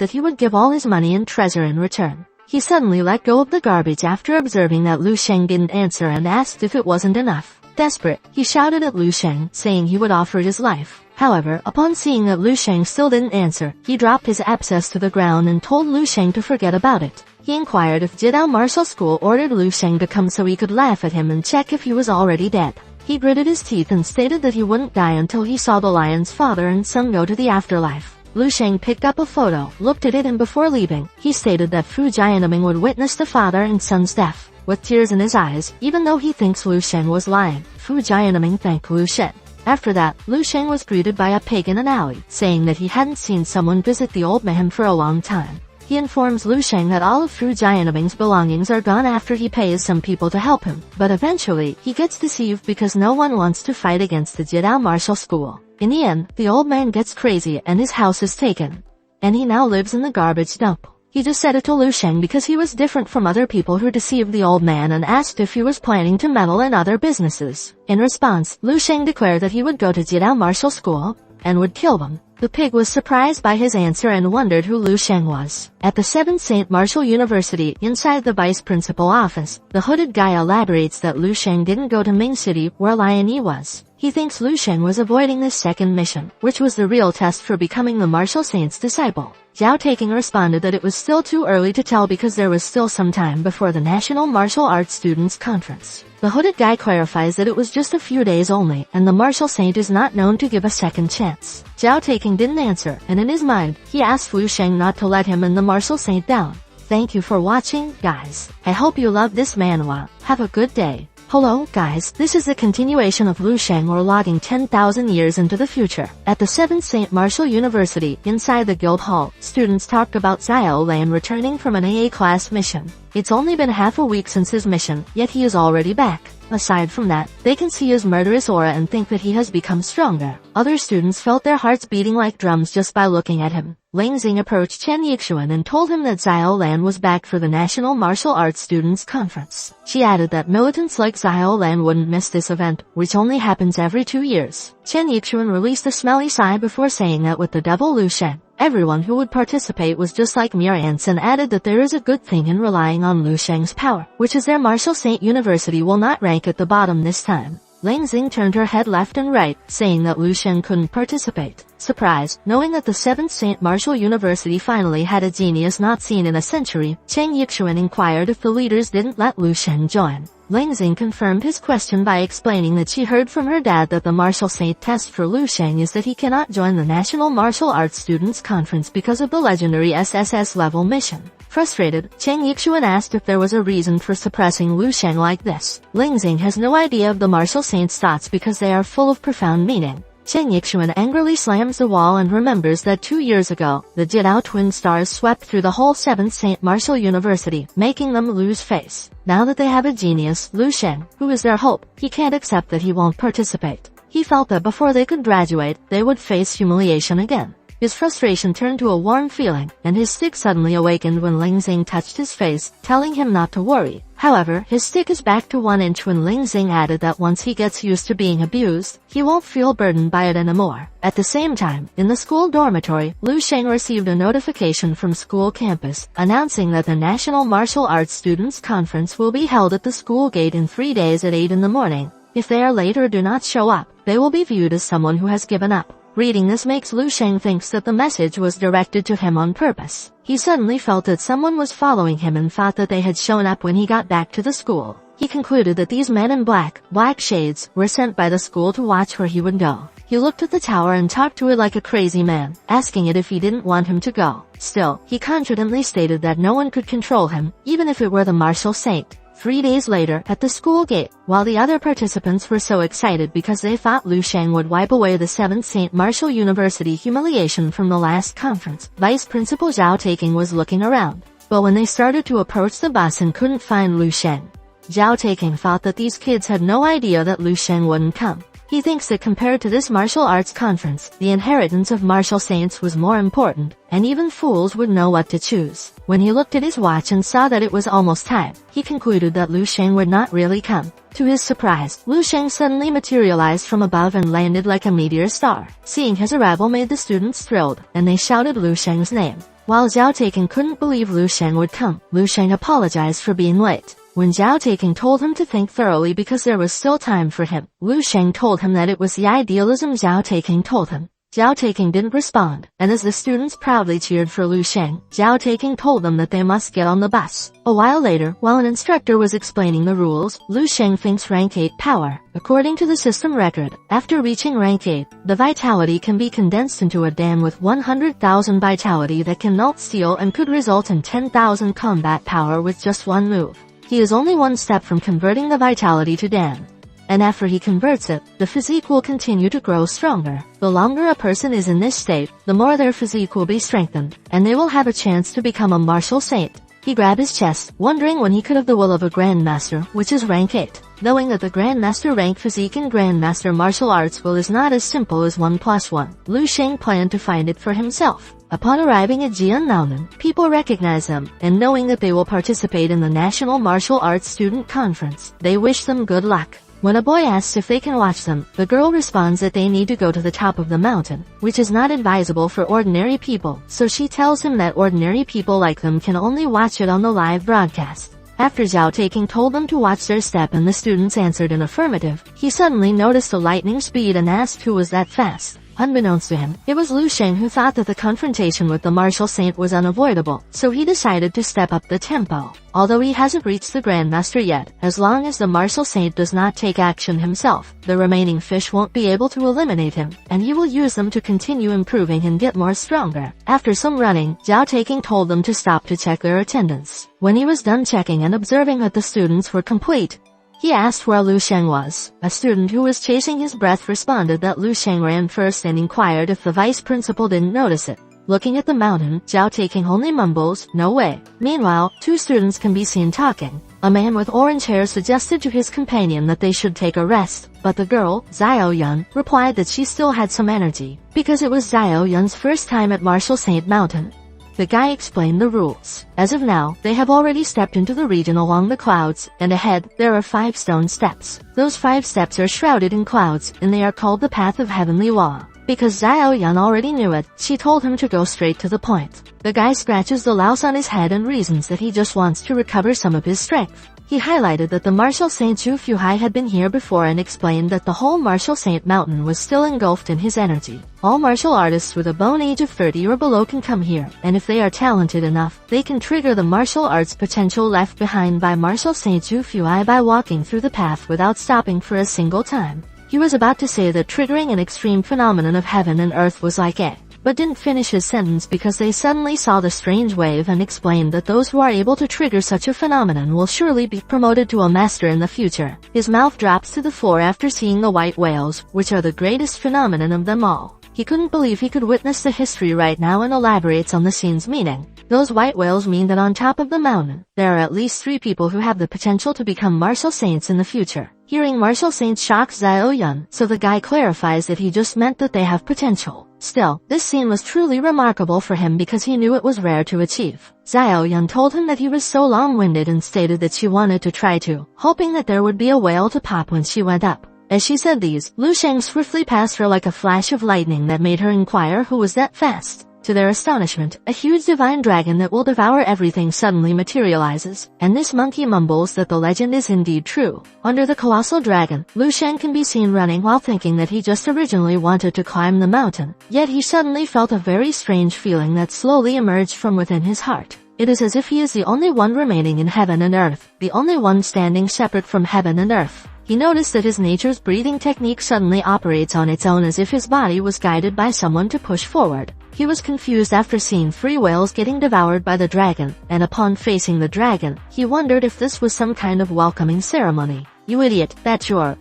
that he would give all his money and treasure in return. He suddenly let go of the garbage after observing that Lu Sheng didn't answer and asked if it wasn't enough. Desperate, he shouted at Lu Sheng, saying he would offer his life. However, upon seeing that Lu Sheng still didn't answer, he dropped his abscess to the ground and told Lu Sheng to forget about it. He inquired if Jiadao Martial School ordered Lu Sheng to come so he could laugh at him and check if he was already dead. He gritted his teeth and stated that he wouldn't die until he saw the lion's father and son go to the afterlife. Lu Sheng picked up a photo, looked at it and before leaving, he stated that Fu Jianming would witness the father and son's death. With tears in his eyes, even though he thinks Lu Sheng was lying, Fu Jianming thanked Lu Sheng. After that, Lu Sheng was greeted by a pig in an alley, saying that he hadn't seen someone visit the old man for a long time. He informs Lu Sheng that all of Fu Jianming's belongings are gone after he pays some people to help him, but eventually, he gets deceived because no one wants to fight against the Jiadao Martial School. In the end, the old man gets crazy and his house is taken. And he now lives in the garbage dump. He just said it to Lu Sheng because he was different from other people who deceived the old man and asked if he was planning to meddle in other businesses. In response, Lu Sheng declared that he would go to Jiadao Martial School and would kill them. The pig was surprised by his answer and wondered who Lu Sheng was. At the 7th St. Martial University, inside the vice principal office, the hooded guy elaborates that Lu Sheng didn't go to Ming City where Lion Yi was. He thinks Lu Sheng was avoiding this second mission, which was the real test for becoming the martial saint's disciple. Zhao Taking responded that it was still too early to tell because there was still some time before the National Martial Arts Students Conference. The hooded guy clarifies that it was just a few days only, and the martial saint is not known to give a second chance. Zhao Taking didn't answer, and in his mind, he asked Lu Sheng not to let him and the martial saint down. Thank you for watching, guys. I hope you loved this manhwa. Have a good day. Hello, guys, this is the continuation of Lu Sheng or logging 10,000 years into the future. At the 7th St. Martial University, inside the guild hall, students talked about Xiao Lan returning from an AA class mission. It's only been half a week since his mission, yet he is already back. Aside from that, they can see his murderous aura and think that he has become stronger. Other students felt their hearts beating like drums just by looking at him. Ling Xing approached Chen Yixuan and told him that Xiao Lan was back for the National Martial Arts Students Conference. She added that militants like Xiao Lan wouldn't miss this event, which only happens every 2 years. Chen Yixuan released a smelly sigh before saying that with the devil Lu Sheng, Everyone who would participate was just like Muriance and added that there is a good thing in relying on Lu Sheng's power, which is their martial saint university will not rank at the bottom this time. Ling Xing turned her head left and right, saying that Lu Sheng couldn't participate. Surprised, knowing that the 7th Saint Martial University finally had a genius not seen in a century, Cheng Yixuan inquired if the leaders didn't let Lu Sheng join. Ling Xing confirmed his question by explaining that she heard from her dad that the martial saint test for Lu Sheng is that he cannot join the National Martial Arts Students Conference because of the legendary SSS level mission. Frustrated, Cheng Yixuan asked if there was a reason for suppressing Lu Sheng like this. Ling Xing has no idea of the martial saint's thoughts because they are full of profound meaning. Cheng Yixuan angrily slams the wall and remembers that 2 years ago, the Jidao twin stars swept through the whole 7th Saint Martial University, making them lose face. Now that they have a genius, Lu Sheng, who is their hope, he can't accept that he won't participate. He felt that before they could graduate, they would face humiliation again. His frustration turned to a warm feeling, and his stick suddenly awakened when Ling Xing touched his face, telling him not to worry. However, his stick is back to 1 inch when Ling Xing added that once he gets used to being abused, he won't feel burdened by it anymore. At the same time, in the school dormitory, Lu Sheng received a notification from school campus, announcing that the National Martial Arts Students Conference will be held at the school gate in 3 days at 8 in the morning. If they are late or do not show up, they will be viewed as someone who has given up. Reading this makes Lu Sheng thinks that the message was directed to him on purpose. He suddenly felt that someone was following him and thought that they had shown up when he got back to the school. He concluded that these men in black shades, were sent by the school to watch where he would go. He looked at the tower and talked to it like a crazy man, asking it if he didn't want him to go. Still, he confidently stated that no one could control him, even if it were the martial saint. 3 days later, at the school gate, while the other participants were so excited because they thought Lu Sheng would wipe away the 7th Saint Martial University humiliation from the last conference, Vice Principal Zhao Taking was looking around. But when they started to approach the bus and couldn't find Lu Sheng, Zhao Taking thought that these kids had no idea that Lu Sheng wouldn't come. He thinks that compared to this martial arts conference, the inheritance of martial saints was more important, and even fools would know what to choose. When he looked at his watch and saw that it was almost time, he concluded that Lu Sheng would not really come. To his surprise, Lu Sheng suddenly materialized from above and landed like a meteor star. Seeing his arrival made the students thrilled, and they shouted Lu Sheng's name. While Zhao Taking couldn't believe Lu Sheng would come, Lu Sheng apologized for being late. When Zhao Taking told him to think thoroughly because there was still time for him, Lu Sheng told him that it was the idealism Zhao Taking told him. Zhao Taking didn't respond, and as the students proudly cheered for Lu Sheng, Zhao Taking told them that they must get on the bus. A while later, while an instructor was explaining the rules, Lu Sheng thinks rank 8 power. According to the system record, after reaching rank 8, the vitality can be condensed into a dam with 100,000 vitality that can melt steel and could result in 10,000 combat power with just one move. He is only one step from converting the vitality to Dan. And after he converts it, the physique will continue to grow stronger. The longer a person is in this state, the more their physique will be strengthened, and they will have a chance to become a martial saint. He grabbed his chest, wondering when he could have the will of a Grandmaster, which is rank 8. Knowing that the Grandmaster rank physique in Grandmaster martial arts will is not as simple as 1 + 1, Lu Sheng planned to find it for himself. Upon arriving at Jiannaomen, people recognize them, and knowing that they will participate in the National Martial Arts Student Conference, they wish them good luck. When a boy asks if they can watch them, the girl responds that they need to go to the top of the mountain, which is not advisable for ordinary people, so she tells him that ordinary people like them can only watch it on the live broadcast. After Zhao Taking told them to watch their step and the students answered an affirmative, he suddenly noticed a lightning speed and asked who was that fast. Unbeknownst to him, it was Lu Sheng who thought that the confrontation with the martial saint was unavoidable, so he decided to step up the tempo. Although he hasn't reached the Grandmaster yet, as long as the martial saint does not take action himself, the remaining fish won't be able to eliminate him, and he will use them to continue improving and get more stronger. After some running, Zhao Taking told them to stop to check their attendance. When he was done checking and observing that the students were complete, he asked where Lu Sheng was. A student who was chasing his breath responded that Lu Sheng ran first and inquired if the vice principal didn't notice it. Looking at the mountain, Zhao Taking only mumbles, "No way." Meanwhile, 2 students can be seen talking. A man with orange hair suggested to his companion that they should take a rest, but the girl, Xiao Yun, replied that she still had some energy, because it was Xiao Yun's first time at Martial Saint Mountain. The guy explained the rules. As of now, they have already stepped into the region along the clouds, and ahead, there are 5 stone steps. Those 5 steps are shrouded in clouds, and they are called the Path of Heavenly Law. Because Xiao Yan already knew it, she told him to go straight to the point. The guy scratches the louse on his head and reasons that he just wants to recover some of his strength. He highlighted that the martial saint Zhu Fuhai had been here before and explained that the whole martial saint mountain was still engulfed in his energy. All martial artists with a bone age of 30 or below can come here, and if they are talented enough, they can trigger the martial arts potential left behind by martial saint Zhu Fuhai by walking through the path without stopping for a single time. He was about to say that triggering an extreme phenomenon of heaven and earth was like it, but didn't finish his sentence because they suddenly saw the strange wave and explained that those who are able to trigger such a phenomenon will surely be promoted to a master in the future. His mouth drops to the floor after seeing the white whales, which are the greatest phenomenon of them all. He couldn't believe he could witness the history right now and elaborates on the scene's meaning. Those white whales mean that on top of the mountain, there are at least 3 people who have the potential to become martial saints in the future. Hearing martial saints shocks Xiao Yan, so the guy clarifies that he just meant that they have potential. Still, this scene was truly remarkable for him because he knew it was rare to achieve. Xiao Yan told him that he was so long-winded and stated that she wanted to try to, hoping that there would be a whale to pop when she went up. As she said these, Lu Sheng swiftly passed her like a flash of lightning that made her inquire who was that fast. To their astonishment, a huge divine dragon that will devour everything suddenly materializes, and this monkey mumbles that the legend is indeed true. Under the colossal dragon, Lu Sheng can be seen running while thinking that he just originally wanted to climb the mountain, yet he suddenly felt a very strange feeling that slowly emerged from within his heart. It is as if he is the only one remaining in heaven and earth, the only one standing separate from heaven and earth. He noticed that his nature's breathing technique suddenly operates on its own as if his body was guided by someone to push forward. He was confused after seeing 3 whales getting devoured by the dragon, and upon facing the dragon, he wondered if this was some kind of welcoming ceremony. You idiot, that's your,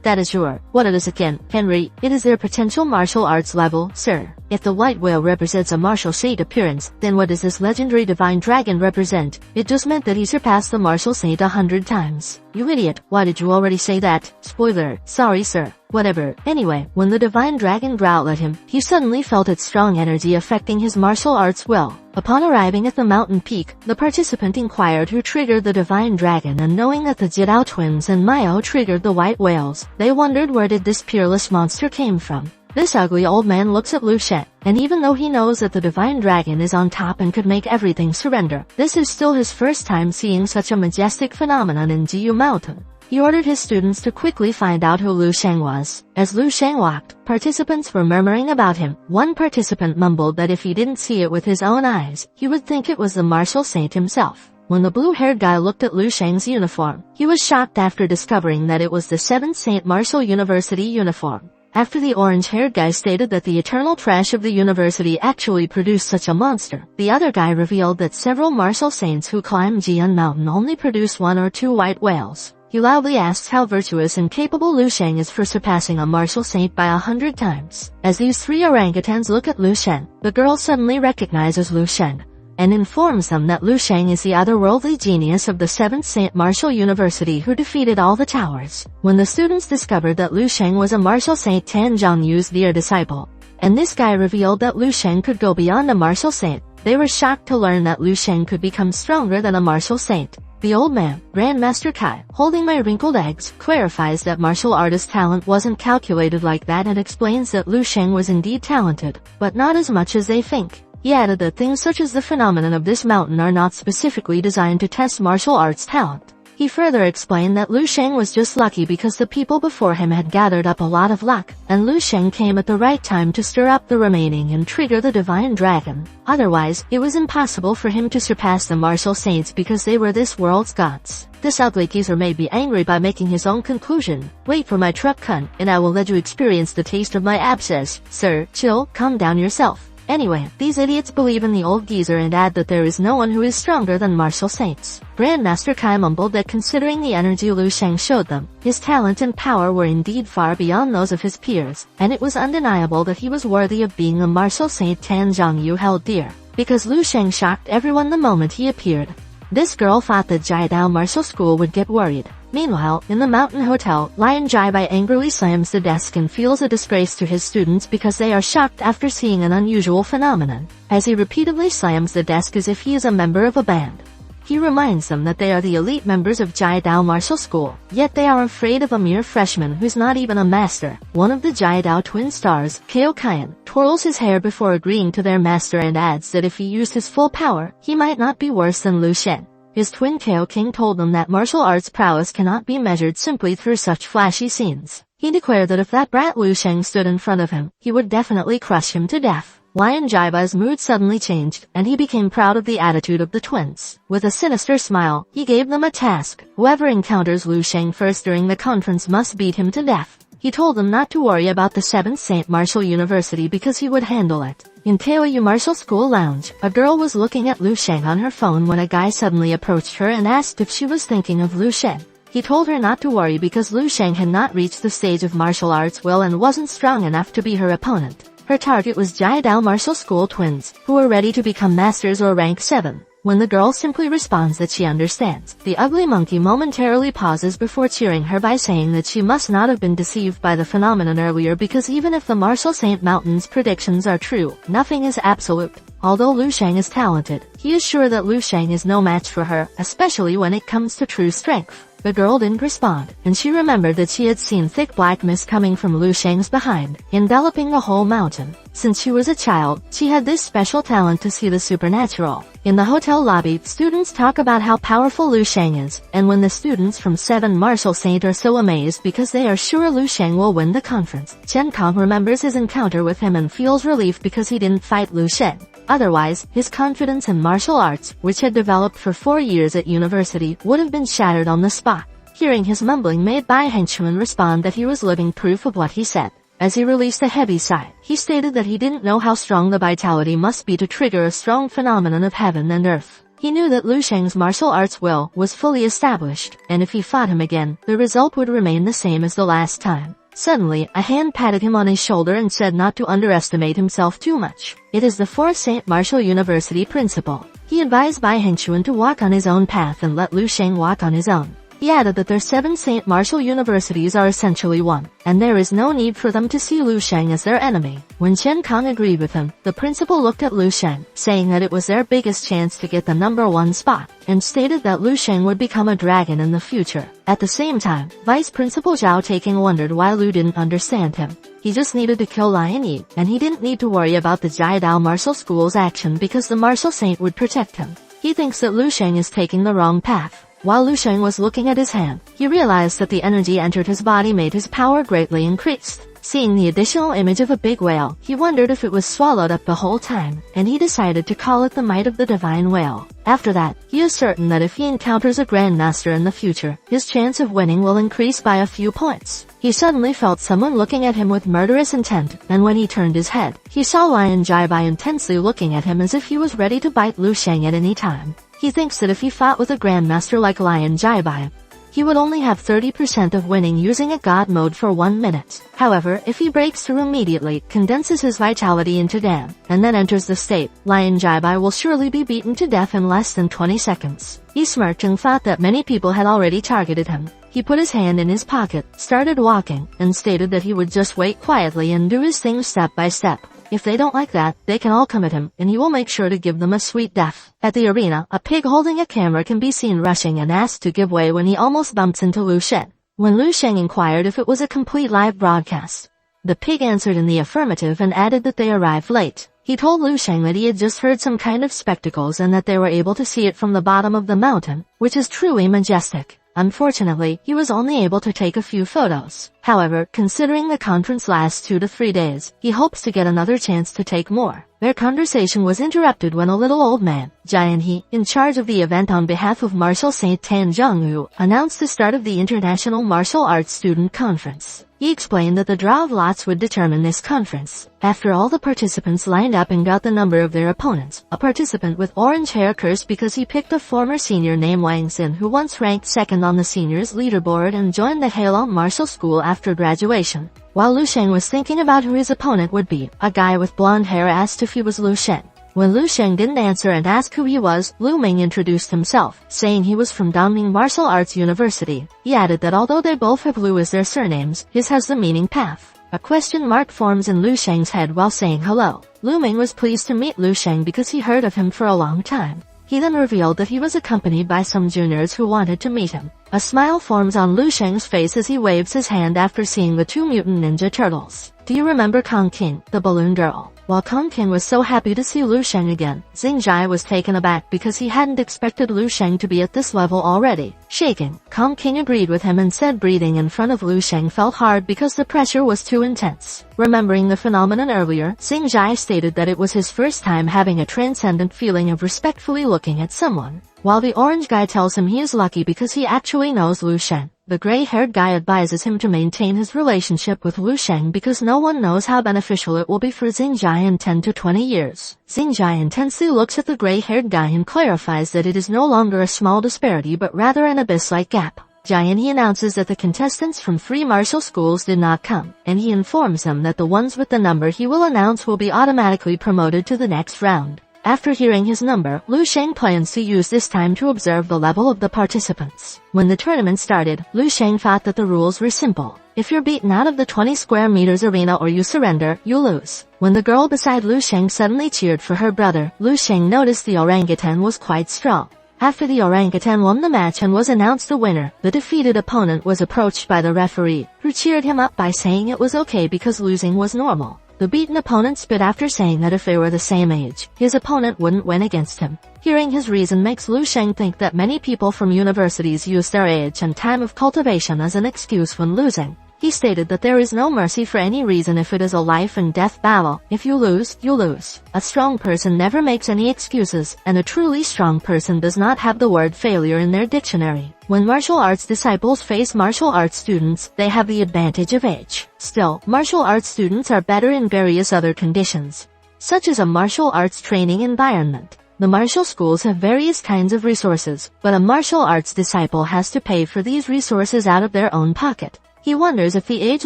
that is your, what it is again, Henry, it is their potential martial arts level, sir. If the white whale represents a martial saint appearance, then what does this legendary divine dragon represent? It just meant that he surpassed the martial saint 100 times. You idiot, why did you already say that? Spoiler, sorry sir. Whatever. Anyway, when the divine dragon growled at him, he suddenly felt its strong energy affecting his martial arts will. Upon arriving at the mountain peak, the participant inquired who triggered the divine dragon, and knowing that the Jidao twins and Mayo triggered the white whales, they wondered where did this peerless monster came from. This ugly old man looks at Lu Shen, and even though he knows that the divine dragon is on top and could make everything surrender, this is still his first time seeing such a majestic phenomenon in Jiyu Mountain. He ordered his students to quickly find out who Lu Sheng was. As Lu Sheng walked, participants were murmuring about him. One participant mumbled that if he didn't see it with his own eyes, he would think it was the martial saint himself. When the blue-haired guy looked at Lu Sheng's uniform, he was shocked after discovering that it was the 7th Saint Martial University uniform. After the orange-haired guy stated that the eternal trash of the university actually produced such a monster, the other guy revealed that several martial saints who climb Jian Mountain only produce 1 or 2 white whales. He loudly asks how virtuous and capable Lu Sheng is for surpassing a martial saint by 100 times. As these 3 orangutans look at Lu Sheng, the girl suddenly recognizes Lu Sheng, and informs them that Lu Sheng is the otherworldly genius of the 7th Saint Martial University who defeated all the towers. When the students discovered that Lu Sheng was a martial saint Tan Zhongyu's dear disciple, and this guy revealed that Lu Sheng could go beyond a martial saint, they were shocked to learn that Lu Sheng could become stronger than a martial saint. The old man, Grandmaster Kai, holding my wrinkled eggs, clarifies that martial artist talent wasn't calculated like that and explains that Lu Sheng was indeed talented, but not as much as they think. He added that things such as the phenomenon of this mountain are not specifically designed to test martial arts talent. He further explained that Lu Sheng was just lucky because the people before him had gathered up a lot of luck, and Lu Sheng came at the right time to stir up the remaining and trigger the divine dragon. Otherwise, it was impossible for him to surpass the martial saints because they were this world's gods. This ugly geezer may be angry by making his own conclusion. Wait for my truck cunt, and I will let you experience the taste of my abscess. Sir, chill, calm down yourself. Anyway, these idiots believe in the old geezer and add that there is no one who is stronger than martial saints. Grandmaster Kai mumbled that considering the energy Lu Sheng showed them, his talent and power were indeed far beyond those of his peers, and it was undeniable that he was worthy of being a martial saint Tan Zhongyu held dear. Because Lu Sheng shocked everyone the moment he appeared. This girl thought that Jiadao Martial School would get worried. Meanwhile, in the mountain hotel, Lion Jaibai angrily slams the desk and feels a disgrace to his students because they are shocked after seeing an unusual phenomenon, as he repeatedly slams the desk as if he is a member of a band. He reminds them that they are the elite members of Jiadao Martial School, yet they are afraid of a mere freshman who's not even a master. One of the Jiadao twin stars, Kao Kyan, twirls his hair before agreeing to their master and adds that if he used his full power, he might not be worse than Lu Shen. His twin Kao King told them that martial arts prowess cannot be measured simply through such flashy scenes. He declared that if that brat Lu Sheng stood in front of him, he would definitely crush him to death. Lion Jaiba's mood suddenly changed, and he became proud of the attitude of the twins. With a sinister smile, he gave them a task. Whoever encounters Lu Sheng first during the conference must beat him to death. He told them not to worry about the 7th Saint Martial University because he would handle it. In Kyoyu Martial School Lounge, a girl was looking at Lu Sheng on her phone when a guy suddenly approached her and asked if she was thinking of Lu Sheng. He told her not to worry because Lu Sheng had not reached the stage of martial arts well and wasn't strong enough to be her opponent. Her target was Jiadao Martial School twins, who were ready to become masters or rank 7. When the girl simply responds that she understands, the ugly monkey momentarily pauses before cheering her by saying that she must not have been deceived by the phenomenon earlier because even if the Martial Saint Mountain's predictions are true, nothing is absolute. Although Lu Sheng is talented, he is sure that Lu Sheng is no match for her, especially when it comes to true strength. The girl didn't respond, and she remembered that she had seen thick black mist coming from Lu Sheng's behind, enveloping the whole mountain. Since she was a child, she had this special talent to see the supernatural. In the hotel lobby, students talk about how powerful Lu Sheng is, and when the students from 7 Martial Saint are so amazed because they are sure Lu Sheng will win the conference, Chen Kong remembers his encounter with him and feels relief because he didn't fight Lu Sheng. Otherwise, his confidence in martial arts, which had developed for 4 years at university, would have been shattered on the spot. Hearing his mumbling made Bai Hengchuan respond that he was living proof of what he said. As he released a heavy sigh, he stated that he didn't know how strong the vitality must be to trigger a strong phenomenon of heaven and earth. He knew that Lu Sheng's martial arts will was fully established, and if he fought him again, the result would remain the same as the last time. Suddenly, a hand patted him on his shoulder and said not to underestimate himself too much. It is the 4th Saint Martial University principal. He advised Bai Hengchuan to walk on his own path and let Lu Sheng walk on his own. He added that their 7 Saint Martial Universities are essentially one, and there is no need for them to see Lu Sheng as their enemy. When Chen Kong agreed with him, the principal looked at Lu Sheng, saying that it was their biggest chance to get the #1 spot, and stated that Lu Sheng would become a dragon in the future. At the same time, Vice Principal Zhao Taking wondered why Lu didn't understand him. He just needed to kill Lion Yi, and he didn't need to worry about the Jiadao Martial School's action because the Martial Saint would protect him. He thinks that Lu Sheng is taking the wrong path. While Lu Sheng was looking at his hand, he realized that the energy entered his body made his power greatly increased. Seeing the additional image of a big whale, he wondered if it was swallowed up the whole time, and he decided to call it the might of the divine whale. After that, he is certain that if he encounters a grandmaster in the future, his chance of winning will increase by a few points. He suddenly felt someone looking at him with murderous intent, and when he turned his head, he saw Lion Jaibai intensely looking at him as if he was ready to bite Lu Sheng at any time. He thinks that if he fought with a grandmaster like Lion Jaibai, he would only have 30% of winning using a god mode for 1 minute. However, if he breaks through immediately, condenses his vitality into Dan, and then enters the state, Lion Jaibai will surely be beaten to death in less than 20 seconds. He smirked and thought that many people had already targeted him. He put his hand in his pocket, started walking, and stated that he would just wait quietly and do his things step by step. If they don't like that, they can all come at him, and he will make sure to give them a sweet death. At the arena, a pig holding a camera can be seen rushing and asked to give way when he almost bumps into Lu Sheng. When Lu Sheng inquired if it was a complete live broadcast, the pig answered in the affirmative and added that they arrived late. He told Lu Sheng that he had just heard some kind of spectacles and that they were able to see it from the bottom of the mountain, which is truly majestic. Unfortunately, he was only able to take a few photos. However, considering the conference lasts 2 to 3 days, he hopes to get another chance to take more. Their conversation was interrupted when a little old man, Jian He, in charge of the event on behalf of Martial Saint Tan Zhonghu, announced the start of the International Martial Arts Student Conference. He explained that the draw of lots would determine this conference. After all the participants lined up and got the number of their opponents, a participant with orange hair cursed because he picked a former senior named Wang Xin who once ranked second on the seniors leaderboard and joined the Halong Martial School after graduation. While Lu Sheng was thinking about who his opponent would be, a guy with blonde hair asked if he was Lu Sheng. When Lu Sheng didn't answer and ask who he was, Lu Ming introduced himself, saying he was from Dongming Martial Arts University. He added that although they both have Lu as their surnames, his has the meaning path. A question mark forms in Lu Sheng's head while saying hello. Lu Ming was pleased to meet Lu Sheng because he heard of him for a long time. He then revealed that he was accompanied by some juniors who wanted to meet him. A smile forms on Lu Sheng's face as he waves his hand after seeing the two mutant ninja turtles. Do you remember Kong King, the balloon girl? While Kong King was so happy to see Lu Sheng again, Xingjie was taken aback because he hadn't expected Lu Sheng to be at this level already. Shaking, Kong King agreed with him and said breathing in front of Lu Sheng felt hard because the pressure was too intense. Remembering the phenomenon earlier, Xingjie stated that it was his first time having a transcendent feeling of respectfully looking at someone. While the orange guy tells him he is lucky because he actually knows Lu Sheng, the gray-haired guy advises him to maintain his relationship with Lu Sheng because no one knows how beneficial it will be for Xingjie in 10 to 20 years. Xingjie intensely looks at the gray-haired guy and clarifies that it is no longer a small disparity but rather an abyss-like gap. He announces that the contestants from 3 martial schools did not come, and he informs them that the ones with the number he will announce will be automatically promoted to the next round. After hearing his number, Lu Sheng plans to use this time to observe the level of the participants. When the tournament started, Lu Sheng thought that the rules were simple. If you're beaten out of the 20 square meters arena or you surrender, you lose. When the girl beside Lu Sheng suddenly cheered for her brother, Lu Sheng noticed the orangutan was quite strong. After the orangutan won the match and was announced the winner, the defeated opponent was approached by the referee, who cheered him up by saying it was okay because losing was normal. The beaten opponent spit after saying that if they were the same age, his opponent wouldn't win against him. Hearing his reason makes Lu Sheng think that many people from universities use their age and time of cultivation as an excuse when losing. He stated that there is no mercy for any reason if it is a life and death battle. If you lose, you lose. A strong person never makes any excuses, and a truly strong person does not have the word failure in their dictionary. When martial arts disciples face martial arts students, they have the advantage of age. Still, martial arts students are better in various other conditions, such as a martial arts training environment. The martial schools have various kinds of resources, but a martial arts disciple has to pay for these resources out of their own pocket. He wonders if the age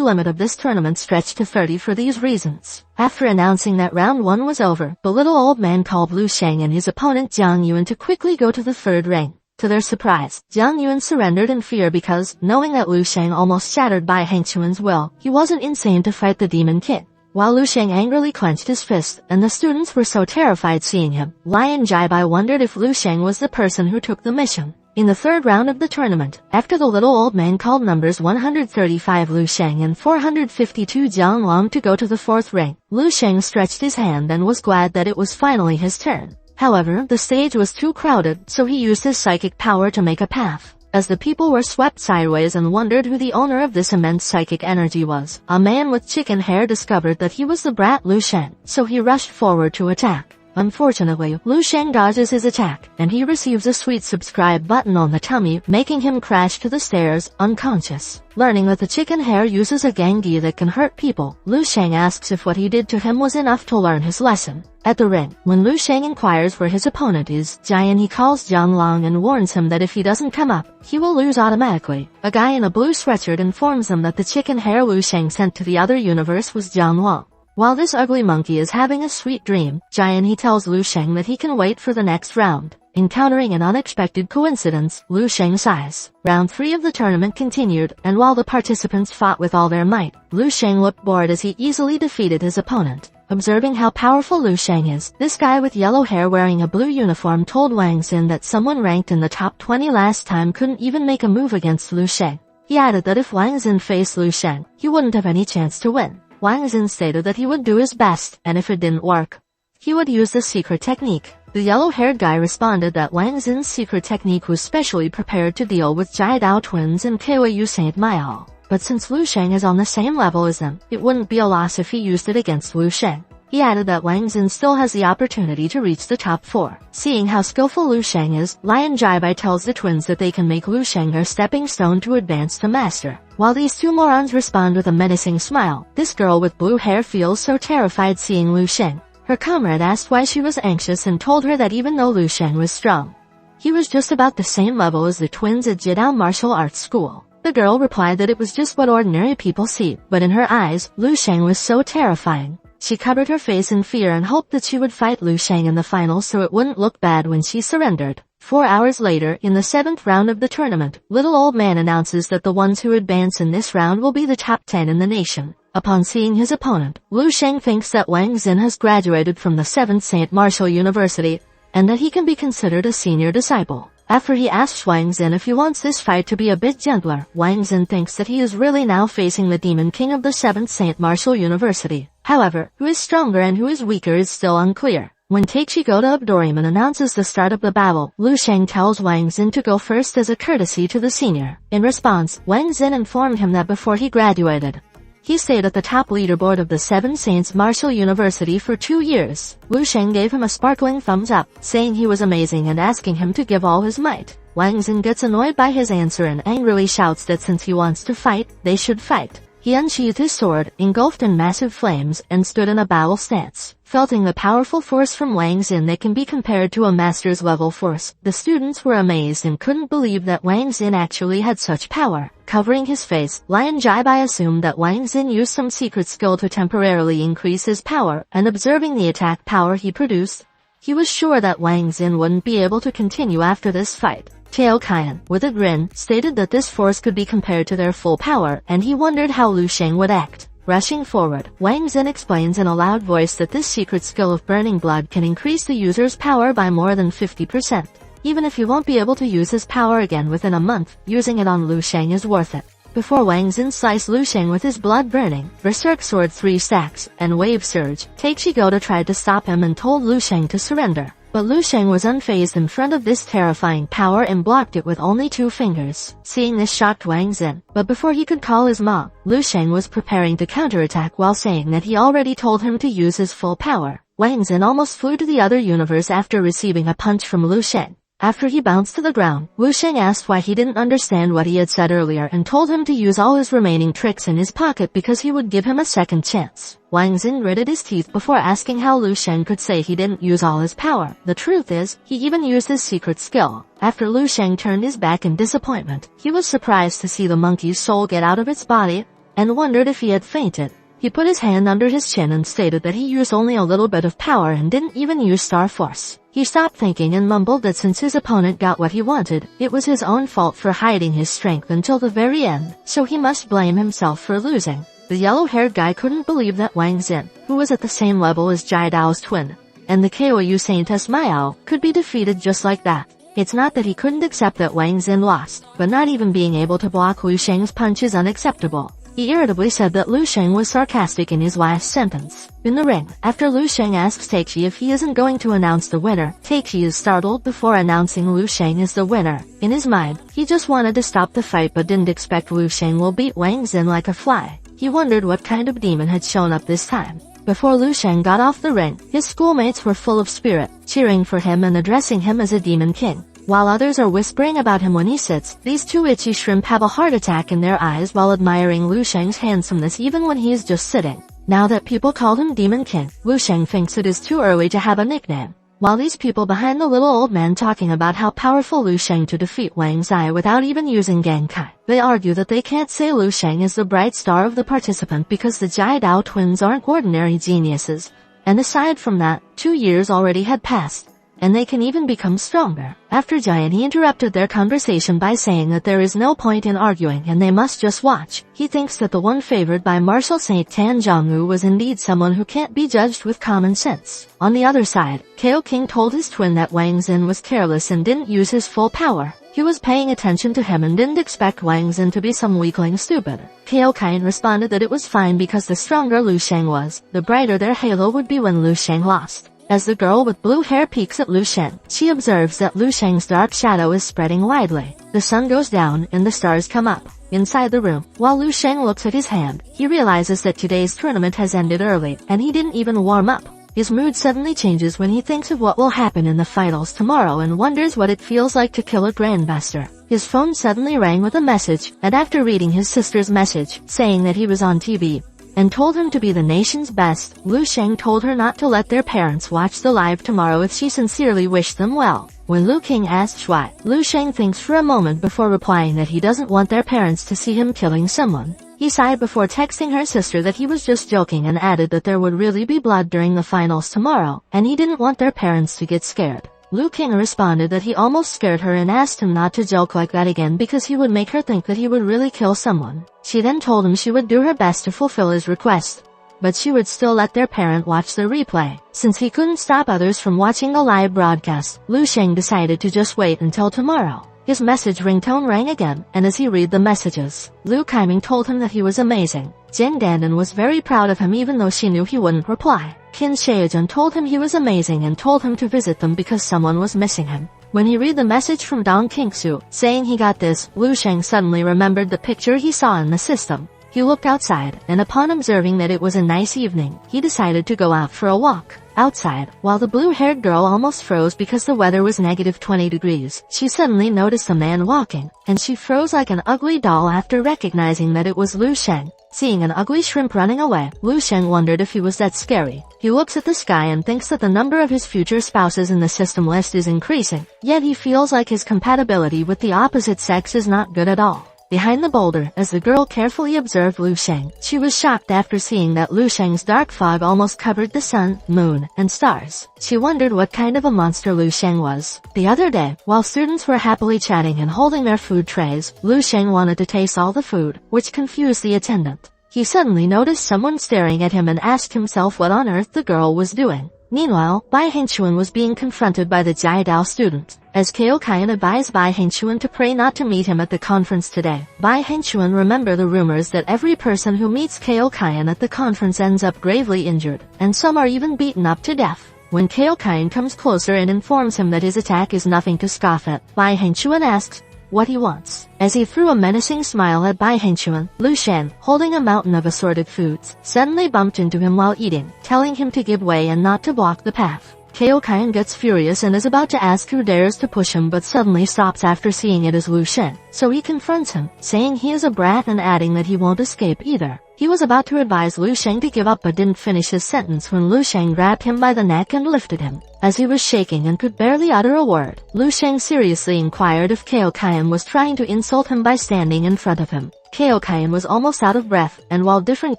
limit of this tournament stretched to 30 for these reasons. After announcing that round 1 was over, the little old man called Lu Sheng and his opponent Jiang Yuan to quickly go to the 3rd ring. To their surprise, Jiang Yuan surrendered in fear because, knowing that Lu Sheng almost shattered by Hang Chuan's will, he wasn't insane to fight the Demon Kid. While Lu Sheng angrily clenched his fist, and the students were so terrified seeing him, Lion Jaibai wondered if Lu Sheng was the person who took the mission. In the 3rd round of the tournament, after the little old man called numbers 135 Lu Sheng and 452 Jiang Long to go to the 4th ring, Lu Sheng stretched his hand and was glad that it was finally his turn. However, the stage was too crowded, so he used his psychic power to make a path. As the people were swept sideways and wondered who the owner of this immense psychic energy was, a man with chicken hair discovered that he was the brat Lu Sheng, so he rushed forward to attack. Unfortunately, Lu Sheng dodges his attack, and he receives a sweet subscribe button on the tummy, making him crash to the stairs, unconscious. Learning that the chicken hair uses a gangi that can hurt people, Lu Sheng asks if what he did to him was enough to learn his lesson. At the ring, when Lu Sheng inquires where his opponent is, he calls Jiang Long and warns him that if he doesn't come up, he will lose automatically. A guy in a blue sweatshirt informs him that the chicken hair Lu Sheng sent to the other universe was Jiang Long. While this ugly monkey is having a sweet dream, he tells Lu Sheng that he can wait for the next round. Encountering an unexpected coincidence, Lu Sheng sighs. Round 3 of the tournament continued, and while the participants fought with all their might, Lu Sheng looked bored as he easily defeated his opponent. Observing how powerful Lu Sheng is, this guy with yellow hair wearing a blue uniform told Wang Xin that someone ranked in the top 20 last time couldn't even make a move against Lu Sheng. He added that if Wang Xin faced Lu Sheng, he wouldn't have any chance to win. Wang Xin stated that he would do his best, and if it didn't work, he would use the secret technique. The yellow-haired guy responded that Wang Xin's secret technique was specially prepared to deal with Jai Dao twins and Keiwa Saint Maiao. But since Lu Sheng is on the same level as them, it wouldn't be a loss if he used it against Lu Sheng. He added that Wang Xin still has the opportunity to reach the top 4. Seeing how skillful Lu Sheng is, Lion Jaibai tells the twins that they can make Lu Sheng their stepping stone to advance to master. While these two morons respond with a menacing smile, this girl with blue hair feels so terrified seeing Lu Sheng. Her comrade asked why she was anxious and told her that even though Lu Sheng was strong, he was just about the same level as the twins at Jidao Martial Arts School. The girl replied that it was just what ordinary people see, but in her eyes, Lu Sheng was so terrifying. She covered her face in fear and hoped that she would fight Lu Sheng in the final so it wouldn't look bad when she surrendered. 4 hours later, in the 7th round of the tournament, Little Old Man announces that the ones who advance in this round will be the top 10 in the nation. Upon seeing his opponent, Lu Sheng thinks that Wang Xin has graduated from the 7th Saint Martial University, and that he can be considered a senior disciple. After he asks Wang Xin if he wants this fight to be a bit gentler, Wang Xin thinks that he is really now facing the Demon King of the 7th Saint Martial University. However, who is stronger and who is weaker is still unclear. When Teichi Goto Abdoraemon announces the start of the battle, Lu Sheng tells Wang Xin to go first as a courtesy to the senior. In response, Wang Xin informed him that before he graduated, he stayed at the top leaderboard of the 7 Saints Martial University for 2 years. Lu Sheng gave him a sparkling thumbs up, saying he was amazing and asking him to give all his might. Wang Xin gets annoyed by his answer and angrily shouts that since he wants to fight, they should fight. He unsheathed his sword, engulfed in massive flames, and stood in a battle stance. Feeling the powerful force from Wang Xin that can be compared to a master's level force, the students were amazed and couldn't believe that Wang Xin actually had such power. Covering his face, Lion Jaibai assumed that Wang Xin used some secret skill to temporarily increase his power, and observing the attack power he produced, he was sure that Wang Xin wouldn't be able to continue after this fight. Tao Qian, with a grin, stated that this force could be compared to their full power, and he wondered how Lu Sheng would act. Rushing forward, Wang Xin explains in a loud voice that this secret skill of burning blood can increase the user's power by more than 50%. Even if he won't be able to use his power again within a month, using it on Lu Sheng is worth it. Before Wang Xin sliced Lu Sheng with his blood burning, Berserk Sword 3 stacks, and Wave Surge, Teichi Goto tried to stop him and told Lu Sheng to surrender. But Lu Sheng was unfazed in front of this terrifying power and blocked it with only 2 fingers. Seeing this shocked Wang Xin, but before he could call his mom, Lu Sheng was preparing to counterattack while saying that he already told him to use his full power. Wang Xin almost flew to the other universe after receiving a punch from Lu Sheng. After he bounced to the ground, Lu Sheng asked why he didn't understand what he had said earlier and told him to use all his remaining tricks in his pocket because he would give him a second chance. Wang Xin gritted his teeth before asking how Lu Sheng could say he didn't use all his power. The truth is, he even used his secret skill. After Lu Sheng turned his back in disappointment, he was surprised to see the monkey's soul get out of its body, and wondered if he had fainted. He put his hand under his chin and stated that he used only a little bit of power and didn't even use Star Force. He stopped thinking and mumbled that since his opponent got what he wanted, it was his own fault for hiding his strength until the very end, so he must blame himself for losing. The yellow-haired guy couldn't believe that Wang Xin, who was at the same level as Jai Dao's twin, and the Kyoyu Saintess Miao, could be defeated just like that. It's not that he couldn't accept that Wang Xin lost, but not even being able to block Lu Sheng's punch is unacceptable. He irritably said that Lu Sheng was sarcastic in his last sentence. In the ring, after Lu Sheng asks Teichi if he isn't going to announce the winner, Teichi is startled before announcing Lu Sheng as the winner. In his mind, he just wanted to stop the fight but didn't expect Lu Sheng will beat Wang Xin like a fly. He wondered what kind of demon had shown up this time. Before Lu Sheng got off the ring, his schoolmates were full of spirit, cheering for him and addressing him as a demon king. While others are whispering about him when he sits, these 2 itchy shrimp have a heart attack in their eyes while admiring Lu Sheng's handsomeness even when he is just sitting. Now that people called him Demon King, Lu Sheng thinks it is too early to have a nickname. While these people behind the little old man talking about how powerful Lu Sheng to defeat Wang Zai without even using Genkai, they argue that they can't say Lu Sheng is the bright star of the participant because the Jai Dao twins aren't ordinary geniuses. And aside from that, 2 years already had passed, and they can even become stronger. After Giant, he interrupted their conversation by saying that there is no point in arguing and they must just watch. He thinks that the one favored by Martial Saint Tan Zhongwu was indeed someone who can't be judged with common sense. On the other side, Kao King told his twin that Wang Xin was careless and didn't use his full power. He was paying attention to him and didn't expect Wang Xin to be some weakling stupid. Kao King responded that it was fine because the stronger Lu Sheng was, the brighter their halo would be when Lu Sheng lost. As the girl with blue hair peeks at Lu Sheng, she observes that Lu Sheng's dark shadow is spreading widely. The sun goes down and the stars come up. Inside the room, while Lu Sheng looks at his hand, he realizes that today's tournament has ended early, and he didn't even warm up. His mood suddenly changes when he thinks of what will happen in the finals tomorrow and wonders what it feels like to kill a grandmaster. His phone suddenly rang with a message, and after reading his sister's message, saying that he was on TV, and told him to be the nation's best, Lu Sheng told her not to let their parents watch the live tomorrow if she sincerely wished them well. When Lu King asks why, Lu Sheng thinks for a moment before replying that he doesn't want their parents to see him killing someone. He sighed before texting her sister that he was just joking and added that there would really be blood during the finals tomorrow, and he didn't want their parents to get scared. Lu King responded that he almost scared her and asked him not to joke like that again because he would make her think that he would really kill someone. She then told him she would do her best to fulfill his request. but she would still let their parent watch the replay. Since he couldn't stop others from watching the live broadcast, Lu Sheng decided to just wait until tomorrow. His message ringtone rang again, and as he read the messages, Lu Kaiming told him that he was amazing. Jin Dandan was very proud of him even though she knew he wouldn't reply. Qin Shaojun told him he was amazing and told him to visit them because someone was missing him. When he read the message from Dong Qingsu, saying he got this, Lu Sheng suddenly remembered the picture he saw in the system. He looked outside, and upon observing that it was a nice evening, he decided to go out for a walk. Outside, while the blue-haired girl almost froze because the weather was -20 degrees, she suddenly noticed a man walking, and she froze like an ugly doll after recognizing that it was Lu Sheng. Seeing an ugly shrimp running away, Lu Sheng wondered if he was that scary. He looks at the sky and thinks that the number of his future spouses in the system list is increasing, yet he feels like his compatibility with the opposite sex is not good at all. Behind the boulder, as the girl carefully observed Lu Sheng, she was shocked after seeing that Lu Sheng's dark fog almost covered the sun, moon, and stars. She wondered what kind of a monster Lu Sheng was. The other day, while students were happily chatting and holding their food trays, Lu Sheng wanted to taste all the food, which confused the attendant. He suddenly noticed someone staring at him and asked himself what on earth the girl was doing. Meanwhile, Bai Hengchuan was being confronted by the Jiadao student. As Kao Kayan advised Bai Hengchuan to pray not to meet him at the conference today, Bai Hengchuan remembered the rumors that every person who meets Kao Kayan at the conference ends up gravely injured, and some are even beaten up to death. When Kao Kayan comes closer and informs him that his attack is nothing to scoff at, Bai Hengchuan asks what he wants. As he threw a menacing smile at Bai Hengchuan, Lu Shen, holding a mountain of assorted foods, suddenly bumped into him while eating, telling him to give way and not to block the path. Kao Kayan gets furious and is about to ask who dares to push him but suddenly stops after seeing it as Lu Shen, so he confronts him, saying he is a brat and adding that he won't escape either. He was about to advise Lu Sheng to give up but didn't finish his sentence when Lu Sheng grabbed him by the neck and lifted him. As he was shaking and could barely utter a word, Lu Sheng seriously inquired if Kao Kayan was trying to insult him by standing in front of him. Kao Kayan was almost out of breath, and while different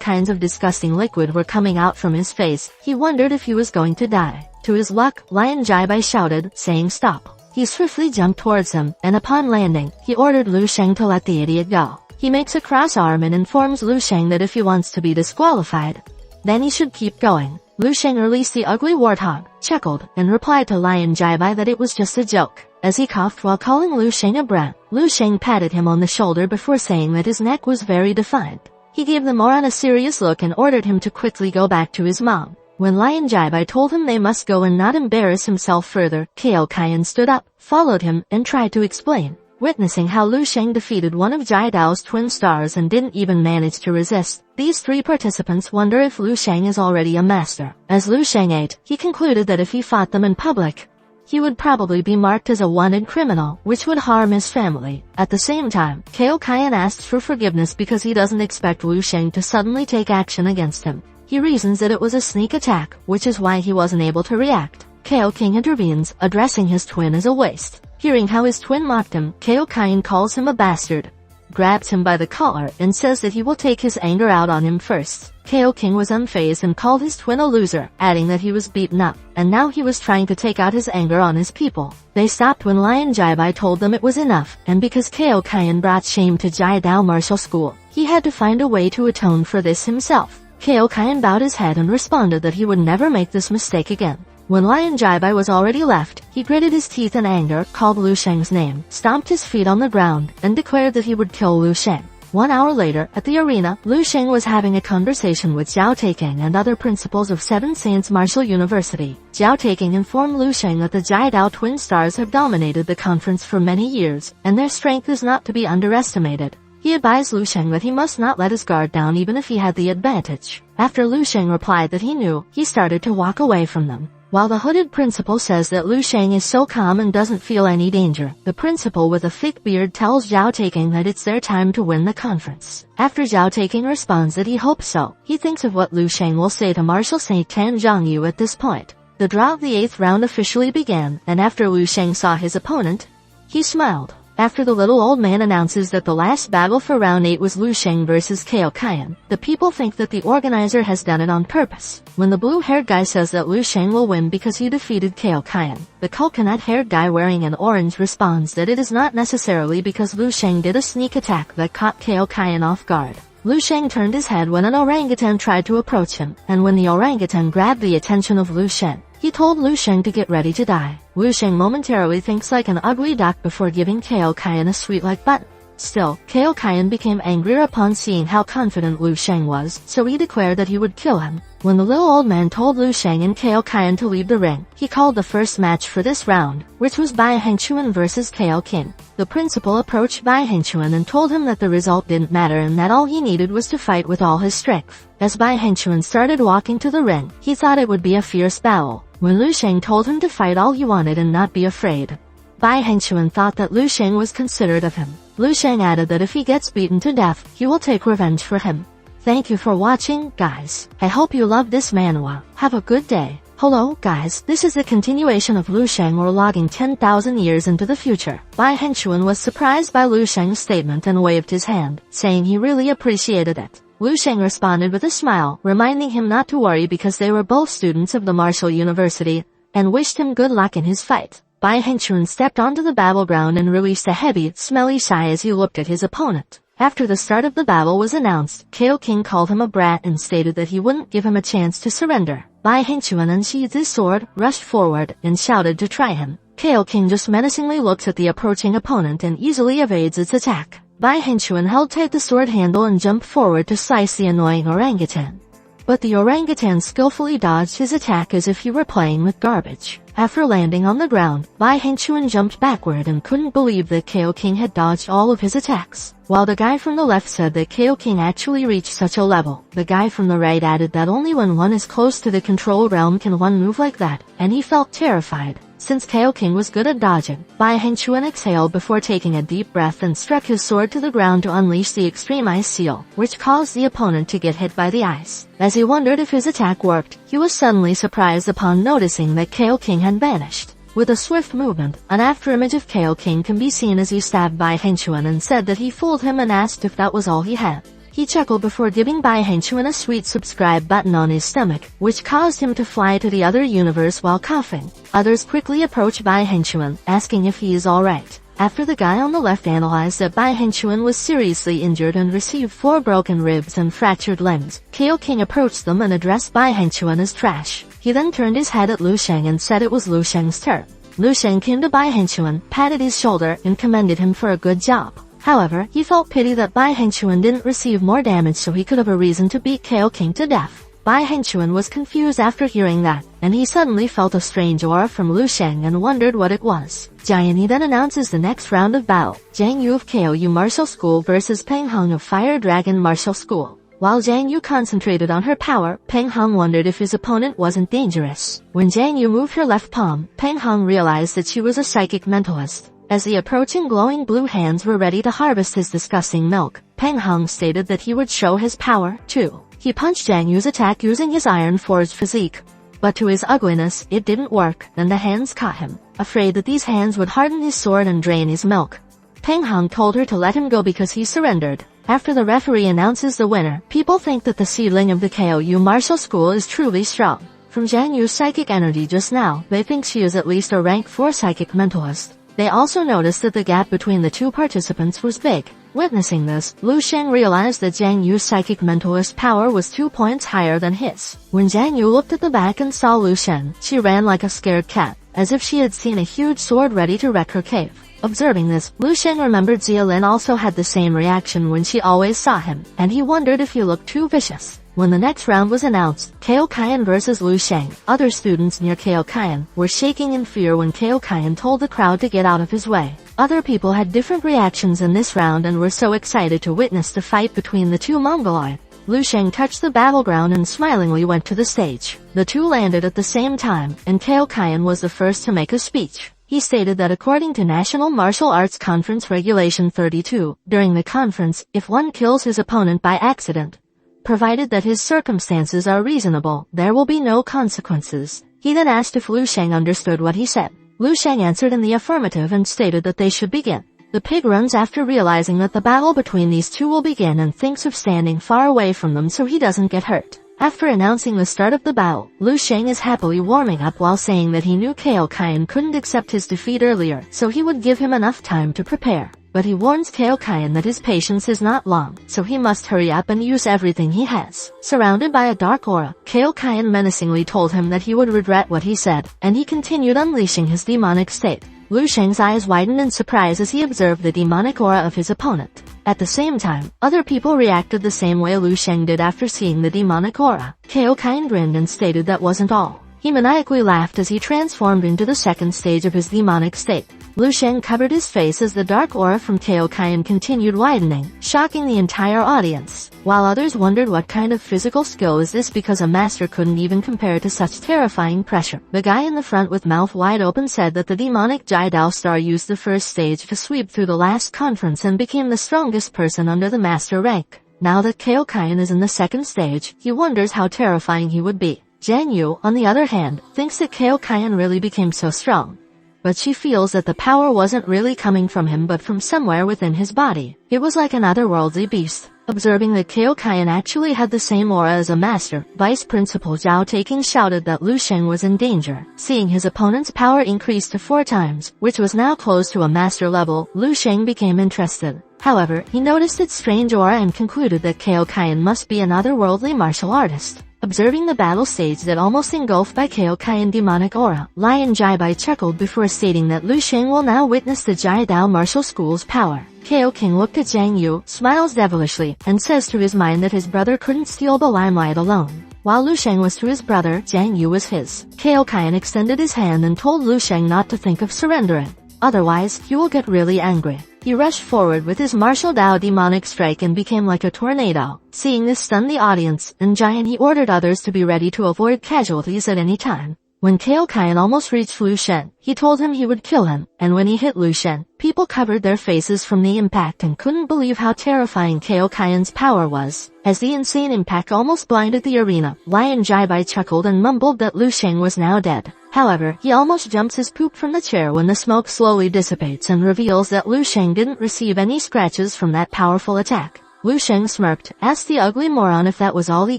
kinds of disgusting liquid were coming out from his face, he wondered if he was going to die. To his luck, Lion Jaibai shouted, saying stop. He swiftly jumped towards him, and upon landing, he ordered Lu Sheng to let the idiot go. He makes a cross arm and informs Lu Sheng that if he wants to be disqualified, then he should keep going. Lu Sheng released the ugly warthog, chuckled, and replied to Lion Jaibai that it was just a joke. As he coughed while calling Lu Sheng a brat, Lu Sheng patted him on the shoulder before saying that his neck was very defined. He gave the moron a serious look and ordered him to quickly go back to his mom. When Lion Jaibai told him they must go and not embarrass himself further, Kao Kayan stood up, followed him, and tried to explain. Witnessing how Lu Sheng defeated one of Jiadao's twin stars and didn't even manage to resist, these three participants wonder if Lu Sheng is already a master. As Lu Sheng ate, he concluded that if he fought them in public, he would probably be marked as a wanted criminal, which would harm his family. At the same time, Kao Kayan asks for forgiveness because he doesn't expect Lu Sheng to suddenly take action against him. He reasons that it was a sneak attack, which is why he wasn't able to react. Kao King intervenes, addressing his twin as a waste. Hearing how his twin mocked him, Kao Kayan calls him a bastard, grabs him by the collar, and says that he will take his anger out on him first. Kao King was unfazed and called his twin a loser, adding that he was beaten up, and now he was trying to take out his anger on his people. They stopped when Lion Jaibai told them it was enough, and because Kao Kayan brought shame to Jiadao Martial School, he had to find a way to atone for this himself. Kao Kayan bowed his head and responded that he would never make this mistake again. When Lion Jaibai was already left, he gritted his teeth in anger, called Lu Sheng's name, stomped his feet on the ground, and declared that he would kill Lu Sheng. 1 hour later, at the arena, Lu Sheng was having a conversation with Zhao Taking and other principals of Seven Saints Martial University. Zhao Taking informed Lu Sheng that the Jiadao twin stars have dominated the conference for many years, and their strength is not to be underestimated. He advised Lu Sheng that he must not let his guard down even if he had the advantage. After Lu Sheng replied that he knew, he started to walk away from them. While the hooded principal says that Lu Sheng is so calm and doesn't feel any danger, the principal with a thick beard tells Zhao Taking that it's their time to win the conference. After Zhao Taking responds that he hopes so, he thinks of what Lu Sheng will say to Marshal Saint Tan Zhongyu at this point. The draw of the 8th round officially began, and after Lu Sheng saw his opponent, he smiled. After the little old man announces that the last battle for round 8 was Lu Sheng versus Kao Kayan, the people think that the organizer has done it on purpose. When the blue-haired guy says that Lu Sheng will win because he defeated Kao Kayan, the coconut-haired guy wearing an orange responds that it is not necessarily because Lu Sheng did a sneak attack that caught Kao Kayan off guard. Lu Sheng turned his head when an orangutan tried to approach him, and when the orangutan grabbed the attention of Lu Sheng, he told Lu Sheng to get ready to die. Lu Sheng momentarily thinks like an ugly duck before giving Kao Kayan a sweet-like button. Still, Kao Kayan became angrier upon seeing how confident Lu Sheng was, so he declared that he would kill him. When the little old man told Lu Sheng and Kao Kayan to leave the ring, he called the first match for this round, which was Bai Hengchuan versus Kao King. The principal approached Bai Hengchuan and told him that the result didn't matter and that all he needed was to fight with all his strength. As Bai Hengchuan started walking to the ring, he thought it would be a fierce battle. When Lu Sheng told him to fight all he wanted and not be afraid, Bai Hengchuan thought that Lu Sheng was considerate of him. Lu Sheng added that if he gets beaten to death, he will take revenge for him. Thank you for watching, guys. I hope you loved this manhwa. Have a good day. Hello, guys. This is the continuation of Lu Sheng logging 10,000 years into the future. Bai Hengchuan was surprised by Lu Sheng's statement and waved his hand, saying he really appreciated it. Lu Sheng responded with a smile, reminding him not to worry because they were both students of the martial university, and wished him good luck in his fight. Bai Hengchuan stepped onto the battleground and released a heavy, smelly sigh as he looked at his opponent. After the start of the battle was announced, Kao King called him a brat and stated that he wouldn't give him a chance to surrender. Bai Hengchuan unsheathed his sword, rushed forward, and shouted to try him. Kao King just menacingly looks at the approaching opponent and easily evades its attack. Bai Hengchuan held tight the sword handle and jumped forward to slice the annoying orangutan. But the orangutan skillfully dodged his attack as if he were playing with garbage. After landing on the ground, Bai Hengchuan jumped backward and couldn't believe that Kao King had dodged all of his attacks. While the guy from the left said that Kao King actually reached such a level, the guy from the right added that only when one is close to the control realm can one move like that, and he felt terrified. Since Kao King was good at dodging, Bai Hengchuan exhaled before taking a deep breath and struck his sword to the ground to unleash the extreme ice seal, which caused the opponent to get hit by the ice. As he wondered if his attack worked, he was suddenly surprised upon noticing that Kao King had vanished. With a swift movement, an afterimage of Kao King can be seen as he stabbed Bai Hengchuan and said that he fooled him and asked if that was all he had. He chuckled before giving Bai Hengchuan a sweet subscribe button on his stomach, which caused him to fly to the other universe while coughing. Others quickly approach Bai Hengchuan, asking if he is alright. After the guy on the left analyzed that Bai Hengchuan was seriously injured and received 4 broken ribs and fractured limbs, Kao King approached them and addressed Bai Hengchuan as trash. He then turned his head at Lu Sheng and said it was Lu Sheng's turn. Lu Sheng came to Bai Hengchuan, patted his shoulder, and commended him for a good job. However, he felt pity that Bai Hengchuan didn't receive more damage so he could have a reason to beat Kao King to death. Bai Hengchuan was confused after hearing that, and he suddenly felt a strange aura from Lu Sheng and wondered what it was. Jianyi then announces the next round of battle, Jiang Yu of KOU Martial School versus Peng Heng of Fire Dragon Martial School. While Jiang Yu concentrated on her power, Peng Heng wondered if his opponent wasn't dangerous. When Jiang Yu moved her left palm, Peng Heng realized that she was a psychic mentalist. As the approaching glowing blue hands were ready to harvest his disgusting milk, Peng Heng stated that he would show his power, too. He punched Jiang Yu's attack using his iron-forged physique. But to his ugliness, it didn't work, and the hands caught him. Afraid that these hands would harden his sword and drain his milk, Peng Heng told her to let him go because he surrendered. After the referee announces the winner, people think that the seedling of the KOU Martial School is truly strong. From Jiang Yu's psychic energy just now, they think she is at least a rank 4 psychic mentalist. They also noticed that the gap between the two participants was big. Witnessing this, Lu Sheng realized that Jiang Yu's psychic mentalist power was 2 points higher than his. When Jiang Yu looked at the back and saw Lu Sheng, she ran like a scared cat, as if she had seen a huge sword ready to wreck her cave. Observing this, Lu Sheng remembered Xia Lin also had the same reaction when she always saw him, and he wondered if he looked too vicious. When the next round was announced, Kao Kayan versus Lu Sheng, other students near Kao Kayan were shaking in fear when Kao Kayan told the crowd to get out of his way. Other people had different reactions in this round and were so excited to witness the fight between the two Mongoloid. Lu Sheng touched the battleground and smilingly went to the stage. The two landed at the same time, and Kao Kayan was the first to make a speech. He stated that according to National Martial Arts Conference Regulation 32, during the conference, if one kills his opponent by accident, provided that his circumstances are reasonable, there will be no consequences. He then asked if Lu Sheng understood what he said. Lu Sheng answered in the affirmative and stated that they should begin. The pig runs after realizing that the battle between these two will begin and thinks of standing far away from them so he doesn't get hurt. After announcing the start of the battle, Lu Sheng is happily warming up while saying that he knew Kao Kayan couldn't accept his defeat earlier, so he would give him enough time to prepare. but he warns Kaiokayan that his patience is not long, so he must hurry up and use everything he has. Surrounded by a dark aura, Kaiokayan menacingly told him that he would regret what he said, and he continued unleashing his demonic state. Lu Sheng's eyes widened in surprise as he observed the demonic aura of his opponent. At the same time, other people reacted the same way Lu Sheng did after seeing the demonic aura. Kaiokayan grinned and stated that wasn't all. He maniacally laughed as he transformed into the second stage of his demonic state. Lu Sheng covered his face as the dark aura from Kaiokayan continued widening, shocking the entire audience. While others wondered what kind of physical skill is this because a master couldn't even compare to such terrifying pressure. The guy in the front with mouth wide open said that the demonic Jidao star used the first stage to sweep through the last conference and became the strongest person under the master rank. Now that Kaiokayan is in the second stage, he wonders how terrifying he would be. Jiang Yu, on the other hand, thinks that Kaiokayan really became so strong. But she feels that the power wasn't really coming from him but from somewhere within his body. It was like an otherworldly beast. Observing that Kaiokayan actually had the same aura as a master, Vice Principal Zhao Taking shouted that Lu Sheng was in danger. Seeing his opponent's power increase to 4 times, which was now close to a master level, Lu Sheng became interested. However, he noticed its strange aura and concluded that Kaiokayan must be an otherworldly martial artist. Observing the battle stage that almost engulfed by Kaiokayan demonic aura, Lion Jaibai chuckled before stating that Lu Sheng will now witness the Jidao martial school's power. Kaioking looked at Jiang Yu, smiles devilishly, and says to his mind that his brother couldn't steal the limelight alone. While Lu Sheng was to his brother, Jiang Yu was his. Kaiokayan extended his hand and told Lu Sheng not to think of surrendering. Otherwise, he will get really angry. He rushed forward with his martial Dao demonic strike and became like a tornado. Seeing this stunned the audience, and Giant he ordered others to be ready to avoid casualties at any time. When Kaiokayan almost reached Lu Shen, he told him he would kill him, and when he hit Lu Shen, people covered their faces from the impact and couldn't believe how terrifying Kaiokayan's power was. As the insane impact almost blinded the arena, Lion Jaibai chuckled and mumbled that Lu Sheng was now dead. However, he almost jumps his poop from the chair when the smoke slowly dissipates and reveals that Lu Sheng didn't receive any scratches from that powerful attack. Lu Sheng smirked, asked the ugly moron if that was all he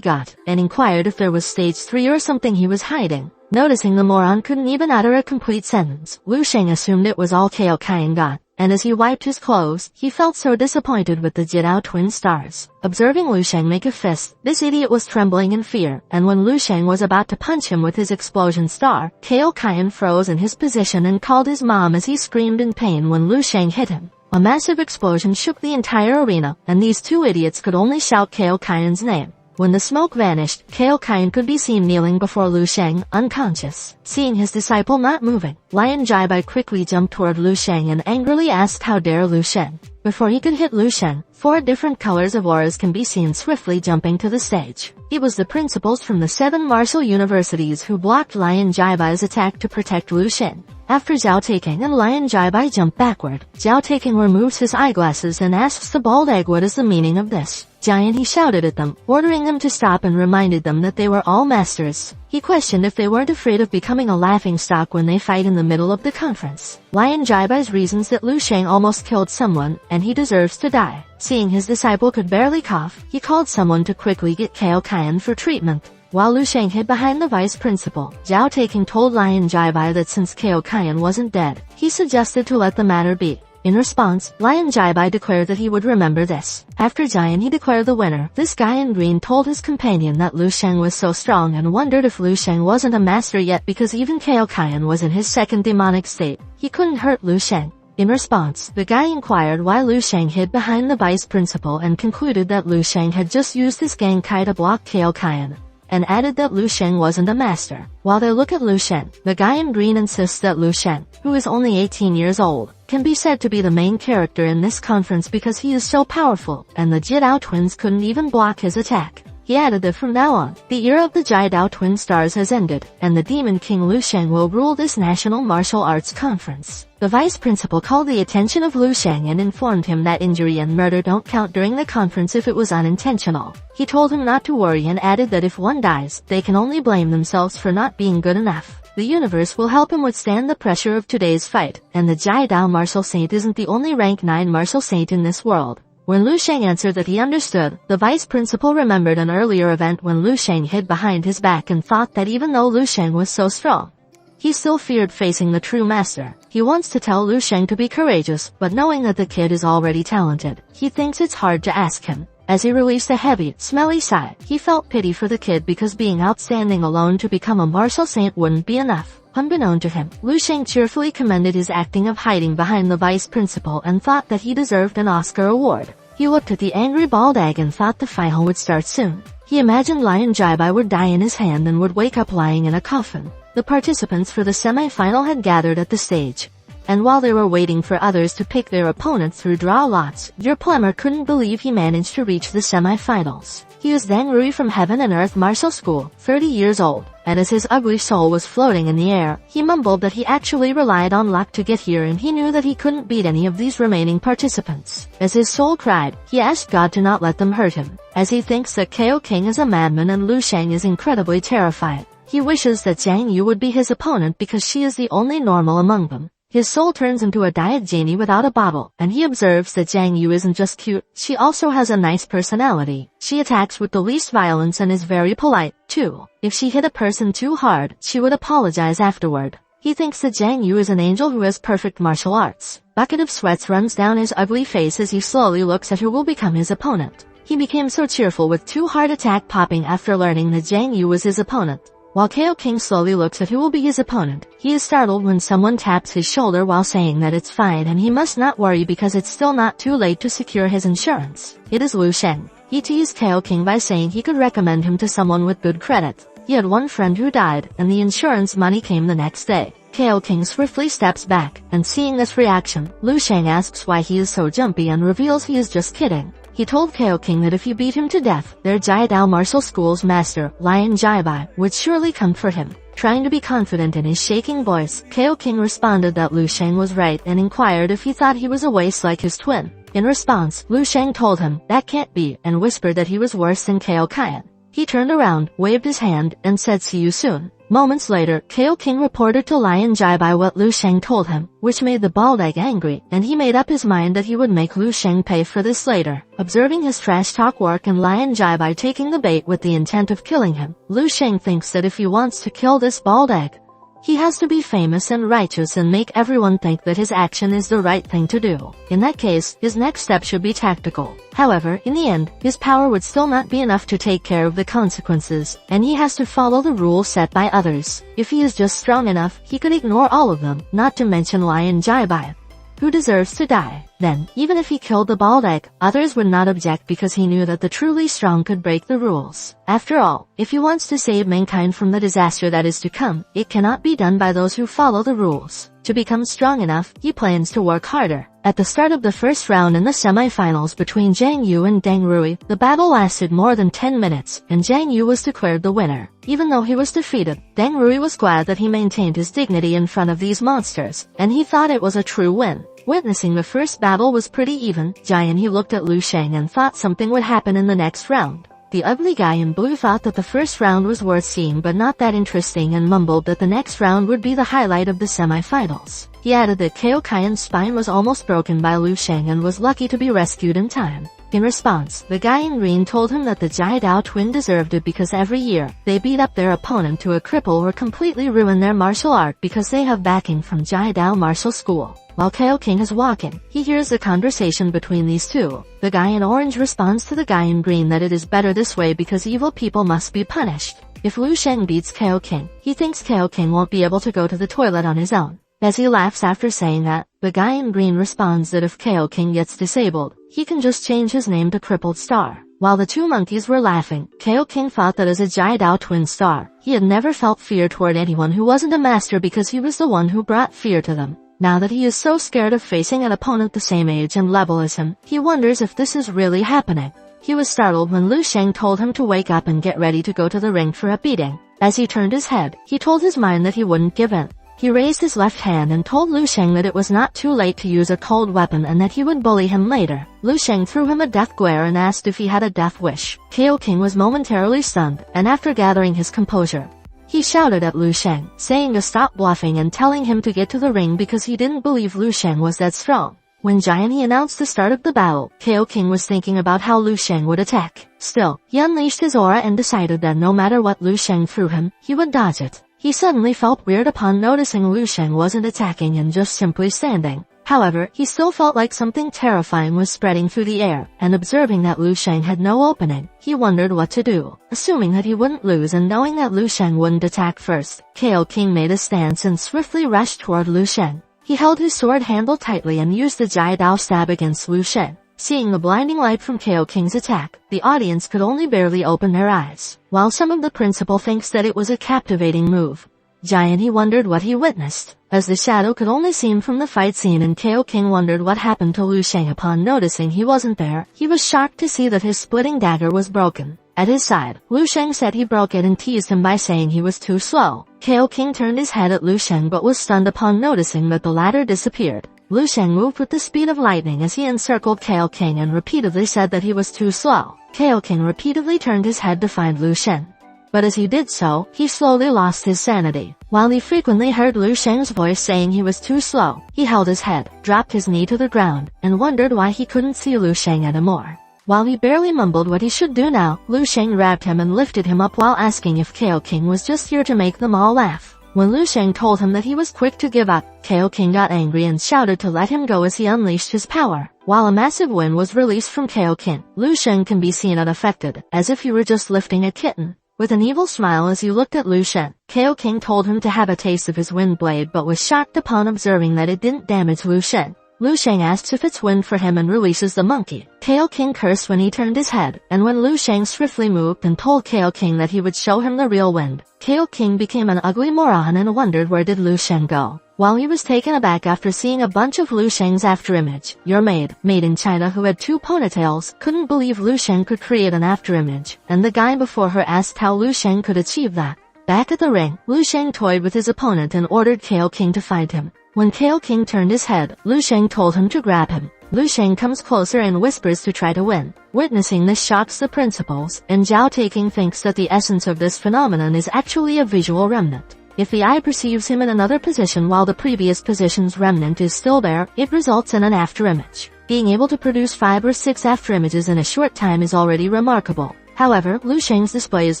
got, and inquired if there was stage 3 or something he was hiding. Noticing the moron couldn't even utter a complete sentence, Lu Sheng assumed it was all Kaiokayan got, and as he wiped his clothes, he felt so disappointed with the Jidao twin stars. Observing Lu Sheng make a fist, this idiot was trembling in fear, and when Lu Sheng was about to punch him with his explosion star, Kaiokayan froze in his position and called his mom as he screamed in pain when Lu Sheng hit him. A massive explosion shook the entire arena, and these two idiots could only shout Kaiokayan's name. When the smoke vanished, Kaiokayan could be seen kneeling before Lu Sheng, unconscious. Seeing his disciple not moving, Lion Jaibai quickly jumped toward Lu Sheng and angrily asked how dare Lu Sheng. Before he could hit Lu Sheng, 4 different colors of auras can be seen swiftly jumping to the stage. It was the principals from the 7 martial universities who blocked Lion Jaibai's attack to protect Lu Sheng. After Zhao Taking and Lion Jaibai jump backward, Zhao Taking removes his eyeglasses and asks the bald egg what is the meaning of this. Giant he shouted at them, ordering them to stop and reminded them that they were all masters. He questioned if they weren't afraid of becoming a laughingstock when they fight in the middle of the conference. Lion Jaibai's reasons that Lu Sheng almost killed someone, and he deserves to die. Seeing his disciple could barely cough, he called someone to quickly get Kaiokayan for treatment. While Lu Sheng hid behind the vice principal, Zhao Taking told Lion Jaibai that since Kaiokayan wasn't dead, he suggested to let the matter be. In response, Lion Jaibai declared that he would remember this. After Giant he declared the winner, this guy in green told his companion that Lu Sheng was so strong and wondered if Lu Sheng wasn't a master yet because even Kaiokayan was in his second demonic state. He couldn't hurt Lu Sheng. In response, the guy inquired why Lu Sheng hid behind the vice principal and concluded that Lu Sheng had just used his Genkai to block Kaiokayan, and added that Lu Sheng wasn't a master. While they look at Lu Sheng, the guy in green insists that Lu Sheng, who is only 18 years old, can be said to be the main character in this conference because he is so powerful, and the Jidao twins couldn't even block his attack. He added that from now on, the era of the Jidao twin stars has ended, and the Demon King Lu Sheng will rule this national martial arts conference. The vice principal called the attention of Lu Sheng and informed him that injury and murder don't count during the conference if it was unintentional. He told him not to worry and added that if one dies, they can only blame themselves for not being good enough. The universe will help him withstand the pressure of today's fight, and the Jidao martial saint isn't the only rank 9 martial saint in this world. When Lu Sheng answered that he understood, the vice principal remembered an earlier event when Lu Sheng hid behind his back and thought that even though Lu Sheng was so strong, He still feared facing the true master. He wants to tell Lu Sheng to be courageous, but knowing that the kid is already talented, he thinks it's hard to ask him. As he released a heavy, smelly sigh, he felt pity for the kid because being outstanding alone to become a martial saint wouldn't be enough. Unbeknown to him, Lu Sheng cheerfully commended his acting of hiding behind the vice principal and thought that he deserved an Oscar award. He looked at the angry bald egg and thought the final would start soon. He imagined Lion Jaibai would die in his hand and would wake up lying in a coffin. The participants for the semi-final had gathered at the stage. And while they were waiting for others to pick their opponent through draw lots, your plumber couldn't believe he managed to reach the semi-finals. He was Deng Rui from Heaven and Earth Martial School, 30 years old, and as his ugly soul was floating in the air, he mumbled that he actually relied on luck to get here and he knew that he couldn't beat any of these remaining participants. As his soul cried, he asked God to not let them hurt him, as he thinks that KO King is a madman and Lu Sheng is incredibly terrified. He wishes that Zhang Yu would be his opponent because she is the only normal among them. His soul turns into a diet genie without a bottle, and he observes that Zhang Yu isn't just cute, she also has a nice personality. She attacks with the least violence and is very polite, too. If she hit a person too hard, she would apologize afterward. He thinks that Zhang Yu is an angel who has perfect martial arts. Bucket of sweats runs down his ugly face as he slowly looks at who will become his opponent. He became so cheerful with 2 heart attack popping after learning that Zhang Yu was his opponent. While KO King slowly looks at who will be his opponent, he is startled when someone taps his shoulder while saying that it's fine and he must not worry because it's still not too late to secure his insurance. It is Lu Sheng. He teased KO King by saying he could recommend him to someone with good credit. He had one friend who died, and the insurance money came the next day. KO King swiftly steps back, and seeing this reaction, Lu Sheng asks why he is so jumpy and reveals he is just kidding. He told KO King that if he beat him to death, their Jiadao Martial School's master, Lion Jaibai, would surely comfort him. Trying to be confident in his shaking voice, KO King responded that Lu Sheng was right and inquired if he thought he was a waste like his twin. In response, Lu Sheng told him, that can't be, and whispered that he was worse than KO Kian. He turned around, waved his hand, and said see you soon. Moments later, KO King reported to Lion Jaibai what Lu Sheng told him, which made the bald egg angry, and he made up his mind that he would make Lu Sheng pay for this later. Observing his trash talk work and Lion Jaibai taking the bait with the intent of killing him, Lu Sheng thinks that if he wants to kill this bald egg, he has to be famous and righteous and make everyone think that his action is the right thing to do. In that case, his next step should be tactical. However, in the end, his power would still not be enough to take care of the consequences, and he has to follow the rules set by others. If he is just strong enough, he could ignore all of them, not to mention Lion Jaibai, who deserves to die. Then, even if he killed the bald egg, others would not object because he knew that the truly strong could break the rules. After all, if he wants to save mankind from the disaster that is to come, it cannot be done by those who follow the rules. To become strong enough, he plans to work harder. At the start of the first round in the semi-finals between Zhang Yu and Deng Rui, the battle lasted more than 10 minutes, and Zhang Yu was declared the winner. Even though he was defeated, Deng Rui was glad that he maintained his dignity in front of these monsters, and he thought it was a true win. Witnessing the first battle was pretty even, Giant he looked at Lu Sheng and thought something would happen in the next round. The ugly guy in blue thought that the first round was worth seeing but not that interesting and mumbled that the next round would be the highlight of the semi-finals. He added that KO Kian's spine was almost broken by Lu Sheng and was lucky to be rescued in time. In response, the guy in green told him that the Jiadao twin deserved it because every year, they beat up their opponent to a cripple or completely ruin their martial art because they have backing from Jiadao Martial School. While KO King is walking, he hears the conversation between these two. The guy in orange responds to the guy in green that it is better this way because evil people must be punished. If Lu Sheng beats KO King, he thinks KO King won't be able to go to the toilet on his own. As he laughs after saying that, the guy in green responds that if KO King gets disabled, he can just change his name to Crippled Star. While the two monkeys were laughing, KO King thought that as a Jiadao twin star, he had never felt fear toward anyone who wasn't a master because he was the one who brought fear to them. Now that he is so scared of facing an opponent the same age and level as him, he wonders if this is really happening. He was startled when Lu Sheng told him to wake up and get ready to go to the ring for a beating. As he turned his head, he told his mind that he wouldn't give in. He raised his left hand and told Lu Sheng that it was not too late to use a cold weapon and that he would bully him later. Lu Sheng threw him a death glare and asked if he had a death wish. KO King was momentarily stunned, and after gathering his composure, he shouted at Lu Sheng, saying to stop bluffing and telling him to get to the ring because he didn't believe Lu Sheng was that strong. When Giant he announced the start of the battle, KO King was thinking about how Lu Sheng would attack. Still, he unleashed his aura and decided that no matter what Lu Sheng threw him, he would dodge it. He suddenly felt weird upon noticing Lu Sheng wasn't attacking and just simply standing. However, he still felt like something terrifying was spreading through the air, and observing that Lu Sheng had no opening, he wondered what to do. Assuming that he wouldn't lose and knowing that Lu Sheng wouldn't attack first, Kao King made a stance and swiftly rushed toward Lu Sheng. He held his sword handle tightly and used the Jai Dao stab against Lu Sheng. Seeing the blinding light from Kao King's attack, the audience could only barely open their eyes. While some of the principal thinks that it was a captivating move, Giant he wondered what he witnessed, as the shadow could only seen from the fight scene, and Kao King wondered what happened to Lu Sheng upon noticing he wasn't there. He was shocked to see that his splitting dagger was broken. At his side, Lu Sheng said he broke it and teased him by saying he was too slow. Kao King turned his head at Lu Sheng but was stunned upon noticing that the latter disappeared. Lu Sheng moved with the speed of lightning as he encircled Kao King and repeatedly said that he was too slow. Kao King repeatedly turned his head to find Lu Sheng. But as he did so, he slowly lost his sanity. While he frequently heard Lu Sheng's voice saying he was too slow, he held his head, dropped his knee to the ground, and wondered why he couldn't see Lu Sheng anymore. While he barely mumbled what he should do now, Lu Sheng grabbed him and lifted him up while asking if Kao King was just here to make them all laugh. When Lu Sheng told him that he was quick to give up, Kao King got angry and shouted to let him go as he unleashed his power. While a massive wind was released from Kao King, Lu Sheng can be seen unaffected, as if he were just lifting a kitten. With an evil smile as he looked at Lu Sheng, Kao King told him to have a taste of his wind blade but was shocked upon observing that it didn't damage Lu Sheng. Lu Sheng asks if it's wind for him and releases the monkey. Kao King cursed when he turned his head, and when Lu Sheng swiftly moved and told Kao King that he would show him the real wind, Kao King became an ugly moron and wondered where did Lu Sheng go. While he was taken aback after seeing a bunch of Lu Sheng's afterimage, your maid in China who had 2 ponytails, couldn't believe Lu Sheng could create an afterimage, and the guy before her asked how Lu Sheng could achieve that. Back at the ring, Lu Sheng toyed with his opponent and ordered Kao King to fight him. When Kao King turned his head, Lu Sheng told him to grab him. Lu Sheng comes closer and whispers to try to win. Witnessing this shocks the principals, and Zhao Taking thinks that the essence of this phenomenon is actually a visual remnant. If the eye perceives him in another position while the previous position's remnant is still there, it results in an afterimage. Being able to produce 5 or 6 afterimages in a short time is already remarkable. However, Lu Sheng's display is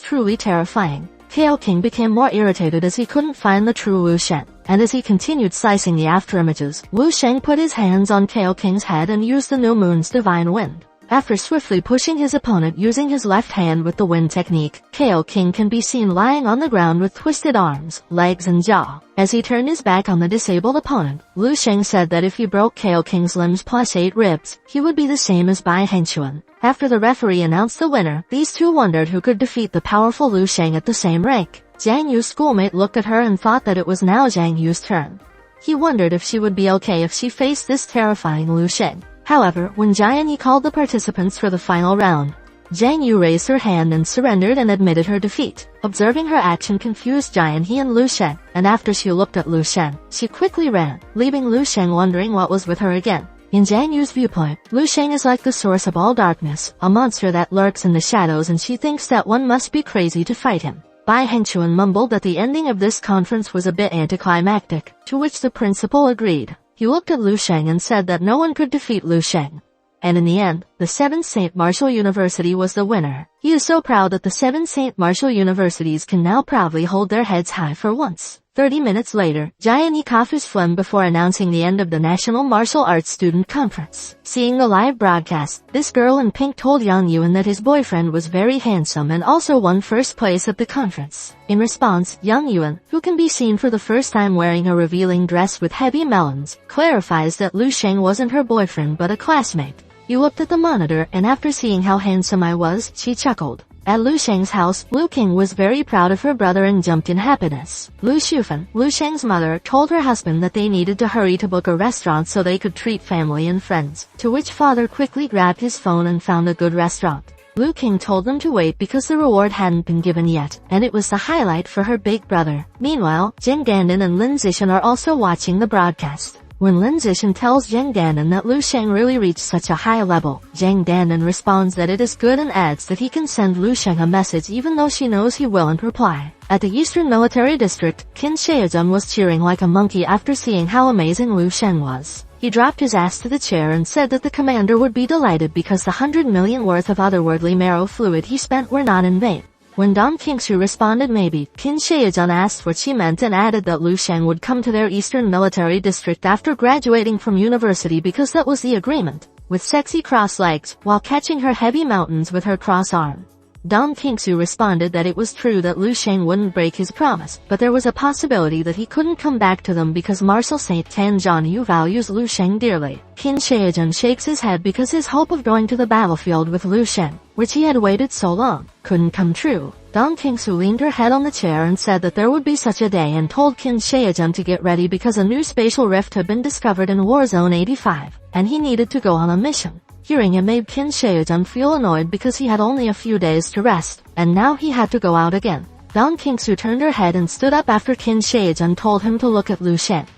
truly terrifying. Kao King became more irritated as he couldn't find the true Lu Sheng, and as he continued slicing the afterimages, Lu Sheng put his hands on Kao King's head and used the new moon's divine wind. After swiftly pushing his opponent using his left hand with the wind technique, Kao King can be seen lying on the ground with twisted arms, legs and jaw. As he turned his back on the disabled opponent, Lu Sheng said that if he broke Kao King's limbs plus 8 ribs, he would be the same as Bai Hengquan. After the referee announced the winner, these two wondered who could defeat the powerful Lu Sheng at the same rank. Zhang Yu's schoolmate looked at her and thought that it was now Zhang Yu's turn. He wondered if she would be okay if she faced this terrifying Lu Sheng. However, when Jian Yi called the participants for the final round, Zhang Yu raised her hand and surrendered and admitted her defeat. Observing her action confused Jian Yi and Lu Sheng, and after she looked at Lu Sheng, she quickly ran, leaving Lu Sheng wondering what was with her again. In Zhang Yu's viewpoint, Lu Sheng is like the source of all darkness, a monster that lurks in the shadows, and she thinks that one must be crazy to fight him. Bai Hengquan mumbled that the ending of this conference was a bit anticlimactic, to which the principal agreed. He looked at Lu Sheng and said that no one could defeat Lu Sheng. And in the end, the 7th St. Martial University was the winner. He is so proud that the 7 St. Martial Universities can now proudly hold their heads high for once. 30 minutes later, Jian Yi coughed his phlegm before announcing the end of the National Martial Arts Student Conference. Seeing the live broadcast, this girl in pink told Yang Yuan that his boyfriend was very handsome and also won first place at the conference. In response, Yang Yuan, who can be seen for the first time wearing a revealing dress with heavy melons, clarifies that Lu Sheng wasn't her boyfriend but a classmate. He looked at the monitor, and after seeing how handsome I was, she chuckled. At Lu Sheng's house, Lu King was very proud of her brother and jumped in happiness. Lu Shufan, Lu Sheng's mother, told her husband that they needed to hurry to book a restaurant so they could treat family and friends, to which father quickly grabbed his phone and found a good restaurant. Lu King told them to wait because the reward hadn't been given yet, and it was the highlight for her big brother. Meanwhile, Zheng Gandan and Lin Zixin are also watching the broadcast. When Lin Zixin tells Zheng Gandan that Lu Sheng really reached such a high level, Zheng Gandan responds that it is good and adds that he can send Lu Sheng a message even though she knows he won't reply. At the Eastern Military District, Qin Shaozhen was cheering like a monkey after seeing how amazing Lu Sheng was. He dropped his ass to the chair and said that the commander would be delighted because the 100 million worth of otherworldly marrow fluid he spent were not in vain. When Dong Kingsu responded maybe, Qin Shaojun asked what she meant and added that Lu Sheng would come to their Eastern Military District after graduating from university because that was the agreement, with sexy cross legs, while catching her heavy mountains with her cross arm. Dong Kingsu responded that it was true that Lu Sheng wouldn't break his promise, but there was a possibility that he couldn't come back to them because Marshal Saint Tan Jianyu values Lu Sheng dearly. Qin Shaojun shakes his head because his hope of going to the battlefield with Lu Sheng, which he had waited so long, couldn't come true. Dong Kingsu leaned her head on the chair and said that there would be such a day and told Qin Shaojun to get ready because a new spatial rift had been discovered in Warzone 85, and he needed to go on a mission. Hearing it made Qin Shaojun feel annoyed because he had only a few days to rest, and now he had to go out again. Dong Kingsu turned her head and stood up after Qin Shaojun told him to look at Lu Sheng,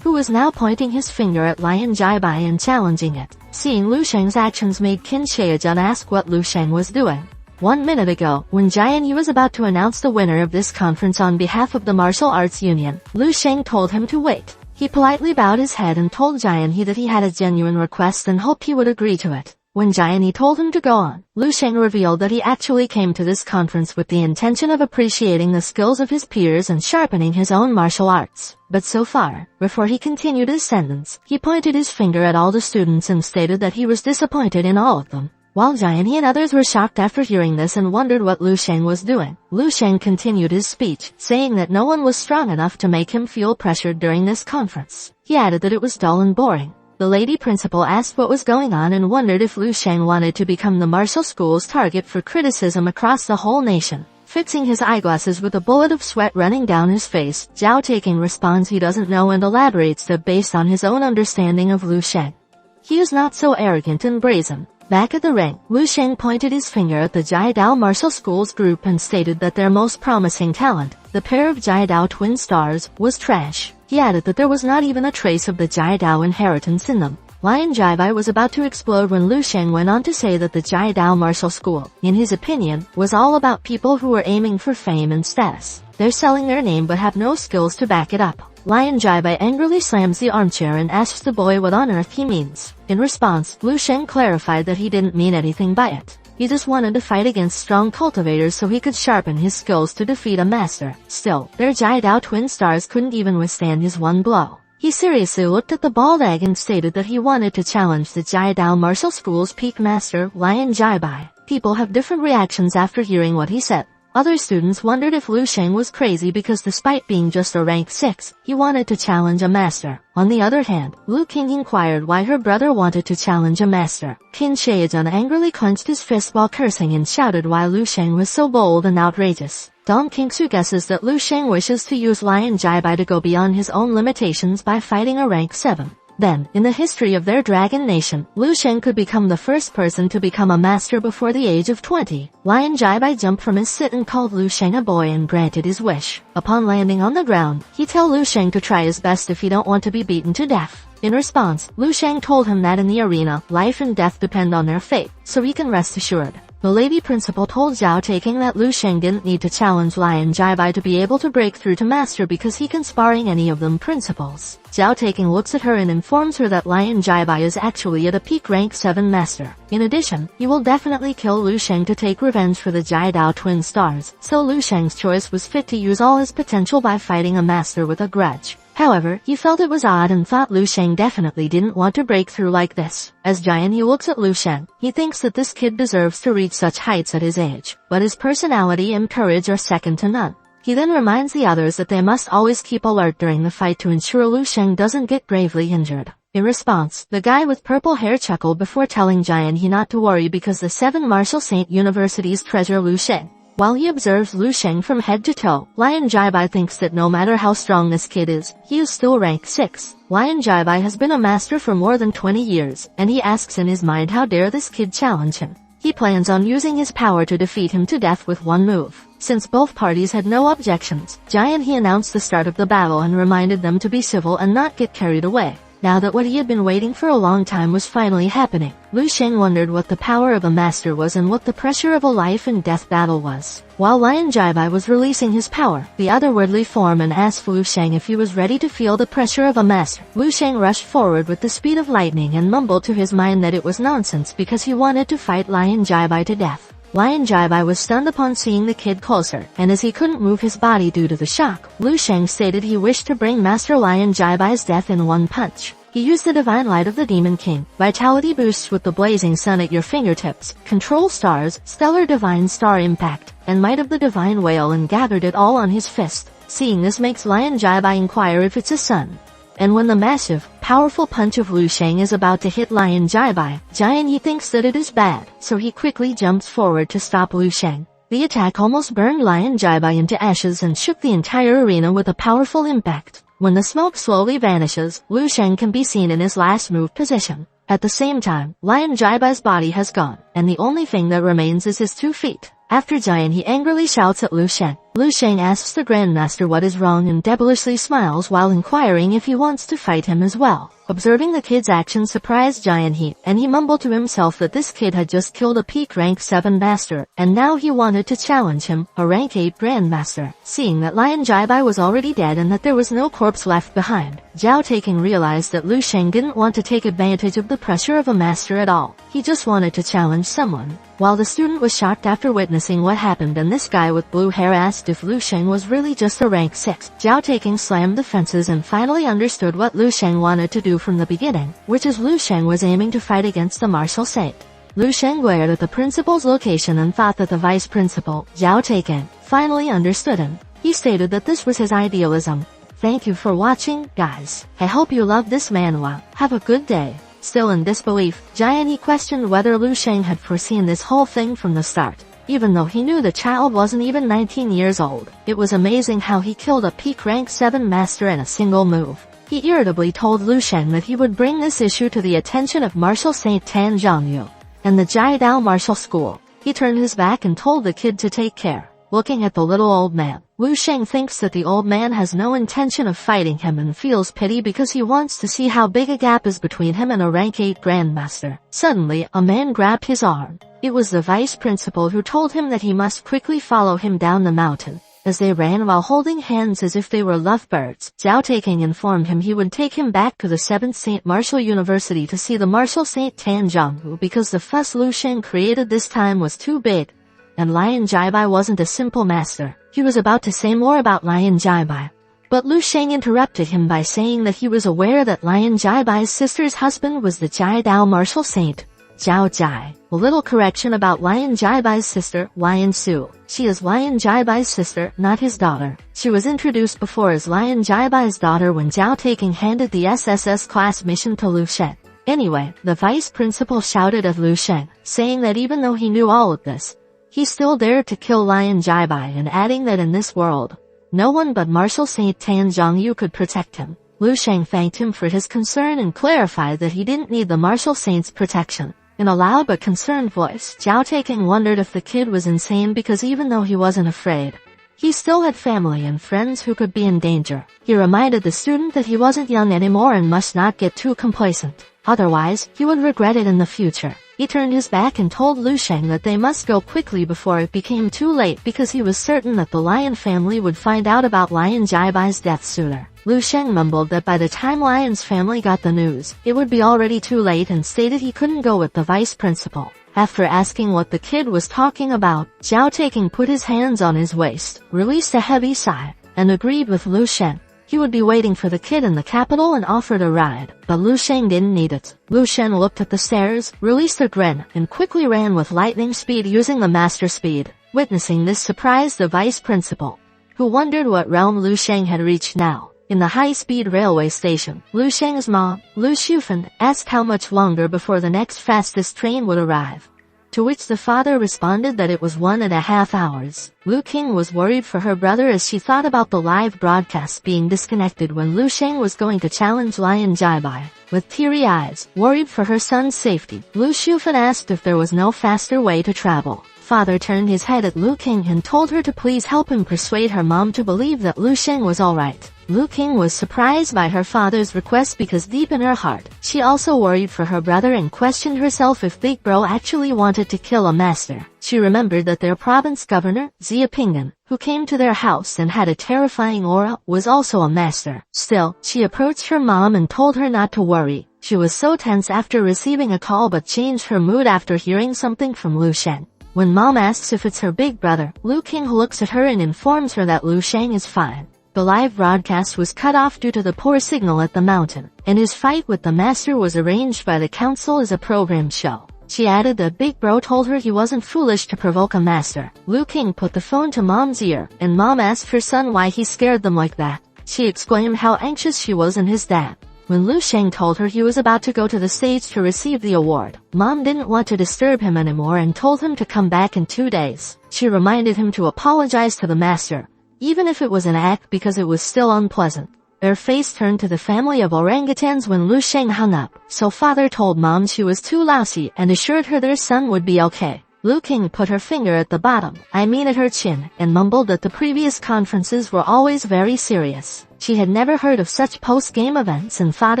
who was now pointing his finger at Lion Jaibai and challenging it. Seeing Lu Sheng's actions made Qin Shaojun ask what Lu Sheng was doing. 1 minute ago, when Jianyu was about to announce the winner of this conference on behalf of the Martial Arts Union, Lu Sheng told him to wait. He politely bowed his head and told Jianyu that he had a genuine request and hoped he would agree to it. When Jianyu told him to go on, Lu Sheng revealed that he actually came to this conference with the intention of appreciating the skills of his peers and sharpening his own martial arts. But so far, before he continued his sentence, he pointed his finger at all the students and stated that he was disappointed in all of them. While Jianyu and others were shocked after hearing this and wondered what Lu Sheng was doing, Lu Sheng continued his speech, saying that no one was strong enough to make him feel pressured during this conference. He added that it was dull and boring. The lady principal asked what was going on and wondered if Lu Sheng wanted to become the martial school's target for criticism across the whole nation. Fixing his eyeglasses with a bullet of sweat running down his face, Zhao Taking responds he doesn't know and elaborates that based on his own understanding of Lu Sheng, he is not so arrogant and brazen. Back at the ring, Lu Sheng pointed his finger at the Jai Dao Martial School's group and stated that their most promising talent, the pair of Jai Dao twin stars, was trash. He added that there was not even a trace of the Jai Dao inheritance in them. Lion Jaibai was about to explode when Lu Sheng went on to say that the Jai Dao Martial School, in his opinion, was all about people who were aiming for fame and status. They're selling their name but have no skills to back it up. Lion Jaibai angrily slams the armchair and asks the boy what on earth he means. In response, Lu Sheng clarified that he didn't mean anything by it. He just wanted to fight against strong cultivators so he could sharpen his skills to defeat a master. Still, their Jai Dao twin stars couldn't even withstand his one blow. He seriously looked at the bald egg and stated that he wanted to challenge the Jai Dao Martial School's peak master, Lion Jaibai. People have different reactions after hearing what he said. Other students wondered if Lu Sheng was crazy because despite being just a rank 6, he wanted to challenge a master. On the other hand, Lu King inquired why her brother wanted to challenge a master. Qin Shaojun angrily clenched his fist while cursing and shouted why Lu Sheng was so bold and outrageous. Dong Kingsu guesses that Lu Sheng wishes to use Lion Jaibai to go beyond his own limitations by fighting a rank 7. Then, in the history of their dragon nation, Lu Sheng could become the first person to become a master before the age of 20. Lion Jaibai jumped from his sit and called Lu Sheng a boy and granted his wish. Upon landing on the ground, he told Lu Sheng to try his best if he don't want to be beaten to death. In response, Lu Sheng told him that in the arena, life and death depend on their fate, so he can rest assured. The lady principal told Zhao Taking that Lu Sheng didn't need to challenge Lion Jaibai to be able to break through to master because he can sparring any of them principals. Zhao Taking looks at her and informs her that Lion Jaibai is actually at a peak rank 7 master. In addition, he will definitely kill Lu Sheng to take revenge for the Jai Dao twin stars, so Lu Sheng's choice was fit to use all his potential by fighting a master with a grudge. However, he felt it was odd and thought Lu Sheng definitely didn't want to break through like this. As Jianyu looks at Lu Sheng, he thinks that this kid deserves to reach such heights at his age, but his personality and courage are second to none. He then reminds the others that they must always keep alert during the fight to ensure Lu Sheng doesn't get gravely injured. In response, the guy with purple hair chuckled before telling Jianyu not to worry because the 7 Martial Saint Universities treasure Lu Sheng. While he observes Lu Sheng from head to toe, Lion Jaibai thinks that no matter how strong this kid is, he is still rank 6. Lion Jaibai has been a master for more than 20 years, and he asks in his mind how dare this kid challenge him. He plans on using his power to defeat him to death with one move. Since both parties had no objections, Jianyu announced the start of the battle and reminded them to be civil and not get carried away. Now that what he had been waiting for a long time was finally happening, Lu Sheng wondered what the power of a master was and what the pressure of a life and death battle was. While Lion Jaibai was releasing his power, the otherworldly form, and asked Lu Sheng if he was ready to feel the pressure of a master. Lu Sheng rushed forward with the speed of lightning and mumbled to his mind that it was nonsense because he wanted to fight Lion Jaibai to death. Lion Jaibai was stunned upon seeing the kid closer, and as he couldn't move his body due to the shock, Lu Sheng stated he wished to bring Master Lion Jaibai's death in one punch. He used the divine light of the Demon King, vitality boosts with the blazing sun at your fingertips, control stars, stellar divine star impact, and might of the divine whale, and gathered it all on his fist. Seeing this makes Lion Jaibai inquire if it's a sun. And when the massive, powerful punch of Lu Sheng is about to hit Lion Jaibai, he thinks that it is bad, so he quickly jumps forward to stop Lu Sheng. The attack almost burned Lion Jaibai into ashes and shook the entire arena with a powerful impact. When the smoke slowly vanishes, Lu Sheng can be seen in his last move position. At the same time, Lion Jaibai's body has gone, and the only thing that remains is his 2 feet. After he angrily shouts at Lu Sheng. Lu Sheng asks the Grandmaster what is wrong and devilishly smiles while inquiring if he wants to fight him as well. Observing the kid's actions surprised he, and he mumbled to himself that this kid had just killed a peak rank 7 master, and now he wanted to challenge him, a rank 8 Grandmaster. Seeing that Lion Jaibai was already dead and that there was no corpse left behind, Zhao Taking realized that Lu Sheng didn't want to take advantage of the pressure of a master at all. He just wanted to challenge someone. While the student was shocked after witnessing what happened and this guy with blue hair asked if Lu Sheng was really just a rank 6, Zhao Taking slammed the fences and finally understood what Lu Sheng wanted to do from the beginning, which is Lu Sheng was aiming to fight against the martial saint. Lu Sheng glared at the principal's location and thought that the vice principal, Zhao Taking, finally understood him. He stated that this was his idealism. Thank you for watching, guys. I hope you love this manhwa. Have a good day. Still in disbelief, he questioned whether Lu Sheng had foreseen this whole thing from the start. Even though he knew the child wasn't even 19 years old, it was amazing how he killed a peak rank 7 master in a single move. He irritably told Lu Sheng that he would bring this issue to the attention of Martial Saint Tan Zhongyu and the Jiadao Martial School. He turned his back and told the kid to take care. Looking at the little old man, Lu Sheng thinks that the old man has no intention of fighting him and feels pity because he wants to see how big a gap is between him and a rank 8 Grandmaster. Suddenly, a man grabbed his arm. It was the vice principal who told him that he must quickly follow him down the mountain. As they ran while holding hands as if they were lovebirds, Zhao Taking informed him he would take him back to the 7th Saint Martial University to see the Martial Saint Tan Zhongyu because the fuss Lu Sheng created this time was too big. And Lion Jaibai wasn't a simple master. He was about to say more about Lion Jaibai. But Lu Sheng interrupted him by saying that he was aware that Lion Jaibai's sister's husband was the Jiadao Martial Saint, Zhao Jai. A little correction about Lion Jaibai's sister, Lion Su. She is Lion Jaibai's sister, not his daughter. She was introduced before as Lion Jaibai's daughter when Zhao Taking handed the SSS class mission to Lu Sheng. Anyway, the vice principal shouted at Lu Sheng, saying that even though he knew all of this, he still dared to kill Lion Jaibai and adding that in this world, no one but Martial Saint Tan Zhongyu could protect him. Lu Sheng thanked him for his concern and clarified that he didn't need the Martial Saint's protection. In a loud but concerned voice, Zhao Taking wondered if the kid was insane because even though he wasn't afraid, he still had family and friends who could be in danger. He reminded the student that he wasn't young anymore and must not get too complacent. Otherwise, he would regret it in the future. He turned his back and told Lu Sheng that they must go quickly before it became too late because he was certain that the Lion family would find out about Lion Jaibai's death sooner. Lu Sheng mumbled that by the time Lion's family got the news, it would be already too late and stated he couldn't go with the vice principal. After asking what the kid was talking about, Zhao Taking put his hands on his waist, released a heavy sigh, and agreed with Lu Sheng. He would be waiting for the kid in the capital and offered a ride, but Lu Sheng didn't need it. Lu Sheng looked at the stairs, released a grin, and quickly ran with lightning speed using the master speed. Witnessing this surprised the vice principal, who wondered what realm Lu Sheng had reached now. In the high-speed railway station, Lu Sheng's mom, Lu Shufan, asked how much longer before the next fastest train would arrive. To which the father responded that it was 1.5 hours. Lu King was worried for her brother as she thought about the live broadcast being disconnected when Lu Sheng was going to challenge Lion Jaibai. With teary eyes, worried for her son's safety, Lu Shufan asked if there was no faster way to travel. Father turned his head at Lu King and told her to please help him persuade her mom to believe that Lu Sheng was alright. Lu King was surprised by her father's request because deep in her heart, she also worried for her brother and questioned herself if Big Bro actually wanted to kill a master. She remembered that their province governor, Xia Pingan, who came to their house and had a terrifying aura, was also a master. Still, she approached her mom and told her not to worry. She was so tense after receiving a call but changed her mood after hearing something from Lu Sheng. When mom asks if it's her big brother, Lu King looks at her and informs her that Lu Sheng is fine. The live broadcast was cut off due to the poor signal at the mountain, and his fight with the master was arranged by the council as a program show. She added that Big Bro told her he wasn't foolish to provoke a master. Lu King put the phone to Mom's ear, and Mom asked her son why he scared them like that. She explained how anxious she was and his dad. When Lu Sheng told her he was about to go to the stage to receive the award, Mom didn't want to disturb him anymore and told him to come back in 2 days. She reminded him to apologize to the master, even if it was an act, because it was still unpleasant. Their face turned to the family of orangutans when Lu Sheng hung up, so father told Mom she was too lousy and assured her their son would be okay. Lu King put her finger at the bottom, at her chin, and mumbled that the previous conferences were always very serious. She had never heard of such post-game events and thought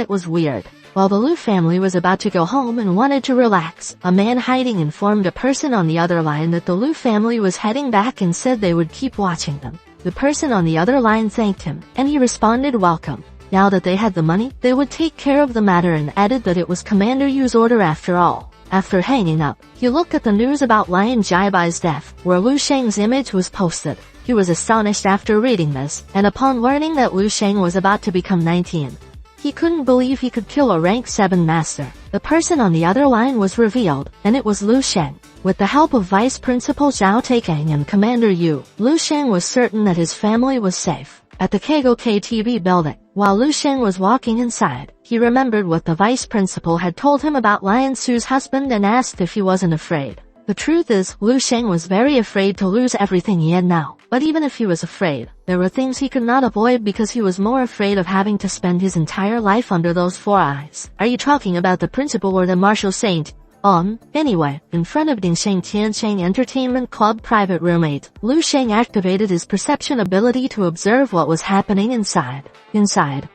it was weird. While the Lu family was about to go home and wanted to relax, a man hiding informed a person on the other line that the Lu family was heading back and said they would keep watching them. The person on the other line thanked him, and he responded welcome. Now that they had the money, they would take care of the matter and added that it was Commander Yu's order after all. After hanging up, he looked at the news about Lion Jaibai's death, where Lu Sheng's image was posted. He was astonished after reading this, and upon learning that Lu Sheng was about to become 19. He couldn't believe he could kill a rank 7 master. The person on the other line was revealed, and it was Lu Sheng. With the help of Vice Principal Zhao Taikang and Commander Yu, Lu Sheng was certain that his family was safe. At the Keigo KTV building, while Lu Sheng was walking inside, he remembered what the Vice Principal had told him about Lion Su's husband and asked if he wasn't afraid. The truth is, Lu Sheng was very afraid to lose everything he had now. But even if he was afraid, there were things he could not avoid because he was more afraid of having to spend his entire life under those 4 eyes. Are you talking about the principal or the martial saint? Anyway, in front of Dingsheng Tiansheng Entertainment Club private roommate, Lu Sheng activated his perception ability to observe what was happening inside.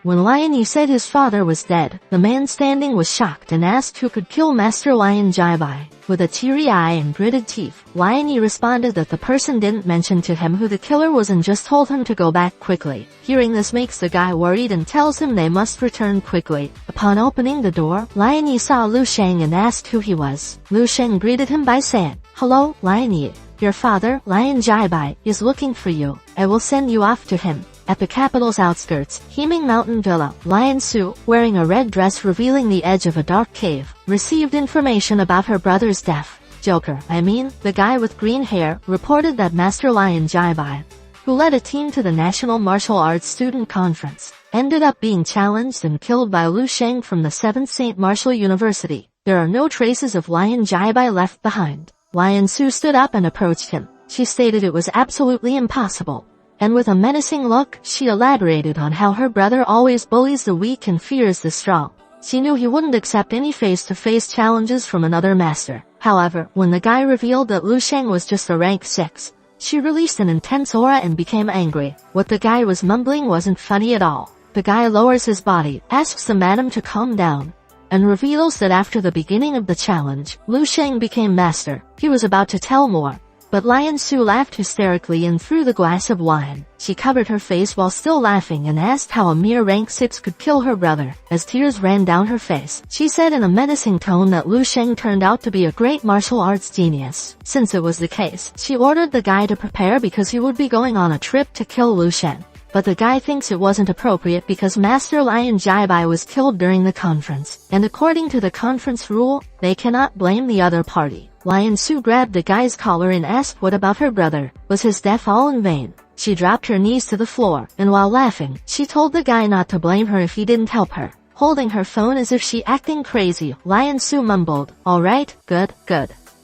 When Lion Yi said his father was dead, the man standing was shocked and asked who could kill Master Lion Jaibai. With a teary eye and gritted teeth, Lion Yi responded that the person didn't mention to him who the killer was and just told him to go back quickly. Hearing this makes the guy worried and tells him they must return quickly. Upon opening the door, Lion Yi saw Lu Sheng and asked who he was. Lu Sheng greeted him by saying, "Hello, Lion Yi. Your father, Lion Jaibai, is looking for you. I will send you off to him." At the capital's outskirts, Heming Mountain Villa, Lion Su, wearing a red dress revealing the edge of a dark cave, received information about her brother's death. The guy with green hair, reported that Master Lion Jaibai, who led a team to the National Martial Arts Student Conference, ended up being challenged and killed by Lu Sheng from the 7th Saint Martial University. There are no traces of Lion Jaibai left behind. Lion Su stood up and approached him. She stated it was absolutely impossible. And with a menacing look, she elaborated on how her brother always bullies the weak and fears the strong. She knew he wouldn't accept any face-to-face challenges from another master. However, when the guy revealed that Lu Sheng was just a rank 6, she released an intense aura and became angry. What the guy was mumbling wasn't funny at all. The guy lowers his body, asks the madam to calm down, and reveals that after the beginning of the challenge, Lu Sheng became master. He was about to tell more, but Lion Su laughed hysterically and threw the glass of wine. She covered her face while still laughing and asked how a mere rank 6 could kill her brother. As tears ran down her face, she said in a menacing tone that Lu Sheng turned out to be a great martial arts genius. Since it was the case, she ordered the guy to prepare because he would be going on a trip to kill Lu Sheng. But the guy thinks it wasn't appropriate because Master Lion Jaibai was killed during the conference, and according to the conference rule, they cannot blame the other party. Lion Su grabbed the guy's collar and asked what about her brother. Was his death all in vain? She dropped her knees to the floor, and while laughing, she told the guy not to blame her if he didn't help her. Holding her phone as if she acting crazy, Lion Su mumbled, "Alright, good.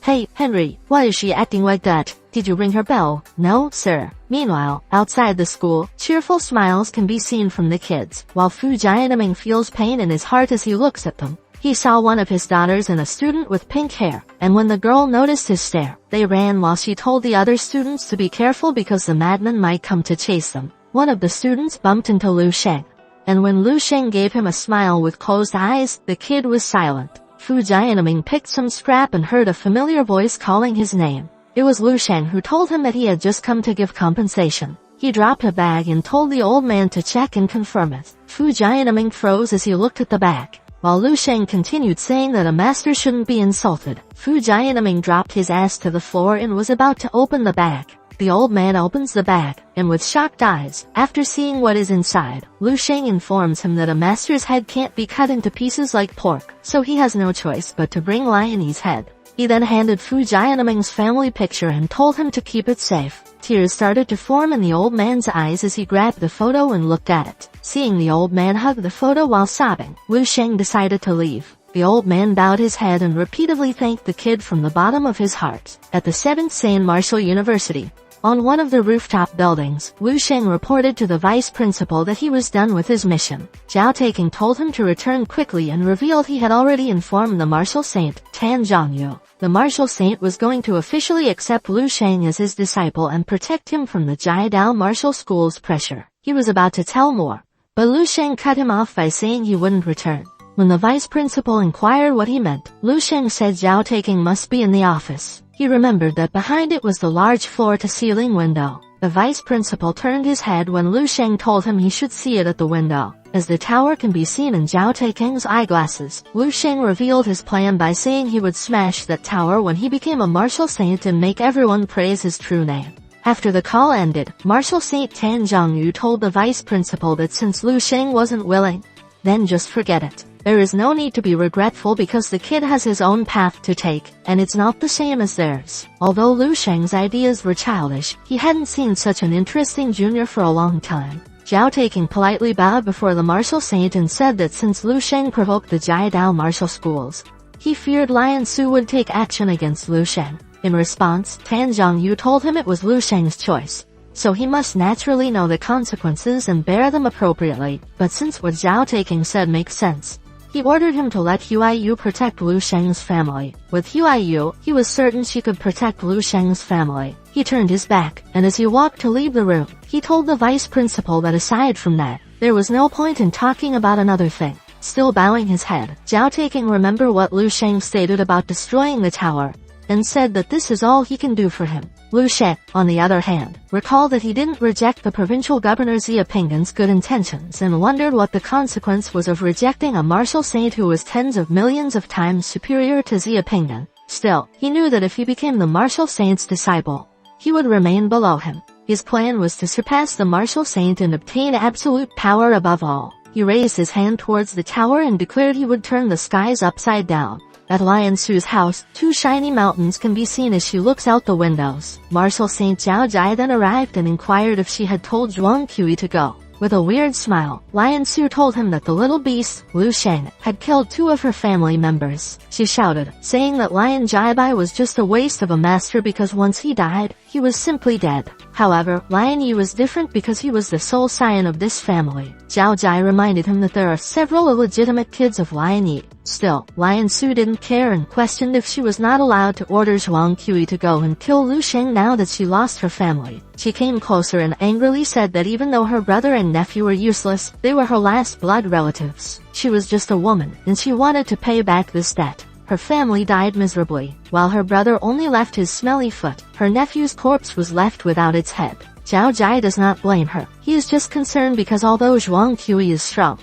Hey, Henry, why is she acting like that? Did you ring her bell?" "No, sir." Meanwhile, outside the school, cheerful smiles can be seen from the kids, while Fu Jianming feels pain in his heart as he looks at them. He saw one of his daughters and a student with pink hair, and when the girl noticed his stare, they ran while she told the other students to be careful because the madman might come to chase them. One of the students bumped into Lu Sheng, and when Lu Sheng gave him a smile with closed eyes, the kid was silent. Fu Jianming picked some scrap and heard a familiar voice calling his name. It was Lu Sheng who told him that he had just come to give compensation. He dropped a bag and told the old man to check and confirm it. Fu Jianming froze as he looked at the bag. While Lu Sheng continued saying that a master shouldn't be insulted, Fu Jianming dropped his ass to the floor and was about to open the bag. The old man opens the bag, and with shocked eyes, after seeing what is inside, Lu Sheng informs him that a master's head can't be cut into pieces like pork, so he has no choice but to bring Lion Yi's head. He then handed Fu Jianming's family picture and told him to keep it safe. Tears started to form in the old man's eyes as he grabbed the photo and looked at it. Seeing the old man hug the photo while sobbing, Lu Sheng decided to leave. The old man bowed his head and repeatedly thanked the kid from the bottom of his heart. At the 7th Seinen Martial University, on one of the rooftop buildings, Lu Sheng reported to the vice principal that he was done with his mission. Zhao Taking told him to return quickly and revealed he had already informed the martial saint, Tan Zhongyu. The martial saint was going to officially accept Lu Sheng as his disciple and protect him from the Jiadao martial school's pressure. He was about to tell more, but Lu Sheng cut him off by saying he wouldn't return. When the vice principal inquired what he meant, Lu Sheng said Zhao Taking must be in the office. He remembered that behind it was the large floor-to-ceiling window. The vice principal turned his head when Lu Sheng told him he should see it at the window. As the tower can be seen in Zhao Taking's eyeglasses, Lu Sheng revealed his plan by saying he would smash that tower when he became a martial saint and make everyone praise his true name. After the call ended, Martial Saint Tan Zhongyu told the vice principal that since Lu Sheng wasn't willing, then just forget it. There is no need to be regretful because the kid has his own path to take, and it's not the same as theirs. Although Lu Sheng's ideas were childish, he hadn't seen such an interesting junior for a long time. Zhao Taking politely bowed before the martial saint and said that since Lu Sheng provoked the Jiadao martial schools, he feared Lion Su would take action against Lu Sheng. In response, Tan Zhongyu told him it was Lu Sheng's choice, so he must naturally know the consequences and bear them appropriately. But since what Zhao Taking said makes sense, he ordered him to let Huaiyu protect Lu Sheng's family. With Huaiyu, he was certain she could protect Lu Sheng's family. He turned his back, and as he walked to leave the room, he told the vice principal that aside from that, there was no point in talking about another thing. Still bowing his head, Zhao Taking remembered what Lu Sheng stated about destroying the tower, and said that this is all he can do for him. Lu Sheng, on the other hand, recalled that he didn't reject the provincial governor Xia Pinggan's good intentions and wondered what the consequence was of rejecting a martial saint who was tens of millions of times superior to Xia Pinggan. Still, he knew that if he became the martial saint's disciple, he would remain below him. His plan was to surpass the martial saint and obtain absolute power above all. He raised his hand towards the tower and declared he would turn the skies upside down. At Lion Su's house, two shiny mountains can be seen as she looks out the windows. Martial Saint Zhao Jai then arrived and inquired if she had told Zhuang Qi to go. With a weird smile, Lion Su told him that the little beast, Lu Sheng, had killed two of her family members. She shouted, saying that Lion Jaibai was just a waste of a master because once he died, he was simply dead. However, Lion Yi was different because he was the sole scion of this family. Zhao Jai reminded him that there are several illegitimate kids of Lion Yi. Still, Lion Su didn't care and questioned if she was not allowed to order Zhuang Qi to go and kill Lu Sheng now that she lost her family. She came closer and angrily said that even though her brother and nephew were useless, they were her last blood relatives. She was just a woman, and she wanted to pay back this debt. Her family died miserably, while her brother only left his smelly foot. Her nephew's corpse was left without its head. Zhao Jai does not blame her. He is just concerned because although Zhuang Qi is strong,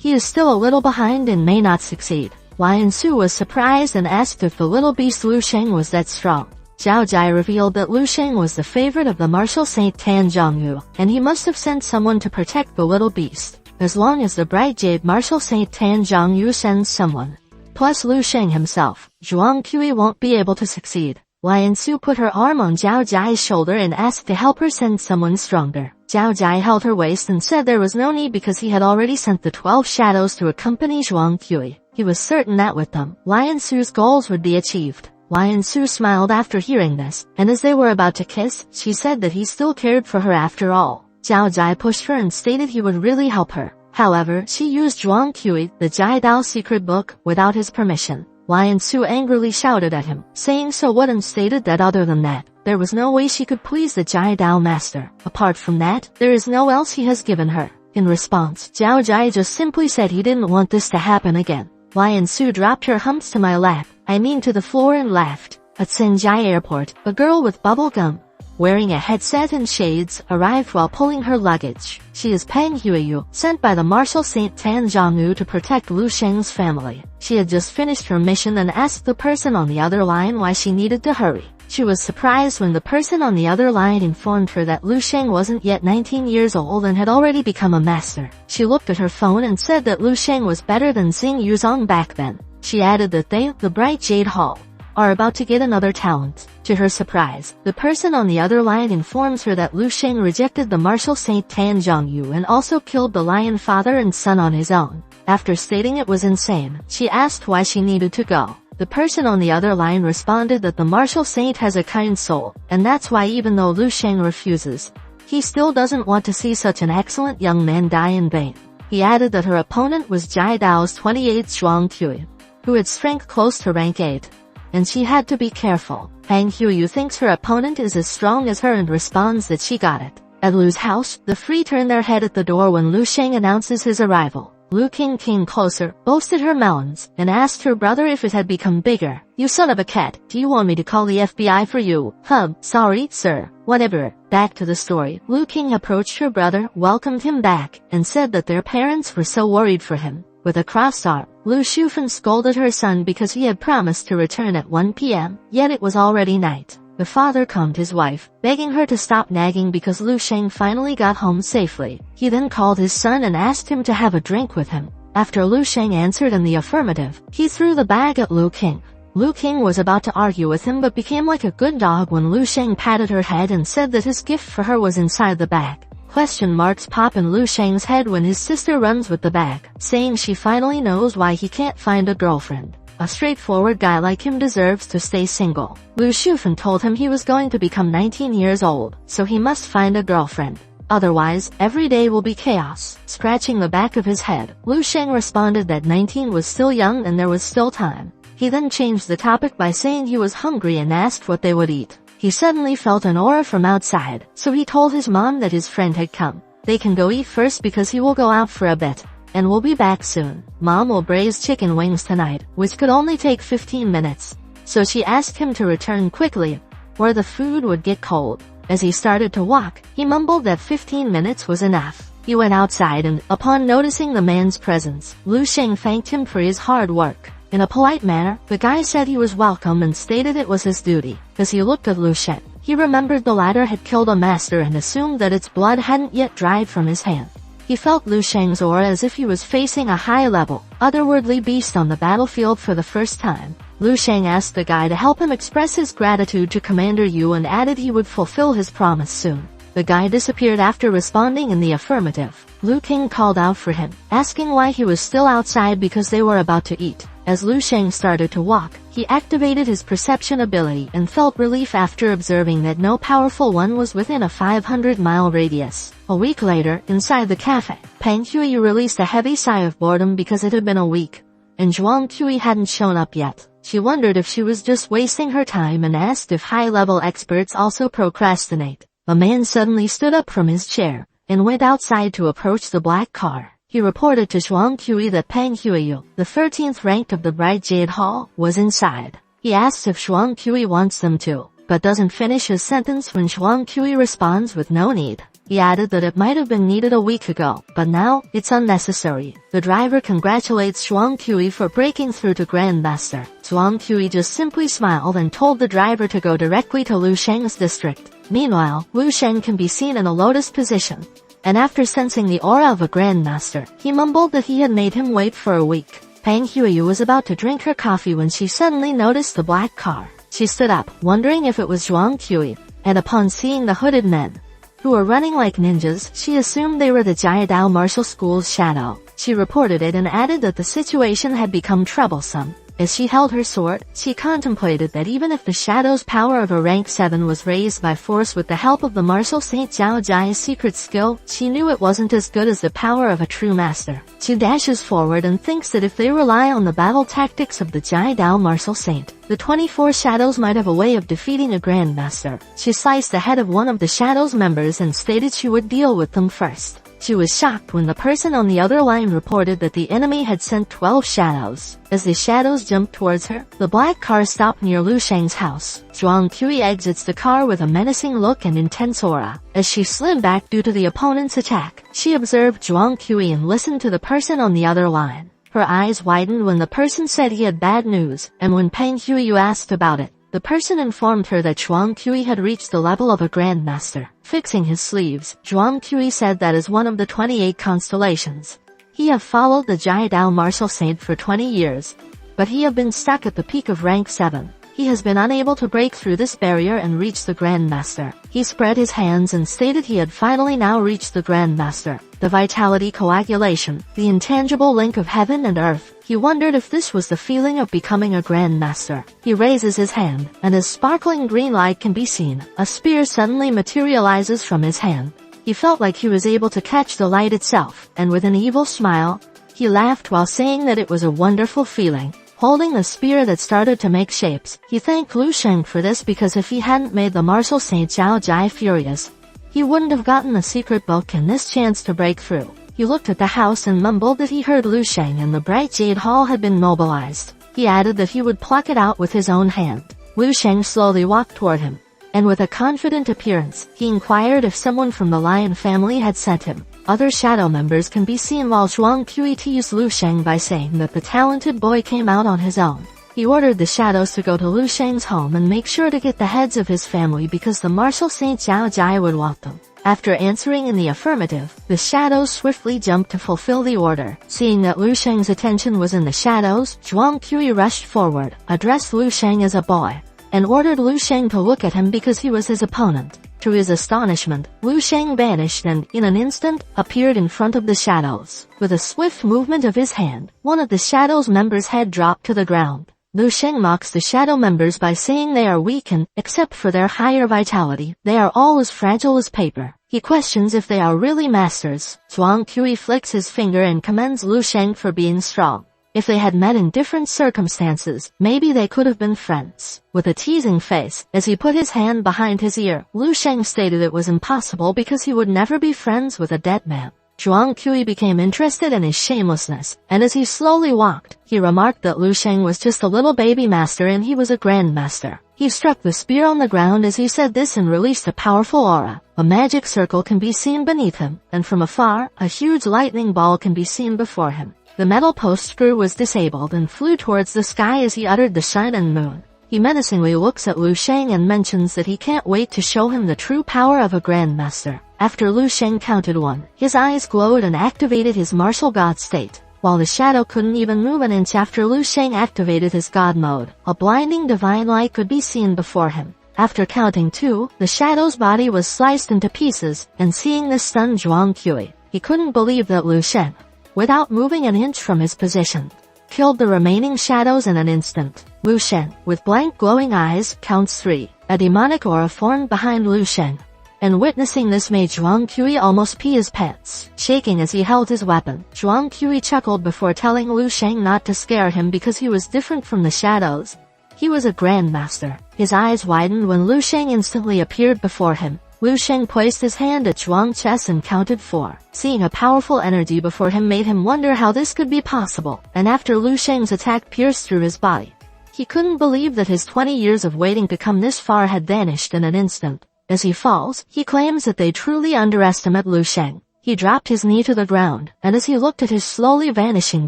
he is still a little behind and may not succeed. Lion Su was surprised and asked if the little beast Lu Sheng was that strong. Zhao Jai revealed that Lu Sheng was the favorite of the martial saint Tan Zhongyu, and he must have sent someone to protect the little beast. As long as the bright jade martial saint Tan Zhongyu sends someone, plus Lu Sheng himself, Zhuang Qi won't be able to succeed. Lion Su put her arm on Zhao Jai's shoulder and asked to help her send someone stronger. Zhao Jai held her waist and said there was no need because he had already sent the 12 shadows to accompany Zhuang Qi. He was certain that with them, Lion Su's goals would be achieved. Lion Su smiled after hearing this, and as they were about to kiss, she said that he still cared for her after all. Zhao Jai pushed her and stated he would really help her. However, she used Zhuang Qi, the Jiadao secret book, without his permission. Lion Su angrily shouted at him, saying so what, and stated that other than that, there was no way she could please the Jiadao master. Apart from that, there is no else he has given her. In response, Zhao Jai just simply said he didn't want this to happen again. Lion Su dropped her humps to my lap, to the floor, and laughed. At Senjai Airport, a girl with bubble gum, wearing a headset and shades, arrived while pulling her luggage. She is Peng Huiyu, sent by the martial saint Tan Zhongyu to protect Lu Sheng's family. She had just finished her mission and asked the person on the other line why she needed to hurry. She was surprised when the person on the other line informed her that Lu Sheng wasn't yet 19 years old and had already become a master. She looked at her phone and said that Lu Sheng was better than Xing Yuzong back then. She added that they, the Bright Jade Hall, are about to get another talent. To her surprise, the person on the other line informs her that Lu Sheng rejected the martial saint Tan Zhongyu and also killed the lion father and son on his own. After stating it was insane, she asked why she needed to go. The person on the other line responded that the martial saint has a kind soul, and that's why even though Lu Sheng refuses, he still doesn't want to see such an excellent young man die in vain. He added that her opponent was Jai Dao's 28th Zhuang Tui, who had strength close to rank 8. And she had to be careful. Peng Huiyu thinks her opponent is as strong as her and responds that she got it. At Lu's house, the three turn their head at the door when Lu Sheng announces his arrival. Lu King came closer, boasted her melons, and asked her brother if it had become bigger. "You son of a cat, do you want me to call the FBI for you?" Sorry, sir. Whatever. Back to the story. Lu King approached her brother, welcomed him back, and said that their parents were so worried for him. With a crossed arm, Lu Shufan scolded her son because he had promised to return at 1 p.m., yet it was already night. The father calmed his wife, begging her to stop nagging because Lu Sheng finally got home safely. He then called his son and asked him to have a drink with him. After Lu Sheng answered in the affirmative, he threw the bag at Lu King. Lu King was about to argue with him but became like a good dog when Lu Sheng patted her head and said that his gift for her was inside the bag. Question marks pop in Lu Sheng's head when his sister runs with the bag, saying she finally knows why he can't find a girlfriend. A straightforward guy like him deserves to stay single. Lu Shufan told him he was going to become 19 years old, so he must find a girlfriend. Otherwise, every day will be chaos. Scratching the back of his head, Lu Sheng responded that 19 was still young and there was still time. He then changed the topic by saying he was hungry and asked what they would eat. He suddenly felt an aura from outside, so he told his mom that his friend had come. They can go eat first because he will go out for a bit, and will be back soon. Mom will braise chicken wings tonight, which could only take 15 minutes. So she asked him to return quickly, or the food would get cold. As he started to walk, he mumbled that 15 minutes was enough. He went outside and, upon noticing the man's presence, Lu Sheng thanked him for his hard work. In a polite manner, the guy said he was welcome and stated it was his duty. As he looked at Lu Sheng, he remembered the latter had killed a master and assumed that its blood hadn't yet dried from his hand. He felt Lu Sheng's aura as if he was facing a high-level, otherworldly beast on the battlefield for the first time. Lu Sheng asked the guy to help him express his gratitude to Commander Yu and added he would fulfill his promise soon. The guy disappeared after responding in the affirmative. Lu King called out for him, asking why he was still outside because they were about to eat. As Lu Sheng started to walk, he activated his perception ability and felt relief after observing that no powerful one was within a 500-mile radius. A week later, inside the cafe, Peng Huiyu released a heavy sigh of boredom because it had been a week, and Zhuang Tui hadn't shown up yet. She wondered if she was just wasting her time and asked if high-level experts also procrastinate. A man suddenly stood up from his chair and went outside to approach the black car. He reported to Zhuang Tui that Peng Huiyu, the 13th rank of the Bright Jade Hall, was inside. He asks if Zhuang Tui wants them to, but doesn't finish his sentence when Zhuang Tui responds with no need. He added that it might have been needed a week ago, but now, it's unnecessary. The driver congratulates Zhuang Tui for breaking through to Grandmaster. Zhuang Tui just simply smiled and told the driver to go directly to Lu Sheng's district. Meanwhile, Lu Sheng can be seen in a lotus position, and after sensing the aura of a Grandmaster, he mumbled that he had made him wait for a week. Peng Huiyu was about to drink her coffee when she suddenly noticed the black car. She stood up, wondering if it was Zhuang Tui, and upon seeing the hooded men, who were running like ninjas, she assumed they were the Jiadao Martial School's shadow. She reported it and added that the situation had become troublesome. As she held her sword, she contemplated that even if the shadow's power of a rank 7 was raised by force with the help of the martial saint Zhao Jai's secret skill, she knew it wasn't as good as the power of a true master. She dashes forward and thinks that if they rely on the battle tactics of the Jiadao martial saint, the 24 shadows might have a way of defeating a grandmaster. She sliced the head of one of the shadow's members and stated she would deal with them first. She was shocked when the person on the other line reported that the enemy had sent 12 shadows. As the shadows jumped towards her, the black car stopped near Lu Sheng's house. Zhuang Kui exits the car with a menacing look and intense aura. As she slid back due to the opponent's attack, she observed Zhuang Kui and listened to the person on the other line. Her eyes widened when the person said he had bad news, and when Peng Huiyu asked about it, the person informed her that Zhuang Kui had reached the level of a grandmaster. Fixing his sleeves, Zhuang Kui said that is one of the 28 constellations. He have followed the Jai Dao martial saint for 20 years, but he have been stuck at the peak of rank 7. He has been unable to break through this barrier and reach the Grandmaster. He spread his hands and stated he had finally now reached the Grandmaster. The vitality coagulation, the intangible link of heaven and earth. He wondered if this was the feeling of becoming a Grandmaster. He raises his hand, and as sparkling green light can be seen, a spear suddenly materializes from his hand. He felt like he was able to catch the light itself, and with an evil smile, he laughed while saying that it was a wonderful feeling. Holding the spear that started to make shapes, he thanked Lu Sheng for this because if he hadn't made the martial saint Zhao Jai furious, he wouldn't have gotten the secret book and this chance to break through. He looked at the house and mumbled that he heard Lu Sheng and the bright jade hall had been mobilized. He added that he would pluck it out with his own hand. Lu Sheng slowly walked toward him, and with a confident appearance, he inquired if someone from the lion family had sent him. Other shadow members can be seen while Zhuang Kui teased Lu Sheng by saying that the talented boy came out on his own. He ordered the shadows to go to Lu Sheng's home and make sure to get the heads of his family because the martial saint Zhao Jai would want them. After answering in the affirmative, the shadows swiftly jumped to fulfill the order. Seeing that Lu Sheng's attention was in the shadows, Zhuang Kui rushed forward, addressed Lu Sheng as a boy, and ordered Lu Sheng to look at him because he was his opponent. To his astonishment, Lu Sheng vanished and, in an instant, appeared in front of the shadows. With a swift movement of his hand, one of the shadows members' head dropped to the ground. Lu Sheng mocks the shadow members by saying they are weak and, except for their higher vitality, they are all as fragile as paper. He questions if they are really masters. Zhuang Kui flicks his finger and commends Lu Sheng for being strong. If they had met in different circumstances, maybe they could have been friends. With a teasing face, as he put his hand behind his ear, Lu Sheng stated it was impossible because he would never be friends with a dead man. Zhuang Kui became interested in his shamelessness, and as he slowly walked, he remarked that Lu Sheng was just a little baby master and he was a grandmaster. He struck the spear on the ground as he said this and released a powerful aura. A magic circle can be seen beneath him, and from afar, a huge lightning ball can be seen before him. The metal post screw was disabled and flew towards the sky as he uttered the sun and moon. He menacingly looks at Lu Sheng and mentions that he can't wait to show him the true power of a grandmaster. After Lu Sheng counted 1, his eyes glowed and activated his martial god state. While the shadow couldn't even move an inch after Lu Sheng activated his god mode, a blinding divine light could be seen before him. After counting 2, the shadow's body was sliced into pieces, and seeing this stunned Zhuang Kui. He couldn't believe that Lu Sheng, without moving an inch from his position, killed the remaining shadows in an instant. Lu Sheng, with blank glowing eyes, counts 3. A demonic aura formed behind Lu Sheng, and witnessing this made Zhuang Kui almost pee his pants. Shaking as he held his weapon, Zhuang Kui chuckled before telling Lu Sheng not to scare him because he was different from the shadows. He was a grandmaster. His eyes widened when Lu Sheng instantly appeared before him. Lu Sheng placed his hand at Zhuang's chest and counted 4. Seeing a powerful energy before him made him wonder how this could be possible, and after Lu Sheng's attack pierced through his body, he couldn't believe that his 20 years of waiting to come this far had vanished in an instant. As he falls, he claims that they truly underestimate Lu Sheng. He dropped his knee to the ground, and as he looked at his slowly vanishing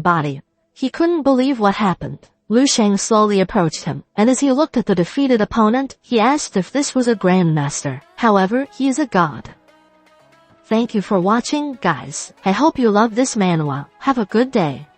body, he couldn't believe what happened. Lu Sheng slowly approached him, and as he looked at the defeated opponent, he asked if this was a grandmaster. However, he is a god. Thank you for watching, guys. I hope you love this manhwa. Have a good day.